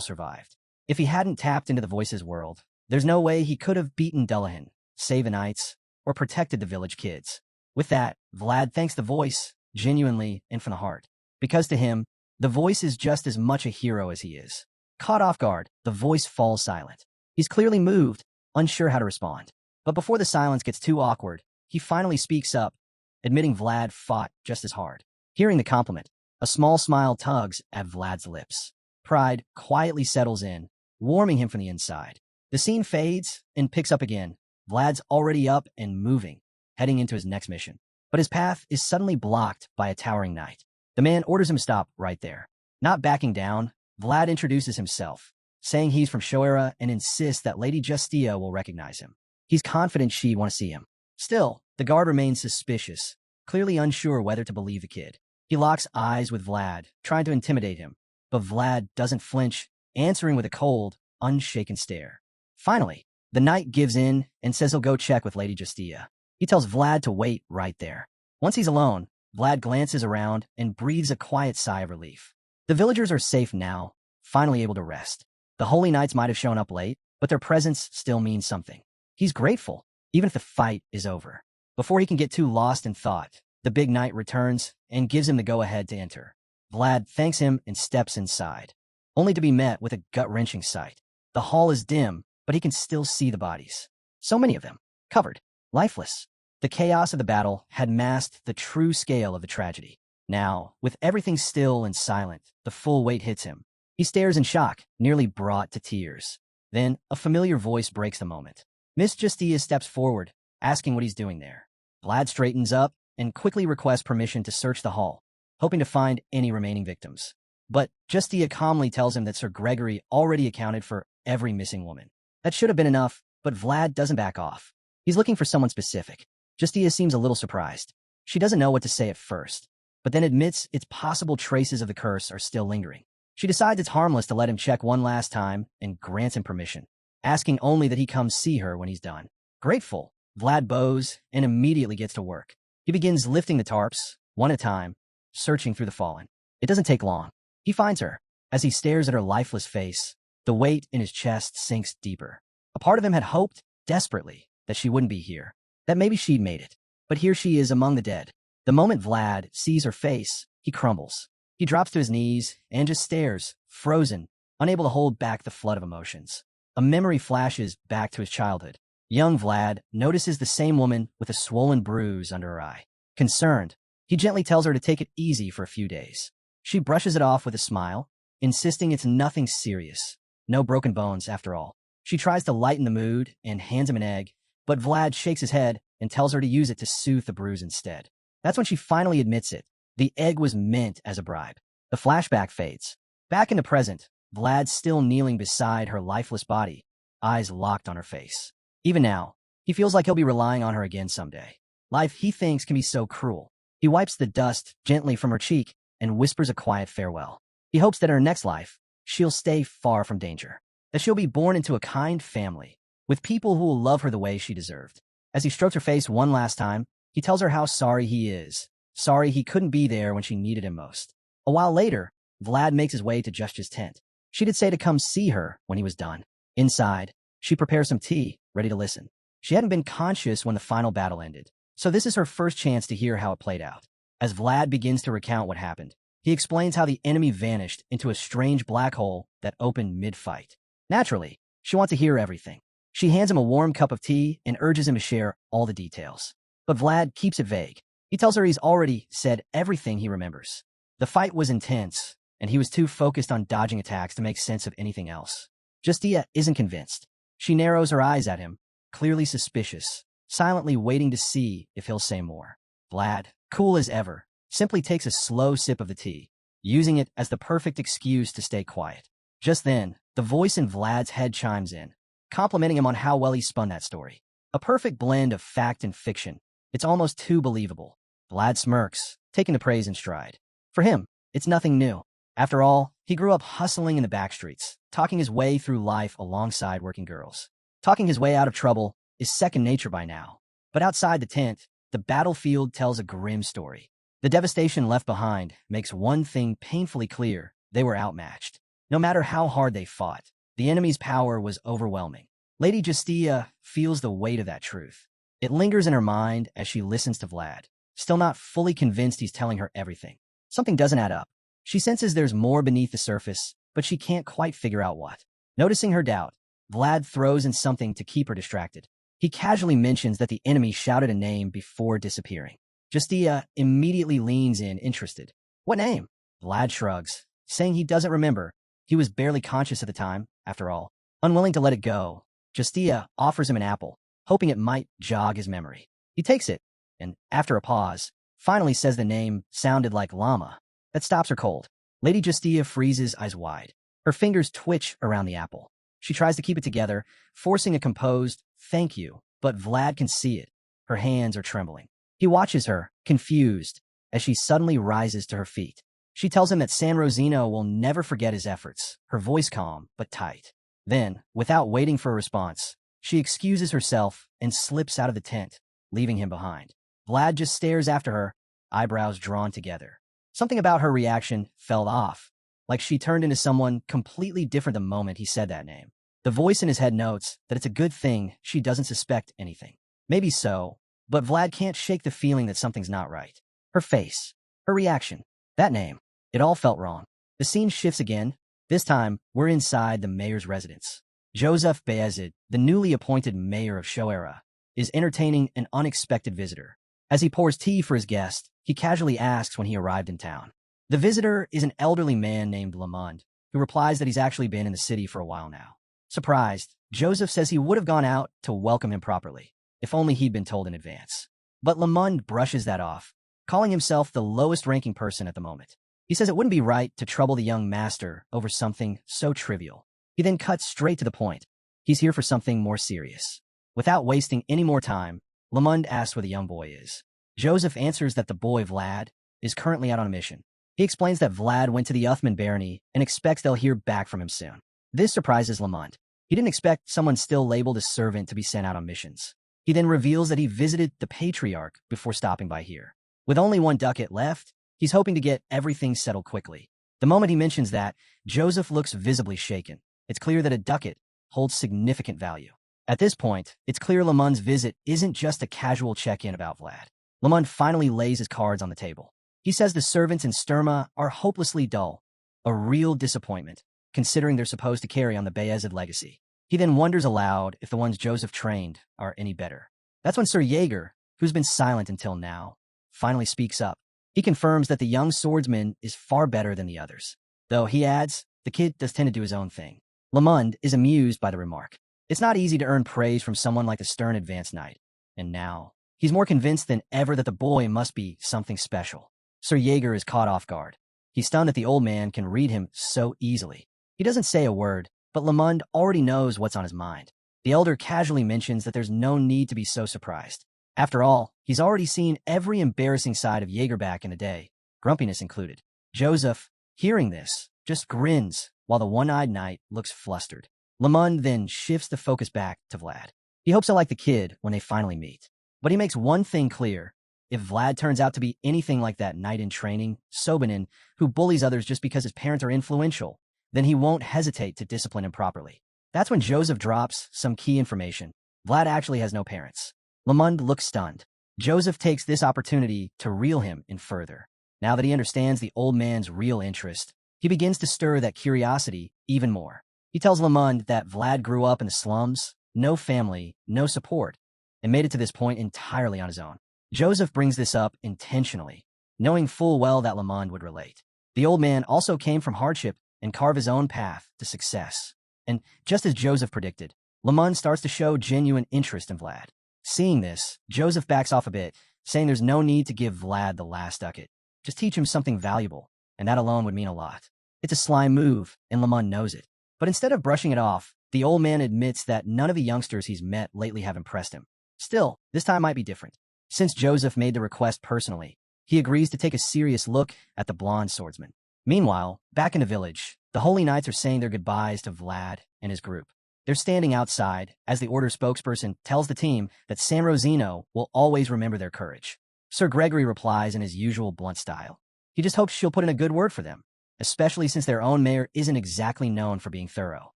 survived. If he hadn't tapped into the voice's world, there's no way he could have beaten Dullahan, saved the knights, or protected the village kids. With that, Vlad thanks the voice, genuinely and from the heart. Because to him, the voice is just as much a hero as he is. Caught off guard, the voice falls silent. He's clearly moved, unsure how to respond. But before the silence gets too awkward, he finally speaks up, admitting Vlad fought just as hard. Hearing the compliment, a small smile tugs at Vlad's lips. Pride quietly settles in, warming him from the inside. The scene fades and picks up again. Vlad's already up and moving, heading into his next mission. but his path is suddenly blocked by a towering knight. The man orders him to stop right there. Not backing down, Vlad introduces himself, saying he's from Shoera and insists that Lady Justia will recognize him. He's confident she'd want to see him. Still, the guard remains suspicious, clearly unsure whether to believe the kid. He locks eyes with Vlad, trying to intimidate him, but Vlad doesn't flinch, answering with a cold, unshaken stare. Finally, the knight gives in and says he'll go check with Lady Justia. He tells Vlad to wait right there. Once he's alone, Vlad glances around and breathes a quiet sigh of relief. The villagers are safe now, finally able to rest. The holy knights might have shown up late, but their presence still means something. He's grateful, even if the fight is over. Before he can get too lost in thought, the big knight returns and gives him the go-ahead to enter. Vlad thanks him and steps inside, only to be met with a gut-wrenching sight. The hall is dim, but he can still see the bodies. So many of them, covered, lifeless. The chaos of the battle had masked the true scale of the tragedy. Now, with everything still and silent, the full weight hits him. He stares in shock, nearly brought to tears. Then, a familiar voice breaks the moment. Miss Justia steps forward, asking what he's doing there. Vlad straightens up and quickly requests permission to search the hall, hoping to find any remaining victims. But Justia calmly tells him that Sir Gregory already accounted for every missing woman. That should have been enough, but Vlad doesn't back off. He's looking for someone specific. Justia seems a little surprised. She doesn't know what to say at first, but then admits its possible traces of the curse are still lingering. She decides it's harmless to let him check one last time and grants him permission, asking only that he come see her when he's done. Grateful, Vlad bows and immediately gets to work. He begins lifting the tarps, one at a time, searching through the fallen. It doesn't take long. He finds her. As he stares at her lifeless face, the weight in his chest sinks deeper. A part of him had hoped, desperately, that she wouldn't be here, that maybe she'd made it. But here she is among the dead. The moment Vlad sees her face, he crumbles. He drops to his knees and just stares, frozen, unable to hold back the flood of emotions. A memory flashes back to his childhood. Young Vlad notices the same woman with a swollen bruise under her eye. Concerned, he gently tells her to take it easy for a few days. She brushes it off with a smile, insisting it's nothing serious. No broken bones, after all. She tries to lighten the mood and hands him an egg, but Vlad shakes his head and tells her to use it to soothe the bruise instead. That's when she finally admits it. The egg was meant as a bribe. The flashback fades. Back in the present, Vlad's still kneeling beside her lifeless body, eyes locked on her face. Even now, he feels like he'll be relying on her again someday. Life, he thinks, can be so cruel. He wipes the dust gently from her cheek and whispers a quiet farewell. He hopes that in her next life, she'll stay far from danger, that she'll be born into a kind family, with people who will love her the way she deserved. As he strokes her face one last time, he tells her how sorry he is, sorry he couldn't be there when she needed him most. A while later, Vlad makes his way to Justia's tent. She did say to come see her when he was done. Inside, she prepares some tea, ready to listen. She hadn't been conscious when the final battle ended, so this is her first chance to hear how it played out. As Vlad begins to recount what happened, he explains how the enemy vanished into a strange black hole that opened mid-fight. Naturally, she wants to hear everything. She hands him a warm cup of tea and urges him to share all the details. But Vlad keeps it vague. He tells her he's already said everything he remembers. The fight was intense, and he was too focused on dodging attacks to make sense of anything else. Justia isn't convinced. She narrows her eyes at him, clearly suspicious, silently waiting to see if he'll say more. Vlad, cool as ever, simply takes a slow sip of the tea, using it as the perfect excuse to stay quiet. Just then, the voice in Vlad's head chimes in, complimenting him on how well he spun that story. A perfect blend of fact and fiction. It's almost too believable. Vlad smirks, taking the praise in stride. For him, it's nothing new. After all, he grew up hustling in the backstreets, talking his way through life alongside working girls. Talking his way out of trouble is second nature by now. But outside the tent, the battlefield tells a grim story. The devastation left behind makes one thing painfully clear: they were outmatched. No matter how hard they fought, the enemy's power was overwhelming. Lady Justia feels the weight of that truth. It lingers in her mind as she listens to Vlad, still not fully convinced he's telling her everything. Something doesn't add up. She senses there's more beneath the surface, but she can't quite figure out what. Noticing her doubt, Vlad throws in something to keep her distracted. He casually mentions that the enemy shouted a name before disappearing. Justia immediately leans in, interested. What name? Vlad shrugs, saying he doesn't remember. He was barely conscious at the time, after all. Unwilling to let it go, Justia offers him an apple, hoping it might jog his memory. He takes it, and, after a pause, finally says the name sounded like llama. That stops her cold. Lady Justia freezes, eyes wide. Her fingers twitch around the apple. She tries to keep it together, forcing a composed, "Thank you," but Vlad can see it. Her hands are trembling. He watches her, confused, as she suddenly rises to her feet. She tells him that San Rosino will never forget his efforts, her voice calm but tight. Then, without waiting for a response, she excuses herself and slips out of the tent, leaving him behind. Vlad just stares after her, eyebrows drawn together. Something about her reaction fell off, like she turned into someone completely different the moment he said that name. The voice in his head notes that it's a good thing she doesn't suspect anything. Maybe so, but Vlad can't shake the feeling that something's not right. Her face, her reaction, that name, it all felt wrong. The scene shifts again. This time, we're inside the mayor's residence. Joseph Beazid, the newly appointed mayor of Shoera, is entertaining an unexpected visitor. As he pours tea for his guest, he casually asks when he arrived in town. The visitor is an elderly man named Lamond, who replies that he's actually been in the city for a while now. Surprised, Joseph says he would have gone out to welcome him properly, if only he'd been told in advance. But Lamond brushes that off, calling himself the lowest-ranking person at the moment. He says it wouldn't be right to trouble the young master over something so trivial. He then cuts straight to the point. He's here for something more serious. Without wasting any more time, Lamond asks where the young boy is. Joseph answers that the boy, Vlad, is currently out on a mission. He explains that Vlad went to the Uthman barony and expects they'll hear back from him soon. This surprises Lamond. He didn't expect someone still labeled a servant to be sent out on missions. He then reveals that he visited the Patriarch before stopping by here. With only one ducat left, he's hoping to get everything settled quickly. The moment he mentions that, Joseph looks visibly shaken. It's clear that a ducat holds significant value. At this point, it's clear Lamond's visit isn't just a casual check-in about Vlad. Lamond finally lays his cards on the table. He says the servants in Sturma are hopelessly dull, a real disappointment, considering they're supposed to carry on the Beazid legacy. He then wonders aloud if the ones Joseph trained are any better. That's when Sir Jaeger, who's been silent until now, finally speaks up. He confirms that the young swordsman is far better than the others. Though, he adds, the kid does tend to do his own thing. Lamond is amused by the remark. It's not easy to earn praise from someone like the stern advanced knight. And now, he's more convinced than ever that the boy must be something special. Sir Jaeger is caught off guard. He's stunned that the old man can read him so easily. He doesn't say a word, but Lamond already knows what's on his mind. The elder casually mentions that there's no need to be so surprised. After all, he's already seen every embarrassing side of Jaeger back in the day, grumpiness included. Joseph, hearing this, just grins, while the one-eyed knight looks flustered. Lamond then shifts the focus back to Vlad. He hopes he'll like the kid when they finally meet. But he makes one thing clear. If Vlad turns out to be anything like that knight in training, Sobanin, who bullies others just because his parents are influential, then he won't hesitate to discipline him properly. That's when Joseph drops some key information. Vlad actually has no parents. Lamond looks stunned. Joseph takes this opportunity to reel him in further. Now that he understands the old man's real interest, he begins to stir that curiosity even more. He tells Lamond that Vlad grew up in the slums, no family, no support, and made it to this point entirely on his own. Joseph brings this up intentionally, knowing full well that Lamond would relate. The old man also came from hardship and carved his own path to success. And just as Joseph predicted, Lamond starts to show genuine interest in Vlad. Seeing this, Joseph backs off a bit, saying there's no need to give Vlad the last ducat. Just teach him something valuable, and that alone would mean a lot. It's a sly move, and Lamond knows it. But instead of brushing it off, the old man admits that none of the youngsters he's met lately have impressed him. Still, this time might be different. Since Joseph made the request personally, he agrees to take a serious look at the blonde swordsman. Meanwhile, back in the village, the Holy Knights are saying their goodbyes to Vlad and his group. They're standing outside as the Order spokesperson tells the team that San Rosino will always remember their courage. Sir Gregory replies in his usual blunt style. He just hopes she'll put in a good word for them, especially since their own mayor isn't exactly known for being thorough.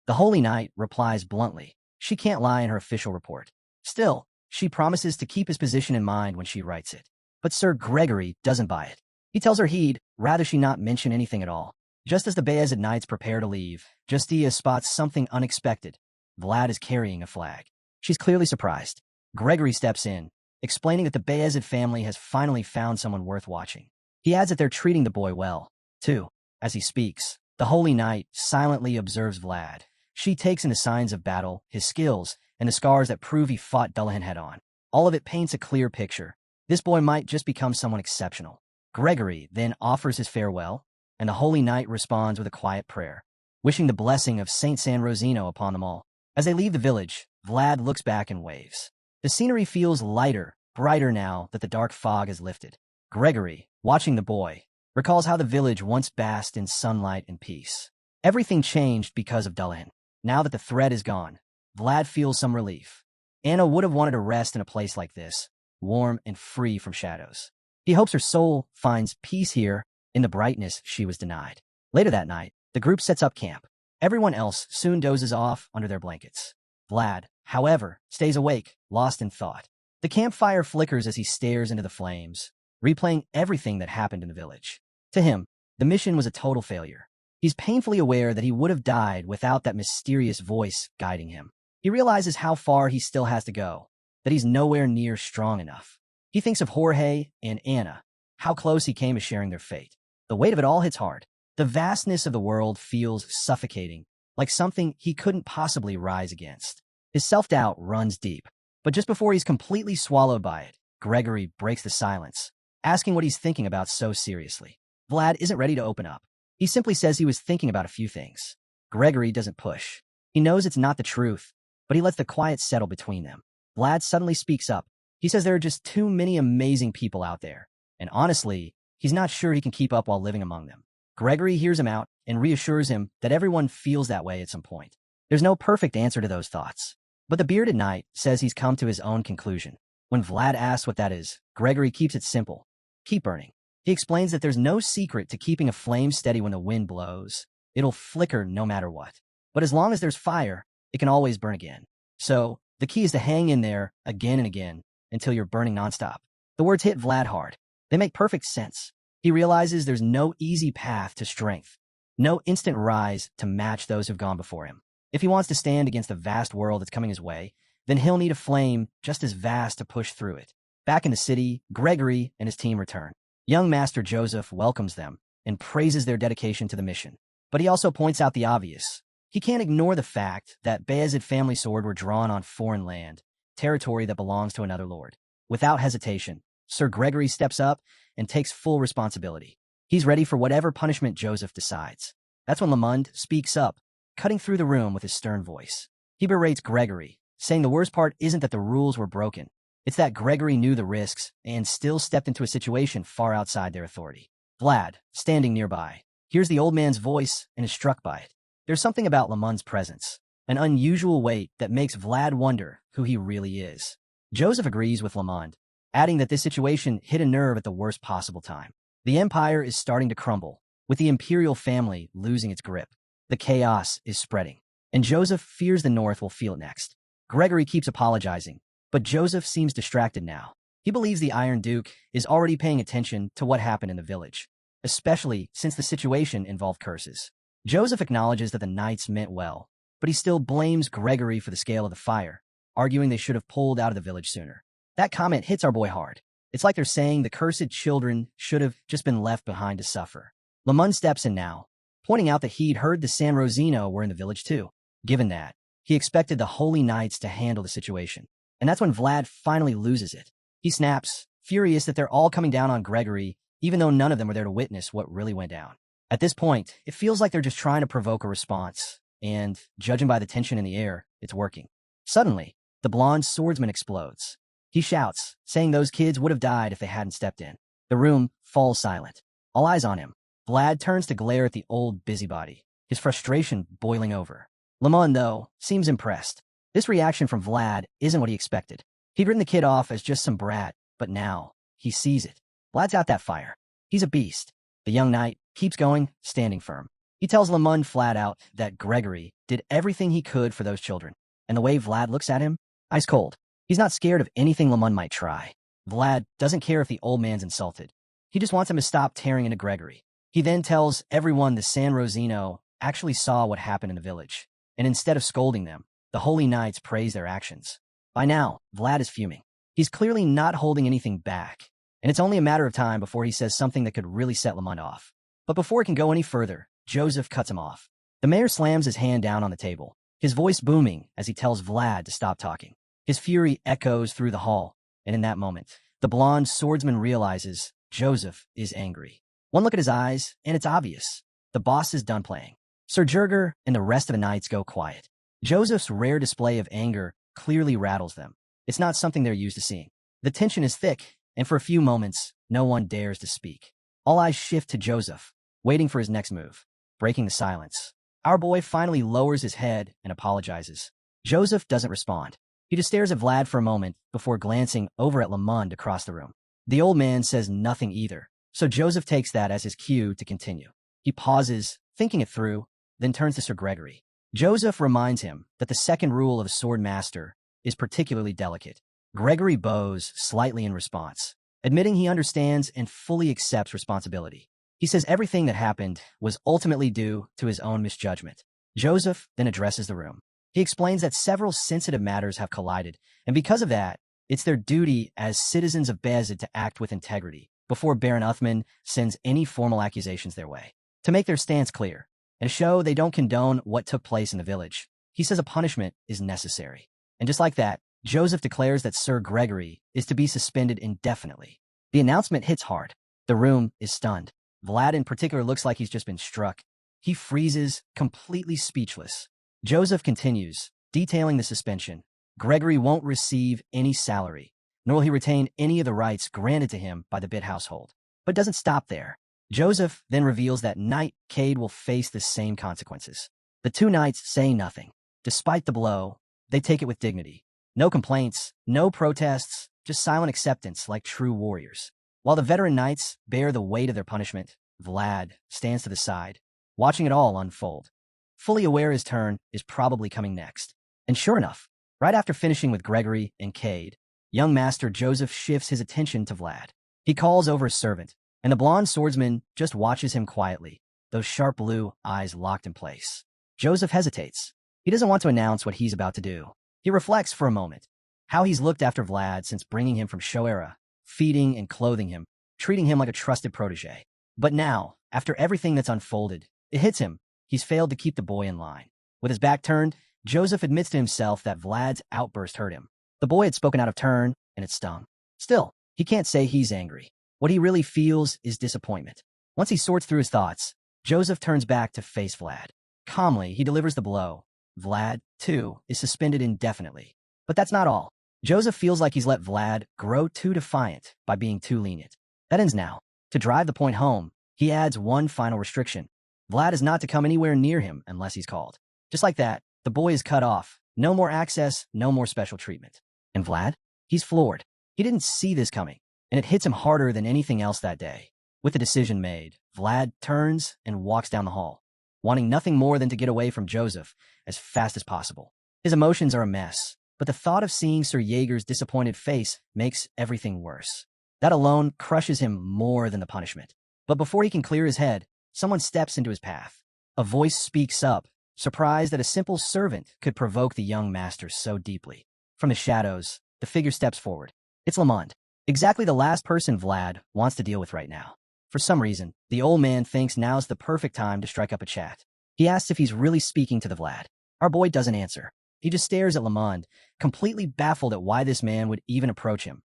The Holy Knight replies bluntly. She can't lie in her official report. Still, she promises to keep his position in mind when she writes it. But Sir Gregory doesn't buy it. He tells her he'd rather she not mention anything at all. Just as the Beazid Knights prepare to leave, Justia spots something unexpected. Vlad is carrying a flag. She's clearly surprised. Gregory steps in, explaining that the Beazid family has finally found someone worth watching. He adds that they're treating the boy well, too. As he speaks, the Holy Knight silently observes Vlad. She takes in the signs of battle, his skills, and the scars that prove he fought Dullahan head-on. All of it paints a clear picture. This boy might just become someone exceptional. Gregory then offers his farewell, and the Holy Knight responds with a quiet prayer, wishing the blessing of Saint San Rosino upon them all. As they leave the village, Vlad looks back and waves. The scenery feels lighter, brighter now that the dark fog has lifted. Gregory, watching the boy, recalls how the village once basked in sunlight and peace. Everything changed because of Dullahan. Now that the threat is gone, Vlad feels some relief. Anna would have wanted to rest in a place like this, warm and free from shadows. He hopes her soul finds peace here in the brightness she was denied. Later that night, the group sets up camp. Everyone else soon dozes off under their blankets. Vlad, however, stays awake, lost in thought. The campfire flickers as he stares into the flames, replaying everything that happened in the village. To him, the mission was a total failure. He's painfully aware that he would have died without that mysterious voice guiding him. He realizes how far he still has to go, that he's nowhere near strong enough. He thinks of Jorge and Anna, how close he came to sharing their fate. The weight of it all hits hard. The vastness of the world feels suffocating, like something he couldn't possibly rise against. His self-doubt runs deep, but just before he's completely swallowed by it, Gregory breaks the silence, asking what he's thinking about so seriously. Vlad isn't ready to open up. He simply says he was thinking about a few things. Gregory doesn't push. He knows it's not the truth, but he lets the quiet settle between them. Vlad suddenly speaks up. He says there are just too many amazing people out there, and honestly, he's not sure he can keep up while living among them. Gregory hears him out and reassures him that everyone feels that way at some point. There's no perfect answer to those thoughts, but the bearded knight says he's come to his own conclusion. When Vlad asks what that is, Gregory keeps it simple. Keep burning. He explains that there's no secret to keeping a flame steady when the wind blows. It'll flicker no matter what. But as long as there's fire, it can always burn again. So, the key is to hang in there again and again until you're burning nonstop. The words hit Vlad hard. They make perfect sense. He realizes there's no easy path to strength, no instant rise to match those who've gone before him. If he wants to stand against the vast world that's coming his way, then he'll need a flame just as vast to push through it. Back in the city, Gregory and his team return. Young Master Joseph welcomes them and praises their dedication to the mission. But he also points out the obvious. He can't ignore the fact that Beazid family sword were drawn on foreign land, territory that belongs to another lord. Without hesitation, Sir Gregory steps up and takes full responsibility. He's ready for whatever punishment Joseph decides. That's when Lamond speaks up, cutting through the room with his stern voice. He berates Gregory, saying the worst part isn't that the rules were broken. It's that Gregory knew the risks and still stepped into a situation far outside their authority. Vlad, standing nearby, hears the old man's voice and is struck by it. There's something about Lamond's presence, an unusual weight that makes Vlad wonder who he really is. Joseph agrees with Lamond, adding that this situation hit a nerve at the worst possible time. The empire is starting to crumble, with the imperial family losing its grip. The chaos is spreading, and Joseph fears the North will feel it next. Gregory keeps apologizing, but Joseph seems distracted now. He believes the Iron Duke is already paying attention to what happened in the village, especially since the situation involved curses. Joseph acknowledges that the knights meant well, but he still blames Gregory for the scale of the fire, arguing they should have pulled out of the village sooner. That comment hits our boy hard. It's like they're saying the cursed children should have just been left behind to suffer. Lamond steps in now, pointing out that he'd heard the San Rosino were in the village too. Given that, he expected the Holy Knights to handle the situation. And that's when Vlad finally loses it. He snaps, furious that they're all coming down on Gregory, even though none of them were there to witness what really went down. At this point, it feels like they're just trying to provoke a response, and, judging by the tension in the air, it's working. Suddenly, the blonde swordsman explodes. He shouts, saying those kids would have died if they hadn't stepped in. The room falls silent. All eyes on him. Vlad turns to glare at the old busybody, his frustration boiling over. Lamond, though, seems impressed. This reaction from Vlad isn't what he expected. He'd written the kid off as just some brat, but now, he sees it. Vlad's got that fire. He's a beast. The young knight keeps going, standing firm. He tells Lamond flat out that Gregory did everything he could for those children, and the way Vlad looks at him, ice cold. He's not scared of anything Lamond might try. Vlad doesn't care if the old man's insulted. He just wants him to stop tearing into Gregory. He then tells everyone the San Rosino actually saw what happened in the village, and instead of scolding them, the Holy Knights praise their actions. By now, Vlad is fuming. He's clearly not holding anything back, and it's only a matter of time before he says something that could really set Lamond off. But before it can go any further, Joseph cuts him off. The mayor slams his hand down on the table, his voice booming as he tells Vlad to stop talking. His fury echoes through the hall, and in that moment, The blonde swordsman realizes Joseph is angry. One look at his eyes, and it's obvious. The boss is done playing. Sir Jorge and the rest of the knights go quiet. Joseph's rare display of anger clearly rattles them. It's not something they're used to seeing. The tension is thick, and for a few moments, no one dares to speak. All eyes shift to Joseph, waiting for his next move. Breaking the silence, our boy finally lowers his head and apologizes. Joseph doesn't respond. He just stares at Vlad for a moment before glancing over at Lamond across the room. The old man says nothing either, so Joseph takes that as his cue to continue. He pauses, thinking it through, then turns to Sir Gregory. Joseph reminds him that the second rule of a Swordmaster is particularly delicate. Gregory bows slightly in response, admitting he understands and fully accepts responsibility. He says everything that happened was ultimately due to his own misjudgment. Joseph then addresses the room. He explains that several sensitive matters have collided, and because of that, it's their duty as citizens of Beazid to act with integrity before Baron Uthman sends any formal accusations their way. To make their stance clear, and to show they don't condone what took place in the village, he says a punishment is necessary. And just like that, Joseph declares that Sir Gregory is to be suspended indefinitely. The announcement hits hard. The room is stunned. Vlad in particular looks like he's just been struck. He freezes, completely speechless. Joseph continues, detailing the suspension. Gregory won't receive any salary, nor will he retain any of the rights granted to him by the Bit household. But doesn't stop there. Joseph then reveals that Knight Cade will face the same consequences. The two knights say nothing. Despite the blow, they take it with dignity. No complaints, no protests, just silent acceptance like true warriors. While the veteran knights bear the weight of their punishment, Vlad stands to the side, watching it all unfold. Fully aware his turn is probably coming next. And sure enough, right after finishing with Gregory and Cade, young Master Joseph shifts his attention to Vlad. He calls over a servant, and the blonde swordsman just watches him quietly, those sharp blue eyes locked in place. Joseph hesitates. He doesn't want to announce what he's about to do. He reflects for a moment, how he's looked after Vlad since bringing him from Shoera, feeding and clothing him, treating him like a trusted protege. But now, after everything that's unfolded, it hits him. He's failed to keep the boy in line. With his back turned, Joseph admits to himself that Vlad's outburst hurt him. The boy had spoken out of turn, and it stung. Still, he can't say he's angry. What he really feels is disappointment. Once he sorts through his thoughts, Joseph turns back to face Vlad. Calmly, he delivers the blow. Vlad, too, is suspended indefinitely. But that's not all. Joseph feels like he's let Vlad grow too defiant by being too lenient. That ends now. To drive the point home, he adds one final restriction. Vlad is not to come anywhere near him unless he's called. Just like that, the boy is cut off. No more access, no more special treatment. And Vlad? He's floored. He didn't see this coming, and it hits him harder than anything else that day. With the decision made, Vlad turns and walks down the hall, wanting nothing more than to get away from Joseph as fast as possible. His emotions are a mess, but the thought of seeing Sir Jaeger's disappointed face makes everything worse. That alone crushes him more than the punishment. But before he can clear his head, someone steps into his path. A voice speaks up, surprised that a simple servant could provoke the young master so deeply. From the shadows, the figure steps forward. It's Lamond, exactly the last person Vlad wants to deal with right now. For some reason, the old man thinks now's the perfect time to strike up a chat. He asks if he's really speaking to the Vlad. Our boy doesn't answer. He just stares at Lamond, completely baffled at why this man would even approach him,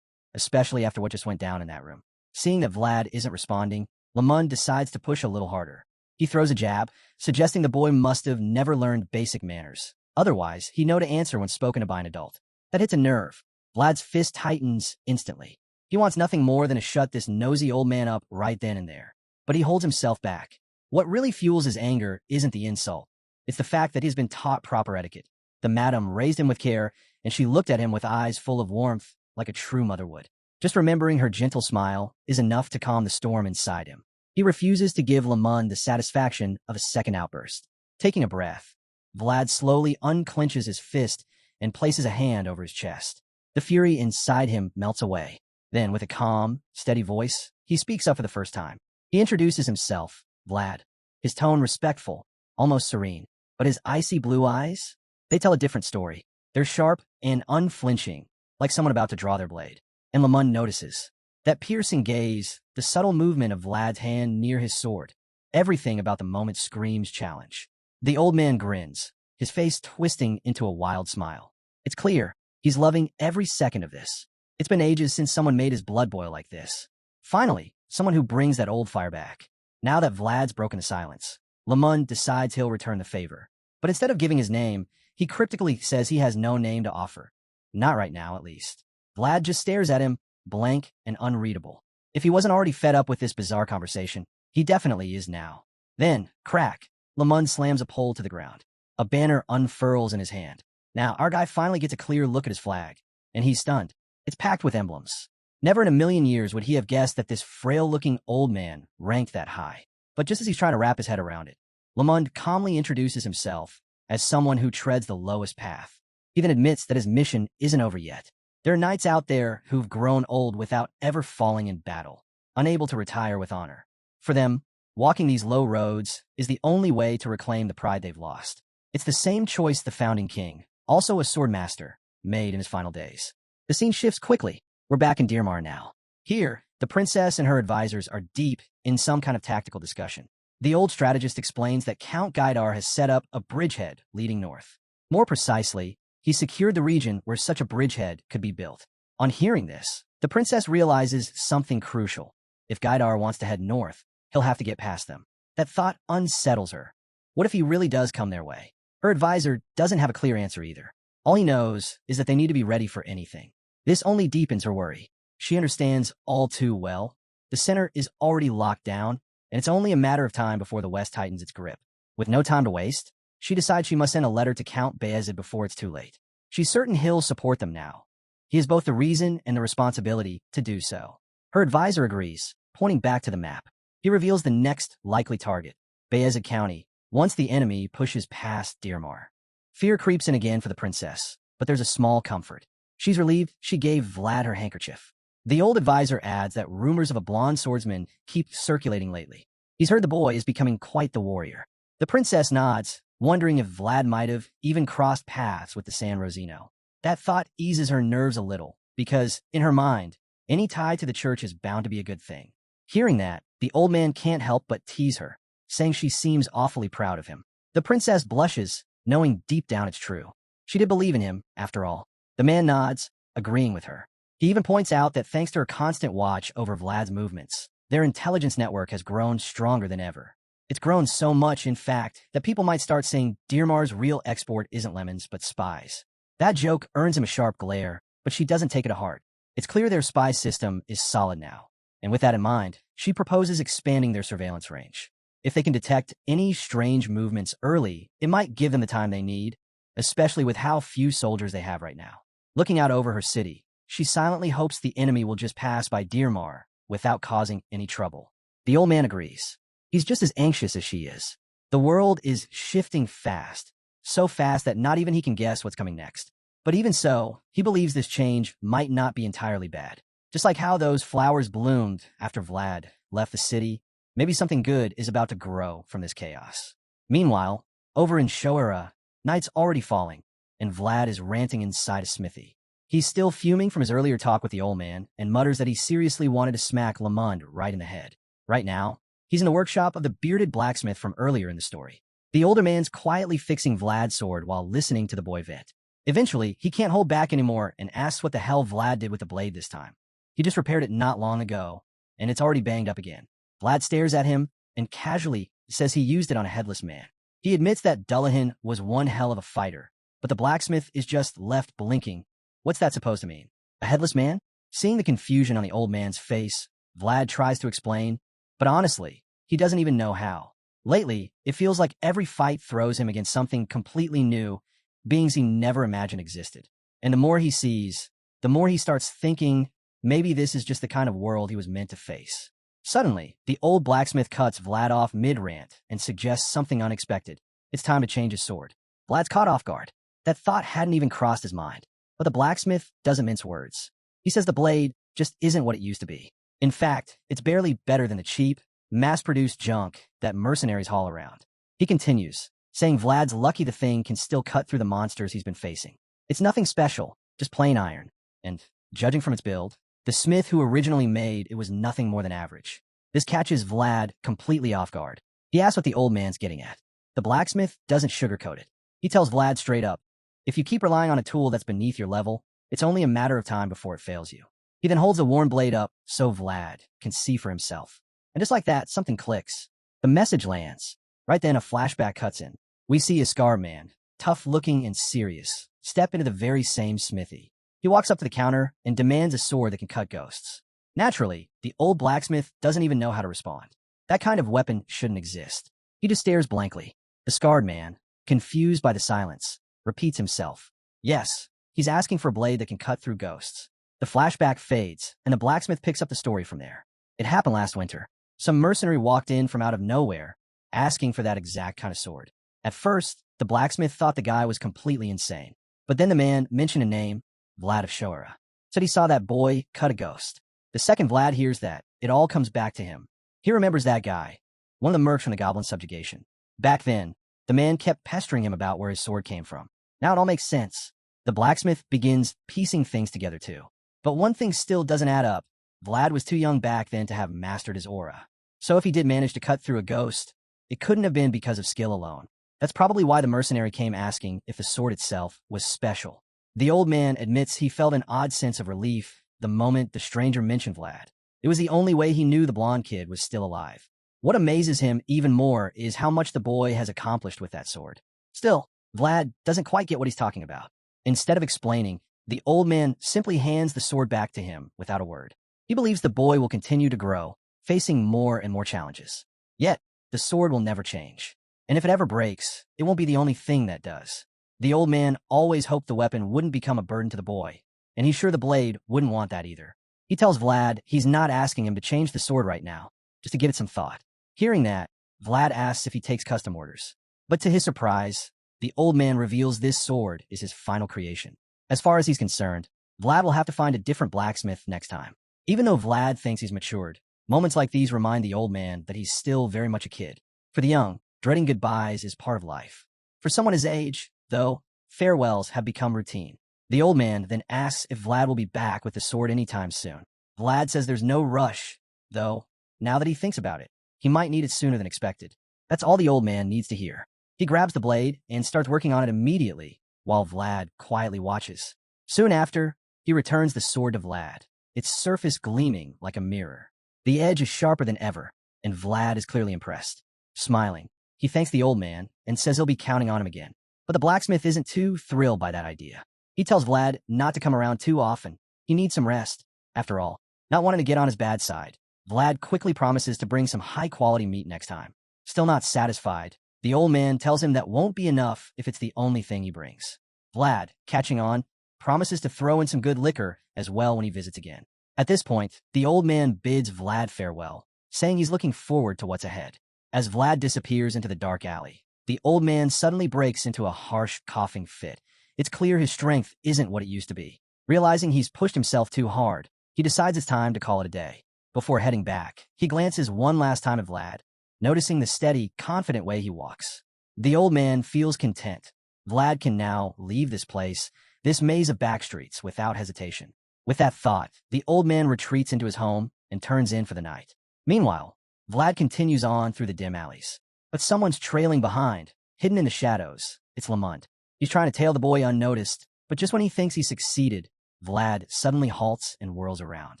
especially after what just went down in that room. Seeing that Vlad isn't responding, Lamond decides to push a little harder. He throws a jab, suggesting the boy must have never learned basic manners. Otherwise, he'd know to answer when spoken to by an adult. That hits a nerve. Vlad's fist tightens instantly. He wants nothing more than to shut this nosy old man up right then and there. But he holds himself back. What really fuels his anger isn't the insult. It's the fact that he's been taught proper etiquette. The madam raised him with care, and she looked at him with eyes full of warmth, like a true mother would. Just remembering her gentle smile is enough to calm the storm inside him. He refuses to give Lamond the satisfaction of a second outburst. Taking a breath, Vlad slowly unclenches his fist and places a hand over his chest. The fury inside him melts away. Then, with a calm, steady voice, he speaks up for the first time. He introduces himself, Vlad. His tone respectful, almost serene. But his icy blue eyes? They tell a different story. They're sharp and unflinching, like someone about to draw their blade. And Lamond notices that piercing gaze, the subtle movement of Vlad's hand near his sword. Everything about the moment screams challenge. The old man grins, his face twisting into a wild smile. It's clear, he's loving every second of this. It's been ages since someone made his blood boil like this. Finally, someone who brings that old fire back. Now that Vlad's broken the silence, Lamund decides he'll return the favor. But instead of giving his name, he cryptically says he has no name to offer. Not right now, at least. Vlad just stares at him, blank and unreadable. If he wasn't already fed up with this bizarre conversation, he definitely is now. Then, crack, Lamund slams a pole to the ground. A banner unfurls in his hand. Now, our guy finally gets a clear look at his flag, and he's stunned. It's packed with emblems. Never in a million years would he have guessed that this frail-looking old man ranked that high. But just as he's trying to wrap his head around it, Lamund calmly introduces himself as someone who treads the lowest path. He then admits that his mission isn't over yet. There are knights out there who've grown old without ever falling in battle, unable to retire with honor. For them, walking these low roads is the only way to reclaim the pride they've lost. It's the same choice the founding king, also a swordmaster, made in his final days. The scene shifts quickly. We're back in Dirmar now. Here, the princess and her advisors are deep in some kind of tactical discussion. The old strategist explains that Count Gaidar has set up a bridgehead leading north. More precisely, he secured the region where such a bridgehead could be built. On hearing this, the princess realizes something crucial. If Gaidar wants to head north, he'll have to get past them. That thought unsettles her. What if he really does come their way? Her advisor doesn't have a clear answer either. All he knows is that they need to be ready for anything. This only deepens her worry. She understands all too well. The center is already locked down, and it's only a matter of time before the West tightens its grip. With no time to waste, she decides she must send a letter to Count Beazid before it's too late. She's certain he'll support them now. He has both the reason and the responsibility to do so. Her advisor agrees, pointing back to the map. He reveals the next likely target, Beazid County, once the enemy pushes past Dirmar. Fear creeps in again for the princess, but there's a small comfort. She's relieved she gave Vlad her handkerchief. The old advisor adds that rumors of a blonde swordsman keep circulating lately. He's heard the boy is becoming quite the warrior. The princess nods, wondering if Vlad might have even crossed paths with the San Rosino. That thought eases her nerves a little, because, in her mind, any tie to the church is bound to be a good thing. Hearing that, the old man can't help but tease her, saying she seems awfully proud of him. The princess blushes, knowing deep down it's true. She did believe in him, after all. The man nods, agreeing with her. He even points out that thanks to her constant watch over Vlad's movements, their intelligence network has grown stronger than ever. It's grown so much, in fact, that people might start saying Dirmar's real export isn't lemons, but spies. That joke earns him a sharp glare, but she doesn't take it to heart. It's clear their spy system is solid now. And with that in mind, she proposes expanding their surveillance range. If they can detect any strange movements early, it might give them the time they need, especially with how few soldiers they have right now. Looking out over her city, she silently hopes the enemy will just pass by Dirmar without causing any trouble. The old man agrees. He's just as anxious as she is. The world is shifting fast, so fast that not even he can guess what's coming next. But even so, he believes this change might not be entirely bad. Just like how those flowers bloomed after Vlad left the city, maybe something good is about to grow from this chaos. Meanwhile, over in Shoara, night's already falling, and Vlad is ranting inside a smithy. He's still fuming from his earlier talk with the old man and mutters that he seriously wanted to smack Lamund right in the head. Right now, he's in the workshop of the bearded blacksmith from earlier in the story. The older man's quietly fixing Vlad's sword while listening to the boy vent. Eventually, he can't hold back anymore and asks what the hell Vlad did with the blade this time. He just repaired it not long ago, and it's already banged up again. Vlad stares at him and casually says he used it on a headless man. He admits that Dullahan was one hell of a fighter, but the blacksmith is just left blinking. What's that supposed to mean? A headless man? Seeing the confusion on the old man's face, Vlad tries to explain, but honestly, he doesn't even know how. Lately, it feels like every fight throws him against something completely new, beings he never imagined existed. And the more he sees, the more he starts thinking maybe this is just the kind of world he was meant to face. Suddenly, the old blacksmith cuts Vlad off mid-rant and suggests something unexpected. It's time to change his sword. Vlad's caught off guard. That thought hadn't even crossed his mind. But the blacksmith doesn't mince words. He says the blade just isn't what it used to be. In fact, it's barely better than the cheap, mass-produced junk that mercenaries haul around. He continues, saying Vlad's lucky the thing can still cut through the monsters he's been facing. It's nothing special, just plain iron. And, judging from its build, the smith who originally made it was nothing more than average. This catches Vlad completely off guard. He asks what the old man's getting at. The blacksmith doesn't sugarcoat it. He tells Vlad straight up, if you keep relying on a tool that's beneath your level, it's only a matter of time before it fails you. He then holds a worn blade up so Vlad can see for himself. And just like that, something clicks. The message lands. Right then, a flashback cuts in. We see a scarred man, tough-looking and serious, step into the very same smithy. He walks up to the counter and demands a sword that can cut ghosts. Naturally, the old blacksmith doesn't even know how to respond. That kind of weapon shouldn't exist. He just stares blankly. The scarred man, confused by the silence, repeats himself. Yes, he's asking for a blade that can cut through ghosts. The flashback fades, and the blacksmith picks up the story from there. It happened last winter. Some mercenary walked in from out of nowhere, asking for that exact kind of sword. At first, the blacksmith thought the guy was completely insane. But then the man mentioned a name, Vlad of Shora. Said he saw that boy cut a ghost. The second Vlad hears that, it all comes back to him. He remembers that guy, one of the mercs from the goblin subjugation. Back then, the man kept pestering him about where his sword came from. Now it all makes sense. The blacksmith begins piecing things together too. But one thing still doesn't add up. Vlad was too young back then to have mastered his aura. So if he did manage to cut through a ghost, it couldn't have been because of skill alone. That's probably why the mercenary came asking if the sword itself was special. The old man admits he felt an odd sense of relief the moment the stranger mentioned Vlad. It was the only way he knew the blonde kid was still alive. What amazes him even more is how much the boy has accomplished with that sword. Still, Vlad doesn't quite get what he's talking about. Instead of explaining, the old man simply hands the sword back to him without a word. He believes the boy will continue to grow, facing more and more challenges. Yet, the sword will never change. And if it ever breaks, it won't be the only thing that does. The old man always hoped the weapon wouldn't become a burden to the boy, and he's sure the blade wouldn't want that either. He tells Vlad he's not asking him to change the sword right now, just to give it some thought. Hearing that, Vlad asks if he takes custom orders. But to his surprise, the old man reveals this sword is his final creation. As far as he's concerned, Vlad will have to find a different blacksmith next time. Even though Vlad thinks he's matured, moments like these remind the old man that he's still very much a kid. For the young, dreading goodbyes is part of life. For someone his age, though, farewells have become routine. The old man then asks if Vlad will be back with the sword anytime soon. Vlad says there's no rush, though, now that he thinks about it, he might need it sooner than expected. That's all the old man needs to hear. He grabs the blade and starts working on it immediately, while Vlad quietly watches. Soon after, he returns the sword to Vlad, its surface gleaming like a mirror. The edge is sharper than ever, and Vlad is clearly impressed. Smiling, he thanks the old man and says he'll be counting on him again. But the blacksmith isn't too thrilled by that idea. He tells Vlad not to come around too often. He needs some rest. After all, not wanting to get on his bad side, Vlad quickly promises to bring some high-quality meat next time. Still not satisfied, the old man tells him that won't be enough if it's the only thing he brings. Vlad, catching on, promises to throw in some good liquor as well when he visits again. At this point, the old man bids Vlad farewell, saying he's looking forward to what's ahead. As Vlad disappears into the dark alley, the old man suddenly breaks into a harsh, coughing fit. It's clear his strength isn't what it used to be. Realizing he's pushed himself too hard, he decides it's time to call it a day. Before heading back, he glances one last time at Vlad, noticing the steady, confident way he walks. The old man feels content. Vlad can now leave this place, this maze of backstreets, without hesitation. With that thought, the old man retreats into his home and turns in for the night. Meanwhile, Vlad continues on through the dim alleys. But someone's trailing behind, hidden in the shadows. It's Lamont. He's trying to tail the boy unnoticed, but just when he thinks he succeeded, Vlad suddenly halts and whirls around.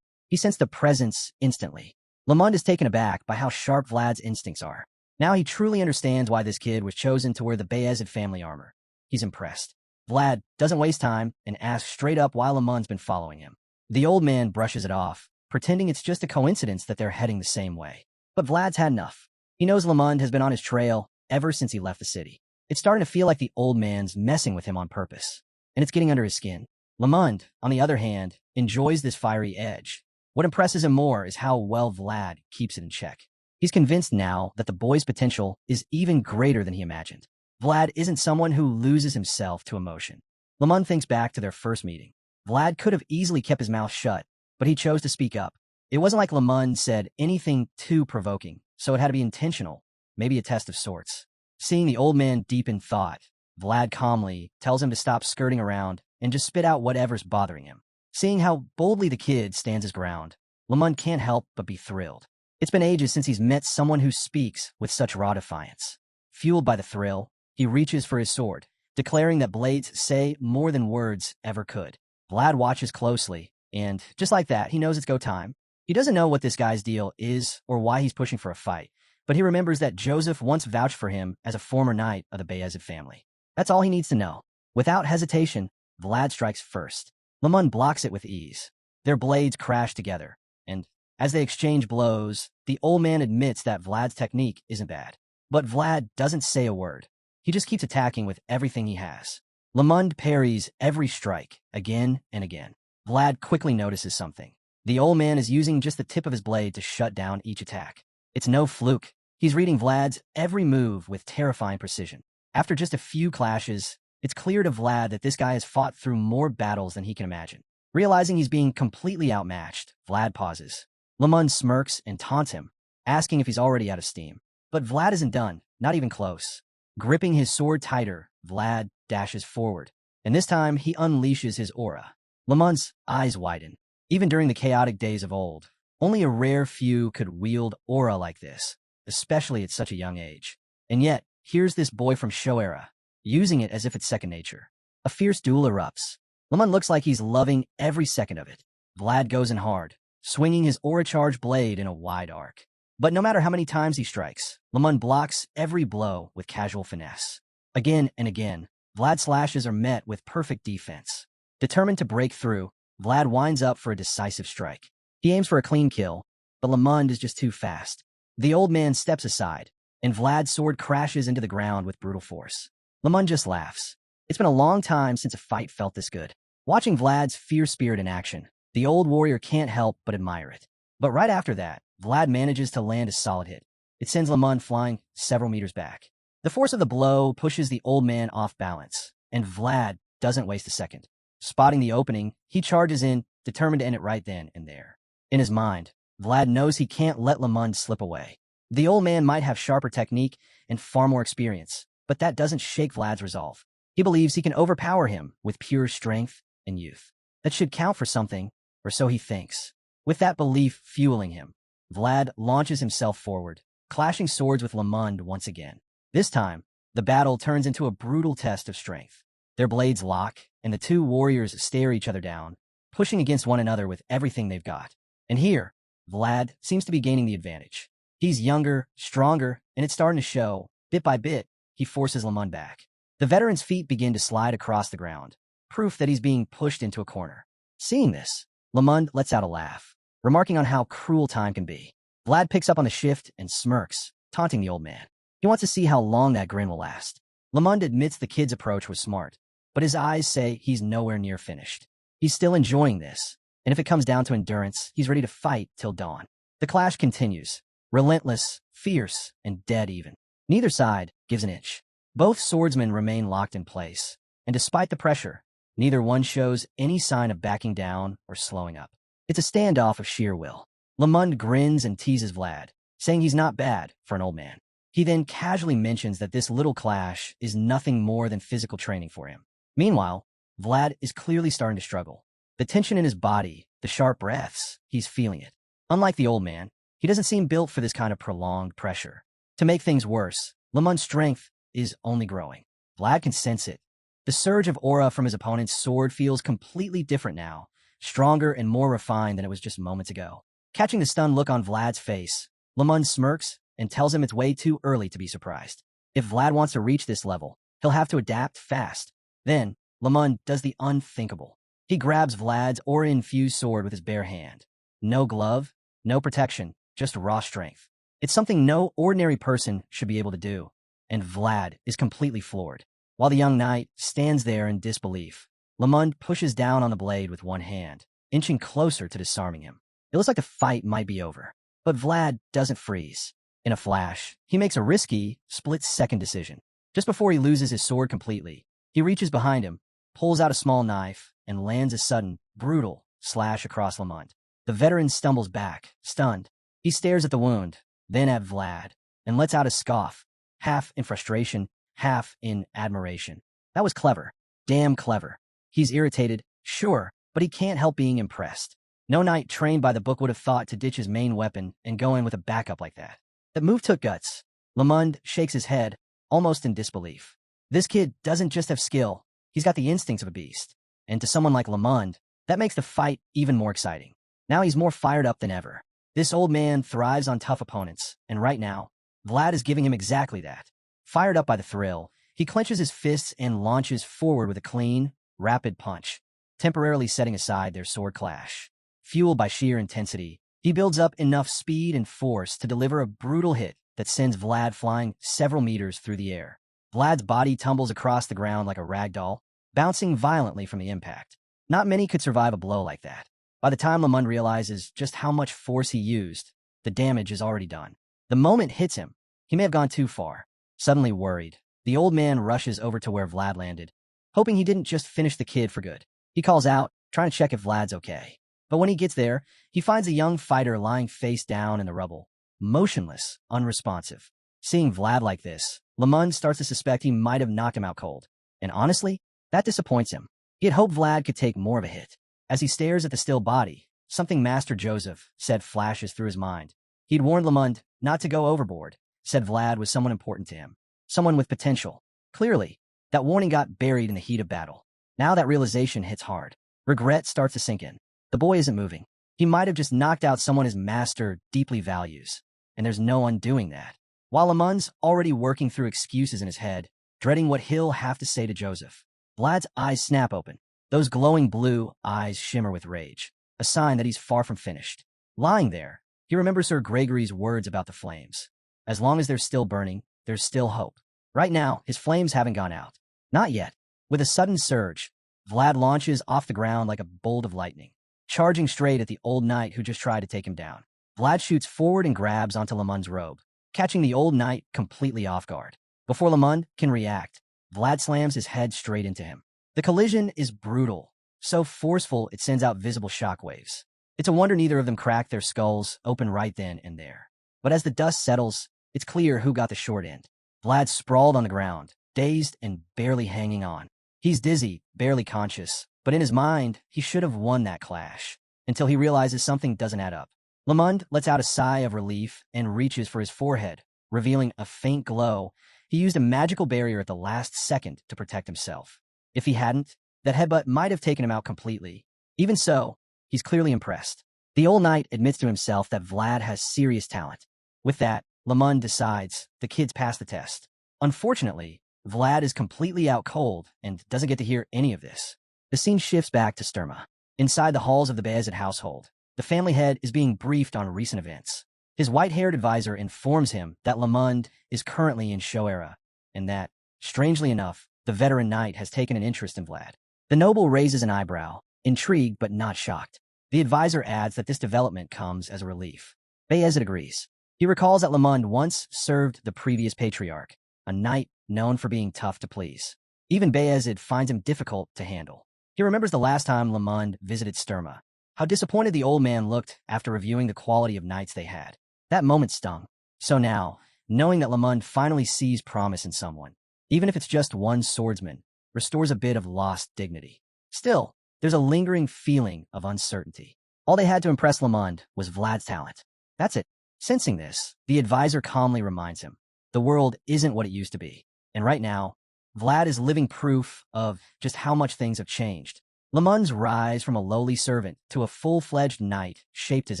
He sensed the presence instantly. Lamont is taken aback by how sharp Vlad's instincts are. Now he truly understands why this kid was chosen to wear the Beazid family armor. He's impressed. Vlad doesn't waste time and asks straight up why Lamont's been following him. The old man brushes it off, pretending it's just a coincidence that they're heading the same way. But Vlad's had enough. He knows Lamont has been on his trail ever since he left the city. It's starting to feel like the old man's messing with him on purpose, and it's getting under his skin. Lamont, on the other hand, enjoys this fiery edge. What impresses him more is how well Vlad keeps it in check. He's convinced now that the boy's potential is even greater than he imagined. Vlad isn't someone who loses himself to emotion. Lamont thinks back to their first meeting. Vlad could have easily kept his mouth shut, but he chose to speak up. It wasn't like Lamont said anything too provoking, so it had to be intentional, maybe a test of sorts. Seeing the old man deep in thought, Vlad calmly tells him to stop skirting around and just spit out whatever's bothering him. Seeing how boldly the kid stands his ground, Lamont can't help but be thrilled. It's been ages since he's met someone who speaks with such raw defiance. Fueled by the thrill, he reaches for his sword, declaring that blades say more than words ever could. Vlad watches closely And just like that, he knows it's go time. He doesn't know what this guy's deal is or why he's pushing for a fight, but he remembers that Joseph once vouched for him as a former knight of the Beazid family. That's all he needs to know. Without hesitation, Vlad strikes first. Lamund blocks it with ease. Their blades crash together, and as they exchange blows, the old man admits that Vlad's technique isn't bad. But Vlad doesn't say a word. He just keeps attacking with everything he has. Lamund parries every strike, again and again. Vlad quickly notices something. The old man is using just the tip of his blade to shut down each attack. It's no fluke. He's reading Vlad's every move with terrifying precision. After just a few clashes, it's clear to Vlad that this guy has fought through more battles than he can imagine. Realizing he's being completely outmatched, Vlad pauses. Lamund smirks and taunts him, asking if he's already out of steam. But Vlad isn't done, not even close. Gripping his sword tighter, Vlad dashes forward, and this time he unleashes his aura. Lamund's eyes widen. Even during the chaotic days of old, only a rare few could wield aura like this, especially at such a young age. And yet, here's this boy from Show era, using it as if it's second nature. A fierce duel erupts. Lamund looks like he's loving every second of it. Vlad goes in hard, swinging his aura-charged blade in a wide arc. But no matter how many times he strikes, Lamund blocks every blow with casual finesse. Again and again, Vlad's slashes are met with perfect defense. Determined to break through, Vlad winds up for a decisive strike. He aims for a clean kill, but Lamund is just too fast. The old man steps aside, and Vlad's sword crashes into the ground with brutal force. Lamund just laughs. It's been a long time since a fight felt this good. Watching Vlad's fierce spirit in action, the old warrior can't help but admire it. But right after that, Vlad manages to land a solid hit. It sends Lamund flying several meters back. The force of the blow pushes the old man off balance, and Vlad doesn't waste a second. Spotting the opening, he charges in, determined to end it right then and there. In his mind, Vlad knows he can't let Lamund slip away. The old man might have sharper technique and far more experience, but that doesn't shake Vlad's resolve. He believes he can overpower him with pure strength and youth. That should count for something, or so he thinks. With that belief fueling him, Vlad launches himself forward, clashing swords with Lamund once again. This time, the battle turns into a brutal test of strength. Their blades lock, and the two warriors stare each other down, pushing against one another with everything they've got. And here, Vlad seems to be gaining the advantage. He's younger, stronger, and it's starting to show. Bit by bit, he forces Lamund back. The veteran's feet begin to slide across the ground, proof that he's being pushed into a corner. Seeing this, Lamund lets out a laugh, remarking on how cruel time can be. Vlad picks up on the shift and smirks, taunting the old man. He wants to see how long that grin will last. Lamund admits the kid's approach was smart, but his eyes say he's nowhere near finished. He's still enjoying this, and if it comes down to endurance, he's ready to fight till dawn. The clash continues, relentless, fierce, and dead even. Neither side gives an inch. Both swordsmen remain locked in place, and despite the pressure, neither one shows any sign of backing down or slowing up. It's a standoff of sheer will. Lamund grins and teases Vlad, saying he's not bad for an old man. He then casually mentions that this little clash is nothing more than physical training for him. Meanwhile, Vlad is clearly starting to struggle. The tension in his body, the sharp breaths, he's feeling it. Unlike the old man, he doesn't seem built for this kind of prolonged pressure. To make things worse, Lamund's strength is only growing. Vlad can sense it. The surge of aura from his opponent's sword feels completely different now, stronger and more refined than it was just moments ago. Catching the stunned look on Vlad's face, Lamund smirks and tells him it's way too early to be surprised. If Vlad wants to reach this level, he'll have to adapt fast. Then, Lamund does the unthinkable. He grabs Vlad's aura-infused sword with his bare hand. No glove, no protection, just raw strength. It's something no ordinary person should be able to do, and Vlad is completely floored. While the young knight stands there in disbelief, Lamund pushes down on the blade with one hand, inching closer to disarming him. It looks like the fight might be over, but Vlad doesn't freeze. In a flash, he makes a risky, split-second decision. Just before he loses his sword completely, he reaches behind him, pulls out a small knife, and lands a sudden, brutal slash across Lamund. The veteran stumbles back, stunned. He stares at the wound, then at Vlad, and lets out a scoff, half in frustration, half in admiration. That was clever. Damn clever. He's irritated, sure, but he can't help being impressed. No knight trained by the book would have thought to ditch his main weapon and go in with a backup like that. That move took guts. Lamund shakes his head, almost in disbelief. This kid doesn't just have skill, he's got the instincts of a beast. And to someone like Lamund, That makes the fight even more exciting. Now he's more fired up than ever. This old man thrives on tough opponents, and right now, Vlad is giving him exactly that. Fired up by the thrill, he clenches his fists and launches forward with a clean, rapid punch, temporarily setting aside their sword clash. Fueled by sheer intensity, he builds up enough speed and force to deliver a brutal hit that sends Vlad flying several meters through the air. Vlad's body tumbles across the ground like a rag doll, bouncing violently from the impact. Not many could survive a blow like that. By the time Lamund realizes just how much force he used, the damage is already done. The moment hits him, he may have gone too far. Suddenly worried, the old man rushes over to where Vlad landed, hoping he didn't just finish the kid for good. He calls out, trying to check if Vlad's okay. But when he gets there, he finds a young fighter lying face down in the rubble, motionless, unresponsive. Seeing Vlad like this, Lamund starts to suspect he might have knocked him out cold. And honestly, that disappoints him. He had hoped Vlad could take more of a hit. As he stares at the still body, something Master Joseph said flashes through his mind. He'd warned Lamund not to go overboard, said Vlad was someone important to him, someone with potential. Clearly, that warning got buried in the heat of battle. Now that realization hits hard. Regret starts to sink in. The boy isn't moving. He might have just knocked out someone his master deeply values, and there's no undoing that. While Lamund's already working through excuses in his head, dreading what he'll have to say to Joseph, Vlad's eyes snap open. Those glowing blue eyes shimmer with rage, a sign that he's far from finished. Lying there, he remembers Sir Gregory's words about the flames. As long as they're still burning, there's still hope. Right now, his flames haven't gone out. Not yet. With a sudden surge, Vlad launches off the ground like a bolt of lightning, charging straight at the old knight who just tried to take him down. Vlad shoots forward and grabs onto Lamund's robe, catching the old knight completely off guard. Before Lamund can react, Vlad slams his head straight into him. The collision is brutal, so forceful it sends out visible shockwaves. It's a wonder neither of them cracked their skulls open right then and there. But as the dust settles, it's clear who got the short end. Vlad sprawled on the ground, dazed and barely hanging on. He's dizzy, barely conscious, but in his mind, he should have won that clash, until he realizes something doesn't add up. Lamund lets out a sigh of relief and reaches for his forehead, revealing a faint glow. He used a magical barrier at the last second to protect himself. If he hadn't, that headbutt might have taken him out completely. Even so, he's clearly impressed. The old knight admits to himself that Vlad has serious talent. With that, Lamund decides the kid's passed the test. Unfortunately, Vlad is completely out cold and doesn't get to hear any of this. The scene shifts back to Sturma. Inside the halls of the Beazid household, the family head is being briefed on recent events. His white-haired advisor informs him that Lamund is currently in Shoera, and that, strangely enough, the veteran knight has taken an interest in Vlad. The noble raises an eyebrow, intrigued but not shocked. The advisor adds that this development comes as a relief. Beazid agrees. He recalls that Lamund once served the previous patriarch, a knight known for being tough to please. Even Beazid finds him difficult to handle. He remembers the last time Lamund visited Sturma, how disappointed the old man looked after reviewing the quality of knights they had. That moment stung. So now, knowing that Lamund finally sees promise in someone, even if it's just one swordsman, restores a bit of lost dignity. Still, there's a lingering feeling of uncertainty. All they had to impress Lamund was Vlad's talent. That's it. Sensing this, the advisor calmly reminds him, the world isn't what it used to be. And right now, Vlad is living proof of just how much things have changed. Lamund's rise from a lowly servant to a full-fledged knight shaped his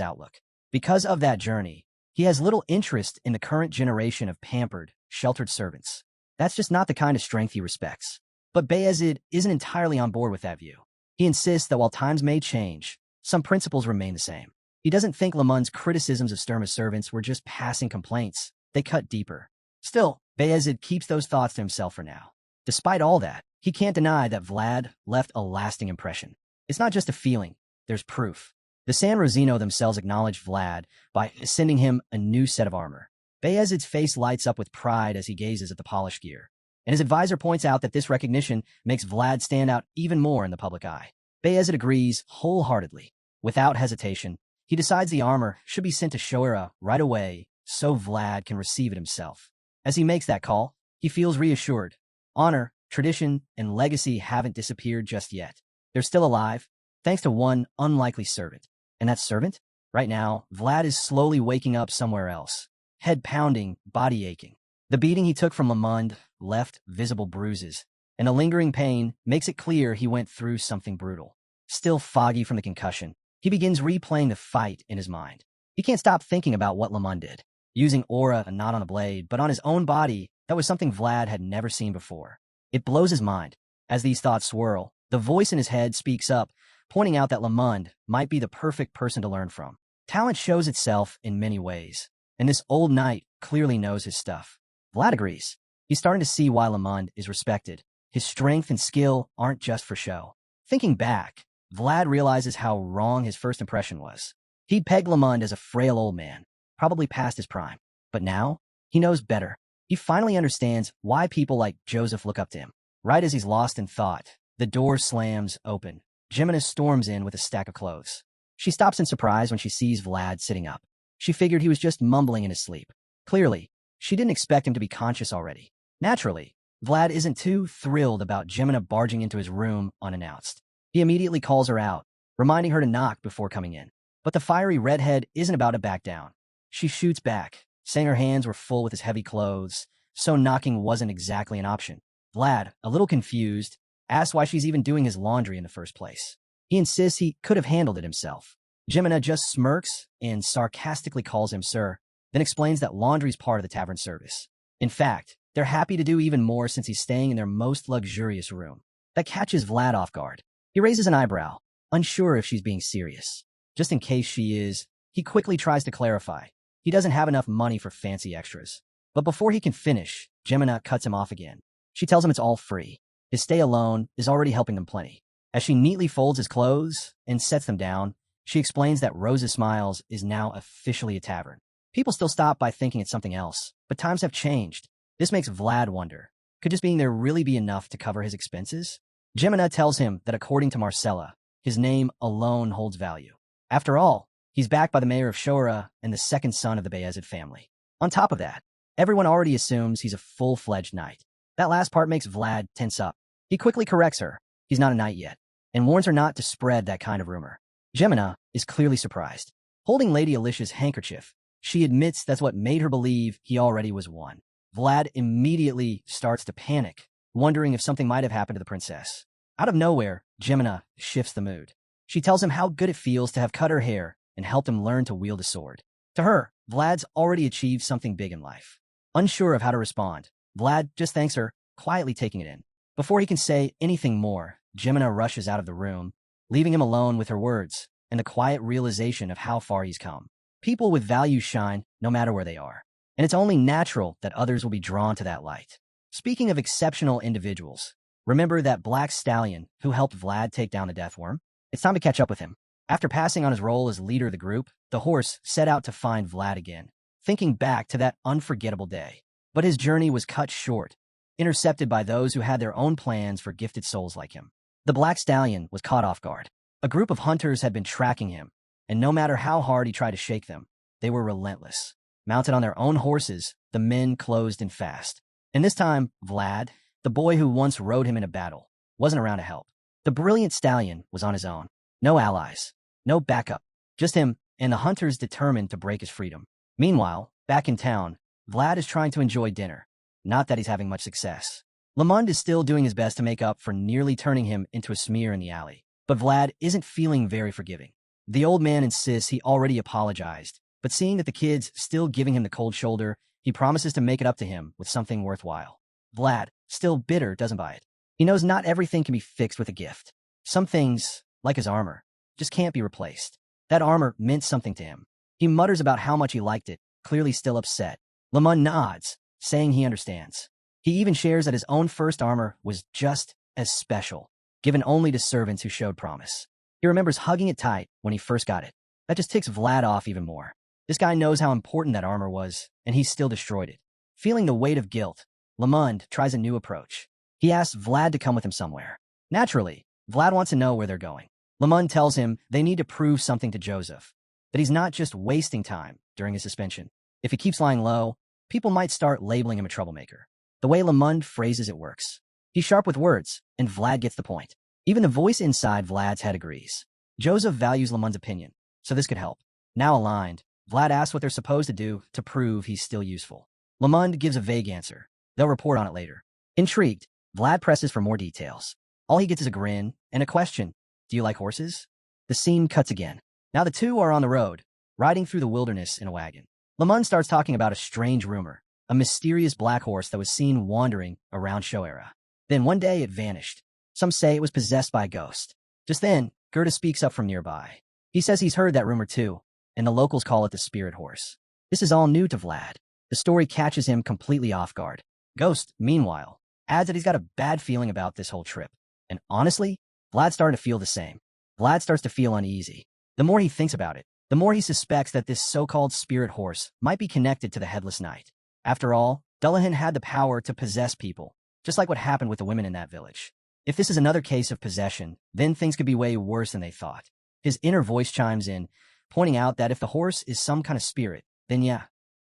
outlook. Because of that journey, he has little interest in the current generation of pampered, sheltered servants. That's just not the kind of strength he respects. But Beazid isn't entirely on board with that view. He insists that while times may change, some principles remain the same. He doesn't think Lamund's criticisms of Sturma's servants were just passing complaints. They cut deeper. Still, Beazid keeps those thoughts to himself for now. Despite all that, he can't deny that Vlad left a lasting impression. It's not just a feeling, there's proof. The San Rosino themselves acknowledge Vlad by sending him a new set of armor. Beazid's face lights up with pride as he gazes at the polished gear, and his advisor points out that this recognition makes Vlad stand out even more in the public eye. Beazid agrees wholeheartedly. Without hesitation, he decides the armor should be sent to Shoera right away so Vlad can receive it himself. As he makes that call, he feels reassured. Honor, tradition, and legacy haven't disappeared just yet. They're still alive, thanks to one unlikely servant. And that servant? Right now, Vlad is slowly waking up somewhere else. Head pounding, body aching. The beating he took from Lamund left visible bruises, and the lingering pain makes it clear he went through something brutal. Still foggy from the concussion, he begins replaying the fight in his mind. He can't stop thinking about what Lamund did. Using aura not on a blade, but on his own body, that was something Vlad had never seen before. It blows his mind. As these thoughts swirl, the voice in his head speaks up, pointing out that Lamund might be the perfect person to learn from. Talent shows itself in many ways, and this old knight clearly knows his stuff. Vlad agrees. He's starting to see why Lamund is respected. His strength and skill aren't just for show. Thinking back, Vlad realizes how wrong his first impression was. He'd pegged Lamund as a frail old man, probably past his prime. But now, he knows better. He finally understands why people like Joseph look up to him. Right as he's lost in thought, the door slams open. Geminina storms in with a stack of clothes. She stops in surprise when she sees Vlad sitting up. She figured he was just mumbling in his sleep. Clearly, she didn't expect him to be conscious already. Naturally, Vlad isn't too thrilled about Geminina barging into his room unannounced. He immediately calls her out, reminding her to knock before coming in. But the fiery redhead isn't about to back down. She shoots back, saying her hands were full with his heavy clothes, so knocking wasn't exactly an option. Vlad, a little confused, asks why she's even doing his laundry in the first place. He insists he could have handled it himself. Geminina just smirks and sarcastically calls him sir, then explains that laundry's part of the tavern service. In fact, they're happy to do even more since he's staying in their most luxurious room. That catches Vlad off guard. He raises an eyebrow, unsure if she's being serious. Just in case she is, he quickly tries to clarify. He doesn't have enough money for fancy extras. But before he can finish, Geminina cuts him off again. She tells him it's all free. His stay alone is already helping them plenty. As she neatly folds his clothes and sets them down, she explains that Rose's Smiles is now officially a tavern. People still stop by thinking it's something else, but times have changed. This makes Vlad wonder, could just being there really be enough to cover his expenses? Geminina tells him that according to Marcella, his name alone holds value. After all, he's backed by the mayor of Shora and the second son of the Beazid family. On top of that, everyone already assumes he's a full-fledged knight. That last part makes Vlad tense up. He quickly corrects her. He's not a knight yet, and warns her not to spread that kind of rumor. Geminina is clearly surprised. Holding Lady Alicia's handkerchief, she admits that's what made her believe he already was one. Vlad immediately starts to panic, wondering if something might have happened to the princess. Out of nowhere, Geminina shifts the mood. She tells him how good it feels to have cut her hair and helped him learn to wield a sword. To her, Vlad's already achieved something big in life. Unsure of how to respond, Vlad just thanks her, quietly taking it in. Before he can say anything more, Geminina rushes out of the room, leaving him alone with her words and the quiet realization of how far he's come. People with value shine no matter where they are, and it's only natural that others will be drawn to that light. Speaking of exceptional individuals, remember that black stallion who helped Vlad take down the death worm? It's time to catch up with him. After passing on his role as leader of the group, the horse set out to find Vlad again, thinking back to that unforgettable day. But his journey was cut short, intercepted by those who had their own plans for gifted souls like him. The black stallion was caught off guard. A group of hunters had been tracking him, and no matter how hard he tried to shake them, they were relentless. Mounted on their own horses, the men closed in fast. And this time, Vlad, the boy who once rode him in a battle, wasn't around to help. The brilliant stallion was on his own. No allies, no backup, just him and the hunters determined to break his freedom. Meanwhile, back in town, Vlad is trying to enjoy dinner. Not that he's having much success. Lamund is still doing his best to make up for nearly turning him into a smear in the alley. But Vlad isn't feeling very forgiving. The old man insists he already apologized, but seeing that the kid's still giving him the cold shoulder, he promises to make it up to him with something worthwhile. Vlad, still bitter, doesn't buy it. He knows not everything can be fixed with a gift. Some things, like his armor, just can't be replaced. That armor meant something to him. He mutters about how much he liked it, clearly still upset. Lamund nods, saying he understands. He even shares that his own first armor was just as special, given only to servants who showed promise. He remembers hugging it tight when he first got it. That just ticks Vlad off even more. This guy knows how important that armor was, and he still destroyed it. Feeling the weight of guilt, Lamund tries a new approach. He asks Vlad to come with him somewhere. Naturally, Vlad wants to know where they're going. Lamund tells him they need to prove something to Joseph, that he's not just wasting time during his suspension. If he keeps lying low, people might start labeling him a troublemaker. The way Lamund phrases it works. He's sharp with words, and Vlad gets the point. Even the voice inside Vlad's head agrees. Joseph values Lamund's opinion, so this could help. Now aligned, Vlad asks what they're supposed to do to prove he's still useful. Lamund gives a vague answer. They'll report on it later. Intrigued, Vlad presses for more details. All he gets is a grin and a question. Do you like horses? The scene cuts again. Now the two are on the road, riding through the wilderness in a wagon. Lamont starts talking about a strange rumor, a mysterious black horse that was seen wandering around Shoera. Then one day it vanished. Some say it was possessed by a ghost. Just then, Gerda speaks up from nearby. He says he's heard that rumor too, and the locals call it the spirit horse. This is all new to Vlad. The story catches him completely off guard. Ghost, meanwhile, adds that he's got a bad feeling about this whole trip. And honestly, Vlad's starting to feel the same. Vlad starts to feel uneasy. The more he thinks about it, the more he suspects that this so-called spirit horse might be connected to the Headless Knight. After all, Dullahan had the power to possess people, just like what happened with the women in that village. If this is another case of possession, then things could be way worse than they thought. His inner voice chimes in, pointing out that if the horse is some kind of spirit, then yeah,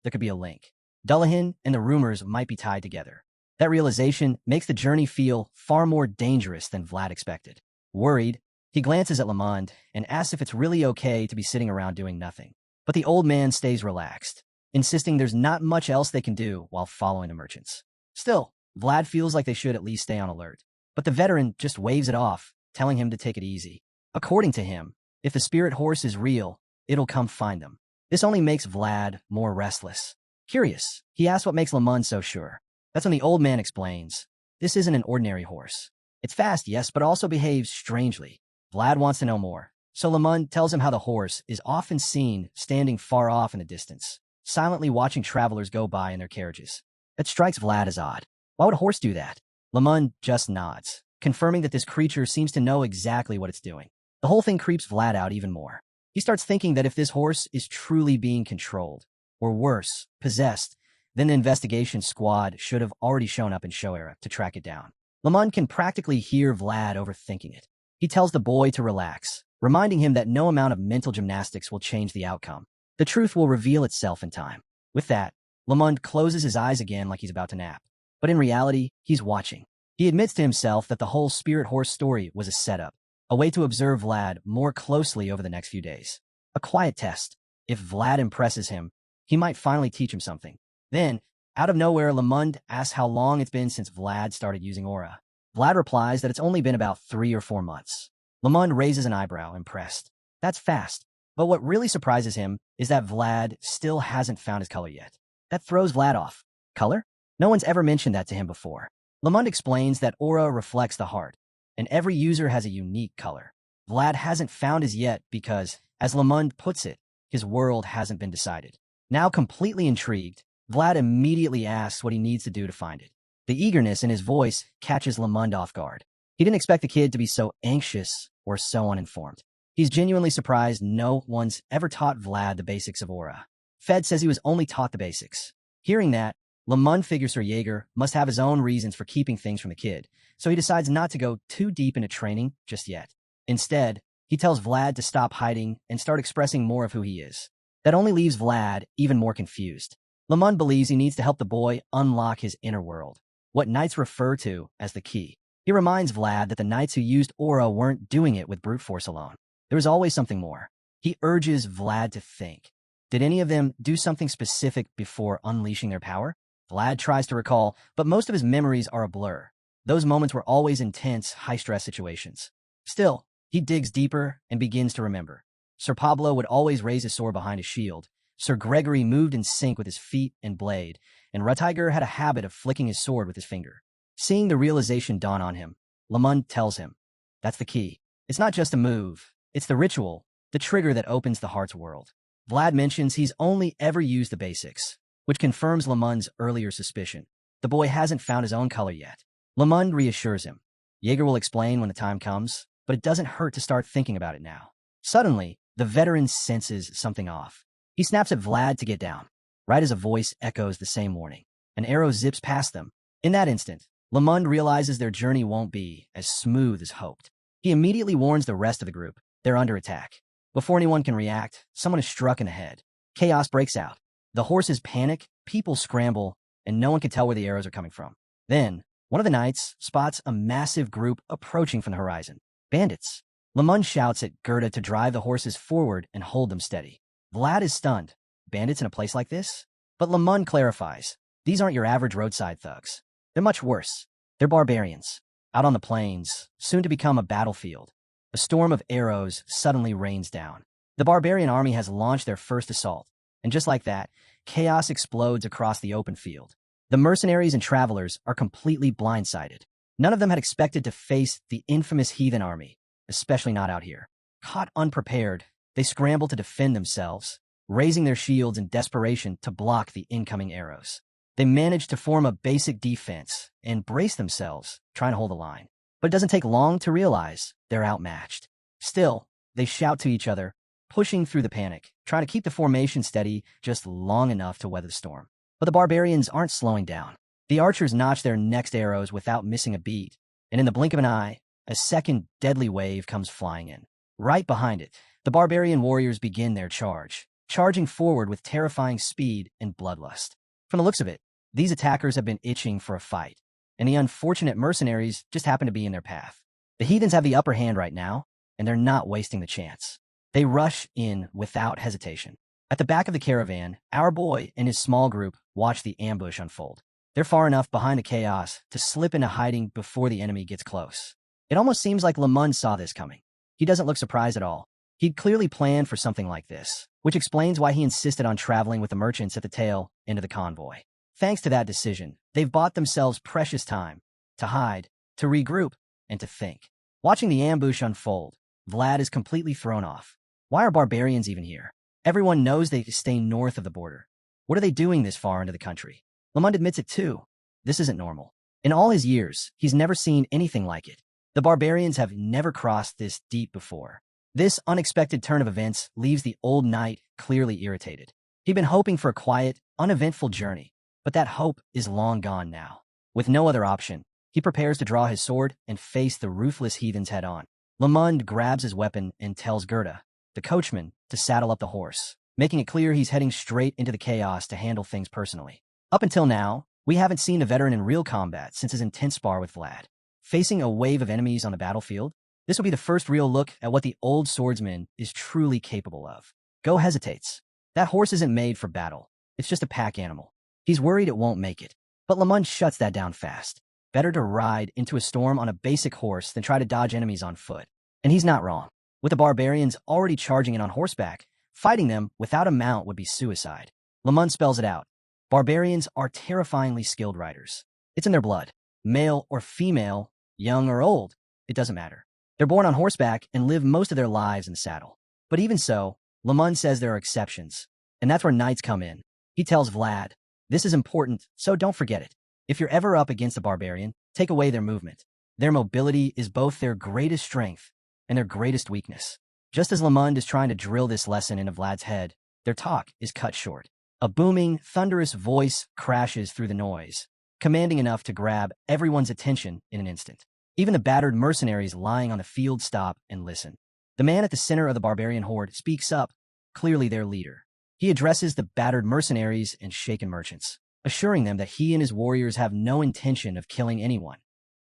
there could be a link. Dullahan and the rumors might be tied together. That realization makes the journey feel far more dangerous than Vlad expected. Worried, he glances at Lamond and asks if it's really okay to be sitting around doing nothing. But the old man stays relaxed, insisting there's not much else they can do while following the merchants. Still, Vlad feels like they should at least stay on alert. But the veteran just waves it off, telling him to take it easy. According to him, if the spirit horse is real, it'll come find them. This only makes Vlad more restless. Curious, he asks what makes Lamond so sure. That's when the old man explains, this isn't an ordinary horse. It's fast, yes, but also behaves strangely. Vlad wants to know more, so Lamond tells him how the horse is often seen standing far off in the distance, silently watching travelers go by in their carriages. That strikes Vlad as odd. Why would a horse do that? Lamond just nods, confirming that this creature seems to know exactly what it's doing. The whole thing creeps Vlad out even more. He starts thinking that if this horse is truly being controlled, or worse, possessed, then the investigation squad should have already shown up in Shoera to track it down. Lamond can practically hear Vlad overthinking it. He tells the boy to relax, reminding him that no amount of mental gymnastics will change the outcome. The truth will reveal itself in time. With that, Lamond closes his eyes again like he's about to nap. But in reality, he's watching. He admits to himself that the whole spirit horse story was a setup, a way to observe Vlad more closely over the next few days. A quiet test. If Vlad impresses him, he might finally teach him something. Then, out of nowhere, Lamond asks how long it's been since Vlad started using aura. Vlad replies that it's only been about 3 or 4 months. Lamond raises an eyebrow, impressed. That's fast. But what really surprises him is that Vlad still hasn't found his color yet. That throws Vlad off. Color? No one's ever mentioned that to him before. Lamond explains that aura reflects the heart, and every user has a unique color. Vlad hasn't found his yet because, as Lamond puts it, his world hasn't been decided. Now completely intrigued, Vlad immediately asks what he needs to do to find it. The eagerness in his voice catches Lamond off guard. He didn't expect the kid to be so anxious or so uninformed. He's genuinely surprised no one's ever taught Vlad the basics of aura. Fed says he was only taught the basics. Hearing that, Lamond figures Sir Jaeger must have his own reasons for keeping things from the kid, so he decides not to go too deep into training just yet. Instead, he tells Vlad to stop hiding and start expressing more of who he is. That only leaves Vlad even more confused. Lamond believes he needs to help the boy unlock his inner world, what knights refer to as the key. He reminds Vlad that the knights who used aura weren't doing it with brute force alone. There was always something more. He urges Vlad to think. Did any of them do something specific before unleashing their power? Vlad tries to recall, but most of his memories are a blur. Those moments were always intense, high-stress situations. Still, he digs deeper and begins to remember. Sir Pablo would always raise his sword behind his shield. Sir Gregory moved in sync with his feet and blade, and Rutiger had a habit of flicking his sword with his finger. Seeing the realization dawn on him, Lamond tells him, that's the key. It's not just a move. It's the ritual, the trigger that opens the heart's world. Vlad mentions he's only ever used the basics, which confirms Lamond's earlier suspicion. The boy hasn't found his own color yet. Lamond reassures him. Jaeger will explain when the time comes, but it doesn't hurt to start thinking about it now. Suddenly, the veteran senses something off. He snaps at Vlad to get down. Right as a voice echoes the same warning, an arrow zips past them. In that instant, Lamond realizes their journey won't be as smooth as hoped. He immediately warns the rest of the group. They're under attack. Before anyone can react, someone is struck in the head. Chaos breaks out. The horses panic, people scramble, and no one can tell where the arrows are coming from. Then, one of the knights spots a massive group approaching from the horizon. Bandits. Lamond shouts at Gerda to drive the horses forward and hold them steady. Vlad is stunned. Bandits in a place like this? But Lamond clarifies. These aren't your average roadside thugs. They're much worse. They're barbarians. Out on the plains, soon to become a battlefield. a storm of arrows suddenly rains down. The barbarian army has launched their first assault, and just like that, chaos explodes across the open field. The mercenaries and travelers are completely blindsided. None of them had expected to face the infamous heathen army, especially not out here. Caught unprepared, they scramble to defend themselves, raising their shields in desperation to block the incoming arrows. They manage to form a basic defense and brace themselves, trying to hold the line. But it doesn't take long to realize they're outmatched. Still, they shout to each other, pushing through the panic, trying to keep the formation steady just long enough to weather the storm. But the barbarians aren't slowing down. The archers notch their next arrows without missing a beat, and in the blink of an eye, a second deadly wave comes flying in. Right behind it, the barbarian warriors begin their charge, charging forward with terrifying speed and bloodlust. From the looks of it, these attackers have been itching for a fight, and the unfortunate mercenaries just happen to be in their path. The heathens have the upper hand right now, and they're not wasting the chance. They rush in without hesitation. At the back of the caravan, our boy and his small group watch the ambush unfold. They're far enough behind the chaos to slip into hiding before the enemy gets close. It almost seems like Lamund saw this coming. He doesn't look surprised at all. He'd clearly planned for something like this, which explains why he insisted on traveling with the merchants at the tail end of the convoy. Thanks to that decision, they've bought themselves precious time to hide, to regroup, and to think. Watching the ambush unfold, Vlad is completely thrown off. Why are barbarians even here? Everyone knows they stay north of the border. What are they doing this far into the country? Lamund admits it too. This isn't normal. In all his years, he's never seen anything like it. The barbarians have never crossed this deep before. This unexpected turn of events leaves the old knight clearly irritated. He'd been hoping for a quiet, uneventful journey, but that hope is long gone now. With no other option, he prepares to draw his sword and face the ruthless heathens head on. Lamund grabs his weapon and tells Gerda, the coachman, to saddle up the horse, making it clear he's heading straight into the chaos to handle things personally. Up until now, we haven't seen the veteran in real combat since his intense spar with Vlad. Facing a wave of enemies on the battlefield, this will be the first real look at what the old swordsman is truly capable of. Go hesitates. That horse isn't made for battle. It's just a pack animal. He's worried it won't make it. But Lamund shuts that down fast. Better to ride into a storm on a basic horse than try to dodge enemies on foot. And he's not wrong. With the barbarians already charging in on horseback, fighting them without a mount would be suicide. Lamund spells it out. Barbarians are terrifyingly skilled riders. It's in their blood. Male or female, young or old, it doesn't matter. They're born on horseback and live most of their lives in the saddle. But even so, Lamund says there are exceptions. And that's where knights come in. He tells Vlad, this is important, so don't forget it. If you're ever up against a barbarian, take away their movement. Their mobility is both their greatest strength and their greatest weakness. Just as Lamund is trying to drill this lesson into Vlad's head, their talk is cut short. A booming, thunderous voice crashes through the noise, commanding enough to grab everyone's attention in an instant. Even the battered mercenaries lying on the field stop and listen. The man at the center of the barbarian horde speaks up, clearly their leader. He addresses the battered mercenaries and shaken merchants, assuring them that he and his warriors have no intention of killing anyone,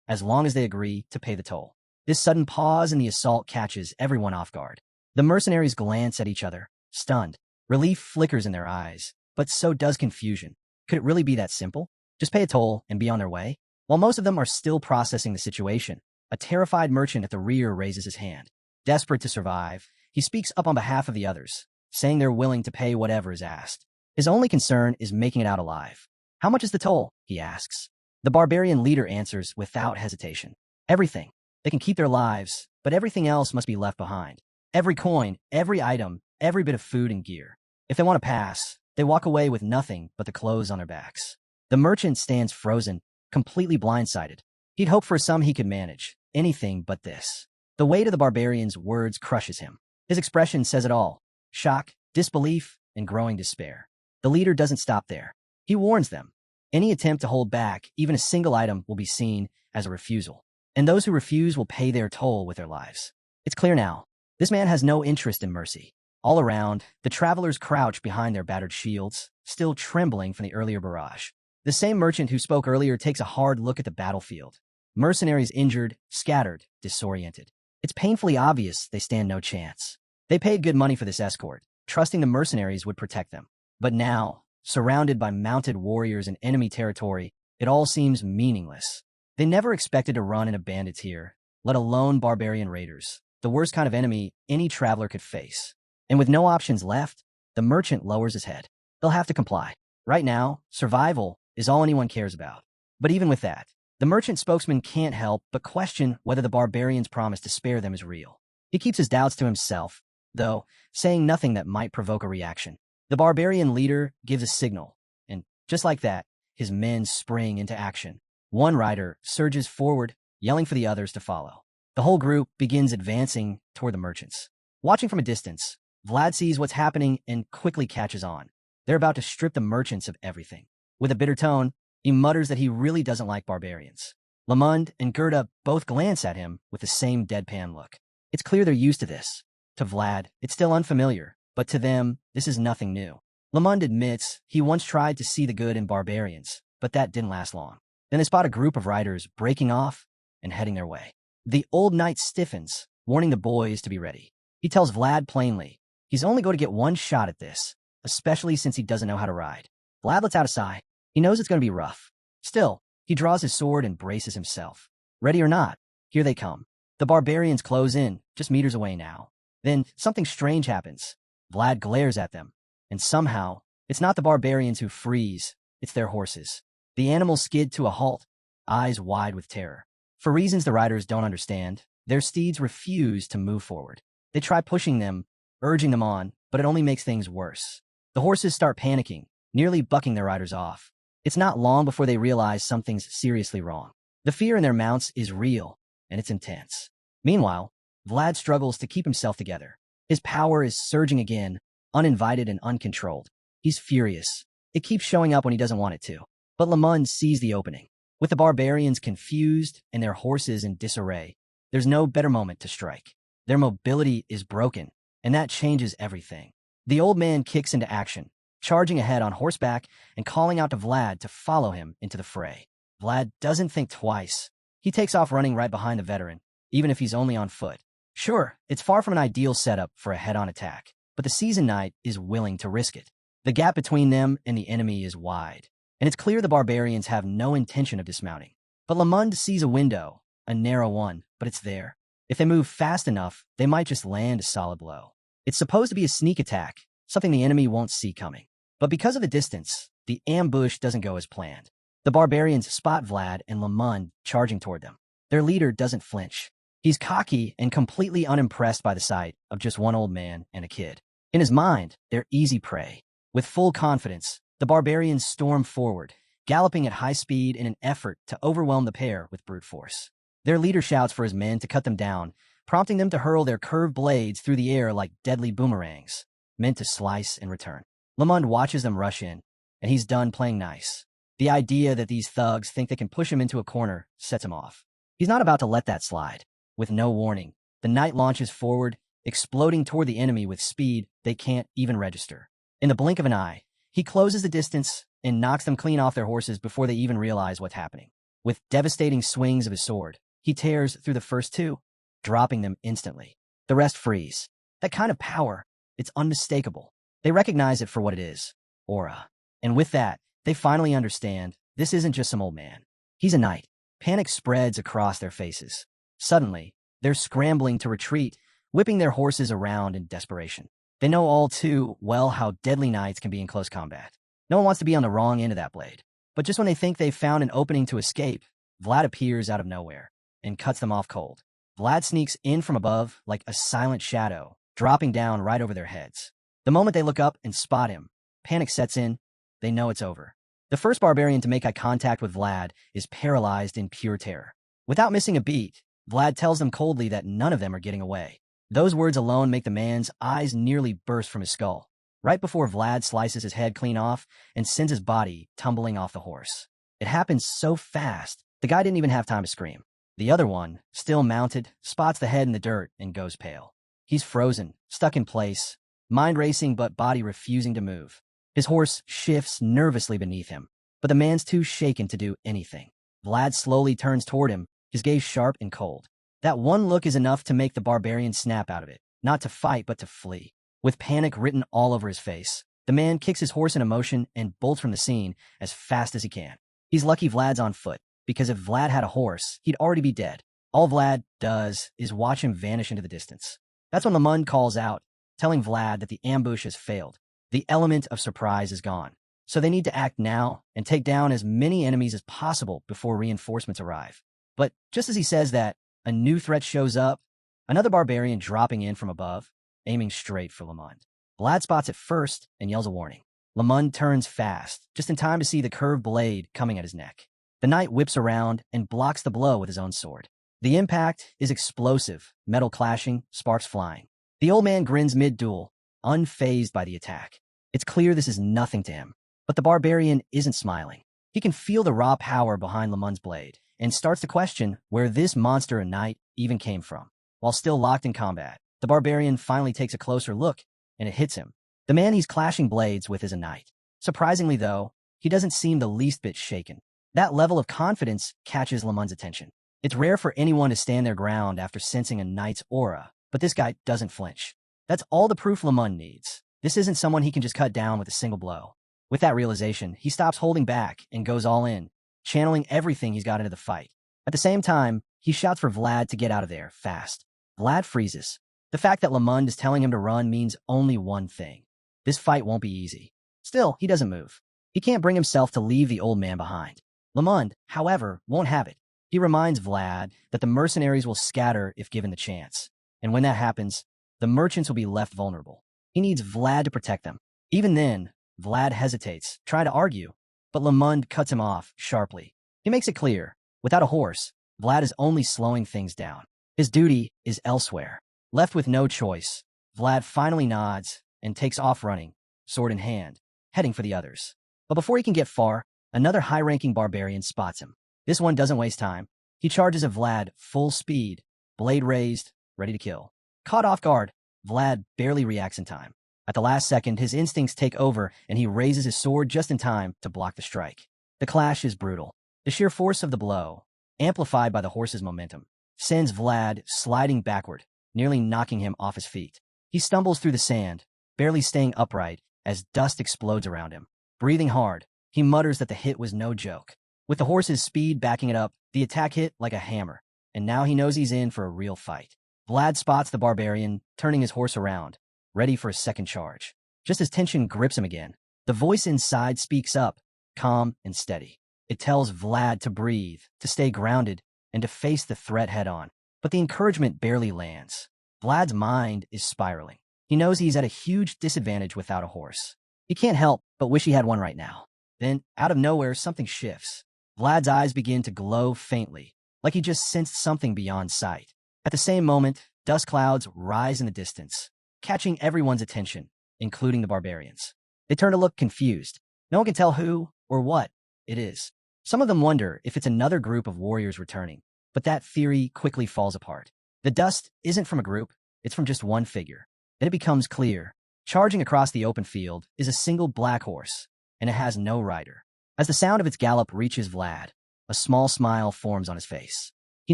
as long as they agree to pay the toll. This sudden pause in the assault catches everyone off guard. The mercenaries glance at each other, stunned. Relief flickers in their eyes, but so does confusion. Could it really be that simple? Just pay a toll and be on their way? While most of them are still processing the situation, a terrified merchant at the rear raises his hand. Desperate to survive, he speaks up on behalf of the others, saying they're willing to pay whatever is asked. His only concern is making it out alive. How much is the toll? He asks. The barbarian leader answers without hesitation. Everything. They can keep their lives, but everything else must be left behind. Every coin, every item, every bit of food and gear. If they want to pass, they walk away with nothing but the clothes on their backs. The merchant stands frozen, completely blindsided. He'd hoped for a sum he could manage, anything but this. The weight of the barbarian's words crushes him. His expression says it all. Shock, disbelief, and growing despair. The leader doesn't stop there. He warns them. Any attempt to hold back, even a single item, will be seen as a refusal. And those who refuse will pay their toll with their lives. It's clear now. This man has no interest in mercy. All around, the travelers crouch behind their battered shields, still trembling from the earlier barrage. The same merchant who spoke earlier takes a hard look at the battlefield. Mercenaries injured, scattered, disoriented. It's painfully obvious they stand no chance. They paid good money for this escort, trusting the mercenaries would protect them. But now, surrounded by mounted warriors in enemy territory, it all seems meaningless. They never expected to run into bandits here, let alone barbarian raiders. the worst kind of enemy any traveler could face. And with no options left, the merchant lowers his head. They'll have to comply. Right now, survival is all anyone cares about. But even with that, the merchant spokesman can't help but question whether the barbarian's promise to spare them is real. He keeps his doubts to himself, though, saying nothing that might provoke a reaction. The barbarian leader gives a signal, and just like that, his men spring into action. One rider surges forward, yelling for the others to follow. The whole group begins advancing toward the merchants. Watching from a distance, Vlad sees what's happening and quickly catches on. They're about to strip the merchants of everything. With a bitter tone, he mutters that he really doesn't like barbarians. Lamund and Gerda both glance at him with the same deadpan look. It's clear they're used to this. To Vlad, it's still unfamiliar, but to them, this is nothing new. Lamund admits he once tried to see the good in barbarians, but that didn't last long. Then they spot a group of riders breaking off and heading their way. The old knight stiffens, warning the boys to be ready. He tells Vlad plainly he's only going to get one shot at this, especially since he doesn't know how to ride. Vlad lets out a sigh. He knows it's going to be rough. Still, he draws his sword and braces himself. Ready or not, here they come. The barbarians close in, just meters away now. Then something strange happens. Vlad glares at them, and somehow, it's not the barbarians who freeze, it's their horses. The animals skid to a halt, eyes wide with terror. For reasons the riders don't understand, their steeds refuse to move forward. They try pushing them, urging them on, but it only makes things worse. The horses start panicking, nearly bucking their riders off. It's not long before they realize something's seriously wrong. The fear in their mounts is real, and it's intense. Meanwhile, Vlad struggles to keep himself together. His power is surging again, uninvited and uncontrolled. He's furious. It keeps showing up when he doesn't want it to. But Lamund sees the opening. With the barbarians confused and their horses in disarray, there's no better moment to strike. Their mobility is broken, and that changes everything. The old man kicks into action, charging ahead on horseback and calling out to Vlad to follow him into the fray. Vlad doesn't think twice. He takes off running right behind the veteran, even if he's only on foot. Sure, it's far from an ideal setup for a head-on attack, but the seasoned knight is willing to risk it. The gap between them and the enemy is wide, and it's clear the barbarians have no intention of dismounting. But Lamund sees a window, a narrow one, but it's there. If they move fast enough, they might just land a solid blow. It's supposed to be a sneak attack, something the enemy won't see coming. But because of the distance, the ambush doesn't go as planned. The barbarians spot Vlad and Lamund charging toward them. Their leader doesn't flinch. He's cocky and completely unimpressed by the sight of just one old man and a kid. In his mind, they're easy prey. With full confidence, the barbarians storm forward, galloping at high speed in an effort to overwhelm the pair with brute force. Their leader shouts for his men to cut them down, prompting them to hurl their curved blades through the air like deadly boomerangs, meant to slice and return. Lamund watches them rush in, and he's done playing nice. The idea that these thugs think they can push him into a corner sets him off. He's not about to let that slide. With no warning, the knight launches forward, exploding toward the enemy with speed they can't even register. In the blink of an eye, he closes the distance and knocks them clean off their horses before they even realize what's happening. With devastating swings of his sword, he tears through the first two, dropping them instantly. The rest freeze. That kind of power, it's unmistakable. They recognize it for what it is, aura. And with that, they finally understand this isn't just some old man. He's a knight. Panic spreads across their faces. Suddenly, they're scrambling to retreat, whipping their horses around in desperation. They know all too well how deadly knights can be in close combat. No one wants to be on the wrong end of that blade. But just when they think they've found an opening to escape, Vlad appears out of nowhere and cuts them off cold. Vlad sneaks in from above like a silent shadow, dropping down right over their heads. The moment they look up and spot him, panic sets in. They know it's over. The first barbarian to make eye contact with Vlad is paralyzed in pure terror. Without missing a beat, Vlad tells them coldly that none of them are getting away. Those words alone make the man's eyes nearly burst from his skull, right before Vlad slices his head clean off and sends his body tumbling off the horse. It happens so fast, the guy didn't even have time to scream. The other one, still mounted, spots the head in the dirt and goes pale. He's frozen, stuck in place, mind racing but body refusing to move. His horse shifts nervously beneath him, but the man's too shaken to do anything. Vlad slowly turns toward him, his gaze sharp and cold. That one look is enough to make the barbarian snap out of it, not to fight but to flee. With panic written all over his face, the man kicks his horse into motion and bolts from the scene as fast as he can. He's lucky Vlad's on foot, because if Vlad had a horse, he'd already be dead. All Vlad does is watch him vanish into the distance. That's when Lamund calls out, telling Vlad that the ambush has failed. The element of surprise is gone. So they need to act now and take down as many enemies as possible before reinforcements arrive. But just as he says that, a new threat shows up, another barbarian dropping in from above, aiming straight for Lamund. Vlad spots it first and yells a warning. Lamund turns fast, just in time to see the curved blade coming at his neck. The knight whips around and blocks the blow with his own sword. The impact is explosive, metal clashing, sparks flying. The old man grins mid-duel, unfazed by the attack. It's clear this is nothing to him. But the barbarian isn't smiling. He can feel the raw power behind Lamund's blade and starts to question where this monster a knight even came from. While still locked in combat, the barbarian finally takes a closer look, and it hits him. The man he's clashing blades with is a knight. Surprisingly, though, he doesn't seem the least bit shaken. That level of confidence catches Lamund's attention. It's rare for anyone to stand their ground after sensing a knight's aura, but this guy doesn't flinch. That's all the proof Lamund needs. This isn't someone he can just cut down with a single blow. With that realization, he stops holding back and goes all in, channeling everything he's got into the fight. At the same time, he shouts for Vlad to get out of there, fast. Vlad freezes. The fact that Lamund is telling him to run means only one thing. This fight won't be easy. Still, he doesn't move. He can't bring himself to leave the old man behind. Lamund, however, won't have it. He reminds Vlad that the mercenaries will scatter if given the chance. And when that happens, the merchants will be left vulnerable. He needs Vlad to protect them. Even then, Vlad hesitates, trying to argue, but Lamund cuts him off sharply. He makes it clear, without a horse, Vlad is only slowing things down. His duty is elsewhere. Left with no choice, Vlad finally nods and takes off running, sword in hand, heading for the others. But before he can get far, another high-ranking barbarian spots him. This one doesn't waste time. He charges at Vlad full speed, blade raised, ready to kill. Caught off guard, Vlad barely reacts in time. At the last second, his instincts take over, and he raises his sword just in time to block the strike. The clash is brutal. The sheer force of the blow, amplified by the horse's momentum, sends Vlad sliding backward, nearly knocking him off his feet. He stumbles through the sand, barely staying upright, as dust explodes around him. Breathing hard, he mutters that the hit was no joke. With the horse's speed backing it up, the attack hit like a hammer, and now he knows he's in for a real fight. Vlad spots the barbarian, turning his horse around, ready for a second charge. Just as tension grips him again, the voice inside speaks up, calm and steady. It tells Vlad to breathe, to stay grounded, and to face the threat head-on. But the encouragement barely lands. Vlad's mind is spiraling. He knows he's at a huge disadvantage without a horse. He can't help but wish he had one right now. Then, out of nowhere, something shifts. Vlad's eyes begin to glow faintly, like he just sensed something beyond sight. At the same moment, dust clouds rise in the distance, catching everyone's attention, including the barbarians. They turn to look confused. No one can tell who or what it is. Some of them wonder if it's another group of warriors returning, but that theory quickly falls apart. The dust isn't from a group, it's from just one figure. Then it becomes clear. Charging across the open field is a single black horse, and it has no rider. As the sound of its gallop reaches Vlad, a small smile forms on his face. He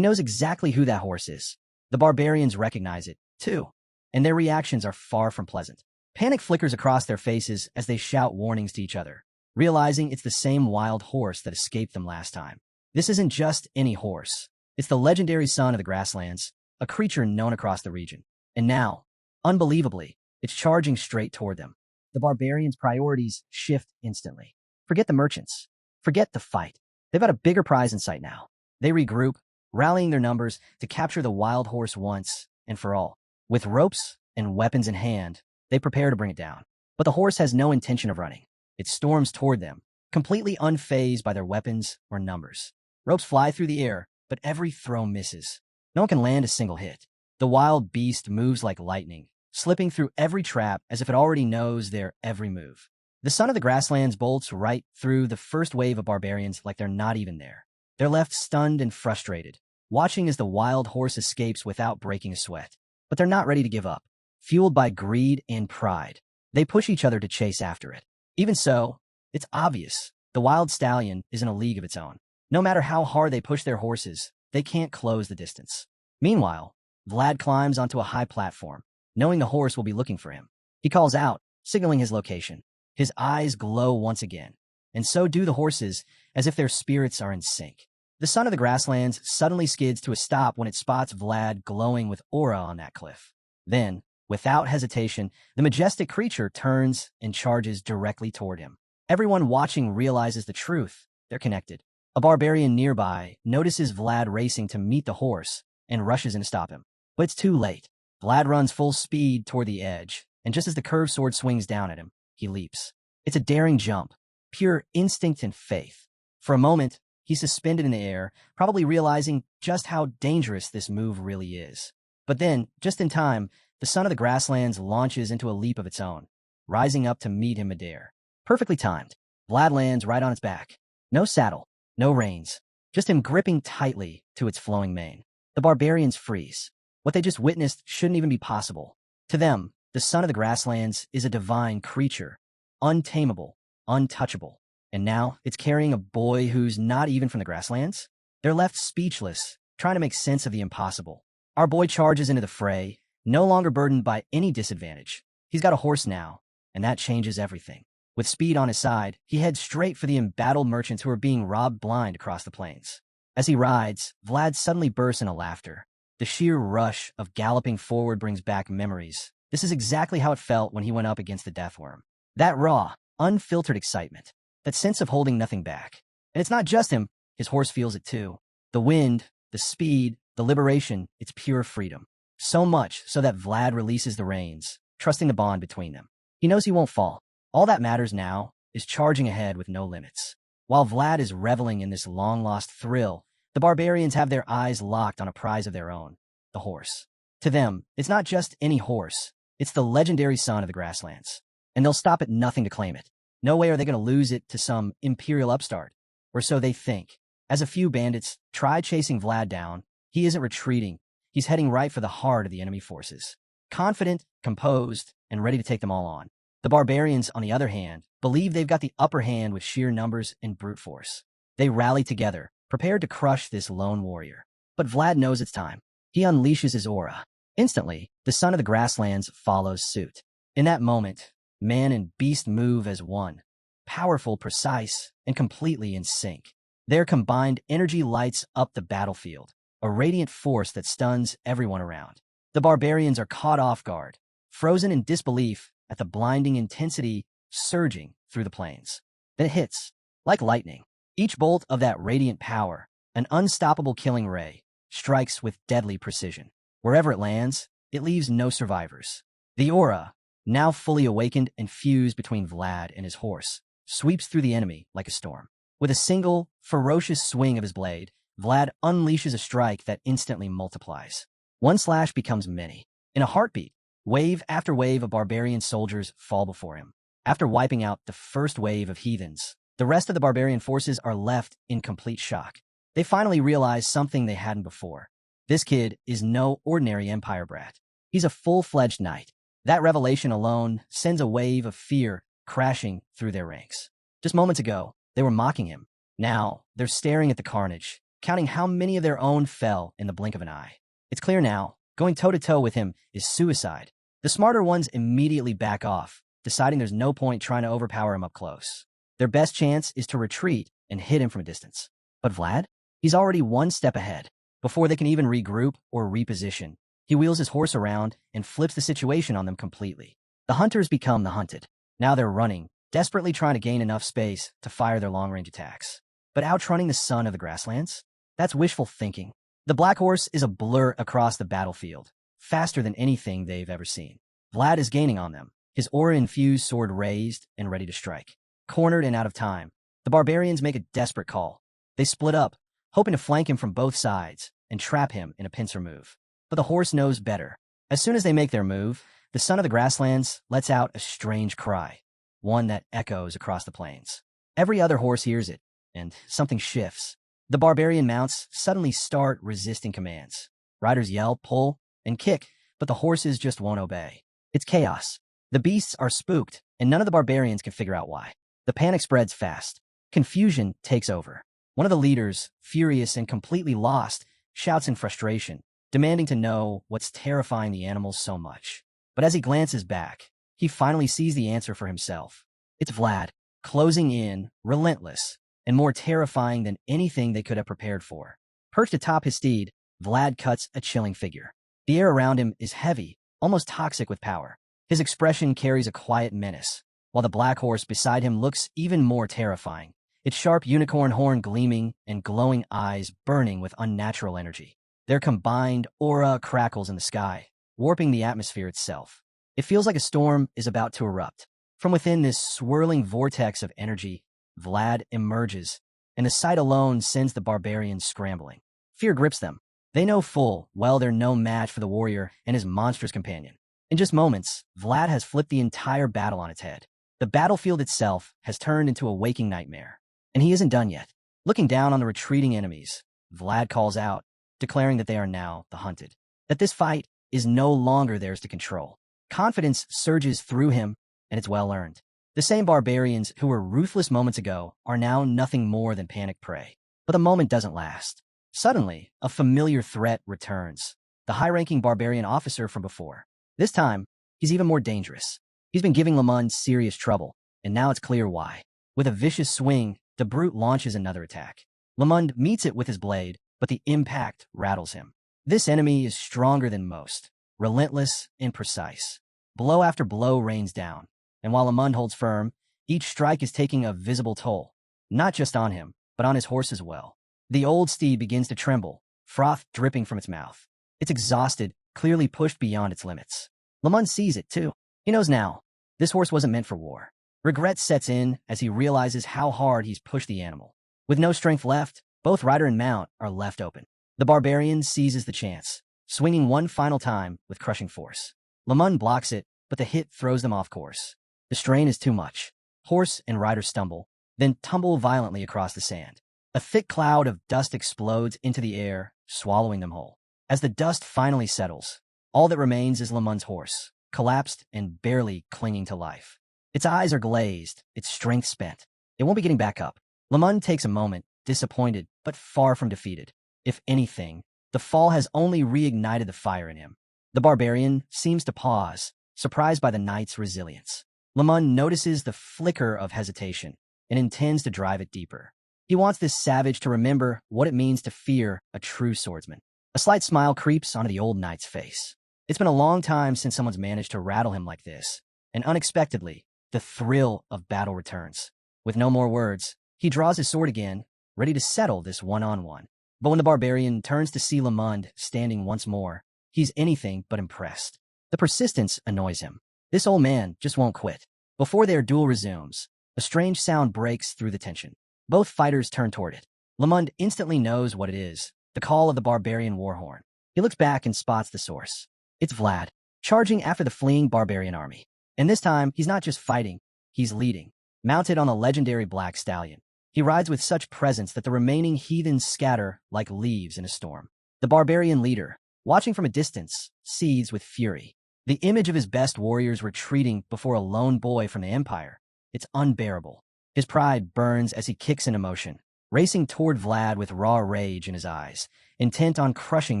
knows exactly who that horse is. The barbarians recognize it, too, and their reactions are far from pleasant. Panic flickers across their faces as they shout warnings to each other, realizing it's the same wild horse that escaped them last time. This isn't just any horse. It's the legendary son of the grasslands, a creature known across the region. And now, unbelievably, it's charging straight toward them. The barbarians' priorities shift instantly. Forget the merchants. Forget the fight. They've got a bigger prize in sight now. They regroup, rallying their numbers to capture the wild horse once and for all. With ropes and weapons in hand, they prepare to bring it down. But the horse has no intention of running. It storms toward them, completely unfazed by their weapons or numbers. Ropes fly through the air, but every throw misses. No one can land a single hit. The wild beast moves like lightning, slipping through every trap as if it already knows their every move. The son of the grasslands bolts right through the first wave of barbarians like they're not even there. They're left stunned and frustrated, watching as the wild horse escapes without breaking a sweat. But they're not ready to give up. Fueled by greed and pride, they push each other to chase after it. Even so, it's obvious the wild stallion is in a league of its own. No matter how hard they push their horses, they can't close the distance. Meanwhile, Vlad climbs onto a high platform, knowing the horse will be looking for him. He calls out, signaling his location. His eyes glow once again, and so do the horses, as if their spirits are in sync. The son of the grasslands suddenly skids to a stop when it spots Vlad glowing with aura on that cliff. Then, without hesitation, the majestic creature turns and charges directly toward him. Everyone watching realizes the truth. They're connected. A barbarian nearby notices Vlad racing to meet the horse and rushes in to stop him. But it's too late. Vlad runs full speed toward the edge, and just as the curved sword swings down at him, he leaps. It's a daring jump, pure instinct and faith. For a moment, he's suspended in the air, probably realizing just how dangerous this move really is. But then, just in time, the son of the grasslands launches into a leap of its own, rising up to meet him midair. Perfectly timed. Vlad lands right on its back. No saddle, no reins, just him gripping tightly to its flowing mane. The barbarians freeze. What they just witnessed shouldn't even be possible. To them, the son of the grasslands is a divine creature, untamable, untouchable. And now it's carrying a boy who's not even from the grasslands? They're left speechless, trying to make sense of the impossible. Our boy charges into the fray, no longer burdened by any disadvantage. He's got a horse now, and that changes everything. With speed on his side, he heads straight for the embattled merchants who are being robbed blind across the plains. As he rides, Vlad suddenly bursts into laughter. The sheer rush of galloping forward brings back memories. This is exactly how it felt when he went up against the Deathworm. That raw, unfiltered excitement. That sense of holding nothing back. And it's not just him, his horse feels it too. The wind, the speed, the liberation, it's pure freedom. So much so that Vlad releases the reins, trusting the bond between them. He knows he won't fall. All that matters now is charging ahead with no limits. While Vlad is reveling in this long-lost thrill, the barbarians have their eyes locked on a prize of their own, the horse. To them, it's not just any horse, it's the legendary son of the grasslands. And they'll stop at nothing to claim it. No way are they going to lose it to some imperial upstart, or so they think. As a few bandits try chasing Vlad down, he isn't retreating. He's heading right for the heart of the enemy forces. Confident, composed, and ready to take them all on. The barbarians, on the other hand, believe they've got the upper hand with sheer numbers and brute force. They rally together, prepared to crush this lone warrior. But Vlad knows it's time. He unleashes his aura. Instantly, the son of the grasslands follows suit. In that moment, man and beast move as one. Powerful, precise, and completely in sync. Their combined energy lights up the battlefield, a radiant force that stuns everyone around. The barbarians are caught off guard, frozen in disbelief at the blinding intensity surging through the plains. Then it hits, like lightning. Each bolt of that radiant power, an unstoppable killing ray, strikes with deadly precision. Wherever it lands, it leaves no survivors. The aura, now fully awakened and fused between Vlad and his horse, sweeps through the enemy like a storm. With a single, ferocious swing of his blade, Vlad unleashes a strike that instantly multiplies. One slash becomes many. In a heartbeat, wave after wave of barbarian soldiers fall before him. After wiping out the first wave of heathens, the rest of the barbarian forces are left in complete shock. They finally realize something they hadn't before. This kid is no ordinary empire brat. He's a full-fledged knight. That revelation alone sends a wave of fear crashing through their ranks. Just moments ago, they were mocking him. Now, they're staring at the carnage, counting how many of their own fell in the blink of an eye. It's clear now, going toe-to-toe with him is suicide. The smarter ones immediately back off, deciding there's no point trying to overpower him up close. Their best chance is to retreat and hit him from a distance. But Vlad? He's already one step ahead. Before they can even regroup or reposition, he wheels his horse around and flips the situation on them completely. The hunters become the hunted. Now they're running, desperately trying to gain enough space to fire their long-range attacks. But outrunning the son of the grasslands? That's wishful thinking. The black horse is a blur across the battlefield, faster than anything they've ever seen. Vlad is gaining on them, his aura-infused sword raised and ready to strike. Cornered and out of time, the barbarians make a desperate call. They split up, hoping to flank him from both sides and trap him in a pincer move. But the horse knows better. As soon as they make their move, the son of the grasslands lets out a strange cry, one that echoes across the plains. Every other horse hears it, and something shifts. The barbarian mounts suddenly start resisting commands. Riders yell, pull, and kick, but the horses just won't obey. It's chaos. The beasts are spooked, and none of the barbarians can figure out why. The panic spreads fast. Confusion takes over. One of the leaders, furious and completely lost, shouts in frustration, demanding to know what's terrifying the animals so much. But as he glances back, he finally sees the answer for himself. It's Vlad, closing in, relentless, and more terrifying than anything they could have prepared for. Perched atop his steed, Vlad cuts a chilling figure. The air around him is heavy, almost toxic with power. His expression carries a quiet menace, while the black horse beside him looks even more terrifying, its sharp unicorn horn gleaming and glowing eyes burning with unnatural energy. Their combined aura crackles in the sky, warping the atmosphere itself. It feels like a storm is about to erupt. From within this swirling vortex of energy, Vlad emerges, and the sight alone sends the barbarians scrambling. Fear grips them. They know full well they're no match for the warrior and his monstrous companion. In just moments, Vlad has flipped the entire battle on its head. The battlefield itself has turned into a waking nightmare. And he isn't done yet. Looking down on the retreating enemies, Vlad calls out, declaring that they are now the hunted. That this fight is no longer theirs to control. Confidence surges through him, and it's well earned. The same barbarians who were ruthless moments ago are now nothing more than panicked prey. But the moment doesn't last. Suddenly, a familiar threat returns. The high-ranking barbarian officer from before. This time, he's even more dangerous. He's been giving Lamund serious trouble, and now it's clear why. With a vicious swing, the brute launches another attack. Lamund meets it with his blade, but the impact rattles him. This enemy is stronger than most, relentless and precise. Blow after blow rains down, and while Lamund holds firm, each strike is taking a visible toll, not just on him, but on his horse as well. The old steed begins to tremble, froth dripping from its mouth. It's exhausted, clearly pushed beyond its limits. Lamund sees it, too. He knows now, this horse wasn't meant for war. Regret sets in as he realizes how hard he's pushed the animal. With no strength left, both rider and mount are left open. The barbarian seizes the chance, swinging one final time with crushing force. Lamund blocks it, but the hit throws them off course. The strain is too much. Horse and rider stumble, then tumble violently across the sand. A thick cloud of dust explodes into the air, swallowing them whole. As the dust finally settles, all that remains is Lamund's horse, collapsed and barely clinging to life. Its eyes are glazed, its strength spent. It won't be getting back up. Lamund takes a moment, disappointed, but far from defeated. If anything, the fall has only reignited the fire in him. The barbarian seems to pause, surprised by the knight's resilience. Lamund notices the flicker of hesitation and intends to drive it deeper. He wants this savage to remember what it means to fear a true swordsman. A slight smile creeps onto the old knight's face. It's been a long time since someone's managed to rattle him like this, and unexpectedly, the thrill of battle returns. With no more words, he draws his sword again, ready to settle this one-on-one. But when the barbarian turns to see Lamund standing once more, he's anything but impressed. The persistence annoys him. This old man just won't quit. Before their duel resumes, a strange sound breaks through the tension. Both fighters turn toward it. Lamund instantly knows what it is, the call of the barbarian warhorn. He looks back and spots the source. It's Vlad, charging after the fleeing barbarian army. And this time, he's not just fighting, he's leading. Mounted on a legendary black stallion, he rides with such presence that the remaining heathens scatter like leaves in a storm. The barbarian leader, watching from a distance, seethes with fury. The image of his best warriors retreating before a lone boy from the Empire, it's unbearable. His pride burns as he kicks into motion, racing toward Vlad with raw rage in his eyes, intent on crushing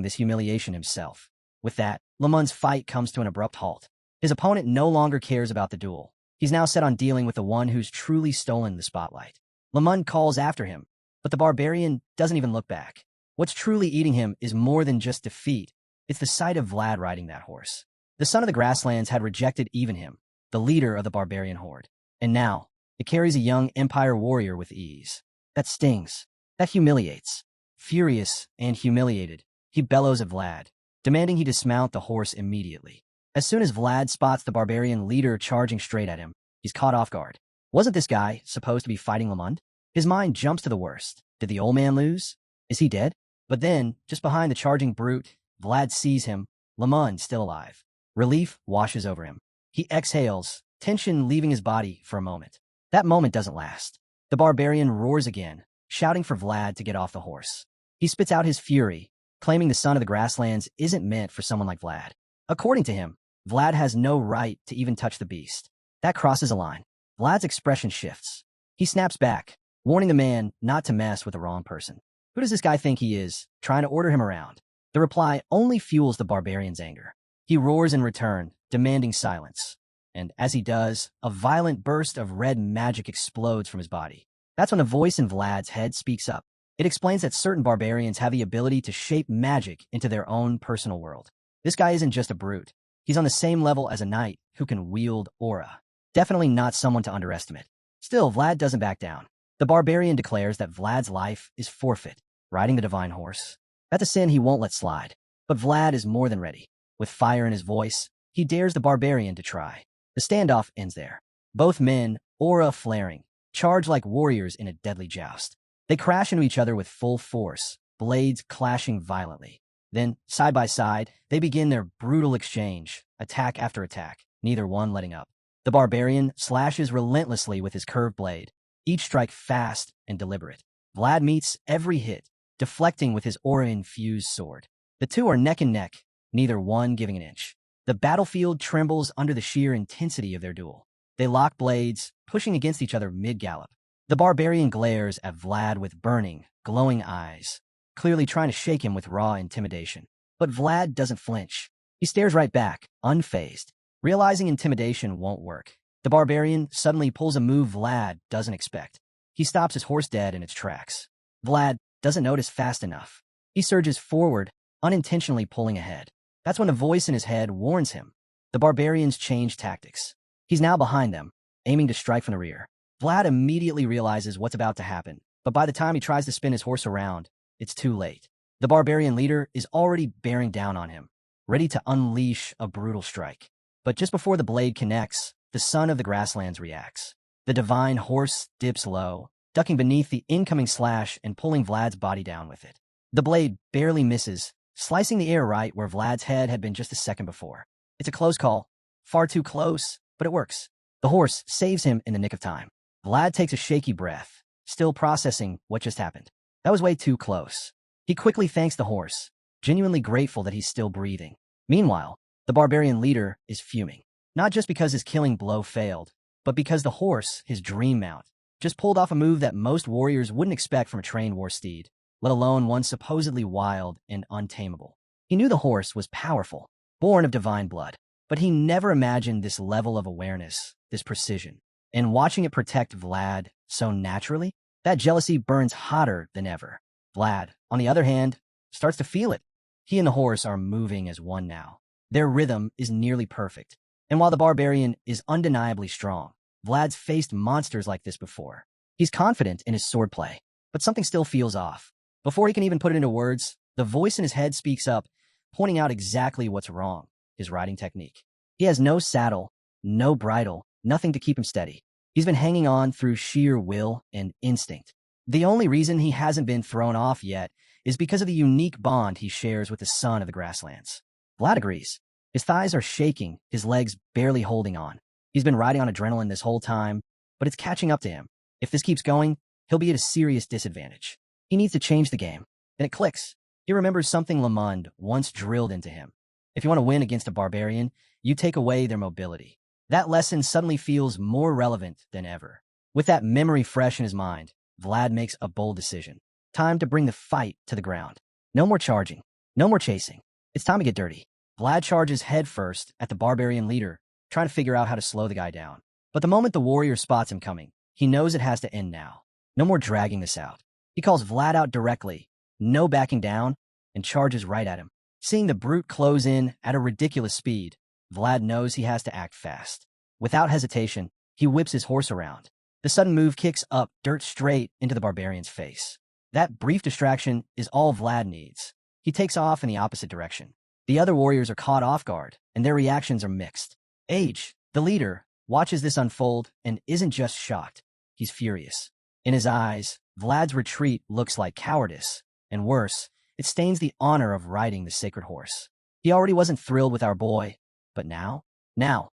this humiliation himself. With that, Lamund's fight comes to an abrupt halt. His opponent no longer cares about the duel. He's now set on dealing with the one who's truly stolen the spotlight. Lamund calls after him, but the barbarian doesn't even look back. What's truly eating him is more than just defeat. It's the sight of Vlad riding that horse. The son of the grasslands had rejected even him, the leader of the barbarian horde. And now, it carries a young Empire warrior with ease. That stings. That humiliates. Furious and humiliated, he bellows at Vlad, demanding he dismount the horse immediately. As soon as Vlad spots the barbarian leader charging straight at him, he's caught off guard. Wasn't this guy supposed to be fighting Lamund? His mind jumps to the worst. Did the old man lose? Is he dead? But then, just behind the charging brute, Vlad sees him, Lamund still alive. Relief washes over him. He exhales, tension leaving his body for a moment. That moment doesn't last. The barbarian roars again, shouting for Vlad to get off the horse. He spits out his fury, claiming the son of the grasslands isn't meant for someone like Vlad. According to him, Vlad has no right to even touch the beast. That crosses a line. Vlad's expression shifts. He snaps back, warning the man not to mess with the wrong person. Who does this guy think he is, trying to order him around? The reply only fuels the barbarian's anger. He roars in return, demanding silence. And as he does, a violent burst of red magic explodes from his body. That's when a voice in Vlad's head speaks up. It explains that certain barbarians have the ability to shape magic into their own personal world. This guy isn't just a brute. He's on the same level as a knight who can wield aura. Definitely not someone to underestimate. Still, Vlad doesn't back down. The barbarian declares that Vlad's life is forfeit, riding the divine horse. That's a sin he won't let slide. But Vlad is more than ready. With fire in his voice, he dares the barbarian to try. The standoff ends there. Both men, aura flaring, charge like warriors in a deadly joust. They crash into each other with full force, blades clashing violently. Then, side by side, they begin their brutal exchange, attack after attack, neither one letting up. The barbarian slashes relentlessly with his curved blade, each strike fast and deliberate. Vlad meets every hit, deflecting with his aura-infused sword. The two are neck and neck, neither one giving an inch. The battlefield trembles under the sheer intensity of their duel. They lock blades, pushing against each other mid-gallop. The barbarian glares at Vlad with burning, glowing eyes, clearly trying to shake him with raw intimidation. But Vlad doesn't flinch. He stares right back, unfazed. Realizing intimidation won't work, the barbarian suddenly pulls a move Vlad doesn't expect. He stops his horse dead in its tracks. Vlad doesn't notice fast enough. He surges forward, unintentionally pulling ahead. That's when a voice in his head warns him. The barbarians change tactics. He's now behind them, aiming to strike from the rear. Vlad immediately realizes what's about to happen, but by the time he tries to spin his horse around, it's too late. The barbarian leader is already bearing down on him, ready to unleash a brutal strike. But just before the blade connects, the son of the grasslands reacts. The divine horse dips low, ducking beneath the incoming slash and pulling Vlad's body down with it. The blade barely misses, slicing the air right where Vlad's head had been just a second before. It's a close call, far too close, but it works. The horse saves him in the nick of time. Vlad takes a shaky breath, still processing what just happened. That was way too close. He quickly thanks the horse, genuinely grateful that he's still breathing. Meanwhile, the barbarian leader is fuming. Not just because his killing blow failed, but because the horse, his dream mount, just pulled off a move that most warriors wouldn't expect from a trained war steed, let alone one supposedly wild and untamable. He knew the horse was powerful, born of divine blood, but he never imagined this level of awareness, this precision. And watching it protect Vlad so naturally, that jealousy burns hotter than ever. Vlad, on the other hand, starts to feel it. He and the horse are moving as one now. Their rhythm is nearly perfect. And while the barbarian is undeniably strong, Vlad's faced monsters like this before. He's confident in his swordplay, but something still feels off. Before he can even put it into words, the voice in his head speaks up, pointing out exactly what's wrong, his riding technique. He has no saddle, no bridle, nothing to keep him steady. He's been hanging on through sheer will and instinct. The only reason he hasn't been thrown off yet is because of the unique bond he shares with the son of the grasslands. Vlad agrees. His thighs are shaking, his legs barely holding on. He's been riding on adrenaline this whole time, but it's catching up to him. If this keeps going, he'll be at a serious disadvantage. He needs to change the game. Then it clicks. He remembers something Lamond once drilled into him. If you want to win against a barbarian, you take away their mobility. That lesson suddenly feels more relevant than ever. With that memory fresh in his mind, Vlad makes a bold decision. Time to bring the fight to the ground. No more charging. No more chasing. It's time to get dirty. Vlad charges headfirst at the barbarian leader, trying to figure out how to slow the guy down. But the moment the warrior spots him coming, he knows it has to end now. No more dragging this out. He calls Vlad out directly, no backing down, and charges right at him. Seeing the brute close in at a ridiculous speed, Vlad knows he has to act fast. Without hesitation, he whips his horse around. The sudden move kicks up dirt straight into the barbarian's face. That brief distraction is all Vlad needs. He takes off in the opposite direction. The other warriors are caught off guard, and their reactions are mixed. Age, the leader, watches this unfold and isn't just shocked. He's furious. In his eyes, Vlad's retreat looks like cowardice, and worse, it stains the honor of riding the sacred horse. He already wasn't thrilled with our boy, but now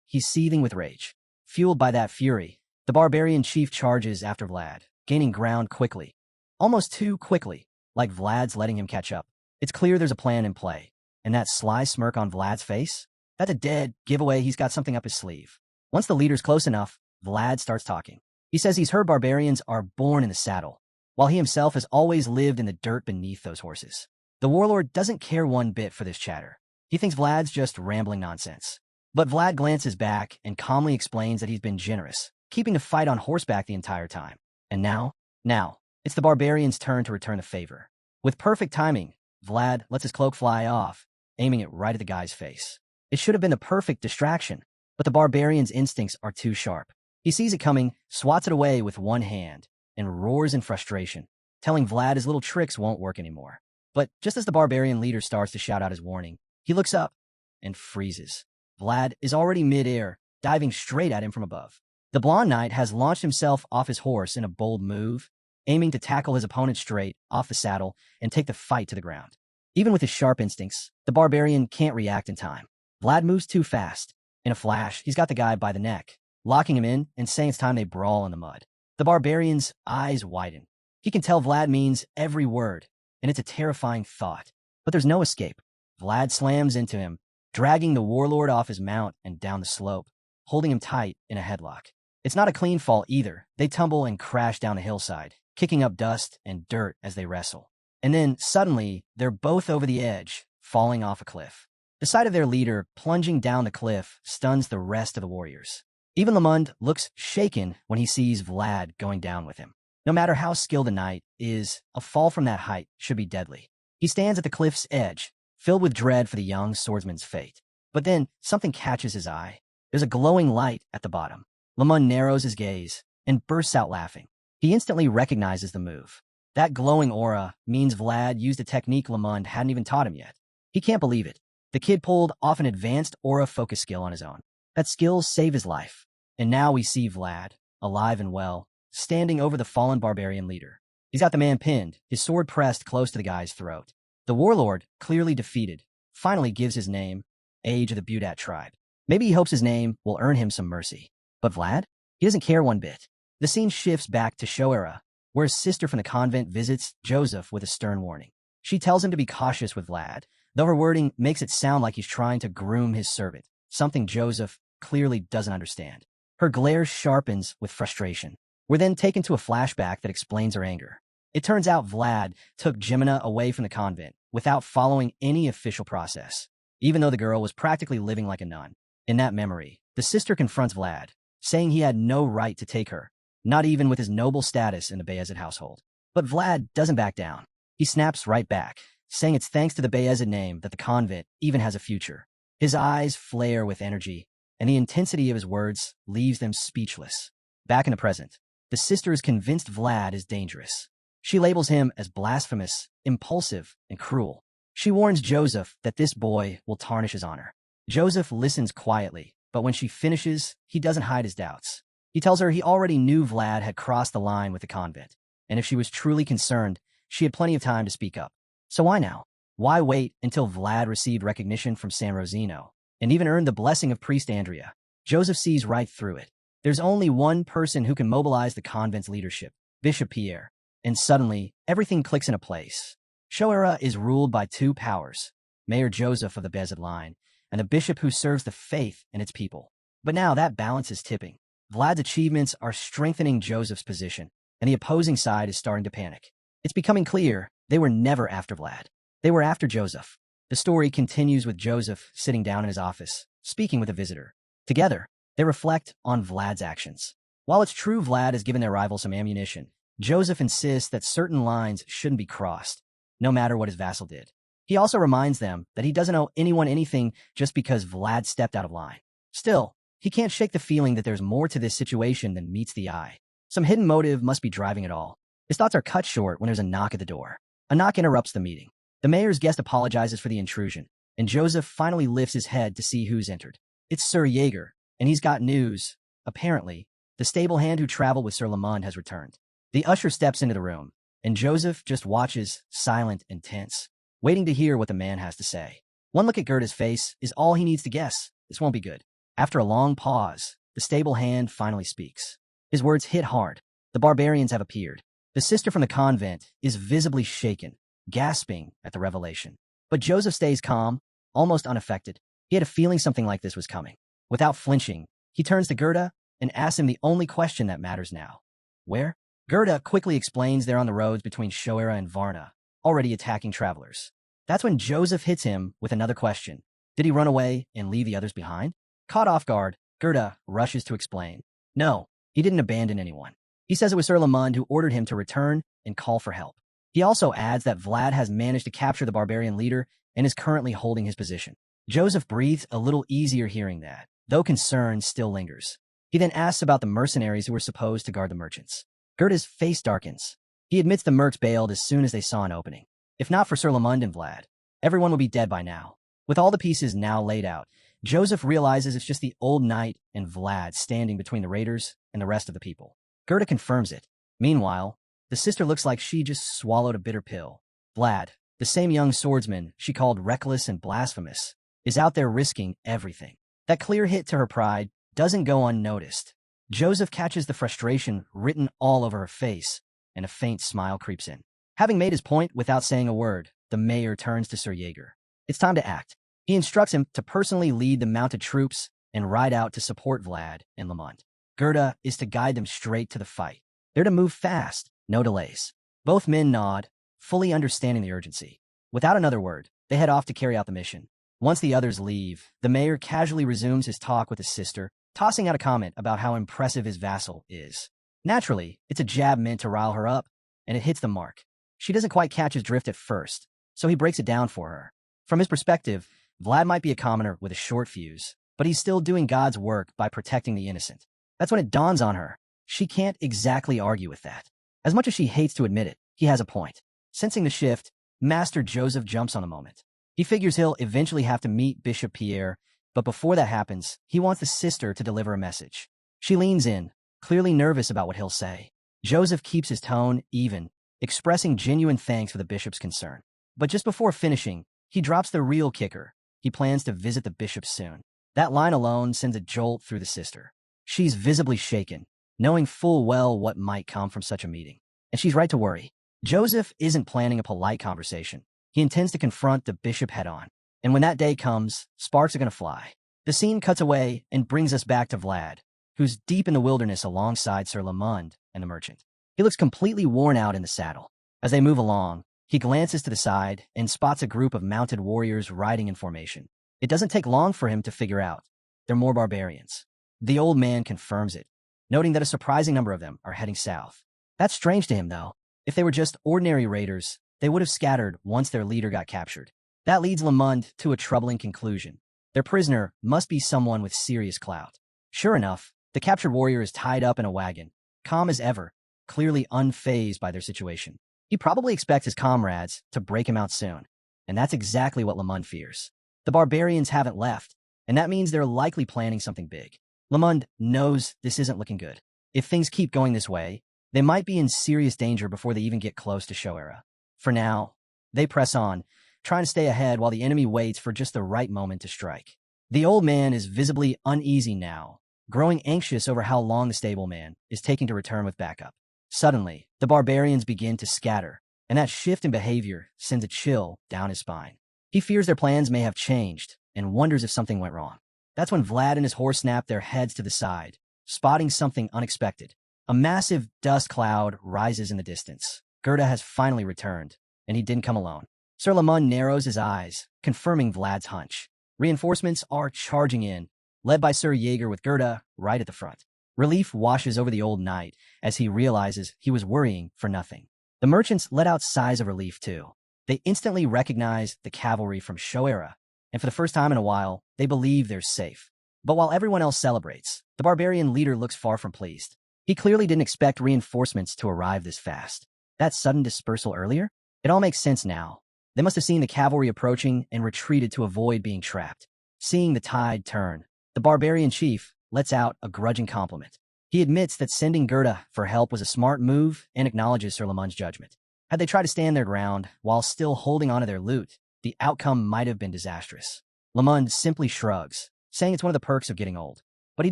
he's seething with rage. Fueled by that fury, the barbarian chief charges after Vlad, gaining ground quickly. Almost too quickly, like Vlad's letting him catch up. It's clear there's a plan in play, and that sly smirk on Vlad's face, that's a dead giveaway he's got something up his sleeve. Once the leader's close enough, Vlad starts talking. He says he's heard barbarians are born in the saddle, while he himself has always lived in the dirt beneath those horses. The warlord doesn't care one bit for this chatter. He thinks Vlad's just rambling nonsense. But Vlad glances back and calmly explains that he's been generous, keeping the fight on horseback the entire time. And now, Now, it's the barbarian's turn to return the favor. With perfect timing, Vlad lets his cloak fly off, aiming it right at the guy's face. It should have been a perfect distraction, but the barbarian's instincts are too sharp. He sees it coming, swats it away with one hand, and roars in frustration, telling Vlad his little tricks won't work anymore. But just as the barbarian leader starts to shout out his warning, he looks up and freezes. Vlad is already mid-air, diving straight at him from above. The blonde knight has launched himself off his horse in a bold move, aiming to tackle his opponent straight off the saddle and take the fight to the ground. Even with his sharp instincts, the barbarian can't react in time. Vlad moves too fast. In a flash, he's got the guy by the neck, locking him in and saying it's time they brawl in the mud. The barbarian's eyes widen. He can tell Vlad means every word, and it's a terrifying thought. But there's no escape. Vlad slams into him, dragging the warlord off his mount and down the slope, holding him tight in a headlock. It's not a clean fall either. They tumble and crash down a hillside, kicking up dust and dirt as they wrestle. And then, suddenly, they're both over the edge, falling off a cliff. The sight of their leader plunging down the cliff stuns the rest of the warriors. Even Lamund looks shaken when he sees Vlad going down with him. No matter how skilled a knight is, a fall from that height should be deadly. He stands at the cliff's edge, filled with dread for the young swordsman's fate. But then, something catches his eye. There's a glowing light at the bottom. Lamund narrows his gaze and bursts out laughing. He instantly recognizes the move. That glowing aura means Vlad used a technique Lamund hadn't even taught him yet. He can't believe it. The kid pulled off an advanced aura focus skill on his own. That skill saved his life. And now we see Vlad, alive and well, standing over the fallen barbarian leader. He's got the man pinned, his sword pressed close to the guy's throat. The warlord, clearly defeated, finally gives his name, age of the Budat tribe. Maybe he hopes his name will earn him some mercy. But Vlad? He doesn't care one bit. The scene shifts back to Shoera, where his sister from the convent visits Joseph with a stern warning. She tells him to be cautious with Vlad, though her wording makes it sound like he's trying to groom his servant, something Joseph clearly doesn't understand. Her glare sharpens with frustration. We're then taken to a flashback that explains her anger. It turns out Vlad took Geminina away from the convent without following any official process, even though the girl was practically living like a nun. In that memory, the sister confronts Vlad, saying he had no right to take her, not even with his noble status in the Beazid household. But Vlad doesn't back down. He snaps right back, saying it's thanks to the Beazid name that the convent even has a future. His eyes flare with energy, and the intensity of his words leaves them speechless. Back in the present, the sister is convinced Vlad is dangerous. She labels him as blasphemous, impulsive, and cruel. She warns Joseph that this boy will tarnish his honor. Joseph listens quietly, but when she finishes, he doesn't hide his doubts. He tells her he already knew Vlad had crossed the line with the convent, and if she was truly concerned, she had plenty of time to speak up. So why now? Why wait until Vlad received recognition from San Rosino, and even earned the blessing of Priest Andrea? Joseph sees right through it. There's only one person who can mobilize the convent's leadership, Bishop Pierre, and suddenly, everything clicks into place. Shoera is ruled by two powers, Mayor Joseph of the Beazid line, and a bishop who serves the faith and its people. But now that balance is tipping. Vlad's achievements are strengthening Joseph's position, and the opposing side is starting to panic. It's becoming clear they were never after Vlad. They were after Joseph. The story continues with Joseph sitting down in his office, speaking with a visitor. Together, they reflect on Vlad's actions. While it's true Vlad has given their rival some ammunition, Joseph insists that certain lines shouldn't be crossed, no matter what his vassal did. He also reminds them that he doesn't owe anyone anything just because Vlad stepped out of line. Still, he can't shake the feeling that there's more to this situation than meets the eye. Some hidden motive must be driving it all. His thoughts are cut short when there's a knock at the door. A knock interrupts the meeting. The mayor's guest apologizes for the intrusion, and Joseph finally lifts his head to see who's entered. It's Sir Jaeger, and he's got news. Apparently, the stable hand who traveled with Sir Lamund has returned. The usher steps into the room, and Joseph just watches, silent and tense, waiting to hear what the man has to say. One look at Gerda's face is all he needs to guess. This won't be good. After a long pause, the stable hand finally speaks. His words hit hard. The barbarians have appeared. The sister from the convent is visibly shaken, gasping at the revelation. But Joseph stays calm, almost unaffected. He had a feeling something like this was coming. Without flinching, he turns to Gerda and asks him the only question that matters now. Where? Gerda quickly explains they're on the roads between Shoera and Varna, already attacking travelers. That's when Joseph hits him with another question. Did he run away and leave the others behind? Caught off guard, Gerda rushes to explain. No, he didn't abandon anyone. He says it was Sir Lamond who ordered him to return and call for help. He also adds that Vlad has managed to capture the barbarian leader and is currently holding his position. Joseph breathes a little easier hearing that, though concern still lingers. He then asks about the mercenaries who were supposed to guard the merchants. Gerda's face darkens. He admits the mercs bailed as soon as they saw an opening. If not for Sir Lamond and Vlad, everyone would be dead by now. With all the pieces now laid out, Joseph realizes it's just the old knight and Vlad standing between the raiders and the rest of the people. Gerda confirms it. Meanwhile, the sister looks like she just swallowed a bitter pill. Vlad, the same young swordsman she called reckless and blasphemous, is out there risking everything. That clear hit to her pride doesn't go unnoticed. Joseph catches the frustration written all over her face, and a faint smile creeps in. Having made his point without saying a word, the mayor turns to Sir Jaeger. It's time to act. He instructs him to personally lead the mounted troops and ride out to support Vlad and Lamont. Gerda is to guide them straight to the fight. They're to move fast, no delays. Both men nod, fully understanding the urgency. Without another word, they head off to carry out the mission. Once the others leave, the mayor casually resumes his talk with his sister, tossing out a comment about how impressive his vassal is. Naturally, it's a jab meant to rile her up, and it hits the mark. She doesn't quite catch his drift at first, so he breaks it down for her. From his perspective, Vlad might be a commoner with a short fuse, but he's still doing God's work by protecting the innocent. That's when it dawns on her. She can't exactly argue with that. As much as she hates to admit it, he has a point. Sensing the shift, Master Joseph jumps on the moment. He figures he'll eventually have to meet Bishop Pierre, but before that happens, he wants the sister to deliver a message. She leans in, clearly nervous about what he'll say. Joseph keeps his tone even, expressing genuine thanks for the bishop's concern. But just before finishing, he drops the real kicker. He plans to visit the bishop soon. That line alone sends a jolt through the sister. She's visibly shaken, knowing full well what might come from such a meeting. And she's right to worry. Joseph isn't planning a polite conversation. He intends to confront the bishop head-on. And when that day comes, sparks are going to fly. The scene cuts away and brings us back to Vlad, who's deep in the wilderness alongside Sir Lamond and the merchant. He looks completely worn out in the saddle. As they move along, he glances to the side and spots a group of mounted warriors riding in formation. It doesn't take long for him to figure out. They're more barbarians. The old man confirms it, noting that a surprising number of them are heading south. That's strange to him, though. If they were just ordinary raiders, they would have scattered once their leader got captured. That leads Lamond to a troubling conclusion. Their prisoner must be someone with serious clout. Sure enough, the captured warrior is tied up in a wagon, calm as ever, clearly unfazed by their situation. He probably expects his comrades to break him out soon, and that's exactly what Lamond fears. The barbarians haven't left, and that means they're likely planning something big. Lamond knows this isn't looking good. If things keep going this way, they might be in serious danger before they even get close to Shoera. For now, they press on, trying to stay ahead while the enemy waits for just the right moment to strike. The old man is visibly uneasy now, growing anxious over how long the stableman is taking to return with backup. Suddenly, the barbarians begin to scatter, and that shift in behavior sends a chill down his spine. He fears their plans may have changed and wonders if something went wrong. That's when Vlad and his horse snap their heads to the side, spotting something unexpected. A massive dust cloud rises in the distance. Gerda has finally returned, and he didn't come alone. Sir Lamond narrows his eyes, confirming Vlad's hunch. Reinforcements are charging in, led by Sir Jaeger with Gerda right at the front. Relief washes over the old knight as he realizes he was worrying for nothing. The merchants let out sighs of relief too. They instantly recognize the cavalry from Shoera, and for the first time in a while, they believe they're safe. But while everyone else celebrates, the barbarian leader looks far from pleased. He clearly didn't expect reinforcements to arrive this fast. That sudden dispersal earlier? It all makes sense now. They must have seen the cavalry approaching and retreated to avoid being trapped. Seeing the tide turn, the barbarian chief lets out a grudging compliment. He admits that sending Gerda for help was a smart move and acknowledges Sir Lamond's judgment. Had they tried to stand their ground while still holding onto their loot, the outcome might have been disastrous. Lamond simply shrugs, saying it's one of the perks of getting old. But he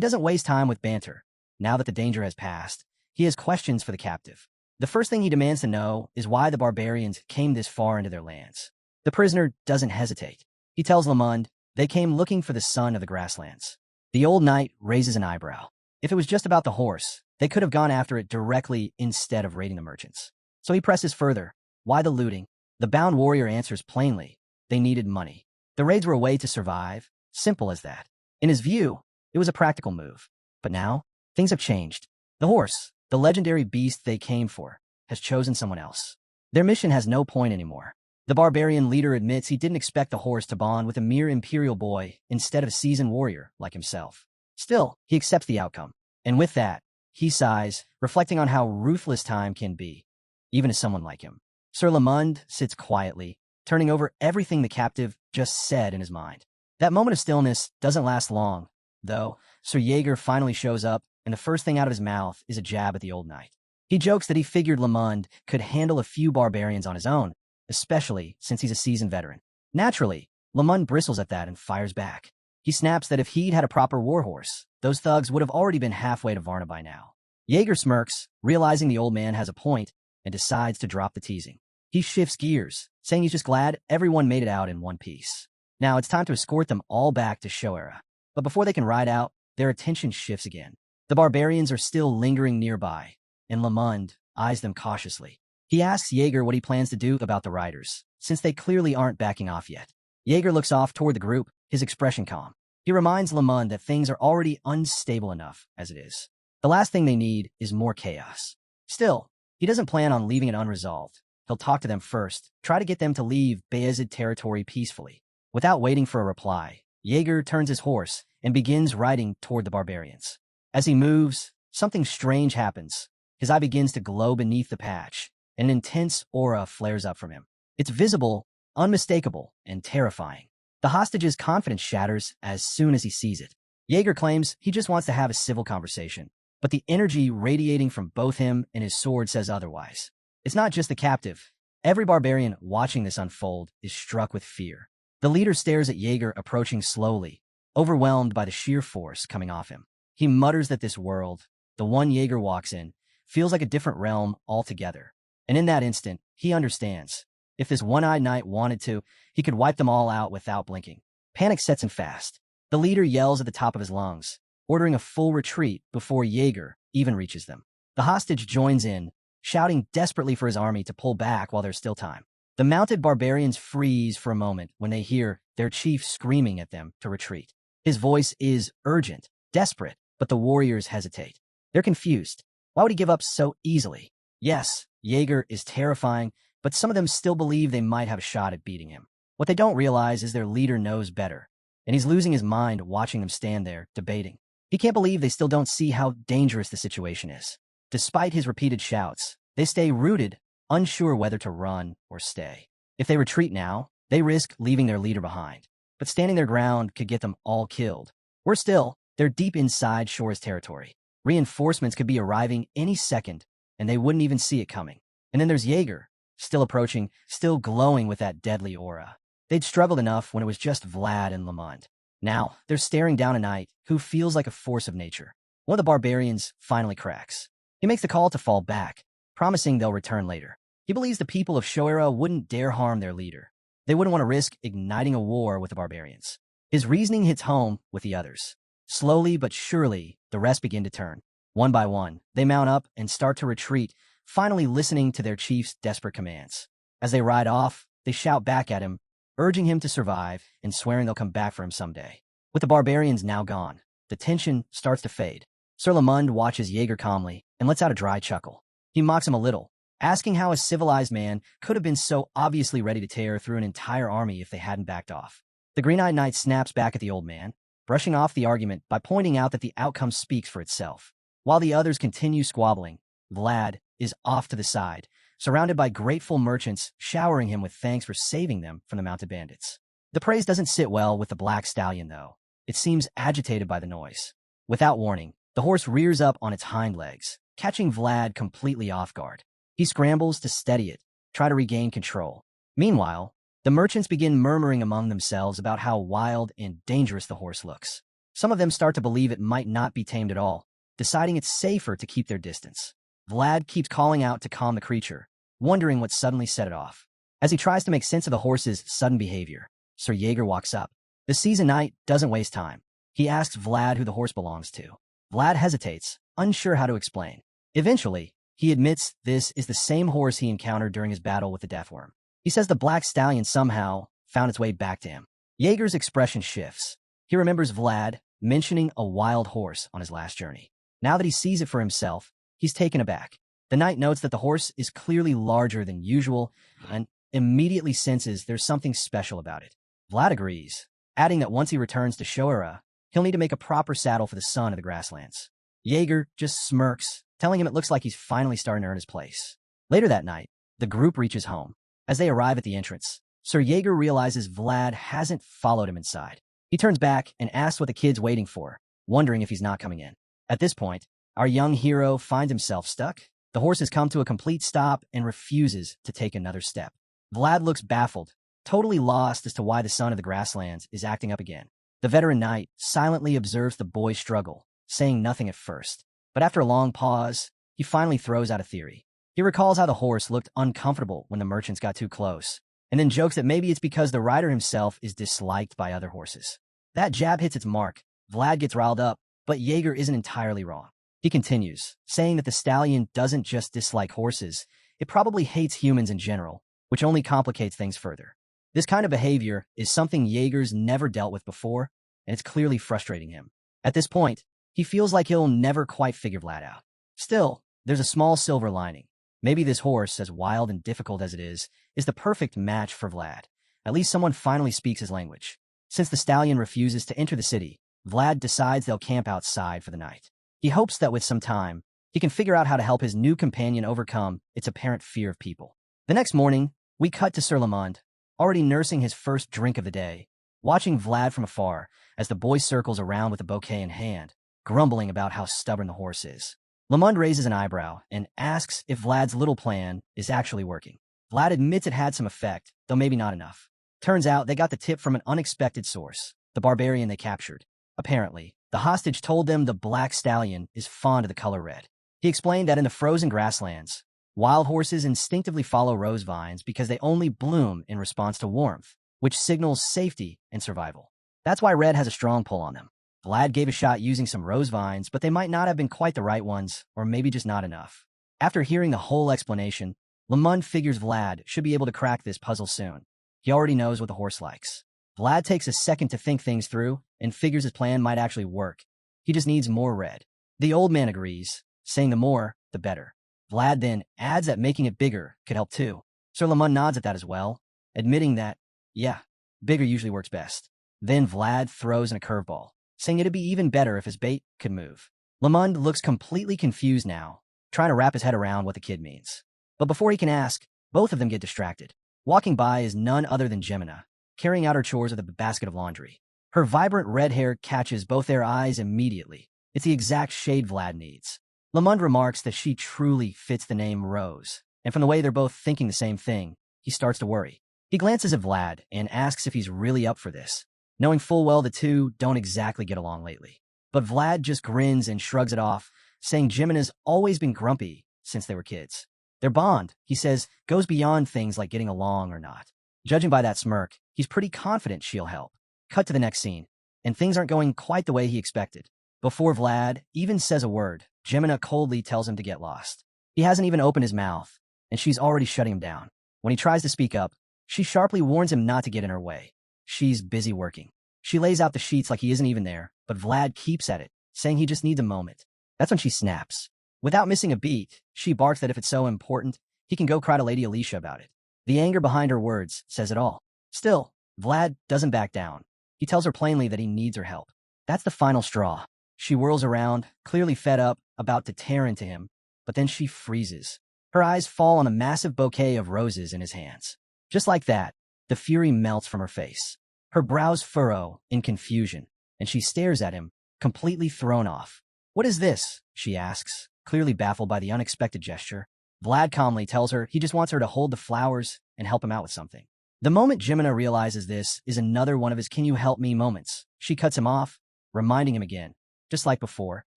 doesn't waste time with banter. Now that the danger has passed, he has questions for the captive. The first thing he demands to know is why the barbarians came this far into their lands. The prisoner doesn't hesitate. He tells Lamond they came looking for the son of the grasslands. The old knight raises an eyebrow. If it was just about the horse, they could have gone after it directly instead of raiding the merchants. So he presses further. Why the looting? The bound warrior answers plainly. They needed money. The raids were a way to survive. Simple as that. In his view, it was a practical move. But now, things have changed. The horse, The legendary beast they came for has chosen someone else. Their mission has no point anymore. The barbarian leader admits he didn't expect the horse to bond with a mere imperial boy instead of a seasoned warrior like himself. Still, he accepts the outcome. And with that, he sighs, reflecting on how ruthless time can be, even to someone like him. Sir Lamond sits quietly, turning over everything the captive just said in his mind. That moment of stillness doesn't last long, though. Sir Jaeger finally shows up, and the first thing out of his mouth is a jab at the old knight. He jokes that he figured Lamond could handle a few barbarians on his own, especially since he's a seasoned veteran. Naturally, Lamond bristles at that and fires back. He snaps that if he'd had a proper warhorse, those thugs would have already been halfway to Varna by now. Jaeger smirks, realizing the old man has a point, and decides to drop the teasing. He shifts gears, saying he's just glad everyone made it out in one piece. Now it's time to escort them all back to Shoera. But before they can ride out, their attention shifts again. The barbarians are still lingering nearby, and Lamond eyes them cautiously. He asks Jaeger what he plans to do about the riders, since they clearly aren't backing off yet. Jaeger looks off toward the group, his expression calm. He reminds Lamond that things are already unstable enough as it is. The last thing they need is more chaos. Still, he doesn't plan on leaving it unresolved. He'll talk to them first, try to get them to leave Beazid territory peacefully. Without waiting for a reply, Jaeger turns his horse and begins riding toward the barbarians. As he moves, something strange happens. His eye begins to glow beneath the patch, and an intense aura flares up from him. It's visible, unmistakable, and terrifying. The hostage's confidence shatters as soon as he sees it. Jaeger claims he just wants to have a civil conversation, but the energy radiating from both him and his sword says otherwise. It's not just the captive. Every barbarian watching this unfold is struck with fear. The leader stares at Jaeger approaching slowly, overwhelmed by the sheer force coming off him. He mutters that this world, the one Jaeger walks in, feels like a different realm altogether. And in that instant, he understands. If this one-eyed knight wanted to, he could wipe them all out without blinking. Panic sets in fast. The leader yells at the top of his lungs, ordering a full retreat before Jaeger even reaches them. The hostage joins in, shouting desperately for his army to pull back while there's still time. The mounted barbarians freeze for a moment when they hear their chief screaming at them to retreat. His voice is urgent, desperate, but the warriors hesitate. They're confused. Why would he give up so easily? Yes, Jaeger is terrifying, but some of them still believe they might have a shot at beating him. What they don't realize is their leader knows better, and he's losing his mind watching them stand there, debating. He can't believe they still don't see how dangerous the situation is. Despite his repeated shouts, they stay rooted, unsure whether to run or stay. If they retreat now, they risk leaving their leader behind. But standing their ground could get them all killed. Worse still, they're deep inside Shora's territory. Reinforcements could be arriving any second, and they wouldn't even see it coming. And then there's Jaeger, still approaching, still glowing with that deadly aura. They'd struggled enough when it was just Vlad and Lamond. Now, they're staring down a knight who feels like a force of nature. One of the barbarians finally cracks. He makes the call to fall back, promising they'll return later. He believes the people of Shoera wouldn't dare harm their leader. They wouldn't want to risk igniting a war with the barbarians. His reasoning hits home with the others. Slowly but surely, the rest begin to turn. One by one, they mount up and start to retreat, finally listening to their chief's desperate commands. As they ride off, they shout back at him, urging him to survive and swearing they'll come back for him someday. With the barbarians now gone, the tension starts to fade. Sir Lamond watches Jaeger calmly and lets out a dry chuckle. He mocks him a little, asking how a civilized man could have been so obviously ready to tear through an entire army if they hadn't backed off. The green-eyed knight snaps back at the old man, brushing off the argument by pointing out that the outcome speaks for itself. While the others continue squabbling, Vlad is off to the side, surrounded by grateful merchants showering him with thanks for saving them from the mounted bandits. The praise doesn't sit well with the black stallion, though. It seems agitated by the noise. Without warning, the horse rears up on its hind legs, catching Vlad completely off guard. He scrambles to steady it, try to regain control. Meanwhile, the merchants begin murmuring among themselves about how wild and dangerous the horse looks. Some of them start to believe it might not be tamed at all, deciding it's safer to keep their distance. Vlad keeps calling out to calm the creature, wondering what suddenly set it off. As he tries to make sense of the horse's sudden behavior, Sir Jaeger walks up. The seasoned knight doesn't waste time. He asks Vlad who the horse belongs to. Vlad hesitates, unsure how to explain. Eventually, he admits this is the same horse he encountered during his battle with the Deathworm. He says the black stallion somehow found its way back to him. Jaeger's expression shifts. He remembers Vlad mentioning a wild horse on his last journey. Now that he sees it for himself, He's taken aback. The knight notes that the horse is clearly larger than usual and immediately senses there's something special about it. Vlad agrees, adding that once he returns to Shoera, he'll need to make a proper saddle for the son of the grasslands. Jaeger just smirks, telling him it looks like he's finally starting to earn his place. Later that night, the group reaches home. As they arrive at the entrance, Sir Jaeger realizes Vlad hasn't followed him inside. He turns back and asks what the kid's waiting for, wondering if he's not coming in. At this point, our young hero finds himself stuck. The horse has come to a complete stop and refuses to take another step. Vlad looks baffled, totally lost as to why the son of the grasslands is acting up again. The veteran knight silently observes the boy struggle, saying nothing at first. But after a long pause, he finally throws out a theory. He recalls how the horse looked uncomfortable when the merchants got too close, and then jokes that maybe it's because the rider himself is disliked by other horses. That jab hits its mark. Vlad gets riled up, but Jaeger isn't entirely wrong. He continues, saying that the stallion doesn't just dislike horses, it probably hates humans in general, which only complicates things further. This kind of behavior is something Jaeger's never dealt with before, and it's clearly frustrating him. At this point, he feels like he'll never quite figure Vlad out. Still, there's a small silver lining. Maybe this horse, as wild and difficult as it is the perfect match for Vlad. At least someone finally speaks his language. Since the stallion refuses to enter the city, Vlad decides they'll camp outside for the night. He hopes that with some time, he can figure out how to help his new companion overcome its apparent fear of people. The next morning, we cut to Sir Lamond, already nursing his first drink of the day, watching Vlad from afar as the boy circles around with a bouquet in hand, grumbling about how stubborn the horse is. Lamond raises an eyebrow and asks if Vlad's little plan is actually working. Vlad admits it had some effect, though maybe not enough. Turns out they got the tip from an unexpected source, the barbarian they captured. Apparently, the hostage told them the black stallion is fond of the color red. He explained that in the frozen grasslands, wild horses instinctively follow rose vines because they only bloom in response to warmth, which signals safety and survival. That's why red has a strong pull on them. Vlad gave a shot using some rose vines, but they might not have been quite the right ones, or maybe just not enough. After hearing the whole explanation, Lamond figures Vlad should be able to crack this puzzle soon. He already knows what the horse likes. Vlad takes a second to think things through and figures his plan might actually work. He just needs more red. The old man agrees, saying the more, the better. Vlad then adds that making it bigger could help too. Sir Lamond nods at that as well, admitting that, yeah, bigger usually works best. Then Vlad throws in a curveball, saying it'd be even better if his bait could move. Lamond looks completely confused now, trying to wrap his head around what the kid means. But before he can ask, both of them get distracted. Walking by is none other than Geminina, carrying out her chores with a basket of laundry. Her vibrant red hair catches both their eyes immediately. It's the exact shade Vlad needs. Lamond remarks that she truly fits the name Rose, and from the way they're both thinking the same thing, he starts to worry. He glances at Vlad and asks if he's really up for this, knowing full well the two don't exactly get along lately. But Vlad just grins and shrugs it off, saying Gemina's always been grumpy since they were kids. Their bond, he says, goes beyond things like getting along or not. Judging by that smirk, he's pretty confident she'll help. Cut to the next scene, and things aren't going quite the way he expected. Before Vlad even says a word, Geminina coldly tells him to get lost. He hasn't even opened his mouth, and she's already shutting him down. When he tries to speak up, she sharply warns him not to get in her way. She's busy working. She lays out the sheets like he isn't even there, but Vlad keeps at it, saying he just needs a moment. That's when she snaps. Without missing a beat, she barks that if it's so important, he can go cry to Lady Alicia about it. The anger behind her words says it all. Still, Vlad doesn't back down. He tells her plainly that he needs her help. That's the final straw. She whirls around, clearly fed up, about to tear into him, but then she freezes. Her eyes fall on a massive bouquet of roses in his hands. Just like that, the fury melts from her face. Her brows furrow in confusion, and she stares at him, completely thrown off. "What is this?" she asks, clearly baffled by the unexpected gesture. Vlad calmly tells her he just wants her to hold the flowers and help him out with something. The moment Geminina realizes this is another one of his "can you help me" moments. She cuts him off, reminding him again, just like before,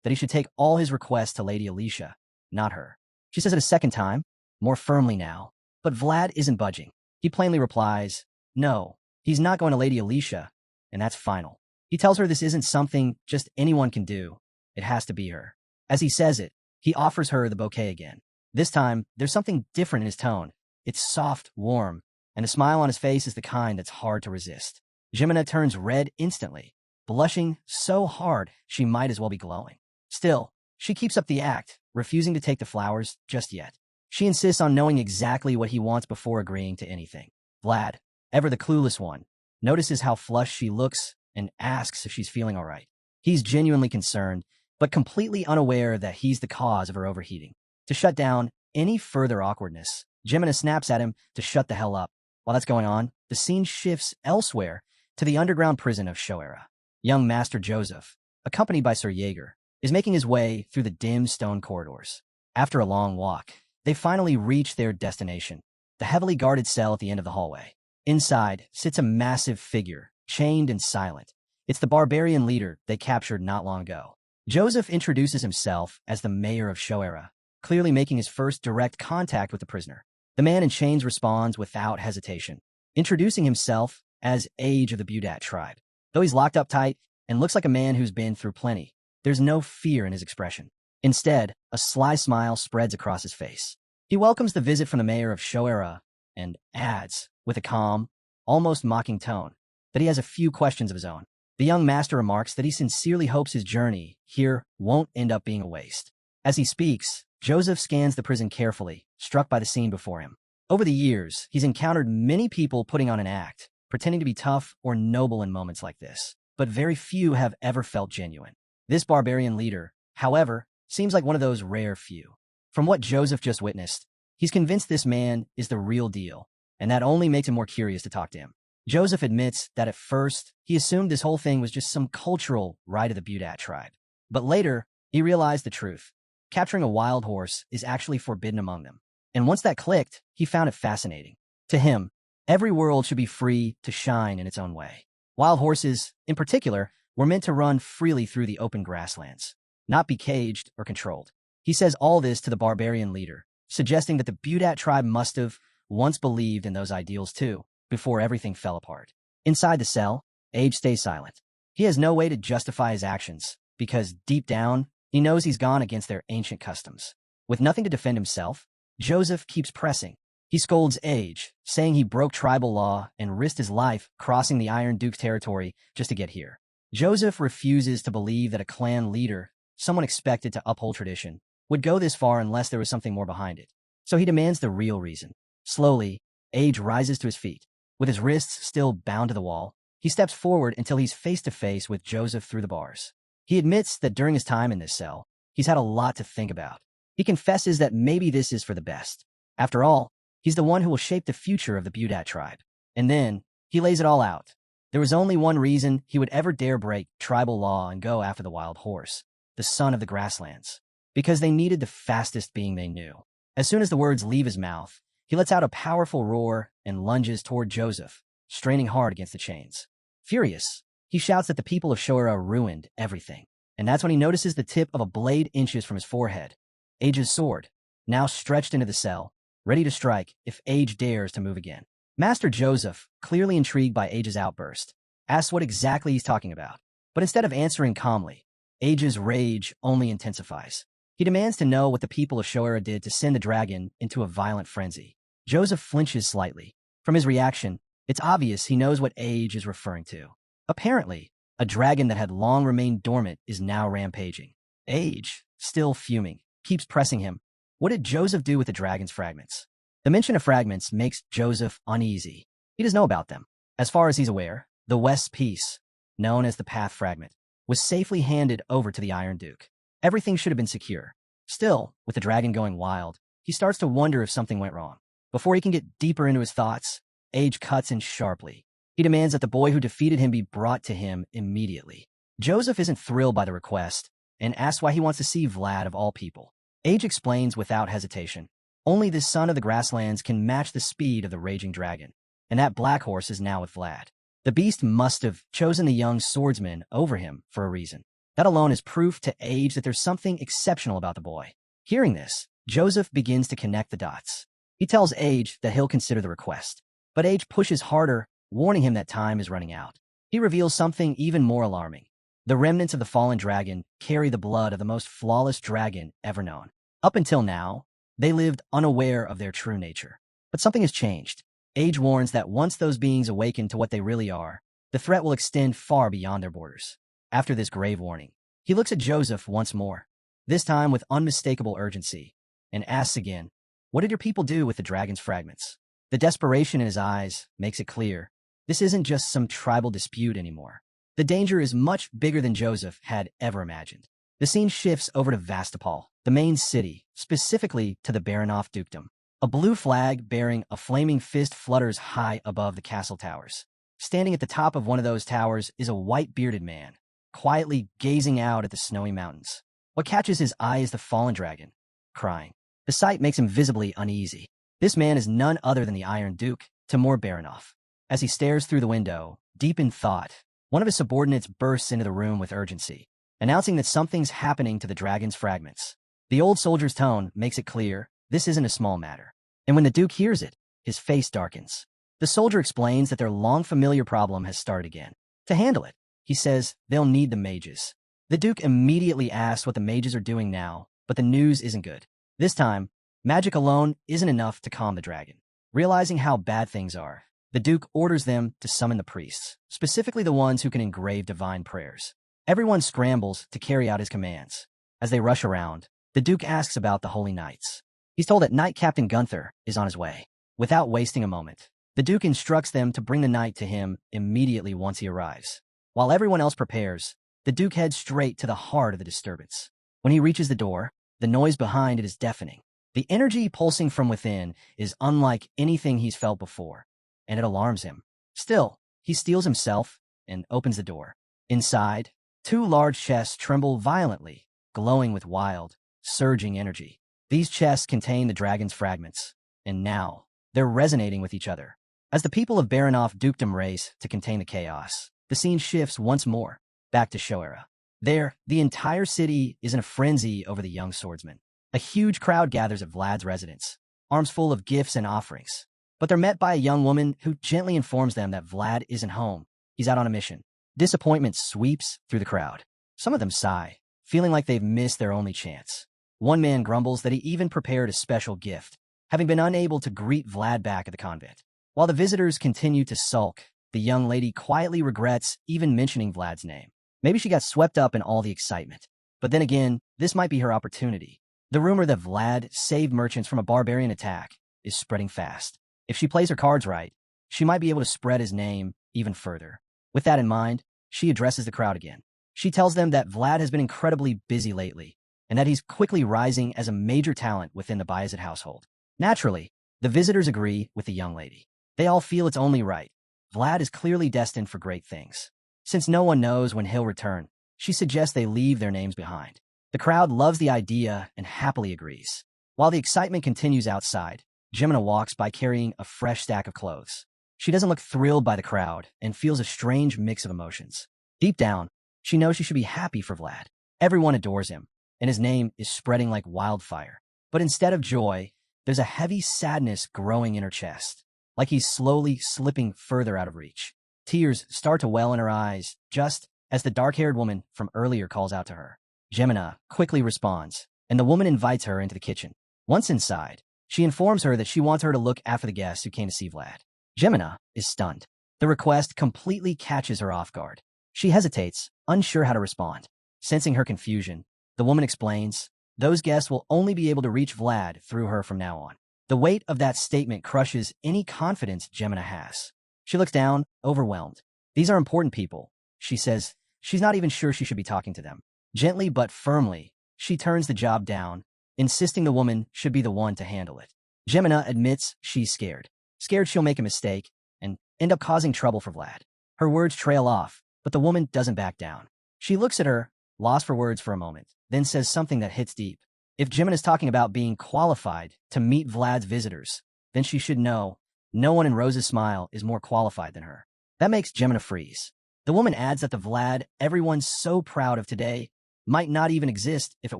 that he should take all his requests to Lady Alicia, not her. She says it a second time, more firmly now, but Vlad isn't budging. He plainly replies, no, he's not going to Lady Alicia, and that's final. He tells her this isn't something just anyone can do. It has to be her. As he says it, he offers her the bouquet again. This time, there's something different in his tone. It's soft, warm, and the smile on his face is the kind that's hard to resist. Geminina turns red instantly, blushing so hard she might as well be glowing. Still, she keeps up the act, refusing to take the flowers just yet. She insists on knowing exactly what he wants before agreeing to anything. Vlad, ever the clueless one, notices how flushed she looks and asks if she's feeling all right. He's genuinely concerned, but completely unaware that he's the cause of her overheating. To shut down any further awkwardness, Geminina snaps at him to shut the hell up. While that's going on, the scene shifts elsewhere to the underground prison of Shoera. Young Master Joseph, accompanied by Sir Jaeger, is making his way through the dim stone corridors. After a long walk, they finally reach their destination, the heavily guarded cell at the end of the hallway. Inside sits a massive figure, chained and silent. It's the barbarian leader they captured not long ago. Joseph introduces himself as the mayor of Shoera, clearly making his first direct contact with the prisoner. The man in chains responds without hesitation, introducing himself as Age of the Budat tribe. Though he's locked up tight and looks like a man who's been through plenty, there's no fear in his expression. Instead, a sly smile spreads across his face. He welcomes the visit from the mayor of Shoera and adds, with a calm, almost mocking tone, that he has a few questions of his own. The young master remarks that he sincerely hopes his journey here won't end up being a waste. As he speaks, Joseph scans the prison carefully, struck by the scene before him. Over the years, he's encountered many people putting on an act, pretending to be tough or noble in moments like this, but very few have ever felt genuine. This barbarian leader, however, seems like one of those rare few. From what Joseph just witnessed, he's convinced this man is the real deal, and that only makes him more curious to talk to him. Joseph admits that at first, he assumed this whole thing was just some cultural rite of the Budat tribe. But later, he realized the truth. Capturing a wild horse is actually forbidden among them. And once that clicked, he found it fascinating. To him, every world should be free to shine in its own way. Wild horses, in particular, were meant to run freely through the open grasslands, not be caged or controlled. He says all this to the barbarian leader, suggesting that the Budat tribe must have once believed in those ideals too, before everything fell apart. Inside the cell, Age stays silent. He has no way to justify his actions, because deep down, he knows he's gone against their ancient customs. With nothing to defend himself, Joseph keeps pressing. He scolds Age, saying he broke tribal law and risked his life crossing the Iron Duke's territory just to get here. Joseph refuses to believe that a clan leader, someone expected to uphold tradition, would go this far unless there was something more behind it. So he demands the real reason. Slowly, Age rises to his feet. With his wrists still bound to the wall, he steps forward until he's face to face with Joseph through the bars. He admits that during his time in this cell, he's had a lot to think about. He confesses that maybe this is for the best. After all, he's the one who will shape the future of the Budat tribe. And then, he lays it all out. There was only one reason he would ever dare break tribal law and go after the wild horse, the son of the grasslands, because they needed the fastest being they knew. As soon as the words leave his mouth, he lets out a powerful roar and lunges toward Joseph, straining hard against the chains. Furious, he shouts that the people of Shoera ruined everything. And that's when he notices the tip of a blade inches from his forehead. Age's sword, now stretched into the cell, ready to strike if Age dares to move again. Master Joseph, clearly intrigued by Age's outburst, asks what exactly he's talking about. But instead of answering calmly, Age's rage only intensifies. He demands to know what the people of Shoera did to send the dragon into a violent frenzy. Joseph flinches slightly. From his reaction, it's obvious he knows what Age is referring to. Apparently, a dragon that had long remained dormant is now rampaging. Age, still fuming, keeps pressing him. What did Joseph do with the dragon's fragments? The mention of fragments makes Joseph uneasy. He doesn't know about them. As far as he's aware, the West's piece, known as the Path Fragment, was safely handed over to the Iron Duke. Everything should have been secure. Still, with the dragon going wild, he starts to wonder if something went wrong. Before he can get deeper into his thoughts, Age cuts in sharply. He demands that the boy who defeated him be brought to him immediately. Joseph isn't thrilled by the request and asks why he wants to see Vlad of all people. Age explains without hesitation. Only the son of the grasslands can match the speed of the raging dragon, and that black horse is now with Vlad. The beast must have chosen the young swordsman over him for a reason. That alone is proof to Age that there's something exceptional about the boy. Hearing this, Joseph begins to connect the dots. He tells Age that he'll consider the request, but Age pushes harder, warning him that time is running out. He reveals something even more alarming. The remnants of the fallen dragon carry the blood of the most flawless dragon ever known. Up until now, they lived unaware of their true nature. But something has changed. Age warns that once those beings awaken to what they really are, the threat will extend far beyond their borders. After this grave warning, he looks at Joseph once more. this time with unmistakable urgency, and asks again, "What did your people do with the dragon's fragments?" The desperation in his eyes makes it clear this isn't just some tribal dispute anymore. The danger is much bigger than Joseph had ever imagined. The scene shifts over to Vastapal, the main city, specifically to the Baranov dukedom. A blue flag bearing a flaming fist flutters high above the castle towers. Standing at the top of one of those towers is a white-bearded man, quietly gazing out at the snowy mountains. What catches his eye is the fallen dragon, crying. The sight makes him visibly uneasy. This man is none other than the Iron Duke, Timur Baranov. As he stares through the window, deep in thought, one of his subordinates bursts into the room with urgency, announcing that something's happening to the dragon's fragments. The old soldier's tone makes it clear this isn't a small matter. And when the Duke hears it, his face darkens. The soldier explains that their long-familiar problem has started again. To handle it, he says they'll need the mages. The Duke immediately asks what the mages are doing now, but the news isn't good. This time, magic alone isn't enough to calm the dragon. Realizing how bad things are, the Duke orders them to summon the priests, specifically the ones who can engrave divine prayers. Everyone scrambles to carry out his commands. As they rush around, the Duke asks about the Holy Knights. He's told that Knight Captain Gunther is on his way. Without wasting a moment, the Duke instructs them to bring the knight to him immediately once he arrives. While everyone else prepares, the Duke heads straight to the heart of the disturbance. When he reaches the door, the noise behind it is deafening. The energy pulsing from within is unlike anything he's felt before, and it alarms him. Still, he steels himself and opens the door. Inside, two large chests tremble violently, glowing with wild, surging energy. These chests contain the dragon's fragments, and now they're resonating with each other. As the people of Baranov dukedom race to contain the chaos, the scene shifts once more, back to Show era. There, the entire city is in a frenzy over the young swordsman. A huge crowd gathers at Vlad's residence, arms full of gifts and offerings. But they're met by a young woman who gently informs them that Vlad isn't home. He's out on a mission. Disappointment sweeps through the crowd. Some of them sigh, feeling like they've missed their only chance. One man grumbles that he even prepared a special gift, having been unable to greet Vlad back at the convent. While the visitors continue to sulk, the young lady quietly regrets even mentioning Vlad's name. Maybe she got swept up in all the excitement. But then again, this might be her opportunity. The rumor that Vlad saved merchants from a barbarian attack is spreading fast. If she plays her cards right, she might be able to spread his name even further. With that in mind, she addresses the crowd again. She tells them that Vlad has been incredibly busy lately, and that he's quickly rising as a major talent within the Beazid household. Naturally, the visitors agree with the young lady. They all feel it's only right. Vlad is clearly destined for great things. Since no one knows when he'll return, she suggests they leave their names behind. The crowd loves the idea and happily agrees. While the excitement continues outside, Geminina walks by carrying a fresh stack of clothes. She doesn't look thrilled by the crowd and feels a strange mix of emotions. Deep down, she knows she should be happy for Vlad. Everyone adores him, and his name is spreading like wildfire. But instead of joy, there's a heavy sadness growing in her chest, like he's slowly slipping further out of reach. Tears start to well in her eyes, just as the dark-haired woman from earlier calls out to her. Geminina quickly responds, and the woman invites her into the kitchen. Once inside, she informs her that she wants her to look after the guests who came to see Vlad. Geminina is stunned. The request completely catches her off guard. She hesitates, unsure how to respond. Sensing her confusion, the woman explains, those guests will only be able to reach Vlad through her from now on. The weight of that statement crushes any confidence Geminina has. She looks down, overwhelmed. These are important people, she says. She's not even sure she should be talking to them. Gently but firmly, she turns the job down, insisting the woman should be the one to handle it. Geminina admits she's scared. Scared she'll make a mistake and end up causing trouble for Vlad. Her words trail off, but the woman doesn't back down. She looks at her, lost for words for a moment, then says something that hits deep. If Geminina's talking about being qualified to meet Vlad's visitors, then she should know no one in Rose's Smile is more qualified than her. That makes Geminina freeze. The woman adds that the Vlad everyone's so proud of today might not even exist if it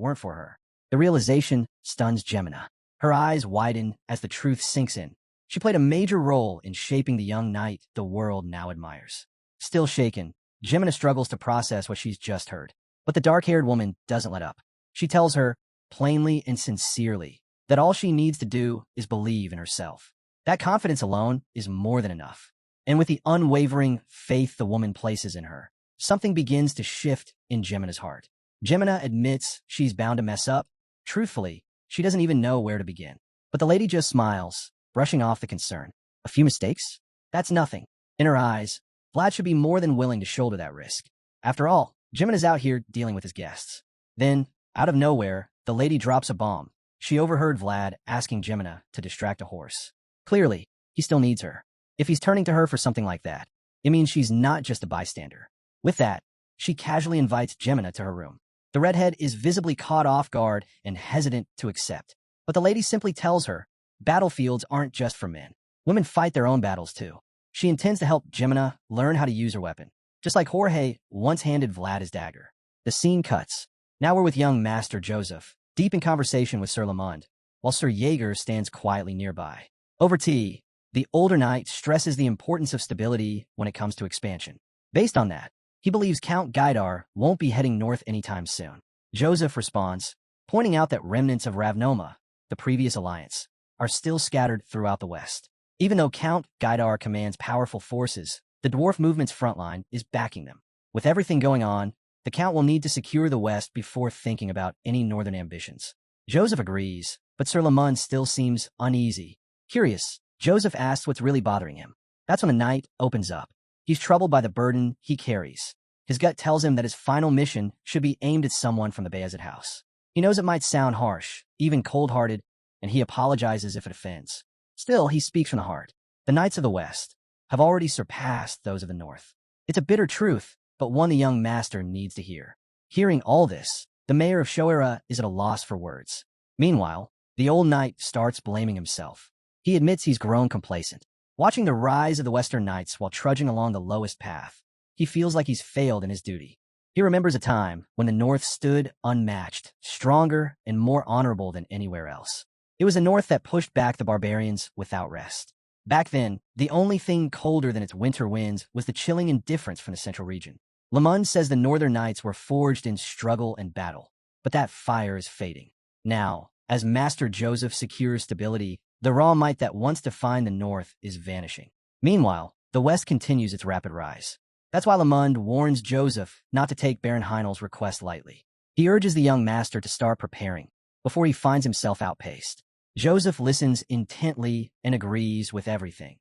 weren't for her. The realization stuns Geminina. Her eyes widen as the truth sinks in. She played a major role in shaping the young knight the world now admires. Still shaken, Geminina struggles to process what she's just heard. But the dark-haired woman doesn't let up. She tells her, plainly and sincerely, that all she needs to do is believe in herself. That confidence alone is more than enough. And with the unwavering faith the woman places in her, something begins to shift in Gemina's heart. Gemina admits she's bound to mess up. Truthfully, she doesn't even know where to begin. But the lady just smiles, brushing off the concern. A few mistakes? That's nothing. In her eyes, Vlad should be more than willing to shoulder that risk. After all, Gemina's out here dealing with his guests. Then, out of nowhere, the lady drops a bomb. She overheard Vlad asking Gemina to distract a horse. Clearly, he still needs her. If he's turning to her for something like that, it means she's not just a bystander. With that, she casually invites Gemina to her room. The redhead is visibly caught off guard and hesitant to accept. But the lady simply tells her, battlefields aren't just for men. Women fight their own battles too. She intends to help Gemina learn how to use her weapon, just like Jorge once handed Vlad his dagger. The scene cuts. Now we're with young Master Joseph, deep in conversation with Sir Lamond, while Sir Jaeger stands quietly nearby. Over tea, the older knight stresses the importance of stability when it comes to expansion. Based on that, he believes Count Gaidar won't be heading north anytime soon. Joseph responds, pointing out that remnants of Ravnoma, the previous alliance, are still scattered throughout the west. Even though Count Gaidar commands powerful forces, the dwarf movement's frontline is backing them. With everything going on, the Count will need to secure the west before thinking about any northern ambitions. Joseph agrees, but Sir Lamond still seems uneasy. Curious, Joseph asks what's really bothering him. That's when the knight opens up. He's troubled by the burden he carries. His gut tells him that his final mission should be aimed at someone from the Beazid house. He knows it might sound harsh, even cold-hearted, and he apologizes if it offends. Still, he speaks from the heart. The knights of the West have already surpassed those of the North. It's a bitter truth, but one the young master needs to hear. Hearing all this, the mayor of Shoera is at a loss for words. Meanwhile, the old knight starts blaming himself. He admits he's grown complacent. Watching the rise of the Western Knights while trudging along the lowest path, he feels like he's failed in his duty. He remembers a time when the North stood unmatched, stronger, and more honorable than anywhere else. It was a North that pushed back the barbarians without rest. Back then, the only thing colder than its winter winds was the chilling indifference from the central region. Lamond says the Northern Knights were forged in struggle and battle, but that fire is fading. Now, as Master Joseph secures stability, the raw might that once defined the North is vanishing. Meanwhile, the West continues its rapid rise. That's why Lamond warns Joseph not to take Baron Heinel's request lightly. He urges the young master to start preparing before he finds himself outpaced. Joseph listens intently and agrees with everything,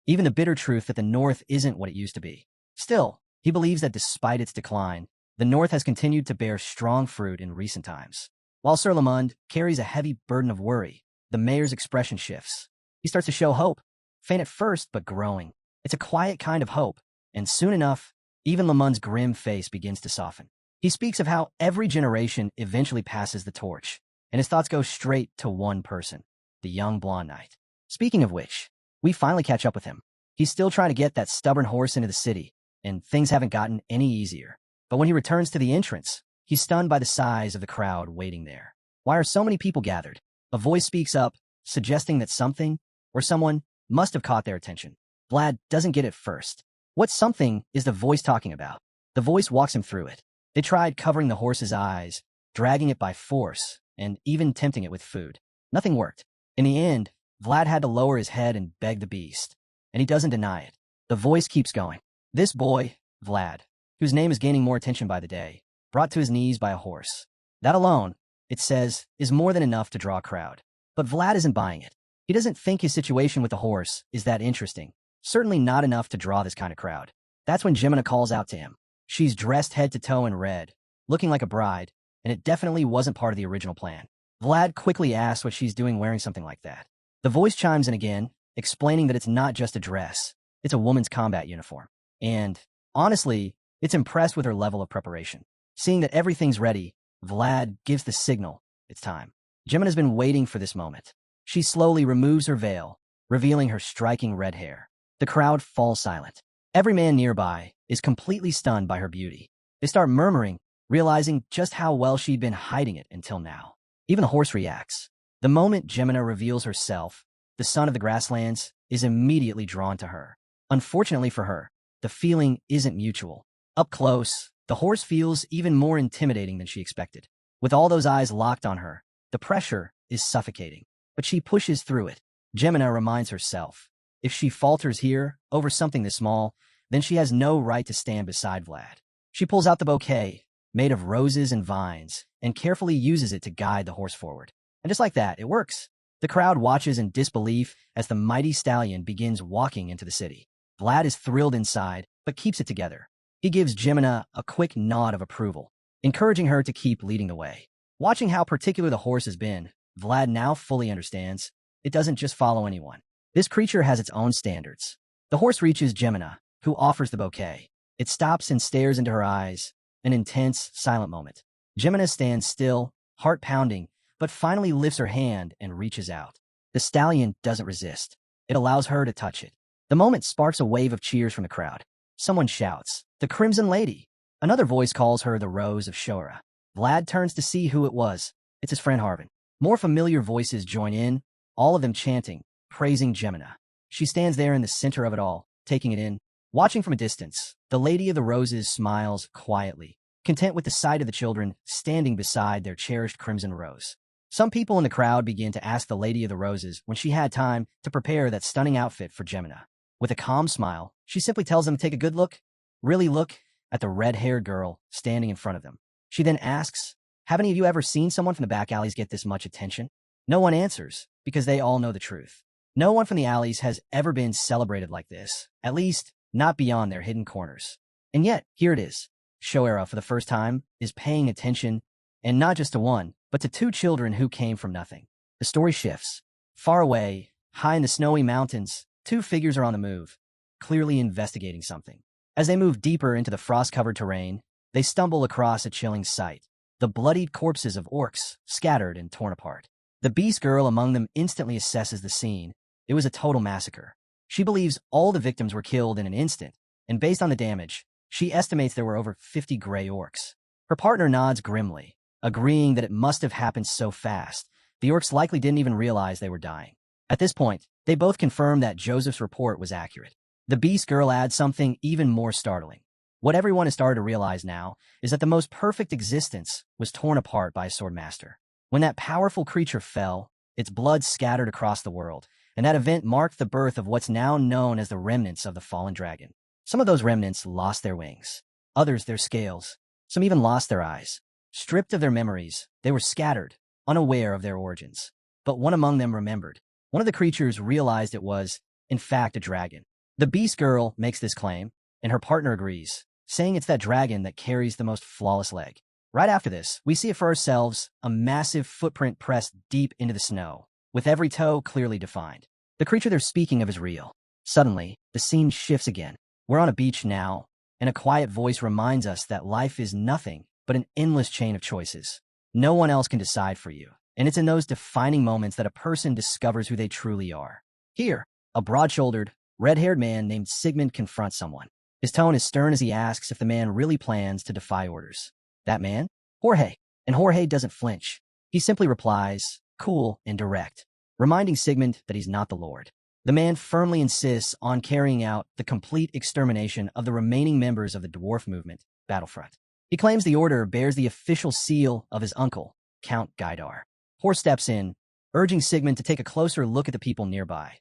even the bitter truth that the North isn't what it used to be. Still, he believes that despite its decline, the North has continued to bear strong fruit in recent times. While Sir Lamond carries a heavy burden of worry, the mayor's expression shifts. He starts to show hope, faint at first but growing. It's a quiet kind of hope, and soon enough, even Lamond's grim face begins to soften. He speaks of how every generation eventually passes the torch, and his thoughts go straight to one person, the young blonde knight. Speaking of which, we finally catch up with him. He's still trying to get that stubborn horse into the city, and things haven't gotten any easier. But when he returns to the entrance, he's stunned by the size of the crowd waiting there. Why are so many people gathered? A voice speaks up, suggesting that something or someone must have caught their attention. Vlad doesn't get it first. What something is the voice talking about? The voice walks him through it. They tried covering the horse's eyes, dragging it by force, and even tempting it with food. Nothing worked. In the end, Vlad had to lower his head and beg the beast, and he doesn't deny it. The voice keeps going. This boy, Vlad, whose name is gaining more attention by the day, brought to his knees by a horse. That alone, it says, is more than enough to draw a crowd. But Vlad isn't buying it. He doesn't think his situation with the horse is that interesting. Certainly not enough to draw this kind of crowd. That's when Gemina calls out to him. She's dressed head to toe in red, looking like a bride, and it definitely wasn't part of the original plan. Vlad quickly asks what she's doing wearing something like that. The voice chimes in again, explaining that it's not just a dress, it's a woman's combat uniform. And, honestly, it's impressed with her level of preparation. Seeing that everything's ready, Vlad gives the signal. It's time. Gemina's been waiting for this moment. She slowly removes her veil, revealing her striking red hair. The crowd falls silent. Every man nearby is completely stunned by her beauty. They start murmuring, realizing just how well she'd been hiding it until now. Even the horse reacts. The moment Gemina reveals herself, the son of the grasslands is immediately drawn to her. Unfortunately for her, the feeling isn't mutual. Up close, the horse feels even more intimidating than she expected. With all those eyes locked on her, the pressure is suffocating. But she pushes through it. Gemina reminds herself, if she falters here over something this small, then she has no right to stand beside Vlad. She pulls out the bouquet, made of roses and vines, and carefully uses it to guide the horse forward. And just like that, it works. The crowd watches in disbelief as the mighty stallion begins walking into the city. Vlad is thrilled inside, but keeps it together. He gives Geminina a quick nod of approval, encouraging her to keep leading the way. Watching how particular the horse has been, Vlad now fully understands it doesn't just follow anyone. This creature has its own standards. The horse reaches Geminina, who offers the bouquet. It stops and stares into her eyes, an intense, silent moment. Geminina stands still, heart pounding, but finally lifts her hand and reaches out. The stallion doesn't resist. It allows her to touch it. The moment sparks a wave of cheers from the crowd. Someone shouts, "The Crimson Lady!" Another voice calls her the Rose of Shora. Vlad turns to see who it was. It's his friend Harvin. More familiar voices join in, all of them chanting, praising Geminina. She stands there in the center of it all, taking it in. Watching from a distance, the Lady of the Roses smiles quietly, content with the sight of the children standing beside their cherished crimson rose. Some people in the crowd begin to ask the Lady of the Roses when she had time to prepare that stunning outfit for Geminina. With a calm smile, she simply tells them to take a good look, really look, at the red-haired girl standing in front of them. She then asks, "Have any of you ever seen someone from the back alleys get this much attention?" No one answers, because they all know the truth. No one from the alleys has ever been celebrated like this, at least not beyond their hidden corners. And yet, here it is. Shoera, for the first time, is paying attention, and not just to one, but to two children who came from nothing. The story shifts. Far away, high in the snowy mountains, two figures are on the move, clearly investigating something. As they move deeper into the frost-covered terrain, they stumble across a chilling sight. The bloodied corpses of orcs, scattered and torn apart. The beast girl among them instantly assesses the scene. It was a total massacre. She believes all the victims were killed in an instant, and based on the damage, she estimates there were over 50 gray orcs. Her partner nods grimly, agreeing that it must have happened so fast. The orcs likely didn't even realize they were dying. At this point, they both confirm that Joseph's report was accurate. The beast girl adds something even more startling. What everyone has started to realize now is that the most perfect existence was torn apart by a swordmaster. When that powerful creature fell, its blood scattered across the world, and that event marked the birth of what's now known as the remnants of the fallen dragon. Some of those remnants lost their wings, others their scales, some even lost their eyes. Stripped of their memories, they were scattered, unaware of their origins. But one among them remembered. One of the creatures realized it was, in fact, a dragon. The beast girl makes this claim, and her partner agrees, saying it's that dragon that carries the most flawless leg. Right after this, we see it for ourselves, a massive footprint pressed deep into the snow, with every toe clearly defined. The creature they're speaking of is real. Suddenly, the scene shifts again. We're on a beach now, and a quiet voice reminds us that life is nothing but an endless chain of choices. No one else can decide for you, and it's in those defining moments that a person discovers who they truly are. Here, a broad-shouldered, red-haired man named Sigmund confronts someone. His tone is stern as he asks if the man really plans to defy orders. That man? Jorge. And Jorge doesn't flinch. He simply replies, cool and direct, reminding Sigmund that he's not the Lord. The man firmly insists on carrying out the complete extermination of the remaining members of the dwarf movement, Battlefront. He claims the order bears the official seal of his uncle, Count Gaidar. Jorge steps in, urging Sigmund to take a closer look at the people nearby,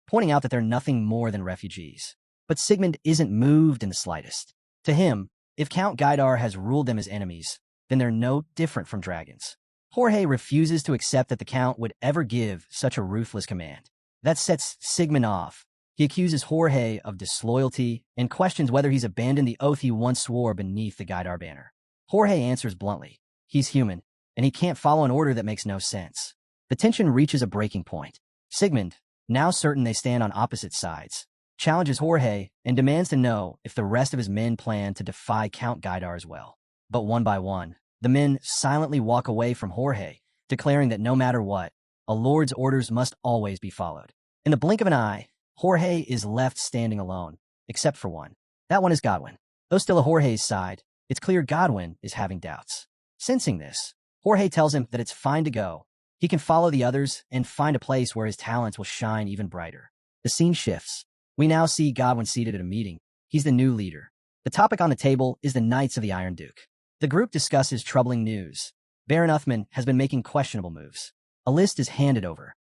pointing out that they're nothing more than refugees. But Sigmund isn't moved in the slightest. To him, if Count Gaidar has ruled them as enemies, then they're no different from dragons. Jorge refuses to accept that the Count would ever give such a ruthless command. That sets Sigmund off. He accuses Jorge of disloyalty and questions whether he's abandoned the oath he once swore beneath the Gaidar banner. Jorge answers bluntly. He's human, and he can't follow an order that makes no sense. The tension reaches a breaking point. Sigmund, now certain they stand on opposite sides, challenges Jorge and demands to know if the rest of his men plan to defy Count Gaidar as well. But one by one, the men silently walk away from Jorge, declaring that no matter what, a lord's orders must always be followed. In the blink of an eye, Jorge is left standing alone, except for one. That one is Godwin. Though still at Jorge's side, it's clear Godwin is having doubts. Sensing this, Jorge tells him that it's fine to go. He can follow the others and find a place where his talents will shine even brighter. The scene shifts. We now see Godwin seated at a meeting. He's the new leader. The topic on the table is the Knights of the Iron Duke. The group discusses troubling news. Baron Uthman has been making questionable moves. A list is handed over.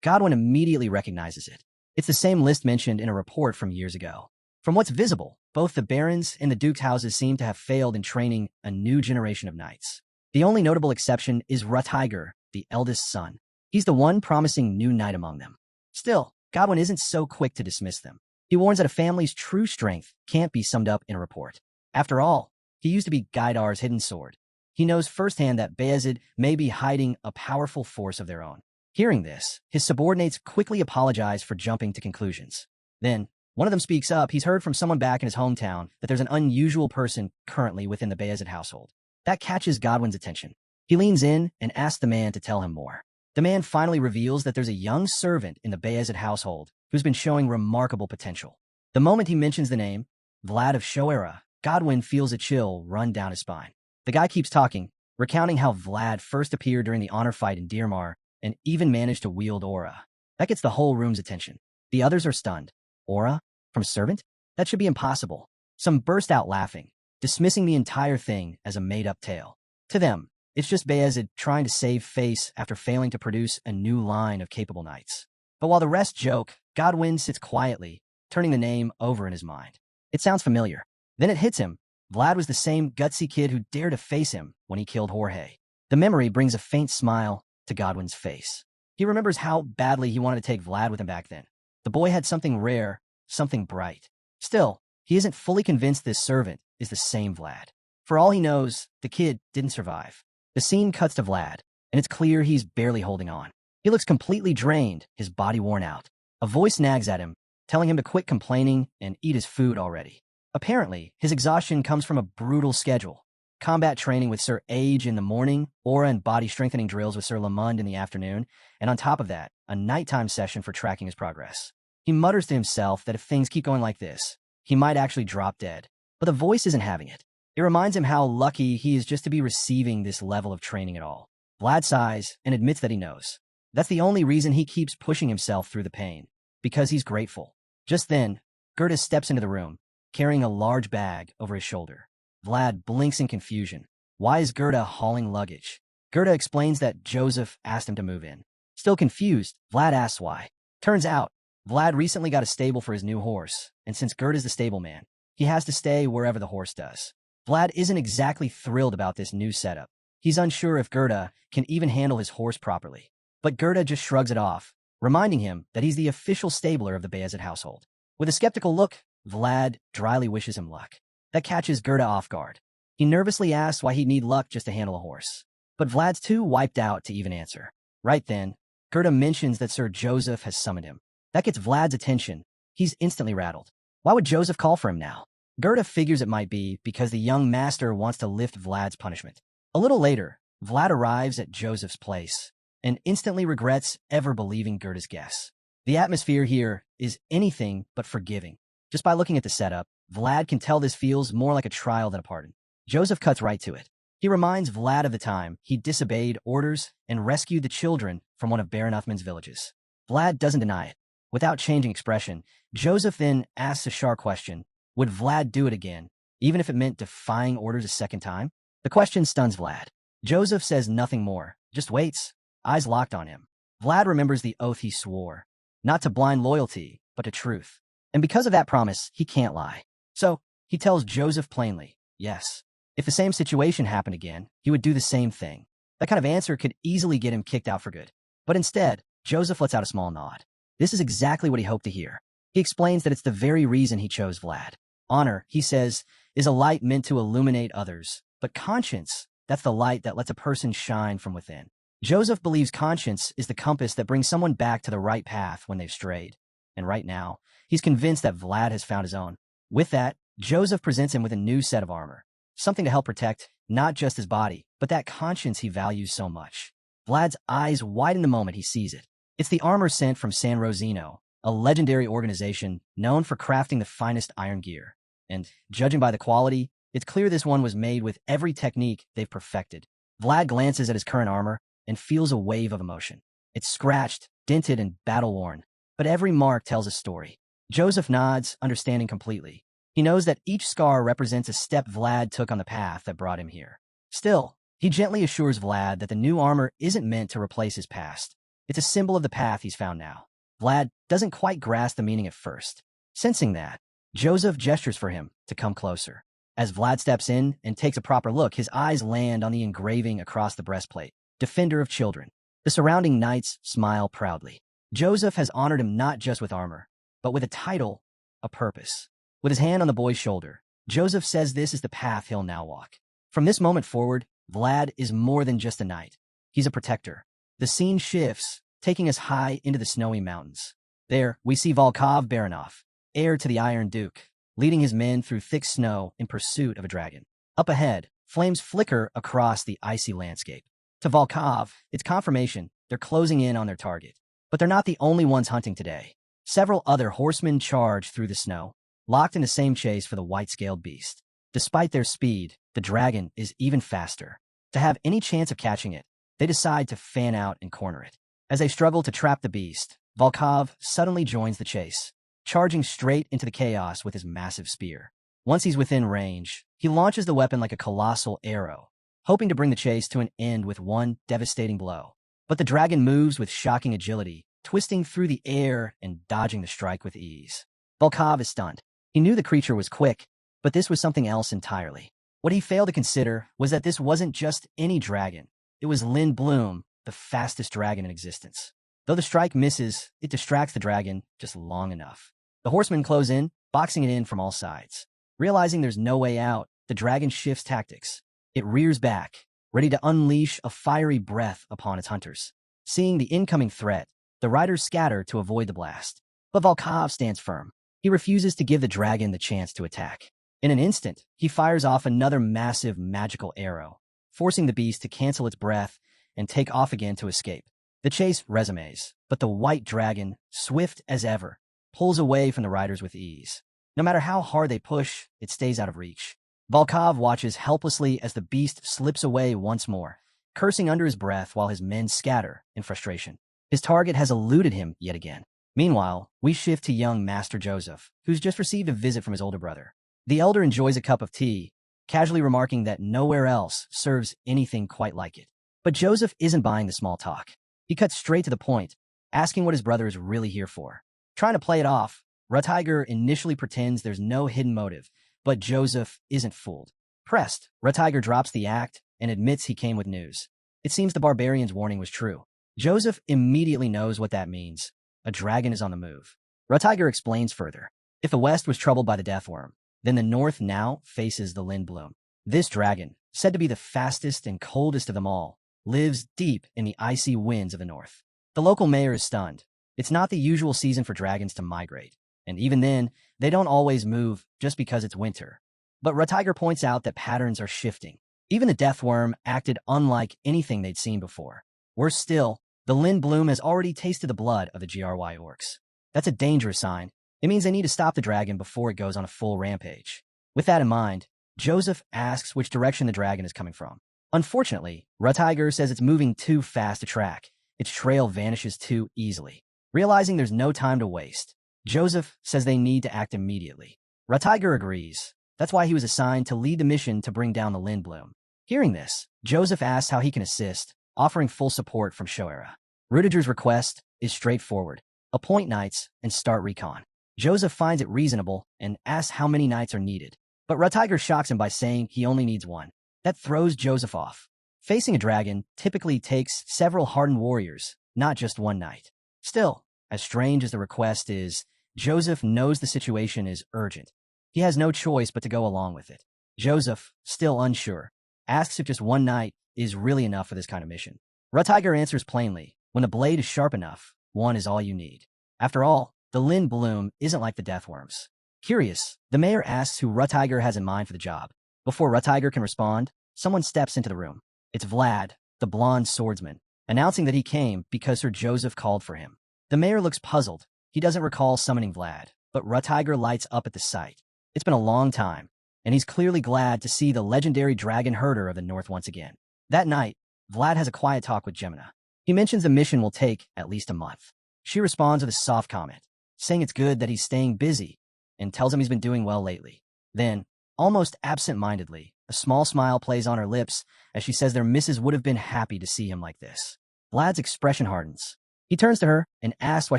Godwin immediately recognizes it. It's the same list mentioned in a report from years ago. From what's visible, Both the barons and the duke's houses seem to have failed in training a new generation of knights. The only notable exception is Rutiger, the eldest son. He's the one promising new knight among them. Still, Godwin isn't so quick to dismiss them. He warns that a family's true strength can't be summed up in a report. After all, he used to be Gaidar's hidden sword. He knows firsthand that Beazid may be hiding a powerful force of their own. Hearing this, his subordinates quickly apologize for jumping to conclusions. Then, one of them speaks up. He's heard from someone back in his hometown that there's an unusual person currently within the Beazid household. That catches Godwin's attention. He leans in and asks the man to tell him more. The man finally reveals that there's a young servant in the Beazid household who's been showing remarkable potential. The moment he mentions the name, Vlad of Shoera, Godwin feels a chill run down his spine. The guy keeps talking, recounting how Vlad first appeared during the honor fight in Dearmar and even managed to wield aura. That gets the whole room's attention. The others are stunned. Aura? From a servant? That should be impossible. Some burst out laughing, dismissing the entire thing as a made-up tale. To them, it's just Beazid trying to save face after failing to produce a new line of capable knights. But while the rest joke, Godwin sits quietly, turning the name over in his mind. It sounds familiar. Then it hits him. Vlad was the same gutsy kid who dared to face him when he killed Jorge. The memory brings a faint smile to Godwin's face. He remembers how badly he wanted to take Vlad with him back then. The boy had something rare, something bright. Still, he isn't fully convinced this servant is the same Vlad. For all he knows, the kid didn't survive. The scene cuts to Vlad, and it's clear he's barely holding on. He looks completely drained, his body worn out. A voice nags at him, telling him to quit complaining and eat his food already. Apparently, his exhaustion comes from a brutal schedule. Combat training with Sir Age in the morning, aura and body strengthening drills with Sir Lamund in the afternoon, and on top of that, a nighttime session for tracking his progress. He mutters to himself that if things keep going like this, he might actually drop dead. But the voice isn't having it. It reminds him how lucky he is just to be receiving this level of training at all. Vlad sighs and admits that he knows. That's the only reason he keeps pushing himself through the pain. Because he's grateful. Just then, Gerda steps into the room, carrying a large bag over his shoulder. Vlad blinks in confusion. Why is Gerda hauling luggage? Gerda explains that Joseph asked him to move in. Still confused, Vlad asks why. Turns out, Vlad recently got a stable for his new horse, and since Gerda's the stableman, he has to stay wherever the horse does. Vlad isn't exactly thrilled about this new setup. He's unsure if Gerda can even handle his horse properly. But Gerda just shrugs it off, reminding him that he's the official stabler of the Beazid household. With a skeptical look, Vlad dryly wishes him luck. That catches Gerda off guard. He nervously asks why he'd need luck just to handle a horse. But Vlad's too wiped out to even answer. Right then, Gerda mentions that Sir Joseph has summoned him. That gets Vlad's attention. He's instantly rattled. Why would Joseph call for him now? Gerda figures it might be because the young master wants to lift Vlad's punishment. A little later, Vlad arrives at Joseph's place and instantly regrets ever believing Gerda's guess. The atmosphere here is anything but forgiving. Just by looking at the setup, Vlad can tell this feels more like a trial than a pardon. Joseph cuts right to it. He reminds Vlad of the time he disobeyed orders and rescued the children from one of Baron Uthman's villages. Vlad doesn't deny it. Without changing expression, Joseph then asks a sharp question. Would Vlad do it again, even if it meant defying orders a second time? The question stuns Vlad. Joseph says nothing more, just waits, eyes locked on him. Vlad remembers the oath he swore, not to blind loyalty, but to truth. And because of that promise, he can't lie. So, he tells Joseph plainly, yes. If the same situation happened again, he would do the same thing. That kind of answer could easily get him kicked out for good. But instead, Joseph lets out a small nod. This is exactly what he hoped to hear. He explains that it's the very reason he chose Vlad. Honor, he says, is a light meant to illuminate others. But conscience, that's the light that lets a person shine from within. Joseph believes conscience is the compass that brings someone back to the right path when they've strayed. And right now, he's convinced that Vlad has found his own. With that, Joseph presents him with a new set of armor. Something to help protect, not just his body, but that conscience he values so much. Vlad's eyes widen the moment he sees it. It's the armor sent from San Rosino, a legendary organization known for crafting the finest iron gear. And, judging by the quality, it's clear this one was made with every technique they've perfected. Vlad glances at his current armor and feels a wave of emotion. It's scratched, dented, and battle-worn, but every mark tells a story. Joseph nods, understanding completely. He knows that each scar represents a step Vlad took on the path that brought him here. Still, he gently assures Vlad that the new armor isn't meant to replace his past. It's a symbol of the path he's found now. Vlad doesn't quite grasp the meaning at first. Sensing that, Joseph gestures for him, to come closer. As Vlad steps in and takes a proper look, his eyes land on the engraving across the breastplate, Defender of Children. The surrounding knights smile proudly. Joseph has honored him not just with armor, but with a title, a purpose. With his hand on the boy's shoulder, Joseph says this is the path he'll now walk. From this moment forward, Vlad is more than just a knight. He's a protector. The scene shifts, taking us high into the snowy mountains. There, we see Volkov Baranov, heir to the Iron Duke, leading his men through thick snow in pursuit of a dragon. Up ahead, flames flicker across the icy landscape. To Volkov, it's confirmation they're closing in on their target. But they're not the only ones hunting today. Several other horsemen charge through the snow, locked in the same chase for the white-scaled beast. Despite their speed, the dragon is even faster. To have any chance of catching it, they decide to fan out and corner it. As they struggle to trap the beast, Volkov suddenly joins the chase, charging straight into the chaos with his massive spear. Once he's within range, he launches the weapon like a colossal arrow, hoping to bring the chase to an end with one devastating blow. But the dragon moves with shocking agility, twisting through the air and dodging the strike with ease. Volkov is stunned. He knew the creature was quick, but this was something else entirely. What he failed to consider was that this wasn't just any dragon. It was Lindblum, the fastest dragon in existence. Though the strike misses, it distracts the dragon just long enough. The horsemen close in, boxing it in from all sides. Realizing there's no way out, the dragon shifts tactics. It rears back, ready to unleash a fiery breath upon its hunters. Seeing the incoming threat, the riders scatter to avoid the blast. But Volkov stands firm. He refuses to give the dragon the chance to attack. In an instant, he fires off another massive magical arrow, forcing the beast to cancel its breath and take off again to escape. The chase resumes, but the white dragon, swift as ever, pulls away from the riders with ease. No matter how hard they push, it stays out of reach. Volkov watches helplessly as the beast slips away once more, cursing under his breath while his men scatter in frustration. His target has eluded him yet again. Meanwhile, we shift to young Master Joseph, who's just received a visit from his older brother. The elder enjoys a cup of tea, casually remarking that nowhere else serves anything quite like it. But Joseph isn't buying the small talk. He cuts straight to the point, asking what his brother is really here for. Trying to play it off, Rutiger initially pretends there's no hidden motive, but Joseph isn't fooled. Pressed, Rutiger drops the act and admits he came with news. It seems the barbarian's warning was true. Joseph immediately knows what that means. A dragon is on the move. Rutiger explains further. If the West was troubled by the Deathworm, then the North now faces the Lindblum. This dragon, said to be the fastest and coldest of them all, lives deep in the icy winds of the North. The local mayor is stunned. It's not the usual season for dragons to migrate, and even then, they don't always move just because it's winter. But Rutiger points out that patterns are shifting. Even the Deathworm acted unlike anything they'd seen before. Worse still, the Lindblum has already tasted the blood of the GRY orcs. That's a dangerous sign. It means they need to stop the dragon before it goes on a full rampage. With that in mind, Joseph asks which direction the dragon is coming from. Unfortunately, Rutiger says it's moving too fast to track. Its trail vanishes too easily. Realizing there's no time to waste, Joseph says they need to act immediately. Rutiger agrees. That's why he was assigned to lead the mission to bring down the Lindblum. Hearing this, Joseph asks how he can assist, offering full support from Shoera. Rutiger's request is straightforward. Appoint knights and start recon. Joseph finds it reasonable and asks how many knights are needed. But Rutiger shocks him by saying he only needs one. That throws Joseph off. Facing a dragon typically takes several hardened warriors, not just one knight. Still, as strange as the request is, Joseph knows the situation is urgent. He has no choice but to go along with it. Joseph, still unsure, asks if just one knight is really enough for this kind of mission. Rutiger answers plainly, when the blade is sharp enough, one is all you need. After all, the Lindblum isn't like the Deathworms. Curious, the mayor asks who Rutiger has in mind for the job. Before Rutiger can respond, someone steps into the room. It's Vlad, the blonde swordsman, announcing that he came because Sir Joseph called for him. The mayor looks puzzled. He doesn't recall summoning Vlad, but Rutiger lights up at the sight. It's been a long time, and he's clearly glad to see the legendary dragon herder of the North once again. That night, Vlad has a quiet talk with Geminina. He mentions the mission will take at least a month. She responds with a soft comment, saying it's good that he's staying busy, and tells him he's been doing well lately. Then, almost absent-mindedly, a small smile plays on her lips as she says their missus would have been happy to see him like this. Vlad's expression hardens. He turns to her and asks why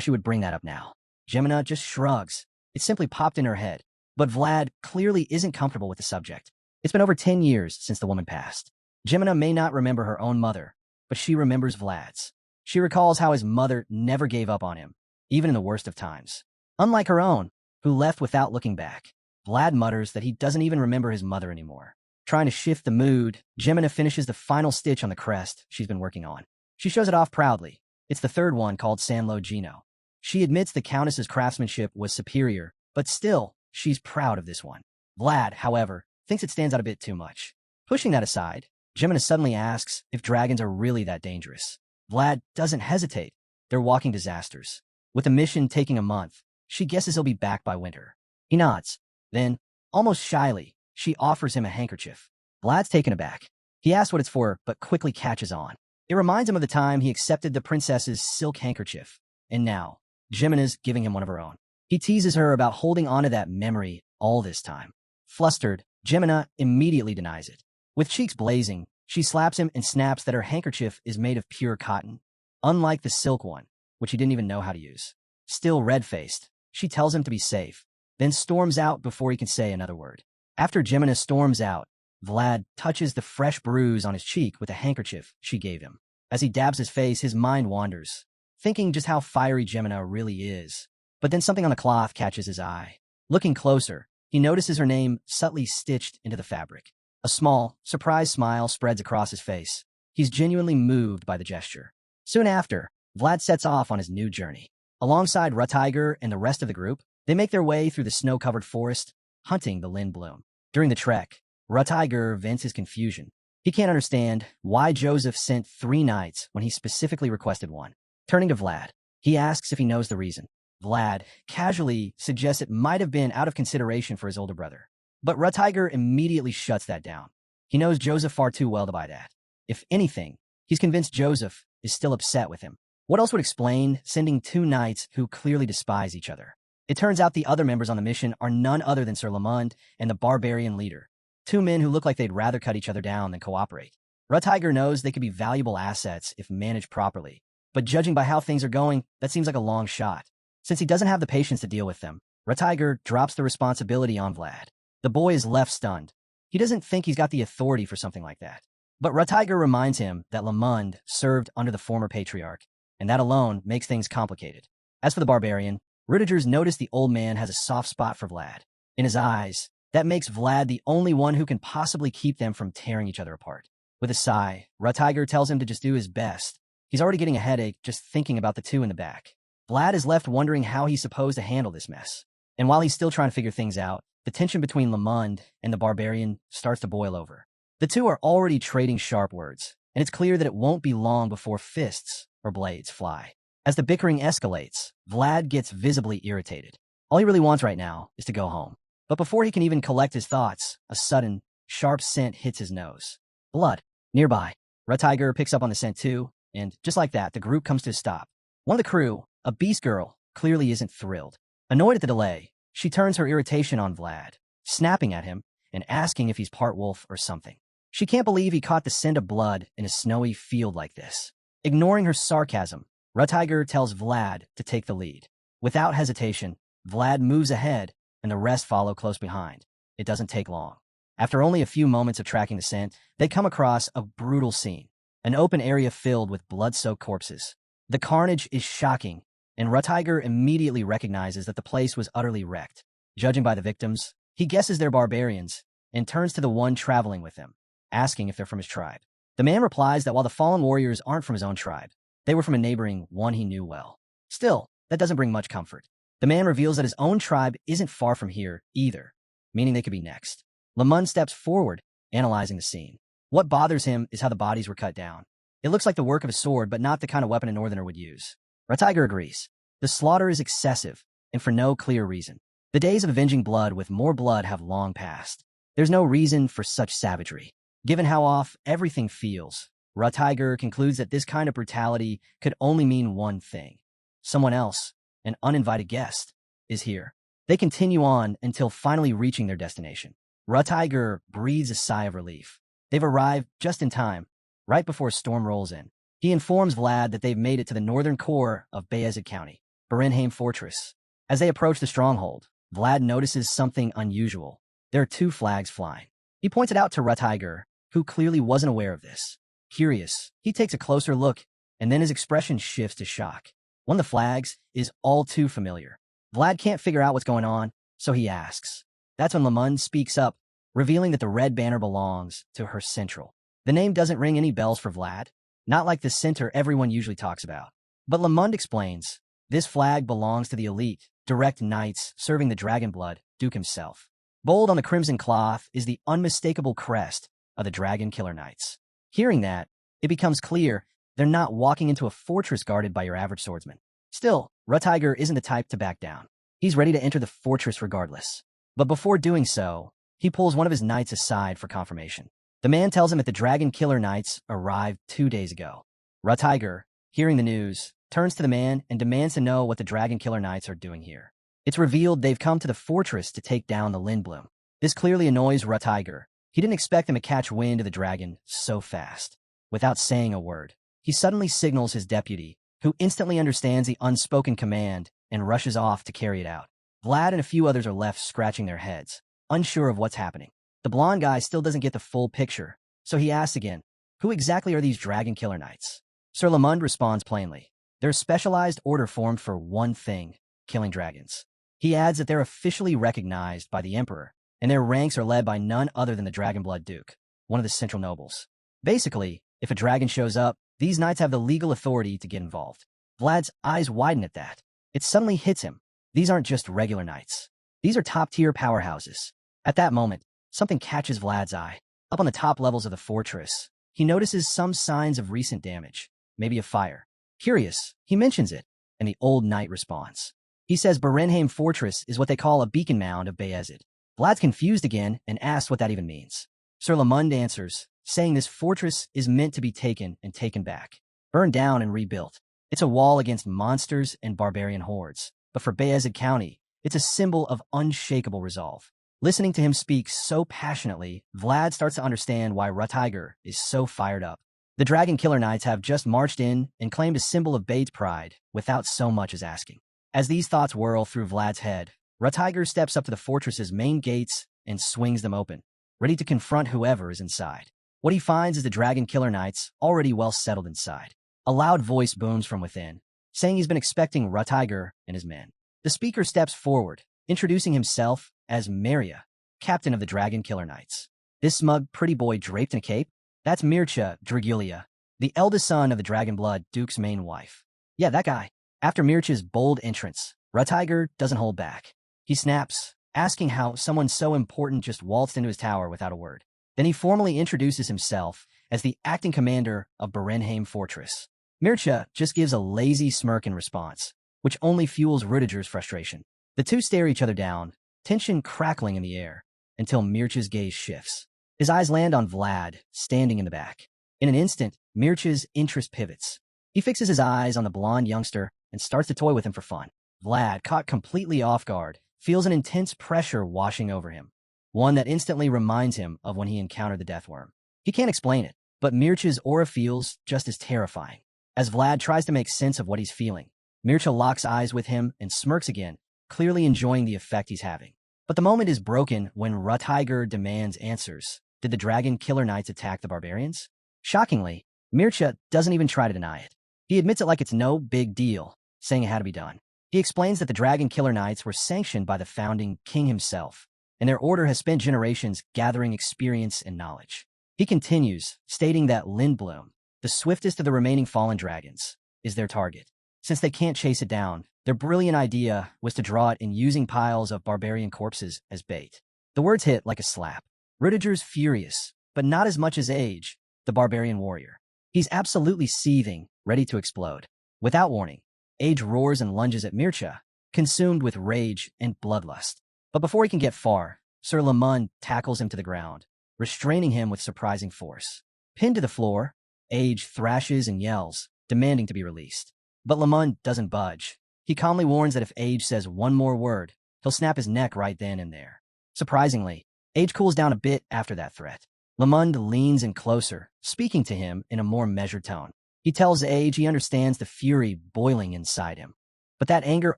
she would bring that up now. Geminina just shrugs. It simply popped in her head. But Vlad clearly isn't comfortable with the subject. It's been over 10 years since the woman passed. Geminina may not remember her own mother, but she remembers Vlad's. She recalls how his mother never gave up on him, even in the worst of times. Unlike her own, who left without looking back, Vlad mutters that he doesn't even remember his mother anymore. Trying to shift the mood, Geminina finishes the final stitch on the crest she's been working on. She shows it off proudly. It's the third one called San Lo Gino. She admits the Countess's craftsmanship was superior, but still, she's proud of this one. Vlad, however, thinks it stands out a bit too much. Pushing that aside, Geminina suddenly asks if dragons are really that dangerous. Vlad doesn't hesitate. They're walking disasters. With the mission taking a month, she guesses he'll be back by winter. He nods. Then, almost shyly, she offers him a handkerchief. Vlad's taken aback. He asks what it's for, but quickly catches on. It reminds him of the time he accepted the princess's silk handkerchief. And now, Gemina's giving him one of her own. He teases her about holding onto that memory all this time. Flustered, Geminina immediately denies it. With cheeks blazing, she slaps him and snaps that her handkerchief is made of pure cotton, unlike the silk one, which he didn't even know how to use. Still red-faced, she tells him to be safe, then storms out before he can say another word. After Geminina storms out, Vlad touches the fresh bruise on his cheek with the handkerchief she gave him. As he dabs his face, his mind wanders, thinking just how fiery Geminina really is. But then something on the cloth catches his eye. Looking closer, he notices her name subtly stitched into the fabric. A small, surprised smile spreads across his face. He's genuinely moved by the gesture. Soon after, Vlad sets off on his new journey. Alongside Rutiger and the rest of the group, they make their way through the snow-covered forest, hunting the Lin Bloom. During the trek, Rutiger vents his confusion. He can't understand why Joseph sent 3 knights when he specifically requested 1. Turning to Vlad, he asks if he knows the reason. Vlad casually suggests it might have been out of consideration for his older brother. But Rutiger immediately shuts that down. He knows Joseph far too well to buy that. If anything, he's convinced Joseph is still upset with him. What else would explain sending 2 knights who clearly despise each other? It turns out the other members on the mission are none other than Sir Lamond and the barbarian leader. 2 men who look like they'd rather cut each other down than cooperate. Rutiger knows they could be valuable assets if managed properly. But judging by how things are going, that seems like a long shot. Since he doesn't have the patience to deal with them, Rutiger drops the responsibility on Vlad. The boy is left stunned. He doesn't think he's got the authority for something like that. But Rutiger reminds him that Lamond served under the former patriarch, and that alone makes things complicated. As for the barbarian, Rudiger's noticed the old man has a soft spot for Vlad. In his eyes, that makes Vlad the only one who can possibly keep them from tearing each other apart. With a sigh, Rutiger tells him to just do his best. He's already getting a headache just thinking about the 2 in the back. Vlad is left wondering how he's supposed to handle this mess. And while he's still trying to figure things out, the tension between Lamond and the barbarian starts to boil over. The 2 are already trading sharp words, and it's clear that it won't be long before fists or blades fly. As the bickering escalates, Vlad gets visibly irritated. All he really wants right now is to go home. But before he can even collect his thoughts, a sudden, sharp scent hits his nose. Blood. Nearby. Rutiger picks up on the scent too, and just like that, the group comes to a stop. One of the crew, a beast girl, clearly isn't thrilled. Annoyed at the delay, she turns her irritation on Vlad, snapping at him and asking if he's part wolf or something. She can't believe he caught the scent of blood in a snowy field like this. Ignoring her sarcasm, Rutiger tells Vlad to take the lead. Without hesitation, Vlad moves ahead, and the rest follow close behind. It doesn't take long. After only a few moments of tracking the scent, they come across a brutal scene, an open area filled with blood-soaked corpses. The carnage is shocking, and Rutiger immediately recognizes that the place was utterly wrecked. Judging by the victims, he guesses they're barbarians, and turns to the one traveling with him, asking if they're from his tribe. The man replies that while the fallen warriors aren't from his own tribe, they were from a neighboring one he knew well. Still, that doesn't bring much comfort. The man reveals that his own tribe isn't far from here either, meaning they could be next. Lamond steps forward, analyzing the scene. What bothers him is how the bodies were cut down. It looks like the work of a sword, but not the kind of weapon a northerner would use. Rutiger agrees. The slaughter is excessive, and for no clear reason. The days of avenging blood with more blood have long passed. There's no reason for such savagery. Given how off everything feels, Rutiger concludes that this kind of brutality could only mean one thing. Someone else, an uninvited guest, is here. They continue on until finally reaching their destination. Rutiger breathes a sigh of relief. They've arrived just in time, right before a storm rolls in. He informs Vlad that they've made it to the northern core of Beazid County, Berenheim Fortress. As they approach the stronghold, Vlad notices something unusual. There are 2 flags flying. He points it out to Rutiger, who clearly wasn't aware of this. Curious, he takes a closer look, and then his expression shifts to shock. One of the flags is all too familiar. Vlad can't figure out what's going on, so he asks. That's when Lamund speaks up, revealing that the red banner belongs to her central. The name doesn't ring any bells for Vlad, not like the center everyone usually talks about. But Lamund explains, this flag belongs to the elite, direct knights serving the dragon blood, Duke himself. Bold on the crimson cloth is the unmistakable crest of the Dragon Killer Knights. Hearing that, it becomes clear they're not walking into a fortress guarded by your average swordsman. Still, Rutiger isn't the type to back down. He's ready to enter the fortress regardless. But before doing so, he pulls one of his knights aside for confirmation. The man tells him that the Dragon Killer Knights arrived 2 days ago. Rutiger, hearing the news, turns to the man and demands to know what the Dragon Killer Knights are doing here. It's revealed they've come to the fortress to take down the Lindblum. This clearly annoys Rutiger. He didn't expect them to catch wind of the dragon so fast. Without saying a word, he suddenly signals his deputy, who instantly understands the unspoken command and rushes off to carry it out. Vlad and a few others are left scratching their heads, unsure of what's happening. The blonde guy still doesn't get the full picture, so he asks again, who exactly are these Dragon Killer Knights? Sir Lamund responds plainly. They're a specialized order formed for one thing, killing dragons. He adds that they're officially recognized by the Emperor, and their ranks are led by none other than the Dragonblood Duke, one of the central nobles. Basically, if a dragon shows up, these knights have the legal authority to get involved. Vlad's eyes widen at that. It suddenly hits him. These aren't just regular knights. These are top-tier powerhouses. At that moment, something catches Vlad's eye. Up on the top levels of the fortress, he notices some signs of recent damage, maybe a fire. Curious, he mentions it, and the old knight responds. He says Berenheim Fortress is what they call a beacon mound of Beazid. Vlad's confused again and asks what that even means. Sir Lamund answers, saying this fortress is meant to be taken and taken back, burned down and rebuilt. It's a wall against monsters and barbarian hordes, but for Beazid County, it's a symbol of unshakable resolve. Listening to him speak so passionately, Vlad starts to understand why Rutiger is so fired up. The Dragon Killer Knights have just marched in and claimed a symbol of Bede's pride without so much as asking. As these thoughts whirl through Vlad's head, Rutiger steps up to the fortress's main gates and swings them open, ready to confront whoever is inside. What he finds is the Dragon Killer Knights already well settled inside. A loud voice booms from within, saying he's been expecting Rutiger and his men. The speaker steps forward, introducing himself as Maria, captain of the Dragon Killer Knights. This smug, pretty boy draped in a cape? That's Mircea Dragulia, the eldest son of the Dragonblood Duke's main wife. Yeah, that guy. After Mircea's bold entrance, Rutiger doesn't hold back. He snaps, asking how someone so important just waltzed into his tower without a word. Then he formally introduces himself as the acting commander of Berenheim Fortress. Mircea just gives a lazy smirk in response, which only fuels Rutiger's frustration. The two stare each other down, tension crackling in the air, until Mircea's gaze shifts. His eyes land on Vlad, standing in the back. In an instant, Mircea's interest pivots. He fixes his eyes on the blonde youngster and starts to toy with him for fun. Vlad, caught completely off guard, feels an intense pressure washing over him, one that instantly reminds him of when he encountered the Deathworm. He can't explain it, but Mircea's aura feels just as terrifying. As Vlad tries to make sense of what he's feeling, Mircea locks eyes with him and smirks again, clearly enjoying the effect he's having. But the moment is broken when Rutiger demands answers. Did the Dragon Killer Knights attack the barbarians? Shockingly, Mircea doesn't even try to deny it. He admits it like it's no big deal, saying it had to be done. He explains that the Dragon Killer Knights were sanctioned by the founding king himself, and their order has spent generations gathering experience and knowledge. He continues, stating that Lindblum, the swiftest of the remaining fallen dragons, is their target. Since they can't chase it down, their brilliant idea was to draw it in using piles of barbarian corpses as bait. The words hit like a slap. Rutiger's furious, but not as much as Age, the barbarian warrior. He's absolutely seething, ready to explode. Without warning, Age roars and lunges at Mircea, consumed with rage and bloodlust. But before he can get far, Sir Lamund tackles him to the ground, restraining him with surprising force. Pinned to the floor, Age thrashes and yells, demanding to be released. But Lamund doesn't budge. He calmly warns that if Age says one more word, he'll snap his neck right then and there. Surprisingly, Age cools down a bit after that threat. Lamund leans in closer, speaking to him in a more measured tone. He tells Age he understands the fury boiling inside him, but that anger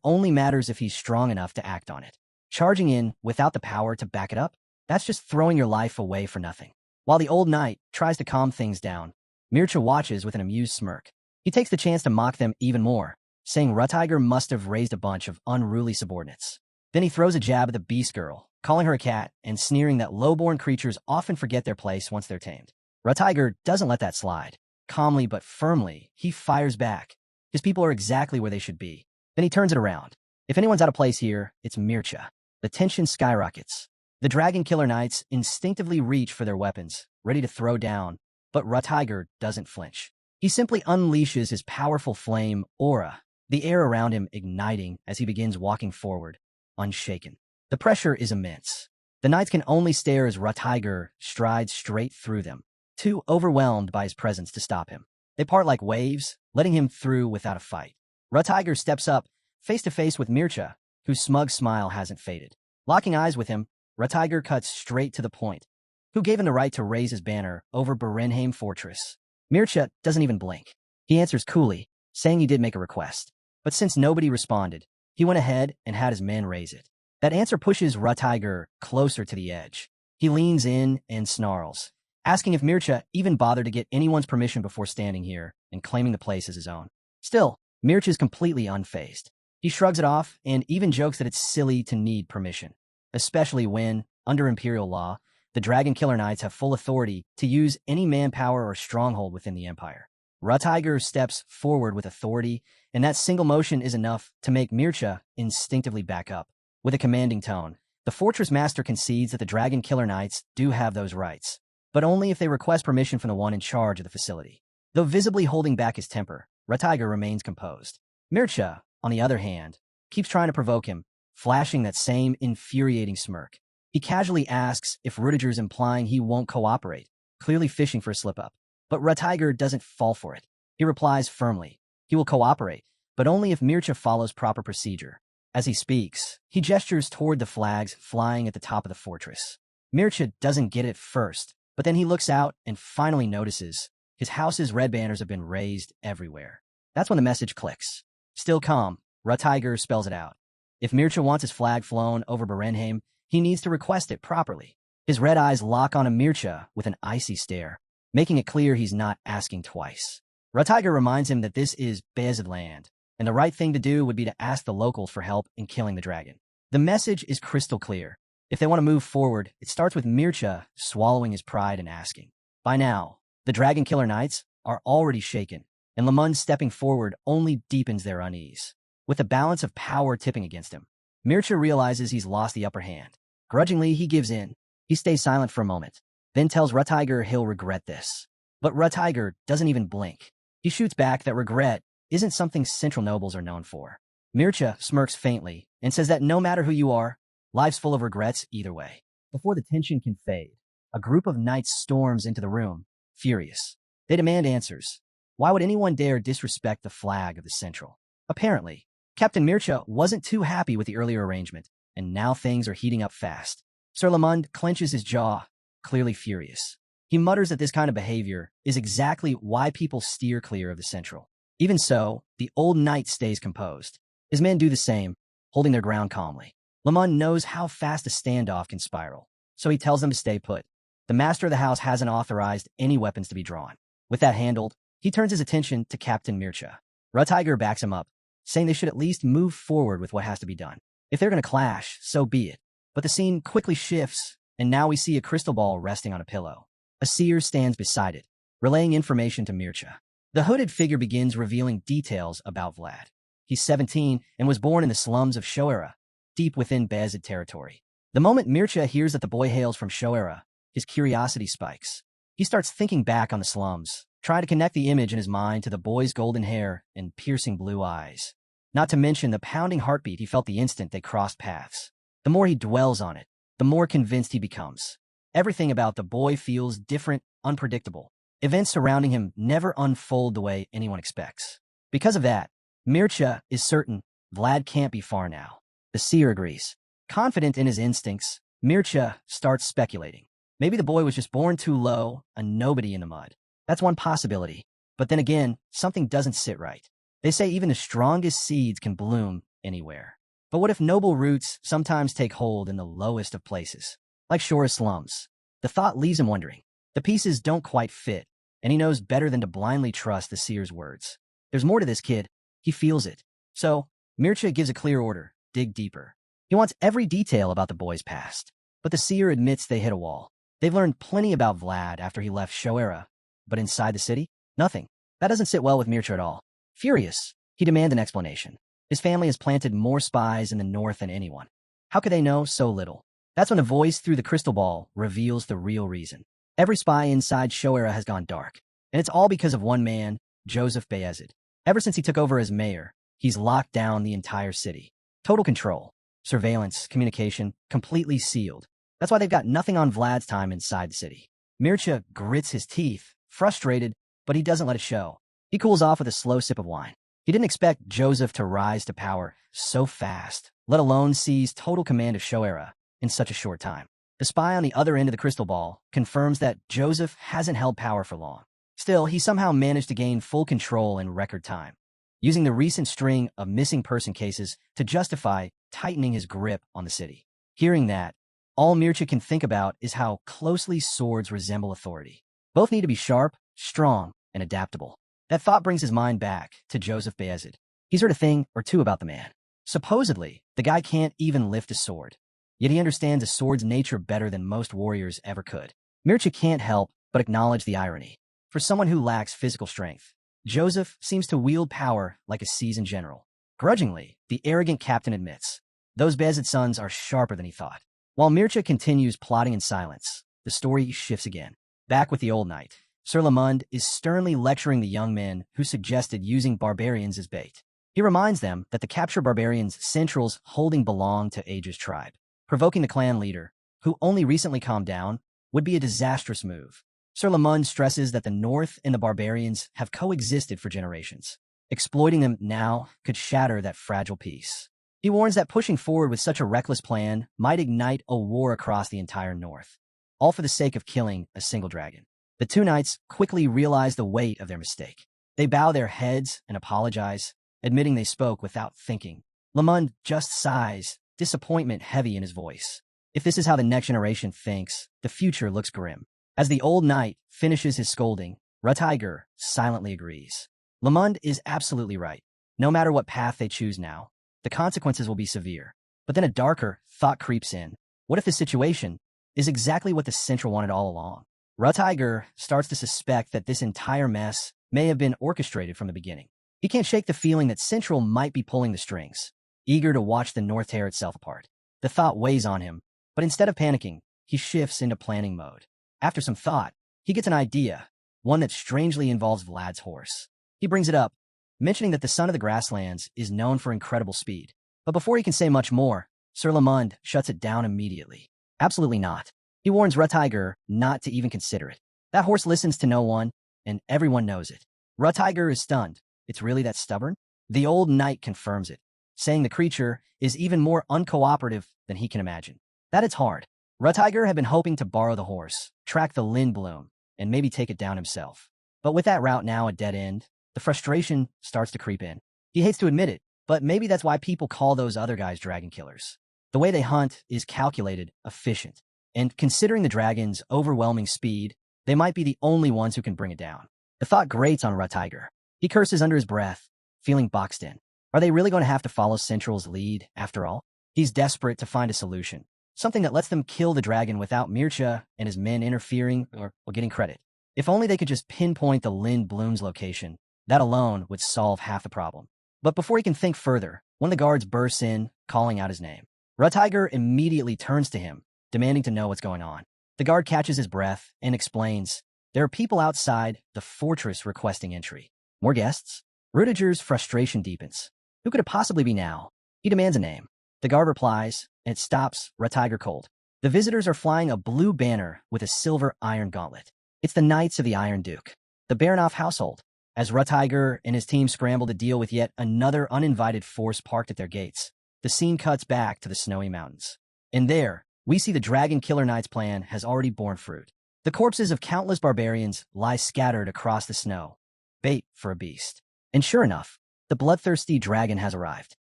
only matters if he's strong enough to act on it. Charging in without the power to back it up? That's just throwing your life away for nothing. While the old knight tries to calm things down, Mircha watches with an amused smirk. He takes the chance to mock them even more, saying Rutiger must have raised a bunch of unruly subordinates. Then he throws a jab at the beast girl, calling her a cat and sneering that low-born creatures often forget their place once they're tamed. Rutiger doesn't let that slide. Calmly but firmly, he fires back. His people are exactly where they should be. Then he turns it around. If anyone's out of place here, it's Mircha. The tension skyrockets. The Dragon Killer Knights instinctively reach for their weapons, ready to throw down, but Rutiger doesn't flinch. He simply unleashes his powerful flame aura, the air around him igniting as he begins walking forward, unshaken. The pressure is immense. The knights can only stare as Rutiger strides straight through them, too overwhelmed by his presence to stop him. They part like waves, letting him through without a fight. Rutiger steps up, face to face with Mircha, whose smug smile hasn't faded. Locking eyes with him, Rutiger cuts straight to the point. Who gave him the right to raise his banner over Berenheim Fortress? Mircha doesn't even blink. He answers coolly, saying he did make a request. But since nobody responded, he went ahead and had his men raise it. That answer pushes Rutiger closer to the edge. He leans in and snarls, asking if Mircha even bothered to get anyone's permission before standing here and claiming the place as his own. Still, Mircha is completely unfazed. He shrugs it off and even jokes that it's silly to need permission, especially when, under Imperial law, the Dragon Killer Knights have full authority to use any manpower or stronghold within the Empire. Rutiger steps forward with authority, and that single motion is enough to make Mircha instinctively back up. With a commanding tone, the Fortress Master concedes that the Dragon Killer Knights do have those rights, but only if they request permission from the one in charge of the facility. Though visibly holding back his temper, Rutiger remains composed. Mircha, on the other hand, keeps trying to provoke him, flashing that same infuriating smirk. He casually asks if Rutiger's implying he won't cooperate, clearly fishing for a slip-up. But Rutiger doesn't fall for it. He replies firmly. He will cooperate, but only if Mircha follows proper procedure. As he speaks, he gestures toward the flags flying at the top of the fortress. Mircha doesn't get it first, but then he looks out and finally notices his house's red banners have been raised everywhere. That's when the message clicks. Still calm, Rutiger spells it out. If Mircha wants his flag flown over Berenheim, he needs to request it properly. His red eyes lock on Mircha with an icy stare, making it clear he's not asking twice. Rutiger reminds him that this is Beazid land, and the right thing to do would be to ask the locals for help in killing the dragon. The message is crystal clear. If they want to move forward, it starts with Mircha swallowing his pride and asking. By now, the Dragon Killer Knights are already shaken, and Lamund stepping forward only deepens their unease. With the balance of power tipping against him, Mircha realizes he's lost the upper hand. Grudgingly, he gives in. He stays silent for a moment, then tells Rutiger he'll regret this. But Rutiger doesn't even blink. He shoots back that regret isn't something Central nobles are known for. Mircha smirks faintly and says that no matter who you are, life's full of regrets either way. Before the tension can fade, a group of knights storms into the room, furious. They demand answers. Why would anyone dare disrespect the flag of the Central? Apparently, Captain Mircha wasn't too happy with the earlier arrangement, and now things are heating up fast. Sir Lamund clenches his jaw, clearly furious. He mutters that this kind of behavior is exactly why people steer clear of the Central. Even so, the old knight stays composed. His men do the same, holding their ground calmly. Lamund knows how fast a standoff can spiral, so he tells them to stay put. The master of the house hasn't authorized any weapons to be drawn. With that handled, he turns his attention to Captain Mircha. Rutiger backs him up, saying they should at least move forward with what has to be done. If they're going to clash, so be it. But the scene quickly shifts, and now we see a crystal ball resting on a pillow. A seer stands beside it, relaying information to Mircha. The hooded figure begins revealing details about Vlad. He's 17 and was born in the slums of Shoera, deep within Beazid territory. The moment Mircha hears that the boy hails from Shoera, his curiosity spikes. He starts thinking back on the slums, trying to connect the image in his mind to the boy's golden hair and piercing blue eyes. Not to mention the pounding heartbeat he felt the instant they crossed paths. The more he dwells on it, the more convinced he becomes. Everything about the boy feels different, unpredictable. Events surrounding him never unfold the way anyone expects. Because of that, Mircha is certain Vlad can't be far now. The seer agrees. Confident in his instincts, Mircha starts speculating. Maybe the boy was just born too low, a nobody in the mud. That's one possibility. But then again, something doesn't sit right. They say even the strongest seeds can bloom anywhere. But what if noble roots sometimes take hold in the lowest of places, like Shora's slums? The thought leaves him wondering. The pieces don't quite fit, and he knows better than to blindly trust the seer's words. There's more to this kid. He feels it. So, Mircea gives a clear order: dig deeper. He wants every detail about the boy's past. But the seer admits they hit a wall. They've learned plenty about Vlad after he left Shoera, but inside the city, nothing. That doesn't sit well with Mircea at all. Furious, he demands an explanation. His family has planted more spies in the north than anyone. How could they know so little? That's when a voice through the crystal ball reveals the real reason. Every spy inside Shoera has gone dark, and it's all because of one man, Joseph Beazid. Ever since he took over as mayor, he's locked down the entire city. Total control, surveillance, communication, completely sealed. That's why they've got nothing on Vlad's time inside the city. Mircea grits his teeth, frustrated, but he doesn't let it show. He cools off with a slow sip of wine. He didn't expect Joseph to rise to power so fast, let alone seize total command of Shoera in such a short time. The spy on the other end of the crystal ball confirms that Joseph hasn't held power for long. Still, he somehow managed to gain full control in record time, using the recent string of missing person cases to justify tightening his grip on the city. Hearing that, all Mircea can think about is how closely swords resemble authority. Both need to be sharp, strong, and adaptable. That thought brings his mind back to Joseph Beazid. He's heard a thing or two about the man. Supposedly, the guy can't even lift a sword. Yet he understands a sword's nature better than most warriors ever could. Mircea can't help but acknowledge the irony. For someone who lacks physical strength, Joseph seems to wield power like a seasoned general. Grudgingly, the arrogant captain admits, those Beazid sons are sharper than he thought. While Mircea continues plotting in silence, the story shifts again. Back with the old knight, Sir Lamund is sternly lecturing the young men who suggested using barbarians as bait. He reminds them that the captured barbarians' centrals holding belong to Age's tribe. Provoking the clan leader, who only recently calmed down, would be a disastrous move. Sir Lamund stresses that the North and the barbarians have coexisted for generations. Exploiting them now could shatter that fragile peace. He warns that pushing forward with such a reckless plan might ignite a war across the entire North, all for the sake of killing a single dragon. The two knights quickly realize the weight of their mistake. They bow their heads and apologize, admitting they spoke without thinking. Lamund just sighs, disappointment heavy in his voice. If this is how the next generation thinks, the future looks grim. As the old knight finishes his scolding, Rutiger silently agrees. Lamund is absolutely right. No matter what path they choose now, the consequences will be severe. But then a darker thought creeps in. What if the situation is exactly what the Central wanted all along? Rutiger starts to suspect that this entire mess may have been orchestrated from the beginning. He can't shake the feeling that Central might be pulling the strings, eager to watch the North tear itself apart. The thought weighs on him, but instead of panicking, he shifts into planning mode. After some thought, he gets an idea, one that strangely involves Vlad's horse. He brings it up, mentioning that the son of the grasslands is known for incredible speed. But before he can say much more, Sir Lamund shuts it down immediately. Absolutely not. He warns Rutiger not to even consider it. That horse listens to no one, and everyone knows it. Rutiger is stunned. It's really that stubborn? The old knight confirms it, saying the creature is even more uncooperative than he can imagine. That it's hard. Rutiger had been hoping to borrow the horse, track the Lind Bloom, and maybe take it down himself. But with that route now a dead end, the frustration starts to creep in. He hates to admit it, but maybe that's why people call those other guys dragon killers. The way they hunt is calculated, efficient, and considering the dragon's overwhelming speed, they might be the only ones who can bring it down. The thought grates on Rutiger. He curses under his breath, feeling boxed in. Are they really going to have to follow Central's lead, after all? He's desperate to find a solution, something that lets them kill the dragon without Mircea and his men interfering or getting credit. If only they could just pinpoint the Lind Bloom's location, that alone would solve half the problem. But before he can think further, one of the guards bursts in, calling out his name. Rutiger immediately turns to him, demanding to know what's going on. The guard catches his breath and explains, there are people outside the fortress requesting entry. More guests? Rutiger's frustration deepens. Who could it possibly be now? He demands a name. The guard replies, and it stops Rutiger cold. The visitors are flying a blue banner with a silver iron gauntlet. It's the Knights of the Iron Duke, the Baronoff household. As Rutiger and his team scramble to deal with yet another uninvited force parked at their gates, the scene cuts back to the snowy mountains. And there, we see the Dragon Killer Knight's plan has already borne fruit. The corpses of countless barbarians lie scattered across the snow, bait for a beast. And sure enough, the bloodthirsty dragon has arrived.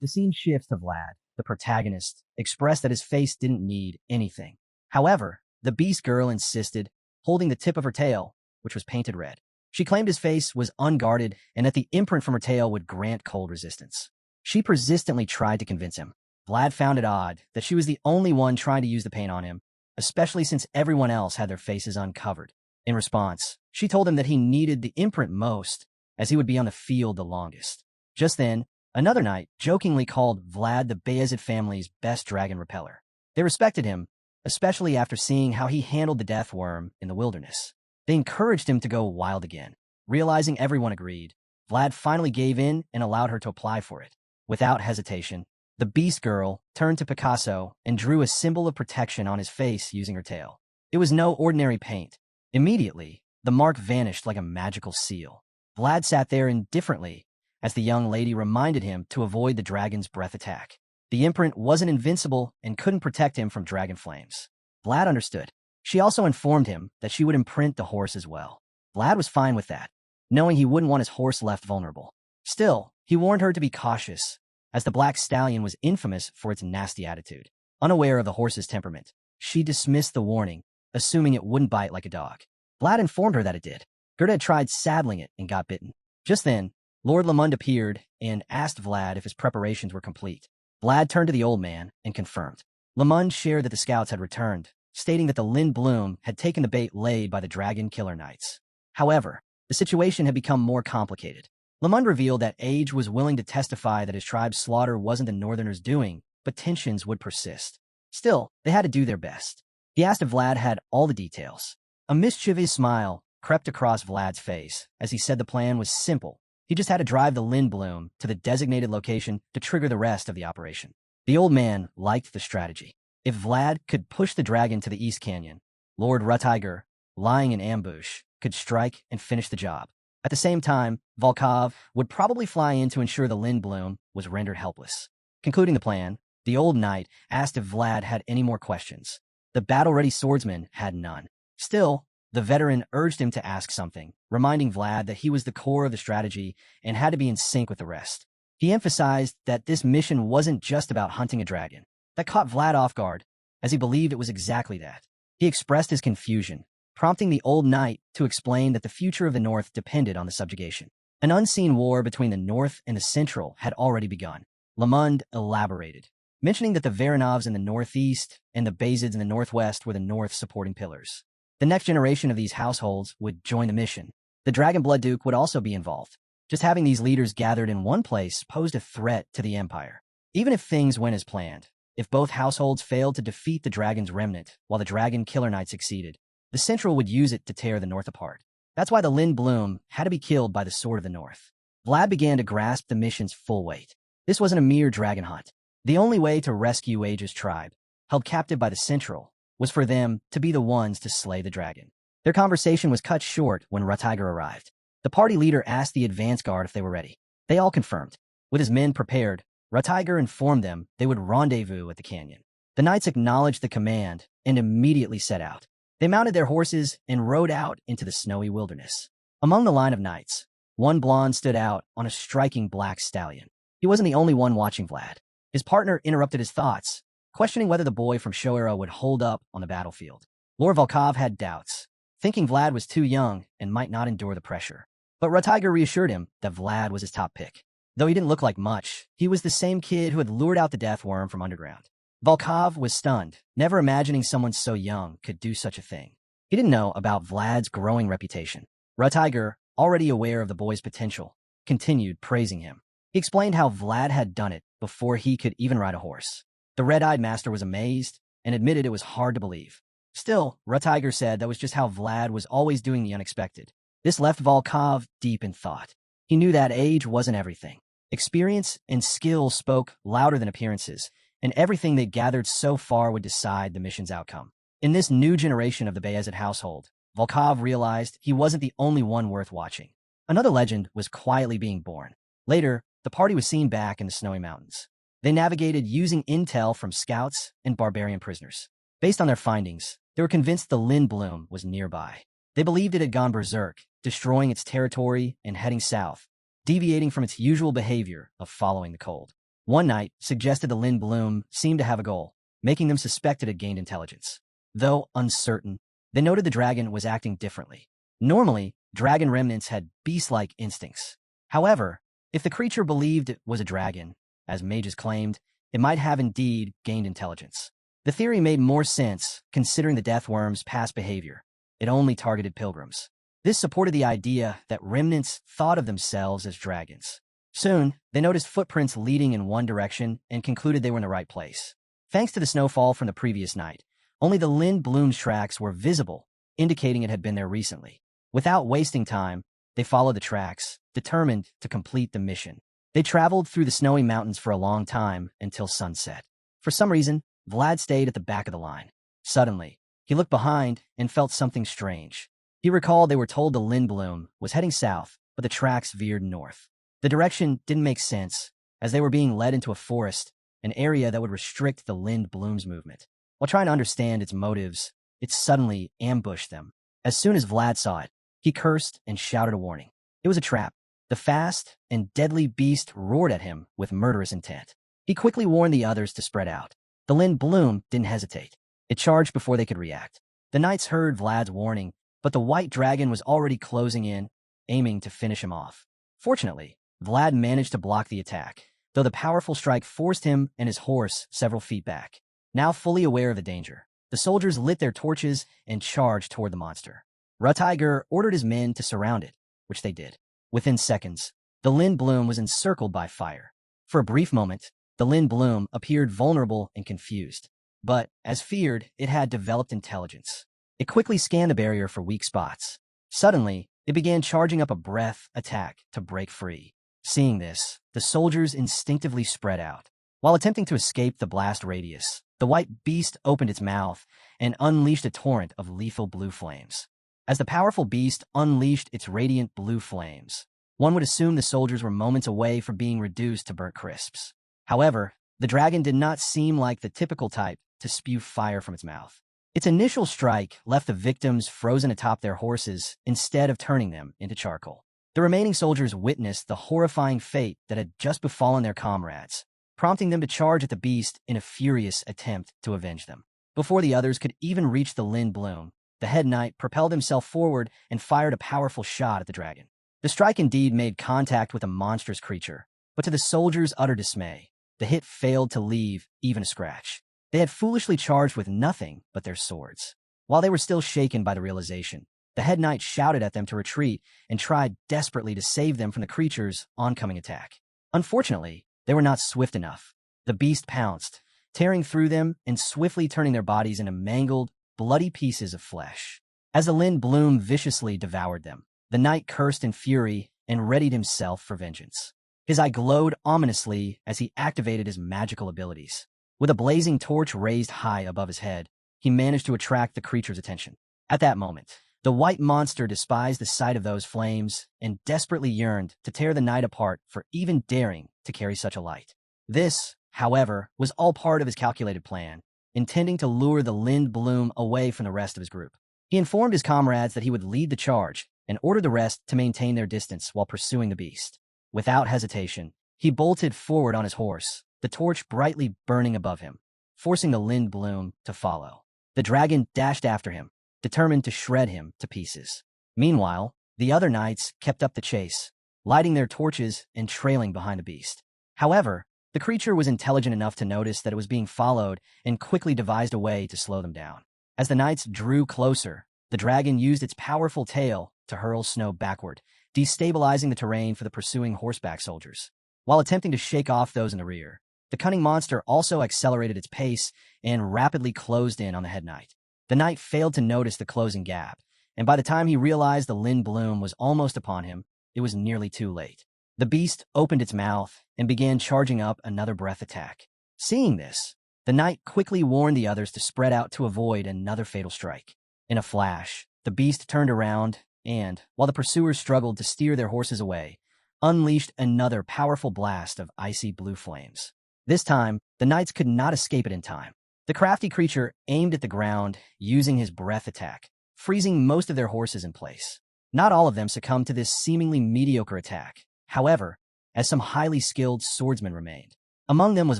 The scene shifts to Vlad, the protagonist, expressed that his face didn't need anything. However, the beast girl insisted, holding the tip of her tail, which was painted red. She claimed his face was unguarded and that the imprint from her tail would grant cold resistance. She persistently tried to convince him. Vlad found it odd that she was the only one trying to use the paint on him, especially since everyone else had their faces uncovered. In response, she told him that he needed the imprint most, as he would be on the field the longest. Just then, another knight jokingly called Vlad the Beazid family's best dragon repeller. They respected him, especially after seeing how he handled the death worm in the wilderness. They encouraged him to go wild again. Realizing everyone agreed, Vlad finally gave in and allowed her to apply for it. Without hesitation, the beast girl turned to Picasso and drew a symbol of protection on his face using her tail. It was no ordinary paint. Immediately, the mark vanished like a magical seal. Vlad sat there indifferently as the young lady reminded him to avoid the dragon's breath attack. The imprint wasn't invincible and couldn't protect him from dragon flames. Vlad understood. She also informed him that she would imprint the horse as well. Vlad was fine with that, knowing he wouldn't want his horse left vulnerable. Still, he warned her to be cautious, as the black stallion was infamous for its nasty attitude. Unaware of the horse's temperament, she dismissed the warning, assuming it wouldn't bite like a dog. Vlad informed her that it did. Gerda had tried saddling it and got bitten. Just then, Lord Lamund appeared and asked Vlad if his preparations were complete. Vlad turned to the old man and confirmed. Lamund shared that the scouts had returned, stating that the Lynn Bloom had taken the bait laid by the dragon killer knights. However, the situation had become more complicated. Lamund revealed that Age was willing to testify that his tribe's slaughter wasn't the Northerners' doing, but tensions would persist. Still, they had to do their best. He asked if Vlad had all the details. A mischievous smile crept across Vlad's face as he said the plan was simple. He just had to drive the Lynn Bloom to the designated location to trigger the rest of the operation. The old man liked the strategy. If Vlad could push the dragon to the East Canyon, Lord Rutiger, lying in ambush, could strike and finish the job. At the same time, Volkov would probably fly in to ensure the Lynn Bloom was rendered helpless. Concluding the plan, the old knight asked if Vlad had any more questions. The battle-ready swordsman had none. Still, the veteran urged him to ask something, reminding Vlad that he was the core of the strategy and had to be in sync with the rest. He emphasized that this mission wasn't just about hunting a dragon. That caught Vlad off guard, as he believed it was exactly that. He expressed his confusion, prompting the old knight to explain that the future of the North depended on the subjugation. An unseen war between the North and the Central had already begun. Lamund elaborated, mentioning that the Varanovs in the Northeast and the Beazids in the Northwest were the North's supporting pillars. The next generation of these households would join the mission. The Dragon Blood Duke would also be involved. Just having these leaders gathered in one place posed a threat to the Empire. Even if things went as planned, if both households failed to defeat the dragon's remnant while the Dragon Killer Knight succeeded, the Central would use it to tear the North apart. That's why the Lynn Bloom had to be killed by the Sword of the North. Vlad began to grasp the mission's full weight. This wasn't a mere dragon hunt. The only way to rescue Age's tribe, held captive by the Central, was for them to be the ones to slay the dragon. Their conversation was cut short when Rutiger arrived. The party leader asked the advance guard if they were ready. They all confirmed. With his men prepared, Rutiger informed them they would rendezvous at the canyon. The knights acknowledged the command and immediately set out. They mounted their horses and rode out into the snowy wilderness. Among the line of knights, one blonde stood out on a striking black stallion. He wasn't the only one watching Vlad. His partner interrupted his thoughts, questioning whether the boy from Shoera would hold up on the battlefield. Lord Volkov had doubts, thinking Vlad was too young and might not endure the pressure. But Rutiger reassured him that Vlad was his top pick. Though he didn't look like much, he was the same kid who had lured out the death worm from underground. Volkov was stunned, never imagining someone so young could do such a thing. He didn't know about Vlad's growing reputation. Rutiger, already aware of the boy's potential, continued praising him. He explained how Vlad had done it before he could even ride a horse. The red-eyed master was amazed and admitted it was hard to believe. Still, Rutiger said that was just how Vlad was always doing the unexpected. This left Volkov deep in thought. He knew that age wasn't everything. Experience and skill spoke louder than appearances, and everything they gathered so far would decide the mission's outcome. In this new generation of the Beazid household, Volkov realized he wasn't the only one worth watching. Another legend was quietly being born. Later, the party was seen back in the snowy mountains. They navigated using intel from scouts and barbarian prisoners. Based on their findings, they were convinced the Lynn Bloom was nearby. They believed it had gone berserk, destroying its territory and heading south, deviating from its usual behavior of following the cold. One knight suggested the Lin Bloom seemed to have a goal, making them suspect it had gained intelligence. Though uncertain, they noted the dragon was acting differently. Normally, dragon remnants had beast-like instincts. However, if the creature believed it was a dragon, as mages claimed, it might have indeed gained intelligence. The theory made more sense, considering the Deathworm's past behavior. It only targeted pilgrims. This supported the idea that remnants thought of themselves as dragons. Soon, they noticed footprints leading in one direction and concluded they were in the right place. Thanks to the snowfall from the previous night, only the Lin Bloom's tracks were visible, indicating it had been there recently. Without wasting time, they followed the tracks, determined to complete the mission. They traveled through the snowy mountains for a long time until sunset. For some reason, Vlad stayed at the back of the line. Suddenly, he looked behind and felt something strange. He recalled they were told the Lin Bloom was heading south, but the tracks veered north. The direction didn't make sense, as they were being led into a forest, an area that would restrict the Lin Bloom's movement. While trying to understand its motives, it suddenly ambushed them. As soon as Vlad saw it, he cursed and shouted a warning. It was a trap. The fast and deadly beast roared at him with murderous intent. He quickly warned the others to spread out. The Lin Bloom didn't hesitate. It charged before they could react. The knights heard Vlad's warning, but the white dragon was already closing in, aiming to finish him off. Fortunately, Vlad managed to block the attack, though the powerful strike forced him and his horse several feet back. Now fully aware of the danger, the soldiers lit their torches and charged toward the monster. Rutiger ordered his men to surround it, which they did. Within seconds, the Lin Bloom was encircled by fire. For a brief moment, the Lin Bloom appeared vulnerable and confused. But, as feared, it had developed intelligence. It quickly scanned the barrier for weak spots. Suddenly, it began charging up a breath attack to break free. Seeing this, the soldiers instinctively spread out. While attempting to escape the blast radius, the white beast opened its mouth and unleashed a torrent of lethal blue flames. As the powerful beast unleashed its radiant blue flames, one would assume the soldiers were moments away from being reduced to burnt crisps. However, the dragon did not seem like the typical type to spew fire from its mouth. Its initial strike left the victims frozen atop their horses instead of turning them into charcoal. The remaining soldiers witnessed the horrifying fate that had just befallen their comrades, prompting them to charge at the beast in a furious attempt to avenge them. Before the others could even reach the Lin Bloom, the head knight propelled himself forward and fired a powerful shot at the dragon. The strike indeed made contact with a monstrous creature, but to the soldiers' utter dismay, the hit failed to leave even a scratch. They had foolishly charged with nothing but their swords. While they were still shaken by the realization, the head knight shouted at them to retreat and tried desperately to save them from the creature's oncoming attack. Unfortunately, they were not swift enough. The beast pounced, tearing through them and swiftly turning their bodies into mangled, bloody pieces of flesh. As the Lin Bloom viciously devoured them, the knight cursed in fury and readied himself for vengeance. His eye glowed ominously as he activated his magical abilities. With a blazing torch raised high above his head, he managed to attract the creature's attention. At that moment, the white monster despised the sight of those flames and desperately yearned to tear the knight apart for even daring to carry such a light. This, however, was all part of his calculated plan, intending to lure the Lin Bloom away from the rest of his group. He informed his comrades that he would lead the charge and ordered the rest to maintain their distance while pursuing the beast. Without hesitation, he bolted forward on his horse, the torch brightly burning above him, forcing the Lin Bloom to follow. The dragon dashed after him, determined to shred him to pieces. Meanwhile, the other knights kept up the chase, lighting their torches and trailing behind the beast. However, the creature was intelligent enough to notice that it was being followed and quickly devised a way to slow them down. As the knights drew closer, the dragon used its powerful tail to hurl snow backward, destabilizing the terrain for the pursuing horseback soldiers. While attempting to shake off those in the rear, the cunning monster also accelerated its pace and rapidly closed in on the head knight. The knight failed to notice the closing gap, and by the time he realized the Lin Bloom was almost upon him, it was nearly too late. The beast opened its mouth and began charging up another breath attack. Seeing this, the knight quickly warned the others to spread out to avoid another fatal strike. In a flash, the beast turned around and, while the pursuers struggled to steer their horses away, unleashed another powerful blast of icy blue flames. This time, the knights could not escape it in time. The crafty creature aimed at the ground using his breath attack, freezing most of their horses in place. Not all of them succumbed to this seemingly mediocre attack, however, as some highly skilled swordsmen remained. Among them was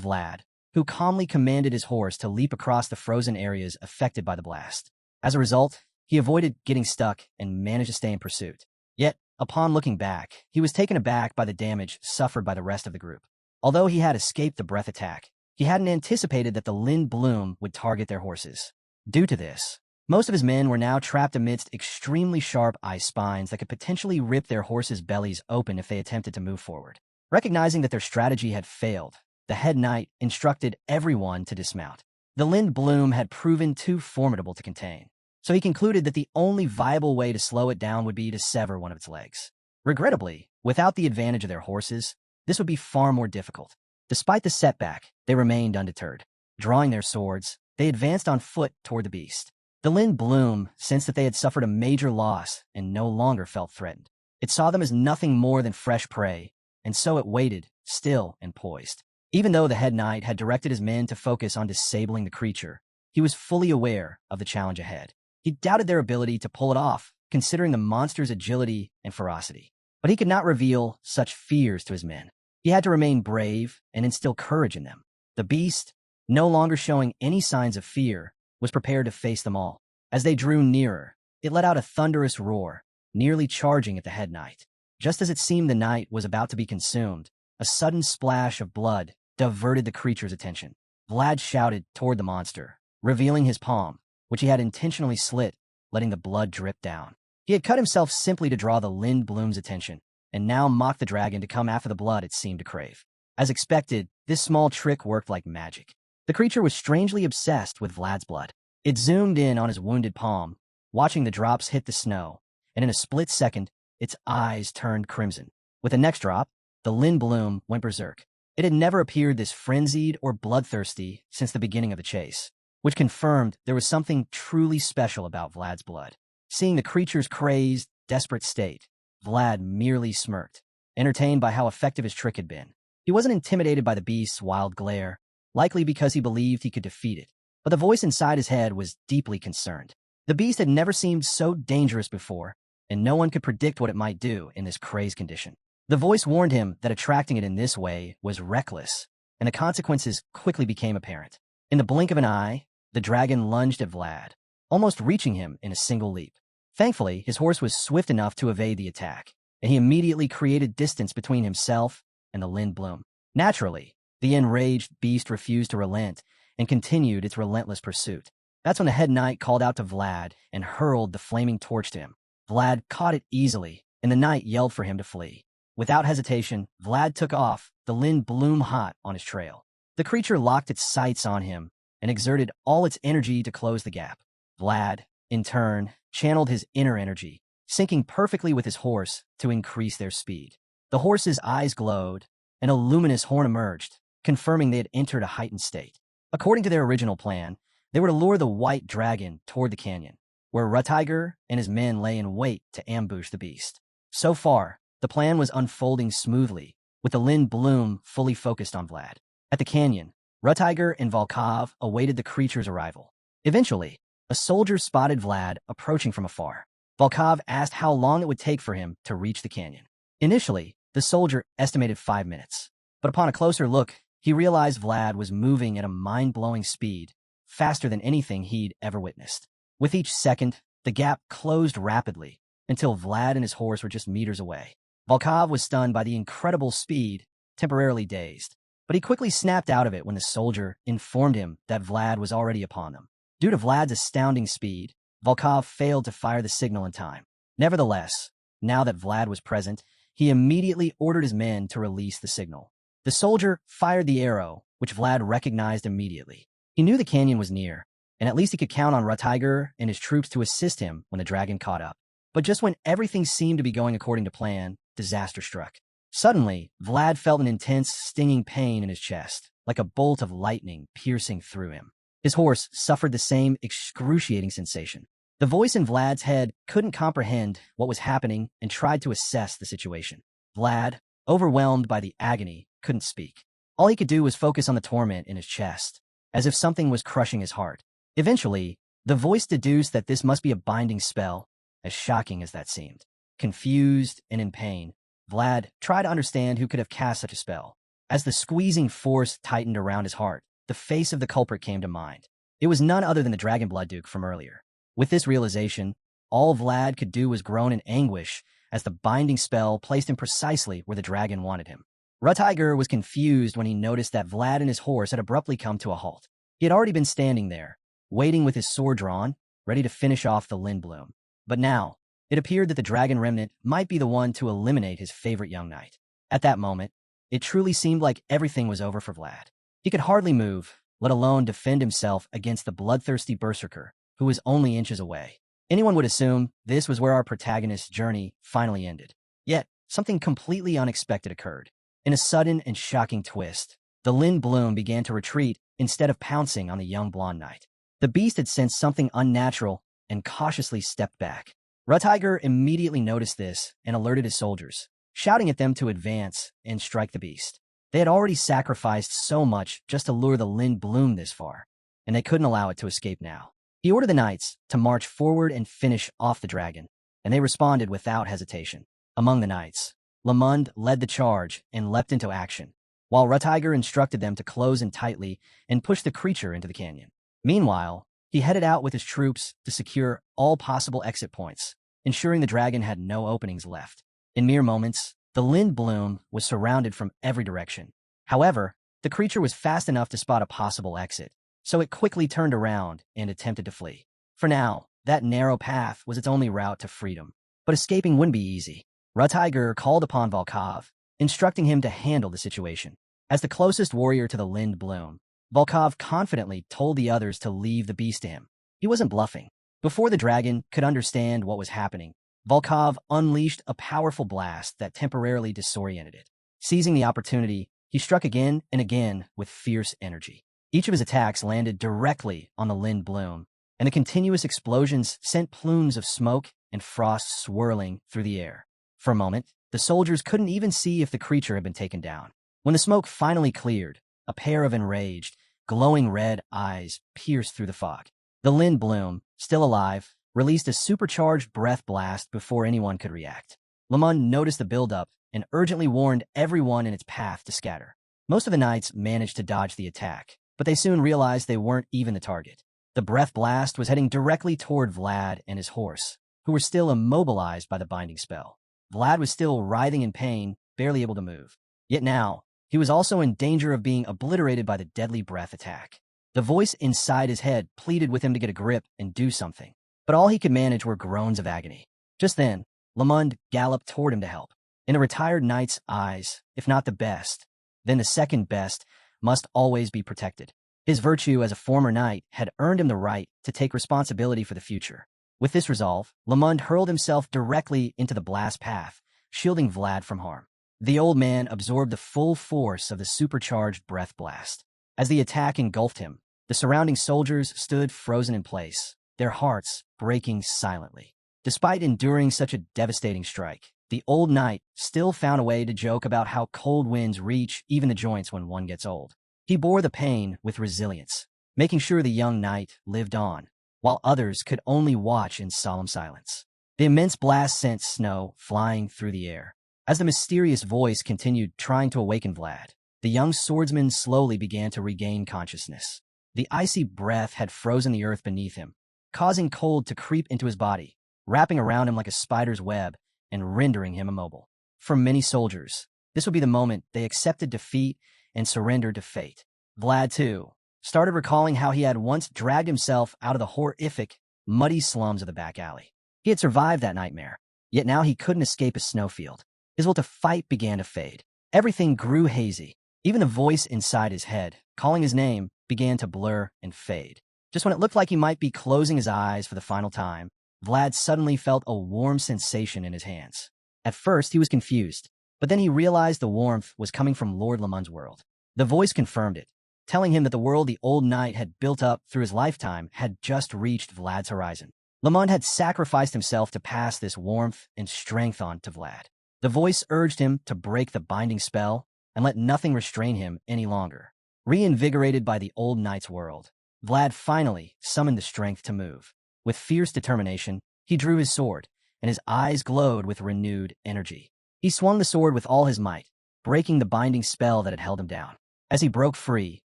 Vlad, who calmly commanded his horse to leap across the frozen areas affected by the blast. As a result, he avoided getting stuck and managed to stay in pursuit. Yet, upon looking back, he was taken aback by the damage suffered by the rest of the group. Although he had escaped the breath attack, he hadn't anticipated that the Lind Bloom would target their horses. Due to this, most of his men were now trapped amidst extremely sharp ice spines that could potentially rip their horses' bellies open if they attempted to move forward. Recognizing that their strategy had failed, the head knight instructed everyone to dismount. The Lind Bloom had proven too formidable to contain, so he concluded that the only viable way to slow it down would be to sever one of its legs. Regrettably, without the advantage of their horses, this would be far more difficult. Despite the setback, they remained undeterred. Drawing their swords, they advanced on foot toward the beast. The Lind Bloom sensed that they had suffered a major loss and no longer felt threatened. It saw them as nothing more than fresh prey, and so it waited, still and poised. Even though the head knight had directed his men to focus on disabling the creature, he was fully aware of the challenge ahead. He doubted their ability to pull it off, considering the monster's agility and ferocity. But he could not reveal such fears to his men. He had to remain brave and instill courage in them. The beast, no longer showing any signs of fear, was prepared to face them all. As they drew nearer, it let out a thunderous roar, nearly charging at the head knight. Just as it seemed the knight was about to be consumed, a sudden splash of blood diverted the creature's attention. Vlad shouted toward the monster, revealing his palm, which he had intentionally slit, letting the blood drip down. He had cut himself simply to draw the Lind Bloom's attention, and now mocked the dragon to come after the blood it seemed to crave. As expected, this small trick worked like magic. The creature was strangely obsessed with Vlad's blood. It zoomed in on his wounded palm, watching the drops hit the snow, and in a split second, its eyes turned crimson. With the next drop, the Lind Bloom went berserk. It had never appeared this frenzied or bloodthirsty since the beginning of the chase, which confirmed there was something truly special about Vlad's blood. Seeing the creature's crazed, desperate state, Vlad merely smirked, entertained by how effective his trick had been. He wasn't intimidated by the beast's wild glare, likely because he believed he could defeat it, but the voice inside his head was deeply concerned. The beast had never seemed so dangerous before, and no one could predict what it might do in this crazed condition. The voice warned him that attracting it in this way was reckless, and the consequences quickly became apparent. In the blink of an eye, the dragon lunged at Vlad, almost reaching him in a single leap. Thankfully, his horse was swift enough to evade the attack, and he immediately created distance between himself and the Lind Bloom. Naturally, the enraged beast refused to relent and continued its relentless pursuit. That's when the head knight called out to Vlad and hurled the flaming torch to him. Vlad caught it easily, and the knight yelled for him to flee. Without hesitation, Vlad took off, the Lind Bloom hot on his trail. The creature locked its sights on him and exerted all its energy to close the gap. Vlad, in turn, channeled his inner energy, syncing perfectly with his horse to increase their speed. The horse's eyes glowed, and a luminous horn emerged, confirming they had entered a heightened state. According to their original plan, they were to lure the white dragon toward the canyon, where Rutiger and his men lay in wait to ambush the beast. So far, the plan was unfolding smoothly, with the Lind Bloom fully focused on Vlad. At the canyon, Rutiger and Volkov awaited the creature's arrival. Eventually, a soldier spotted Vlad approaching from afar. Volkov asked how long it would take for him to reach the canyon. Initially, the soldier estimated 5 minutes, but upon a closer look, he realized Vlad was moving at a mind-blowing speed, faster than anything he'd ever witnessed. With each second, the gap closed rapidly, until Vlad and his horse were just meters away. Volkov was stunned by the incredible speed, temporarily dazed, but he quickly snapped out of it when the soldier informed him that Vlad was already upon them. Due to Vlad's astounding speed, Volkov failed to fire the signal in time. Nevertheless, now that Vlad was present, he immediately ordered his men to release the signal. The soldier fired the arrow, which Vlad recognized immediately. He knew the canyon was near, and at least he could count on Rutiger and his troops to assist him when the dragon caught up. But just when everything seemed to be going according to plan, disaster struck. Suddenly, Vlad felt an intense, stinging pain in his chest, like a bolt of lightning piercing through him. His horse suffered the same excruciating sensation. The voice in Vlad's head couldn't comprehend what was happening and tried to assess the situation. Vlad, overwhelmed by the agony, couldn't speak. All he could do was focus on the torment in his chest, as if something was crushing his heart. Eventually, the voice deduced that this must be a binding spell, as shocking as that seemed. Confused and in pain, Vlad tried to understand who could have cast such a spell. As the squeezing force tightened around his heart, the face of the culprit came to mind. It was none other than the Dragon Blood Duke from earlier. With this realization, all Vlad could do was groan in anguish as the binding spell placed him precisely where the dragon wanted him. Rutiger was confused when he noticed that Vlad and his horse had abruptly come to a halt. He had already been standing there, waiting with his sword drawn, ready to finish off the Lindblom. But now, it appeared that the dragon remnant might be the one to eliminate his favorite young knight. At that moment, it truly seemed like everything was over for Vlad. He could hardly move, let alone defend himself against the bloodthirsty berserker, who was only inches away. Anyone would assume this was where our protagonist's journey finally ended. Yet, something completely unexpected occurred. In a sudden and shocking twist, the Lindblom began to retreat instead of pouncing on the young blonde knight. The beast had sensed something unnatural and cautiously stepped back. Rutiger immediately noticed this and alerted his soldiers, shouting at them to advance and strike the beast. They had already sacrificed so much just to lure the Lindblom this far, and they couldn't allow it to escape now. He ordered the knights to march forward and finish off the dragon, and they responded without hesitation. Among the knights, Lamund led the charge and leapt into action, while Rutiger instructed them to close in tightly and push the creature into the canyon. Meanwhile, he headed out with his troops to secure all possible exit points, ensuring the dragon had no openings left. In mere moments, the Lindblom was surrounded from every direction. However, the creature was fast enough to spot a possible exit, so it quickly turned around and attempted to flee. For now, that narrow path was its only route to freedom. But escaping wouldn't be easy. Rutiger called upon Volkov, instructing him to handle the situation. As the closest warrior to the Lindblom, Volkov confidently told the others to leave the beast to him. He wasn't bluffing. Before the dragon could understand what was happening, Volkov unleashed a powerful blast that temporarily disoriented it. Seizing the opportunity, he struck again and again with fierce energy. Each of his attacks landed directly on the Lindblom, and the continuous explosions sent plumes of smoke and frost swirling through the air. For a moment, the soldiers couldn't even see if the creature had been taken down. When the smoke finally cleared, a pair of enraged, glowing red eyes pierced through the fog. The Lindblom, still alive, released a supercharged breath blast before anyone could react. Lamund noticed the buildup and urgently warned everyone in its path to scatter. Most of the knights managed to dodge the attack, but they soon realized they weren't even the target. The breath blast was heading directly toward Vlad and his horse, who were still immobilized by the binding spell. Vlad was still writhing in pain, barely able to move. Yet now, he was also in danger of being obliterated by the deadly breath attack. The voice inside his head pleaded with him to get a grip and do something, but all he could manage were groans of agony. Just then, Lamund galloped toward him to help. In a retired knight's eyes, if not the best, then the second best must always be protected. His virtue as a former knight had earned him the right to take responsibility for the future. With this resolve, Lamund hurled himself directly into the blast path, shielding Vlad from harm. The old man absorbed the full force of the supercharged breath blast. As the attack engulfed him, the surrounding soldiers stood frozen in place, their hearts breaking silently. Despite enduring such a devastating strike, the old knight still found a way to joke about how cold winds reach even the joints when one gets old. He bore the pain with resilience, making sure the young knight lived on, while others could only watch in solemn silence. The immense blast sent snow flying through the air. As the mysterious voice continued trying to awaken Vlad, the young swordsman slowly began to regain consciousness. The icy breath had frozen the earth beneath him, causing cold to creep into his body, wrapping around him like a spider's web and rendering him immobile. For many soldiers, this would be the moment they accepted defeat and surrendered to fate. Vlad, too, started recalling how he had once dragged himself out of the horrific, muddy slums of the back alley. He had survived that nightmare, yet now he couldn't escape a snowfield. His will to fight began to fade. Everything grew hazy. Even the voice inside his head, calling his name, began to blur and fade. Just when it looked like he might be closing his eyes for the final time, Vlad suddenly felt a warm sensation in his hands. At first, he was confused, but then he realized the warmth was coming from Lord Lamund's world. The voice confirmed it, telling him that the world the old knight had built up through his lifetime had just reached Vlad's horizon. Lamund had sacrificed himself to pass this warmth and strength on to Vlad. The voice urged him to break the binding spell and let nothing restrain him any longer. Reinvigorated by the old knight's world, Vlad finally summoned the strength to move. With fierce determination, he drew his sword, and his eyes glowed with renewed energy. He swung the sword with all his might, breaking the binding spell that had held him down. As he broke free,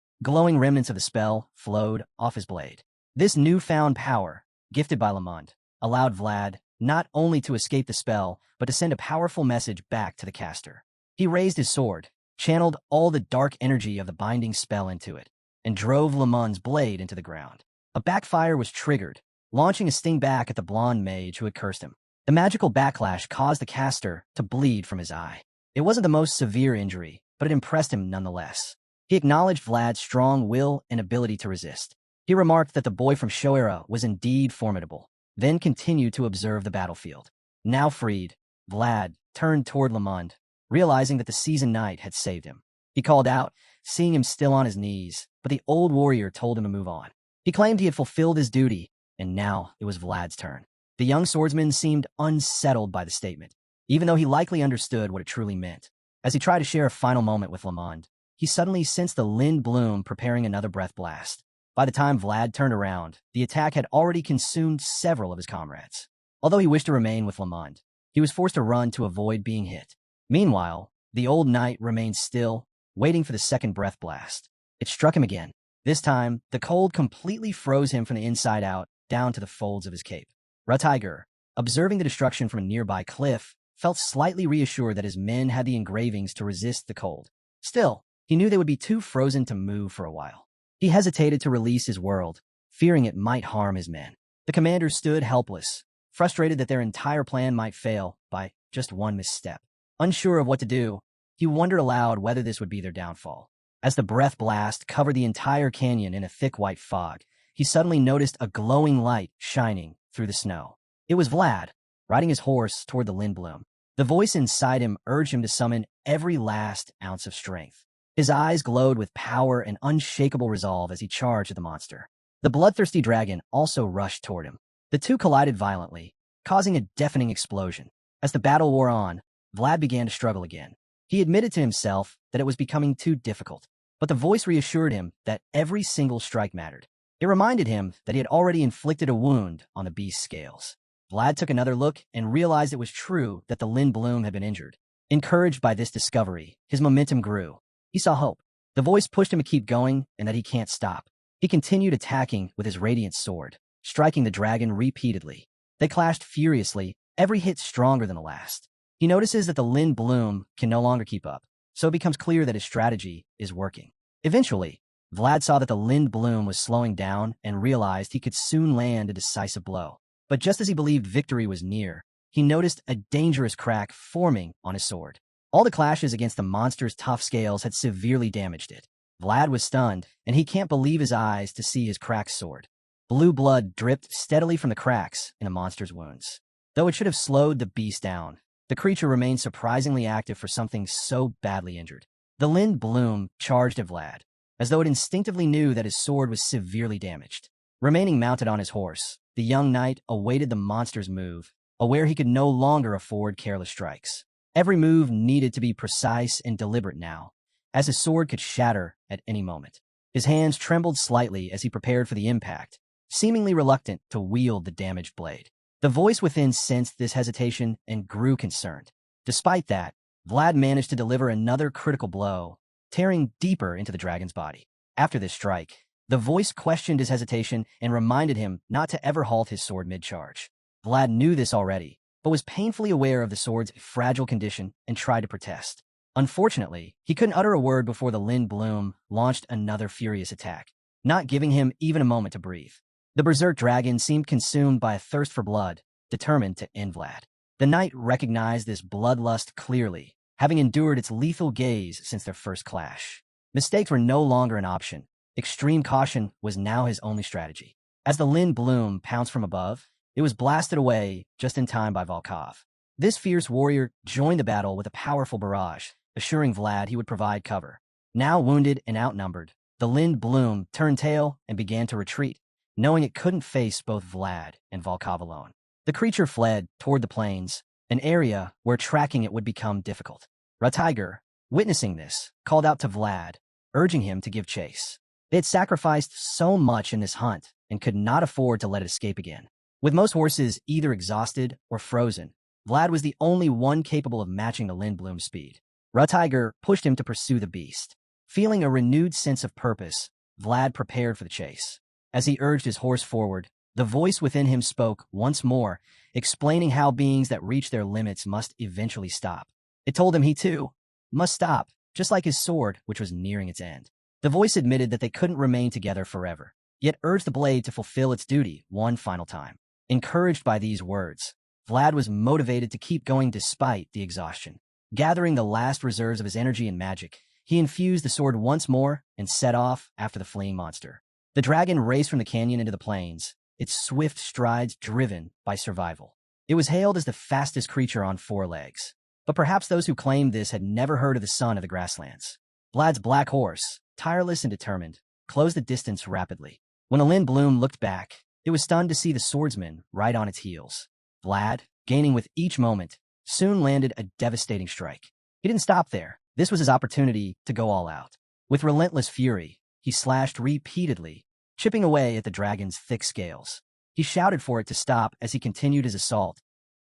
glowing remnants of the spell flowed off his blade. This newfound power, gifted by Lamond, allowed Vlad not only to escape the spell, but to send a powerful message back to the caster. He raised his sword, channeled all the dark energy of the binding spell into it, and drove Lamond's blade into the ground. A backfire was triggered, launching a sting back at the blonde mage who had cursed him. The magical backlash caused the caster to bleed from his eye. It wasn't the most severe injury, but it impressed him nonetheless. He acknowledged Vlad's strong will and ability to resist. He remarked that the boy from Shoera was indeed formidable, then continued to observe the battlefield. Now freed, Vlad turned toward Lamond, realizing that the seasoned knight had saved him. He called out, seeing him still on his knees, but the old warrior told him to move on. He claimed he had fulfilled his duty, and now it was Vlad's turn. The young swordsman seemed unsettled by the statement, even though he likely understood what it truly meant. As he tried to share a final moment with Lamond, he suddenly sensed the Lind Bloom preparing another breath blast. By the time Vlad turned around, the attack had already consumed several of his comrades. Although he wished to remain with Lamond, he was forced to run to avoid being hit. Meanwhile, the old knight remained still, waiting for the second breath blast. It struck him again. This time, the cold completely froze him from the inside out, down to the folds of his cape. Ratiger, observing the destruction from a nearby cliff, felt slightly reassured that his men had the engravings to resist the cold. Still, he knew they would be too frozen to move for a while. He hesitated to release his world, fearing it might harm his men. The commander stood helpless, frustrated that their entire plan might fail by just one misstep. Unsure of what to do, he wondered aloud whether this would be their downfall. As the breath blast covered the entire canyon in a thick white fog, he suddenly noticed a glowing light shining through the snow. It was Vlad, riding his horse toward the Lindbloom. The voice inside him urged him to summon every last ounce of strength. His eyes glowed with power and unshakable resolve as he charged at the monster. The bloodthirsty dragon also rushed toward him. The two collided violently, causing a deafening explosion. As the battle wore on, Vlad began to struggle again. He admitted to himself that it was becoming too difficult, but the voice reassured him that every single strike mattered. It reminded him that he had already inflicted a wound on the beast's scales. Vlad took another look and realized it was true that the Lindbloom had been injured. Encouraged by this discovery, his momentum grew. He saw hope. The voice pushed him to keep going and that he can't stop. He continued attacking with his radiant sword, striking the dragon repeatedly. They clashed furiously, every hit stronger than the last. He notices that the Lindbloom can no longer keep up, so it becomes clear that his strategy is working. Eventually, Vlad saw that the Lindbloom was slowing down and realized he could soon land a decisive blow. But just as he believed victory was near, he noticed a dangerous crack forming on his sword. All the clashes against the monster's tough scales had severely damaged it. Vlad was stunned, and he can't believe his eyes to see his cracked sword. Blue blood dripped steadily from the cracks in the monster's wounds. Though it should have slowed the beast down, the creature remained surprisingly active for something so badly injured. The Lindbloom charged at Vlad, as though it instinctively knew that his sword was severely damaged. Remaining mounted on his horse, the young knight awaited the monster's move, aware he could no longer afford careless strikes. Every move needed to be precise and deliberate now, as his sword could shatter at any moment. His hands trembled slightly as he prepared for the impact, seemingly reluctant to wield the damaged blade. The voice within sensed this hesitation and grew concerned. Despite that, Vlad managed to deliver another critical blow, tearing deeper into the dragon's body. After this strike, the voice questioned his hesitation and reminded him not to ever halt his sword mid-charge. Vlad knew this already, but was painfully aware of the sword's fragile condition and tried to protest. Unfortunately, he couldn't utter a word before the Lindbloom launched another furious attack, not giving him even a moment to breathe. The berserk dragon seemed consumed by a thirst for blood, determined to end Vlad. The knight recognized this bloodlust clearly, having endured its lethal gaze since their first clash. Mistakes were no longer an option. Extreme caution was now his only strategy. As the Lindbloom pounced from above, it was blasted away just in time by Volkov. This fierce warrior joined the battle with a powerful barrage, assuring Vlad he would provide cover. Now wounded and outnumbered, the Lindbloom turned tail and began to retreat, knowing it couldn't face both Vlad and Volkov alone. The creature fled toward the plains, an area where tracking it would become difficult. Ratiger, witnessing this, called out to Vlad, urging him to give chase. They had sacrificed so much in this hunt and could not afford to let it escape again. With most horses either exhausted or frozen, Vlad was the only one capable of matching the Lindbloom's speed. Rutiger pushed him to pursue the beast. Feeling a renewed sense of purpose, Vlad prepared for the chase. As he urged his horse forward, the voice within him spoke once more, explaining how beings that reach their limits must eventually stop. It told him he, too, must stop, just like his sword, which was nearing its end. The voice admitted that they couldn't remain together forever, yet urged the blade to fulfill its duty one final time. Encouraged by these words, Vlad was motivated to keep going despite the exhaustion. Gathering the last reserves of his energy and magic, he infused the sword once more and set off after the fleeing monster. The dragon raced from the canyon into the plains, its swift strides driven by survival. It was hailed as the fastest creature on 4 legs. But perhaps those who claimed this had never heard of the son of the grasslands. Vlad's black horse, tireless and determined, closed the distance rapidly. When the Lindblum looked back, it was stunned to see the swordsman right on its heels. Vlad, gaining with each moment, soon landed a devastating strike. He didn't stop there. This was his opportunity to go all out. With relentless fury, he slashed repeatedly, chipping away at the dragon's thick scales. He shouted for it to stop as he continued his assault,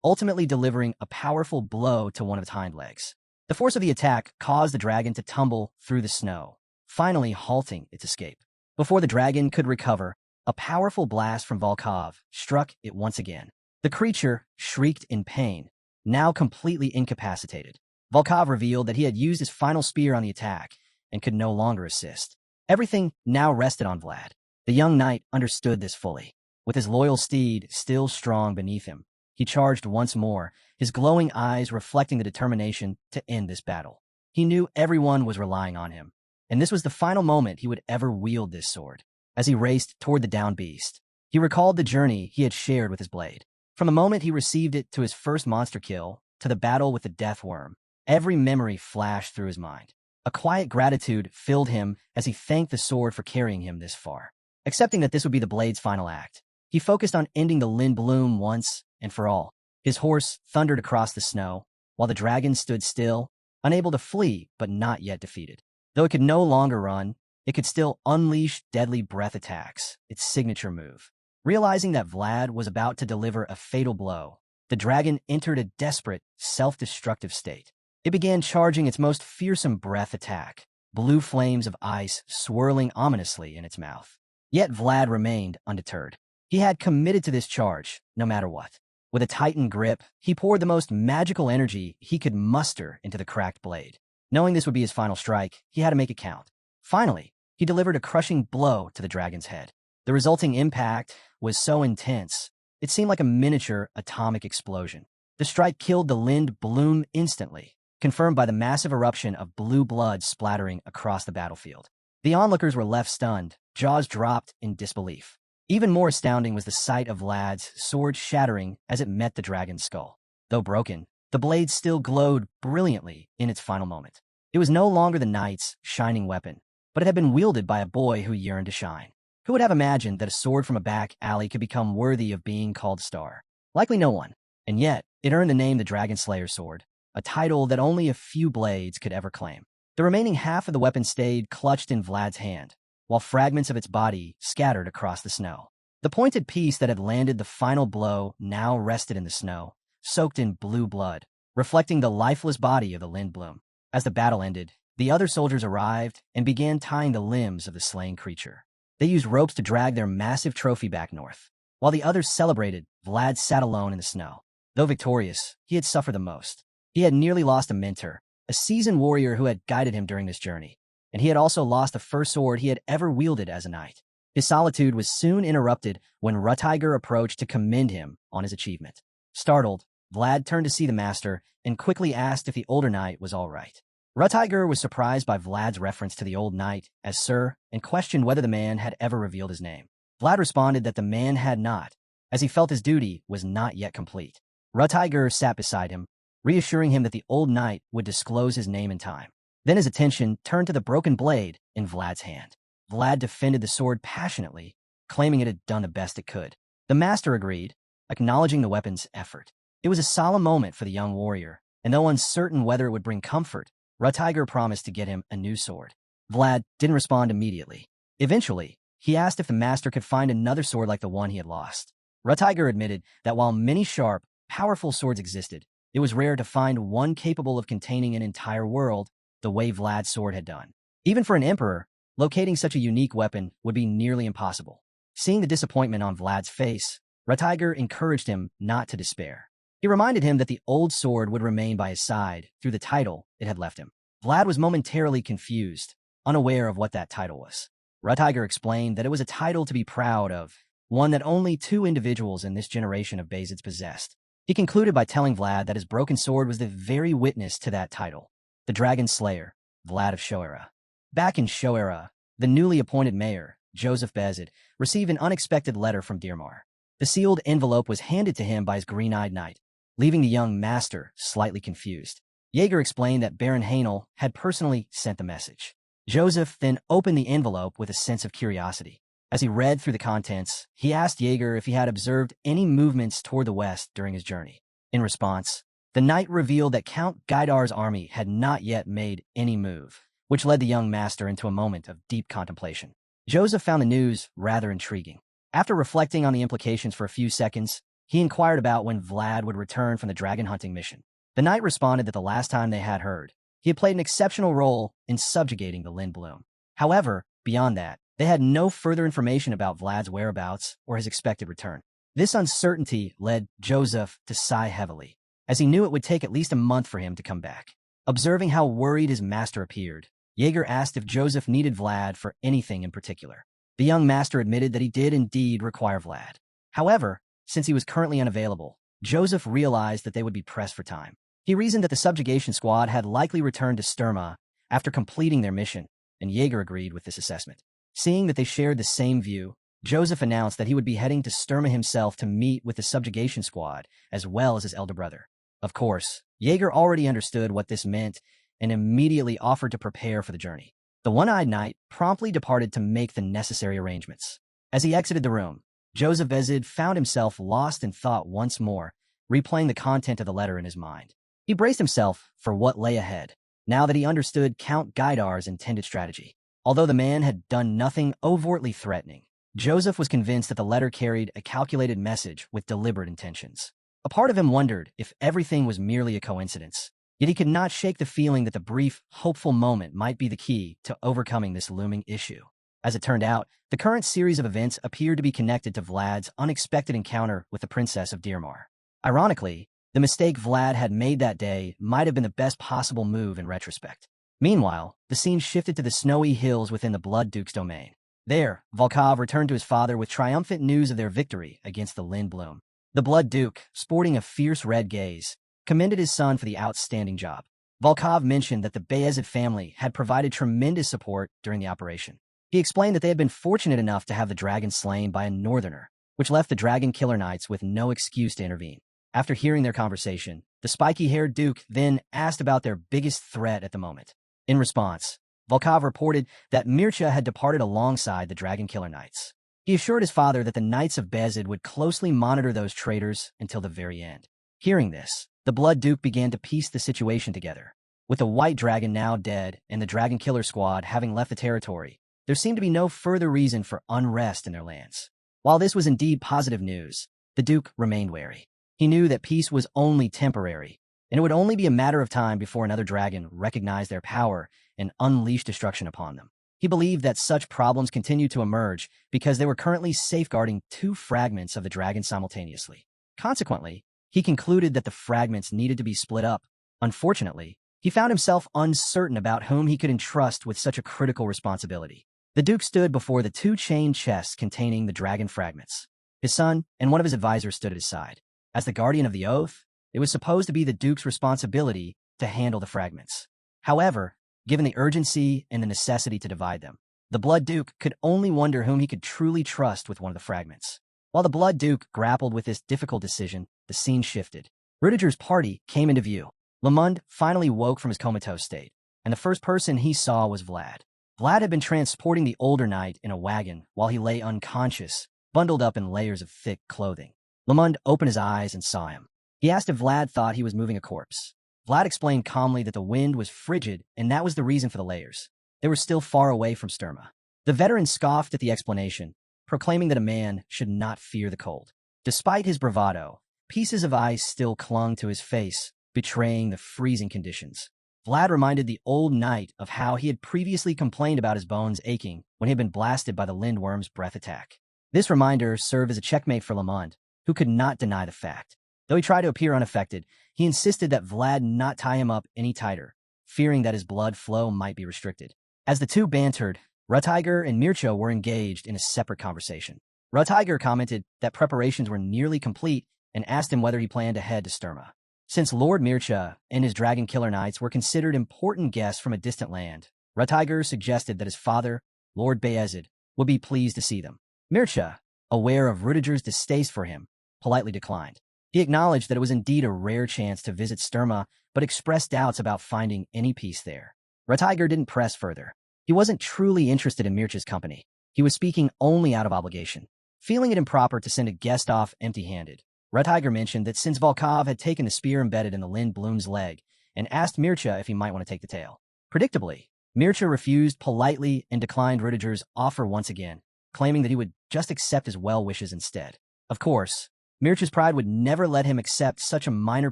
ultimately delivering a powerful blow to one of its hind legs. The force of the attack caused the dragon to tumble through the snow, finally halting its escape. Before the dragon could recover, a powerful blast from Volkov struck it once again. The creature shrieked in pain, now completely incapacitated. Volkov revealed that he had used his final spear on the attack and could no longer assist. Everything now rested on Vlad. The young knight understood this fully. With his loyal steed still strong beneath him, he charged once more, his glowing eyes reflecting the determination to end this battle. He knew everyone was relying on him, and this was the final moment he would ever wield this sword. As he raced toward the downed beast, he recalled the journey he had shared with his blade. From the moment he received it to his first monster kill, to the battle with the death worm, every memory flashed through his mind. A quiet gratitude filled him as he thanked the sword for carrying him this far. Accepting that this would be the blade's final act, he focused on ending the Lindblum once and for all. His horse thundered across the snow, while the dragon stood still, unable to flee but not yet defeated. Though it could no longer run, it could still unleash deadly breath attacks, its signature move. Realizing that Vlad was about to deliver a fatal blow, the dragon entered a desperate, self-destructive state. It began charging its most fearsome breath attack, blue flames of ice swirling ominously in its mouth. Yet Vlad remained undeterred. He had committed to this charge, no matter what. With a tightened grip, he poured the most magical energy he could muster into the cracked blade. Knowing this would be his final strike, he had to make it count. Finally, he delivered a crushing blow to the dragon's head. The resulting impact was so intense, it seemed like a miniature atomic explosion. The strike killed the Lindblum instantly, confirmed by the massive eruption of blue blood splattering across the battlefield. The onlookers were left stunned, jaws dropped in disbelief. Even more astounding was the sight of Vlad's sword shattering as it met the dragon's skull. Though broken, the blade still glowed brilliantly in its final moment. It was no longer the knight's shining weapon, but it had been wielded by a boy who yearned to shine. Who would have imagined that a sword from a back alley could become worthy of being called star? Likely no one. And yet, it earned the name the Dragon Slayer's Sword, a title that only a few blades could ever claim. The remaining half of the weapon stayed clutched in Vlad's hand, while fragments of its body scattered across the snow. The pointed piece that had landed the final blow now rested in the snow, soaked in blue blood, reflecting the lifeless body of the Lindblum. As the battle ended, the other soldiers arrived and began tying the limbs of the slain creature. They used ropes to drag their massive trophy back north. While the others celebrated, Vlad sat alone in the snow. Though victorious, he had suffered the most. He had nearly lost a mentor, a seasoned warrior who had guided him during this journey, and he had also lost the first sword he had ever wielded as a knight. His solitude was soon interrupted when Rutiger approached to commend him on his achievement. Startled, Vlad turned to see the master and quickly asked if the older knight was all right. Rutiger was surprised by Vlad's reference to the old knight as Sir and questioned whether the man had ever revealed his name. Vlad responded that the man had not, as he felt his duty was not yet complete. Rutiger sat beside him, reassuring him that the old knight would disclose his name in time. Then his attention turned to the broken blade in Vlad's hand. Vlad defended the sword passionately, claiming it had done the best it could. The master agreed, acknowledging the weapon's effort. It was a solemn moment for the young warrior, and though uncertain whether it would bring comfort, Rutiger promised to get him a new sword. Vlad didn't respond immediately. Eventually, he asked if the master could find another sword like the one he had lost. Rutiger admitted that while many sharp, powerful swords existed, It was rare to find one capable of containing an entire world the way Vlad's sword had done. Even for an emperor, locating such a unique weapon would be nearly impossible. Seeing the disappointment on Vlad's face, Ratiger encouraged him not to despair. He reminded him that the old sword would remain by his side through the title it had left him. Vlad was momentarily confused, unaware of what that title was. Ratiger explained that it was a title to be proud of, one that only 2 individuals in this generation of Beazids possessed. He concluded by telling Vlad that his broken sword was the very witness to that title, the Dragon Slayer, Vlad of Shoera. Back in Shoera, the newly appointed mayor, Joseph Beazid, received an unexpected letter from Dirmar. The sealed envelope was handed to him by his green-eyed knight, leaving the young master slightly confused. Jaeger explained that Baron Hainel had personally sent the message. Joseph then opened the envelope with a sense of curiosity. As he read through the contents, he asked Jaeger if he had observed any movements toward the west during his journey. In response, the knight revealed that Count Gaidar's army had not yet made any move, which led the young master into a moment of deep contemplation. Joseph found the news rather intriguing. After reflecting on the implications for a few seconds, he inquired about when Vlad would return from the dragon hunting mission. The knight responded that the last time they had heard, he had played an exceptional role in subjugating the Lindblum. However, beyond that, they had no further information about Vlad's whereabouts or his expected return. This uncertainty led Joseph to sigh heavily, as he knew it would take at least a month for him to come back. Observing how worried his master appeared, Jaeger asked if Joseph needed Vlad for anything in particular. The young master admitted that he did indeed require Vlad. However, since he was currently unavailable, Joseph realized that they would be pressed for time. He reasoned that the subjugation squad had likely returned to Sturma after completing their mission, and Jaeger agreed with this assessment. Seeing that they shared the same view, Joseph announced that he would be heading to Sturma himself to meet with the subjugation squad, as well as his elder brother. Of course, Jaeger already understood what this meant and immediately offered to prepare for the journey. The one-eyed knight promptly departed to make the necessary arrangements. As he exited the room, Joseph Beazid found himself lost in thought once more, replaying the content of the letter in his mind. He braced himself for what lay ahead, now that he understood Count Gaidar's intended strategy. Although the man had done nothing overtly threatening, Joseph was convinced that the letter carried a calculated message with deliberate intentions. A part of him wondered if everything was merely a coincidence, yet he could not shake the feeling that the brief, hopeful moment might be the key to overcoming this looming issue. As it turned out, the current series of events appeared to be connected to Vlad's unexpected encounter with the Princess of Dirmar. Ironically, the mistake Vlad had made that day might have been the best possible move in retrospect. Meanwhile, the scene shifted to the snowy hills within the Blood Duke's domain. There, Volkov returned to his father with triumphant news of their victory against the Lindblum. The Blood Duke, sporting a fierce red gaze, commended his son for the outstanding job. Volkov mentioned that the Beazid family had provided tremendous support during the operation. He explained that they had been fortunate enough to have the dragon slain by a northerner, which left the dragon killer knights with no excuse to intervene. After hearing their conversation, the spiky-haired duke then asked about their biggest threat at the moment. In response, Volkov reported that Mircea had departed alongside the dragon killer knights. He assured his father that the Knights of Beazid would closely monitor those traitors until the very end. Hearing this, the Blood Duke began to piece the situation together. With the White Dragon now dead and the Dragon Killer Squad having left the territory, there seemed to be no further reason for unrest in their lands. While this was indeed positive news, the Duke remained wary. He knew that peace was only temporary, and it would only be a matter of time before another dragon recognized their power and unleashed destruction upon them. He believed that such problems continued to emerge because they were currently safeguarding 2 fragments of the dragon simultaneously. Consequently, he concluded that the fragments needed to be split up. Unfortunately, he found himself uncertain about whom he could entrust with such a critical responsibility. The Duke stood before the 2 chained chests containing the dragon fragments. His son and one of his advisors stood at his side. As the guardian of the oath, it was supposed to be the Duke's responsibility to handle the fragments. However, given the urgency and the necessity to divide them, the Blood Duke could only wonder whom he could truly trust with one of the fragments. While the Blood Duke grappled with this difficult decision, the scene shifted. Rudiger's party came into view. Lamund finally woke from his comatose state, and the first person he saw was Vlad. Vlad had been transporting the older knight in a wagon while he lay unconscious, bundled up in layers of thick clothing. Lamund opened his eyes and saw him. He asked if Vlad thought he was moving a corpse. Vlad explained calmly that the wind was frigid and that was the reason for the layers. They were still far away from Sturma. The veteran scoffed at the explanation, proclaiming that a man should not fear the cold. Despite his bravado, pieces of ice still clung to his face, betraying the freezing conditions. Vlad reminded the old knight of how he had previously complained about his bones aching when he had been blasted by the lindworm's breath attack. This reminder served as a checkmate for Lamont, who could not deny the fact. Though he tried to appear unaffected, he insisted that Vlad not tie him up any tighter, fearing that his blood flow might be restricted. As the two bantered, Rutiger and Mircha were engaged in a separate conversation. Rutiger commented that preparations were nearly complete and asked him whether he planned to head to Sturma. Since Lord Mircha and his dragon killer knights were considered important guests from a distant land, Rutiger suggested that his father, Lord Beazid, would be pleased to see them. Mircha, aware of Rutiger's distaste for him, politely declined. He acknowledged that it was indeed a rare chance to visit Sturma, but expressed doubts about finding any peace there. Rutiger didn't press further. He wasn't truly interested in Mircha's company. He was speaking only out of obligation. Feeling it improper to send a guest off empty-handed, Rutiger mentioned that since Volkov had taken the spear embedded in the Lindblom's leg and asked Mircha if he might want to take the tail. Predictably, Mircha refused politely and declined Rutiger's offer once again, claiming that he would just accept his well wishes instead. Of course, Mircha's pride would never let him accept such a minor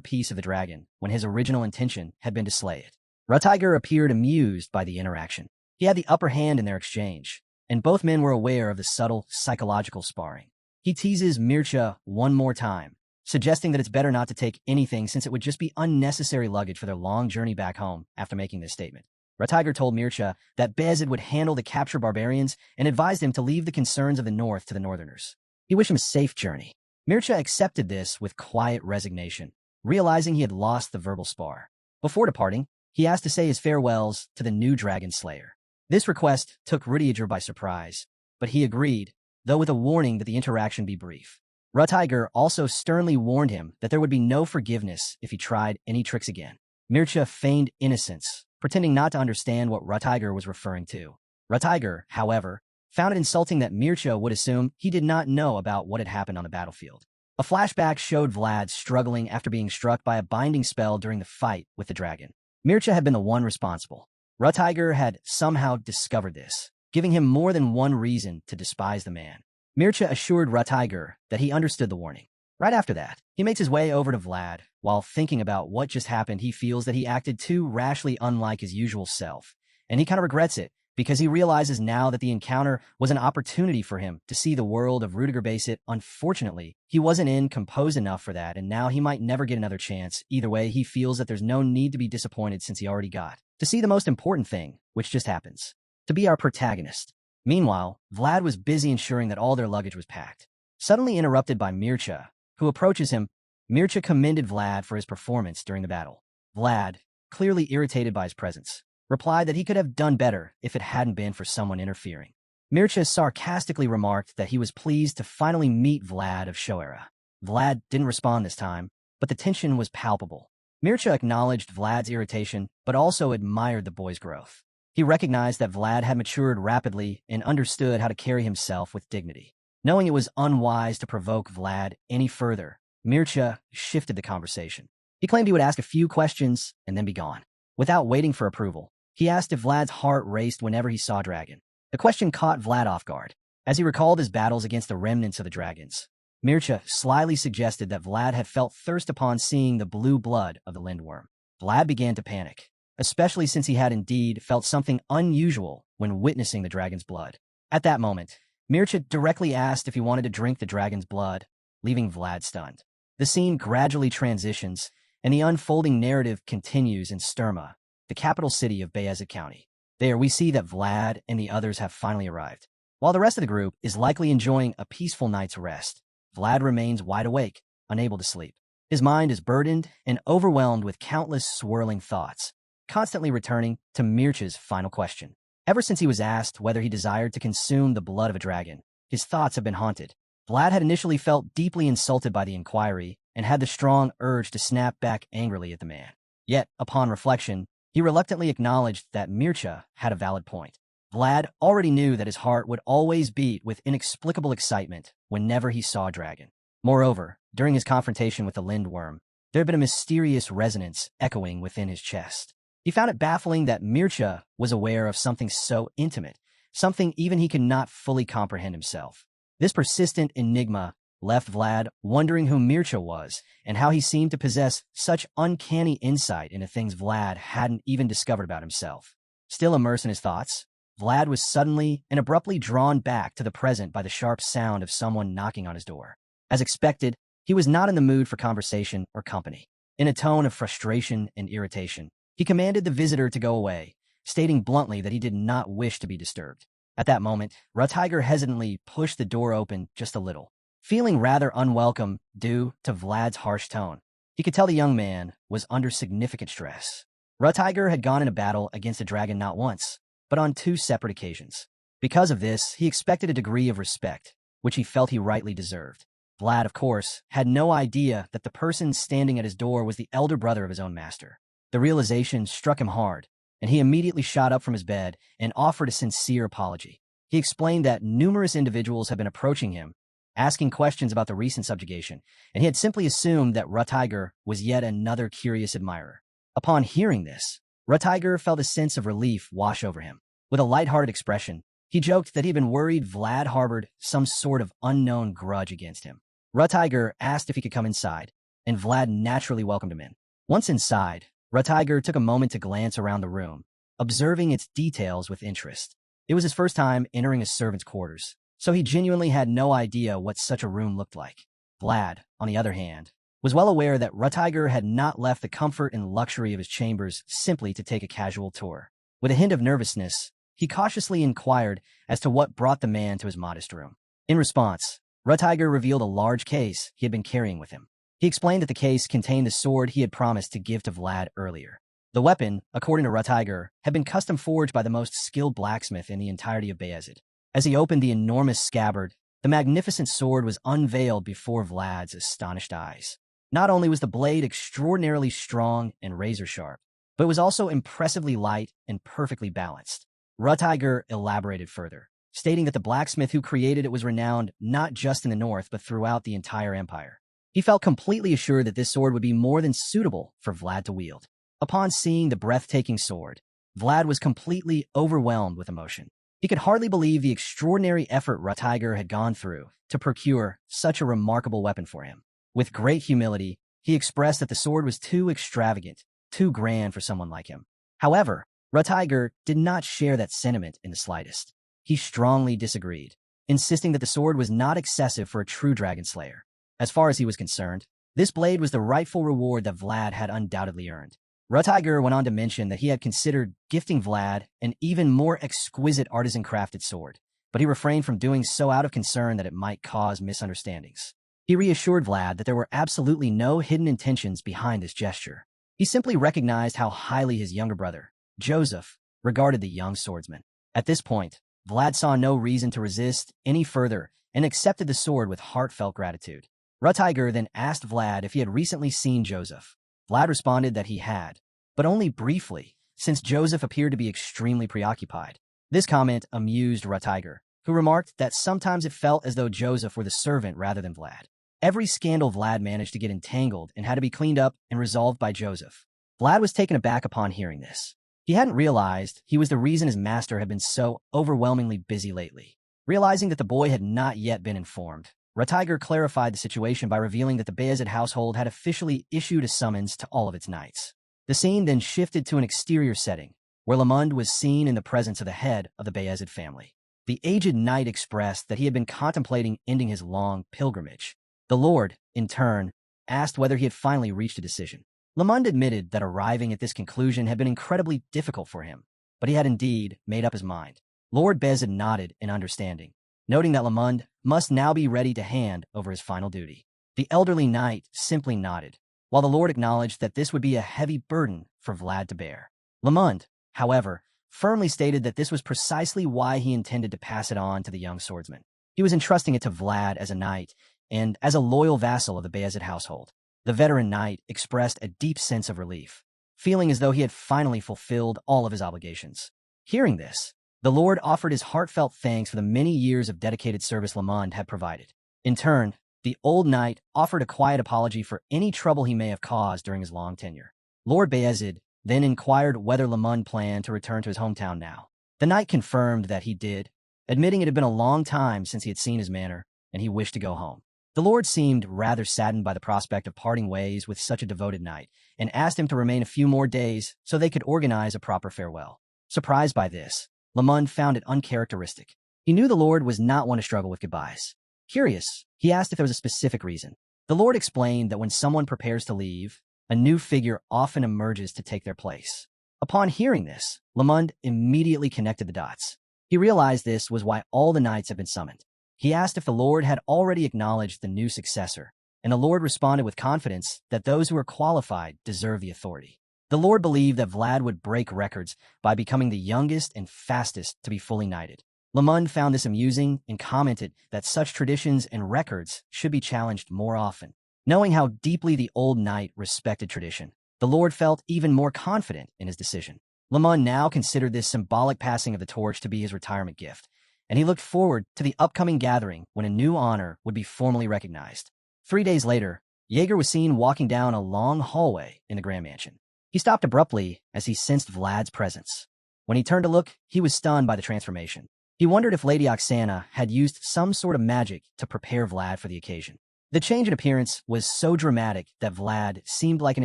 piece of the dragon when his original intention had been to slay it. Rutiger appeared amused by the interaction. He had the upper hand in their exchange, and both men were aware of the subtle psychological sparring. He teases Mircha one more time, suggesting that it's better not to take anything since it would just be unnecessary luggage for their long journey back home after making this statement. Rutiger told Mircha that Beazid would handle the captured barbarians and advised him to leave the concerns of the north to the northerners. He wished him a safe journey. Mircha accepted this with quiet resignation, realizing he had lost the verbal spar. Before departing, he asked to say his farewells to the new dragon slayer. This request took Rutiger by surprise, but he agreed, though with a warning that the interaction be brief. Rutiger also sternly warned him that there would be no forgiveness if he tried any tricks again. Mircha feigned innocence, pretending not to understand what Rutiger was referring to. Rutiger, however, found it insulting that Mircha would assume he did not know about what had happened on the battlefield. A flashback showed Vlad struggling after being struck by a binding spell during the fight with the dragon. Mircha had been the one responsible. Rutiger had somehow discovered this, giving him more than one reason to despise the man. Mircha assured Rutiger that he understood the warning. Right after that, he makes his way over to Vlad. While thinking about what just happened, he feels that he acted too rashly unlike his usual self, and he kind of regrets it because he realizes now that the encounter was an opportunity for him to see the world of Rutiger Beazid. Unfortunately, he wasn't composed enough for that, and now he might never get another chance. Either way, he feels that there's no need to be disappointed since he already got to see the most important thing, which just happens to be our protagonist. Meanwhile, Vlad was busy ensuring that all their luggage was packed. Suddenly interrupted by Mircha, who approaches him. Mircha commended Vlad for his performance during the battle. Vlad, clearly irritated by his presence, replied that he could have done better if it hadn't been for someone interfering. Mircha sarcastically remarked that he was pleased to finally meet Vlad of Shoera. Vlad didn't respond this time, but the tension was palpable. Mircha acknowledged Vlad's irritation, but also admired the boy's growth. He recognized that Vlad had matured rapidly and understood how to carry himself with dignity. Knowing it was unwise to provoke Vlad any further, Mircha shifted the conversation. He claimed he would ask a few questions and then be gone. Without waiting for approval, he asked if Vlad's heart raced whenever he saw dragon. The question caught Vlad off guard, as he recalled his battles against the remnants of the dragons. Mircha slyly suggested that Vlad had felt thirst upon seeing the blue blood of the lindworm. Vlad began to panic, especially since he had indeed felt something unusual when witnessing the dragon's blood. At that moment, Mircha directly asked if he wanted to drink the dragon's blood, leaving Vlad stunned. The scene gradually transitions, and the unfolding narrative continues in Sturma, the capital city of Beazid County. There we see that Vlad and the others have finally arrived. While the rest of the group is likely enjoying a peaceful night's rest, Vlad remains wide awake, unable to sleep. His mind is burdened and overwhelmed with countless swirling thoughts, constantly returning to Mircha's final question. Ever since he was asked whether he desired to consume the blood of a dragon, his thoughts have been haunted. Vlad had initially felt deeply insulted by the inquiry and had the strong urge to snap back angrily at the man. Yet, upon reflection, he reluctantly acknowledged that Mircha had a valid point. Vlad already knew that his heart would always beat with inexplicable excitement whenever he saw a dragon. Moreover, during his confrontation with the lindworm, there had been a mysterious resonance echoing within his chest. He found it baffling that Mircha was aware of something so intimate, something even he could not fully comprehend himself. This persistent enigma left Vlad wondering who Mircha was and how he seemed to possess such uncanny insight into things Vlad hadn't even discovered about himself. Still immersed in his thoughts, Vlad was suddenly and abruptly drawn back to the present by the sharp sound of someone knocking on his door. As expected, he was not in the mood for conversation or company. In a tone of frustration and irritation, he commanded the visitor to go away, stating bluntly that he did not wish to be disturbed. At that moment, Rutiger hesitantly pushed the door open just a little, feeling rather unwelcome due to Vlad's harsh tone. He could tell the young man was under significant stress. Rutiger had gone in a battle against a dragon not once, but on 2 separate occasions. Because of this, he expected a degree of respect, which he felt he rightly deserved. Vlad, of course, had no idea that the person standing at his door was the elder brother of his own master. The realization struck him hard, and he immediately shot up from his bed and offered a sincere apology. He explained that numerous individuals had been approaching him, asking questions about the recent subjugation, and he had simply assumed that Rutiger was yet another curious admirer. Upon hearing this, Rutiger felt a sense of relief wash over him. With a lighthearted expression, he joked that he had been worried Vlad harbored some sort of unknown grudge against him. Rutiger asked if he could come inside, and Vlad naturally welcomed him in. Once inside, Rutiger took a moment to glance around the room, observing its details with interest. It was his first time entering a servant's quarters, so he genuinely had no idea what such a room looked like. Vlad, on the other hand, was well aware that Rutiger had not left the comfort and luxury of his chambers simply to take a casual tour. With a hint of nervousness, he cautiously inquired as to what brought the man to his modest room. In response, Rutiger revealed a large case he had been carrying with him. He explained that the case contained the sword he had promised to give to Vlad earlier. The weapon, according to Rutiger, had been custom forged by the most skilled blacksmith in the entirety of Beazid. As he opened the enormous scabbard, the magnificent sword was unveiled before Vlad's astonished eyes. Not only was the blade extraordinarily strong and razor-sharp, but it was also impressively light and perfectly balanced. Rutiger elaborated further, stating that the blacksmith who created it was renowned not just in the north but throughout the entire empire. He felt completely assured that this sword would be more than suitable for Vlad to wield. Upon seeing the breathtaking sword, Vlad was completely overwhelmed with emotion. He could hardly believe the extraordinary effort Rutiger had gone through to procure such a remarkable weapon for him. With great humility, he expressed that the sword was too extravagant, too grand for someone like him. However, Rutiger did not share that sentiment in the slightest. He strongly disagreed, insisting that the sword was not excessive for a true dragon slayer. As far as he was concerned, this blade was the rightful reward that Vlad had undoubtedly earned. Rutiger went on to mention that he had considered gifting Vlad an even more exquisite artisan-crafted sword, but he refrained from doing so out of concern that it might cause misunderstandings. He reassured Vlad that there were absolutely no hidden intentions behind this gesture. He simply recognized how highly his younger brother, Joseph, regarded the young swordsman. At this point, Vlad saw no reason to resist any further and accepted the sword with heartfelt gratitude. Rutiger then asked Vlad if he had recently seen Joseph. Vlad responded that he had, but only briefly, since Joseph appeared to be extremely preoccupied. This comment amused Rutiger, who remarked that sometimes it felt as though Joseph were the servant rather than Vlad. Every scandal Vlad managed to get entangled and had to be cleaned up and resolved by Joseph. Vlad was taken aback upon hearing this. He hadn't realized he was the reason his master had been so overwhelmingly busy lately. Realizing that the boy had not yet been informed, Rutiger clarified the situation by revealing that the Beazid household had officially issued a summons to all of its knights. The scene then shifted to an exterior setting, where Lamund was seen in the presence of the head of the Beazid family. The aged knight expressed that he had been contemplating ending his long pilgrimage. The lord, in turn, asked whether he had finally reached a decision. Lamund admitted that arriving at this conclusion had been incredibly difficult for him, but he had indeed made up his mind. Lord Beazid nodded in understanding, noting that Lamund must now be ready to hand over his final duty. The elderly knight simply nodded, while the lord acknowledged that this would be a heavy burden for Vlad to bear. Lamund, however, firmly stated that this was precisely why he intended to pass it on to the young swordsman. He was entrusting it to Vlad as a knight and as a loyal vassal of the Beazid household. The veteran knight expressed a deep sense of relief, feeling as though he had finally fulfilled all of his obligations. Hearing this, the lord offered his heartfelt thanks for the many years of dedicated service Lamund had provided. In turn, the old knight offered a quiet apology for any trouble he may have caused during his long tenure. Lord Beazid then inquired whether Lamund planned to return to his hometown now. The knight confirmed that he did, admitting it had been a long time since he had seen his manor, and he wished to go home. The Lord seemed rather saddened by the prospect of parting ways with such a devoted knight, and asked him to remain a few more days so they could organize a proper farewell. Surprised by this, Lamond found it uncharacteristic. He knew the Lord was not one to struggle with goodbyes. Curious, he asked if there was a specific reason. The Lord explained that when someone prepares to leave, a new figure often emerges to take their place. Upon hearing this, Lamond immediately connected the dots. He realized this was why all the knights had been summoned. He asked if the Lord had already acknowledged the new successor, and the Lord responded with confidence that those who are qualified deserve the authority. The Lord believed that Vlad would break records by becoming the youngest and fastest to be fully knighted. Lamond found this amusing and commented that such traditions and records should be challenged more often. Knowing how deeply the old knight respected tradition, the Lord felt even more confident in his decision. Lamond now considered this symbolic passing of the torch to be his retirement gift, and he looked forward to the upcoming gathering when a new honor would be formally recognized. 3 days later, Jaeger was seen walking down a long hallway in the Grand Mansion. He stopped abruptly as he sensed Vlad's presence. When he turned to look, he was stunned by the transformation. He wondered if Lady Oksana had used some sort of magic to prepare Vlad for the occasion. The change in appearance was so dramatic that Vlad seemed like an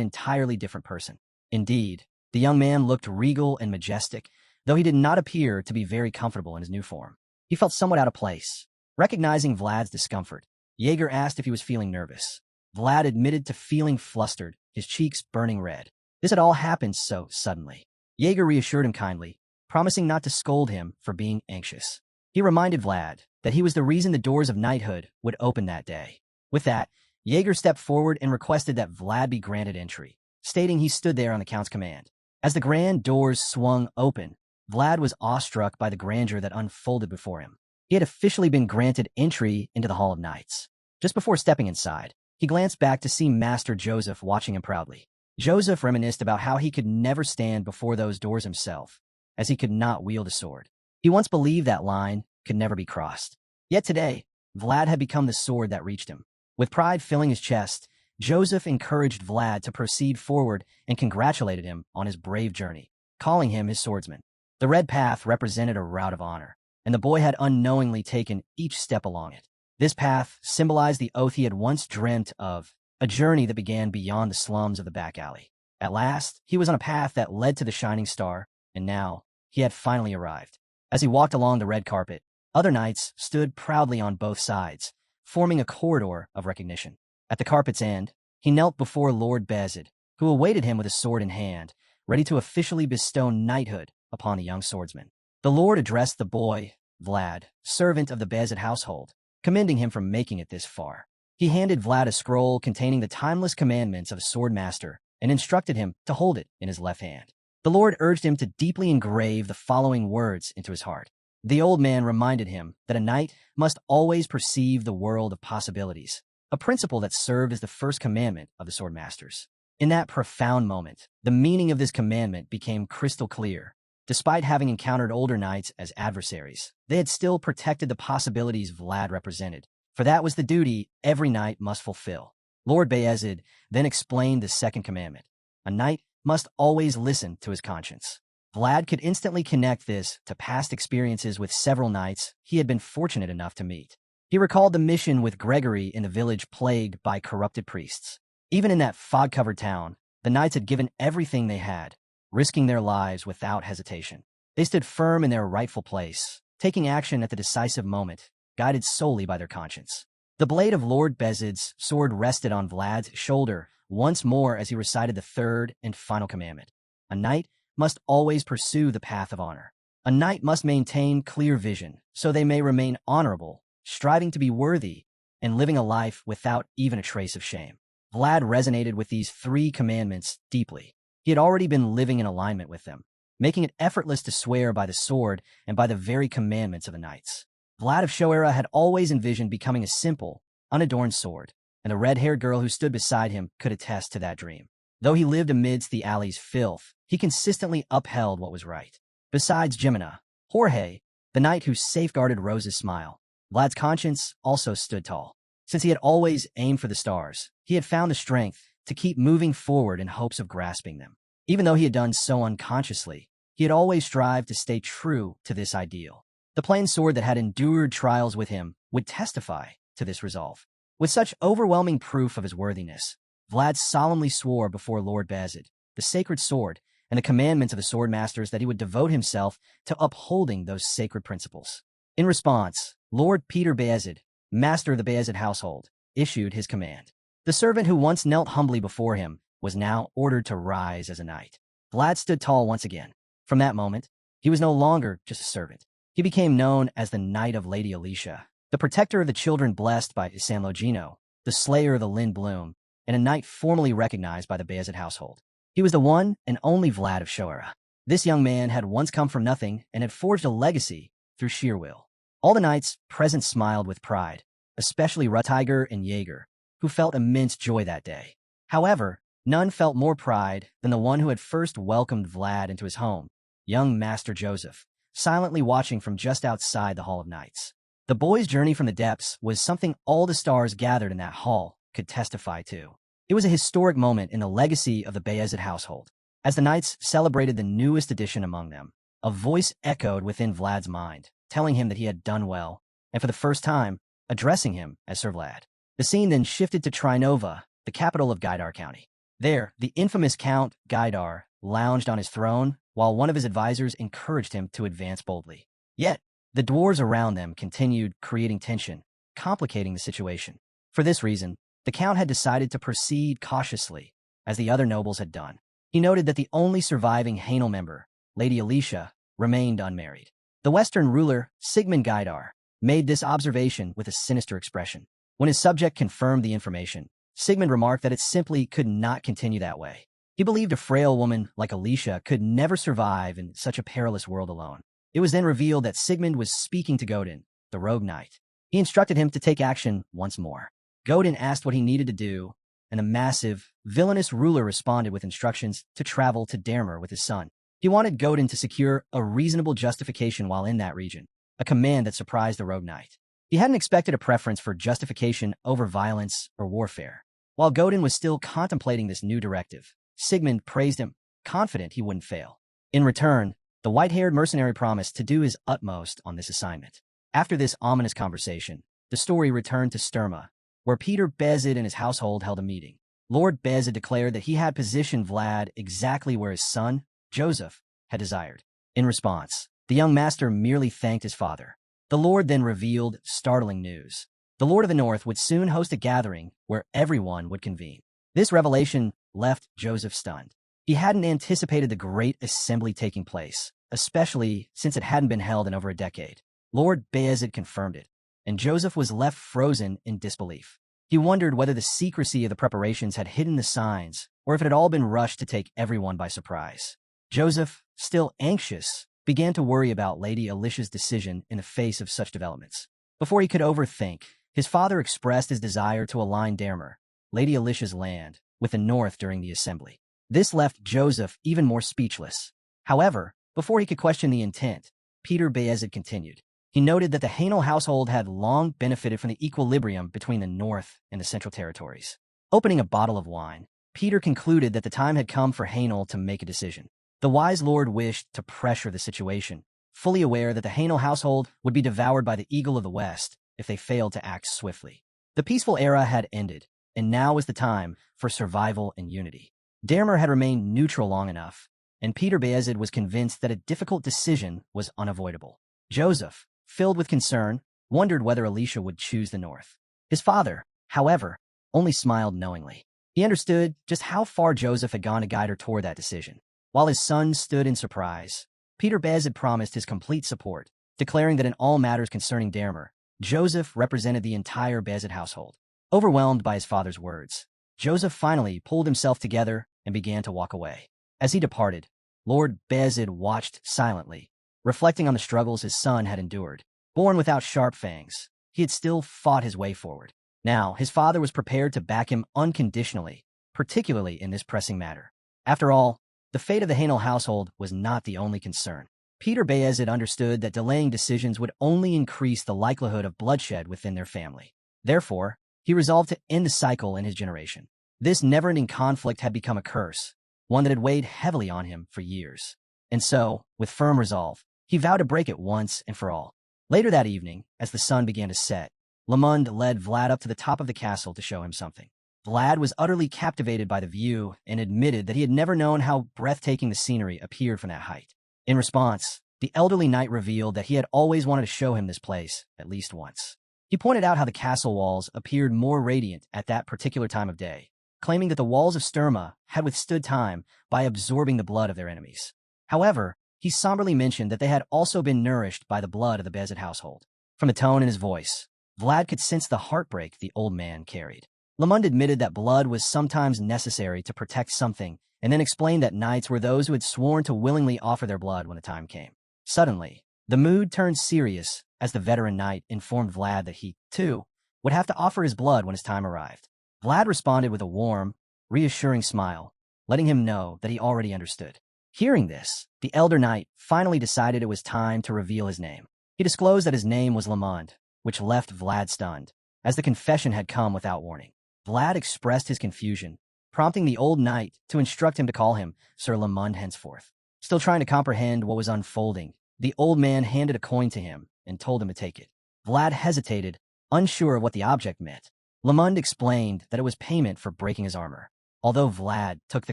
entirely different person. Indeed, the young man looked regal and majestic, though he did not appear to be very comfortable in his new form. He felt somewhat out of place. Recognizing Vlad's discomfort, Jaeger asked if he was feeling nervous. Vlad admitted to feeling flustered, his cheeks burning red. This had all happened so suddenly. Jaeger reassured him kindly, promising not to scold him for being anxious. He reminded Vlad that he was the reason the doors of knighthood would open that day. With that, Jaeger stepped forward and requested that Vlad be granted entry, stating he stood there on the Count's command. As the grand doors swung open, Vlad was awestruck by the grandeur that unfolded before him. He had officially been granted entry into the Hall of Knights. Just before stepping inside, he glanced back to see Master Joseph watching him proudly. Joseph reminisced about how he could never stand before those doors himself, as he could not wield a sword. He once believed that line could never be crossed. Yet today, Vlad had become the sword that reached him. With pride filling his chest, Joseph encouraged Vlad to proceed forward and congratulated him on his brave journey, calling him his swordsman. The red path represented a route of honor, and the boy had unknowingly taken each step along it. This path symbolized the oath he had once dreamt of, a journey that began beyond the slums of the back alley. At last, he was on a path that led to the shining star, and now he had finally arrived. As he walked along the red carpet, other knights stood proudly on both sides, forming a corridor of recognition. At the carpet's end, he knelt before Lord Beazid, who awaited him with a sword in hand, ready to officially bestow knighthood upon the young swordsman. The Lord addressed the boy, Vlad, servant of the Beazid household, commending him for making it this far. He handed Vlad a scroll containing the timeless commandments of a swordmaster and instructed him to hold it in his left hand. The Lord urged him to deeply engrave the following words into his heart. The old man reminded him that a knight must always perceive the world of possibilities, a principle that served as the first commandment of the swordmasters. In that profound moment, the meaning of this commandment became crystal clear. Despite having encountered older knights as adversaries, they had still protected the possibilities Vlad represented, for that was the duty every knight must fulfill. Lord Beazid then explained the second commandment. A knight must always listen to his conscience. Vlad could instantly connect this to past experiences with several knights he had been fortunate enough to meet. He recalled the mission with Gregory in the village plagued by corrupted priests. Even in that fog-covered town, the knights had given everything they had, risking their lives without hesitation. They stood firm in their rightful place, taking action at the decisive moment, guided solely by their conscience. The blade of Lord Beazid's sword rested on Vlad's shoulder once more as he recited the third and final commandment. A knight must always pursue the path of honor. A knight must maintain clear vision so they may remain honorable, striving to be worthy, and living a life without even a trace of shame. Vlad resonated with these 3 commandments deeply. He had already been living in alignment with them, making it effortless to swear by the sword and by the very commandments of the knights. Vlad of Shoera had always envisioned becoming a simple, unadorned sword, and the red-haired girl who stood beside him could attest to that dream. Though he lived amidst the alley's filth, he consistently upheld what was right. Besides Geminina, Jorge, the knight who safeguarded Rose's smile, Vlad's conscience also stood tall. Since he had always aimed for the stars, he had found the strength to keep moving forward in hopes of grasping them. Even though he had done so unconsciously, he had always strived to stay true to this ideal. The plain sword that had endured trials with him would testify to this resolve. With such overwhelming proof of his worthiness, Vlad solemnly swore before Lord Beazid, the sacred sword, and the commandments of the swordmasters that he would devote himself to upholding those sacred principles. In response, Lord Peter Beazid, master of the Beazid household, issued his command. The servant who once knelt humbly before him was now ordered to rise as a knight. Vlad stood tall once again. From that moment, he was no longer just a servant. He became known as the Knight of Lady Alicia, the protector of the children blessed by San Logino, the slayer of the Lynn Bloom, and a knight formally recognized by the Beazid household. He was the one and only Vlad of Shoera. This young man had once come from nothing and had forged a legacy through sheer will. All the knights present smiled with pride, especially Tiger and Jaeger, who felt immense joy that day. However, none felt more pride than the one who had first welcomed Vlad into his home, young Master Joseph, silently watching from just outside the Hall of Knights. The boy's journey from the depths was something all the stars gathered in that hall could testify to. It was a historic moment in the legacy of the Beazid household. As the knights celebrated the newest addition among them, a voice echoed within Vlad's mind, telling him that he had done well, and for the first time, addressing him as Sir Vlad. The scene then shifted to Trinova, the capital of Gaidar County. There, the infamous Count Gaidar lounged on his throne, while one of his advisors encouraged him to advance boldly. Yet, the dwarves around them continued creating tension, complicating the situation. For this reason, the Count had decided to proceed cautiously, as the other nobles had done. He noted that the only surviving Hainel member, Lady Alicia, remained unmarried. The Western ruler, Sigmund Gaidar, made this observation with a sinister expression. When his subject confirmed the information, Sigmund remarked that it simply could not continue that way. He believed a frail woman like Alicia could never survive in such a perilous world alone. It was then revealed that Sigmund was speaking to Godin, the rogue knight. He instructed him to take action once more. Godin asked what he needed to do, and the massive, villainous ruler responded with instructions to travel to Dermer with his son. He wanted Godin to secure a reasonable justification while in that region, a command that surprised the rogue knight. He hadn't expected a preference for justification over violence or warfare. While Godin was still contemplating this new directive, Sigmund praised him, confident he wouldn't fail. In return, the white-haired mercenary promised to do his utmost on this assignment. After this ominous conversation, the story returned to Sturma, where Peter Beazid and his household held a meeting. Lord Beazid declared that he had positioned Vlad exactly where his son, Joseph, had desired. In response, the young master merely thanked his father. The Lord then revealed startling news. The Lord of the North would soon host a gathering where everyone would convene. This revelation left Joseph stunned. He hadn't anticipated the great assembly taking place, especially since it hadn't been held in over a decade. Lord Beazid confirmed it, and Joseph was left frozen in disbelief. He wondered whether the secrecy of the preparations had hidden the signs, or if it had all been rushed to take everyone by surprise. Joseph, still anxious, began to worry about Lady Alicia's decision in the face of such developments. Before he could overthink, his father expressed his desire to align Dermer, Lady Alicia's land, with the North during the assembly. This left Joseph even more speechless. However, before he could question the intent, Peter Beazid continued. He noted that the Hainel household had long benefited from the equilibrium between the North and the Central Territories. Opening a bottle of wine, Peter concluded that the time had come for Hainel to make a decision. The wise lord wished to pressure the situation, fully aware that the Hainel household would be devoured by the Eagle of the West if they failed to act swiftly. The peaceful era had ended, and now was the time for survival and unity. Dermer had remained neutral long enough, and Peter Beazid was convinced that a difficult decision was unavoidable. Joseph, filled with concern, wondered whether Alicia would choose the North. His father, however, only smiled knowingly. He understood just how far Joseph had gone to guide her toward that decision. While his son stood in surprise, Peter Beazid promised his complete support, declaring that in all matters concerning Dermer, Joseph represented the entire Beazid household. Overwhelmed by his father's words, Joseph finally pulled himself together and began to walk away. As he departed, Lord Beazid watched silently, reflecting on the struggles his son had endured. Born without sharp fangs, he had still fought his way forward. Now, his father was prepared to back him unconditionally, particularly in this pressing matter. After all, the fate of the Hainel household was not the only concern. Peter Beazid understood that delaying decisions would only increase the likelihood of bloodshed within their family. Therefore, he resolved to end the cycle in his generation. This never-ending conflict had become a curse, one that had weighed heavily on him for years. And so, with firm resolve, he vowed to break it once and for all. Later that evening, as the sun began to set, Lamond led Vlad up to the top of the castle to show him something. Vlad was utterly captivated by the view and admitted that he had never known how breathtaking the scenery appeared from that height. In response, the elderly knight revealed that he had always wanted to show him this place, at least once. He pointed out how the castle walls appeared more radiant at that particular time of day, claiming that the walls of Sturma had withstood time by absorbing the blood of their enemies. However, he somberly mentioned that they had also been nourished by the blood of the Beazid household. From the tone in his voice, Vlad could sense the heartbreak the old man carried. Lamond admitted that blood was sometimes necessary to protect something, and then explained that knights were those who had sworn to willingly offer their blood when the time came. Suddenly, the mood turned serious as the veteran knight informed Vlad that he, too, would have to offer his blood when his time arrived. Vlad responded with a warm, reassuring smile, letting him know that he already understood. Hearing this, the elder knight finally decided it was time to reveal his name. He disclosed that his name was Lamond, which left Vlad stunned, as the confession had come without warning. Vlad expressed his confusion, prompting the old knight to instruct him to call him Sir Lamond henceforth. Still trying to comprehend what was unfolding, the old man handed a coin to him and told him to take it. Vlad hesitated, unsure of what the object meant. Lamond explained that it was payment for breaking his armor. Although Vlad took the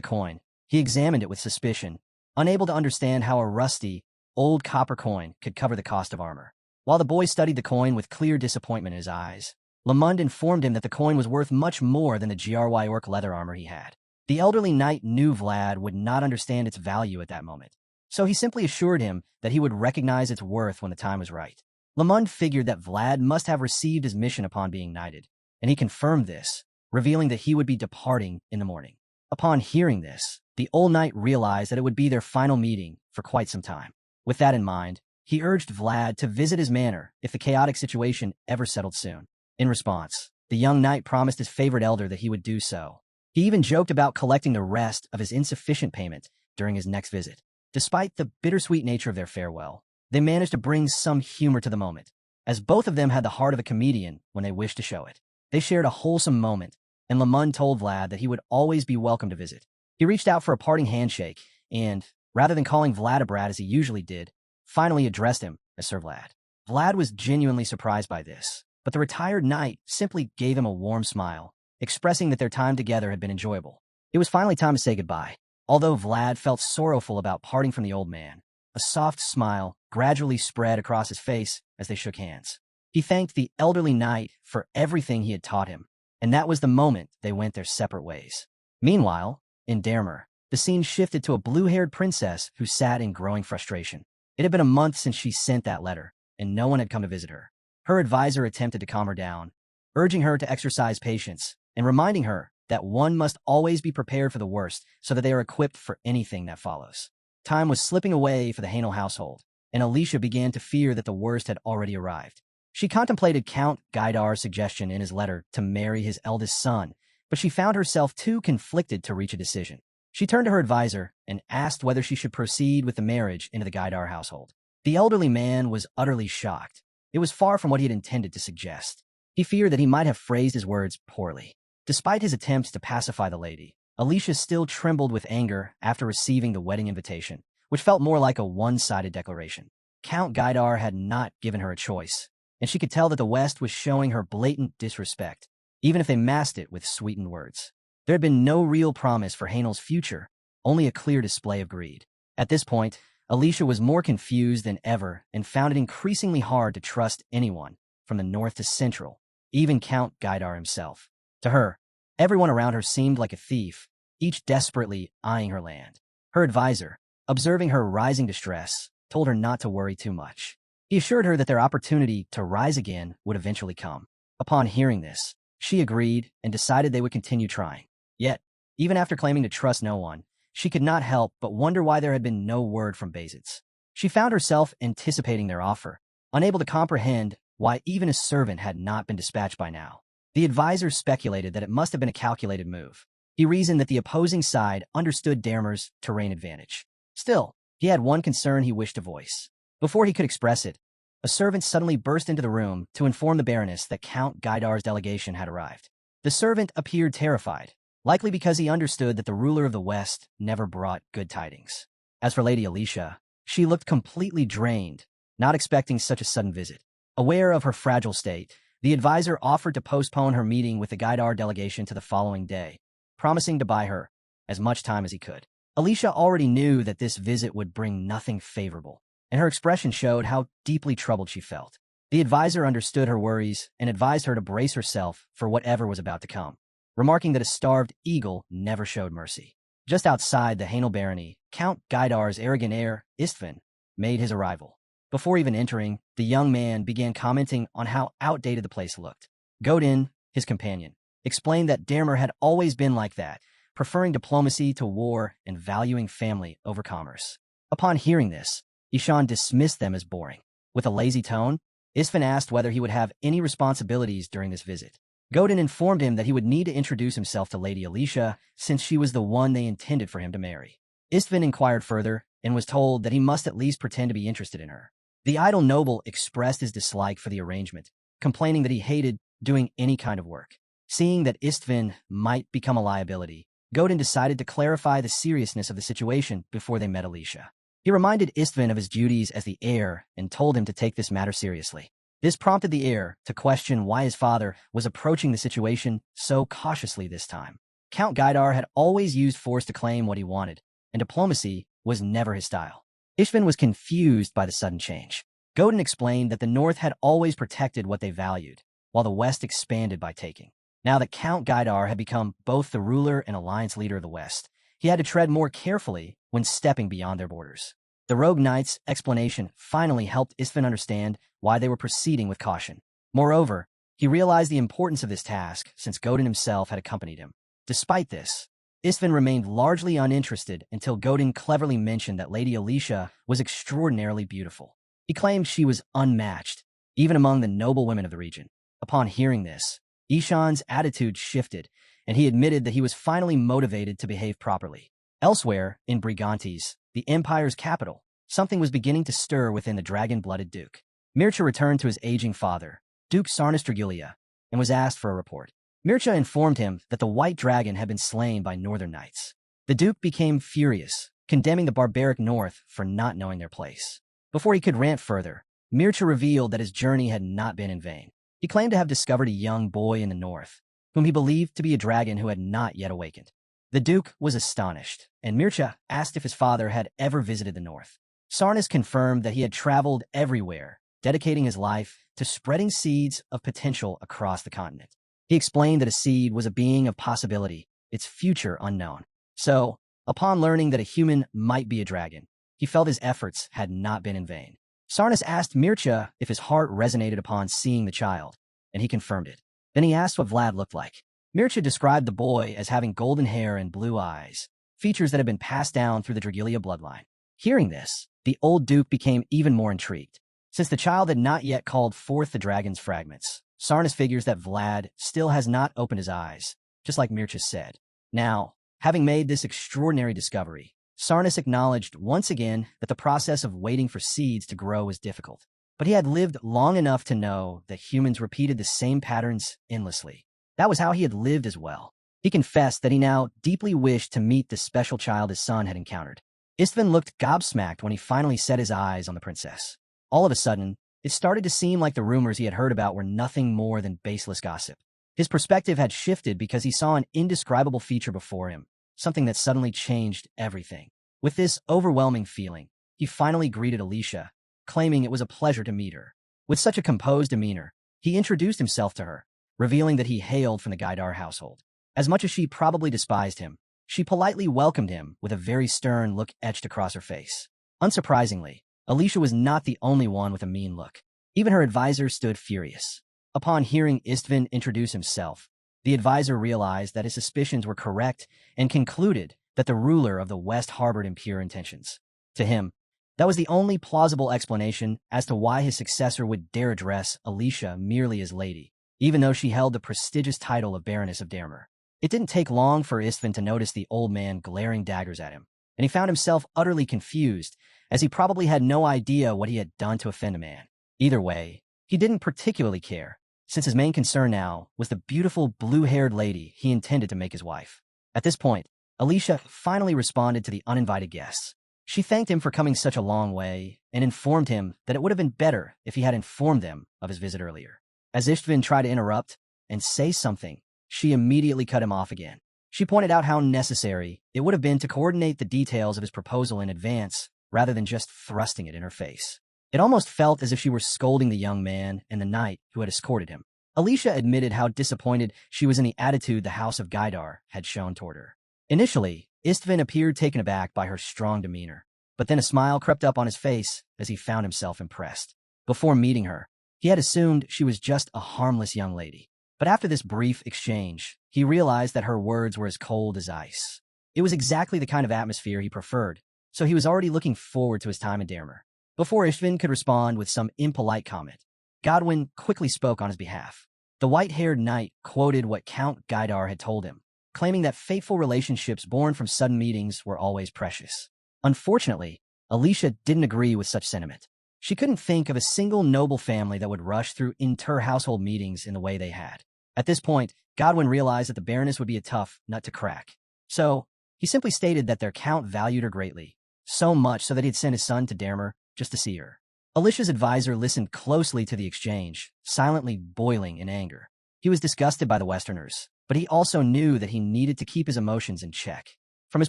coin, he examined it with suspicion, unable to understand how a rusty, old copper coin could cover the cost of armor. While the boy studied the coin with clear disappointment in his eyes, Lamond informed him that the coin was worth much more than the GRY orc leather armor he had. The elderly knight knew Vlad would not understand its value at that moment, so he simply assured him that he would recognize its worth when the time was right. Lamond figured that Vlad must have received his mission upon being knighted, and he confirmed this, revealing that he would be departing in the morning. Upon hearing this, the old knight realized that it would be their final meeting for quite some time. With that in mind, he urged Vlad to visit his manor if the chaotic situation ever settled soon. In response, the young knight promised his favorite elder that he would do so. He even joked about collecting the rest of his insufficient payment during his next visit. Despite the bittersweet nature of their farewell, they managed to bring some humor to the moment, as both of them had the heart of a comedian when they wished to show it. They shared a wholesome moment, and Lamond told Vlad that he would always be welcome to visit. He reached out for a parting handshake, and, rather than calling Vlad a brat as he usually did, finally addressed him as Sir Vlad. Vlad was genuinely surprised by this, but the retired knight simply gave him a warm smile, expressing that their time together had been enjoyable. It was finally time to say goodbye. Although Vlad felt sorrowful about parting from the old man, a soft smile gradually spread across his face as they shook hands. He thanked the elderly knight for everything he had taught him, and that was the moment they went their separate ways. Meanwhile, in Dermer, the scene shifted to a blue-haired princess who sat in growing frustration. It had been a month since she sent that letter, and no one had come to visit her. Her advisor attempted to calm her down, urging her to exercise patience and reminding her that one must always be prepared for the worst so that they are equipped for anything that follows. Time was slipping away for the Hainel household, and Alicia began to fear that the worst had already arrived. She contemplated Count Gaidar's suggestion in his letter to marry his eldest son, but she found herself too conflicted to reach a decision. She turned to her advisor and asked whether she should proceed with the marriage into the Gaidar household. The elderly man was utterly shocked. It was far from what he had intended to suggest. He feared that he might have phrased his words poorly. Despite his attempts to pacify the lady, Alicia still trembled with anger after receiving the wedding invitation, which felt more like a one-sided declaration. Count Gaidar had not given her a choice, and she could tell that the West was showing her blatant disrespect, even if they masked it with sweetened words. There had been no real promise for Hainel's future, only a clear display of greed. At this point, Alicia was more confused than ever and found it increasingly hard to trust anyone, from the north to central, even Count Gaidar himself. To her, everyone around her seemed like a thief, each desperately eyeing her land. Her advisor, observing her rising distress, told her not to worry too much. He assured her that their opportunity to rise again would eventually come. Upon hearing this, she agreed and decided they would continue trying. Yet, even after claiming to trust no one, she could not help but wonder why there had been no word from Beazid's. She found herself anticipating their offer, unable to comprehend why even a servant had not been dispatched by now. The advisor speculated that it must have been a calculated move. He reasoned that the opposing side understood Dermer's terrain advantage. Still, he had one concern he wished to voice. Before he could express it, a servant suddenly burst into the room to inform the Baroness that Count Gaidar's delegation had arrived. The servant appeared terrified, likely because he understood that the ruler of the West never brought good tidings. As for Lady Alicia, she looked completely drained, not expecting such a sudden visit. Aware of her fragile state, The advisor offered to postpone her meeting with the Gaidar delegation to the following day, promising to buy her as much time as he could. Alicia already knew that this visit would bring nothing favorable, and her expression showed how deeply troubled she felt. The advisor understood her worries and advised her to brace herself for whatever was about to come, remarking that a starved eagle never showed mercy. Just outside the Hainal barony, Count Gaidar's arrogant heir, Istvan, made his arrival. Before even entering, the young man began commenting on how outdated the place looked. Godin, his companion, explained that Dermer had always been like that, preferring diplomacy to war and valuing family over commerce. Upon hearing this, Ishan dismissed them as boring. With a lazy tone, Istvan asked whether he would have any responsibilities during this visit. Godin informed him that he would need to introduce himself to Lady Alicia, since she was the one they intended for him to marry. Istvan inquired further and was told that he must at least pretend to be interested in her. The idle noble expressed his dislike for the arrangement, complaining that he hated doing any kind of work. Seeing that Istvan might become a liability, Godin decided to clarify the seriousness of the situation before they met Alicia. He reminded Istvan of his duties as the heir and told him to take this matter seriously. This prompted the heir to question why his father was approaching the situation so cautiously this time. Count Gaidar had always used force to claim what he wanted, and diplomacy was never his style. Istvan was confused by the sudden change. Godin explained that the North had always protected what they valued, while the West expanded by taking. Now that Count Gaidar had become both the ruler and alliance leader of the West, he had to tread more carefully when stepping beyond their borders. The rogue knight's explanation finally helped Istvan understand why they were proceeding with caution. Moreover, he realized the importance of this task since Godin himself had accompanied him. Despite this, Istvan remained largely uninterested until Godin cleverly mentioned that Lady Alicia was extraordinarily beautiful. He claimed she was unmatched, even among the noble women of the region. Upon hearing this, Ishan's attitude shifted, and he admitted that he was finally motivated to behave properly. Elsewhere, in Brigantes, the empire's capital, something was beginning to stir within the dragon-blooded duke. Mircea returned to his aging father, Duke Sarnas Dragulia, and was asked for a report. Mircea informed him that the white dragon had been slain by northern knights. The duke became furious, condemning the barbaric north for not knowing their place. Before he could rant further, Mircea revealed that his journey had not been in vain. He claimed to have discovered a young boy in the north, whom he believed to be a dragon who had not yet awakened. The duke was astonished, and Mircea asked if his father had ever visited the north. Sarnas confirmed that he had traveled everywhere, dedicating his life to spreading seeds of potential across the continent. He explained that a seed was a being of possibility, its future unknown. So, upon learning that a human might be a dragon, he felt his efforts had not been in vain. Sarnas asked Mircea if his heart resonated upon seeing the child, and he confirmed it. Then he asked what Vlad looked like. Mircea described the boy as having golden hair and blue eyes, features that had been passed down through the Dragulia bloodline. Hearing this, the old duke became even more intrigued. Since the child had not yet called forth the dragon's fragments, Sarnas figures that Vlad still has not opened his eyes, just like Mircea said. Now, having made this extraordinary discovery, Sarnas acknowledged once again that the process of waiting for seeds to grow was difficult. But he had lived long enough to know that humans repeated the same patterns endlessly. That was how he had lived as well. He confessed that he now deeply wished to meet the special child his son had encountered. Istvan looked gobsmacked when he finally set his eyes on the princess. All of a sudden, it started to seem like the rumors he had heard about were nothing more than baseless gossip. His perspective had shifted because he saw an indescribable feature before him, something that suddenly changed everything. With this overwhelming feeling, he finally greeted Alicia, claiming it was a pleasure to meet her. With such a composed demeanor, he introduced himself to her, revealing that he hailed from the Gaidar household. As much as she probably despised him, she politely welcomed him with a very stern look etched across her face. Unsurprisingly, Alicia was not the only one with a mean look. Even her advisor stood furious. Upon hearing Istvan introduce himself, the advisor realized that his suspicions were correct and concluded that the ruler of the West harbored impure intentions. To him, that was the only plausible explanation as to why his successor would dare address Alicia merely as lady, even though she held the prestigious title of Baroness of Dermer. It didn't take long for Istvan to notice the old man glaring daggers at him, and he found himself utterly confused, as he probably had no idea what he had done to offend a man. Either way, he didn't particularly care, since his main concern now was the beautiful blue-haired lady he intended to make his wife. At this point, Alicia finally responded to the uninvited guests. She thanked him for coming such a long way and informed him that it would have been better if he had informed them of his visit earlier. As Istvin tried to interrupt and say something, she immediately cut him off again. She pointed out how necessary it would have been to coordinate the details of his proposal in advance rather than just thrusting it in her face. It almost felt as if she were scolding the young man and the knight who had escorted him. Alicia admitted how disappointed she was in the attitude the House of Gaidar had shown toward her. Initially, Istvin appeared taken aback by her strong demeanor, but then a smile crept up on his face as he found himself impressed. Before meeting her, he had assumed she was just a harmless young lady. But after this brief exchange, he realized that her words were as cold as ice. It was exactly the kind of atmosphere he preferred, so he was already looking forward to his time in Dermer. Before Istvin could respond with some impolite comment, Godwin quickly spoke on his behalf. The white-haired knight quoted what Count Gaidar had told him, claiming that fateful relationships born from sudden meetings were always precious. Unfortunately, Alicia didn't agree with such sentiment. She couldn't think of a single noble family that would rush through inter-household meetings in the way they had. At this point, Godwin realized that the Baroness would be a tough nut to crack. So, he simply stated that their count valued her greatly, so much so that he'd sent his son to Dermer just to see her. Alicia's advisor listened closely to the exchange, silently boiling in anger. He was disgusted by the Westerners, but he also knew that he needed to keep his emotions in check. From his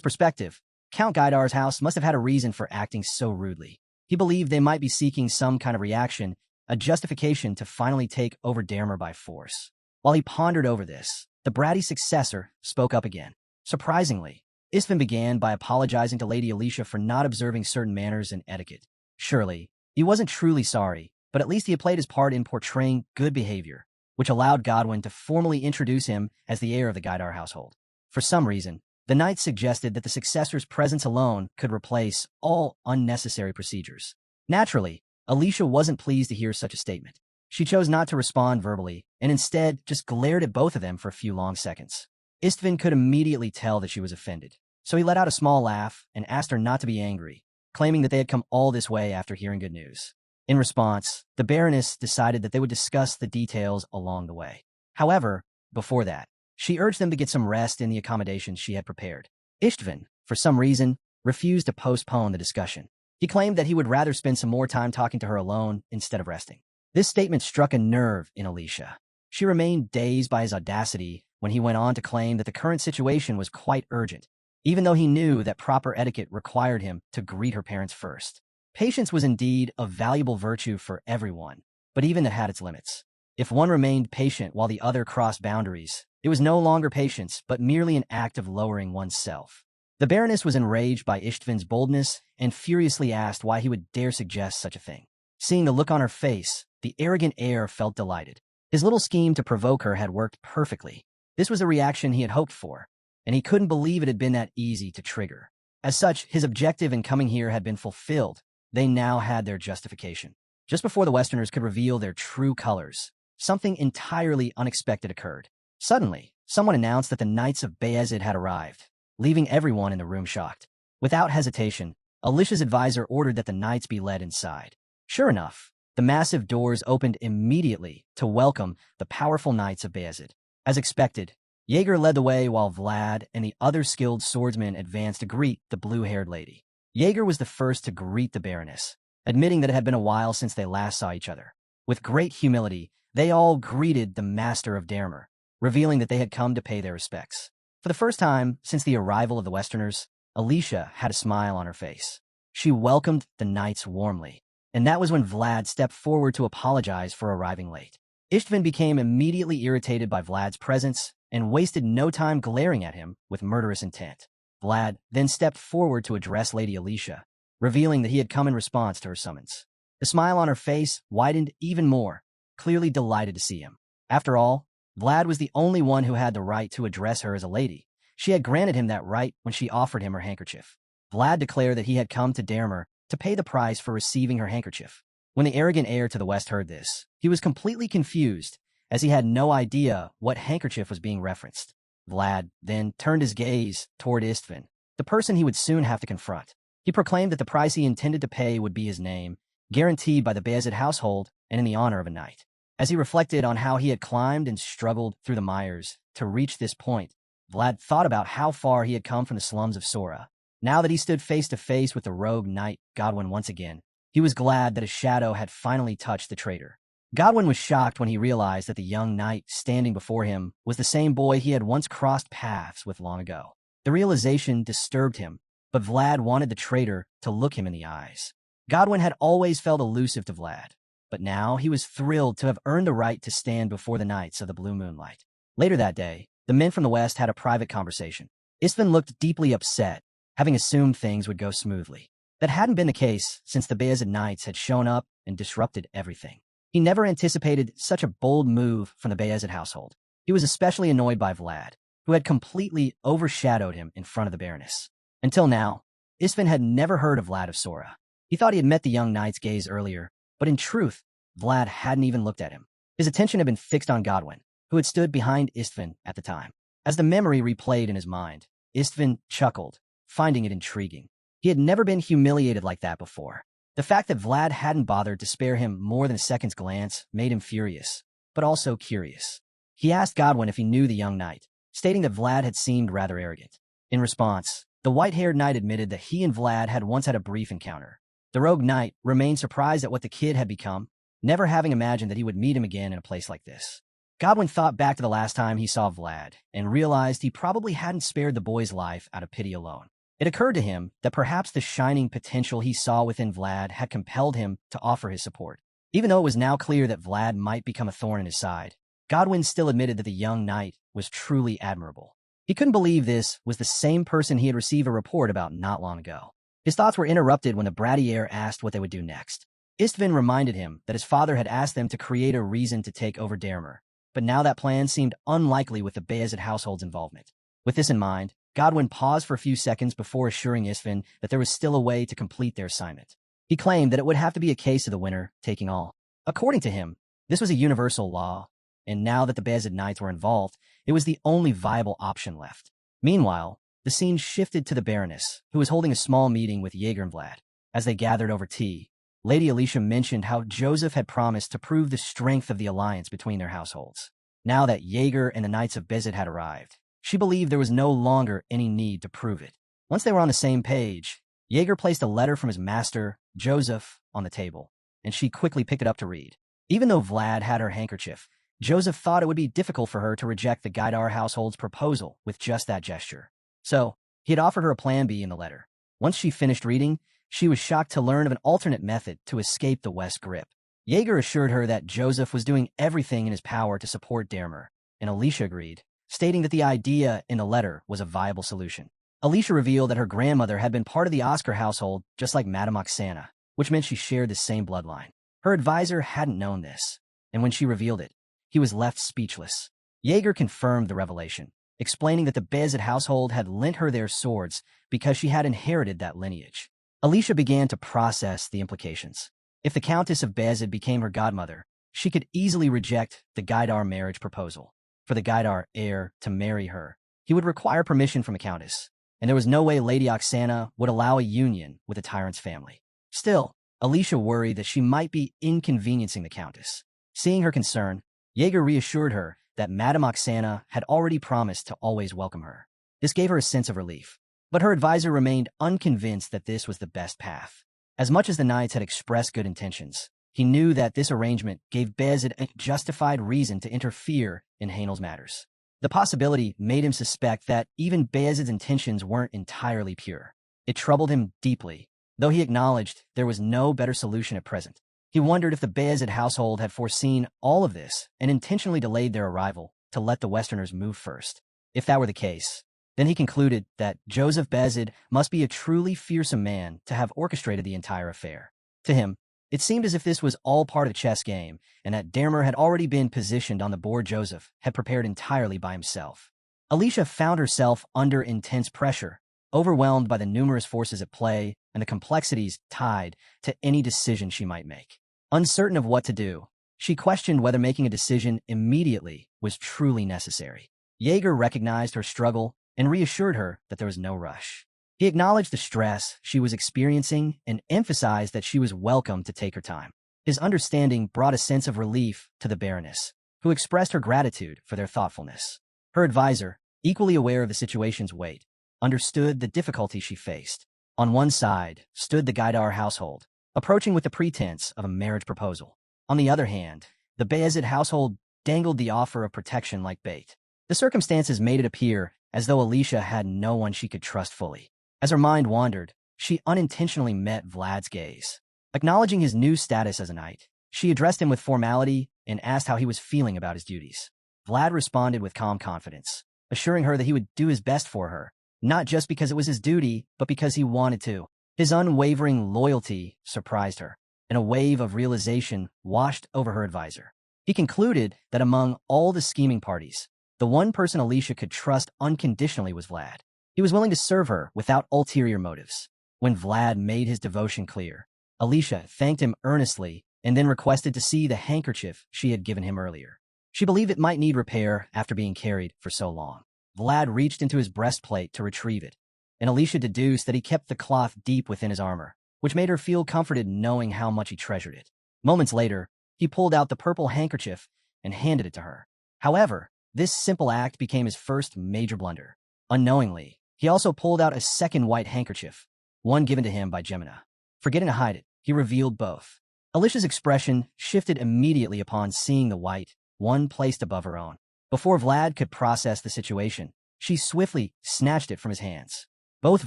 perspective, Count Gaidar's house must have had a reason for acting so rudely. He believed they might be seeking some kind of reaction, a justification to finally take over Dermer by force. While he pondered over this, the bratty successor spoke up again. Surprisingly, Istvin began by apologizing to Lady Alicia for not observing certain manners and etiquette. Surely, he wasn't truly sorry, but at least he had played his part in portraying good behavior, which allowed Godwin to formally introduce him as the heir of the Gaidar household. For some reason, the knight suggested that the successor's presence alone could replace all unnecessary procedures. Naturally, Alicia wasn't pleased to hear such a statement. She chose not to respond verbally, and instead just glared at both of them for a few long seconds. Istvin could immediately tell that she was offended, so he let out a small laugh and asked her not to be angry, claiming that they had come all this way after hearing good news. In response, the Baroness decided that they would discuss the details along the way. However, before that, she urged them to get some rest in the accommodations she had prepared. Istvin, for some reason, refused to postpone the discussion. He claimed that he would rather spend some more time talking to her alone instead of resting. This statement struck a nerve in Alicia. She remained dazed by his audacity when he went on to claim that the current situation was quite urgent, even though he knew that proper etiquette required him to greet her parents first. Patience was indeed a valuable virtue for everyone, but even it had its limits. If one remained patient while the other crossed boundaries, it was no longer patience, but merely an act of lowering oneself. The Baroness was enraged by Istvin's boldness and furiously asked why he would dare suggest such a thing. Seeing the look on her face, the arrogant heir felt delighted. His little scheme to provoke her had worked perfectly. This was a reaction he had hoped for, and he couldn't believe it had been that easy to trigger. As such, his objective in coming here had been fulfilled. They now had their justification. Just before the Westerners could reveal their true colors, something entirely unexpected occurred. Suddenly, someone announced that the Knights of Beazid had arrived, leaving everyone in the room shocked. Without hesitation, Alicia's advisor ordered that the knights be led inside. Sure enough, the massive doors opened immediately to welcome the powerful Knights of Beazid. As expected, Jaeger led the way while Vlad and the other skilled swordsmen advanced to greet the blue-haired lady. Jaeger was the first to greet the Baroness, admitting that it had been a while since they last saw each other. With great humility, they all greeted the master of Dermer, revealing that they had come to pay their respects. For the first time since the arrival of the Westerners, Alicia had a smile on her face. She welcomed the knights warmly, and that was when Vlad stepped forward to apologize for arriving late. Istvin became immediately irritated by Vlad's presence and wasted no time glaring at him with murderous intent. Vlad then stepped forward to address Lady Alicia, revealing that he had come in response to her summons. The smile on her face widened even more, clearly delighted to see him. After all, Vlad was the only one who had the right to address her as a lady. She had granted him that right when she offered him her handkerchief. Vlad declared that he had come to Dermer to pay the price for receiving her handkerchief. When the arrogant heir to the West heard this, he was completely confused, as he had no idea what handkerchief was being referenced. Vlad then turned his gaze toward Istvin, the person he would soon have to confront. He proclaimed that the price he intended to pay would be his name, guaranteed by the Beazid household and in the honor of a knight. As he reflected on how he had climbed and struggled through the mires to reach this point, Vlad thought about how far he had come from the slums of Sora. Now that he stood face to face with the rogue knight Godwin once again, he was glad that his shadow had finally touched the traitor. Godwin was shocked when he realized that the young knight standing before him was the same boy he had once crossed paths with long ago. The realization disturbed him, but Vlad wanted the traitor to look him in the eyes. Godwin had always felt elusive to Vlad, but now he was thrilled to have earned the right to stand before the knights of the blue moonlight. Later that day, the men from the west had a private conversation. Istvin looked deeply upset, having assumed things would go smoothly. That hadn't been the case since the Beazid knights had shown up and disrupted everything. He never anticipated such a bold move from the Beazid household. He was especially annoyed by Vlad, who had completely overshadowed him in front of the Baroness. Until now, Istvin had never heard of Vlad of Sora. He thought he had met the young knight's gaze earlier, but in truth, Vlad hadn't even looked at him. His attention had been fixed on Godwin, who had stood behind Istvin at the time. As the memory replayed in his mind, Istvin chuckled, finding it intriguing. He had never been humiliated like that before. The fact that Vlad hadn't bothered to spare him more than a second's glance made him furious, but also curious. He asked Godwin if he knew the young knight, stating that Vlad had seemed rather arrogant. In response, the white-haired knight admitted that he and Vlad had once had a brief encounter. The rogue knight remained surprised at what the kid had become, never having imagined that he would meet him again in a place like this. Godwin thought back to the last time he saw Vlad and realized he probably hadn't spared the boy's life out of pity alone. It occurred to him that perhaps the shining potential he saw within Vlad had compelled him to offer his support. Even though it was now clear that Vlad might become a thorn in his side, Godwin still admitted that the young knight was truly admirable. He couldn't believe this was the same person he had received a report about not long ago. His thoughts were interrupted when the bratty heir asked what they would do next. Istvin reminded him that his father had asked them to create a reason to take over Dermer, but now that plan seemed unlikely with the Beazid household's involvement. With this in mind, Godwin paused for a few seconds before assuring Istvin that there was still a way to complete their assignment. He claimed that it would have to be a case of the winner taking all. According to him, this was a universal law, and now that the Beazid knights were involved, it was the only viable option left. Meanwhile, the scene shifted to the Baroness, who was holding a small meeting with Jaeger and Vlad. As they gathered over tea, Lady Alicia mentioned how Joseph had promised to prove the strength of the alliance between their households. Now that Jaeger and the Knights of Beazid had arrived, she believed there was no longer any need to prove it. Once they were on the same page, Jaeger placed a letter from his master, Joseph, on the table, and she quickly picked it up to read. Even though Vlad had her handkerchief, Joseph thought it would be difficult for her to reject the Gaidar household's proposal with just that gesture. So, he had offered her a plan B in the letter. Once she finished reading, she was shocked to learn of an alternate method to escape the West grip. Jaeger assured her that Joseph was doing everything in his power to support Dermer, and Alicia agreed, stating that the idea in the letter was a viable solution. Alicia revealed that her grandmother had been part of the Oscar household just like Madame Oksana, which meant she shared the same bloodline. Her advisor hadn't known this, and when she revealed it, he was left speechless. Jaeger confirmed the revelation, explaining that the Beazid household had lent her their swords because she had inherited that lineage. Alicia began to process the implications. If the Countess of Beazid became her godmother, she could easily reject the Gaidar marriage proposal. For the Gaidar heir to marry her, he would require permission from the Countess, and there was no way Lady Oksana would allow a union with the tyrant's family. Still, Alicia worried that she might be inconveniencing the Countess. Seeing her concern, Jaeger reassured her that Madame Oksana had already promised to always welcome her. This gave her a sense of relief, but her advisor remained unconvinced that this was the best path. As much as the knights had expressed good intentions, he knew that this arrangement gave Beazid a justified reason to interfere in Hainel's matters. The possibility made him suspect that even Beazid's intentions weren't entirely pure. It troubled him deeply, though he acknowledged there was no better solution at present. He wondered if the Beazid household had foreseen all of this and intentionally delayed their arrival to let the Westerners move first. If that were the case, then he concluded that Joseph Beazid must be a truly fearsome man to have orchestrated the entire affair. To him, it seemed as if this was all part of a chess game, and that Dermer had already been positioned on the board Joseph had prepared entirely by himself. Alicia found herself under intense pressure, overwhelmed by the numerous forces at play and the complexities tied to any decision she might make. Uncertain of what to do, she questioned whether making a decision immediately was truly necessary. Jaeger recognized her struggle and reassured her that there was no rush. He acknowledged the stress she was experiencing and emphasized that she was welcome to take her time. His understanding brought a sense of relief to the Baroness, who expressed her gratitude for their thoughtfulness. Her advisor, equally aware of the situation's weight, understood the difficulty she faced. On one side stood the Gaidar household, approaching with the pretense of a marriage proposal. On the other hand, The Beazid household dangled the offer of protection like bait. The circumstances made it appear as though Alicia had no one she could trust fully. As her mind wandered, she unintentionally met Vlad's gaze. Acknowledging his new status as a knight, she addressed him with formality and asked how he was feeling about his duties. Vlad responded with calm confidence, assuring her that he would do his best for her, not just because it was his duty, but because he wanted to. His unwavering loyalty surprised her, and a wave of realization washed over her advisor. He concluded that among all the scheming parties, the one person Alicia could trust unconditionally was Vlad. He was willing to serve her without ulterior motives. When Vlad made his devotion clear, Alicia thanked him earnestly and then requested to see the handkerchief she had given him earlier. She believed it might need repair after being carried for so long. Vlad reached into his breastplate to retrieve it, and Alicia deduced that he kept the cloth deep within his armor, which made her feel comforted knowing how much he treasured it. Moments later, he pulled out the purple handkerchief and handed it to her. However, this simple act became his first major blunder. Unknowingly, he also pulled out a second white handkerchief, one given to him by Geminina. Forgetting to hide it, he revealed both. Alicia's expression shifted immediately upon seeing the white, one placed above her own. Before Vlad could process the situation, she swiftly snatched it from his hands. Both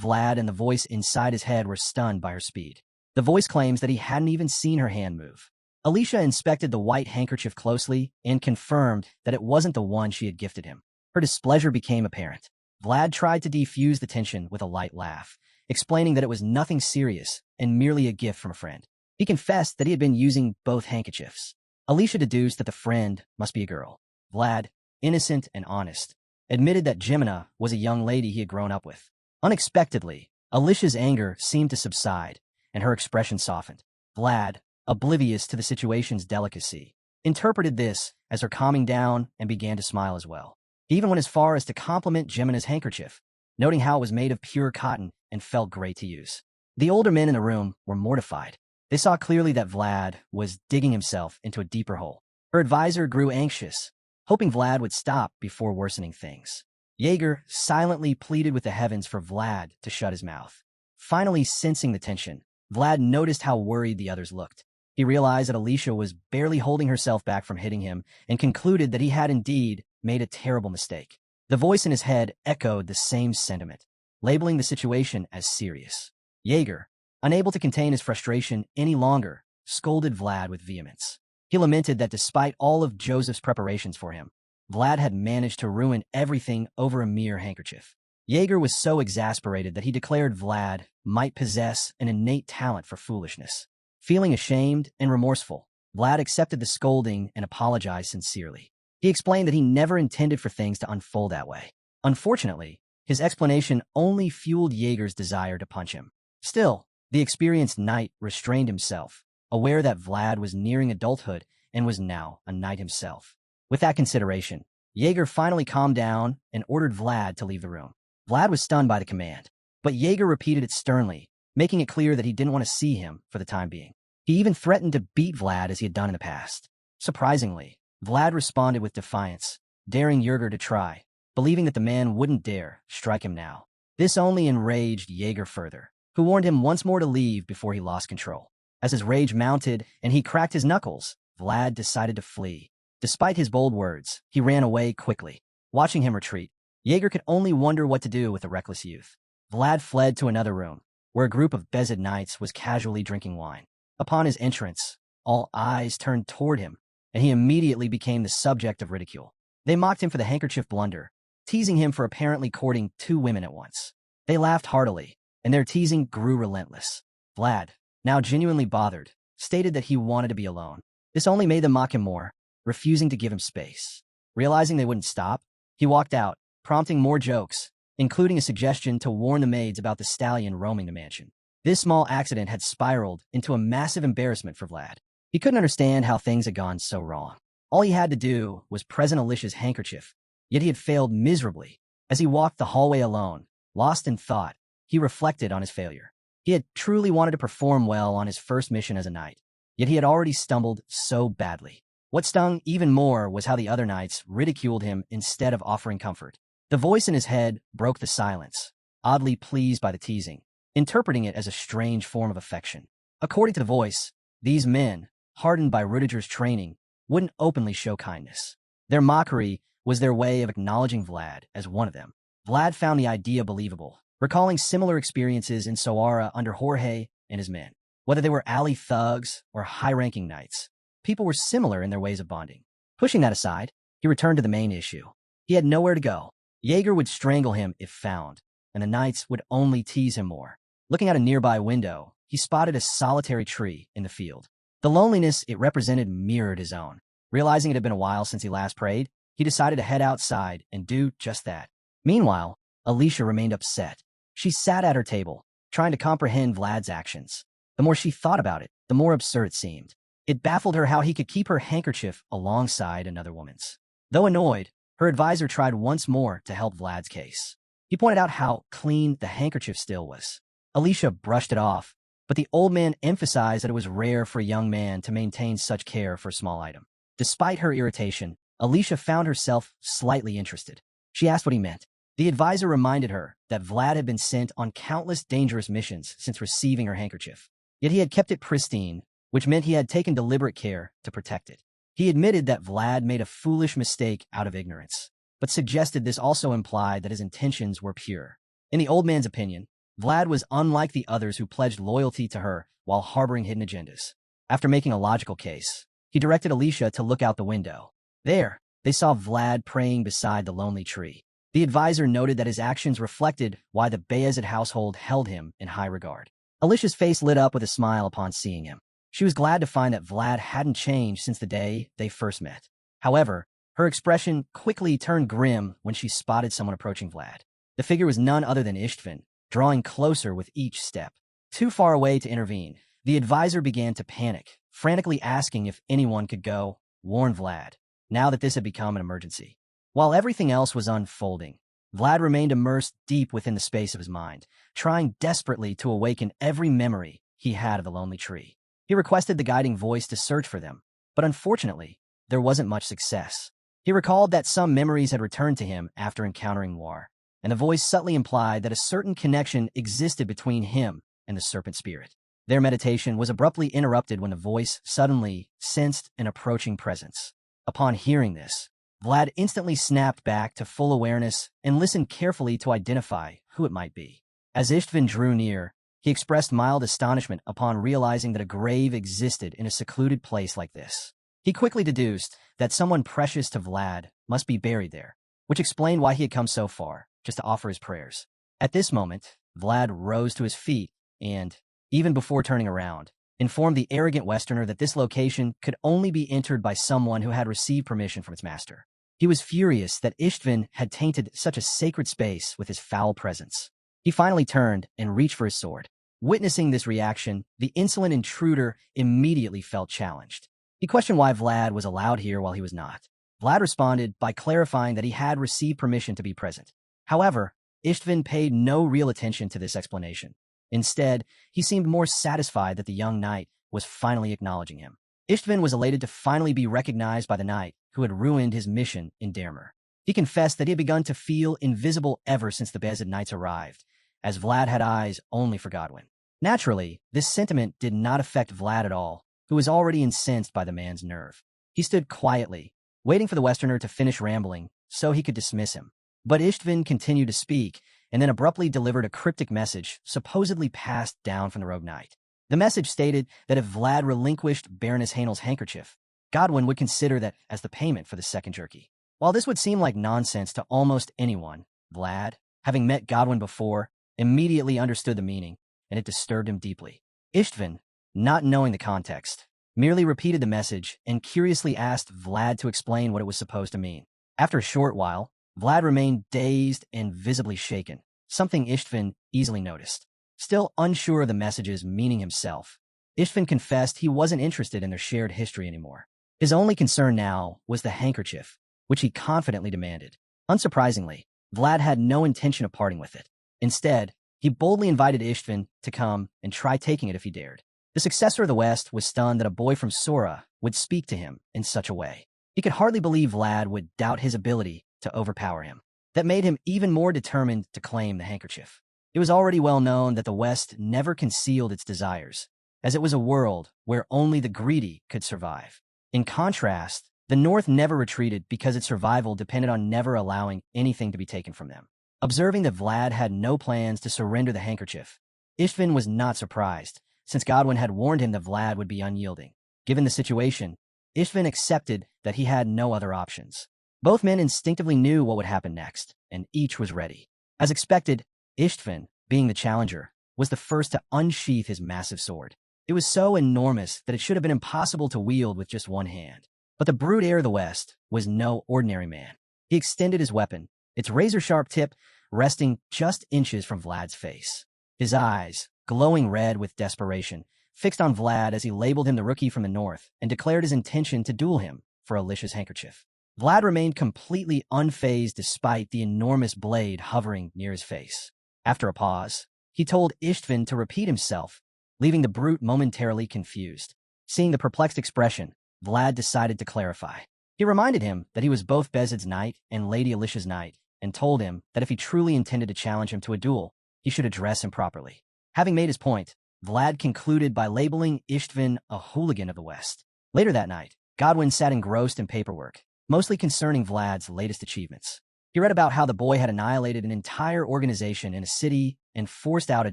Vlad and the voice inside his head were stunned by her speed. The voice claims that he hadn't even seen her hand move. Alicia inspected the white handkerchief closely and confirmed that it wasn't the one she had gifted him. Her displeasure became apparent. Vlad tried to defuse the tension with a light laugh, explaining that it was nothing serious and merely a gift from a friend. He confessed that he had been using both handkerchiefs. Alicia deduced that the friend must be a girl. Vlad, innocent and honest, admitted that Geminina was a young lady he had grown up with. Unexpectedly, Alicia's anger seemed to subside, and her expression softened. Vlad, oblivious to the situation's delicacy, interpreted this as her calming down and began to smile as well. He even went as far as to compliment Gemina's handkerchief, noting how it was made of pure cotton and felt great to use. The older men in the room were mortified. They saw clearly that Vlad was digging himself into a deeper hole. Her advisor grew anxious, hoping Vlad would stop before worsening things. Jaeger silently pleaded with the heavens for Vlad to shut his mouth. Finally sensing the tension, Vlad noticed how worried the others looked. He realized that Alicia was barely holding herself back from hitting him and concluded that he had indeed made a terrible mistake. The voice in his head echoed the same sentiment, labeling the situation as serious. Jaeger, unable to contain his frustration any longer, scolded Vlad with vehemence. He lamented that despite all of Joseph's preparations for him, Vlad had managed to ruin everything over a mere handkerchief. Jaeger was so exasperated that he declared Vlad might possess an innate talent for foolishness. Feeling ashamed and remorseful, Vlad accepted the scolding and apologized sincerely. He explained that he never intended for things to unfold that way. Unfortunately, his explanation only fueled Jaeger's desire to punch him. Still, the experienced knight restrained himself, aware that Vlad was nearing adulthood and was now a knight himself. With that consideration, Jaeger finally calmed down and ordered Vlad to leave the room. Vlad was stunned by the command, but Jaeger repeated it sternly, making it clear that he didn't want to see him for the time being. He even threatened to beat Vlad as he had done in the past. Surprisingly, Vlad responded with defiance, daring Jaeger to try, believing that the man wouldn't dare strike him now. This only enraged Jaeger further, who warned him once more to leave before he lost control. As his rage mounted and he cracked his knuckles, Vlad decided to flee. Despite his bold words, he ran away quickly. Watching him retreat, Jaeger could only wonder what to do with the reckless youth. Vlad fled to another room, where a group of Beazid knights was casually drinking wine. Upon his entrance, all eyes turned toward him, and he immediately became the subject of ridicule. They mocked him for the handkerchief blunder, teasing him for apparently courting two women at once. They laughed heartily, and their teasing grew relentless. Vlad, now genuinely bothered, stated that he wanted to be alone. This only made them mock him more, refusing to give him space. Realizing they wouldn't stop, he walked out, prompting more jokes, including a suggestion to warn the maids about the stallion roaming the mansion. This small accident had spiraled into a massive embarrassment for Vlad. He couldn't understand how things had gone so wrong. All he had to do was present Alicia's handkerchief, yet he had failed miserably. As he walked the hallway alone, lost in thought, he reflected on his failure. He had truly wanted to perform well on his first mission as a knight, yet he had already stumbled so badly. What stung even more was how the other knights ridiculed him instead of offering comfort. The voice in his head broke the silence, oddly pleased by the teasing, interpreting it as a strange form of affection. According to the voice, these men, hardened by Rudiger's training, wouldn't openly show kindness. Their mockery was their way of acknowledging Vlad as one of them. Vlad found the idea believable, recalling similar experiences in Soara under Jorge and his men. Whether they were alley thugs or high-ranking knights, people were similar in their ways of bonding. Pushing that aside, he returned to the main issue. He had nowhere to go. Jaeger would strangle him if found, and the knights would only tease him more. Looking out a nearby window, he spotted a solitary tree in the field. The loneliness it represented mirrored his own. Realizing it had been a while since he last prayed, he decided to head outside and do just that. Meanwhile, Alicia remained upset. She sat at her table, trying to comprehend Vlad's actions. The more she thought about it, the more absurd it seemed. It baffled her how he could keep her handkerchief alongside another woman's. Though annoyed, her advisor tried once more to help Vlad's case. He pointed out how clean the handkerchief still was. Alicia brushed it off, but the old man emphasized that it was rare for a young man to maintain such care for a small item. Despite her irritation, Alicia found herself slightly interested. She asked what he meant. The advisor reminded her that Vlad had been sent on countless dangerous missions since receiving her handkerchief. Yet he had kept it pristine, which meant he had taken deliberate care to protect it. He admitted that Vlad made a foolish mistake out of ignorance, but suggested this also implied that his intentions were pure. In the old man's opinion, Vlad was unlike the others who pledged loyalty to her while harboring hidden agendas. After making a logical case, he directed Alicia to look out the window. There, they saw Vlad praying beside the lonely tree. The advisor noted that his actions reflected why the Beazid household held him in high regard. Alicia's face lit up with a smile upon seeing him. She was glad to find that Vlad hadn't changed since the day they first met. However, her expression quickly turned grim when she spotted someone approaching Vlad. The figure was none other than Istvan, drawing closer with each step. Too far away to intervene, the advisor began to panic, frantically asking if anyone could go warn Vlad, now that this had become an emergency. While everything else was unfolding, Vlad remained immersed deep within the space of his mind, trying desperately to awaken every memory he had of the lonely tree. He requested the guiding voice to search for them, but unfortunately, there wasn't much success. He recalled that some memories had returned to him after encountering War, and the voice subtly implied that a certain connection existed between him and the serpent spirit. Their meditation was abruptly interrupted when the voice suddenly sensed an approaching presence. Upon hearing this, Vlad instantly snapped back to full awareness and listened carefully to identify who it might be. As Istvan drew near, he expressed mild astonishment upon realizing that a grave existed in a secluded place like this. He quickly deduced that someone precious to Vlad must be buried there, which explained why he had come so far, just to offer his prayers. At this moment, Vlad rose to his feet and, even before turning around, informed the arrogant Westerner that this location could only be entered by someone who had received permission from its master. He was furious that Istvan had tainted such a sacred space with his foul presence. He finally turned and reached for his sword. Witnessing this reaction, the insolent intruder immediately felt challenged. He questioned why Vlad was allowed here while he was not. Vlad responded by clarifying that he had received permission to be present. However, Istvan paid no real attention to this explanation. Instead, he seemed more satisfied that the young knight was finally acknowledging him. Istvan was elated to finally be recognized by the knight who had ruined his mission in Dermer. He confessed that he had begun to feel invisible ever since the Beazid knights arrived, as Vlad had eyes only for Godwin. Naturally, this sentiment did not affect Vlad at all, who was already incensed by the man's nerve. He stood quietly, waiting for the Westerner to finish rambling so he could dismiss him. But Istvan continued to speak, and then abruptly delivered a cryptic message supposedly passed down from the rogue knight. The message stated that if Vlad relinquished Baroness Hainel's handkerchief, Godwin would consider that as the payment for the second jerky. While this would seem like nonsense to almost anyone, Vlad, having met Godwin before, immediately understood the meaning, and it disturbed him deeply. Istvan, not knowing the context, merely repeated the message and curiously asked Vlad to explain what it was supposed to mean. After a short while, Vlad remained dazed and visibly shaken, something Istvan easily noticed. Still unsure of the message's meaning himself, Istvan confessed he wasn't interested in their shared history anymore. His only concern now was the handkerchief, which he confidently demanded. Unsurprisingly, Vlad had no intention of parting with it. Instead, he boldly invited Istvan to come and try taking it if he dared. The successor of the West was stunned that a boy from Sora would speak to him in such a way. He could hardly believe Vlad would doubt his ability to overpower him. That made him even more determined to claim the handkerchief. It was already well known that the West never concealed its desires, as it was a world where only the greedy could survive. In contrast, the North never retreated because its survival depended on never allowing anything to be taken from them. Observing that Vlad had no plans to surrender the handkerchief, Istvin was not surprised, since Godwin had warned him that Vlad would be unyielding. Given the situation, Istvin accepted that he had no other options. Both men instinctively knew what would happen next, and each was ready. As expected, Istvin, being the challenger, was the first to unsheath his massive sword. It was so enormous that it should have been impossible to wield with just one hand. But the brute heir of the West was no ordinary man. He extended his weapon, its razor-sharp tip resting just inches from Vlad's face. His eyes, glowing red with desperation, fixed on Vlad as he labeled him the rookie from the North and declared his intention to duel him for Alicia's handkerchief. Vlad remained completely unfazed despite the enormous blade hovering near his face. After a pause, he told Istvin to repeat himself, leaving the brute momentarily confused. Seeing the perplexed expression, Vlad decided to clarify. He reminded him that he was both Beazid's knight and Lady Alicia's knight, and told him that if he truly intended to challenge him to a duel, he should address him properly. Having made his point, Vlad concluded by labeling Istvin a hooligan of the West. Later that night, Godwin sat engrossed in paperwork, mostly concerning Vlad's latest achievements. He read about how the boy had annihilated an entire organization in a city and forced out a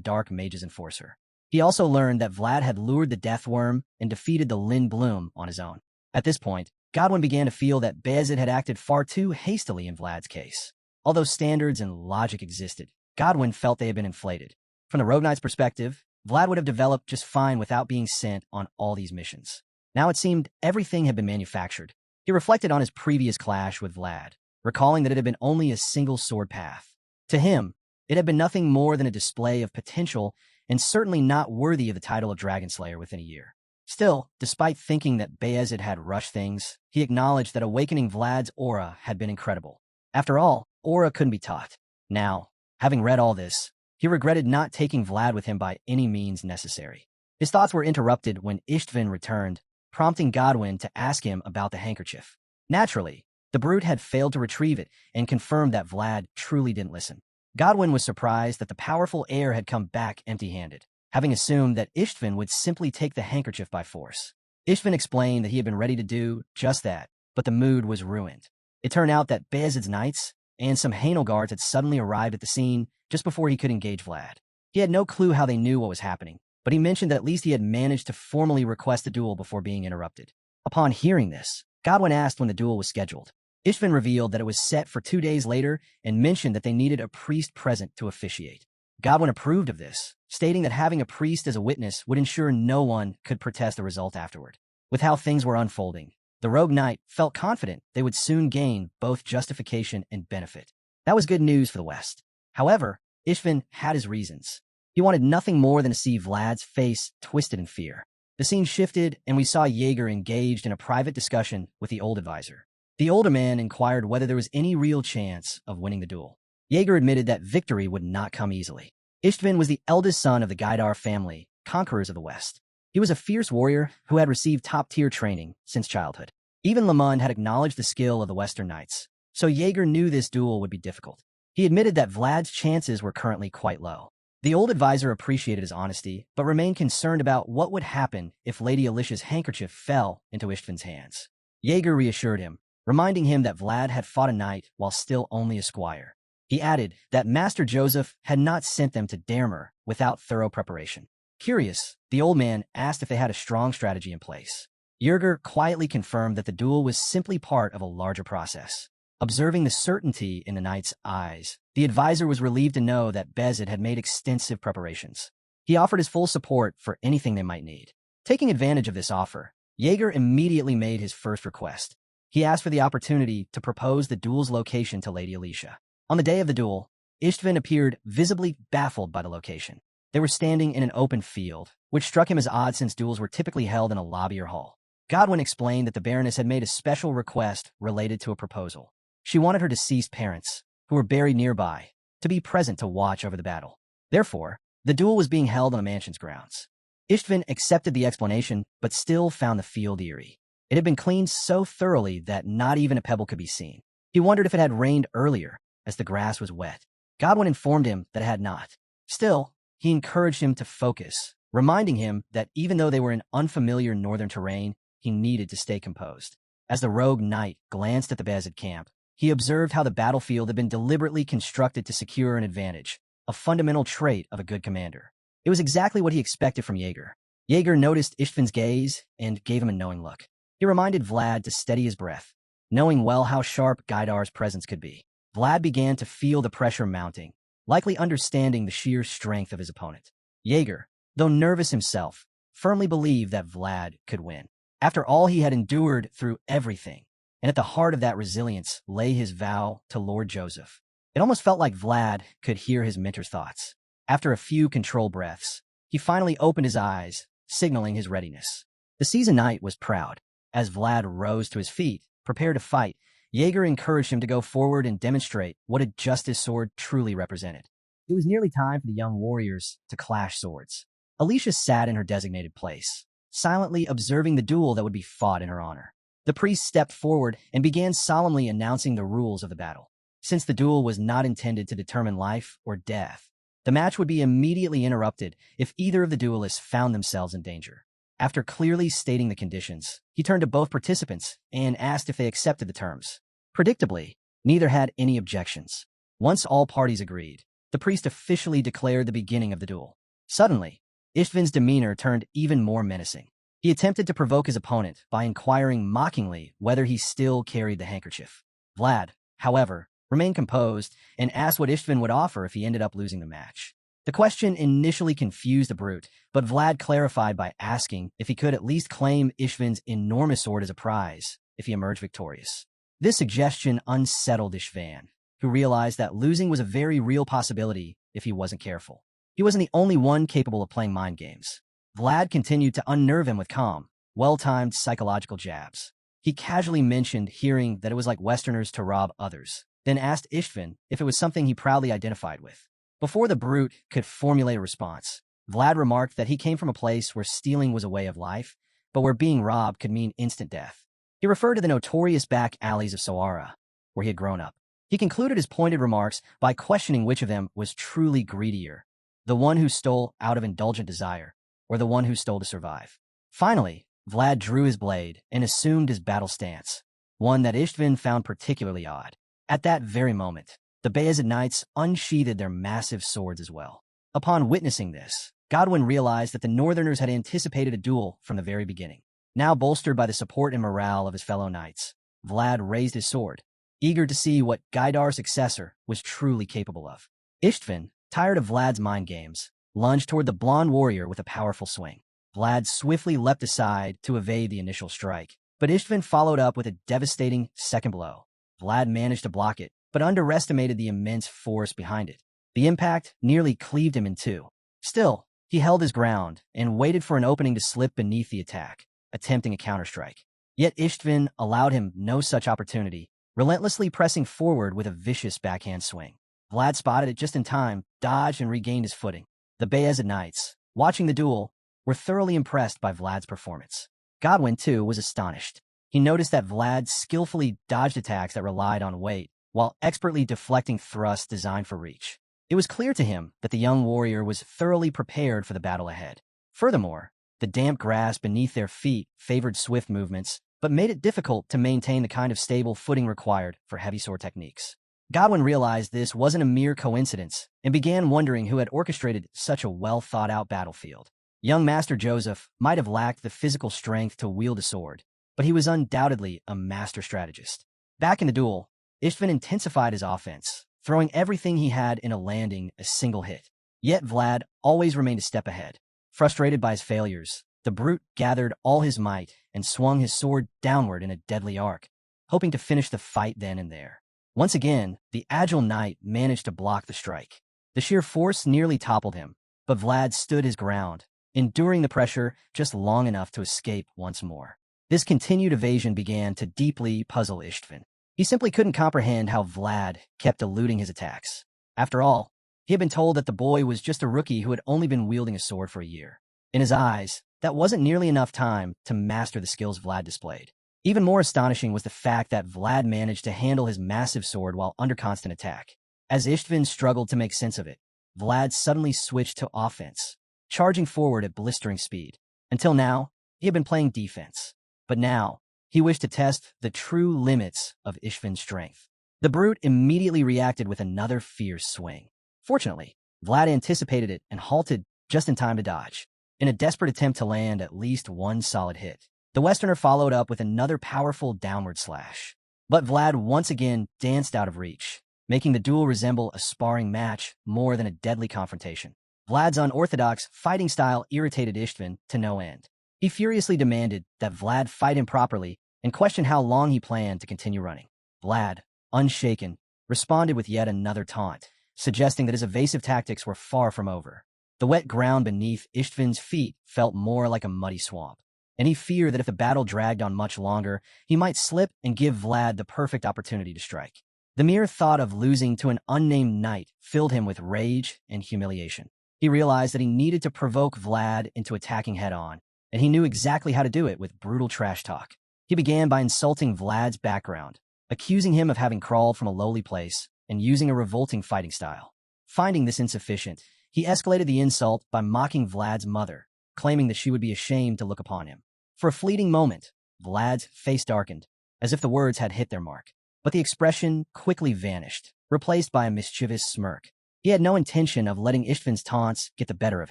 dark mage's enforcer. He also learned that Vlad had lured the Death Worm and defeated the Lin Bloom on his own. At this point, Godwin began to feel that Beazid had acted far too hastily in Vlad's case. Although standards and logic existed, Godwin felt they had been inflated. From the Rogue Knight's perspective, Vlad would have developed just fine without being sent on all these missions. Now it seemed everything had been manufactured. He reflected on his previous clash with Vlad, recalling that it had been only a single sword path. To him, it had been nothing more than a display of potential and certainly not worthy of the title of Dragonslayer within a year. Still, despite thinking that Beazid had rushed things, he acknowledged that awakening Vlad's aura had been incredible. After all, aura couldn't be taught. Now, having read all this, he regretted not taking Vlad with him by any means necessary. His thoughts were interrupted when Istvin returned, prompting Godwin to ask him about the handkerchief. Naturally, the brute had failed to retrieve it and confirmed that Vlad truly didn't listen. Godwin was surprised that the powerful heir had come back empty-handed, having assumed that Istvin would simply take the handkerchief by force. Istvin explained that he had been ready to do just that, but the mood was ruined. It turned out that Beazid's knights and some Hainel guards had suddenly arrived at the scene just before he could engage Vlad. He had no clue how they knew what was happening, but he mentioned that at least he had managed to formally request a duel before being interrupted. Upon hearing this, Godwin asked when the duel was scheduled. Istvin revealed that it was set for 2 days later and mentioned that they needed a priest present to officiate. Godwin approved of this, stating that having a priest as a witness would ensure no one could protest the result afterward. With how things were unfolding, the Rogue Knight felt confident they would soon gain both justification and benefit. That was good news for the West. However, Istvin had his reasons. He wanted nothing more than to see Vlad's face twisted in fear. The scene shifted, and we saw Jaeger engaged in a private discussion with the old advisor. The older man inquired whether there was any real chance of winning the duel. Jaeger admitted that victory would not come easily. Istvin was the eldest son of the Gaidar family, conquerors of the West. He was a fierce warrior who had received top-tier training since childhood. Even Lamund had acknowledged the skill of the Western Knights, so Jaeger knew this duel would be difficult. He admitted that Vlad's chances were currently quite low. The old advisor appreciated his honesty, but remained concerned about what would happen if Lady Alicia's handkerchief fell into Istvin's hands. Jaeger reassured him, reminding him that Vlad had fought a knight while still only a squire. He added that Master Joseph had not sent them to Dermer without thorough preparation. Curious, the old man asked if they had a strong strategy in place. Jaeger quietly confirmed that the duel was simply part of a larger process. Observing the certainty in the knight's eyes, the advisor was relieved to know that Beazid had made extensive preparations. He offered his full support for anything they might need. Taking advantage of this offer, Jaeger immediately made his first request. He asked for the opportunity to propose the duel's location to Lady Alicia. On the day of the duel, Istvin appeared visibly baffled by the location. They were standing in an open field, which struck him as odd since duels were typically held in a lobby or hall. Godwin explained that the Baroness had made a special request related to a proposal. She wanted her deceased parents, who were buried nearby, to be present to watch over the battle. Therefore, the duel was being held on the mansion's grounds. Istvin accepted the explanation, but still found the field eerie. It had been cleaned so thoroughly that not even a pebble could be seen. He wondered if it had rained earlier, as the grass was wet. Godwin informed him that it had not. Still, he encouraged him to focus, reminding him that even though they were in unfamiliar northern terrain, he needed to stay composed. As the rogue knight glanced at the Beazid camp, he observed how the battlefield had been deliberately constructed to secure an advantage, a fundamental trait of a good commander. It was exactly what he expected from Jaeger. Jaeger noticed Istvan's gaze and gave him a knowing look. He reminded Vlad to steady his breath, knowing well how sharp Gaidar's presence could be. Vlad began to feel the pressure mounting, likely understanding the sheer strength of his opponent. Jaeger, though nervous himself, firmly believed that Vlad could win. After all he had endured through everything, and at the heart of that resilience lay his vow to Lord Joseph. It almost felt like Vlad could hear his mentor's thoughts. After a few controlled breaths, he finally opened his eyes, signaling his readiness. The seasoned knight was proud. As Vlad rose to his feet, prepared to fight, Jaeger encouraged him to go forward and demonstrate what a justice sword truly represented. It was nearly time for the young warriors to clash swords. Alicia sat in her designated place, silently observing the duel that would be fought in her honor. The priest stepped forward and began solemnly announcing the rules of the battle. Since the duel was not intended to determine life or death, the match would be immediately interrupted if either of the duelists found themselves in danger. After clearly stating the conditions, he turned to both participants and asked if they accepted the terms. Predictably, neither had any objections. Once all parties agreed, the priest officially declared the beginning of the duel. Suddenly, Istvan's demeanor turned even more menacing. He attempted to provoke his opponent by inquiring mockingly whether he still carried the handkerchief. Vlad, however, remained composed and asked what Istvan would offer if he ended up losing the match. The question initially confused the brute, but Vlad clarified by asking if he could at least claim Istvan's enormous sword as a prize if he emerged victorious. This suggestion unsettled Istvan, who realized that losing was a very real possibility if he wasn't careful. He wasn't the only one capable of playing mind games. Vlad continued to unnerve him with calm, well-timed psychological jabs. He casually mentioned hearing that it was like Westerners to rob others, then asked Istvan if it was something he proudly identified with. Before the brute could formulate a response, Vlad remarked that he came from a place where stealing was a way of life, but where being robbed could mean instant death. He referred to the notorious back alleys of Sawara, where he had grown up. He concluded his pointed remarks by questioning which of them was truly greedier, the one who stole out of indulgent desire, or the one who stole to survive. Finally, Vlad drew his blade and assumed his battle stance, one that Istvan found particularly odd. At that very moment, the Beazid knights unsheathed their massive swords as well. Upon witnessing this, Godwin realized that the Northerners had anticipated a duel from the very beginning. Now bolstered by the support and morale of his fellow knights, Vlad raised his sword, eager to see what Gaidar's successor was truly capable of. Istvan, tired of Vlad's mind games, lunged toward the blonde warrior with a powerful swing. Vlad swiftly leapt aside to evade the initial strike, but Istvan followed up with a devastating second blow. Vlad managed to block it, but underestimated the immense force behind it. The impact nearly cleaved him in two. Still, he held his ground and waited for an opening to slip beneath the attack, attempting a counterstrike. Yet Istvan allowed him no such opportunity, relentlessly pressing forward with a vicious backhand swing. Vlad spotted it just in time, dodged, and regained his footing. The Beazid knights, watching the duel, were thoroughly impressed by Vlad's performance. Godwin, too, was astonished. He noticed that Vlad skillfully dodged attacks that relied on weight, while expertly deflecting thrusts designed for reach. It was clear to him that the young warrior was thoroughly prepared for the battle ahead. Furthermore, the damp grass beneath their feet favored swift movements, but made it difficult to maintain the kind of stable footing required for heavy sword techniques. Godwin realized this wasn't a mere coincidence and began wondering who had orchestrated such a well-thought-out battlefield. Young Master Joseph might have lacked the physical strength to wield a sword, but he was undoubtedly a master strategist. Back in the duel, Istvan intensified his offense, throwing everything he had in a landing a single hit. Yet Vlad always remained a step ahead. Frustrated by his failures, the brute gathered all his might and swung his sword downward in a deadly arc, hoping to finish the fight then and there. Once again, the agile knight managed to block the strike. The sheer force nearly toppled him, but Vlad stood his ground, enduring the pressure just long enough to escape once more. This continued evasion began to deeply puzzle Istvan. He simply couldn't comprehend how Vlad kept eluding his attacks. After all, he had been told that the boy was just a rookie who had only been wielding a sword for a year. In his eyes, that wasn't nearly enough time to master the skills Vlad displayed. Even more astonishing was the fact that Vlad managed to handle his massive sword while under constant attack. As Istvan struggled to make sense of it, Vlad suddenly switched to offense, charging forward at blistering speed. Until now, he had been playing defense. But now, he wished to test the true limits of Ishvin's strength. The brute immediately reacted with another fierce swing. Fortunately, Vlad anticipated it and halted just in time to dodge. In a desperate attempt to land at least one solid hit, the Westerner followed up with another powerful downward slash. But Vlad once again danced out of reach, making the duel resemble a sparring match more than a deadly confrontation. Vlad's unorthodox fighting style irritated Istvin to no end. He furiously demanded that Vlad fight him properly and questioned how long he planned to continue running. Vlad, unshaken, responded with yet another taunt, suggesting that his evasive tactics were far from over. The wet ground beneath Istvin's feet felt more like a muddy swamp, and he feared that if the battle dragged on much longer, he might slip and give Vlad the perfect opportunity to strike. The mere thought of losing to an unnamed knight filled him with rage and humiliation. He realized that he needed to provoke Vlad into attacking head-on, and he knew exactly how to do it with brutal trash talk. He began by insulting Vlad's background, accusing him of having crawled from a lowly place and using a revolting fighting style. Finding this insufficient, he escalated the insult by mocking Vlad's mother, claiming that she would be ashamed to look upon him. For a fleeting moment, Vlad's face darkened, as if the words had hit their mark. But the expression quickly vanished, replaced by a mischievous smirk. He had no intention of letting Istvin's taunts get the better of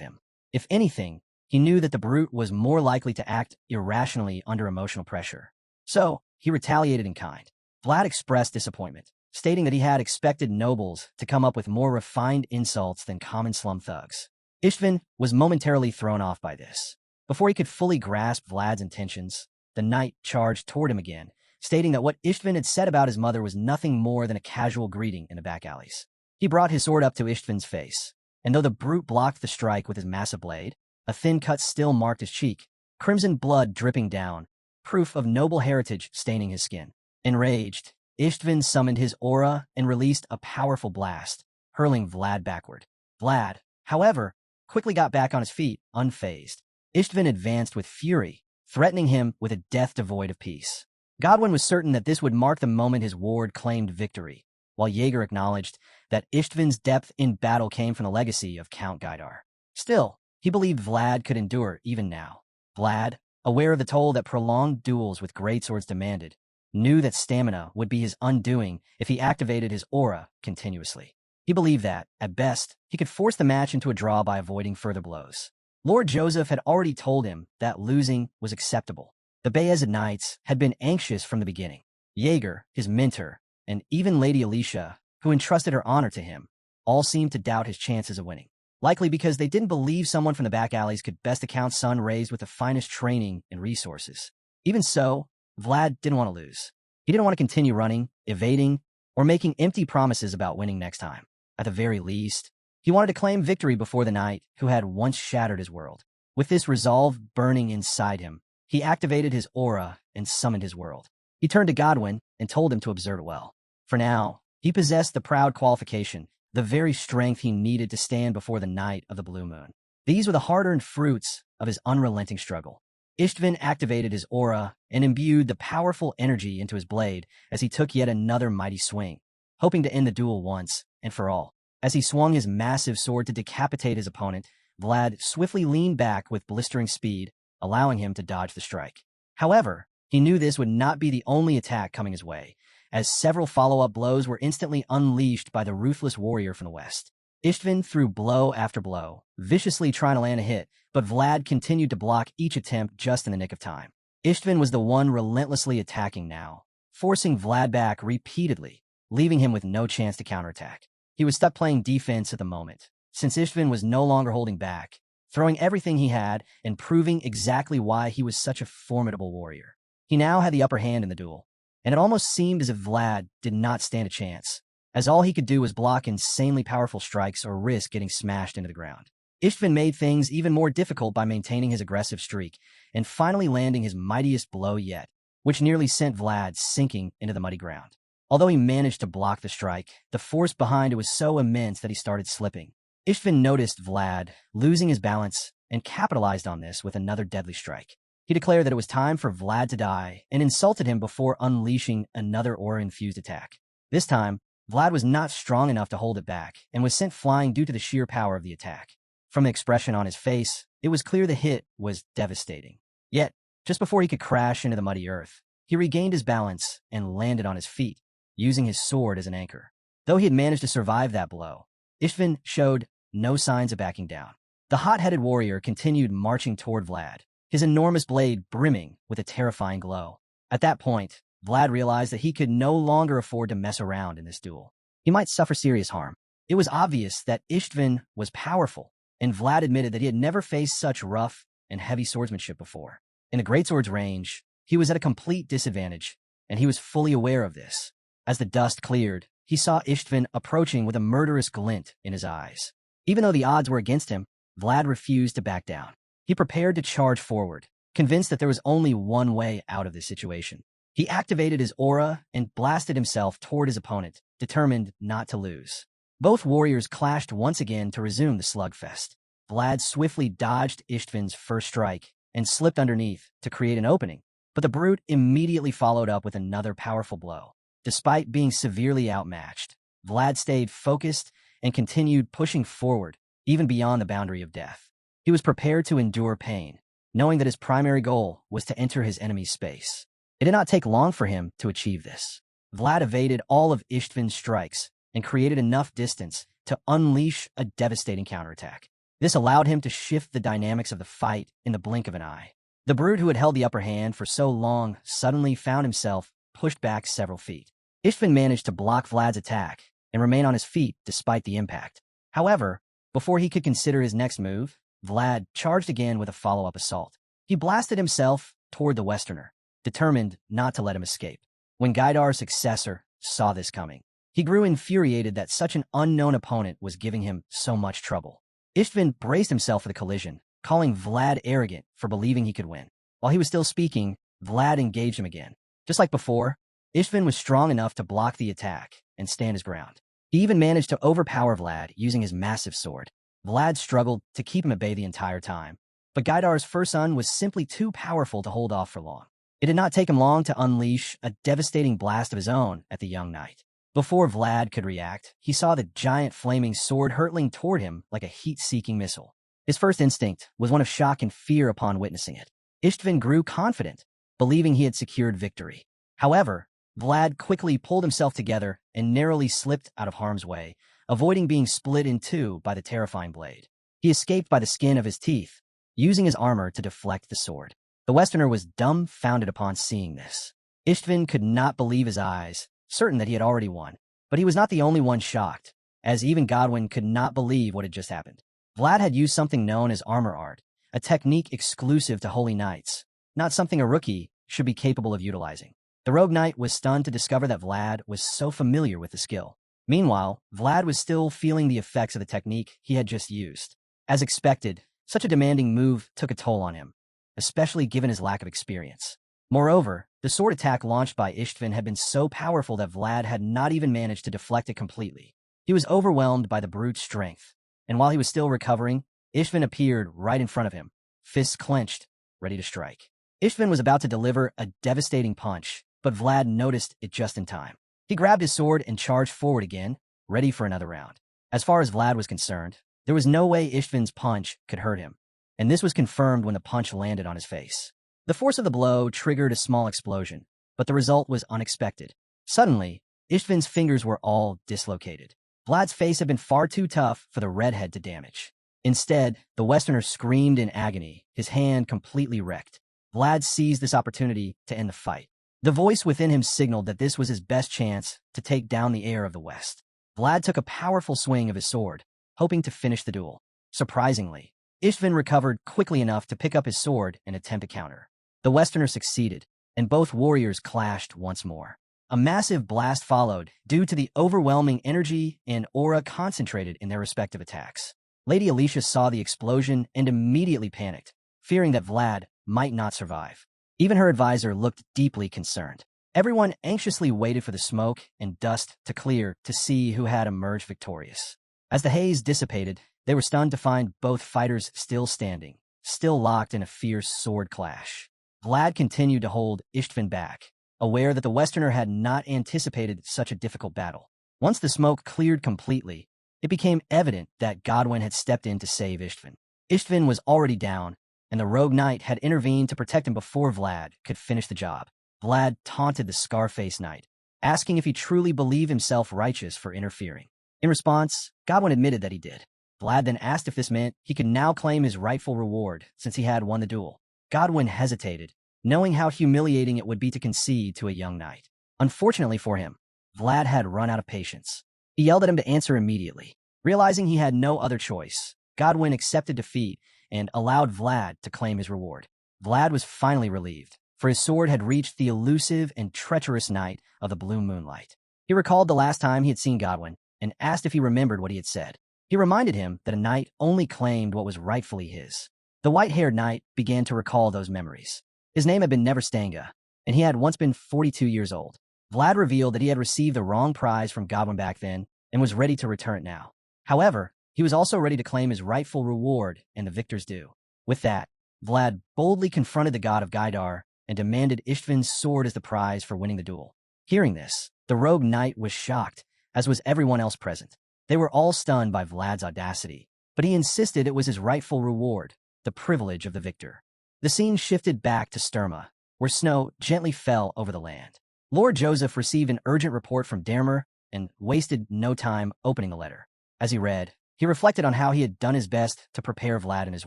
him. If anything, he knew that the brute was more likely to act irrationally under emotional pressure. So, he retaliated in kind. Vlad expressed disappointment, stating that he had expected nobles to come up with more refined insults than common slum thugs. Istvin was momentarily thrown off by this. Before he could fully grasp Vlad's intentions, the knight charged toward him again, stating that what Istvin had said about his mother was nothing more than a casual greeting in the back alleys. He brought his sword up to Istvin's face, and though the brute blocked the strike with his massive blade, a thin cut still marked his cheek, crimson blood dripping down, proof of noble heritage staining his skin. Enraged, Istvin summoned his aura and released a powerful blast, hurling Vlad backward. Vlad, however, quickly got back on his feet, unfazed. Istvin advanced with fury, threatening him with a death devoid of peace. Godwin was certain that this would mark the moment his ward claimed victory, while Jaeger acknowledged that Istvin's depth in battle came from the legacy of Count Gaidar. Still, he believed Vlad could endure even now. Vlad, aware of the toll that prolonged duels with greatswords demanded, knew that stamina would be his undoing if he activated his aura continuously. He believed that, at best, he could force the match into a draw by avoiding further blows. Lord Joseph had already told him that losing was acceptable. The Beazid Knights had been anxious from the beginning. Jaeger, his mentor, and even Lady Alicia, who entrusted her honor to him, all seemed to doubt his chances of winning. Likely because they didn't believe someone from the back alleys could best account son raised with the finest training and resources. Even so, Vlad didn't want to lose. He didn't want to continue running, evading, or making empty promises about winning next time. At the very least, he wanted to claim victory before the knight who had once shattered his world. With this resolve burning inside him, he activated his aura and summoned his world. He turned to Godwin and told him to observe it well. For now, he possessed the proud qualification, the very strength he needed to stand before the Knight of the Blue Moon. These were the hard-earned fruits of his unrelenting struggle. Istvin activated his aura and imbued the powerful energy into his blade as he took yet another mighty swing, hoping to end the duel once and for all. As he swung his massive sword to decapitate his opponent, Vlad swiftly leaned back with blistering speed, allowing him to dodge the strike. However, he knew this would not be the only attack coming his way, as several follow-up blows were instantly unleashed by the ruthless warrior from the west. Istvin threw blow after blow, viciously trying to land a hit, but Vlad continued to block each attempt just in the nick of time. Istvin was the one relentlessly attacking now, forcing Vlad back repeatedly, leaving him with no chance to counterattack. He was stuck playing defense at the moment, since Istvin was no longer holding back, throwing everything he had and proving exactly why he was such a formidable warrior. He now had the upper hand in the duel, and it almost seemed as if Vlad did not stand a chance, as all he could do was block insanely powerful strikes or risk getting smashed into the ground. Istvin made things even more difficult by maintaining his aggressive streak and finally landing his mightiest blow yet, which nearly sent Vlad sinking into the muddy ground. Although he managed to block the strike, the force behind it was so immense that he started slipping. Istvin noticed Vlad losing his balance and capitalized on this with another deadly strike. He declared that it was time for Vlad to die and insulted him before unleashing another aura-infused attack. This time, Vlad was not strong enough to hold it back and was sent flying due to the sheer power of the attack. From the expression on his face, it was clear the hit was devastating. Yet, Just before he could crash into the muddy earth, he regained his balance and landed on his feet, using his sword as an anchor. Though he had managed to survive that blow, Istvin showed no signs of backing down. The hot-headed warrior continued marching toward Vlad, his enormous blade brimming with a terrifying glow. At that point, Vlad realized that he could no longer afford to mess around in this duel. He might suffer serious harm. It was obvious that Istvin was powerful, and Vlad admitted that he had never faced such rough and heavy swordsmanship before. In the greatsword's range, he was at a complete disadvantage, and he was fully aware of this. As the dust cleared, he saw Istvin approaching with a murderous glint in his eyes. Even though the odds were against him, Vlad refused to back down. He prepared to charge forward, convinced that there was only one way out of this situation. He activated his aura and blasted himself toward his opponent, determined not to lose. Both warriors clashed once again to resume the slugfest. Vlad swiftly dodged Istvin's first strike and slipped underneath to create an opening, but the brute immediately followed up with another powerful blow. Despite being severely outmatched, Vlad stayed focused and continued pushing forward, even beyond the boundary of death. He was prepared to endure pain, knowing that his primary goal was to enter his enemy's space. It did not take long for him to achieve this. Vlad evaded all of Istvin's strikes and created enough distance to unleash a devastating counterattack. This allowed him to shift the dynamics of the fight in the blink of an eye. The brute who had held the upper hand for so long suddenly found himself pushed back several feet. Istvin managed to block Vlad's attack and remain on his feet despite the impact. However, before he could consider his next move, Vlad charged again with a follow-up assault. He blasted himself toward the Westerner, determined not to let him escape. When Gaidar's successor saw this coming, he grew infuriated that such an unknown opponent was giving him so much trouble. Istvin braced himself for the collision, calling Vlad arrogant for believing he could win. While he was still speaking, Vlad engaged him again. Just like before, Istvin was strong enough to block the attack and stand his ground. He even managed to overpower Vlad using his massive sword. Vlad struggled to keep him at bay the entire time, but Gaidar's first son was simply too powerful to hold off for long. It did not take him long to unleash a devastating blast of his own at the young knight. Before Vlad could react, he saw the giant flaming sword hurtling toward him like a heat-seeking missile. His first instinct was one of shock and fear upon witnessing it. Istvin grew confident, believing he had secured victory. However, Vlad quickly pulled himself together and narrowly slipped out of harm's way, avoiding being split in two by the terrifying blade. He escaped by the skin of his teeth, using his armor to deflect the sword. The Westerner was dumbfounded upon seeing this. Istvin could not believe his eyes, certain that he had already won. But he was not the only one shocked, as even Godwin could not believe what had just happened. Vlad had used something known as armor art, a technique exclusive to holy knights, not something a rookie should be capable of utilizing. The rogue knight was stunned to discover that Vlad was so familiar with the skill. Meanwhile, Vlad was still feeling the effects of the technique he had just used. As expected, such a demanding move took a toll on him, especially given his lack of experience. Moreover, the sword attack launched by Istvin had been so powerful that Vlad had not even managed to deflect it completely. He was overwhelmed by the brute's strength, and while he was still recovering, Istvin appeared right in front of him, fists clenched, ready to strike. Istvin was about to deliver a devastating punch, but Vlad noticed it just in time. He grabbed his sword and charged forward again, ready for another round. As far as Vlad was concerned, there was no way Istvin's punch could hurt him, and this was confirmed when the punch landed on his face. The force of the blow triggered a small explosion, but the result was unexpected. Suddenly, Istvin's fingers were all dislocated. Vlad's face had been far too tough for the redhead to damage. Instead, the Westerner screamed in agony, his hand completely wrecked. Vlad seized this opportunity to end the fight. The voice within him signaled that this was his best chance to take down the heir of the West. Vlad took a powerful swing of his sword, hoping to finish the duel. Surprisingly, Istvin recovered quickly enough to pick up his sword and attempt a counter. The Westerner succeeded, and both warriors clashed once more. A massive blast followed due to the overwhelming energy and aura concentrated in their respective attacks. Lady Alicia saw the explosion and immediately panicked, fearing that Vlad might not survive. Even her advisor looked deeply concerned. Everyone anxiously waited for the smoke and dust to clear to see who had emerged victorious. As the haze dissipated, they were stunned to find both fighters still standing, still locked in a fierce sword clash. Vlad continued to hold Istvin back, aware that the Westerner had not anticipated such a difficult battle. Once the smoke cleared completely, it became evident that Godwin had stepped in to save Istvin. Istvin was already down, and the rogue knight had intervened to protect him before Vlad could finish the job. Vlad taunted the Scarface knight, asking if he truly believed himself righteous for interfering. In response, Godwin admitted that he did. Vlad then asked if this meant he could now claim his rightful reward since he had won the duel. Godwin hesitated, knowing how humiliating it would be to concede to a young knight. Unfortunately for him, Vlad had run out of patience. He yelled at him to answer immediately. Realizing he had no other choice, Godwin accepted defeat and allowed Vlad to claim his reward. Vlad was finally relieved, for his sword had reached the elusive and treacherous knight of the blue moonlight. He recalled the last time he had seen Godwin and asked if he remembered what he had said. He reminded him that a knight only claimed what was rightfully his. The white-haired knight began to recall those memories. His name had been Sir Stanga, and he had once been 42 years old. Vlad revealed that he had received the wrong prize from Godwin back then and was ready to return it now. However, he was also ready to claim his rightful reward and the victor's due. With that, Vlad boldly confronted the god of Gaidar and demanded Istvan's sword as the prize for winning the duel. Hearing this, the rogue knight was shocked, as was everyone else present. They were all stunned by Vlad's audacity, but he insisted it was his rightful reward, the privilege of the victor. The scene shifted back to Sturma, where snow gently fell over the land. Lord Joseph received an urgent report from Dermer and wasted no time opening the letter. As he read, he reflected on how he had done his best to prepare Vlad in his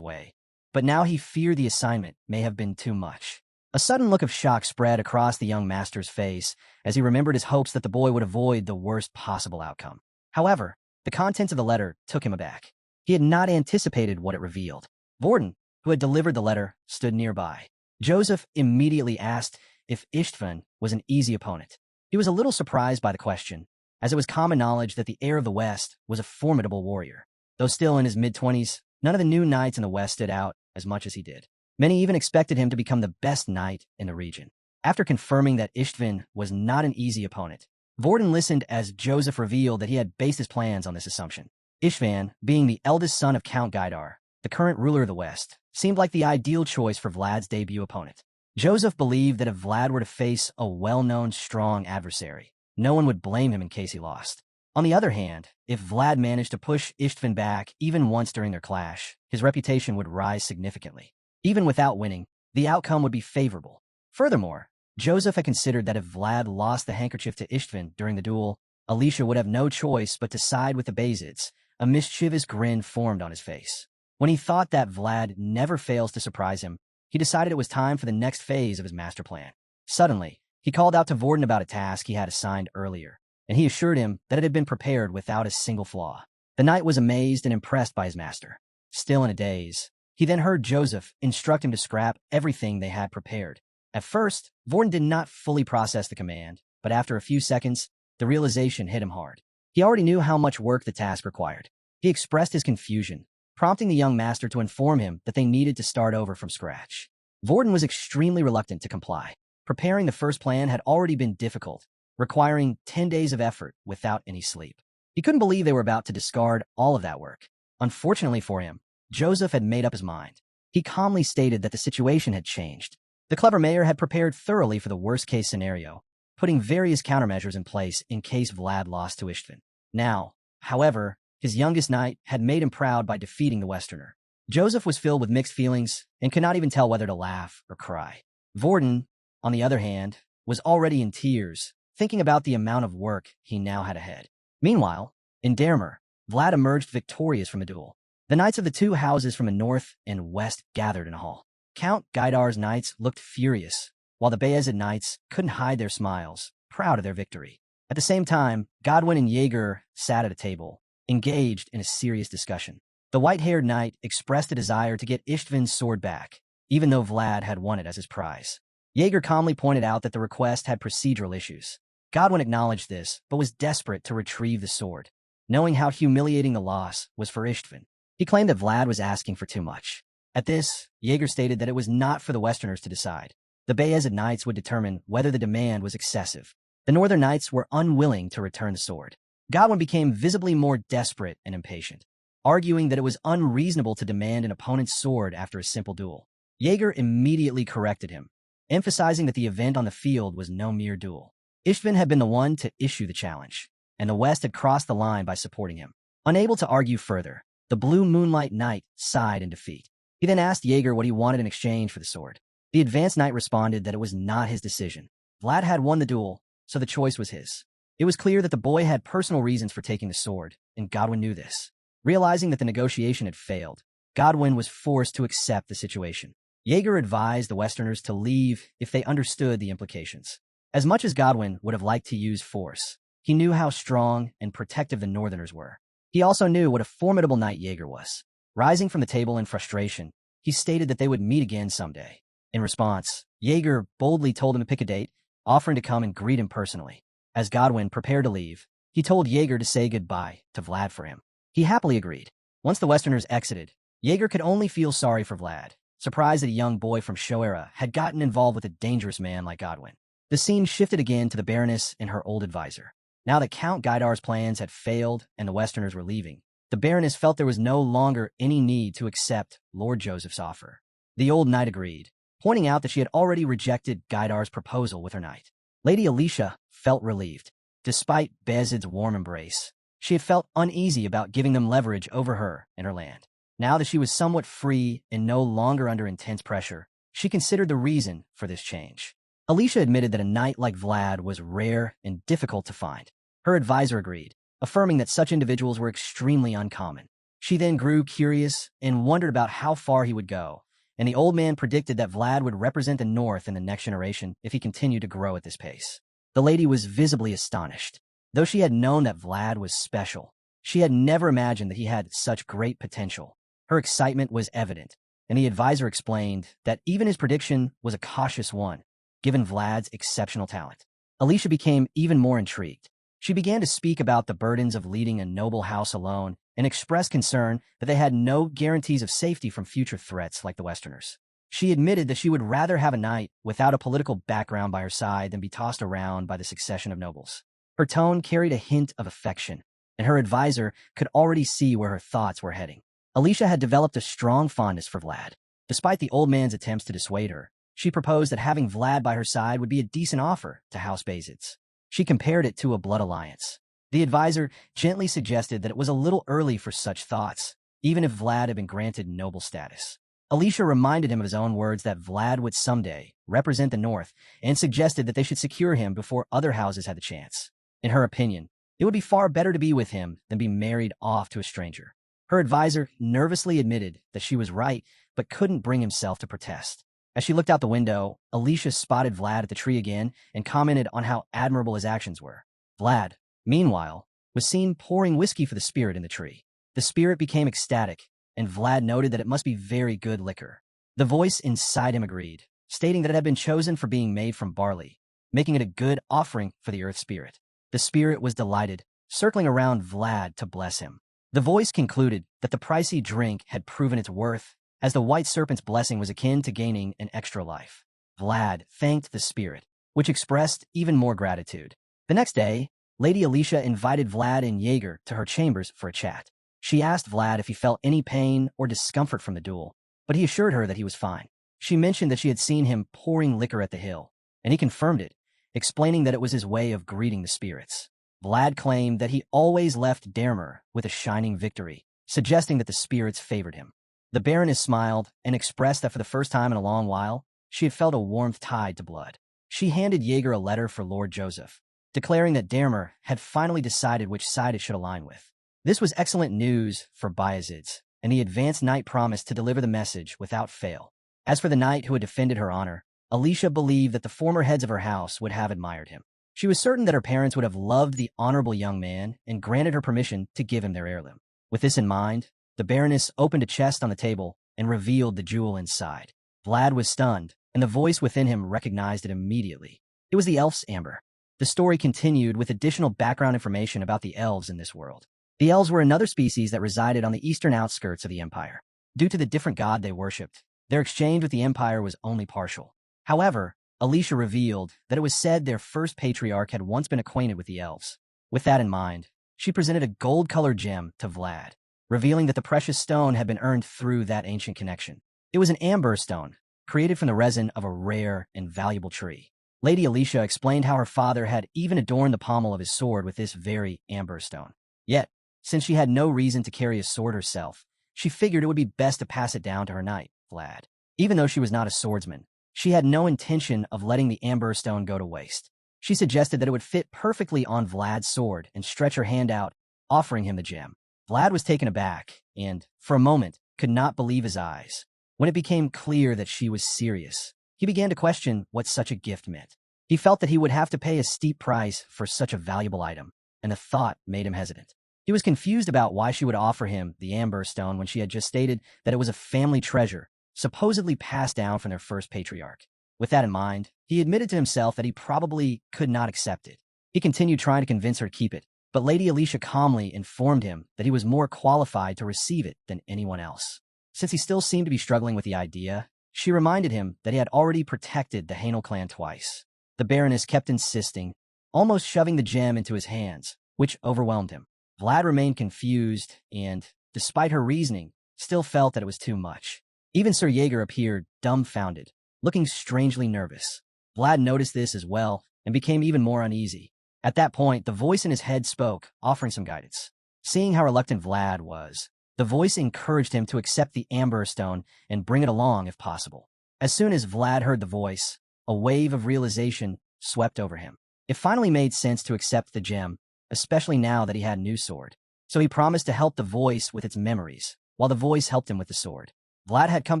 way, but now he feared the assignment may have been too much. A sudden look of shock spread across the young master's face as he remembered his hopes that the boy would avoid the worst possible outcome. However, the contents of the letter took him aback. He had not anticipated what it revealed. Vorden, who had delivered the letter, stood nearby. Joseph immediately asked if Istvan was an easy opponent. He was a little surprised by the question, as it was common knowledge that the heir of the West was a formidable warrior. Though still in his mid-20s, none of the new knights in the West stood out as much as he did. Many even expected him to become the best knight in the region. After confirming that Istvan was not an easy opponent, Vorden listened as Joseph revealed that he had based his plans on this assumption. Istvan, being the eldest son of Count Gaidar, the current ruler of the West, seemed like the ideal choice for Vlad's debut opponent. Joseph believed that if Vlad were to face a well-known, strong adversary, no one would blame him in case he lost. On the other hand, if Vlad managed to push Istvan back even once during their clash, his reputation would rise significantly. Even without winning, the outcome would be favorable. Furthermore, Joseph had considered that if Vlad lost the handkerchief to Istvan during the duel, Alicia would have no choice but to side with the Beazids. A mischievous grin formed on his face. When he thought that Vlad never fails to surprise him, he decided it was time for the next phase of his master plan. Suddenly, he called out to Vorden about a task he had assigned earlier, and he assured him that it had been prepared without a single flaw. The knight was amazed and impressed by his master. Still in a daze, he then heard Joseph instruct him to scrap everything they had prepared. At first, Vorden did not fully process the command, but after a few seconds, the realization hit him hard. He already knew how much work the task required. He expressed his confusion, prompting the young master to inform him that they needed to start over from scratch. Vorden was extremely reluctant to comply. Preparing the first plan had already been difficult, requiring 10 days of effort without any sleep. He couldn't believe they were about to discard all of that work. Unfortunately for him, Joseph had made up his mind. He calmly stated that the situation had changed. The clever mayor had prepared thoroughly for the worst-case scenario, putting various countermeasures in place in case Vlad lost to Istvan. Now, however, his youngest knight had made him proud by defeating the Westerner. Joseph was filled with mixed feelings and could not even tell whether to laugh or cry. Vorden, on the other hand, was already in tears, thinking about the amount of work he now had ahead. Meanwhile, in Dermer, Vlad emerged victorious from a duel. The knights of the two houses from the north and west gathered in a hall. Count Gaidar's knights looked furious, while the Beazid knights couldn't hide their smiles, proud of their victory. At the same time, Godwin and Jaeger sat at a table, engaged in a serious discussion. The white-haired knight expressed a desire to get Istvan's sword back, even though Vlad had won it as his prize. Jaeger calmly pointed out that the request had procedural issues. Godwin acknowledged this, but was desperate to retrieve the sword, knowing how humiliating the loss was for Istvan. He claimed that Vlad was asking for too much. At this, Jaeger stated that it was not for the Westerners to decide. The Beazid knights would determine whether the demand was excessive. The Northern knights were unwilling to return the sword. Godwin became visibly more desperate and impatient, arguing that it was unreasonable to demand an opponent's sword after a simple duel. Jaeger immediately corrected him, emphasizing that the event on the field was no mere duel. Istvan had been the one to issue the challenge, and the West had crossed the line by supporting him. Unable to argue further, the Blue Moonlight Knight sighed in defeat. He then asked Jaeger what he wanted in exchange for the sword. The advanced knight responded that it was not his decision. Vlad had won the duel, so the choice was his. It was clear that the boy had personal reasons for taking the sword, and Godwin knew this. Realizing that the negotiation had failed, Godwin was forced to accept the situation. Jaeger advised the Westerners to leave if they understood the implications. As much as Godwin would have liked to use force, he knew how strong and protective the Northerners were. He also knew what a formidable knight Jaeger was. Rising from the table in frustration, he stated that they would meet again someday. In response, Jaeger boldly told him to pick a date, offering to come and greet him personally. As Godwin prepared to leave, he told Jaeger to say goodbye to Vlad for him. He happily agreed. Once the Westerners exited, Jaeger could only feel sorry for Vlad, surprised that a young boy from Shoera had gotten involved with a dangerous man like Godwin. The scene shifted again to the Baroness and her old advisor. Now that Count Gaidar's plans had failed and the Westerners were leaving, the Baroness felt there was no longer any need to accept Lord Joseph's offer. The old knight agreed, pointing out that she had already rejected Gaidar's proposal with her knight. Lady Alicia felt relieved. Despite Beazid's warm embrace, she had felt uneasy about giving them leverage over her and her land. Now that she was somewhat free and no longer under intense pressure, she considered the reason for this change. Alicia admitted that a knight like Vlad was rare and difficult to find. Her advisor agreed, affirming that such individuals were extremely uncommon. She then grew curious and wondered about how far he would go, and the old man predicted that Vlad would represent the North in the next generation if he continued to grow at this pace. The lady was visibly astonished. Though she had known that Vlad was special, she had never imagined that he had such great potential. Her excitement was evident, and the advisor explained that even his prediction was a cautious one, given Vlad's exceptional talent. Alicia became even more intrigued. She began to speak about the burdens of leading a noble house alone and expressed concern that they had no guarantees of safety from future threats like the Westerners. She admitted that she would rather have a knight without a political background by her side than be tossed around by the succession of nobles. Her tone carried a hint of affection, and her advisor could already see where her thoughts were heading. Alicia had developed a strong fondness for Vlad. Despite the old man's attempts to dissuade her, she proposed that having Vlad by her side would be a decent offer to House Beazid's. She compared it to a blood alliance. The advisor gently suggested that it was a little early for such thoughts, even if Vlad had been granted noble status. Alicia reminded him of his own words that Vlad would someday represent the North and suggested that they should secure him before other houses had the chance. In her opinion, it would be far better to be with him than be married off to a stranger. Her advisor nervously admitted that she was right, but couldn't bring himself to protest. As she looked out the window, Alicia spotted Vlad at the tree again and commented on how admirable his actions were. Vlad, meanwhile, was seen pouring whiskey for the spirit in the tree. The spirit became ecstatic, and Vlad noted that it must be very good liquor. The voice inside him agreed, stating that it had been chosen for being made from barley, making it a good offering for the earth spirit. The spirit was delighted, circling around Vlad to bless him. The voice concluded that the pricey drink had proven its worth, as the white serpent's blessing was akin to gaining an extra life. Vlad thanked the spirit, which expressed even more gratitude. The next day, Lady Alicia invited Vlad and Jaeger to her chambers for a chat. She asked Vlad if he felt any pain or discomfort from the duel, but he assured her that he was fine. She mentioned that she had seen him pouring liquor at the hill, and he confirmed it, explaining that it was his way of greeting the spirits. Vlad claimed that he always left Dermer with a shining victory, suggesting that the spirits favored him. The Baroness smiled and expressed that for the first time in a long while, she had felt a warmth tied to blood. She handed Jaeger a letter for Lord Joseph, declaring that Dermer had finally decided which side it should align with. This was excellent news for Beazid, and the advanced knight promised to deliver the message without fail. As for the knight who had defended her honor, Alicia believed that the former heads of her house would have admired him. She was certain that her parents would have loved the honorable young man and granted her permission to give him their heirloom. With this in mind, the Baroness opened a chest on the table and revealed the jewel inside. Vlad was stunned, and the voice within him recognized it immediately. It was the elf's amber. The story continued with additional background information about the elves in this world. The elves were another species that resided on the eastern outskirts of the empire. Due to the different god they worshipped, their exchange with the empire was only partial. However, Alicia revealed that it was said their first patriarch had once been acquainted with the elves. With that in mind, she presented a gold-colored gem to Vlad, revealing that the precious stone had been earned through that ancient connection. It was an amber stone, created from the resin of a rare and valuable tree. Lady Alicia explained how her father had even adorned the pommel of his sword with this very amber stone. Yet, since she had no reason to carry a sword herself, she figured it would be best to pass it down to her knight, Vlad. Even though she was not a swordsman, she had no intention of letting the amber stone go to waste. She suggested that it would fit perfectly on Vlad's sword and stretch her hand out, offering him the gem. Vlad was taken aback and, for a moment, could not believe his eyes. When it became clear that she was serious, he began to question what such a gift meant. He felt that he would have to pay a steep price for such a valuable item, and the thought made him hesitant. He was confused about why she would offer him the amber stone when she had just stated that it was a family treasure, supposedly passed down from their first patriarch. With that in mind, he admitted to himself that he probably could not accept it. He continued trying to convince her to keep it, but Lady Alicia calmly informed him that he was more qualified to receive it than anyone else. Since he still seemed to be struggling with the idea, she reminded him that he had already protected the Hainel clan twice. The Baroness kept insisting, almost shoving the gem into his hands, which overwhelmed him. Vlad remained confused and, despite her reasoning, still felt that it was too much. Even Sir Jaeger appeared dumbfounded, looking strangely nervous. Vlad noticed this as well and became even more uneasy. At that point, the voice in his head spoke, offering some guidance. Seeing how reluctant Vlad was, the voice encouraged him to accept the amber stone and bring it along if possible. As soon as Vlad heard the voice, a wave of realization swept over him. It finally made sense to accept the gem, especially now that he had a new sword. So he promised to help the voice with its memories, while the voice helped him with the sword. Vlad had come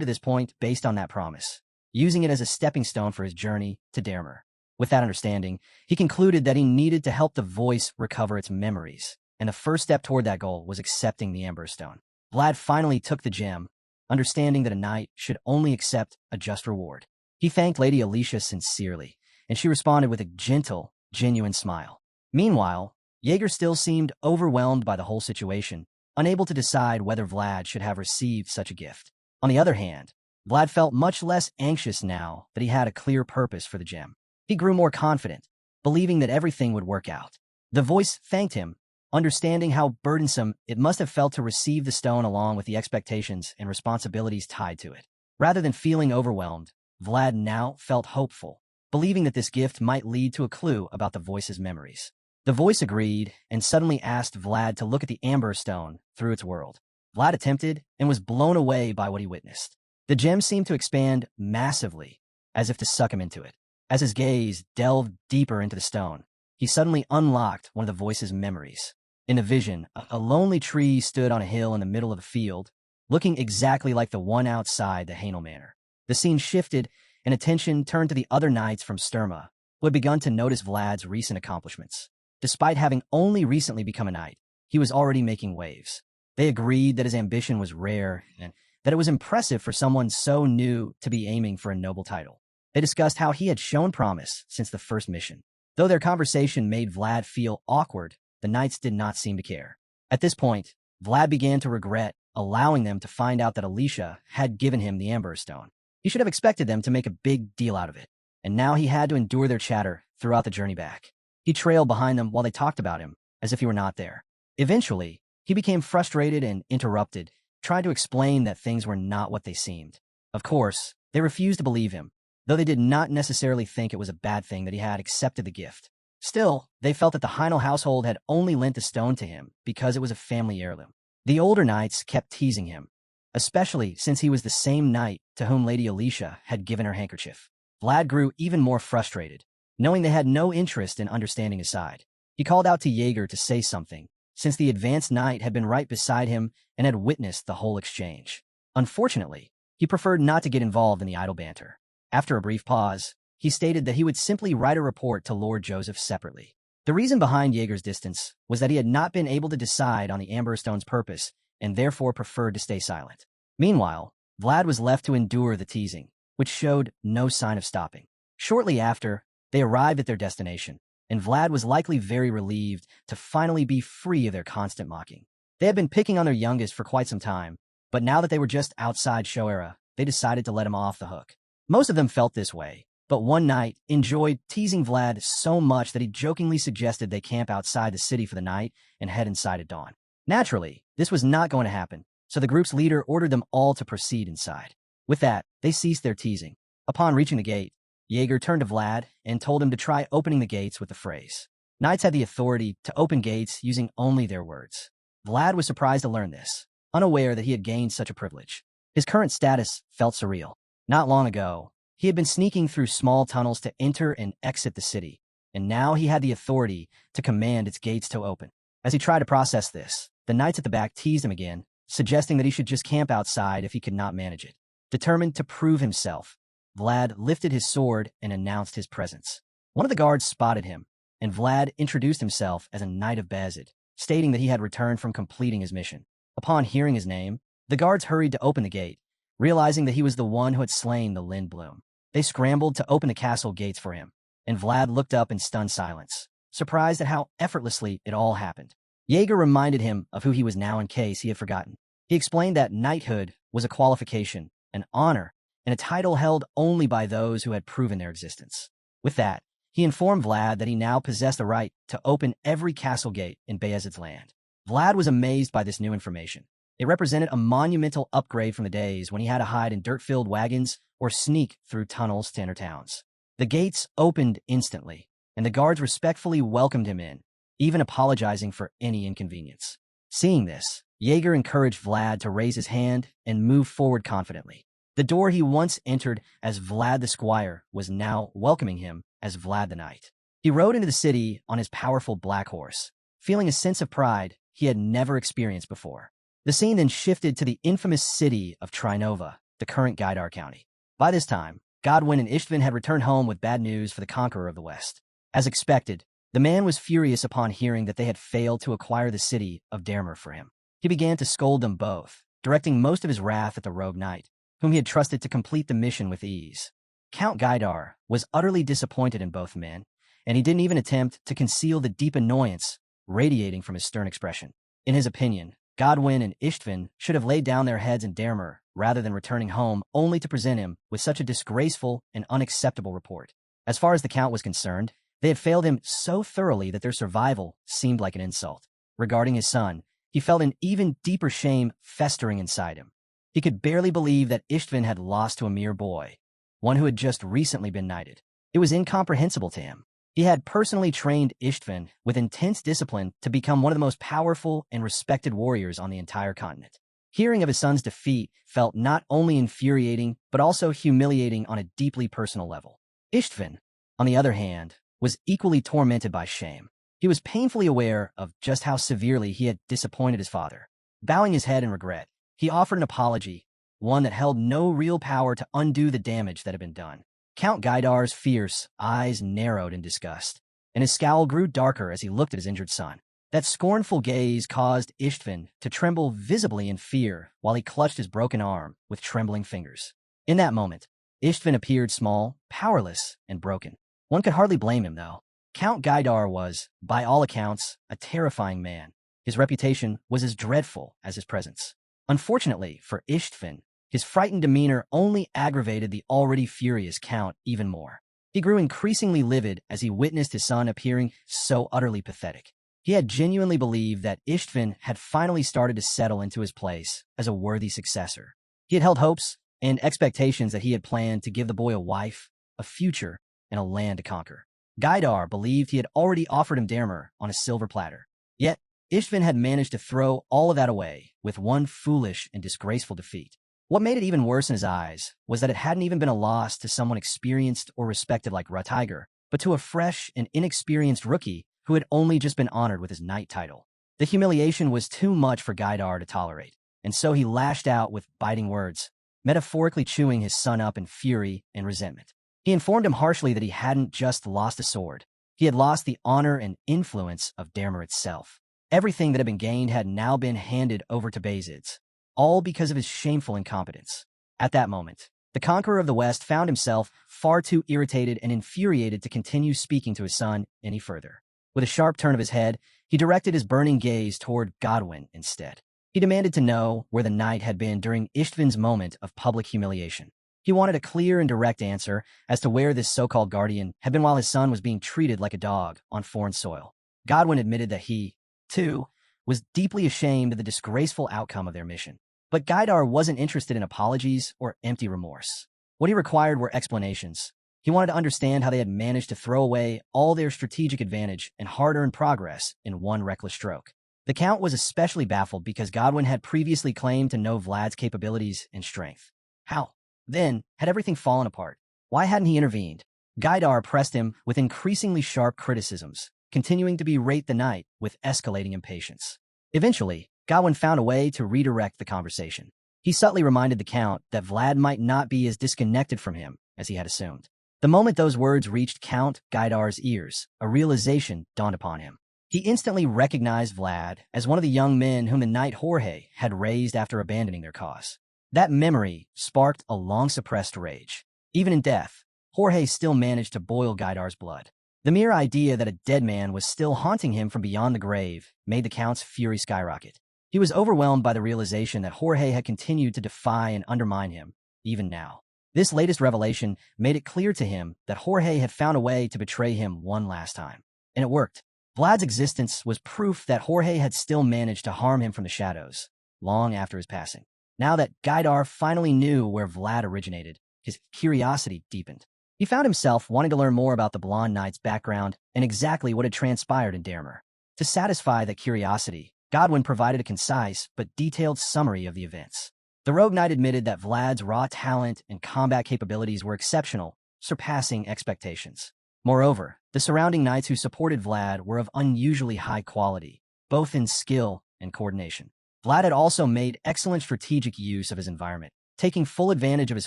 to this point based on that promise, using it as a stepping stone for his journey to Dermer. With that understanding, he concluded that he needed to help the voice recover its memories, and the first step toward that goal was accepting the amber stone. Vlad finally took the gem, understanding that a knight should only accept a just reward. He thanked Lady Alicia sincerely, and she responded with a gentle, genuine smile. Meanwhile, Jaeger still seemed overwhelmed by the whole situation, unable to decide whether Vlad should have received such a gift. On the other hand, Vlad felt much less anxious now that he had a clear purpose for the gem. He grew more confident, believing that everything would work out. The voice thanked him, understanding how burdensome it must have felt to receive the stone along with the expectations and responsibilities tied to it. Rather than feeling overwhelmed, Vlad now felt hopeful, believing that this gift might lead to a clue about the voice's memories. The voice agreed and suddenly asked Vlad to look at the amber stone through its world. Vlad attempted and was blown away by what he witnessed. The gem seemed to expand massively, as if to suck him into it. As his gaze delved deeper into the stone, he suddenly unlocked one of the voice's memories. In a vision, a lonely tree stood on a hill in the middle of the field, looking exactly like the one outside the Hainel Manor. The scene shifted, and attention turned to the other knights from Sturma, who had begun to notice Vlad's recent accomplishments. Despite having only recently become a knight, he was already making waves. They agreed that his ambition was rare and that it was impressive for someone so new to be aiming for a noble title. They discussed how he had shown promise since the first mission. Though their conversation made Vlad feel awkward, the knights did not seem to care. At this point, Vlad began to regret allowing them to find out that Alicia had given him the amber stone. He should have expected them to make a big deal out of it, and now he had to endure their chatter throughout the journey back. He trailed behind them while they talked about him, as if he were not there. Eventually, he became frustrated and interrupted, trying to explain that things were not what they seemed. Of course, they refused to believe him, though they did not necessarily think it was a bad thing that he had accepted the gift. Still, they felt that the Heinel household had only lent the stone to him because it was a family heirloom. The older knights kept teasing him, especially since he was the same knight to whom Lady Alicia had given her handkerchief. Vlad grew even more frustrated, knowing they had no interest in understanding his side. He called out to Jaeger to say something, since the advanced knight had been right beside him and had witnessed the whole exchange. Unfortunately, he preferred not to get involved in the idle banter. After a brief pause, he stated that he would simply write a report to Lord Joseph separately. The reason behind Jaeger's distance was that he had not been able to decide on the amber stone's purpose and therefore preferred to stay silent. Meanwhile, Vlad was left to endure the teasing, which showed no sign of stopping. Shortly after, they arrived at their destination, and Vlad was likely very relieved to finally be free of their constant mocking. They had been picking on their youngest for quite some time, but now that they were just outside Shoera, they decided to let him off the hook. Most of them felt this way, but one knight enjoyed teasing Vlad so much that he jokingly suggested they camp outside the city for the night and head inside at dawn. Naturally, this was not going to happen, so the group's leader ordered them all to proceed inside. With that, they ceased their teasing. Upon reaching the gate, Jaeger turned to Vlad and told him to try opening the gates with the phrase. Knights had the authority to open gates using only their words. Vlad was surprised to learn this. unaware that he had gained such a privilege. His current status felt surreal. Not long ago, he had been sneaking through small tunnels to enter and exit the city, and now he had the authority to command its gates to open. As he tried to process this, the knights at the back teased him again, suggesting that he should just camp outside if he could not manage it. Determined to prove himself, Vlad lifted his sword and announced his presence. One of the guards spotted him, and Vlad introduced himself as a knight of Beazid, stating that he had returned from completing his mission. Upon hearing his name, the guards hurried to open the gate, realizing that he was the one who had slain the Lindblom. They scrambled to open the castle gates for him, and Vlad looked up in stunned silence, surprised at how effortlessly it all happened. Jaeger reminded him of who he was now in case he had forgotten. He explained that knighthood was a qualification, an honor, and a title held only by those who had proven their existence. With that, he informed Vlad that he now possessed the right to open every castle gate in Beazid's land. Vlad was amazed by this new information. It represented a monumental upgrade from the days when he had to hide in dirt-filled wagons or sneak through tunnels to enter towns. The gates opened instantly, and the guards respectfully welcomed him in, even apologizing for any inconvenience. Seeing this, Jaeger encouraged Vlad to raise his hand and move forward confidently. The door he once entered as Vlad the Squire was now welcoming him as Vlad the Knight. He rode into the city on his powerful black horse, feeling a sense of pride he had never experienced before. The scene then shifted to the infamous city of Trinova, the current Gaidar County. By this time, Godwin and Ishtvan had returned home with bad news for the conqueror of the West. As expected, the man was furious upon hearing that they had failed to acquire the city of Dermer for him. He began to scold them both, directing most of his wrath at the rogue knight, whom he had trusted to complete the mission with ease. Count Gaidar was utterly disappointed in both men, and he didn't even attempt to conceal the deep annoyance radiating from his stern expression. In his opinion, Godwin and Ishtvan should have laid down their heads in Dermer rather than returning home only to present him with such a disgraceful and unacceptable report. As far as the Count was concerned, they had failed him so thoroughly that their survival seemed like an insult. Regarding his son, he felt an even deeper shame festering inside him. He could barely believe that Ishtvan had lost to a mere boy, one who had just recently been knighted. It was incomprehensible to him. He had personally trained Ishtvan with intense discipline to become one of the most powerful and respected warriors on the entire continent. Hearing of his son's defeat felt not only infuriating, but also humiliating on a deeply personal level. Ishtvan, on the other hand, was equally tormented by shame. He was painfully aware of just how severely he had disappointed his father. Bowing his head in regret, he offered an apology, one that held no real power to undo the damage that had been done. Count Gaidar's fierce eyes narrowed in disgust, and his scowl grew darker as he looked at his injured son. That scornful gaze caused Ishtvan to tremble visibly in fear while he clutched his broken arm with trembling fingers. In that moment, Ishtvan appeared small, powerless, and broken. One could hardly blame him, though. Count Gaidar was, by all accounts, a terrifying man. His reputation was as dreadful as his presence. Unfortunately for Ishtvan, his frightened demeanor only aggravated the already furious Count even more. He grew increasingly livid as he witnessed his son appearing so utterly pathetic. He had genuinely believed that Ishtvan had finally started to settle into his place as a worthy successor. He had held hopes and expectations that he had planned to give the boy a wife, a future, and a land to conquer. Gaidar believed he had already offered him Dermer on a silver platter. Yet, Ishtvan had managed to throw all of that away with one foolish and disgraceful defeat. What made it even worse in his eyes was that it hadn't even been a loss to someone experienced or respected like Ratiger, but to a fresh and inexperienced rookie who had only just been honored with his knight title. The humiliation was too much for Gaidar to tolerate, and so he lashed out with biting words, metaphorically chewing his son up in fury and resentment. He informed him harshly that he hadn't just lost a sword. He had lost the honor and influence of Dermer itself. Everything that had been gained had now been handed over to Beazid's, all because of his shameful incompetence. At that moment, the conqueror of the West found himself far too irritated and infuriated to continue speaking to his son any further. With a sharp turn of his head, he directed his burning gaze toward Godwin instead. He demanded to know where the knight had been during Ishtvan's moment of public humiliation. He wanted a clear and direct answer as to where this so-called guardian had been while his son was being treated like a dog on foreign soil. Godwin admitted that he, too, was deeply ashamed of the disgraceful outcome of their mission. But Gaidar wasn't interested in apologies or empty remorse. What he required were explanations. He wanted to understand how they had managed to throw away all their strategic advantage and hard-earned progress in one reckless stroke. The Count was especially baffled because Godwin had previously claimed to know Vlad's capabilities and strength. How, then, had everything fallen apart? Why hadn't he intervened? Gaidar pressed him with increasingly sharp criticisms, continuing to berate the knight with escalating impatience. Eventually, Godwin found a way to redirect the conversation. He subtly reminded the Count that Vlad might not be as disconnected from him as he had assumed. The moment those words reached Count Gaidar's ears, a realization dawned upon him. He instantly recognized Vlad as one of the young men whom the knight Jorge had raised after abandoning their cause. That memory sparked a long-suppressed rage. Even in death, Jorge still managed to boil Gaidar's blood. The mere idea that a dead man was still haunting him from beyond the grave made the Count's fury skyrocket. He was overwhelmed by the realization that Jorge had continued to defy and undermine him, even now. This latest revelation made it clear to him that Jorge had found a way to betray him one last time. And it worked. Vlad's existence was proof that Jorge had still managed to harm him from the shadows, long after his passing. Now that Gaidar finally knew where Vlad originated, his curiosity deepened. He found himself wanting to learn more about the blonde knight's background and exactly what had transpired in Dermer. To satisfy that curiosity, Godwin provided a concise but detailed summary of the events. The rogue knight admitted that Vlad's raw talent and combat capabilities were exceptional, surpassing expectations. Moreover, the surrounding knights who supported Vlad were of unusually high quality, both in skill and coordination. Vlad had also made excellent strategic use of his environment, taking full advantage of his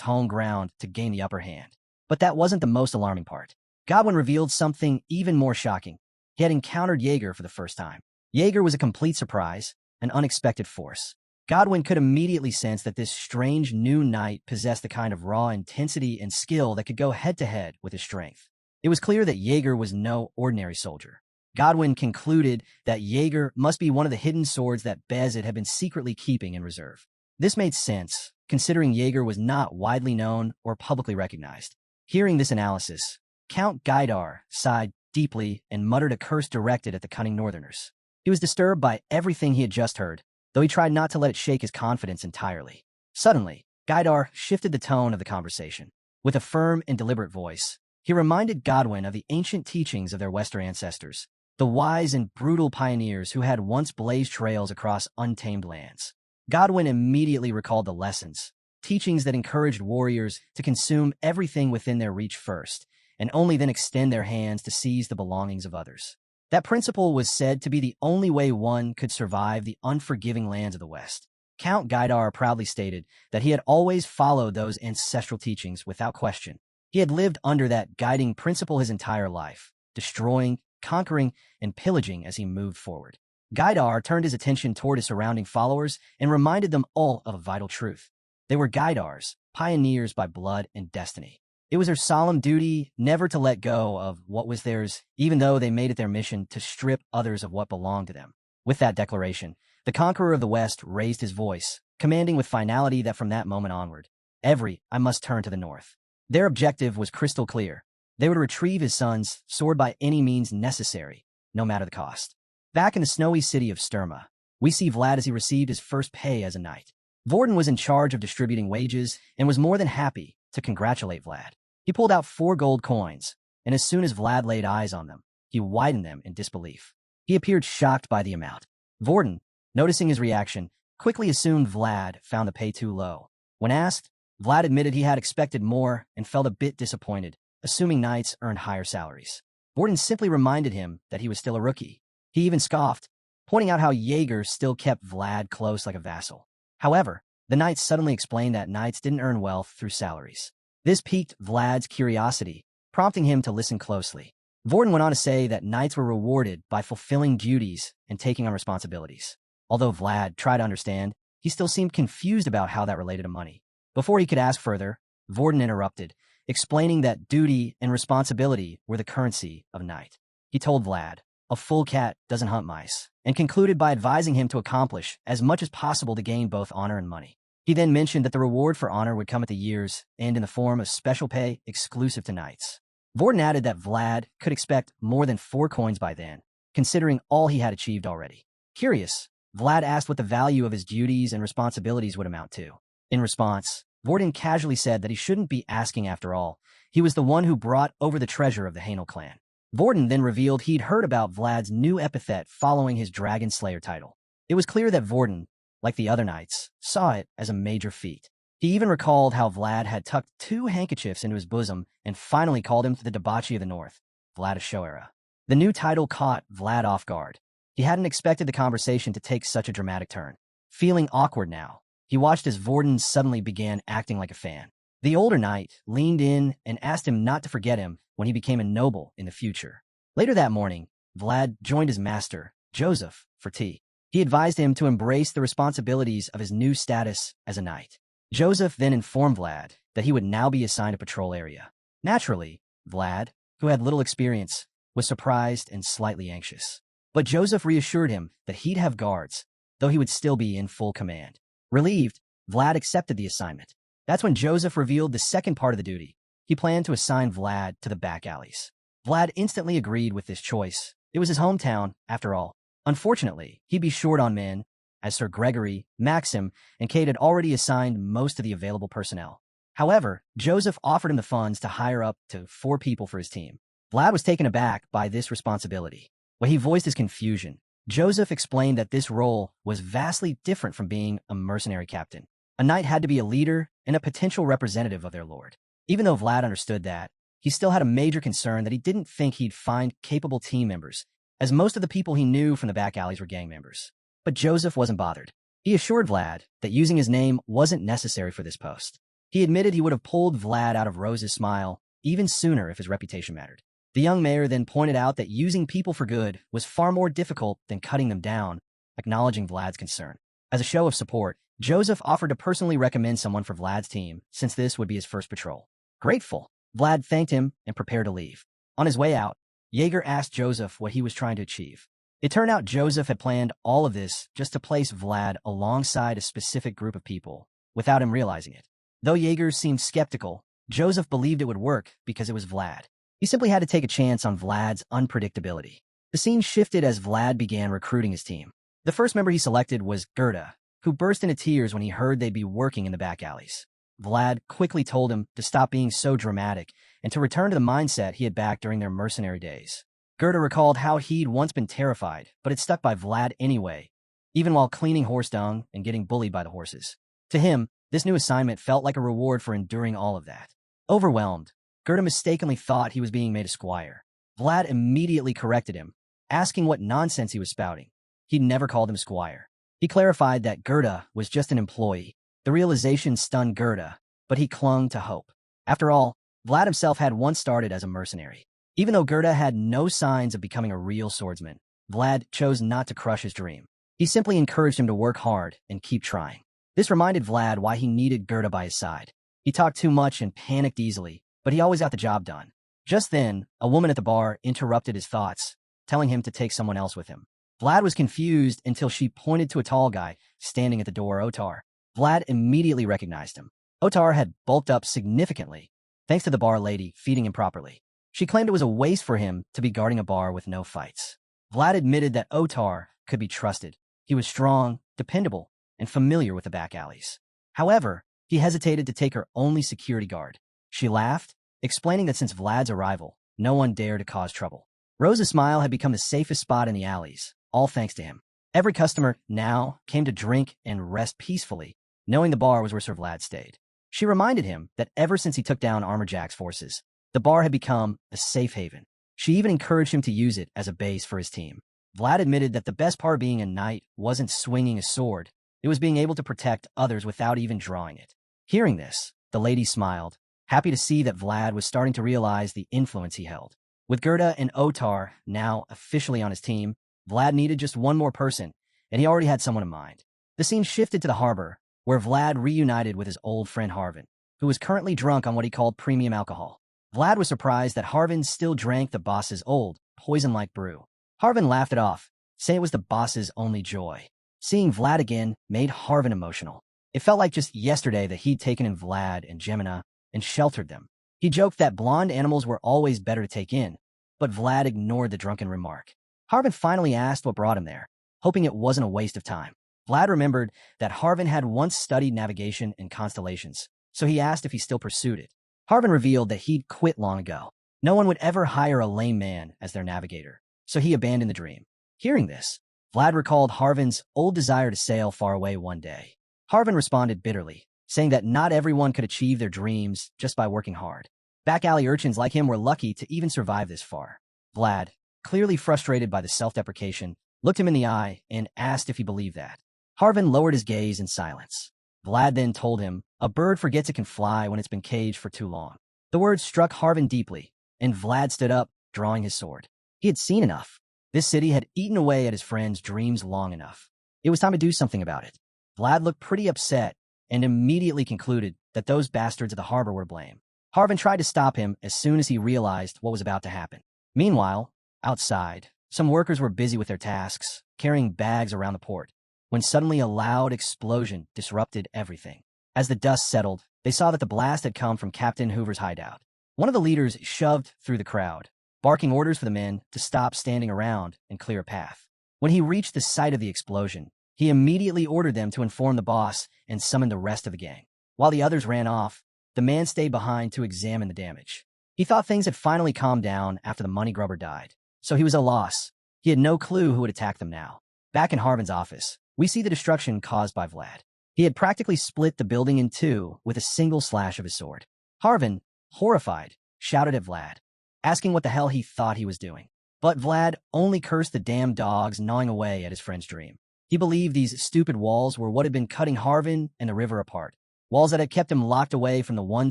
home ground to gain the upper hand. But that wasn't the most alarming part. Godwin revealed something even more shocking. He had encountered Jaeger for the first time. Jaeger was a complete surprise, an unexpected force. Godwin could immediately sense that this strange new knight possessed a kind of raw intensity and skill that could go head-to-head with his strength. It was clear that Jaeger was no ordinary soldier. Godwin concluded that Jaeger must be one of the hidden swords that Beazid had been secretly keeping in reserve. This made sense, considering Jaeger was not widely known or publicly recognized. Hearing this analysis, Count Gaidar sighed deeply and muttered a curse directed at the cunning northerners. He was disturbed by everything he had just heard, though he tried not to let it shake his confidence entirely. Suddenly, Gaidar shifted the tone of the conversation. With a firm and deliberate voice, he reminded Godwin of the ancient teachings of their Western ancestors, the wise and brutal pioneers who had once blazed trails across untamed lands. Godwin immediately recalled the lessons, teachings that encouraged warriors to consume everything within their reach first, and only then extend their hands to seize the belongings of others. That principle was said to be the only way one could survive the unforgiving lands of the West. Count Gaidar proudly stated that he had always followed those ancestral teachings without question. He had lived under that guiding principle his entire life, destroying, conquering, and pillaging as he moved forward. Gaidar turned his attention toward his surrounding followers and reminded them all of a vital truth. They were Gaidars, pioneers by blood and destiny. It was their solemn duty never to let go of what was theirs, even though they made it their mission to strip others of what belonged to them. With that declaration, the conqueror of the West raised his voice, commanding with finality that from that moment onward, I must turn to the north. Their objective was crystal clear. They were to retrieve his son's sword by any means necessary, no matter the cost. Back in the snowy city of Sturma, we see Vlad as he received his first pay as a knight. Vorden was in charge of distributing wages and was more than happy to congratulate Vlad. He pulled out 4 gold coins, and as soon as Vlad laid eyes on them, he widened them in disbelief. He appeared shocked by the amount. Vorden, noticing his reaction, quickly assumed Vlad found the pay too low. When asked, Vlad admitted he had expected more and felt a bit disappointed, assuming knights earned higher salaries. Vorden simply reminded him that he was still a rookie. He even scoffed, pointing out how Jaeger still kept Vlad close like a vassal. However, the knight suddenly explained that knights didn't earn wealth through salaries. This piqued Vlad's curiosity, prompting him to listen closely. Vorden went on to say that knights were rewarded by fulfilling duties and taking on responsibilities. Although Vlad tried to understand, he still seemed confused about how that related to money. Before he could ask further, Vorden interrupted, explaining that duty and responsibility were the currency of a knight. He told Vlad, a full cat doesn't hunt mice, and concluded by advising him to accomplish as much as possible to gain both honor and money. He then mentioned that the reward for honor would come at the year's end in the form of special pay exclusive to knights. Vorden added that Vlad could expect more than 4 coins by then, considering all he had achieved already. Curious, Vlad asked what the value of his duties and responsibilities would amount to. In response, Vorden casually said that he shouldn't be asking after all. He was the one who brought over the treasure of the Hainel clan. Vorden then revealed he'd heard about Vlad's new epithet following his Dragon Slayer title. It was clear that Vorden, like the other knights, saw it as a major feat. He even recalled how Vlad had tucked 2 handkerchiefs into his bosom and finally called him the debauchee of the North, Vlad Shoera. The new title caught Vlad off guard. He hadn't expected the conversation to take such a dramatic turn. Feeling awkward now, he watched as Vorden suddenly began acting like a fan. The older knight leaned in and asked him not to forget him when he became a noble in the future. Later that morning, Vlad joined his master, Joseph, for tea. He advised him to embrace the responsibilities of his new status as a knight. Joseph then informed Vlad that he would now be assigned a patrol area. Naturally, Vlad, who had little experience, was surprised and slightly anxious. But Joseph reassured him that he'd have guards, though he would still be in full command. Relieved, Vlad accepted the assignment. That's when Joseph revealed the second part of the duty. He planned to assign Vlad to the back alleys. Vlad instantly agreed with this choice. It was his hometown, after all. Unfortunately, he'd be short on men, as Sir Gregory, Maxim, and Kate had already assigned most of the available personnel. However, Joseph offered him the funds to hire up to 4 people for his team. Vlad was taken aback by this responsibility. When he voiced his confusion, Joseph explained that this role was vastly different from being a mercenary captain. A knight had to be a leader and a potential representative of their lord. Even though Vlad understood that, he still had a major concern that he didn't think he'd find capable team members, as most of the people he knew from the back alleys were gang members. But Joseph wasn't bothered. He assured Vlad that using his name wasn't necessary for this post. He admitted he would have pulled Vlad out of Rose's smile even sooner if his reputation mattered. The young mayor then pointed out that using people for good was far more difficult than cutting them down, acknowledging Vlad's concern. As a show of support, Joseph offered to personally recommend someone for Vlad's team, since this would be his first patrol. Grateful, Vlad thanked him and prepared to leave. On his way out, Jaeger asked Joseph what he was trying to achieve. It turned out Joseph had planned all of this just to place Vlad alongside a specific group of people, without him realizing it. Though Jaeger seemed skeptical, Joseph believed it would work because it was Vlad. He simply had to take a chance on Vlad's unpredictability. The scene shifted as Vlad began recruiting his team. The first member he selected was Gerda, who burst into tears when he heard they'd be working in the back alleys. Vlad quickly told him to stop being so dramatic and to return to the mindset he had back during their mercenary days. Gerda recalled how he'd once been terrified, but had stuck by Vlad anyway, even while cleaning horse dung and getting bullied by the horses. To him, this new assignment felt like a reward for enduring all of that. Overwhelmed, Gerda mistakenly thought he was being made a squire. Vlad immediately corrected him, asking what nonsense he was spouting. He'd never called him squire. He clarified that Gerda was just an employee. The realization stunned Gerda, but he clung to hope. After all, Vlad himself had once started as a mercenary. Even though Gerda had no signs of becoming a real swordsman, Vlad chose not to crush his dream. He simply encouraged him to work hard and keep trying. This reminded Vlad why he needed Gerda by his side. He talked too much and panicked easily, but he always got the job done. Just then, a woman at the bar interrupted his thoughts, telling him to take someone else with him. Vlad was confused until she pointed to a tall guy standing at the door, Otar. Vlad immediately recognized him. Otar had bulked up significantly, thanks to the bar lady feeding him properly. She claimed it was a waste for him to be guarding a bar with no fights. Vlad admitted that Otar could be trusted. He was strong, dependable, and familiar with the back alleys. However, he hesitated to take her only security guard. She laughed, explaining that since Vlad's arrival, no one dared to cause trouble. Rose's smile had become the safest spot in the alleys, all thanks to him. Every customer now came to drink and rest peacefully, knowing the bar was where Sir Vlad stayed. She reminded him that ever since he took down Armorjack's forces, the bar had become a safe haven. She even encouraged him to use it as a base for his team. Vlad admitted that the best part of being a knight wasn't swinging a sword, it was being able to protect others without even drawing it. Hearing this, the lady smiled, happy to see that Vlad was starting to realize the influence he held. With Gerda and Otar now officially on his team, Vlad needed just one more person, and he already had someone in mind. The scene shifted to the harbor, where Vlad reunited with his old friend Harvin, who was currently drunk on what he called premium alcohol. Vlad was surprised that Harvin still drank the boss's old, poison-like brew. Harvin laughed it off, saying it was the boss's only joy. Seeing Vlad again made Harvin emotional. It felt like just yesterday that he'd taken in Vlad and Geminina and sheltered them. He joked that blonde animals were always better to take in, but Vlad ignored the drunken remark. Harvin finally asked what brought him there, hoping it wasn't a waste of time. Vlad remembered that Harvin had once studied navigation and constellations, so he asked if he still pursued it. Harvin revealed that he'd quit long ago. No one would ever hire a lame man as their navigator, so he abandoned the dream. Hearing this, Vlad recalled Harvin's old desire to sail far away one day. Harvin responded bitterly, saying that not everyone could achieve their dreams just by working hard. Back alley urchins like him were lucky to even survive this far. Vlad, clearly frustrated by the self-deprecation, looked him in the eye and asked if he believed that. Harvin lowered his gaze in silence. Vlad then told him, "A bird forgets it can fly when it's been caged for too long." The words struck Harvin deeply, and Vlad stood up, drawing his sword. He had seen enough. This city had eaten away at his friend's dreams long enough. It was time to do something about it. Vlad looked pretty upset and immediately concluded that those bastards at the harbor were to blame. Harvin tried to stop him as soon as he realized what was about to happen. Meanwhile, outside, some workers were busy with their tasks, carrying bags around the port, when suddenly a loud explosion disrupted everything. As the dust settled, they saw that the blast had come from Captain Hoover's hideout. One of the leaders shoved through the crowd, barking orders for the men to stop standing around and clear a path. When he reached the site of the explosion, he immediately ordered them to inform the boss and summon the rest of the gang. While the others ran off, the man stayed behind to examine the damage. He thought things had finally calmed down after the money grubber died, so he was at a loss. He had no clue who would attack them now. Back in Harvin's office, we see the destruction caused by Vlad. He had practically split the building in two with a single slash of his sword. Harvin, horrified, shouted at Vlad, asking what the hell he thought he was doing. But Vlad only cursed the damn dogs gnawing away at his friend's dream. He believed these stupid walls were what had been cutting Harvin and the river apart, walls that had kept him locked away from the one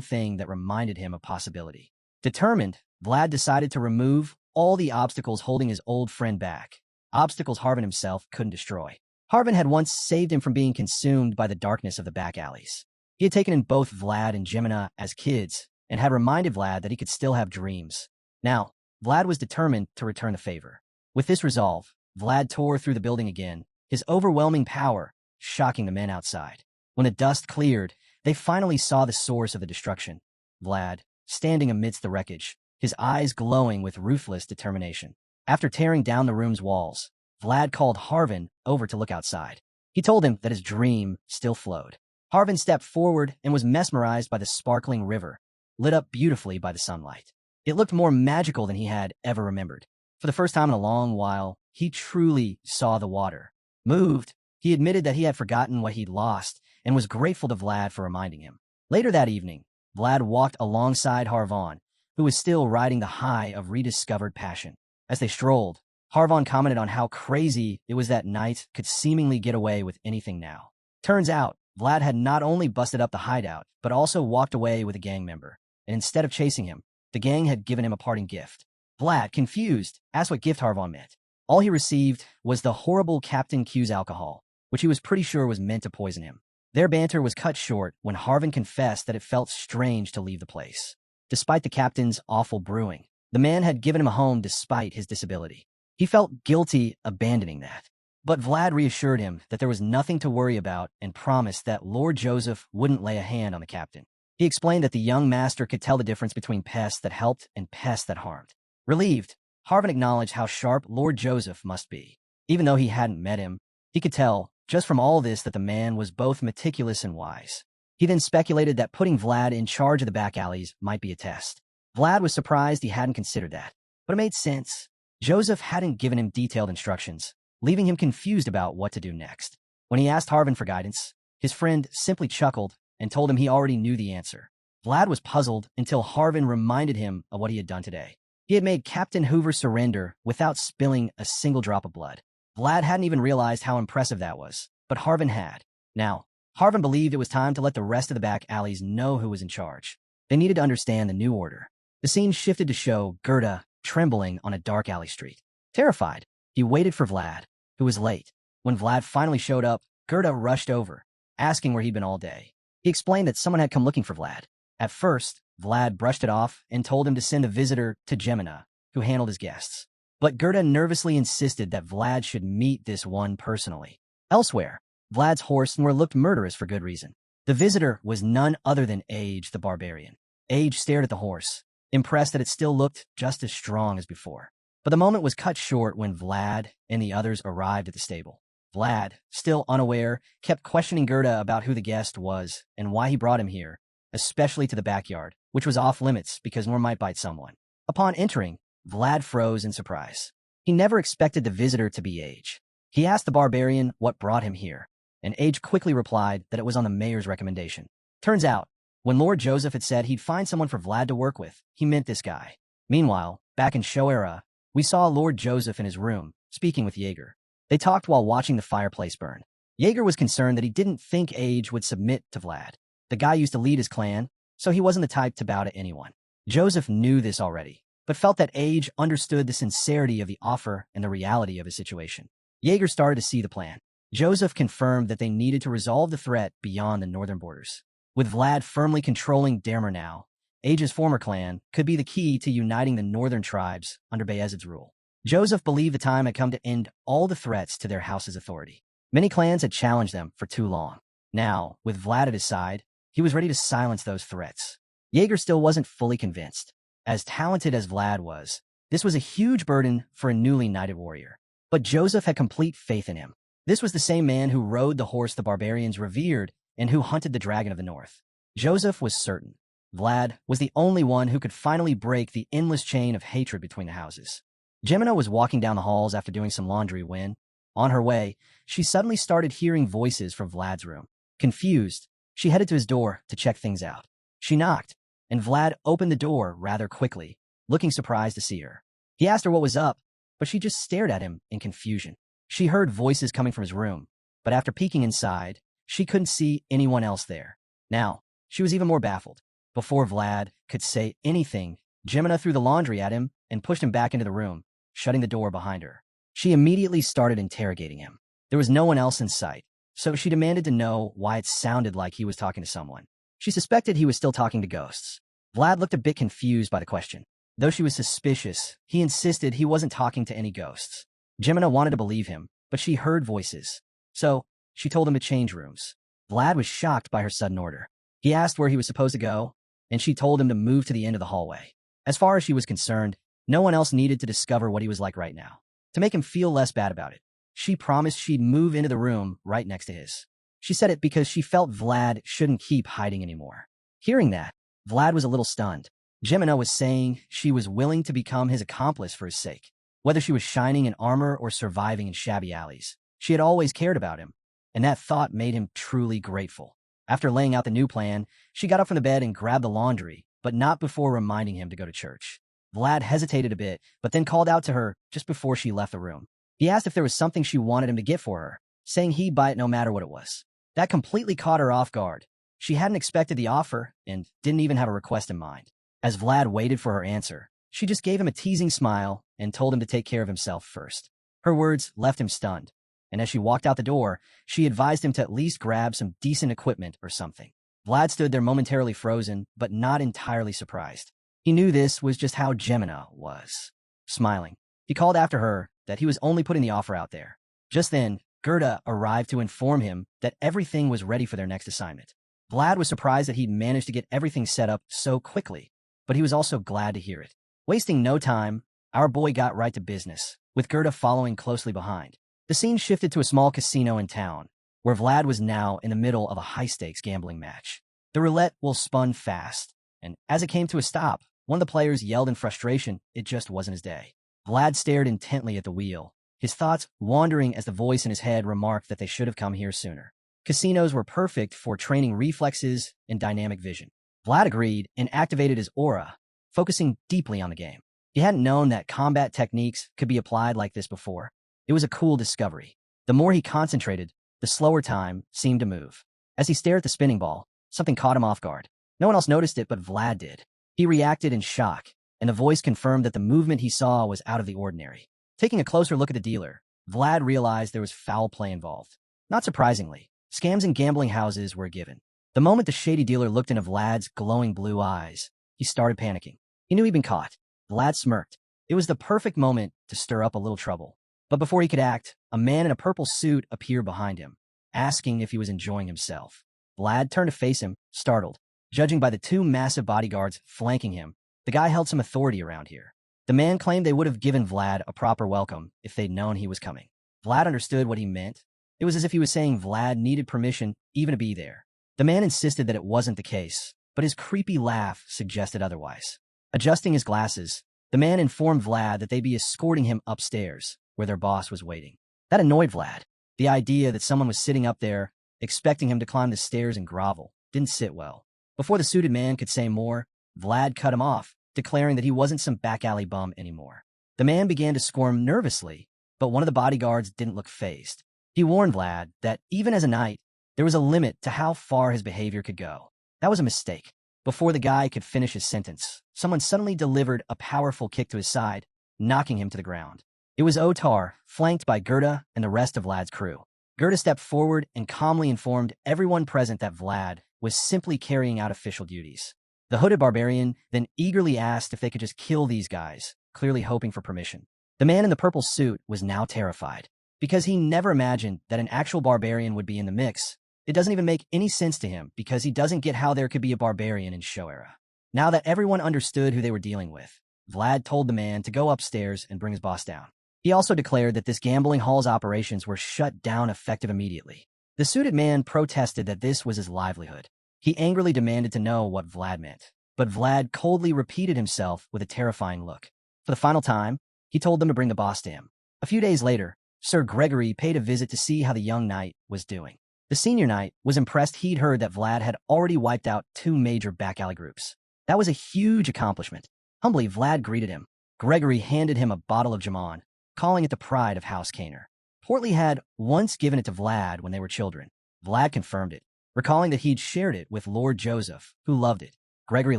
thing that reminded him of possibility. Determined, Vlad decided to remove all the obstacles holding his old friend back, obstacles Harvin himself couldn't destroy. Harvin had once saved him from being consumed by the darkness of the back alleys. He had taken in both Vlad and Geminina as kids and had reminded Vlad that he could still have dreams. Now, Vlad was determined to return the favor. With this resolve, Vlad tore through the building again, his overwhelming power shocking the men outside. When the dust cleared, they finally saw the source of the destruction. Vlad, standing amidst the wreckage, his eyes glowing with ruthless determination. After tearing down the room's walls, Vlad called Harvin over to look outside. He told him that his dream still flowed. Harvin stepped forward and was mesmerized by the sparkling river, lit up beautifully by the sunlight. It looked more magical than he had ever remembered. For the first time in a long while, he truly saw the water. Moved, he admitted that he had forgotten what he'd lost and was grateful to Vlad for reminding him. Later that evening, Vlad walked alongside Harvon, who was still riding the high of rediscovered passion. As they strolled, Harvon commented on how crazy it was that Knight could seemingly get away with anything now. Turns out, Vlad had not only busted up the hideout, but also walked away with a gang member. And instead of chasing him, the gang had given him a parting gift. Vlad, confused, asked what gift Harvon meant. All he received was the horrible Captain Q's alcohol, which he was pretty sure was meant to poison him. Their banter was cut short when Harvin confessed that it felt strange to leave the place. Despite the captain's awful brewing, the man had given him a home despite his disability. He felt guilty abandoning that. But Vlad reassured him that there was nothing to worry about and promised that Lord Joseph wouldn't lay a hand on the captain. He explained that the young master could tell the difference between pests that helped and pests that harmed. Relieved, Harvin acknowledged how sharp Lord Joseph must be. Even though he hadn't met him, he could tell, just from all this, that the man was both meticulous and wise. He then speculated that putting Vlad in charge of the back alleys might be a test. Vlad was surprised he hadn't considered that, but it made sense. Joseph hadn't given him detailed instructions, leaving him confused about what to do next. When he asked Harvin for guidance, his friend simply chuckled and told him he already knew the answer. Vlad was puzzled until Harvin reminded him of what he had done today. He had made Captain Hoover surrender without spilling a single drop of blood. Vlad hadn't even realized how impressive that was, but Harvin had. Now, Harvin believed it was time to let the rest of the back alleys know who was in charge. They needed to understand the new order. The scene shifted to show Gerda trembling on a dark alley street. Terrified, he waited for Vlad, who was late. When Vlad finally showed up, Gerda rushed over, asking where he'd been all day. He explained that someone had come looking for Vlad. At first, Vlad brushed it off and told him to send a visitor to Geminina, who handled his guests. But Gerda nervously insisted that Vlad should meet this one personally. Elsewhere, Vlad's horse looked murderous for good reason. The visitor was none other than Age the Barbarian. Age stared at the horse, impressed that it still looked just as strong as before. But the moment was cut short when Vlad and the others arrived at the stable. Vlad, still unaware, kept questioning Gerda about who the guest was and why he brought him here, especially to the backyard, which was off limits because Nor might bite someone. Upon entering, Vlad froze in surprise. He never expected the visitor to be Age. He asked the barbarian what brought him here, and Age quickly replied that it was on the mayor's recommendation. Turns out, when Lord Joseph had said he'd find someone for Vlad to work with, he meant this guy. Meanwhile, back in Show Era, we saw Lord Joseph in his room, speaking with Jaeger. They talked while watching the fireplace burn. Jaeger was concerned that he didn't think Age would submit to Vlad. The guy used to lead his clan, so he wasn't the type to bow to anyone. Joseph knew this already, but felt that Age understood the sincerity of the offer and the reality of his situation. Jaeger started to see the plan. Joseph confirmed that they needed to resolve the threat beyond the northern borders. With Vlad firmly controlling Dermer now, Age's former clan could be the key to uniting the northern tribes under Beazid's rule. Joseph believed the time had come to end all the threats to their house's authority. Many clans had challenged them for too long. Now, with Vlad at his side, he was ready to silence those threats. Jaeger still wasn't fully convinced. As talented as Vlad was, this was a huge burden for a newly knighted warrior. But Joseph had complete faith in him. This was the same man who rode the horse the barbarians revered and who hunted the dragon of the north. Joseph was certain. Vlad was the only one who could finally break the endless chain of hatred between the houses. Geminina was walking down the halls after doing some laundry when, on her way, she suddenly started hearing voices from Vlad's room. Confused, she headed to his door to check things out. She knocked, and Vlad opened the door rather quickly, looking surprised to see her. He asked her what was up, but she just stared at him in confusion. She heard voices coming from his room, but after peeking inside, she couldn't see anyone else there. Now, she was even more baffled. Before Vlad could say anything, Geminina threw the laundry at him and pushed him back into the room, shutting the door behind her. She immediately started interrogating him. There was no one else in sight, so she demanded to know why it sounded like he was talking to someone. She suspected he was still talking to ghosts. Vlad looked a bit confused by the question. Though she was suspicious, he insisted he wasn't talking to any ghosts. Geminina wanted to believe him, but she heard voices. So, she told him to change rooms. Vlad was shocked by her sudden order. He asked where he was supposed to go, and she told him to move to the end of the hallway. As far as she was concerned, no one else needed to discover what he was like right now. To make him feel less bad about it, she promised she'd move into the room right next to his. She said it because she felt Vlad shouldn't keep hiding anymore. Hearing that, Vlad was a little stunned. Geminina was saying she was willing to become his accomplice for his sake. Whether she was shining in armor or surviving in shabby alleys, she had always cared about him, and that thought made him truly grateful. After laying out the new plan, she got up from the bed and grabbed the laundry, but not before reminding him to go to church. Vlad hesitated a bit, but then called out to her just before she left the room. He asked if there was something she wanted him to get for her, saying he'd buy it no matter what it was. That completely caught her off guard. She hadn't expected the offer and didn't even have a request in mind. As Vlad waited for her answer, she just gave him a teasing smile and told him to take care of himself first. Her words left him stunned, and as she walked out the door, she advised him to at least grab some decent equipment or something. Vlad stood there momentarily frozen, but not entirely surprised. He knew this was just how Geminina was. Smiling, he called after her that he was only putting the offer out there. Just then, Gerda arrived to inform him that everything was ready for their next assignment. Vlad was surprised that he'd managed to get everything set up so quickly, but he was also glad to hear it. Wasting no time, our boy got right to business, with Gerda following closely behind. The scene shifted to a small casino in town, where Vlad was now in the middle of a high-stakes gambling match. The roulette wheel spun fast, and as it came to a stop, one of the players yelled in frustration it just wasn't his day. Vlad stared intently at the wheel, his thoughts wandering as the voice in his head remarked that they should have come here sooner. Casinos were perfect for training reflexes and dynamic vision. Vlad agreed and activated his aura, focusing deeply on the game. He hadn't known that combat techniques could be applied like this before. It was a cool discovery. The more he concentrated, the slower time seemed to move. As he stared at the spinning ball, something caught him off guard. No one else noticed it, but Vlad did. He reacted in shock, and the voice confirmed that the movement he saw was out of the ordinary. Taking a closer look at the dealer, Vlad realized there was foul play involved. Not surprisingly, scams in gambling houses were a given. The moment the shady dealer looked into Vlad's glowing blue eyes, he started panicking. He knew he'd been caught. Vlad smirked. It was the perfect moment to stir up a little trouble. But before he could act, a man in a purple suit appeared behind him, asking if he was enjoying himself. Vlad turned to face him, startled. Judging by the two massive bodyguards flanking him, the guy held some authority around here. The man claimed they would have given Vlad a proper welcome if they'd known he was coming. Vlad understood what he meant. It was as if he was saying Vlad needed permission even to be there. The man insisted that it wasn't the case, but his creepy laugh suggested otherwise. Adjusting his glasses, The man informed Vlad that they'd be escorting him upstairs, where their boss was waiting. That annoyed Vlad. The idea that someone was sitting up there, expecting him to climb the stairs and grovel, didn't sit well. Before the suited man could say more, Vlad cut him off, declaring that he wasn't some back alley bum anymore. The man began to squirm nervously, but one of the bodyguards didn't look fazed. He warned Vlad that, even as a knight, there was a limit to how far his behavior could go. That was a mistake. Before the guy could finish his sentence, someone suddenly delivered a powerful kick to his side, knocking him to the ground. It was Otar, flanked by Gerda and the rest of Vlad's crew. Gerda stepped forward and calmly informed everyone present that Vlad was simply carrying out official duties. The hooded barbarian then eagerly asked if they could just kill these guys, clearly hoping for permission. The man in the purple suit was now terrified, because he never imagined that an actual barbarian would be in the mix. It doesn't even make any sense to him, because he doesn't get how there could be a barbarian in Show Era. Now that everyone understood who they were dealing with, Vlad told the man to go upstairs and bring his boss down. He also declared that this gambling hall's operations were shut down effective immediately. The suited man protested that this was his livelihood. He angrily demanded to know what Vlad meant, but Vlad coldly repeated himself with a terrifying look. For the final time, he told them to bring the boss to him. A few days later, Sir Gregory paid a visit to see how the young knight was doing. The senior knight was impressed he'd heard that Vlad had already wiped out 2 major back alley groups. That was a huge accomplishment. Humbly, Vlad greeted him. Gregory handed him a bottle of Jamon, calling it the pride of House Kaner. Portly had once given it to Vlad when they were children. Vlad confirmed it, recalling that he'd shared it with Lord Joseph, who loved it. Gregory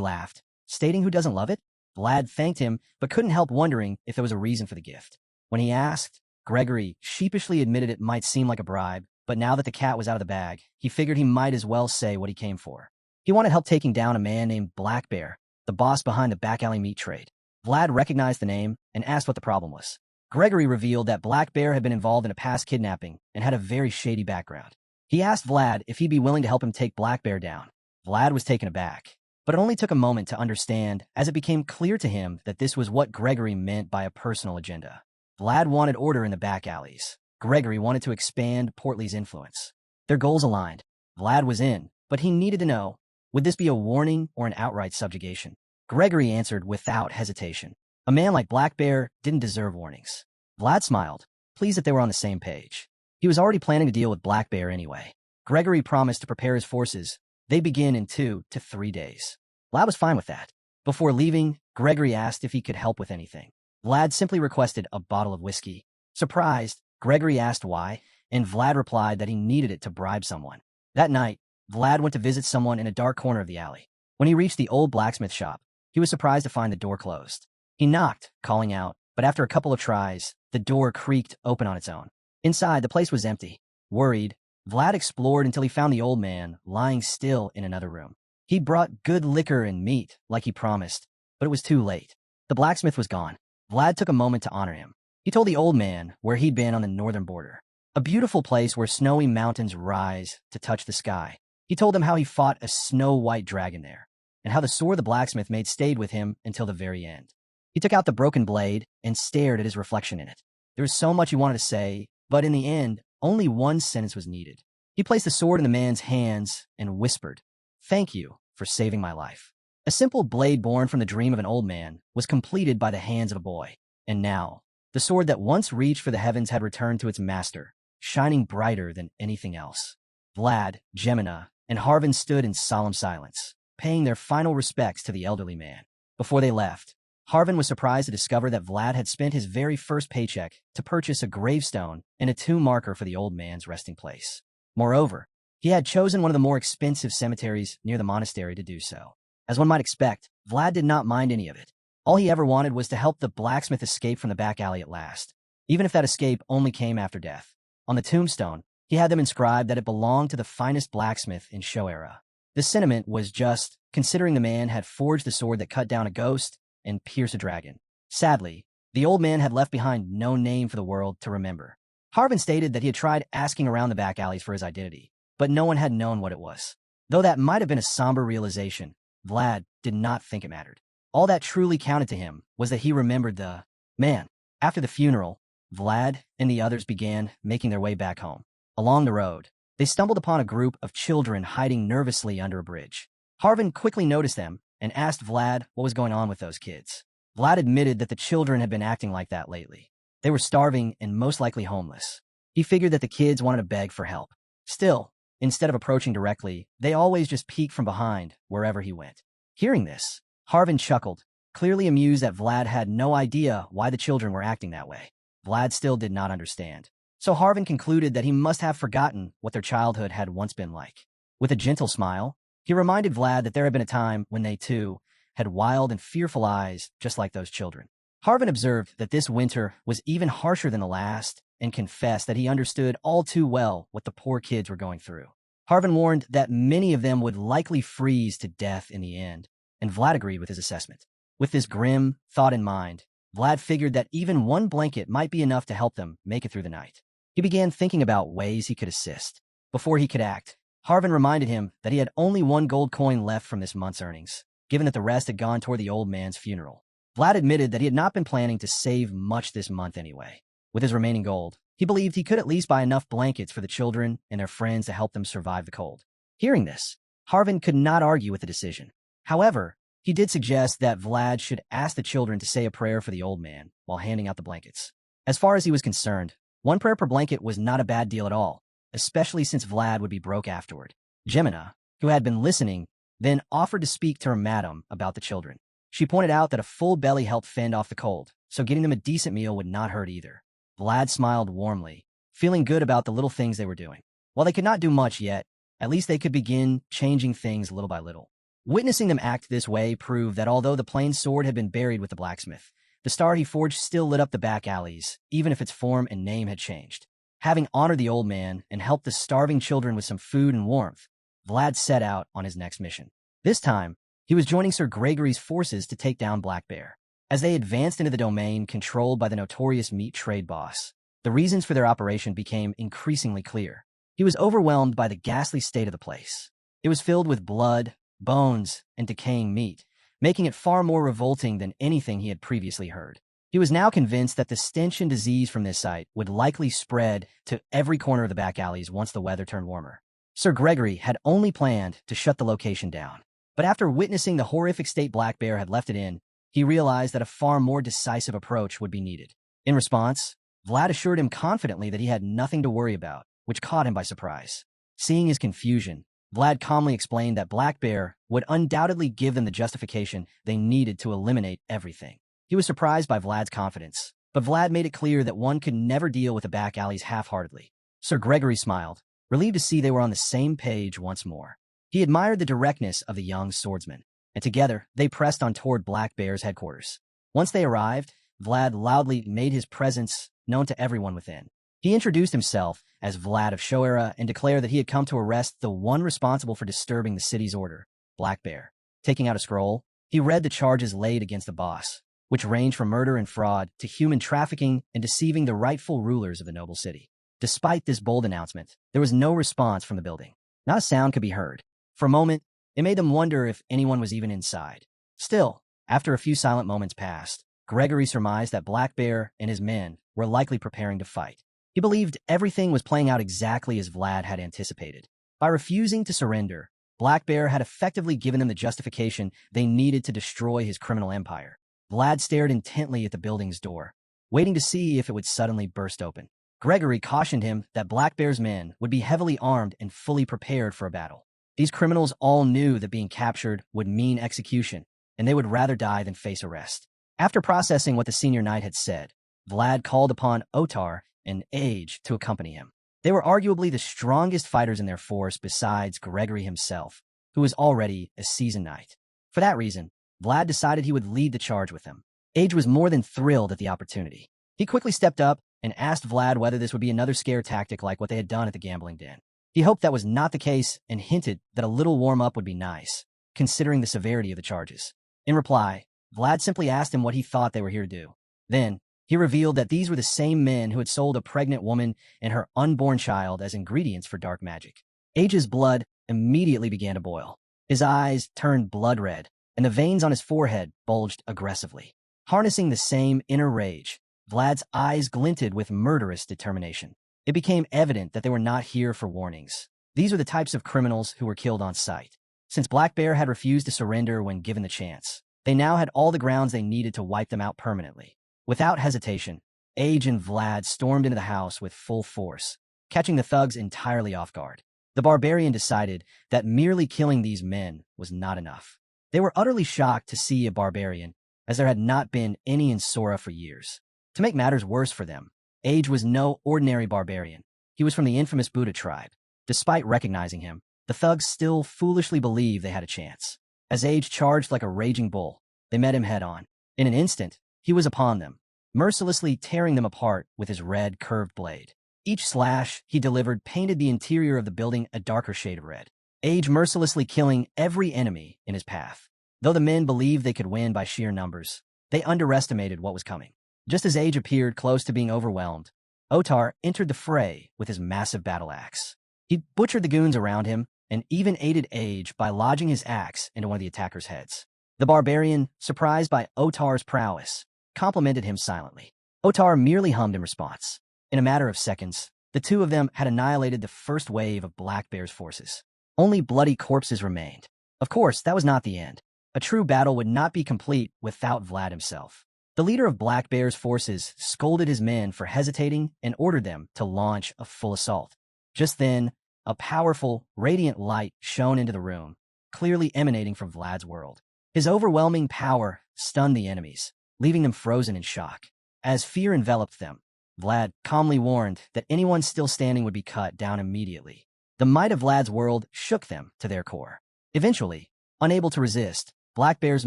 laughed, stating who doesn't love it? Vlad thanked him, but couldn't help wondering if there was a reason for the gift. When he asked, Gregory sheepishly admitted it might seem like a bribe, but now that the cat was out of the bag, he figured he might as well say what he came for. He wanted help taking down a man named Black Bear, the boss behind the back alley meat trade. Vlad recognized the name and asked what the problem was. Gregory revealed that Black Bear had been involved in a past kidnapping and had a very shady background. He asked Vlad if he'd be willing to help him take Black Bear down. Vlad was taken aback, but it only took a moment to understand as it became clear to him that this was what Gregory meant by a personal agenda. Vlad wanted order in the back alleys. Gregory wanted to expand Portly's influence. Their goals aligned. Vlad was in, but he needed to know, would this be a warning or an outright subjugation? Gregory answered without hesitation. A man like Black Bear didn't deserve warnings. Vlad smiled, pleased that they were on the same page. He was already planning to deal with Black Bear anyway. Gregory promised to prepare his forces. They begin in 2 to 3 days. Vlad was fine with that. Before leaving, Gregory asked if he could help with anything. Vlad simply requested a bottle of whiskey. Surprised, Gregory asked why, and Vlad replied that he needed it to bribe someone. That night, Vlad went to visit someone in a dark corner of the alley. When he reached the old blacksmith shop, he was surprised to find the door closed. He knocked, calling out, but after a couple of tries, the door creaked open on its own. Inside, the place was empty. Worried, Vlad explored until he found the old man lying still in another room. He brought good liquor and meat, like he promised, but it was too late. The blacksmith was gone. Vlad took a moment to honor him. He told the old man where he'd been on the northern border, a beautiful place where snowy mountains rise to touch the sky. He told him how he fought a snow-white dragon there, and how the sword the blacksmith made stayed with him until the very end. He took out the broken blade and stared at his reflection in it. There was so much he wanted to say, but in the end, only one sentence was needed. He placed the sword in the man's hands and whispered, "Thank you for saving my life." A simple blade born from the dream of an old man was completed by the hands of a boy. And now, the sword that once reached for the heavens had returned to its master, shining brighter than anything else. Vlad, Geminina, and Harvin stood in solemn silence, paying their final respects to the elderly man. Before they left, Harvin was surprised to discover that Vlad had spent his very first paycheck to purchase a gravestone and a tomb marker for the old man's resting place. Moreover, he had chosen one of the more expensive cemeteries near the monastery to do so. As one might expect, Vlad did not mind any of it. All he ever wanted was to help the blacksmith escape from the back alley at last, even if that escape only came after death. On the tombstone, he had them inscribed that it belonged to the finest blacksmith in Show Era. The sentiment was just, considering the man had forged the sword that cut down a ghost and pierced a dragon. Sadly, the old man had left behind no name for the world to remember. Harvin stated that he had tried asking around the back alleys for his identity, but no one had known what it was. Though that might have been a somber realization, Vlad did not think it mattered. All that truly counted to him was that he remembered the man. After the funeral, Vlad and the others began making their way back home. Along the road, they stumbled upon a group of children hiding nervously under a bridge. Harvin quickly noticed them and asked Vlad what was going on with those kids. Vlad admitted that the children had been acting like that lately. They were starving and most likely homeless. He figured that the kids wanted to beg for help. Still, instead of approaching directly, they always just peeked from behind wherever he went. Hearing this, Harvin chuckled, clearly amused that Vlad had no idea why the children were acting that way. Vlad still did not understand. So Harvin concluded that he must have forgotten what their childhood had once been like. With a gentle smile, he reminded Vlad that there had been a time when they, too, had wild and fearful eyes just like those children. Harvin observed that this winter was even harsher than the last and confessed that he understood all too well what the poor kids were going through. Harvin warned that many of them would likely freeze to death in the end, and Vlad agreed with his assessment. With this grim thought in mind, Vlad figured that even one blanket might be enough to help them make it through the night. He began thinking about ways he could assist. Before he could act, Harvin reminded him that he had only 1 gold coin left from this month's earnings, given that the rest had gone toward the old man's funeral. Vlad admitted that he had not been planning to save much this month anyway. With his remaining gold, he believed he could at least buy enough blankets for the children and their friends to help them survive the cold. Hearing this, Harvin could not argue with the decision. However, he did suggest that Vlad should ask the children to say a prayer for the old man while handing out the blankets. As far as he was concerned, 1 prayer per blanket was not a bad deal at all, especially since Vlad would be broke afterward. Geminina, who had been listening, then offered to speak to her madam about the children. She pointed out that a full belly helped fend off the cold, so getting them a decent meal would not hurt either. Vlad smiled warmly, feeling good about the little things they were doing. While they could not do much yet, at least they could begin changing things little by little. Witnessing them act this way proved that although the plain sword had been buried with the blacksmith, the star he forged still lit up the back alleys, even if its form and name had changed. Having honored the old man and helped the starving children with some food and warmth, Vlad set out on his next mission. This time, he was joining Sir Gregory's forces to take down Black Bear. As they advanced into the domain controlled by the notorious meat trade boss, the reasons for their operation became increasingly clear. He was overwhelmed by the ghastly state of the place. It was filled with blood, bones, and decaying meat, making it far more revolting than anything he had previously heard. He was now convinced that the stench and disease from this site would likely spread to every corner of the back alleys once the weather turned warmer. Sir Gregory had only planned to shut the location down, but after witnessing the horrific state Black Bear had left it in, he realized that a far more decisive approach would be needed. In response, Vlad assured him confidently that he had nothing to worry about, which caught him by surprise. Seeing his confusion, Vlad calmly explained that Black Bear would undoubtedly give them the justification they needed to eliminate everything. He was surprised by Vlad's confidence, but Vlad made it clear that one could never deal with the back alleys half-heartedly. Sir Gregory smiled, relieved to see they were on the same page once more. He admired the directness of the young swordsman, and together they pressed on toward Black Bear's headquarters. Once they arrived, Vlad loudly made his presence known to everyone within. He introduced himself as Vlad of Shoera and declared that he had come to arrest the one responsible for disturbing the city's order, Black Bear. Taking out a scroll, he read the charges laid against the boss, which ranged from murder and fraud to human trafficking and deceiving the rightful rulers of the noble city. Despite this bold announcement, there was no response from the building. Not a sound could be heard. For a moment, it made them wonder if anyone was even inside. Still, after a few silent moments passed, Gregory surmised that Black Bear and his men were likely preparing to fight. He believed everything was playing out exactly as Vlad had anticipated. By refusing to surrender, Black Bear had effectively given them the justification they needed to destroy his criminal empire. Vlad stared intently at the building's door, waiting to see if it would suddenly burst open. Gregory cautioned him that Black Bear's men would be heavily armed and fully prepared for a battle. These criminals all knew that being captured would mean execution, and they would rather die than face arrest. After processing what the senior knight had said, Vlad called upon Otar and Age to accompany him. They were arguably the strongest fighters in their force besides Gregory himself, who was already a seasoned knight. For that reason, Vlad decided he would lead the charge with them. Age was more than thrilled at the opportunity. He quickly stepped up and asked Vlad whether this would be another scare tactic like what they had done at the gambling den. He hoped that was not the case and hinted that a little warm-up would be nice, considering the severity of the charges. In reply, Vlad simply asked him what he thought they were here to do. Then, he revealed that these were the same men who had sold a pregnant woman and her unborn child as ingredients for dark magic. Age's blood immediately began to boil. His eyes turned blood red, and the veins on his forehead bulged aggressively. Harnessing the same inner rage, Vlad's eyes glinted with murderous determination. It became evident that they were not here for warnings. These were the types of criminals who were killed on sight. Since Black Bear had refused to surrender when given the chance, They now had all the grounds they needed to wipe them out permanently. Without hesitation, Age and Vlad stormed into the house with full force, catching the thugs entirely off guard. The barbarian decided that merely killing these men was not enough. They were utterly shocked to see a barbarian, as there had not been any in Sora for years. To make matters worse for them, Age was no ordinary barbarian. He was from the infamous Buddha tribe. Despite recognizing him, the thugs still foolishly believed they had a chance. As Age charged like a raging bull, they met him head-on. In an instant, he was upon them, mercilessly tearing them apart with his red, curved blade. Each slash he delivered painted the interior of the building a darker shade of red. Age mercilessly killing every enemy in his path. Though the men believed they could win by sheer numbers, they underestimated what was coming. Just as Age appeared close to being overwhelmed, Otar entered the fray with his massive battle axe. He butchered the goons around him and even aided Age by lodging his axe into one of the attackers' heads. The barbarian, surprised by Otar's prowess, complimented him silently. Otar merely hummed in response. In a matter of seconds, the two of them had annihilated the first wave of Black Bear's forces. Only bloody corpses remained. Of course, that was not the end. A true battle would not be complete without Vlad himself. The leader of Black Bear's forces scolded his men for hesitating and ordered them to launch a full assault. Just then, a powerful, radiant light shone into the room, clearly emanating from Vlad's world. His overwhelming power stunned the enemies, leaving them frozen in shock. As fear enveloped them, Vlad calmly warned that anyone still standing would be cut down immediately. The might of Vlad's world shook them to their core. Eventually, unable to resist, Black Bear's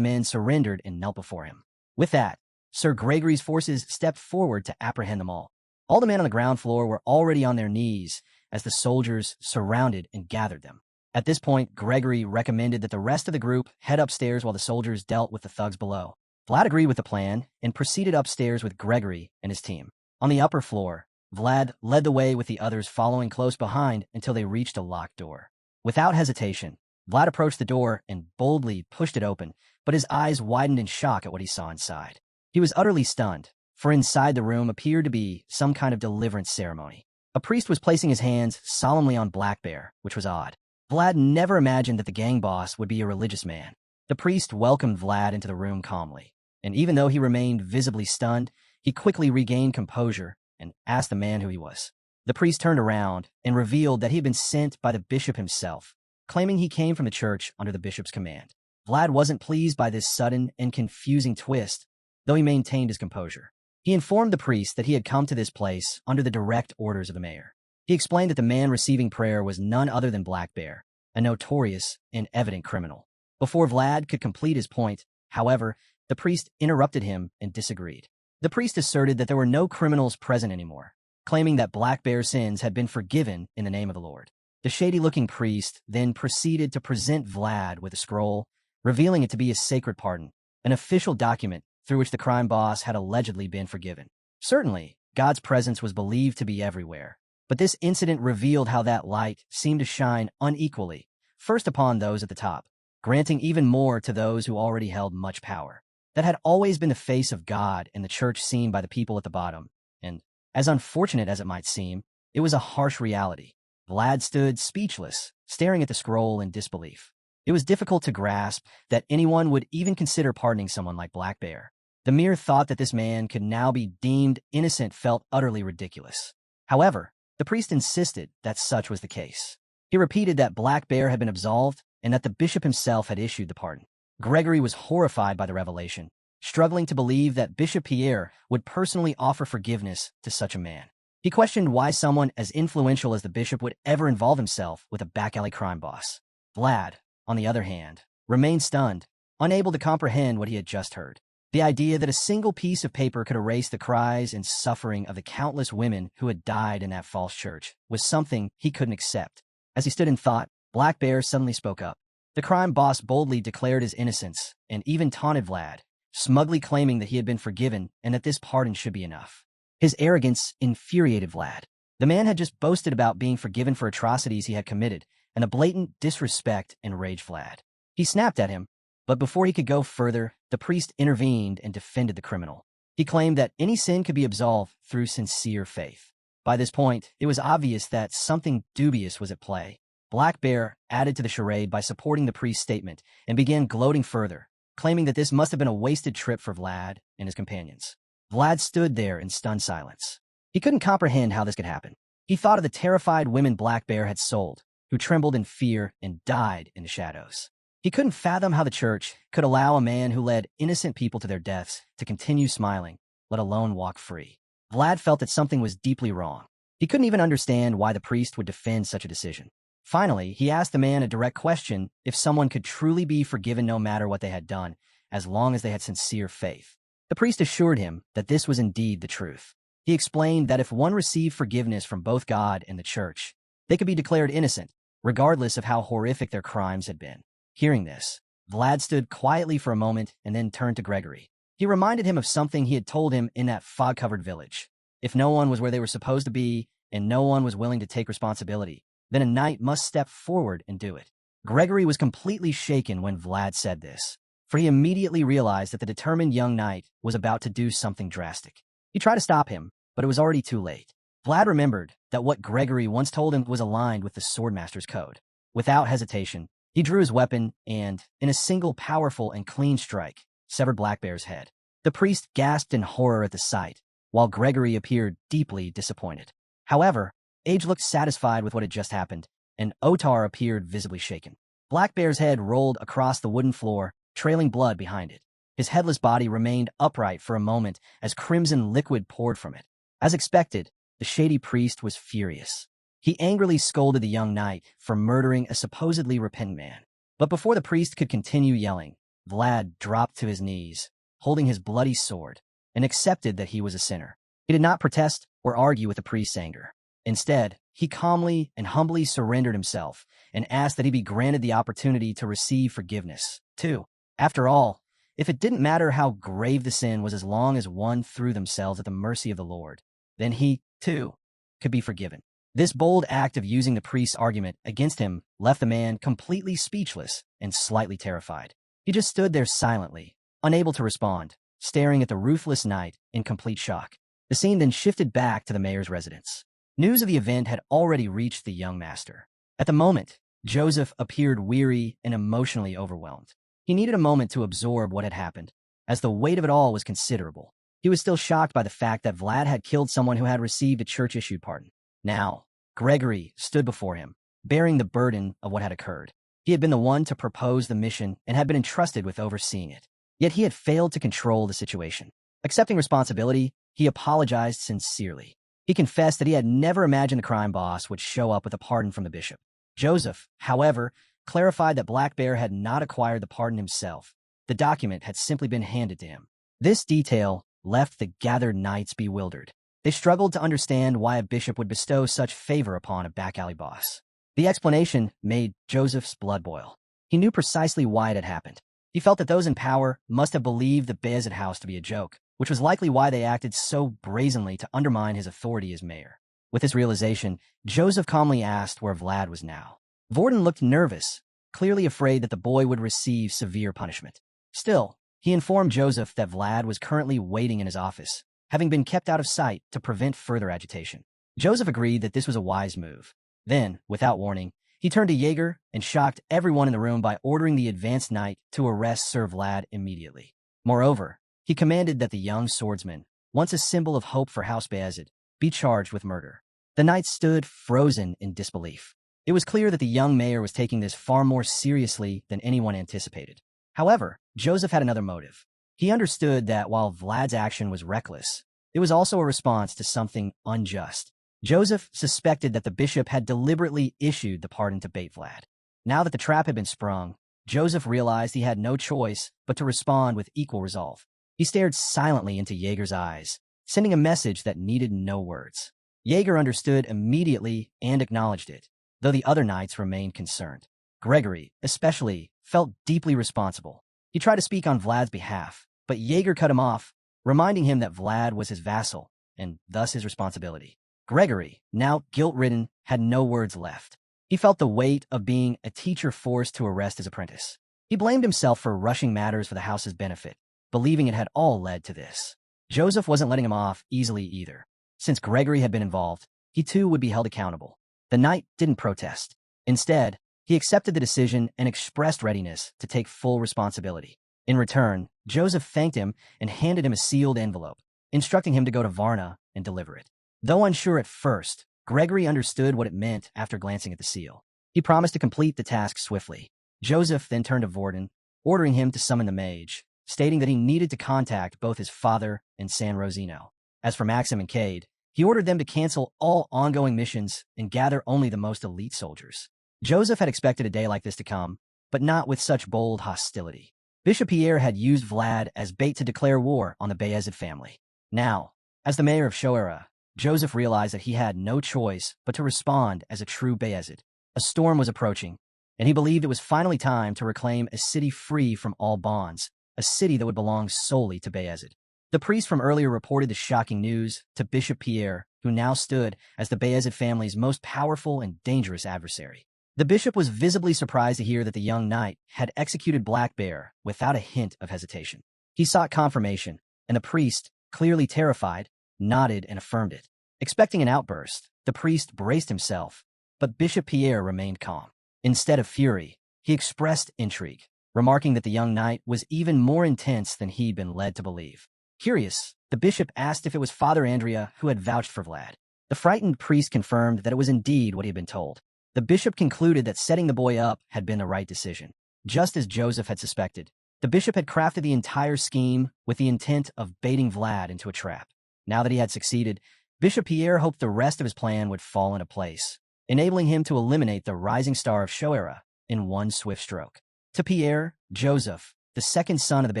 men surrendered and knelt before him. With that, Sir Gregory's forces stepped forward to apprehend them all. All the men on the ground floor were already on their knees as the soldiers surrounded and gathered them. At this point, Gregory recommended that the rest of the group head upstairs while the soldiers dealt with the thugs below. Vlad agreed with the plan and proceeded upstairs with Gregory and his team. On the upper floor, Vlad led the way with the others following close behind until they reached a locked door. Without hesitation, Vlad approached the door and boldly pushed it open, but his eyes widened in shock at what he saw inside. He was utterly stunned, for inside the room appeared to be some kind of deliverance ceremony. A priest was placing his hands solemnly on Black Bear, which was odd. Vlad never imagined that the gang boss would be a religious man. The priest welcomed Vlad into the room calmly, and even though he remained visibly stunned, he quickly regained composure and asked the man who he was. The priest turned around and revealed that he had been sent by the bishop himself, claiming he came from the church under the bishop's command. Vlad wasn't pleased by this sudden and confusing twist, though he maintained his composure. He informed the priest that he had come to this place under the direct orders of the mayor. He explained that the man receiving prayer was none other than Black Bear, a notorious and evident criminal. Before Vlad could complete his point, however, the priest interrupted him and disagreed. The priest asserted that there were no criminals present anymore, claiming that Black Bear's sins had been forgiven in the name of the Lord. The shady-looking priest then proceeded to present Vlad with a scroll, revealing it to be a sacred pardon, an official document through which the crime boss had allegedly been forgiven. Certainly, God's presence was believed to be everywhere, but this incident revealed how that light seemed to shine unequally, first upon those at the top, granting even more to those who already held much power. That had always been the face of God and the church seen by the people at the bottom, and, as unfortunate as it might seem, it was a harsh reality. Vlad stood speechless, staring at the scroll in disbelief. It was difficult to grasp that anyone would even consider pardoning someone like Black Bear. The mere thought that this man could now be deemed innocent felt utterly ridiculous. However, the priest insisted that such was the case. He repeated that Black Bear had been absolved and that the bishop himself had issued the pardon. Gregory was horrified by the revelation, struggling to believe that Bishop Pierre would personally offer forgiveness to such a man. He questioned why someone as influential as the bishop would ever involve himself with a back-alley crime boss. Vlad, on the other hand, remained stunned, unable to comprehend what he had just heard. The idea that a single piece of paper could erase the cries and suffering of the countless women who had died in that false church was something he couldn't accept. As he stood in thought, Black Bear suddenly spoke up. The crime boss boldly declared his innocence and even taunted Vlad, smugly claiming that he had been forgiven and that this pardon should be enough. His arrogance infuriated Vlad. The man had just boasted about being forgiven for atrocities he had committed, and a blatant disrespect enraged Vlad. He snapped at him, but before he could go further, the priest intervened and defended the criminal. He claimed that any sin could be absolved through sincere faith. By this point, it was obvious that something dubious was at play. Black Bear added to the charade by supporting the priest's statement and began gloating further, claiming that this must have been a wasted trip for Vlad and his companions. Vlad stood there in stunned silence. He couldn't comprehend how this could happen. He thought of the terrified women Black Bear had sold, who trembled in fear and died in the shadows. He couldn't fathom how the church could allow a man who led innocent people to their deaths to continue smiling, let alone walk free. Vlad felt that something was deeply wrong. He couldn't even understand why the priest would defend such a decision. Finally, he asked the man a direct question if someone could truly be forgiven no matter what they had done, as long as they had sincere faith. The priest assured him that this was indeed the truth. He explained that if one received forgiveness from both God and the church, they could be declared innocent, regardless of how horrific their crimes had been. Hearing this, Vlad stood quietly for a moment and then turned to Gregory. He reminded him of something he had told him in that fog-covered village. If no one was where they were supposed to be, and no one was willing to take responsibility, then a knight must step forward and do it. Gregory was completely shaken when Vlad said this, for he immediately realized that the determined young knight was about to do something drastic. He tried to stop him, but it was already too late. Vlad remembered that what Gregory once told him was aligned with the Swordmaster's code. Without hesitation, he drew his weapon and, in a single powerful and clean strike, severed Black Bear's head. The priest gasped in horror at the sight, while Gregory appeared deeply disappointed. However, Age looked satisfied with what had just happened, and Otar appeared visibly shaken. Black Bear's head rolled across the wooden floor, trailing blood behind it. His headless body remained upright for a moment as crimson liquid poured from it. As expected, the shady priest was furious. He angrily scolded the young knight for murdering a supposedly repentant man. But before the priest could continue yelling, Vlad dropped to his knees, holding his bloody sword, and accepted that he was a sinner. He did not protest or argue with the priest's anger. Instead, he calmly and humbly surrendered himself and asked that he be granted the opportunity to receive forgiveness, too. After all, if it didn't matter how grave the sin was as long as one threw themselves at the mercy of the Lord, then he, too, could be forgiven. This bold act of using the priest's argument against him left the man completely speechless and slightly terrified. He just stood there silently, unable to respond, staring at the ruthless knight in complete shock. The scene then shifted back to the mayor's residence. News of the event had already reached the young master. At the moment, Joseph appeared weary and emotionally overwhelmed. He needed a moment to absorb what had happened, as the weight of it all was considerable. He was still shocked by the fact that Vlad had killed someone who had received a church-issued pardon. Now, Gregory stood before him, bearing the burden of what had occurred. He had been the one to propose the mission and had been entrusted with overseeing it. Yet he had failed to control the situation. Accepting responsibility, he apologized sincerely. He confessed that he had never imagined the crime boss would show up with a pardon from the bishop. Joseph, however, clarified that Black Bear had not acquired the pardon himself. The document had simply been handed to him. This detail left the gathered knights bewildered. They struggled to understand why a bishop would bestow such favor upon a back-alley boss. The explanation made Joseph's blood boil. He knew precisely why it had happened. He felt that those in power must have believed the Beazid house to be a joke, which was likely why they acted so brazenly to undermine his authority as mayor. With this realization, Joseph calmly asked where Vlad was now. Vorden looked nervous, clearly afraid that the boy would receive severe punishment. Still, he informed Joseph that Vlad was currently waiting in his office, having been kept out of sight to prevent further agitation. Joseph agreed that this was a wise move. Then, without warning, he turned to Jaeger and shocked everyone in the room by ordering the advanced knight to arrest Sir Vlad immediately. Moreover, he commanded that the young swordsman, once a symbol of hope for House Beazid, be charged with murder. The knight stood frozen in disbelief. It was clear that the young mayor was taking this far more seriously than anyone anticipated. However, Joseph had another motive. He understood that while Vlad's action was reckless, it was also a response to something unjust. Joseph suspected that the bishop had deliberately issued the pardon to bait Vlad. Now that the trap had been sprung, Joseph realized he had no choice but to respond with equal resolve. He stared silently into Jaeger's eyes, sending a message that needed no words. Jaeger understood immediately and acknowledged it, though the other knights remained concerned. Gregory, especially, felt deeply responsible. He tried to speak on Vlad's behalf, but Jaeger cut him off, reminding him that Vlad was his vassal, and thus his responsibility. Gregory, now guilt-ridden, had no words left. He felt the weight of being a teacher forced to arrest his apprentice. He blamed himself for rushing matters for the house's benefit, believing it had all led to this. Joseph wasn't letting him off easily either. Since Gregory had been involved, he too would be held accountable. The knight didn't protest. Instead, he accepted the decision and expressed readiness to take full responsibility. In return, Joseph thanked him and handed him a sealed envelope, instructing him to go to Varna and deliver it. Though unsure at first, Gregory understood what it meant after glancing at the seal. He promised to complete the task swiftly. Joseph then turned to Vorden, ordering him to summon the mage, stating that he needed to contact both his father and San Rosino. As for Maxim and Cade, he ordered them to cancel all ongoing missions and gather only the most elite soldiers. Joseph had expected a day like this to come, but not with such bold hostility. Bishop Pierre had used Vlad as bait to declare war on the Beazid family. Now, as the mayor of Shoera, Joseph realized that he had no choice but to respond as a true Beazid. A storm was approaching, and he believed it was finally time to reclaim a city free from all bonds, a city that would belong solely to Beazid. The priest from earlier reported the shocking news to Bishop Pierre, who now stood as the Beazid family's most powerful and dangerous adversary. The bishop was visibly surprised to hear that the young knight had executed Black Bear without a hint of hesitation. He sought confirmation, and the priest, clearly terrified, nodded and affirmed it. Expecting an outburst, the priest braced himself, but Bishop Pierre remained calm. Instead of fury, he expressed intrigue, remarking that the young knight was even more intense than he'd been led to believe. Curious, the bishop asked if it was Father Andrea who had vouched for Vlad. The frightened priest confirmed that it was indeed what he had been told. The bishop concluded that setting the boy up had been the right decision. Just as Joseph had suspected, the bishop had crafted the entire scheme with the intent of baiting Vlad into a trap. Now that he had succeeded, Bishop Pierre hoped the rest of his plan would fall into place, enabling him to eliminate the rising star of Shoera in one swift stroke. To Pierre, Joseph, the second son of the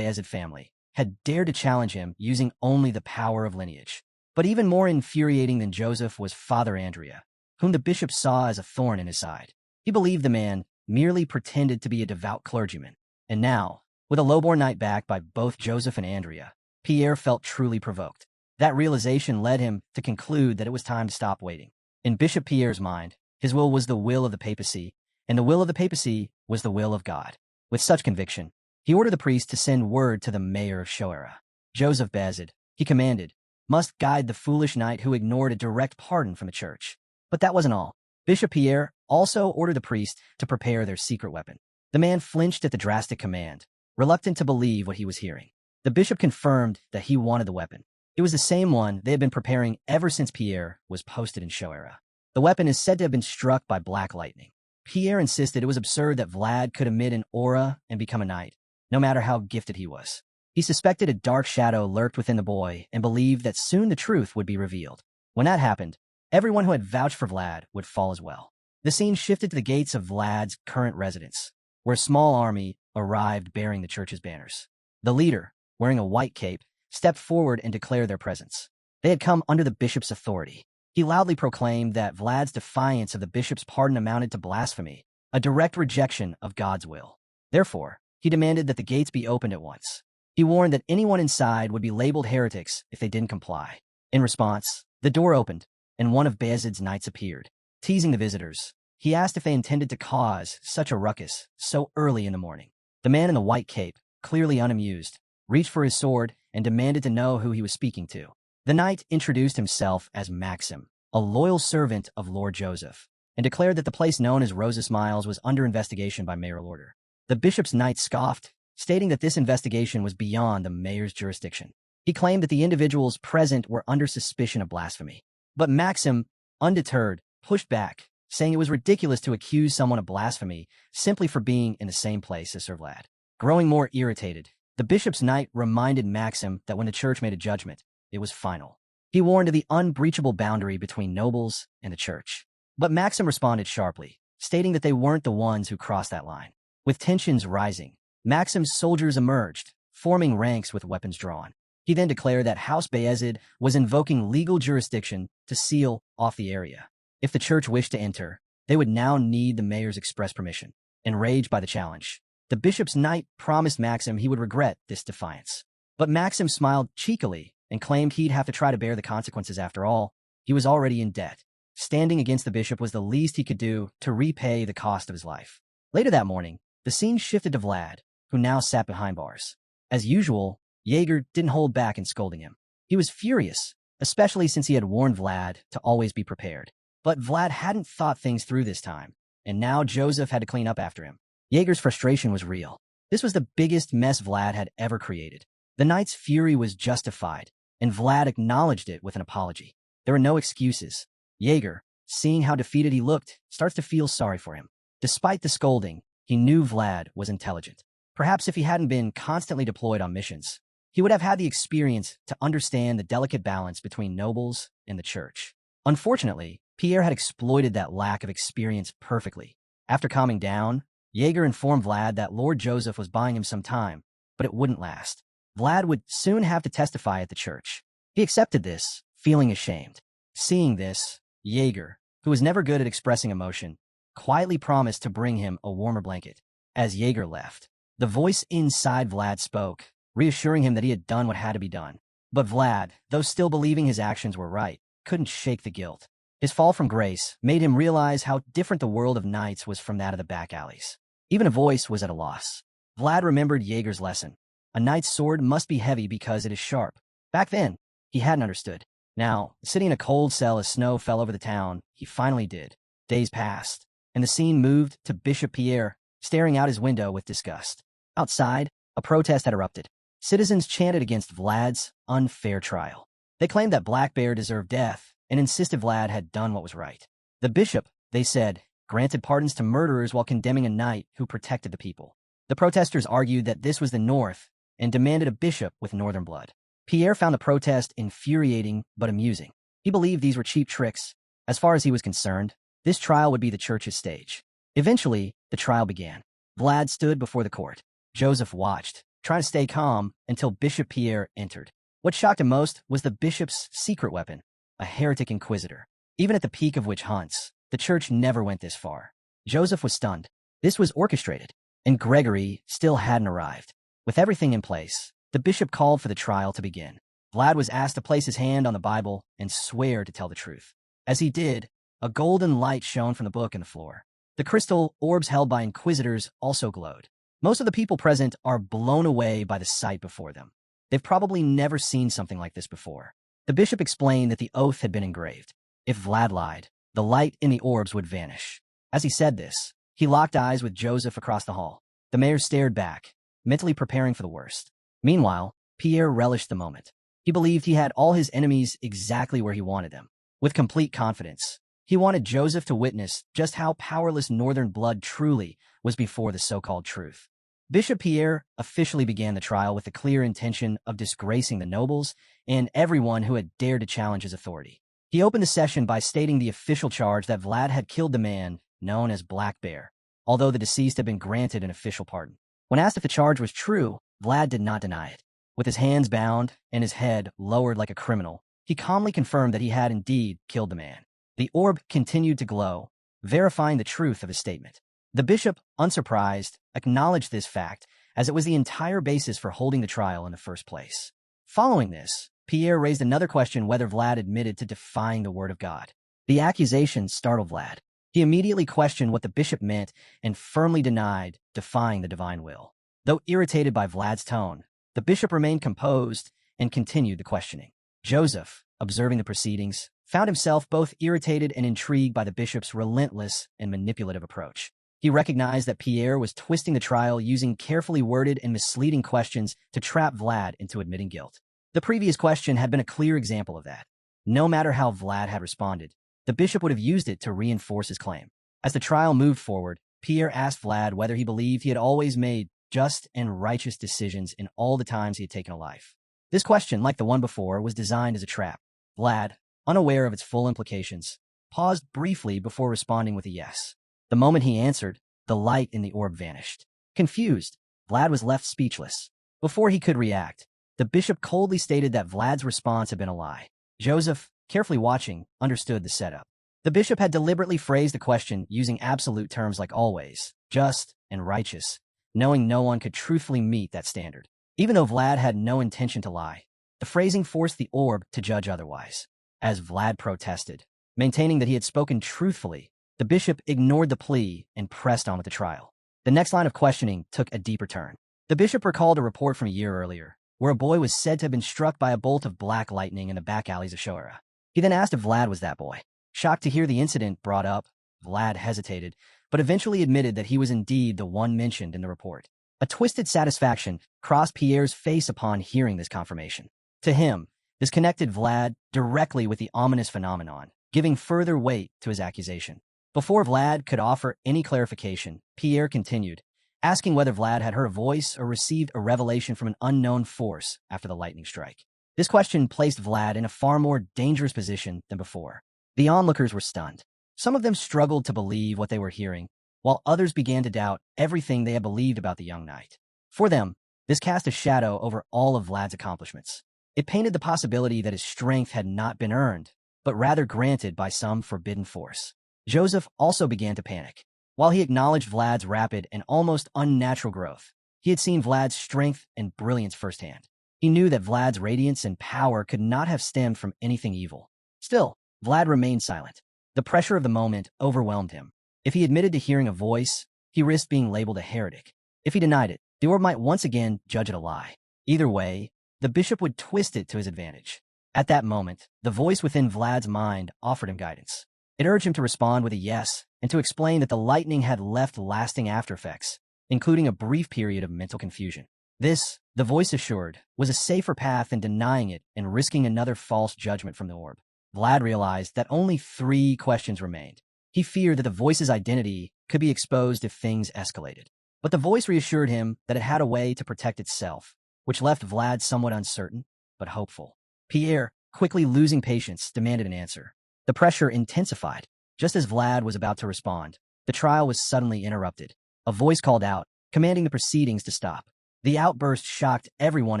Beazid family, had dared to challenge him using only the power of lineage. But even more infuriating than Joseph was Father Andrea, whom the bishop saw as a thorn in his side. He believed the man merely pretended to be a devout clergyman. And now, with a lowborn knight backed by both Joseph and Andrea, Pierre felt truly provoked. That realization led him to conclude that it was time to stop waiting. In Bishop Pierre's mind, his will was the will of the papacy, and the will of the papacy was the will of God. With such conviction, he ordered the priest to send word to the mayor of Shoera. Joseph Beazid, he commanded, must guide the foolish knight who ignored a direct pardon from the church. But that wasn't all. Bishop Pierre also ordered the priest to prepare their secret weapon. The man flinched at the drastic command, reluctant to believe what he was hearing. The bishop confirmed that he wanted the weapon. It was the same one they had been preparing ever since Pierre was posted in Shoera. The weapon is said to have been struck by black lightning. Pierre insisted it was absurd that Vlad could emit an aura and become a knight, no matter how gifted he was. He suspected a dark shadow lurked within the boy and believed that soon the truth would be revealed. When that happened, everyone who had vouched for Vlad would fall as well. The scene shifted to the gates of Vlad's current residence, where a small army arrived bearing the church's banners. The leader, wearing a white cape, stepped forward and declared their presence. They had come under the bishop's authority. He loudly proclaimed that Vlad's defiance of the bishop's pardon amounted to blasphemy, a direct rejection of God's will. Therefore, he demanded that the gates be opened at once. He warned that anyone inside would be labeled heretics if they didn't comply. In response, the door opened, and one of Beazid's knights appeared. Teasing the visitors, he asked if they intended to cause such a ruckus so early in the morning. The man in the white cape, clearly unamused, reached for his sword and demanded to know who he was speaking to. The knight introduced himself as Maxim, a loyal servant of Lord Joseph, and declared that the place known as Rosa Smiles was under investigation by mayoral order. The bishop's knight scoffed, stating that this investigation was beyond the mayor's jurisdiction. He claimed that the individuals present were under suspicion of blasphemy. But Maxim, undeterred, pushed back, saying it was ridiculous to accuse someone of blasphemy simply for being in the same place as Sir Vlad. Growing more irritated, the bishop's knight reminded Maxim that when the church made a judgment, it was final. He warned of the unbreachable boundary between nobles and the church. But Maxim responded sharply, stating that they weren't the ones who crossed that line. With tensions rising, Maxim's soldiers emerged, forming ranks with weapons drawn. He then declared that House Beazid was invoking legal jurisdiction to seal off the area. If the church wished to enter, they would now need the mayor's express permission. Enraged by the challenge, the bishop's knight promised Maxim he would regret this defiance. But Maxim smiled cheekily and claimed he'd have to try to bear the consequences after all. He was already in debt. Standing against the bishop was the least he could do to repay the cost of his life. Later that morning, the scene shifted to Vlad, who now sat behind bars. As usual, Jaeger didn't hold back in scolding him. He was furious, especially since he had warned Vlad to always be prepared. But Vlad hadn't thought things through this time, and now Joseph had to clean up after him. Jaeger's frustration was real. This was the biggest mess Vlad had ever created. The knight's fury was justified, and Vlad acknowledged it with an apology. There were no excuses. Jaeger, seeing how defeated he looked, starts to feel sorry for him. Despite the scolding, he knew Vlad was intelligent. Perhaps if he hadn't been constantly deployed on missions, he would have had the experience to understand the delicate balance between nobles and the church. Unfortunately, Pierre had exploited that lack of experience perfectly. After calming down, Jaeger informed Vlad that Lord Joseph was buying him some time, but it wouldn't last. Vlad would soon have to testify at the church. He accepted this, feeling ashamed. Seeing this, Jaeger, who was never good at expressing emotion, quietly promised to bring him a warmer blanket. As Jaeger left, the voice inside Vlad spoke, reassuring him that he had done what had to be done. But Vlad, though still believing his actions were right, couldn't shake the guilt. His fall from grace made him realize how different the world of knights was from that of the back alleys. Even a voice was at a loss. Vlad remembered Jaeger's lesson. A knight's sword must be heavy because it is sharp. Back then, he hadn't understood. Now, sitting in a cold cell as snow fell over the town, he finally did. Days passed, and the scene moved to Bishop Pierre, staring out his window with disgust. Outside, a protest had erupted. Citizens chanted against Vlad's unfair trial. They claimed that Black Bear deserved death and insisted Vlad had done what was right. The bishop, they said, granted pardons to murderers while condemning a knight who protected the people. The protesters argued that this was the North and demanded a bishop with northern blood. Pierre found the protest infuriating but amusing. He believed these were cheap tricks. As far as he was concerned, this trial would be the church's stage. Eventually, the trial began. Vlad stood before the court. Joseph watched, trying to stay calm until Bishop Pierre entered. What shocked him most was the bishop's secret weapon, a heretic inquisitor. Even at the peak of witch hunts, the church never went this far. Joseph was stunned. This was orchestrated, and Gregory still hadn't arrived. With everything in place, the bishop called for the trial to begin. Vlad was asked to place his hand on the Bible and swear to tell the truth. As he did, a golden light shone from the book in the floor. The crystal orbs held by inquisitors also glowed. Most of the people present are blown away by the sight before them. They've probably never seen something like this before. The bishop explained that the oath had been engraved. If Vlad lied, the light in the orbs would vanish. As he said this, he locked eyes with Joseph across the hall. The mayor stared back, mentally preparing for the worst. Meanwhile, Pierre relished the moment. He believed he had all his enemies exactly where he wanted them. With complete confidence, he wanted Joseph to witness just how powerless northern blood truly was before the so-called truth. Bishop Pierre officially began the trial with the clear intention of disgracing the nobles and everyone who had dared to challenge his authority. He opened the session by stating the official charge that Vlad had killed the man known as Black Bear, although the deceased had been granted an official pardon. When asked if the charge was true, Vlad did not deny it. With his hands bound and his head lowered like a criminal, he calmly confirmed that he had indeed killed the man. The orb continued to glow, verifying the truth of his statement. The bishop, unsurprised, acknowledged this fact as it was the entire basis for holding the trial in the first place. Following this, Pierre raised another question whether Vlad admitted to defying the word of God. The accusation startled Vlad. He immediately questioned what the bishop meant and firmly denied defying the divine will. Though irritated by Vlad's tone, the bishop remained composed and continued the questioning. Joseph, observing the proceedings, found himself both irritated and intrigued by the bishop's relentless and manipulative approach. He recognized that Pierre was twisting the trial using carefully worded and misleading questions to trap Vlad into admitting guilt. The previous question had been a clear example of that. No matter how Vlad had responded, the bishop would have used it to reinforce his claim. As the trial moved forward, Pierre asked Vlad whether he believed he had always made just and righteous decisions in all the times he had taken a life. This question, like the one before, was designed as a trap. Vlad, unaware of its full implications, paused briefly before responding with a yes. The moment he answered, the light in the orb vanished. Confused, Vlad was left speechless. Before he could react, the bishop coldly stated that Vlad's response had been a lie. Joseph, carefully watching, understood the setup. The bishop had deliberately phrased the question using absolute terms like always, just, and righteous, knowing no one could truthfully meet that standard. Even though Vlad had no intention to lie, the phrasing forced the orb to judge otherwise. As Vlad protested, maintaining that he had spoken truthfully, the bishop ignored the plea and pressed on with the trial. The next line of questioning took a deeper turn. The bishop recalled a report from a year earlier, where a boy was said to have been struck by a bolt of black lightning in the back alleys of Shoara. He then asked if Vlad was that boy. Shocked to hear the incident brought up, Vlad hesitated, but eventually admitted that he was indeed the one mentioned in the report. A twisted satisfaction crossed Pierre's face upon hearing this confirmation. To him, this connected Vlad directly with the ominous phenomenon, giving further weight to his accusation. Before Vlad could offer any clarification, Pierre continued, asking whether Vlad had heard a voice or received a revelation from an unknown force after the lightning strike. This question placed Vlad in a far more dangerous position than before. The onlookers were stunned. Some of them struggled to believe what they were hearing, while others began to doubt everything they had believed about the young knight. For them, this cast a shadow over all of Vlad's accomplishments. It painted the possibility that his strength had not been earned, but rather granted by some forbidden force. Joseph also began to panic. While he acknowledged Vlad's rapid and almost unnatural growth, he had seen Vlad's strength and brilliance firsthand. He knew that Vlad's radiance and power could not have stemmed from anything evil. Still, Vlad remained silent. The pressure of the moment overwhelmed him. If he admitted to hearing a voice, he risked being labeled a heretic. If he denied it, the orb might once again judge it a lie. Either way, the bishop would twist it to his advantage. At that moment, the voice within Vlad's mind offered him guidance. It urged him to respond with a yes and to explain that the lightning had left lasting aftereffects, including a brief period of mental confusion. This, the voice assured, was a safer path than denying it and risking another false judgment from the orb. Vlad realized that only 3 questions remained. He feared that the voice's identity could be exposed if things escalated. But the voice reassured him that it had a way to protect itself, which left Vlad somewhat uncertain, but hopeful. Pierre, quickly losing patience, demanded an answer. The pressure intensified. Just as Vlad was about to respond, the trial was suddenly interrupted. A voice called out, commanding the proceedings to stop. The outburst shocked everyone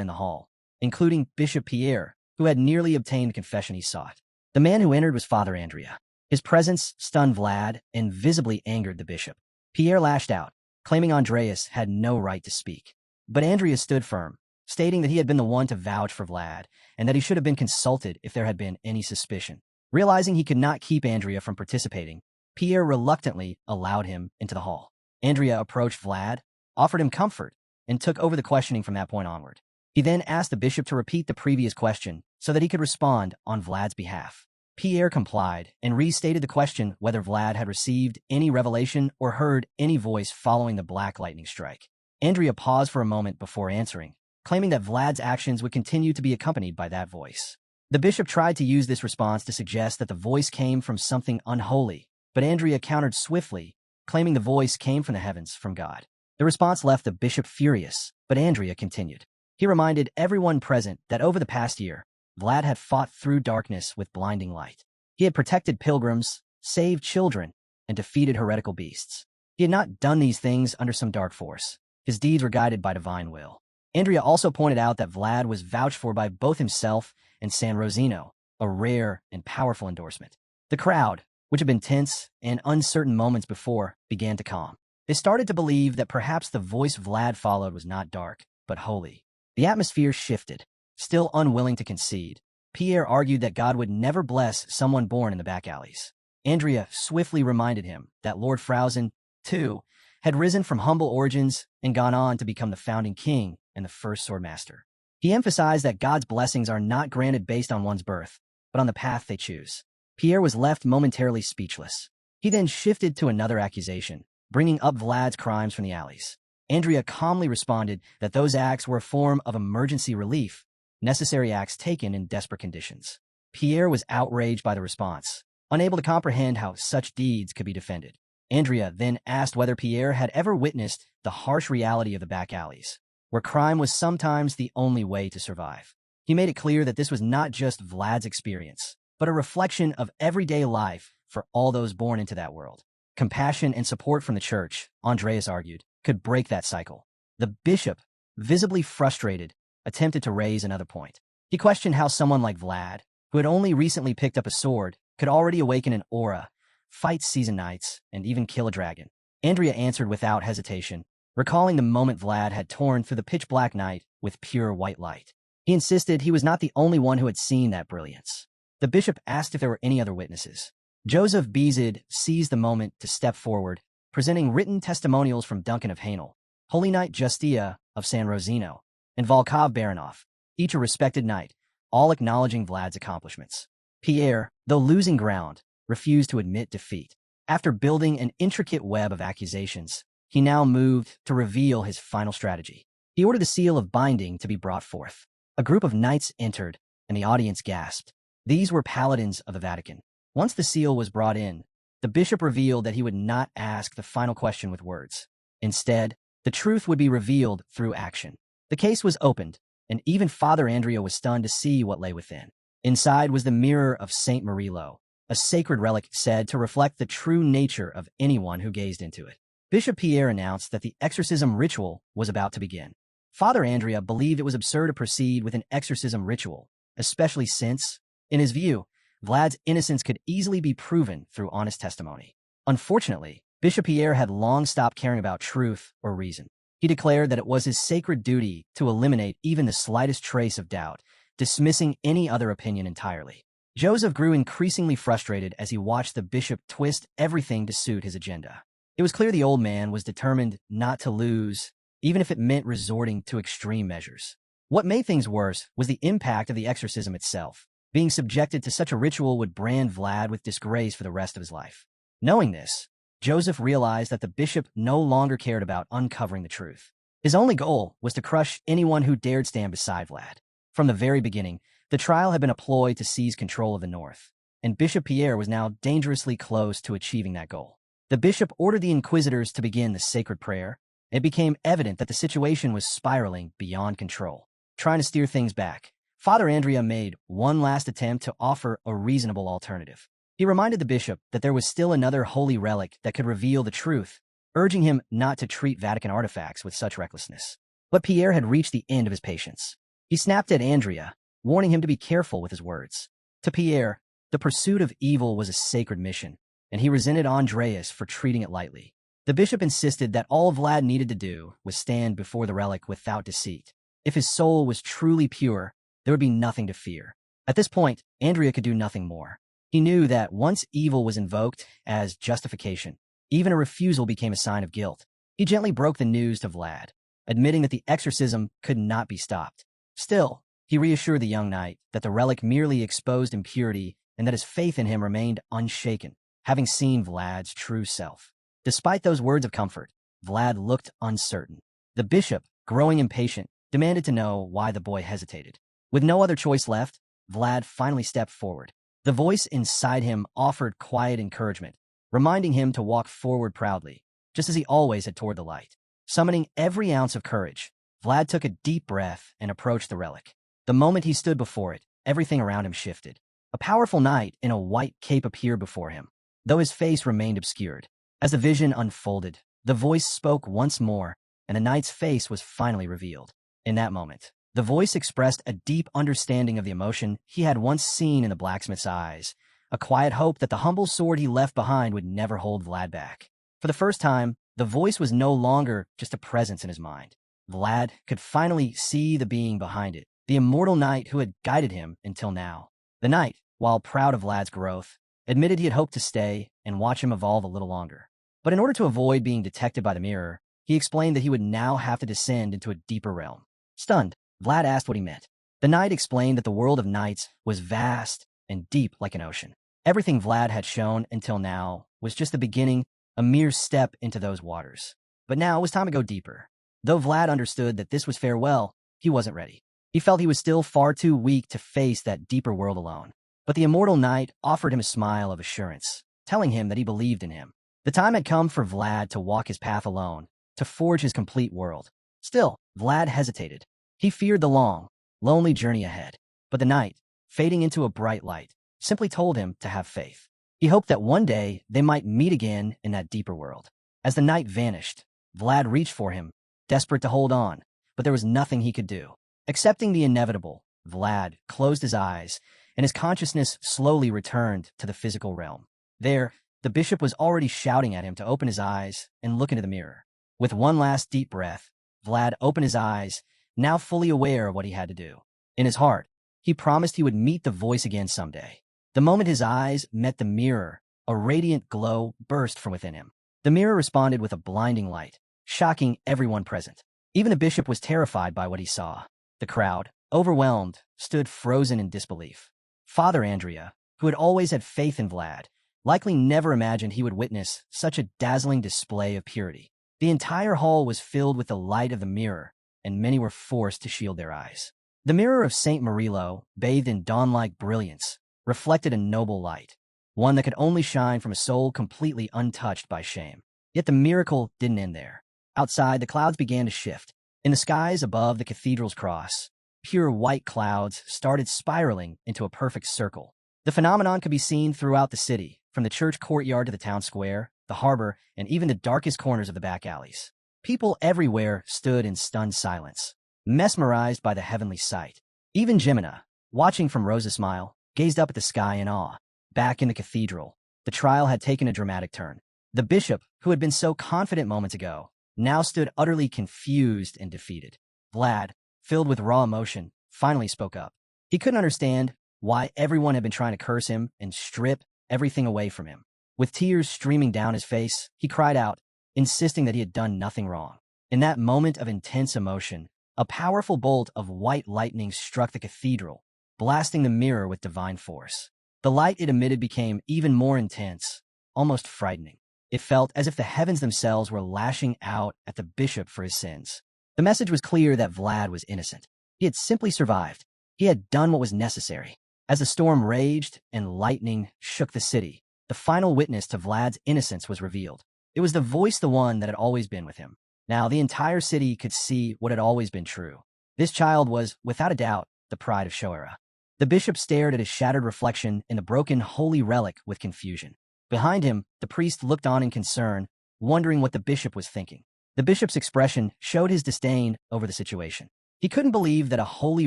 in the hall, including Bishop Pierre, who had nearly obtained the confession he sought. The man who entered was Father Andrea. His presence stunned Vlad and visibly angered the bishop. Pierre lashed out, claiming Andreas had no right to speak. But Andrea stood firm, stating that he had been the one to vouch for Vlad and that he should have been consulted if there had been any suspicion. Realizing he could not keep Andrea from participating, Pierre reluctantly allowed him into the hall. Andrea approached Vlad, offered him comfort, and took over the questioning from that point onward. He then asked the bishop to repeat the previous question so that he could respond on Vlad's behalf. Pierre complied and restated the question whether Vlad had received any revelation or heard any voice following the black lightning strike. Andrea paused for a moment before answering, claiming that Vlad's actions would continue to be accompanied by that voice. The bishop tried to use this response to suggest that the voice came from something unholy, but Andrea countered swiftly, claiming the voice came from the heavens, from God. The response left the bishop furious, but Andrea continued. He reminded everyone present that over the past year, Vlad had fought through darkness with blinding light. He had protected pilgrims, saved children, and defeated heretical beasts. He had not done these things under some dark force. His deeds were guided by divine will. Andrea also pointed out that Vlad was vouched for by both himself and San Rosino, a rare and powerful endorsement. The crowd, which had been tense and uncertain moments before, began to calm. They started to believe that perhaps the voice Vlad followed was not dark, but holy. The atmosphere shifted. Still unwilling to concede, Pierre argued that God would never bless someone born in the back alleys. Andrea swiftly reminded him that Lord Frausen, too, had risen from humble origins and gone on to become the founding king and the first swordmaster. He emphasized that God's blessings are not granted based on one's birth, but on the path they choose. Pierre was left momentarily speechless. He then shifted to another accusation, bringing up Vlad's crimes from the alleys. Andrea calmly responded that those acts were a form of emergency relief, necessary acts taken in desperate conditions. Pierre was outraged by the response, unable to comprehend how such deeds could be defended. Andrea then asked whether Pierre had ever witnessed the harsh reality of the back alleys, where crime was sometimes the only way to survive. He made it clear that this was not just Vlad's experience, but a reflection of everyday life for all those born into that world. Compassion and support from the church, Andreas argued, could break that cycle. The bishop, visibly frustrated, attempted to raise another point. He questioned how someone like Vlad, who had only recently picked up a sword, could already awaken an aura, fight season knights, and even kill a dragon. Andrea answered without hesitation, recalling the moment Vlad had torn through the pitch-black night with pure white light. He insisted he was not the only one who had seen that brilliance. The bishop asked if there were any other witnesses. Joseph Beazid seized the moment to step forward, presenting written testimonials from Duncan of Hainel, Holy Knight Justia of San Rosino, and Volkov Baranov, each a respected knight, all acknowledging Vlad's accomplishments. Pierre, though losing ground, refused to admit defeat. After building an intricate web of accusations, he now moved to reveal his final strategy. He ordered the seal of binding to be brought forth. A group of knights entered, and the audience gasped. These were paladins of the Vatican. Once the seal was brought in, the bishop revealed that he would not ask the final question with words. Instead, the truth would be revealed through action. The case was opened, and even Father Andrea was stunned to see what lay within. Inside was the mirror of Saint Murillo, a sacred relic said to reflect the true nature of anyone who gazed into it. Bishop Pierre announced that the exorcism ritual was about to begin. Father Andrea believed it was absurd to proceed with an exorcism ritual, especially since, in his view, Vlad's innocence could easily be proven through honest testimony. Unfortunately, Bishop Pierre had long stopped caring about truth or reason. He declared that it was his sacred duty to eliminate even the slightest trace of doubt, dismissing any other opinion entirely. Joseph grew increasingly frustrated as he watched the bishop twist everything to suit his agenda. It was clear the old man was determined not to lose, even if it meant resorting to extreme measures. What made things worse was the impact of the exorcism itself. Being subjected to such a ritual would brand Vlad with disgrace for the rest of his life. Knowing this, Joseph realized that the bishop no longer cared about uncovering the truth. His only goal was to crush anyone who dared stand beside Vlad. From the very beginning, the trial had been a ploy to seize control of the North, and Bishop Pierre was now dangerously close to achieving that goal. The bishop ordered the inquisitors to begin the sacred prayer. It became evident that the situation was spiraling beyond control. Trying to steer things back, Father Andrea made one last attempt to offer a reasonable alternative. He reminded the bishop that there was still another holy relic that could reveal the truth, urging him not to treat Vatican artifacts with such recklessness. But Pierre had reached the end of his patience. He snapped at Andrea, warning him to be careful with his words. To Pierre, the pursuit of evil was a sacred mission, and he resented Andreas for treating it lightly. The bishop insisted that all Vlad needed to do was stand before the relic without deceit. If his soul was truly pure, there would be nothing to fear. At this point, Andrea could do nothing more. He knew that once evil was invoked as justification, even a refusal became a sign of guilt. He gently broke the news to Vlad, admitting that the exorcism could not be stopped. Still, he reassured the young knight that the relic merely exposed impurity and that his faith in him remained unshaken, having seen Vlad's true self. Despite those words of comfort, Vlad looked uncertain. The bishop, growing impatient, demanded to know why the boy hesitated. With no other choice left, Vlad finally stepped forward. The voice inside him offered quiet encouragement, reminding him to walk forward proudly, just as he always had toward the light. Summoning every ounce of courage, Vlad took a deep breath and approached the relic. The moment he stood before it, everything around him shifted. A powerful knight in a white cape appeared before him, though his face remained obscured. As the vision unfolded, the voice spoke once more, and the knight's face was finally revealed. In that moment, the voice expressed a deep understanding of the emotion he had once seen in the blacksmith's eyes, a quiet hope that the humble sword he left behind would never hold Vlad back. For the first time, the voice was no longer just a presence in his mind. Vlad could finally see the being behind it, the immortal knight who had guided him until now. The knight, while proud of Vlad's growth, admitted he had hoped to stay and watch him evolve a little longer. But in order to avoid being detected by the mirror, he explained that he would now have to descend into a deeper realm. Stunned, Vlad asked what he meant. The knight explained that the world of knights was vast and deep like an ocean. Everything Vlad had shown until now was just the beginning, a mere step into those waters. But now it was time to go deeper. Though Vlad understood that this was farewell, he wasn't ready. He felt he was still far too weak to face that deeper world alone. But the immortal knight offered him a smile of assurance, telling him that he believed in him. The time had come for Vlad to walk his path alone, to forge his complete world. Still, Vlad hesitated. He feared the long, lonely journey ahead. But the knight, fading into a bright light, simply told him to have faith. He hoped that one day they might meet again in that deeper world. As the knight vanished, Vlad reached for him, desperate to hold on, but there was nothing he could do. Accepting the inevitable, Vlad closed his eyes, and his consciousness slowly returned to the physical realm. There, the bishop was already shouting at him to open his eyes and look into the mirror. With one last deep breath, Vlad opened his eyes, now fully aware of what he had to do. In his heart, he promised he would meet the voice again someday. The moment his eyes met the mirror, a radiant glow burst from within him. The mirror responded with a blinding light, shocking everyone present. Even the bishop was terrified by what he saw. The crowd, overwhelmed, stood frozen in disbelief. Father Andrea, who had always had faith in Vlad, likely never imagined he would witness such a dazzling display of purity. The entire hall was filled with the light of the mirror, and many were forced to shield their eyes. The mirror of Saint Murillo, bathed in dawn-like brilliance, reflected a noble light, one that could only shine from a soul completely untouched by shame. Yet the miracle didn't end there. Outside, the clouds began to shift. In the skies above the cathedral's cross, pure white clouds started spiraling into a perfect circle. The phenomenon could be seen throughout the city, from the church courtyard to the town square, the harbor, and even the darkest corners of the back alleys. People everywhere stood in stunned silence, mesmerized by the heavenly sight. Even Geminina, watching from Rosa's smile, gazed up at the sky in awe. Back in the cathedral, the trial had taken a dramatic turn. The bishop, who had been so confident moments ago, now stood utterly confused and defeated. Vlad, filled with raw emotion, finally spoke up. He couldn't understand why everyone had been trying to curse him and strip everything away from him. With tears streaming down his face, he cried out, insisting that he had done nothing wrong. In that moment of intense emotion, a powerful bolt of white lightning struck the cathedral, blasting the mirror with divine force. The light it emitted became even more intense, almost frightening. It felt as if the heavens themselves were lashing out at the bishop for his sins. The message was clear that Vlad was innocent. He had simply survived. He had done what was necessary. As the storm raged and lightning shook the city, the final witness to Vlad's innocence was revealed. It was the one that had always been with him. Now the entire city could see what had always been true. This child was, without a doubt, the pride of Shoera. The bishop stared at his shattered reflection in the broken holy relic with confusion. Behind him, the priest looked on in concern, wondering what the bishop was thinking. The bishop's expression showed his disdain over the situation. He couldn't believe that a holy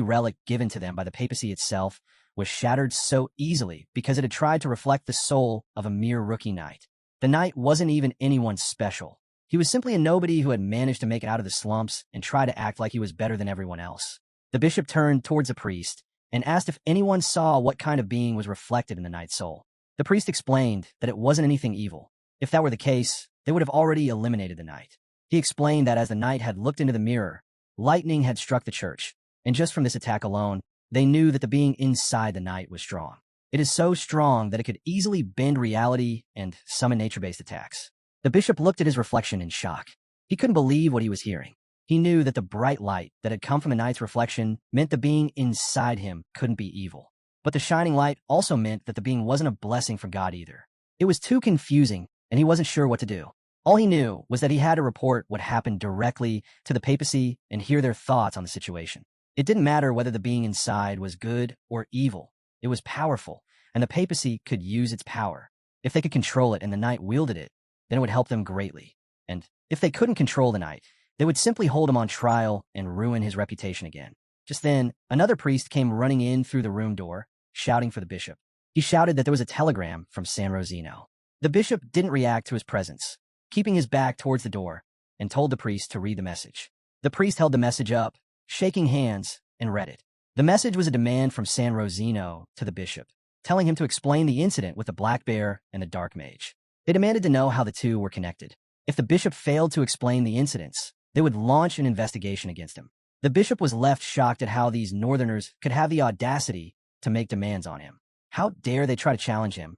relic given to them by the papacy itself was shattered so easily because it had tried to reflect the soul of a mere rookie knight. The knight wasn't even anyone special. He was simply a nobody who had managed to make it out of the slumps and try to act like he was better than everyone else. The bishop turned towards the priest and asked if anyone saw what kind of being was reflected in the knight's soul. The priest explained that it wasn't anything evil. If that were the case, they would have already eliminated the knight. He explained that as the knight had looked into the mirror, lightning had struck the church, and just from this attack alone, they knew that the being inside the knight was strong. It is so strong that it could easily bend reality and summon nature-based attacks. The bishop looked at his reflection in shock. He couldn't believe what he was hearing. He knew that the bright light that had come from the knight's reflection meant the being inside him couldn't be evil. But the shining light also meant that the being wasn't a blessing from God either. It was too confusing, and he wasn't sure what to do. All he knew was that he had to report what happened directly to the papacy and hear their thoughts on the situation. It didn't matter whether the being inside was good or evil. It was powerful, and the papacy could use its power. If they could control it and the knight wielded it, then it would help them greatly. And if they couldn't control the knight, they would simply hold him on trial and ruin his reputation again. Just then, another priest came running in through the room door, shouting for the bishop. He shouted that there was a telegram from San Rosino. The bishop didn't react to his presence, keeping his back towards the door, and told the priest to read the message. The priest held the message up, shaking hands, and read it. The message was a demand from San Rosino to the bishop, telling him to explain the incident with the Black Bear and the Dark Mage. They demanded to know how the two were connected. If the bishop failed to explain the incidents, they would launch an investigation against him. The bishop was left shocked at how these northerners could have the audacity to make demands on him. How dare they try to challenge him?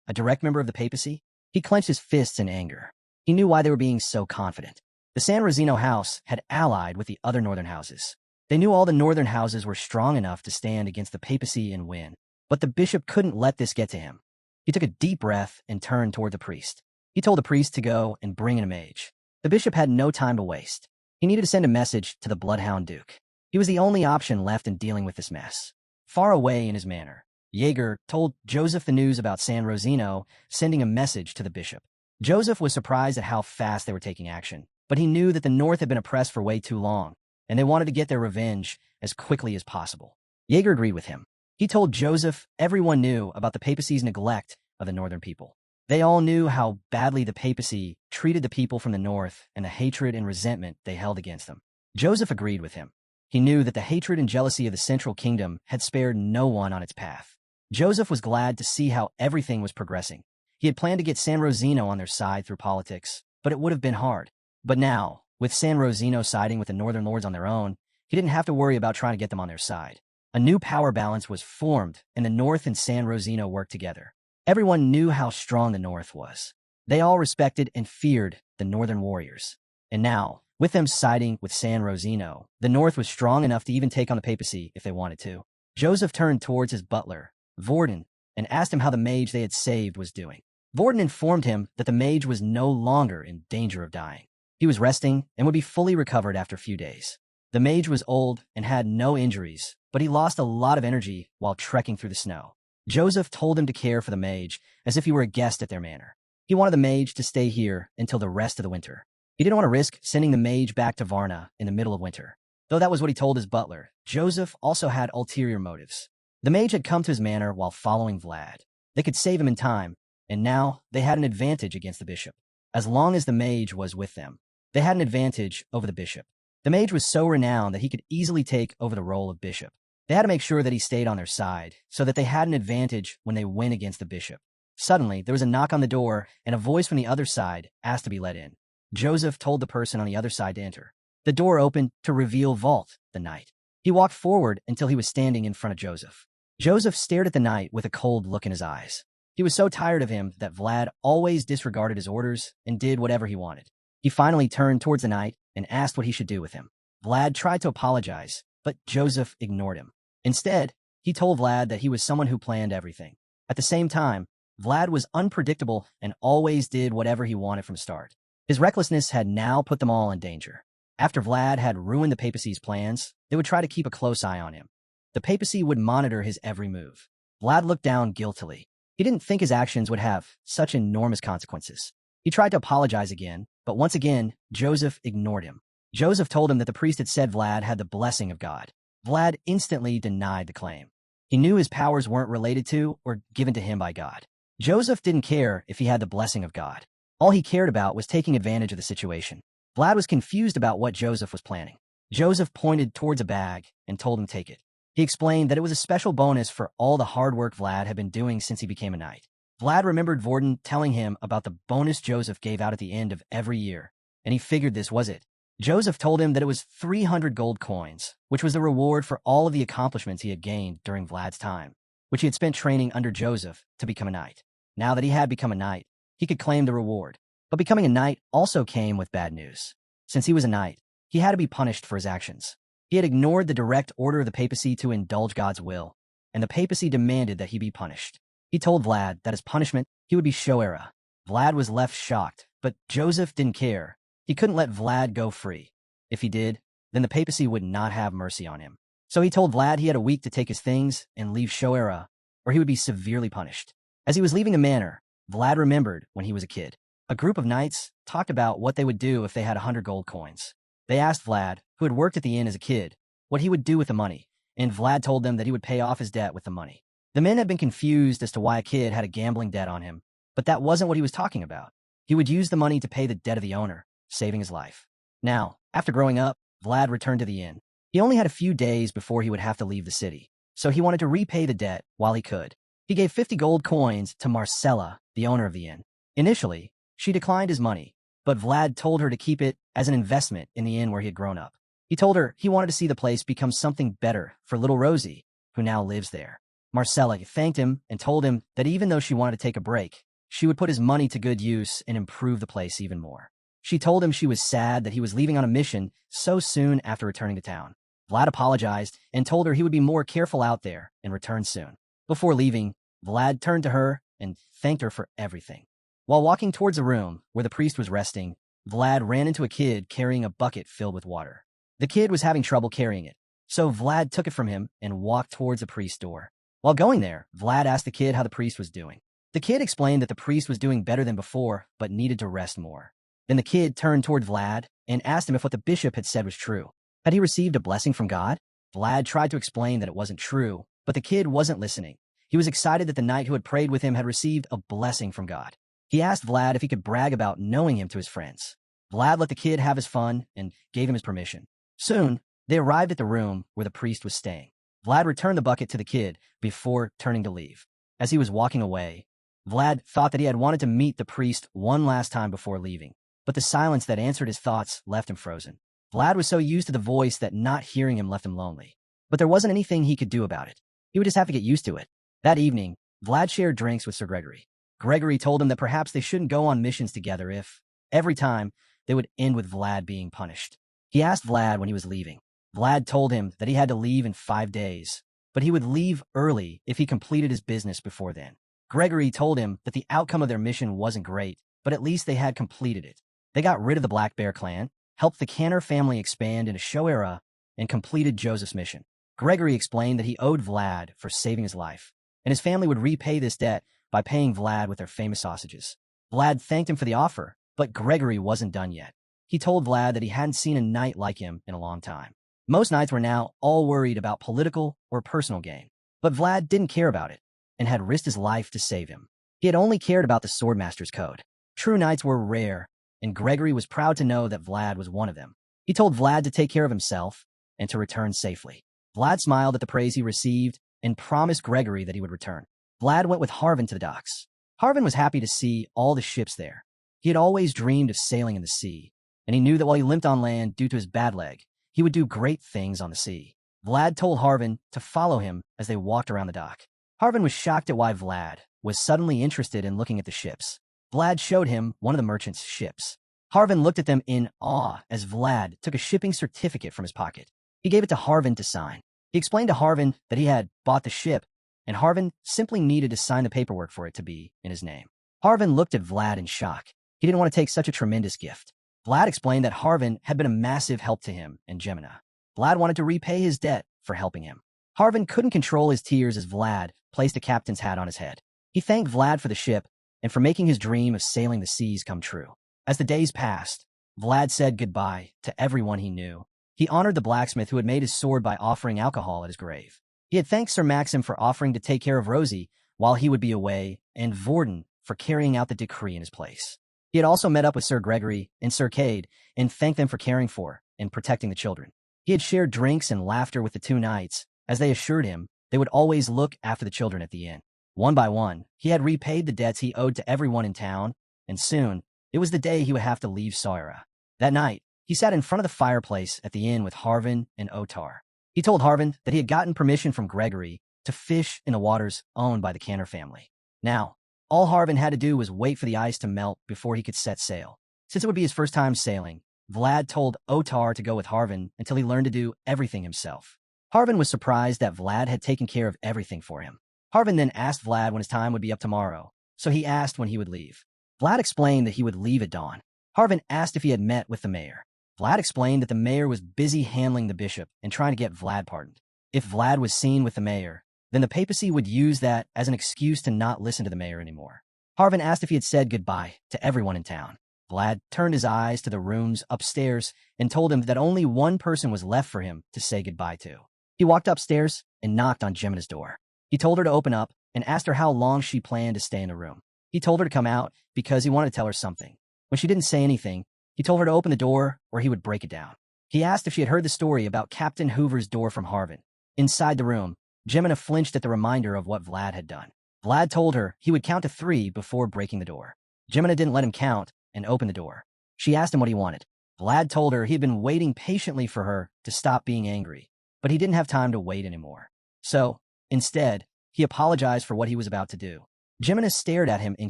A direct member of the papacy? He clenched his fists in anger. He knew why they were being so confident. The San Rosino house had allied with the other northern houses. They knew all the northern houses were strong enough to stand against the papacy and win. But the bishop couldn't let this get to him. He took a deep breath and turned toward the priest. He told the priest to go and bring in a mage. The bishop had no time to waste. He needed to send a message to the Bloodhound Duke. He was the only option left in dealing with this mess. Far away in his manor, Jaeger told Joseph the news about San Rosino sending a message to the bishop. Joseph was surprised at how fast they were taking action, but he knew that the North had been oppressed for way too long, and they wanted to get their revenge as quickly as possible. Jaeger agreed with him. He told Joseph everyone knew about the papacy's neglect of the northern people. They all knew how badly the papacy treated the people from the north and the hatred and resentment they held against them. Joseph agreed with him. He knew that the hatred and jealousy of the Central Kingdom had spared no one on its path. Joseph was glad to see how everything was progressing. He had planned to get San Rosino on their side through politics, but it would have been hard. But now, with San Rosino siding with the northern lords on their own, he didn't have to worry about trying to get them on their side. A new power balance was formed, and the North and San Rosino worked together. Everyone knew how strong the North was. They all respected and feared the northern warriors. And now, with them siding with San Rosino, the North was strong enough to even take on the papacy if they wanted to. Joseph turned towards his butler, Vorden, and asked him how the mage they had saved was doing. Vorden informed him that the mage was no longer in danger of dying. He was resting and would be fully recovered after a few days. The mage was old and had no injuries, but he lost a lot of energy while trekking through the snow. Joseph told him to care for the mage as if he were a guest at their manor. He wanted the mage to stay here until the rest of the winter. He didn't want to risk sending the mage back to Varna in the middle of winter. Though that was what he told his butler, Joseph also had ulterior motives. The mage had come to his manor while following Vlad. They could save him in time, and now they had an advantage against the bishop. As long as the mage was with them, they had an advantage over the bishop. The mage was so renowned that he could easily take over the role of bishop. They had to make sure that he stayed on their side so that they had an advantage when they went against the bishop. Suddenly, there was a knock on the door, and a voice from the other side asked to be let in. Joseph told the person on the other side to enter. The door opened to reveal Vault, the knight. He walked forward until he was standing in front of Joseph. Joseph stared at the knight with a cold look in his eyes. He was so tired of him that Vlad always disregarded his orders and did whatever he wanted. He finally turned towards the knight and asked what he should do with him. Vlad tried to apologize, but Joseph ignored him. Instead, he told Vlad that he was someone who planned everything. At the same time, Vlad was unpredictable and always did whatever he wanted from start. His recklessness had now put them all in danger. After Vlad had ruined the papacy's plans, they would try to keep a close eye on him. The papacy would monitor his every move. Vlad looked down guiltily. He didn't think his actions would have such enormous consequences. He tried to apologize again, but once again, Joseph ignored him. Joseph told him that the priest had said Vlad had the blessing of God. Vlad instantly denied the claim. He knew his powers weren't related to or given to him by God. Joseph didn't care if he had the blessing of God. All he cared about was taking advantage of the situation. Vlad was confused about what Joseph was planning. Joseph pointed towards a bag and told him to take it. He explained that it was a special bonus for all the hard work Vlad had been doing since he became a knight. Vlad remembered Vorden telling him about the bonus Joseph gave out at the end of every year, and he figured this was it. Joseph told him that it was 300 gold coins, which was the reward for all of the accomplishments he had gained during Vlad's time, which he had spent training under Joseph to become a knight. Now that he had become a knight, he could claim the reward. But becoming a knight also came with bad news. Since he was a knight, he had to be punished for his actions. He had ignored the direct order of the papacy to indulge God's will, and the papacy demanded that he be punished. He told Vlad that as punishment, he would be Shoera. Vlad was left shocked, but Joseph didn't care. He couldn't let Vlad go free. If he did, then the papacy would not have mercy on him. So he told Vlad he had a week to take his things and leave Shoera, or he would be severely punished. As he was leaving the manor, Vlad remembered when he was a kid. A group of knights talked about what they would do if they had 100 gold coins. They asked Vlad, who had worked at the inn as a kid, what he would do with the money, and Vlad told them that he would pay off his debt with the money. The men had been confused as to why a kid had a gambling debt on him, but that wasn't what he was talking about. He would use the money to pay the debt of the owner, saving his life. Now, after growing up, Vlad returned to the inn. He only had a few days before he would have to leave the city, so he wanted to repay the debt while he could. He gave 50 gold coins to Marcella, the owner of the inn. Initially, she declined his money, but Vlad told her to keep it as an investment in the inn where he had grown up. He told her he wanted to see the place become something better for little Rosie, who now lives there. Marcella thanked him and told him that even though she wanted to take a break, she would put his money to good use and improve the place even more. She told him she was sad that he was leaving on a mission so soon after returning to town. Vlad apologized and told her he would be more careful out there and return soon. Before leaving, Vlad turned to her and thanked her for everything. While walking towards the room where the priest was resting, Vlad ran into a kid carrying a bucket filled with water. The kid was having trouble carrying it, so Vlad took it from him and walked towards the priest's door. While going there, Vlad asked the kid how the priest was doing. The kid explained that the priest was doing better than before, but needed to rest more. Then the kid turned toward Vlad and asked him if what the bishop had said was true. Had he received a blessing from God? Vlad tried to explain that it wasn't true, but the kid wasn't listening. He was excited that the knight who had prayed with him had received a blessing from God. He asked Vlad if he could brag about knowing him to his friends. Vlad let the kid have his fun and gave him his permission. Soon, they arrived at the room where the priest was staying. Vlad returned the bucket to the kid before turning to leave. As he was walking away, Vlad thought that he had wanted to meet the priest one last time before leaving, but the silence that answered his thoughts left him frozen. Vlad was so used to the voice that not hearing him left him lonely. But there wasn't anything he could do about it. He would just have to get used to it. That evening, Vlad shared drinks with Sir Gregory. Gregory told him that perhaps they shouldn't go on missions together if, every time, they would end with Vlad being punished. He asked Vlad when he was leaving. Vlad told him that he had to leave in 5 days, but he would leave early if he completed his business before then. Gregory told him that the outcome of their mission wasn't great, but at least they had completed it. They got rid of the Black Bear clan, helped the Canner family expand into Show era, and completed Joseph's mission. Gregory explained that he owed Vlad for saving his life, and his family would repay this debt by paying Vlad with their famous sausages. Vlad thanked him for the offer, but Gregory wasn't done yet. He told Vlad that he hadn't seen a knight like him in a long time. Most knights were now all worried about political or personal gain, but Vlad didn't care about it and had risked his life to save him. He had only cared about the Swordmaster's code. True knights were rare, and Gregory was proud to know that Vlad was one of them. He told Vlad to take care of himself and to return safely. Vlad smiled at the praise he received and promised Gregory that he would return. Vlad went with Harvin to the docks. Harvin was happy to see all the ships there. He had always dreamed of sailing in the sea, and he knew that while he limped on land due to his bad leg, he would do great things on the sea. Vlad told Harvin to follow him as they walked around the dock. Harvin was shocked at why Vlad was suddenly interested in looking at the ships. Vlad showed him one of the merchant's ships. Harvin looked at them in awe as Vlad took a shipping certificate from his pocket. He gave it to Harvin to sign. He explained to Harvin that he had bought the ship, and Harvin simply needed to sign the paperwork for it to be in his name. Harvin looked at Vlad in shock. He didn't want to take such a tremendous gift. Vlad explained that Harvin had been a massive help to him and Geminina. Vlad wanted to repay his debt for helping him. Harvin couldn't control his tears as Vlad placed a captain's hat on his head. He thanked Vlad for the ship and for making his dream of sailing the seas come true. As the days passed, Vlad said goodbye to everyone he knew. He honored the blacksmith who had made his sword by offering alcohol at his grave. He had thanked Sir Maxim for offering to take care of Rosie while he would be away, and Vorden for carrying out the decree in his place. He had also met up with Sir Gregory and Sir Cade and thanked them for caring for and protecting the children. He had shared drinks and laughter with the two knights, as they assured him they would always look after the children at the inn. One by one, he had repaid the debts he owed to everyone in town, and soon, it was the day he would have to leave Sawera. That night, he sat in front of the fireplace at the inn with Harvin and Otar. He told Harvin that he had gotten permission from Gregory to fish in the waters owned by the Canner family. Now, all Harvin had to do was wait for the ice to melt before he could set sail. Since it would be his first time sailing, Vlad told Otar to go with Harvin until he learned to do everything himself. Harvin was surprised that Vlad had taken care of everything for him. Harvin then asked Vlad when his time would be up tomorrow, so he asked when he would leave. Vlad explained that he would leave at dawn. Harvin asked if he had met with the mayor. Vlad explained that the mayor was busy handling the bishop and trying to get Vlad pardoned. If Vlad was seen with the mayor, then the papacy would use that as an excuse to not listen to the mayor anymore. Harvin asked if he had said goodbye to everyone in town. Vlad turned his eyes to the rooms upstairs and told him that only one person was left for him to say goodbye to. He walked upstairs and knocked on Gemina's door. He told her to open up and asked her how long she planned to stay in the room. He told her to come out because he wanted to tell her something. When she didn't say anything, he told her to open the door or he would break it down. He asked if she had heard the story about Captain Hoover's door from Harvin. Inside the room, Gemina flinched at the reminder of what Vlad had done. Vlad told her he would count to 3 before breaking the door. Gemina didn't let him count and opened the door. She asked him what he wanted. Vlad told her he had been waiting patiently for her to stop being angry, but he didn't have time to wait anymore. So, instead, he apologized for what he was about to do. Gemina stared at him in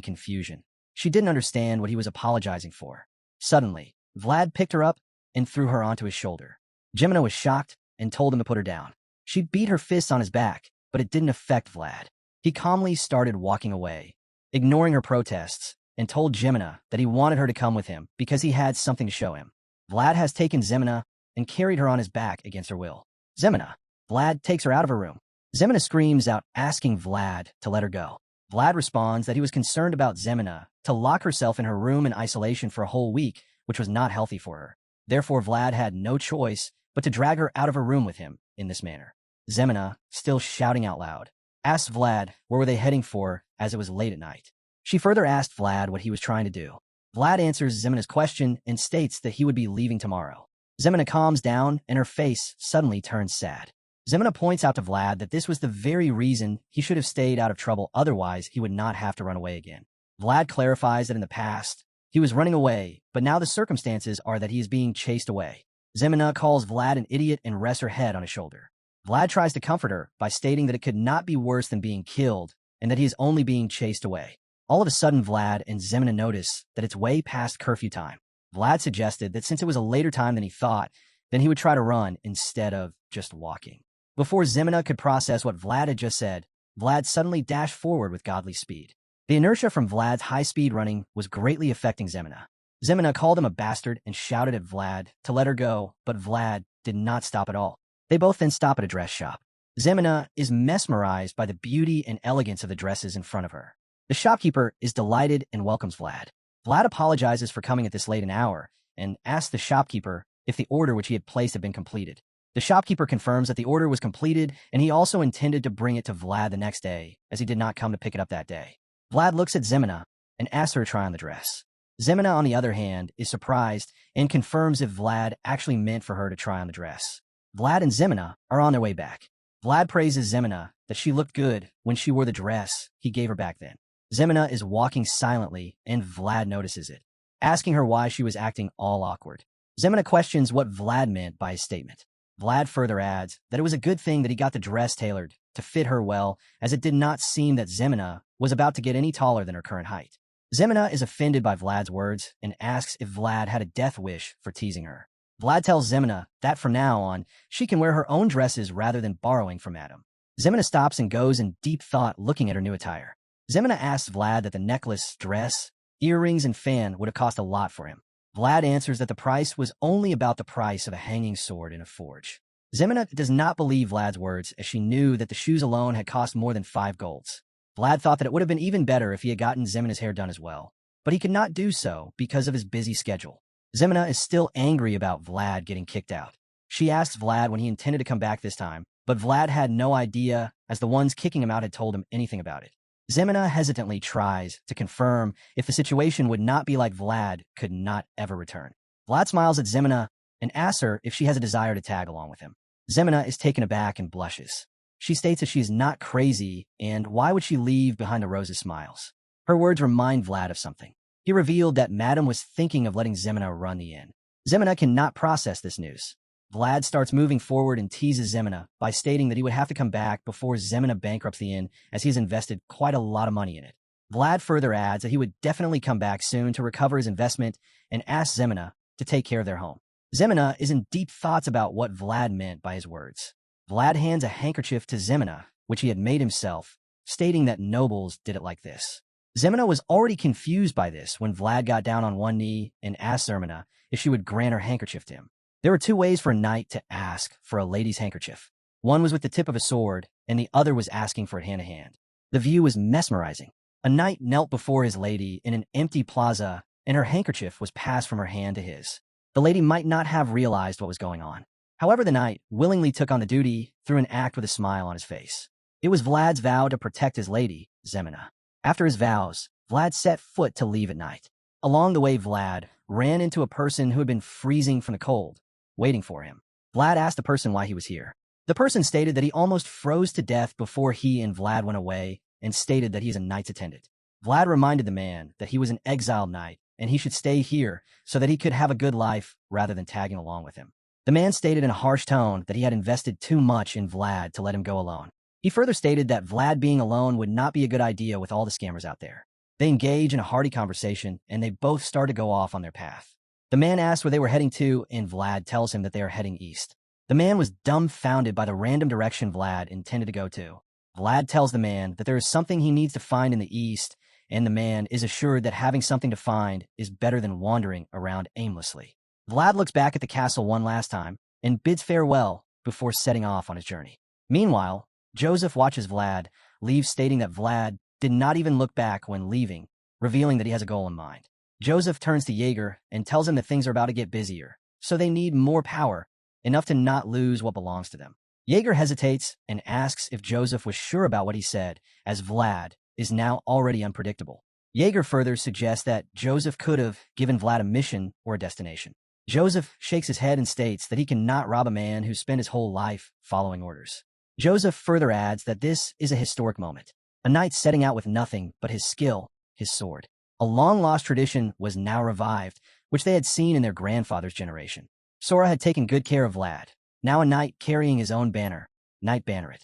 confusion. She didn't understand what he was apologizing for. Suddenly, Vlad picked her up and threw her onto his shoulder. Gemina was shocked and told him to put her down. She beat her fists on his back, but it didn't affect Vlad. He calmly started walking away, ignoring her protests, and told Gemina that he wanted her to come with him because he had something to show him. Vlad has taken Gemina and carried her on his back against her will. Gemina. Vlad takes her out of her room. Gemina screams out, asking Vlad to let her go. Vlad responds that he was concerned about Gemina to lock herself in her room in isolation for a whole week, which was not healthy for her. Therefore, Vlad had no choice but to drag her out of her room with him in this manner. Gemina, still shouting out loud, asked Vlad where were they heading for as it was late at night. She further asked Vlad what he was trying to do. Vlad answers Zemina's question and states that he would be leaving tomorrow. Gemina calms down and her face suddenly turns sad. Gemina points out to Vlad that this was the very reason he should have stayed out of trouble, otherwise he would not have to run away again. Vlad clarifies that in the past, he was running away, but now the circumstances are that he is being chased away. Gemina calls Vlad an idiot and rests her head on his shoulder. Vlad tries to comfort her by stating that it could not be worse than being killed and that he is only being chased away. All of a sudden, Vlad and Gemina notice that it's way past curfew time. Vlad suggested that since it was a later time than he thought, then he would try to run instead of just walking. Before Geminina could process what Vlad had just said, Vlad suddenly dashed forward with godly speed. The inertia from Vlad's high-speed running was greatly affecting Geminina. Geminina called him a bastard and shouted at Vlad to let her go, but Vlad did not stop at all. They both then stop at a dress shop. Geminina is mesmerized by the beauty and elegance of the dresses in front of her. The shopkeeper is delighted and welcomes Vlad. Vlad apologizes for coming at this late an hour and asks the shopkeeper if the order which he had placed had been completed. The shopkeeper confirms that the order was completed, and he also intended to bring it to Vlad the next day, as he did not come to pick it up that day. Vlad looks at Geminina and asks her to try on the dress. Geminina, on the other hand, is surprised and confirms if Vlad actually meant for her to try on the dress. Vlad and Geminina are on their way back. Vlad praises Geminina that she looked good when she wore the dress he gave her back then. Geminina is walking silently, and Vlad notices it, asking her why she was acting all awkward. Geminina questions what Vlad meant by his statement. Vlad further adds that it was a good thing that he got the dress tailored to fit her well, as it did not seem that Geminina was about to get any taller than her current height. Geminina is offended by Vlad's words and asks if Vlad had a death wish for teasing her. Vlad tells Geminina that from now on, she can wear her own dresses rather than borrowing from Adam. Geminina stops and goes in deep thought looking at her new attire. Geminina asks Vlad that the necklace, dress, earrings, and fan would have cost a lot for him. Vlad answers that the price was only about the price of a hanging sword in a forge. Geminina does not believe Vlad's words, as she knew that the shoes alone had cost more than 5 golds. Vlad thought that it would have been even better if he had gotten Geminina's hair done as well, but he could not do so because of his busy schedule. Geminina is still angry about Vlad getting kicked out. She asks Vlad when he intended to come back this time, but Vlad had no idea, as the ones kicking him out had told him anything about it. Geminina hesitantly tries to confirm if the situation would not be like Vlad could not ever return. Vlad smiles at Geminina and asks her if she has a desire to tag along with him. Geminina is taken aback and blushes. She states that she is not crazy, and why would she leave behind the roses smiles? Her words remind Vlad of something. He revealed that Madame was thinking of letting Geminina run the inn. Geminina cannot process this news. Vlad starts moving forward and teases Geminina by stating that he would have to come back before Geminina bankrupts the inn, as he has invested quite a lot of money in it. Vlad further adds that he would definitely come back soon to recover his investment and asks Geminina to take care of their home. Geminina is in deep thoughts about what Vlad meant by his words. Vlad hands a handkerchief to Geminina, which he had made himself, stating that nobles did it like this. Geminina was already confused by this when Vlad got down on one knee and asked Geminina if she would grant her handkerchief to him. There were 2 ways for a knight to ask for a lady's handkerchief. One was with the tip of a sword, and the other was asking for it hand to hand. The view was mesmerizing. A knight knelt before his lady in an empty plaza, and her handkerchief was passed from her hand to his. The lady might not have realized what was going on. However, the knight willingly took on the duty through an act with a smile on his face. It was Vlad's vow to protect his lady, Geminina. After his vows, Vlad set foot to leave at night. Along the way, Vlad ran into a person who had been freezing from the cold, waiting for him. Vlad asked the person why he was here. The person stated that he almost froze to death before he and Vlad went away, and stated that he is a knight's attendant. Vlad reminded the man that he was an exiled knight, and he should stay here so that he could have a good life rather than tagging along with him. The man stated in a harsh tone that he had invested too much in Vlad to let him go alone. He further stated that Vlad being alone would not be a good idea with all the scammers out there. They engage in a hearty conversation, and they both start to go off on their path. The man asks where they were heading to, and Vlad tells him that they are heading east. The man was dumbfounded by the random direction Vlad intended to go to. Vlad tells the man that there is something he needs to find in the east, and the man is assured that having something to find is better than wandering around aimlessly. Vlad looks back at the castle one last time and bids farewell before setting off on his journey. Meanwhile, Joseph watches Vlad leave, stating that Vlad did not even look back when leaving, revealing that he has a goal in mind. Joseph turns to Jaeger and tells him that things are about to get busier, so they need more power, enough to not lose what belongs to them. Jaeger hesitates and asks if Joseph was sure about what he said, as Vlad is now already unpredictable. Jaeger further suggests that Joseph could have given Vlad a mission or a destination. Joseph shakes his head and states that he cannot rob a man who spent his whole life following orders. Joseph further adds that this is a historic moment, a knight setting out with nothing but his skill, his sword. A long-lost tradition was now revived, which they had seen in their grandfather's generation. Sora had taken good care of Vlad, now a knight carrying his own banner, Knight Banneret.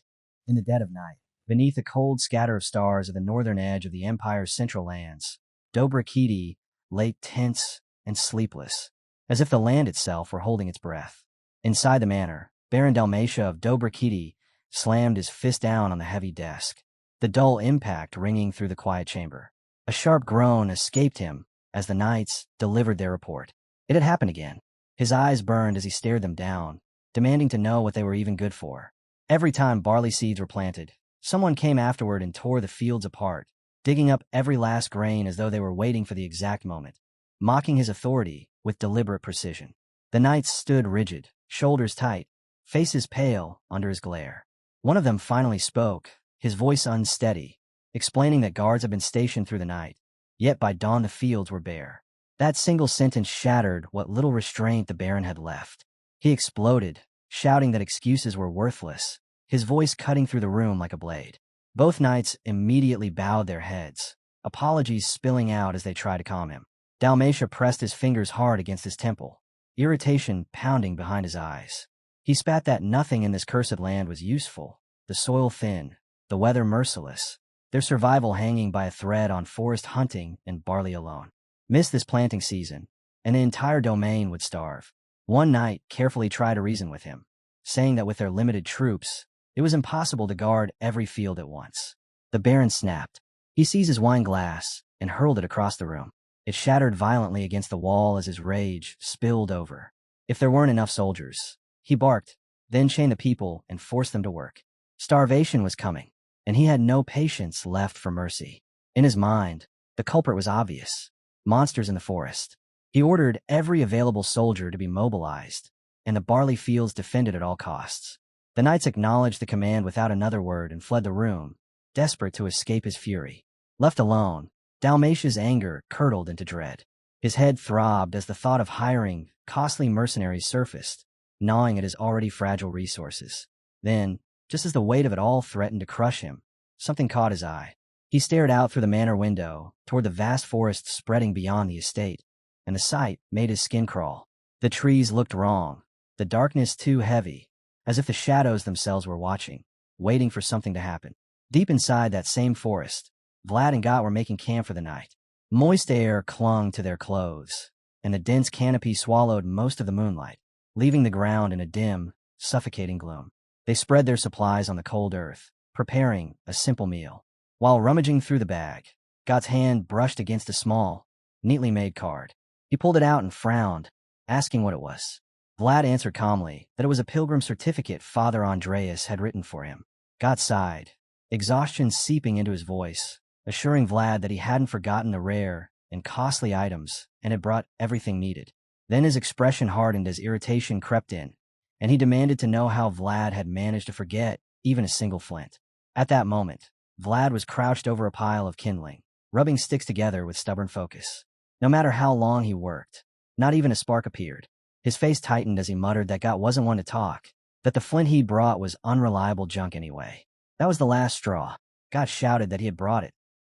In the dead of night, beneath the cold scatter of stars at the northern edge of the Empire's central lands, Dobrakiti lay tense and sleepless, as if the land itself were holding its breath. Inside the manor, Baron Dalmatia of Dobrikiti slammed his fist down on the heavy desk, the dull impact ringing through the quiet chamber. A sharp groan escaped him as the knights delivered their report. It had happened again. His eyes burned as he stared them down, demanding to know what they were even good for. Every time barley seeds were planted, someone came afterward and tore the fields apart, digging up every last grain as though they were waiting for the exact moment, mocking his authority with deliberate precision. The knights stood rigid, shoulders tight, faces pale under his glare. One of them finally spoke, his voice unsteady, explaining that guards had been stationed through the night, yet by dawn the fields were bare. That single sentence shattered what little restraint the Baron had left. He exploded, shouting that excuses were worthless, his voice cutting through the room like a blade. Both knights immediately bowed their heads, apologies spilling out as they tried to calm him. Dalmatia pressed his fingers hard against his temple, irritation pounding behind his eyes. He spat that nothing in this cursed land was useful, the soil thin, the weather merciless, their survival hanging by a thread on forest hunting and barley alone. Miss this planting season, and the entire domain would starve. One knight carefully tried to reason with him, saying that with their limited troops, it was impossible to guard every field at once. The Baron snapped. He seized his wine glass and hurled it across the room. It shattered violently against the wall as his rage spilled over. If there weren't enough soldiers, he barked, then chained the people and forced them to work. Starvation was coming, and he had no patience left for mercy. In his mind, the culprit was obvious. Monsters in the forest. He ordered every available soldier to be mobilized, and the barley fields defended at all costs. The knights acknowledged the command without another word and fled the room, desperate to escape his fury. Left alone, Dalmatia's anger curdled into dread. His head throbbed as the thought of hiring costly mercenaries surfaced, gnawing at his already fragile resources. Then, just as the weight of it all threatened to crush him, something caught his eye. He stared out through the manor window toward the vast forest spreading beyond the estate, and the sight made his skin crawl. The trees looked wrong, the darkness too heavy, as if the shadows themselves were watching, waiting for something to happen. Deep inside that same forest, Vlad and Got were making camp for the night. Moist air clung to their clothes, and the dense canopy swallowed most of the moonlight, leaving the ground in a dim, suffocating gloom. They spread their supplies on the cold earth, preparing a simple meal. While rummaging through the bag, Got's hand brushed against a small, neatly made card. He pulled it out and frowned, asking what it was. Vlad answered calmly that it was a pilgrim certificate Father Andreas had written for him. Got sighed, exhaustion seeping into his voice, assuring Vlad that he hadn't forgotten the rare and costly items and had brought everything needed. Then his expression hardened as irritation crept in, and he demanded to know how Vlad had managed to forget even a single flint. At that moment, Vlad was crouched over a pile of kindling, rubbing sticks together with stubborn focus. No matter how long he worked, not even a spark appeared. His face tightened as he muttered that Got wasn't one to talk, that the flint he'd brought was unreliable junk anyway. That was the last straw. Got shouted that he had brought it,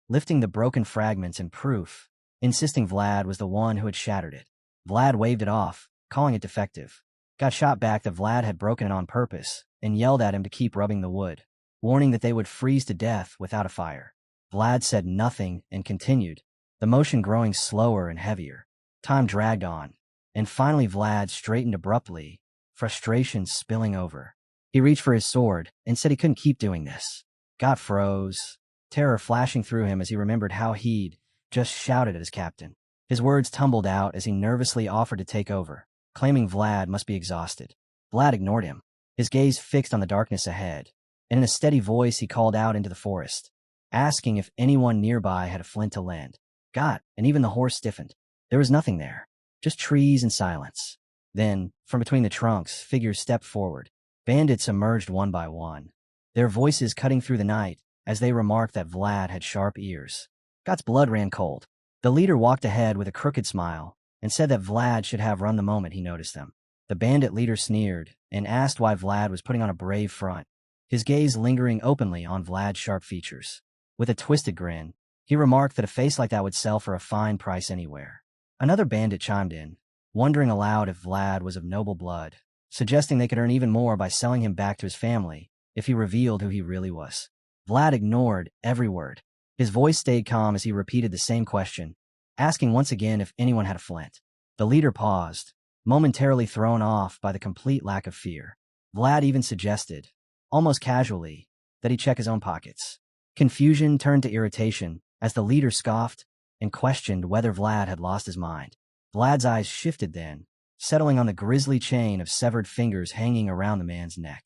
lifting the broken fragments in proof, insisting Vlad was the one who had shattered it. Vlad waved it off, calling it defective. Got shot back that Vlad had broken it on purpose and yelled at him to keep rubbing the wood, warning that they would freeze to death without a fire. Vlad said nothing and continued, the motion growing slower and heavier. Time dragged on, and finally Vlad straightened abruptly, frustration spilling over. He reached for his sword and said he couldn't keep doing this. Got froze, terror flashing through him as he remembered how he'd just shouted at his captain. His words tumbled out as he nervously offered to take over, claiming Vlad must be exhausted. Vlad ignored him, his gaze fixed on the darkness ahead, and in a steady voice he called out into the forest, asking if anyone nearby had a flint to lend. Got, and even the horse stiffened. There was nothing there, just trees and silence. Then, from between the trunks, figures stepped forward. Bandits emerged one by one, their voices cutting through the night as they remarked that Vlad had sharp ears. Got's blood ran cold. The leader walked ahead with a crooked smile and said that Vlad should have run the moment he noticed them. The bandit leader sneered and asked why Vlad was putting on a brave front, his gaze lingering openly on Vlad's sharp features. With a twisted grin, he remarked that a face like that would sell for a fine price anywhere. Another bandit chimed in, wondering aloud if Vlad was of noble blood, suggesting they could earn even more by selling him back to his family if he revealed who he really was. Vlad ignored every word. His voice stayed calm as he repeated the same question, asking once again if anyone had a flint. The leader paused, momentarily thrown off by the complete lack of fear. Vlad even suggested, almost casually, that he check his own pockets. Confusion turned to irritation as the leader scoffed and questioned whether Vlad had lost his mind. Vlad's eyes shifted then, settling on the grisly chain of severed fingers hanging around the man's neck.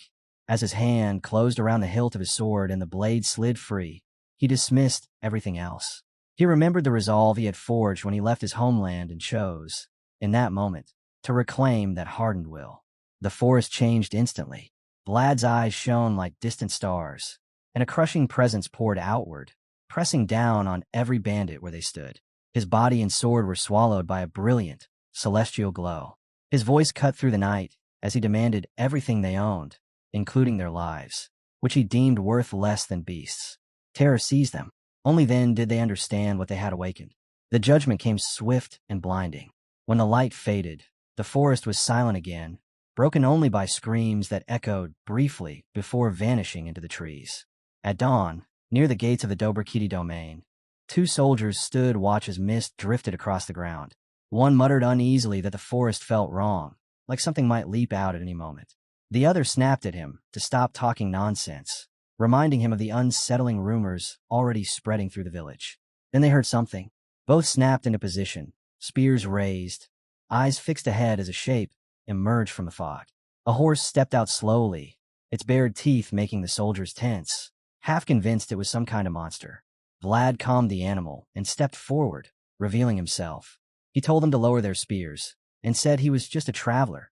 As his hand closed around the hilt of his sword and the blade slid free, he dismissed everything else. He remembered the resolve he had forged when he left his homeland and chose, in that moment, to reclaim that hardened will. The forest changed instantly. Vlad's eyes shone like distant stars, and a crushing presence poured outward, pressing down on every bandit where they stood. His body and sword were swallowed by a brilliant, celestial glow. His voice cut through the night as he demanded everything they owned, including their lives, which he deemed worth less than beasts. Terror seized them. Only then did they understand what they had awakened. The judgment came swift and blinding. When the light faded, the forest was silent again, broken only by screams that echoed briefly before vanishing into the trees. At dawn, near the gates of the Dobrkiti domain, two soldiers stood watch as mist drifted across the ground. One muttered uneasily that the forest felt wrong, like something might leap out at any moment. The other snapped at him to stop talking nonsense, reminding him of the unsettling rumors already spreading through the village. Then they heard something. Both snapped into position, spears raised, eyes fixed ahead as a shape emerged from the fog. A horse stepped out slowly, its bared teeth making the soldiers tense, half convinced it was some kind of monster. Vlad calmed the animal and stepped forward, revealing himself. He told them to lower their spears and said he was just a traveler,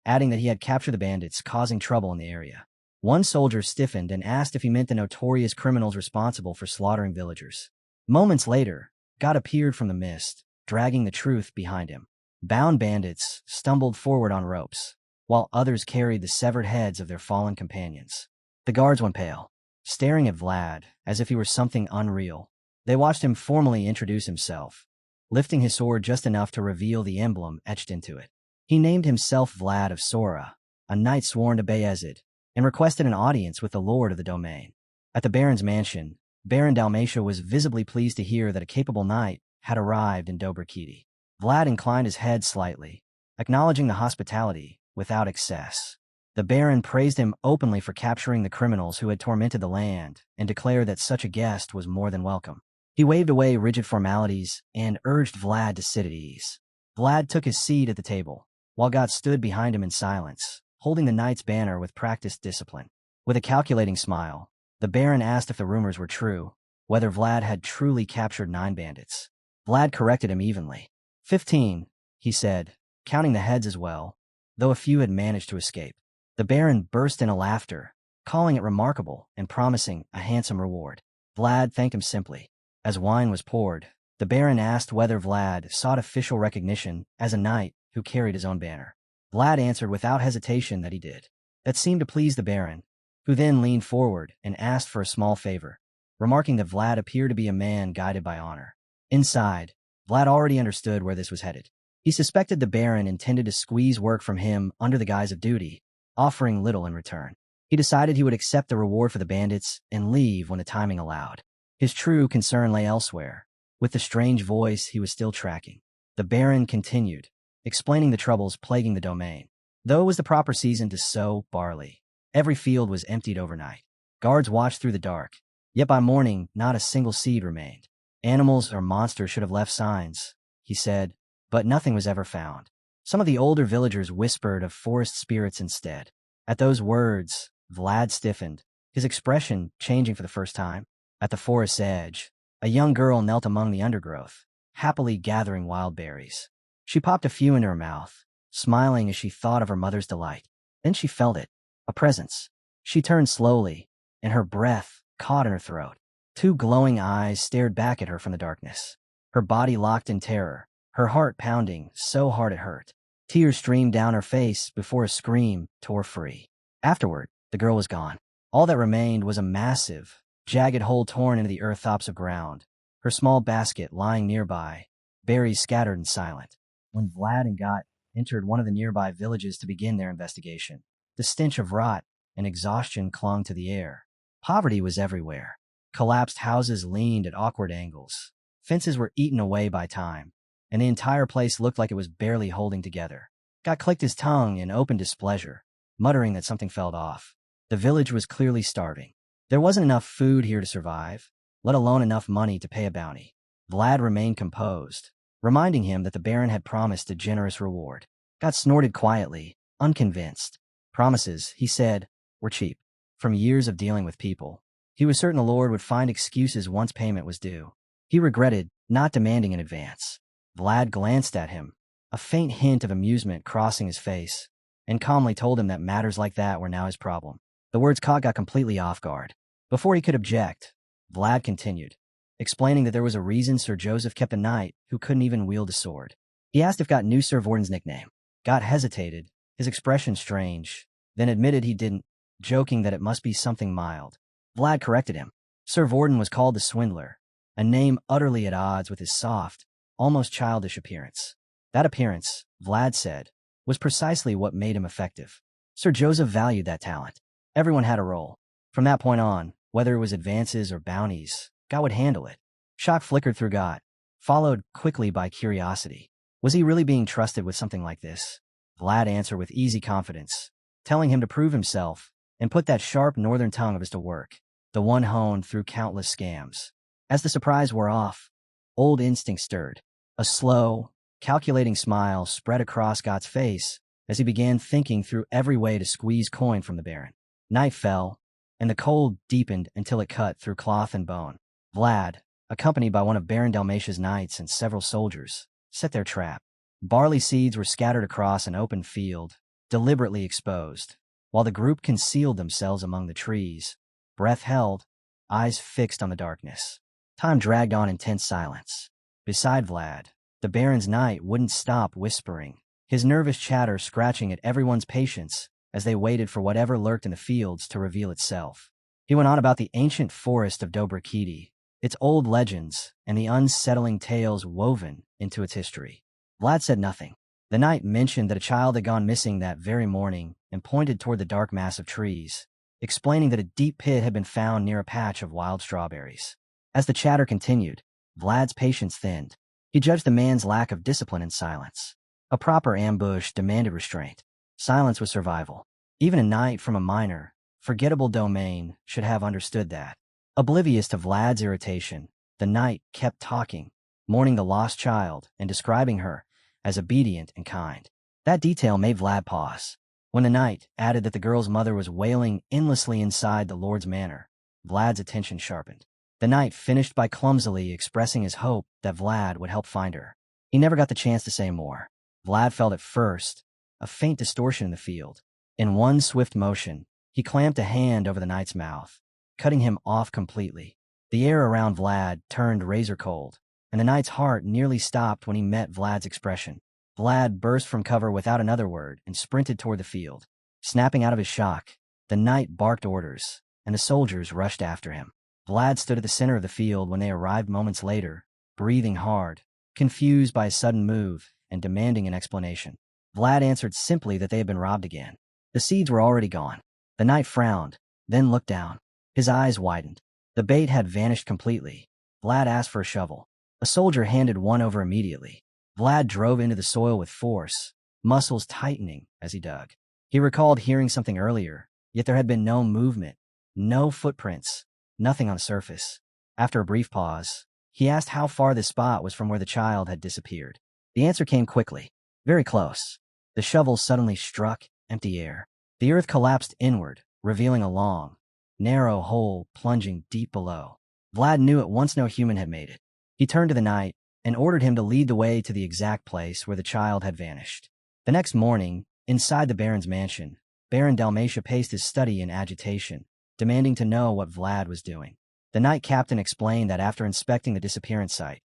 adding that he had captured the bandits causing trouble in the area. One soldier stiffened and asked if he meant the notorious criminals responsible for slaughtering villagers. Moments later, God appeared from the mist, dragging the truth behind him. Bound bandits stumbled forward on ropes, while others carried the severed heads of their fallen companions. The guards went pale, staring at Vlad as if he were something unreal. They watched him formally introduce himself, lifting his sword just enough to reveal the emblem etched into it. He named himself Vlad of Sora, a knight sworn to Beazid, and requested an audience with the lord of the domain. At the Baron's mansion, Baron Dalmatia was visibly pleased to hear that a capable knight had arrived in Dobrkiti. Vlad inclined his head slightly, acknowledging the hospitality without excess. The Baron praised him openly for capturing the criminals who had tormented the land and declared that such a guest was more than welcome. He waved away rigid formalities and urged Vlad to sit at ease. Vlad took his seat at the table, while God stood behind him in silence, holding the knight's banner with practiced discipline. With a calculating smile, the Baron asked if the rumors were true, whether Vlad had truly captured 9 bandits. Vlad corrected him evenly. 15, he said, counting the heads as well, though a few had managed to escape. The Baron burst into laughter, calling it remarkable and promising a handsome reward. Vlad thanked him simply. As wine was poured, the Baron asked whether Vlad sought official recognition as a knight who carried his own banner. Vlad answered without hesitation that he did. That seemed to please the Baron, who then leaned forward and asked for a small favor, remarking that Vlad appeared to be a man guided by honor. Inside, Vlad already understood where this was headed. He suspected the Baron intended to squeeze work from him under the guise of duty, offering little in return. He decided he would accept the reward for the bandits and leave when the timing allowed. His true concern lay elsewhere, with the strange voice he was still tracking. The Baron continued, explaining the troubles plaguing the domain. Though it was the proper season to sow barley, every field was emptied overnight. Guards watched through the dark, yet by morning not a single seed remained. Animals or monsters should have left signs, he said, but nothing was ever found. Some of the older villagers whispered of forest spirits instead. At those words, Vlad stiffened, his expression changing for the first time. At the forest's edge, a young girl knelt among the undergrowth, happily gathering wild berries. She popped a few into her mouth, smiling as she thought of her mother's delight. Then she felt it, a presence. She turned slowly, and her breath caught in her throat. 2 glowing eyes stared back at her from the darkness. Her body locked in terror, her heart pounding so hard it hurt. Tears streamed down her face before a scream tore free. Afterward, the girl was gone. All that remained was a massive, jagged hole torn into the earth-tops of ground, her small basket lying nearby, berries scattered and silent. When Vlad and Got entered one of the nearby villages to begin their investigation, the stench of rot and exhaustion clung to the air. Poverty was everywhere. Collapsed houses leaned at awkward angles. Fences were eaten away by time, and the entire place looked like it was barely holding together. Scott clicked his tongue in open displeasure, muttering that something felt off. The village was clearly starving. There wasn't enough food here to survive, let alone enough money to pay a bounty. Vlad remained composed, reminding him that the Baron had promised a generous reward. Scott snorted quietly, unconvinced. Promises, he said, were cheap. From years of dealing with people, he was certain the Lord would find excuses once payment was due. He regretted not demanding in advance. Vlad glanced at him, a faint hint of amusement crossing his face, and calmly told him that matters like that were now his problem. The words caught got completely off guard. Before he could object, Vlad continued, explaining that there was a reason Sir Joseph kept a knight who couldn't even wield a sword. He asked if Got knew Sir Vorden's nickname. Got hesitated, his expression strange, then admitted he didn't, joking that it must be something mild. Vlad corrected him. Sir Vorden was called the Swindler, a name utterly at odds with his soft, almost childish appearance. That appearance, Vlad said, was precisely what made him effective. Sir Joseph valued that talent. Everyone had a role. From that point on, whether it was advances or bounties, Got would handle it. Shock flickered through Got, followed quickly by curiosity. Was he really being trusted with something like this? Vlad answered with easy confidence, telling him to prove himself and put that sharp northern tongue of his to work, the one honed through countless scams. As the surprise wore off, old instinct stirred. A slow, calculating smile spread across Gott's face as he began thinking through every way to squeeze coin from the Baron. Night fell, and the cold deepened until it cut through cloth and bone. Vlad, accompanied by one of Baron Dalmatia's knights and several soldiers, set their trap. Barley seeds were scattered across an open field, deliberately exposed, while the group concealed themselves among the trees, breath held, eyes fixed on the darkness. Time dragged on in tense silence. Beside Vlad, the Baron's knight wouldn't stop whispering, his nervous chatter scratching at everyone's patience as they waited for whatever lurked in the fields to reveal itself. He went on about the ancient forest of Dobrakiti, its old legends, and the unsettling tales woven into its history. Vlad said nothing. The knight mentioned that a child had gone missing that very morning and pointed toward the dark mass of trees, explaining that a deep pit had been found near a patch of wild strawberries. As the chatter continued, Vlad's patience thinned. He judged the man's lack of discipline in silence. A proper ambush demanded restraint. Silence was survival. Even a knight from a minor, forgettable domain should have understood that. Oblivious to Vlad's irritation, the knight kept talking, mourning the lost child and describing her as obedient and kind. That detail made Vlad pause. When the knight added that the girl's mother was wailing endlessly inside the Lord's manor, Vlad's attention sharpened. The knight finished by clumsily expressing his hope that Vlad would help find her. He never got the chance to say more. Vlad felt at first a faint distortion in the field. In one swift motion, he clamped a hand over the knight's mouth, cutting him off completely. The air around Vlad turned razor cold, and the knight's heart nearly stopped when he met Vlad's expression. Vlad burst from cover without another word and sprinted toward the field. Snapping out of his shock, the knight barked orders, and the soldiers rushed after him. Vlad stood at the center of the field when they arrived moments later, breathing hard, confused by a sudden move and demanding an explanation. Vlad answered simply that they had been robbed again. The seeds were already gone. The knight frowned, then looked down. His eyes widened. The bait had vanished completely. Vlad asked for a shovel. A soldier handed one over immediately. Vlad drove into the soil with force, muscles tightening as he dug. He recalled hearing something earlier, yet there had been no movement, no footprints, nothing on the surface. After a brief pause, he asked how far this spot was from where the child had disappeared. The answer came quickly. Very close. The shovel suddenly struck empty air. The earth collapsed inward, revealing a long, narrow hole plunging deep below. Vlad knew at once no human had made it. He turned to the knight and ordered him to lead the way to the exact place where the child had vanished. The next morning, inside the Baron's mansion, Baron Dalmatia paced his study in agitation, demanding to know what Vlad was doing. The knight captain explained that after inspecting the disappearance site,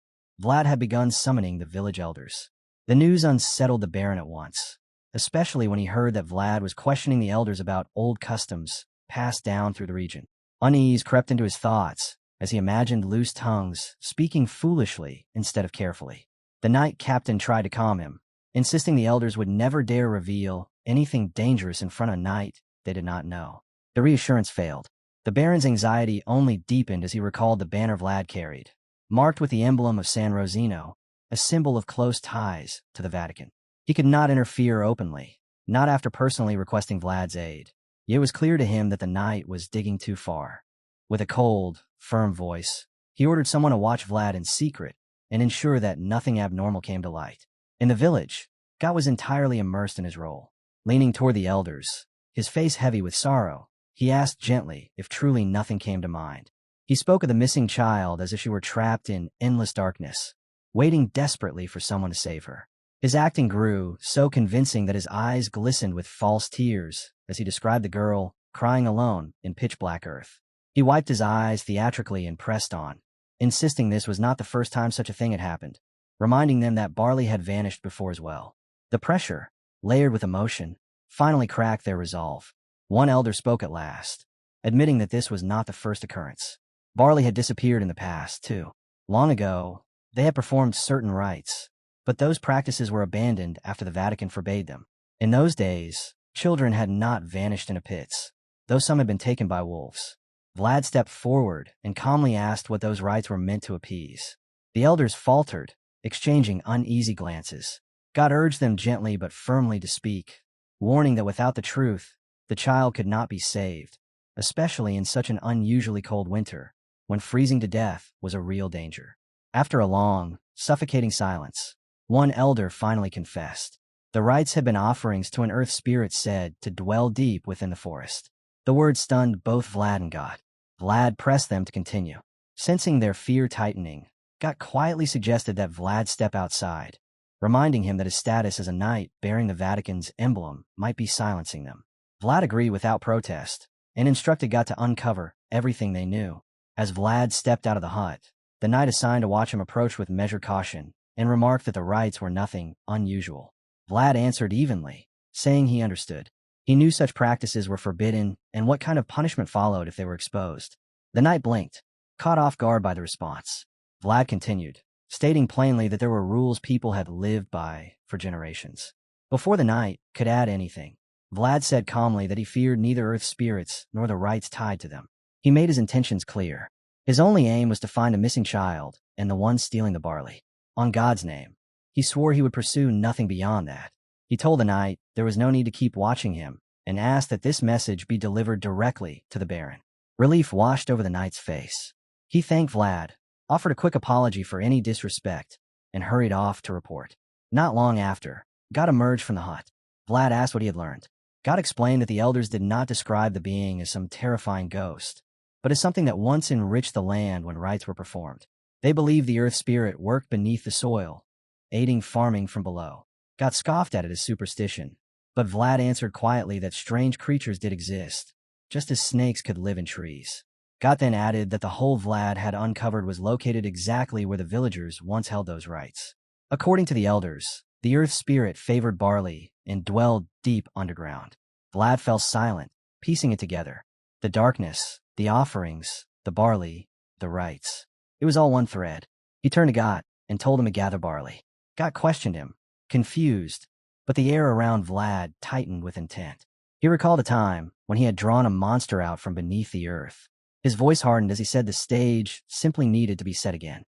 Vlad had begun summoning the village elders. The news unsettled the Baron at once, especially when he heard that Vlad was questioning the elders about old customs passed down through the region. Unease crept into his thoughts as he imagined loose tongues speaking foolishly instead of carefully. The knight captain tried to calm him, insisting the elders would never dare reveal anything dangerous in front of a knight they did not know. The reassurance failed. The Baron's anxiety only deepened as he recalled the banner Vlad carried, marked with the emblem of San Rosino, a symbol of close ties to the Vatican. He could not interfere openly, not after personally requesting Vlad's aid. It was clear to him that the knight was digging too far. With a cold, firm voice, he ordered someone to watch Vlad in secret and ensure that nothing abnormal came to light. In the village, God was entirely immersed in his role. Leaning toward the elders, his face heavy with sorrow, he asked gently if truly nothing came to mind. He spoke of the missing child as if she were trapped in endless darkness, waiting desperately for someone to save her. His acting grew so convincing that his eyes glistened with false tears as he described the girl crying alone in pitch-black earth. He wiped his eyes theatrically and pressed on, insisting this was not the first time such a thing had happened, reminding them that Barley had vanished before as well. The pressure, layered with emotion, finally cracked their resolve. One elder spoke at last, admitting that this was not the first occurrence. Barley had disappeared in the past, too. Long ago, they had performed certain rites, but those practices were abandoned after the Vatican forbade them. In those days, children had not vanished into pits, though some had been taken by wolves. Vlad stepped forward and calmly asked what those rites were meant to appease. The elders faltered, exchanging uneasy glances. God urged them gently but firmly to speak, warning that without the truth, the child could not be saved, especially in such an unusually cold winter, when freezing to death was a real danger. After a long, suffocating silence, one elder finally confessed. The rites had been offerings to an earth spirit said to dwell deep within the forest. The word stunned both Vlad and God. Vlad pressed them to continue. Sensing their fear tightening, God quietly suggested that Vlad step outside, reminding him that his status as a knight bearing the Vatican's emblem might be silencing them. Vlad agreed without protest, and instructed God to uncover everything they knew. As Vlad stepped out of the hut, the knight assigned to watch him approached with measured caution, and remarked that the rites were nothing unusual. Vlad answered evenly, saying he understood. He knew such practices were forbidden and what kind of punishment followed if they were exposed. The knight blinked, caught off guard by the response. Vlad continued, stating plainly that there were rules people had lived by for generations. Before the knight could add anything, Vlad said calmly that he feared neither earth spirits nor the rites tied to them. He made his intentions clear. His only aim was to find a missing child and the one stealing the barley. On God's name, he swore he would pursue nothing beyond that. He told the knight there was no need to keep watching him and asked that this message be delivered directly to the Baron. Relief washed over the knight's face. He thanked Vlad, offered a quick apology for any disrespect, and hurried off to report. Not long after, God emerged from the hut. Vlad asked what he had learned. God explained that the elders did not describe the being as some terrifying ghost, but as something that once enriched the land when rites were performed. They believed the earth spirit worked beneath the soil, aiding farming from below. God scoffed at it as superstition, but Vlad answered quietly that strange creatures did exist, just as snakes could live in trees. God then added that the hole Vlad had uncovered was located exactly where the villagers once held those rites. According to the elders, the earth spirit favored barley and dwelled deep underground. Vlad fell silent, piecing it together. The darkness, the offerings, the barley, the rites. It was all one thread. He turned to God and told him to gather barley. God questioned him, confused, but the air around Vlad tightened with intent. He recalled a time when he had drawn a monster out from beneath the earth. His voice hardened as he said the stage simply needed to be set again.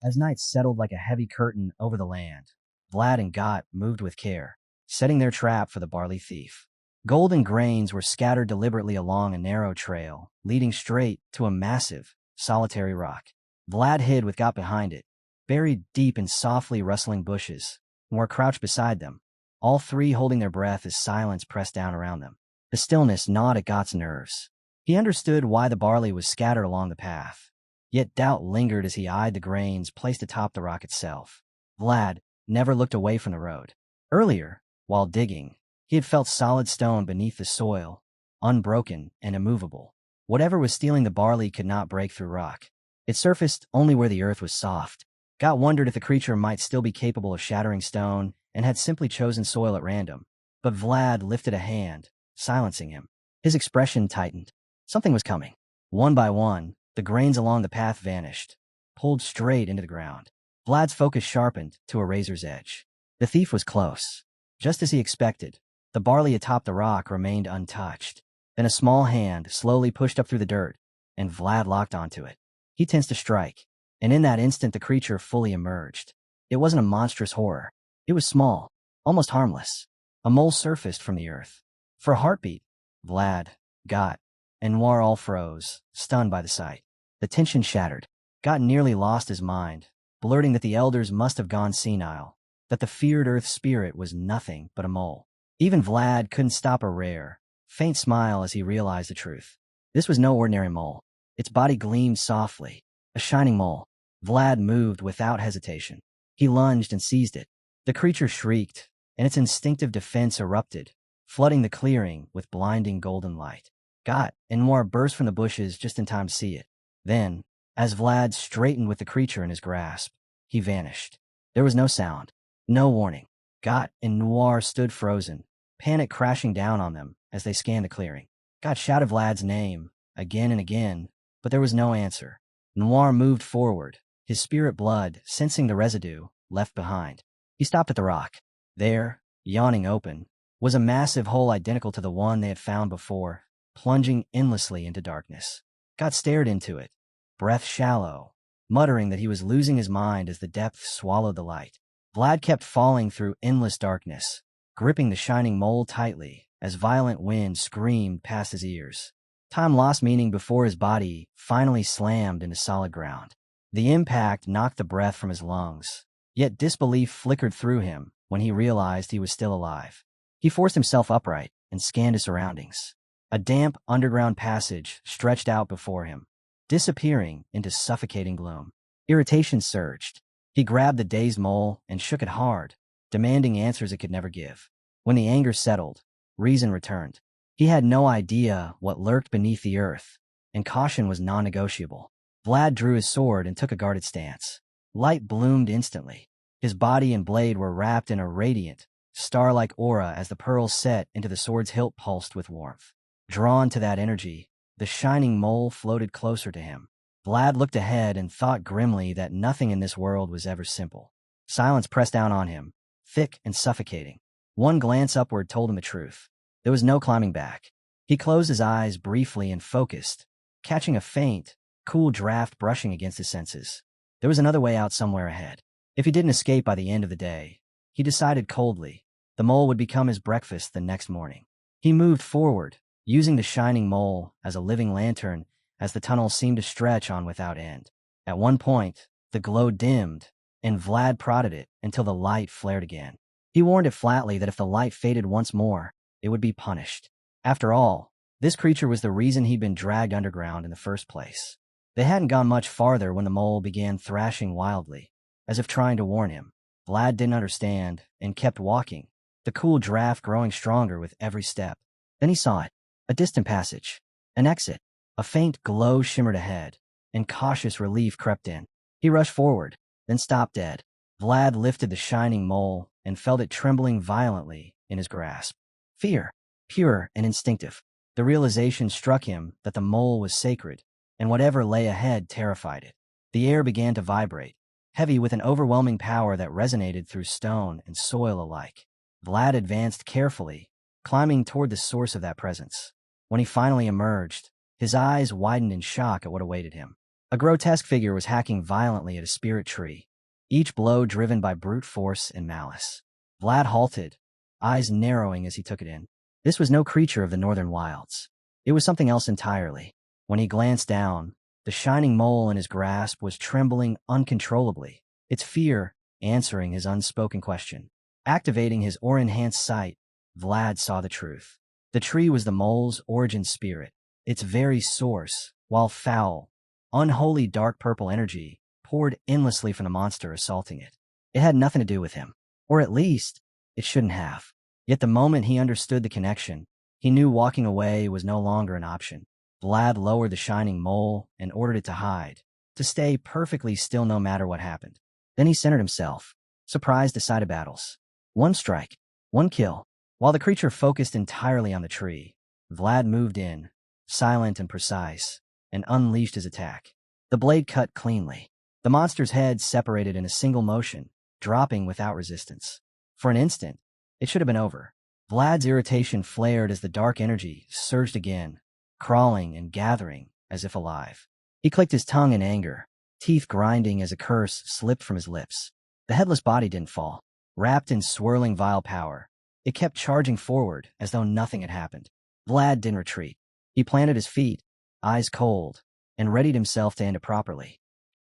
As night settled like a heavy curtain over the land, Vlad and Got moved with care, setting their trap for the barley thief. Golden grains were scattered deliberately along a narrow trail, leading straight to a massive, solitary rock. Vlad hid with Got behind it, buried deep in softly rustling bushes, and were crouched beside them, all three holding their breath as silence pressed down around them. The stillness gnawed at Got's nerves. He understood why the barley was scattered along the path, yet doubt lingered as he eyed the grains placed atop the rock itself. Vlad never looked away from the road. Earlier, while digging, he had felt solid stone beneath the soil, unbroken and immovable. Whatever was stealing the barley could not break through rock. It surfaced only where the earth was soft. Got wondered if the creature might still be capable of shattering stone and had simply chosen soil at random. But Vlad lifted a hand, silencing him. His expression tightened. Something was coming. One by one, the grains along the path vanished, pulled straight into the ground. Vlad's focus sharpened to a razor's edge. The thief was close. Just as he expected, the barley atop the rock remained untouched. Then a small hand slowly pushed up through the dirt, and Vlad locked onto it. He tensed to strike, and in that instant the creature fully emerged. It wasn't a monstrous horror. It was small, almost harmless. A mole surfaced from the earth. For a heartbeat, Vlad, Got, and Noir all froze, stunned by the sight. The tension shattered. Got nearly lost his mind, blurting that the elders must have gone senile, that the feared earth spirit was nothing but a mole. Even Vlad couldn't stop a rare, faint smile as he realized the truth. This was no ordinary mole. Its body gleamed softly. A shining mole. Vlad moved without hesitation. He lunged and seized it. The creature shrieked, and its instinctive defense erupted, flooding the clearing with blinding golden light. Got and Noir burst from the bushes just in time to see it. Then, as Vlad straightened with the creature in his grasp, he vanished. There was no sound, no warning. Got and Noir stood frozen, panic crashing down on them as they scanned the clearing. Got shouted Vlad's name, again and again, but there was no answer. Noir moved forward, his spirit blood sensing the residue left behind. He stopped at the rock. There, yawning open, was a massive hole identical to the one they had found before, plunging endlessly into darkness. Got stared into it, breath shallow, muttering that he was losing his mind as the depths swallowed the light. Vlad kept falling through endless darkness, gripping the shining mole tightly as violent wind screamed past his ears. Time lost meaning before his body finally slammed into solid ground. The impact knocked the breath from his lungs, yet disbelief flickered through him when he realized he was still alive. He forced himself upright and scanned his surroundings. A damp underground passage stretched out before him, disappearing into suffocating gloom. Irritation surged. He grabbed the dazed mole and shook it hard, demanding answers it could never give. When the anger settled, reason returned. He had no idea what lurked beneath the earth, and caution was non-negotiable. Vlad drew his sword and took a guarded stance. Light bloomed instantly. His body and blade were wrapped in a radiant, star-like aura as the pearls set into the sword's hilt pulsed with warmth. Drawn to that energy, the shining mole floated closer to him. Vlad looked ahead and thought grimly that nothing in this world was ever simple. Silence pressed down on him, thick and suffocating. One glance upward told him the truth. There was no climbing back. He closed his eyes briefly and focused, catching a faint, cool draft brushing against his senses. There was another way out somewhere ahead. If he didn't escape by the end of the day, he decided coldly, the mole would become his breakfast the next morning. He moved forward, using the shining mole as a living lantern as the tunnel seemed to stretch on without end. At one point, the glow dimmed, and Vlad prodded it until the light flared again. He warned it flatly that if the light faded once more, it would be punished. After all, this creature was the reason he'd been dragged underground in the first place. They hadn't gone much farther when the mole began thrashing wildly, as if trying to warn him. Vlad didn't understand and kept walking, the cool draft growing stronger with every step. Then he saw it, a distant passage, an exit. A faint glow shimmered ahead, and cautious relief crept in. He rushed forward, then stopped dead. Vlad lifted the shining mole and felt it trembling violently in his grasp. Fear, pure and instinctive. The realization struck him that the mole was sacred, and whatever lay ahead terrified it. The air began to vibrate, heavy with an overwhelming power that resonated through stone and soil alike. Vlad advanced carefully, climbing toward the source of that presence. When he finally emerged, his eyes widened in shock at what awaited him. A grotesque figure was hacking violently at a spirit tree, each blow driven by brute force and malice. Vlad halted, eyes narrowing as he took it in. This was no creature of the northern wilds. It was something else entirely. When he glanced down, the shining mole in his grasp was trembling uncontrollably, its fear answering his unspoken question. Activating his aura-enhanced sight, Vlad saw the truth. The tree was the mole's origin spirit. Its very source, while foul, unholy dark purple energy poured endlessly from the monster assaulting it. It had nothing to do with him, or at least, it shouldn't have. Yet the moment he understood the connection, he knew walking away was no longer an option. Vlad lowered the shining mole and ordered it to hide, to stay perfectly still no matter what happened. Then he centered himself, surprised to sight of battles. One strike, one kill. While the creature focused entirely on the tree, Vlad moved in, silent and precise, and unleashed his attack. The blade cut cleanly. The monster's head separated in a single motion, dropping without resistance. For an instant, it should have been over. Vlad's irritation flared as the dark energy surged again, crawling and gathering as if alive. He clicked his tongue in anger, teeth grinding as a curse slipped from his lips. The headless body didn't fall. Wrapped in swirling vile power, it kept charging forward as though nothing had happened. Vlad didn't retreat. He planted his feet, eyes cold, and readied himself to end it properly.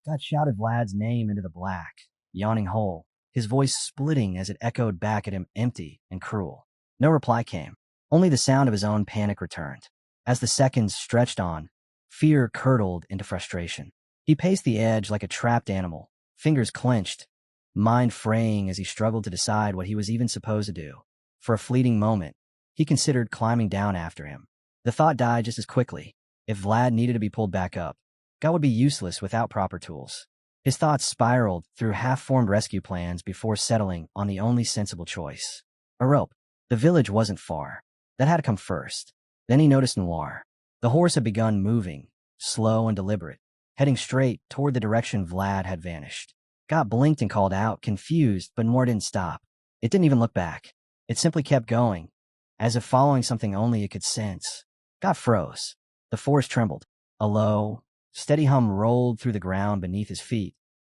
God shouted Vlad's name into the black, yawning hole, his voice splitting as it echoed back at him empty and cruel. No reply came. Only the sound of his own panic returned. As the seconds stretched on, fear curdled into frustration. He paced the edge like a trapped animal, fingers clenched, mind fraying as he struggled to decide what he was even supposed to do. For a fleeting moment, he considered climbing down after him. The thought died just as quickly. If Vlad needed to be pulled back up, God would be useless without proper tools. His thoughts spiraled through half-formed rescue plans before settling on the only sensible choice. A rope. The village wasn't far. That had to come first. Then he noticed Noir. The horse had begun moving, slow and deliberate, heading straight toward the direction Vlad had vanished. God blinked and called out, confused, but Noir didn't stop. It didn't even look back. It simply kept going, as if following something only it could sense. God froze. The forest trembled. A low, steady hum rolled through the ground beneath his feet,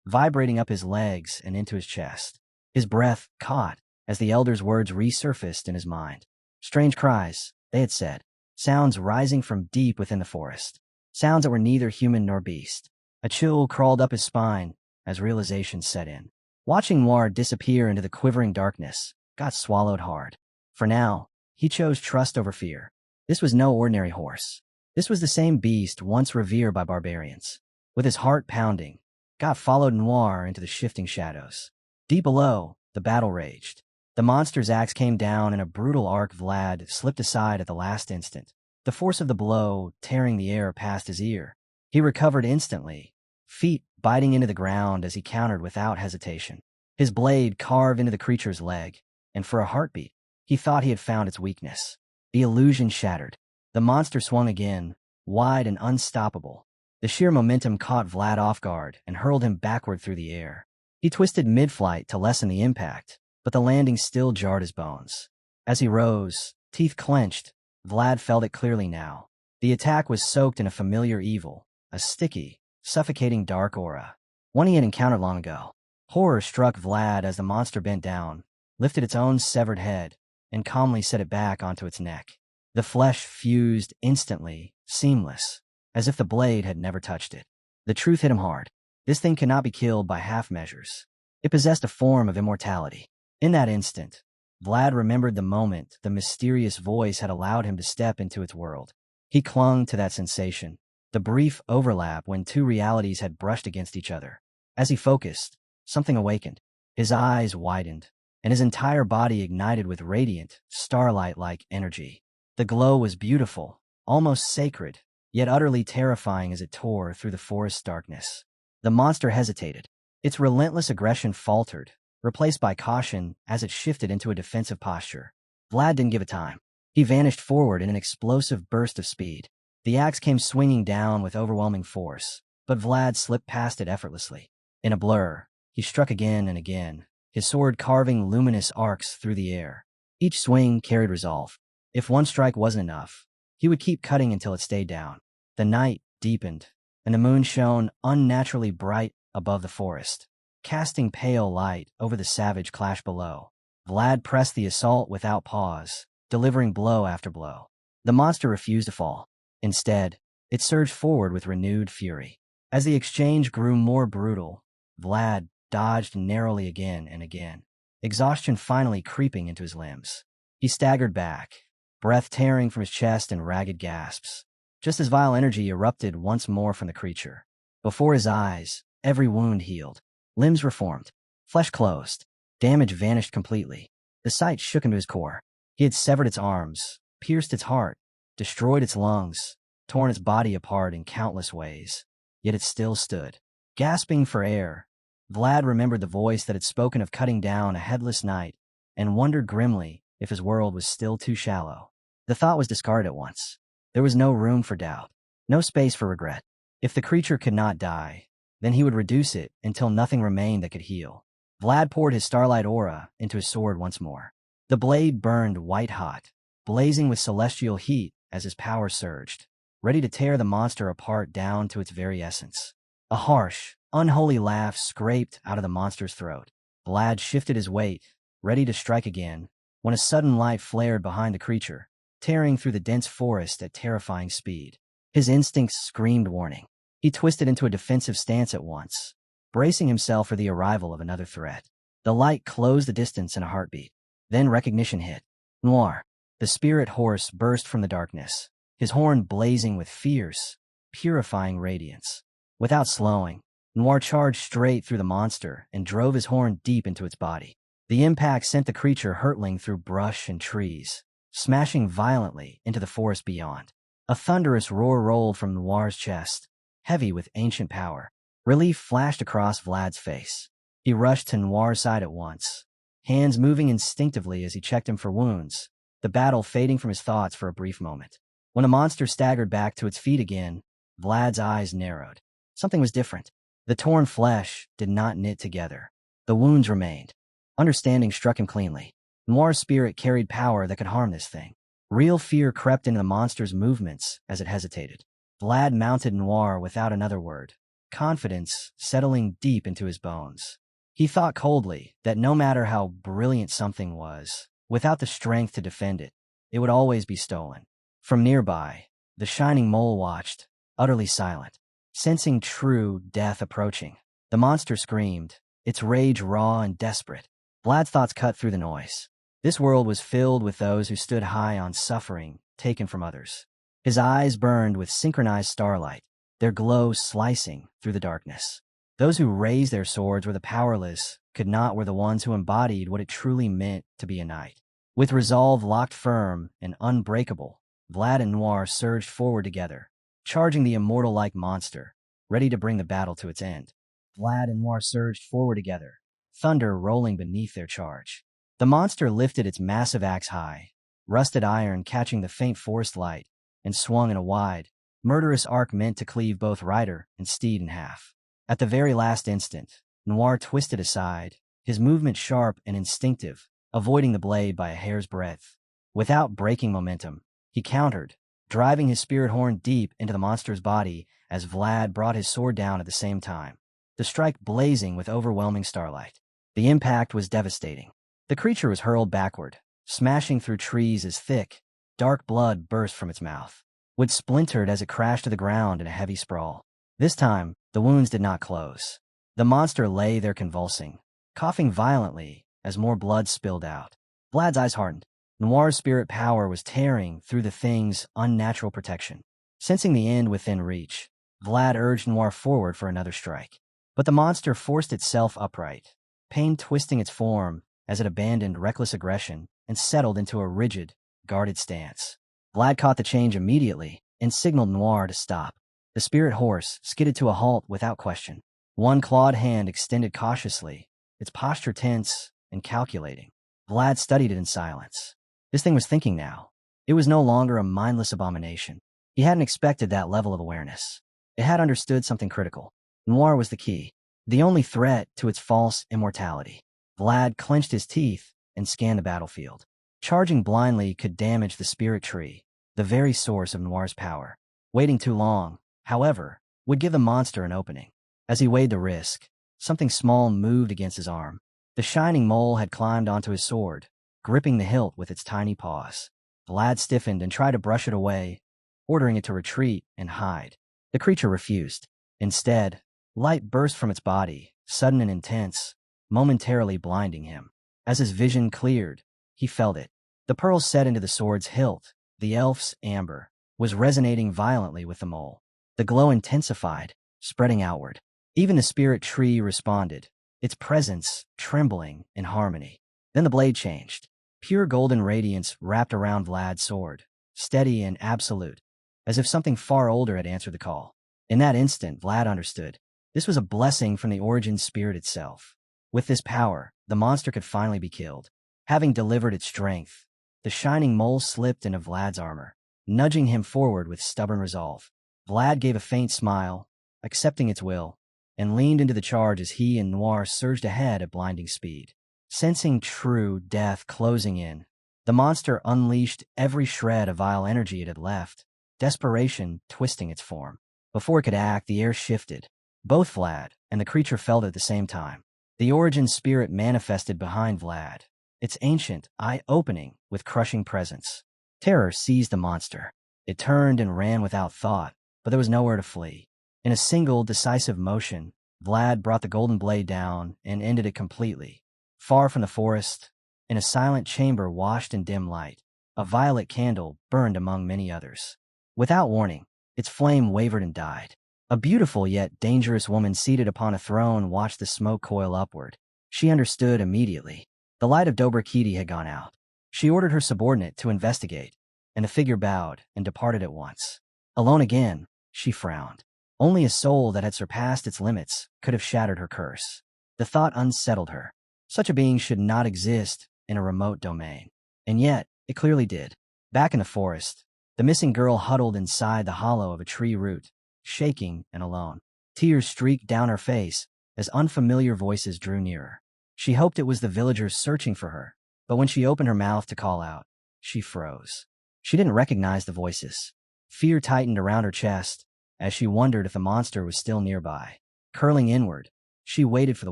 vibrating up his legs and into his chest. His breath caught as the elder's words resurfaced in his mind. Strange cries, they had said. Sounds rising from deep within the forest. Sounds that were neither human nor beast. A chill crawled up his spine as realization set in. Watching Noir disappear into the quivering darkness, God swallowed hard. For now, he chose trust over fear. This was no ordinary horse. This was the same beast once revered by barbarians. With his heart pounding, God followed Noir into the shifting shadows. Deep below, the battle raged. The monster's axe came down in a brutal arc. Vlad slipped aside at the last instant, the force of the blow tearing the air past his ear. He recovered instantly, feet biting into the ground as he countered without hesitation. His blade carved into the creature's leg, and for a heartbeat, he thought he had found its weakness. The illusion shattered. The monster swung again, wide and unstoppable. The sheer momentum caught Vlad off guard and hurled him backward through the air. He twisted mid-flight to lessen the impact, but the landing still jarred his bones. As he rose, teeth clenched, Vlad felt it clearly now. The attack was soaked in a familiar evil, a sticky, suffocating dark aura, one he had encountered long ago. Horror struck Vlad as the monster bent down, lifted its own severed head, and calmly set it back onto its neck. The flesh fused instantly, seamless, as if the blade had never touched it. The truth hit him hard. This thing could not be killed by half measures. It possessed a form of immortality. In that instant, Vlad remembered the moment the mysterious voice had allowed him to step into its world. He clung to that sensation, the brief overlap when two realities had brushed against each other. As he focused, something awakened. His eyes widened, and his entire body ignited with radiant, starlight-like energy. The glow was beautiful, almost sacred, yet utterly terrifying as it tore through the forest's darkness. The monster hesitated. Its relentless aggression faltered, replaced by caution as it shifted into a defensive posture. Vlad didn't give it time. He vanished forward in an explosive burst of speed. The axe came swinging down with overwhelming force, but Vlad slipped past it effortlessly. In a blur, he struck again and again, his sword carving luminous arcs through the air. Each swing carried resolve. If one strike wasn't enough, he would keep cutting until it stayed down. The night deepened, and the moon shone unnaturally bright above the forest, casting pale light over the savage clash below. Vlad pressed the assault without pause, delivering blow after blow. The monster refused to fall. Instead, it surged forward with renewed fury. As the exchange grew more brutal, Vlad dodged narrowly again and again, exhaustion finally creeping into his limbs. He staggered back, breath tearing from his chest in ragged gasps, just as vile energy erupted once more from the creature. Before his eyes, every wound healed, limbs reformed, flesh closed, damage vanished completely. The sight shook him to his core. He had severed its arms, pierced its heart, destroyed its lungs, torn its body apart in countless ways. Yet it still stood, gasping for air. Vlad remembered the voice that had spoken of cutting down a headless knight, and wondered grimly if his world was still too shallow. The thought was discarded at once. There was no room for doubt, no space for regret. If the creature could not die, then he would reduce it until nothing remained that could heal. Vlad poured his starlight aura into his sword once more. The blade burned white-hot, blazing with celestial heat as his power surged, ready to tear the monster apart down to its very essence. A harsh, unholy laugh scraped out of the monster's throat. Vlad shifted his weight, ready to strike again, when a sudden light flared behind the creature, tearing through the dense forest at terrifying speed. His instincts screamed warning. He twisted into a defensive stance at once, bracing himself for the arrival of another threat. The light closed the distance in a heartbeat. Then recognition hit. Noir. The spirit horse burst from the darkness, his horn blazing with fierce, purifying radiance. Without slowing, Noir charged straight through the monster and drove his horn deep into its body. The impact sent the creature hurtling through brush and trees, smashing violently into the forest beyond. A thunderous roar rolled from Noir's chest, heavy with ancient power. Relief flashed across Vlad's face. He rushed to Noir's side at once, hands moving instinctively as he checked him for wounds, the battle fading from his thoughts for a brief moment. When the monster staggered back to its feet again, Vlad's eyes narrowed. Something was different. The torn flesh did not knit together. The wounds remained. Understanding struck him cleanly. Noir's spirit carried power that could harm this thing. Real fear crept into the monster's movements as it hesitated. Vlad mounted Noir without another word, confidence settling deep into his bones. He thought coldly that no matter how brilliant something was, without the strength to defend it, it would always be stolen. From nearby, the shining mole watched, utterly silent, sensing true death approaching. The monster screamed, its rage raw and desperate. Vlad's thoughts cut through the noise. This world was filled with those who stood high on suffering taken from others. His eyes burned with synchronized starlight, their glow slicing through the darkness. Those who raised their swords were the powerless, could not were the ones who embodied what it truly meant to be a knight. With resolve locked firm and unbreakable, Vlad and Noir surged forward together, charging the immortal-like monster, ready to bring the battle to its end. Vlad and Noir surged forward together, thunder rolling beneath their charge. The monster lifted its massive axe high, rusted iron catching the faint forest light, and swung in a wide, murderous arc meant to cleave both rider and steed in half. At the very last instant, Noir twisted aside, his movement sharp and instinctive, avoiding the blade by a hair's breadth. Without breaking momentum, he countered, driving his spirit horn deep into the monster's body as Vlad brought his sword down at the same time, the strike blazing with overwhelming starlight. The impact was devastating. The creature was hurled backward, smashing through trees as thick, dark blood burst from its mouth. Wood splintered as it crashed to the ground in a heavy sprawl. This time, the wounds did not close. The monster lay there convulsing, coughing violently as more blood spilled out. Vlad's eyes hardened. Noir's spirit power was tearing through the thing's unnatural protection. Sensing the end within reach, Vlad urged Noir forward for another strike. But the monster forced itself upright, pain twisting its form as it abandoned reckless aggression and settled into a rigid, guarded stance. Vlad caught the change immediately and signaled Noir to stop. The spirit horse skidded to a halt without question. One clawed hand extended cautiously, its posture tense and calculating. Vlad studied it in silence. This thing was thinking now. It was no longer a mindless abomination. He hadn't expected that level of awareness. It had understood something critical. Noir was the key, the only threat to its false immortality. Vlad clenched his teeth and scanned the battlefield. Charging blindly could damage the spirit tree, the very source of Noir's power. Waiting too long, however, would give the monster an opening. As he weighed the risk, something small moved against his arm. The shining mole had climbed onto his sword, gripping the hilt with its tiny paws. Vlad stiffened and tried to brush it away, ordering it to retreat and hide. The creature refused. Instead, light burst from its body, sudden and intense, momentarily blinding him. As his vision cleared, he felt it. The pearl set into the sword's hilt, the elf's amber, was resonating violently with the mole. The glow intensified, spreading outward. Even the spirit tree responded, its presence trembling in harmony. Then the blade changed. Pure golden radiance wrapped around Vlad's sword, steady and absolute, as if something far older had answered the call. In that instant, Vlad understood. This was a blessing from the origin spirit itself. With this power, the monster could finally be killed. Having delivered its strength, the shining mole slipped into Vlad's armor, nudging him forward with stubborn resolve. Vlad gave a faint smile, accepting its will, and leaned into the charge as he and Noir surged ahead at blinding speed. Sensing true death closing in, the monster unleashed every shred of vile energy it had left, desperation twisting its form. Before it could act, the air shifted. Both Vlad and the creature felt it at the same time. The origin spirit manifested behind Vlad, its ancient, eye-opening with crushing presence. Terror seized the monster. It turned and ran without thought, but there was nowhere to flee. In a single, decisive motion, Vlad brought the golden blade down and ended it completely. Far from the forest, in a silent chamber washed in dim light, a violet candle burned among many others. Without warning, its flame wavered and died. A beautiful yet dangerous woman seated upon a throne watched the smoke coil upward. She understood immediately. The light of Dobrakiti had gone out. She ordered her subordinate to investigate, and the figure bowed and departed at once. Alone again, she frowned. Only a soul that had surpassed its limits could have shattered her curse. The thought unsettled her. Such a being should not exist in a remote domain. And yet, it clearly did. Back in the forest, the missing girl huddled inside the hollow of a tree root, shaking and alone. Tears streaked down her face as unfamiliar voices drew nearer. She hoped it was the villagers searching for her, but when she opened her mouth to call out, she froze. She didn't recognize the voices. Fear tightened around her chest as she wondered if the monster was still nearby. Curling inward, she waited for the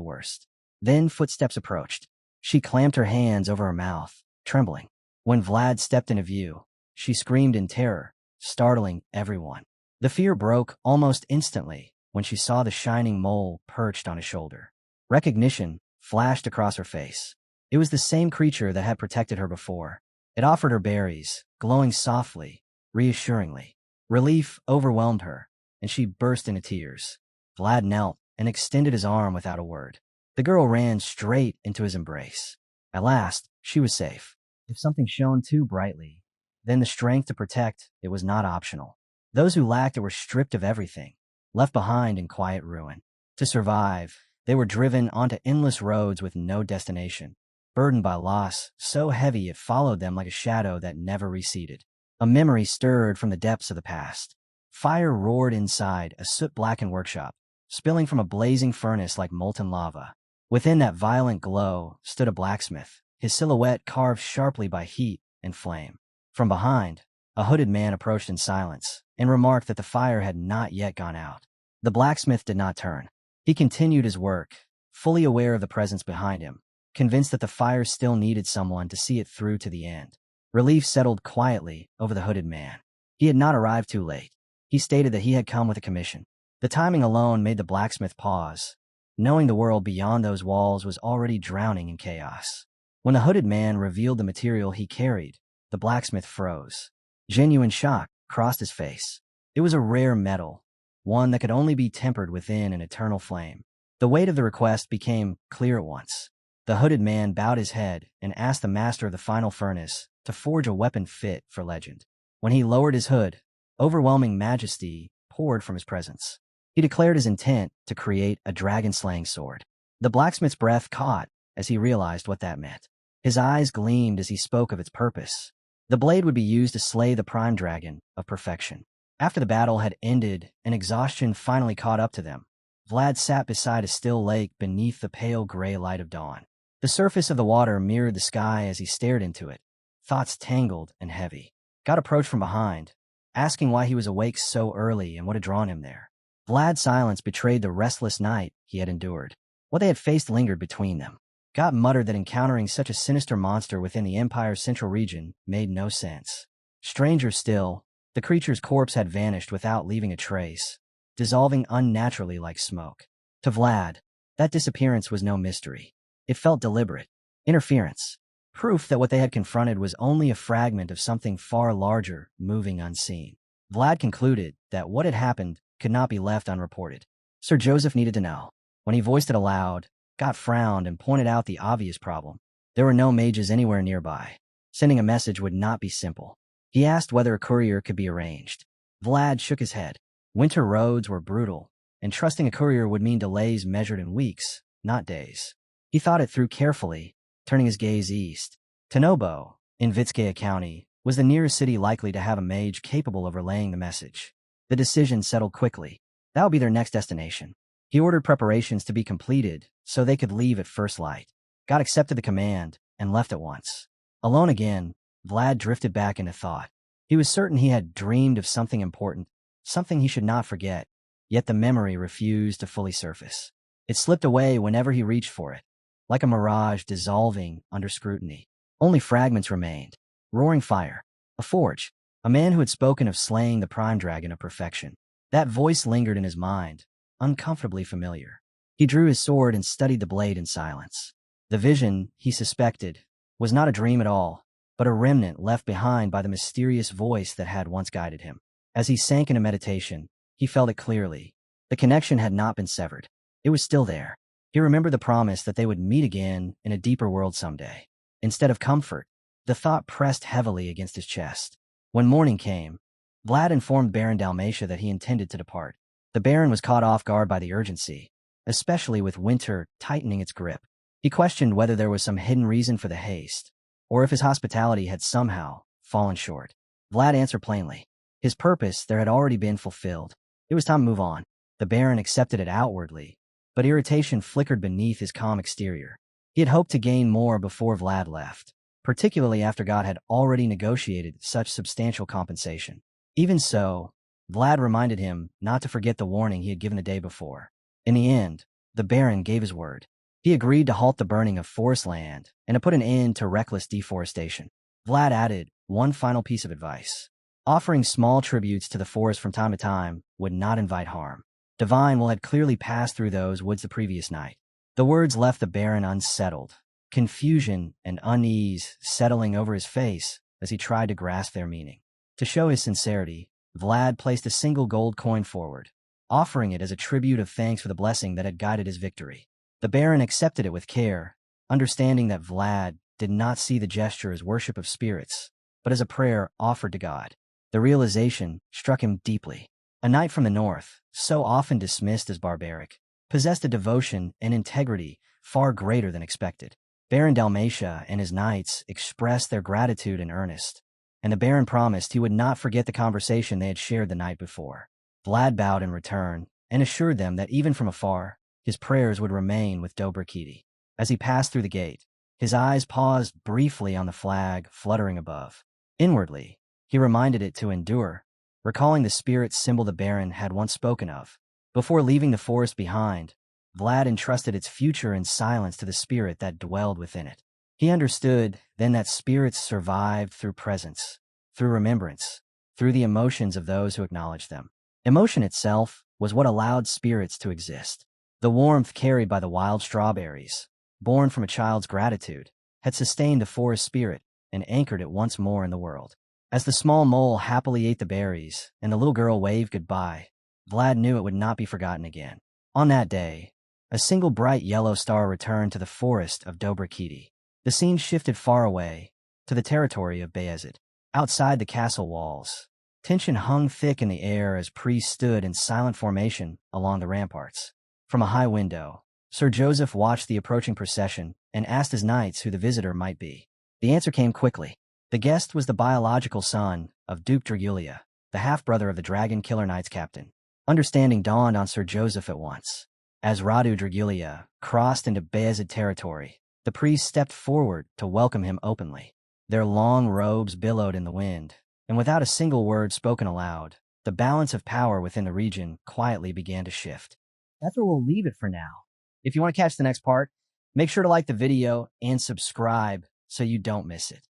worst. Then footsteps approached. She clamped her hands over her mouth, trembling. When Vlad stepped into view, she screamed in terror, startling everyone. The fear broke almost instantly when she saw the shining mole perched on his shoulder. Recognition flashed across her face. It was the same creature that had protected her before. It offered her berries, glowing softly, reassuringly. Relief overwhelmed her, and she burst into tears. Vlad knelt and extended his arm without a word. The girl ran straight into his embrace. At last, she was safe. If something shone too brightly, then the strength to protect it was not optional. Those who lacked it were stripped of everything, left behind in quiet ruin. To survive, they were driven onto endless roads with no destination, burdened by loss so heavy it followed them like a shadow that never receded. A memory stirred from the depths of the past. Fire roared inside a soot-blackened workshop, spilling from a blazing furnace like molten lava. Within that violent glow stood a blacksmith, his silhouette carved sharply by heat and flame. From behind, a hooded man approached in silence and remarked that the fire had not yet gone out. The blacksmith did not turn. He continued his work, fully aware of the presence behind him, convinced that the fire still needed someone to see it through to the end. Relief settled quietly over the hooded man. He had not arrived too late. He stated that he had come with a commission. The timing alone made the blacksmith pause, knowing the world beyond those walls was already drowning in chaos. When the hooded man revealed the material he carried, the blacksmith froze. Genuine shock crossed his face. It was a rare metal, one that could only be tempered within an eternal flame. The weight of the request became clear at once. The hooded man bowed his head and asked the master of the final furnace to forge a weapon fit for legend. When he lowered his hood, overwhelming majesty poured from his presence. He declared his intent to create a dragon-slaying sword. The blacksmith's breath caught as he realized what that meant. His eyes gleamed as he spoke of its purpose. The blade would be used to slay the prime dragon of perfection. After the battle had ended and exhaustion finally caught up to them, Vlad sat beside a still lake beneath the pale gray light of dawn. The surface of the water mirrored the sky as he stared into it, thoughts tangled and heavy. God approached from behind, asking why he was awake so early and what had drawn him there. Vlad's silence betrayed the restless night he had endured. What they had faced lingered between them. God muttered that encountering such a sinister monster within the Empire's central region made no sense. Stranger still, the creature's corpse had vanished without leaving a trace, dissolving unnaturally like smoke. To Vlad, that disappearance was no mystery. It felt deliberate. Interference. Proof that what they had confronted was only a fragment of something far larger, moving unseen. Vlad concluded that what had happened could not be left unreported. Sir Joseph needed to know. When he voiced it aloud, God frowned and pointed out the obvious problem. There were no mages anywhere nearby. Sending a message would not be simple. He asked whether a courier could be arranged. Vlad shook his head. Winter roads were brutal, and trusting a courier would mean delays measured in weeks, not days. He thought it through carefully, turning his gaze east. Tanobo, in Vitskaya County, was the nearest city likely to have a mage capable of relaying the message. The decision settled quickly. That would be their next destination. He ordered preparations to be completed so they could leave at first light. God accepted the command and left at once. Alone again, Vlad drifted back into thought. He was certain he had dreamed of something important, something he should not forget, yet the memory refused to fully surface. It slipped away whenever he reached for it, like a mirage dissolving under scrutiny. Only fragments remained. Roaring fire. A forge. A man who had spoken of slaying the prime dragon of perfection. That voice lingered in his mind, uncomfortably familiar. He drew his sword and studied the blade in silence. The vision, he suspected, was not a dream at all, but a remnant left behind by the mysterious voice that had once guided him. As he sank into meditation, he felt it clearly. The connection had not been severed. It was still there. He remembered the promise that they would meet again in a deeper world someday. Instead of comfort, the thought pressed heavily against his chest. When morning came, Vlad informed Baron Dalmatia that he intended to depart. The Baron was caught off guard by the urgency, especially with winter tightening its grip. He questioned whether there was some hidden reason for the haste, or if his hospitality had somehow fallen short. Vlad answered plainly. His purpose there had already been fulfilled. It was time to move on. The Baron accepted it outwardly, but irritation flickered beneath his calm exterior. He had hoped to gain more before Vlad left, particularly after God had already negotiated such substantial compensation. Even so, Vlad reminded him not to forget the warning he had given the day before. In the end, the Baron gave his word. He agreed to halt the burning of forest land and to put an end to reckless deforestation. Vlad added one final piece of advice. Offering small tributes to the forest from time to time would not invite harm. Divine will had clearly passed through those woods the previous night. The words left the Baron unsettled, confusion and unease settling over his face as he tried to grasp their meaning. To show his sincerity, Vlad placed a single gold coin forward, offering it as a tribute of thanks for the blessing that had guided his victory. The Baron accepted it with care, understanding that Vlad did not see the gesture as worship of spirits, but as a prayer offered to God. The realization struck him deeply. A knight from the north, so often dismissed as barbaric, possessed a devotion and integrity far greater than expected. Baron Dalmatia and his knights expressed their gratitude in earnest, and the Baron promised he would not forget the conversation they had shared the night before. Vlad bowed in return and assured them that even from afar, his prayers would remain with Dobrikiti. As he passed through the gate, his eyes paused briefly on the flag fluttering above. Inwardly, he reminded it to endure, recalling the spirit symbol the Baron had once spoken of. Before leaving the forest behind, Vlad entrusted its future in silence to the spirit that dwelled within it. He understood then that spirits survived through presence, through remembrance, through the emotions of those who acknowledged them. Emotion itself was what allowed spirits to exist. The warmth carried by the wild strawberries, born from a child's gratitude, had sustained the forest spirit and anchored it once more in the world. As the small mole happily ate the berries and the little girl waved goodbye, Vlad knew it would not be forgotten again. On that day, a single bright yellow star returned to the forest of Dobrikiti. The scene shifted far away, to the territory of Beazid. Outside the castle walls, tension hung thick in the air as priests stood in silent formation along the ramparts. From a high window, Sir Joseph watched the approaching procession and asked his knights who the visitor might be. The answer came quickly. The guest was the biological son of Duke Dragulia, the half-brother of the Dragon Killer Knights captain. Understanding dawned on Sir Joseph at once. As Radu Dragulia crossed into Beazid territory, the priests stepped forward to welcome him openly. Their long robes billowed in the wind, and without a single word spoken aloud, the balance of power within the region quietly began to shift. That's where we'll leave it for now. If you want to catch the next part, make sure to like the video and subscribe so you don't miss it.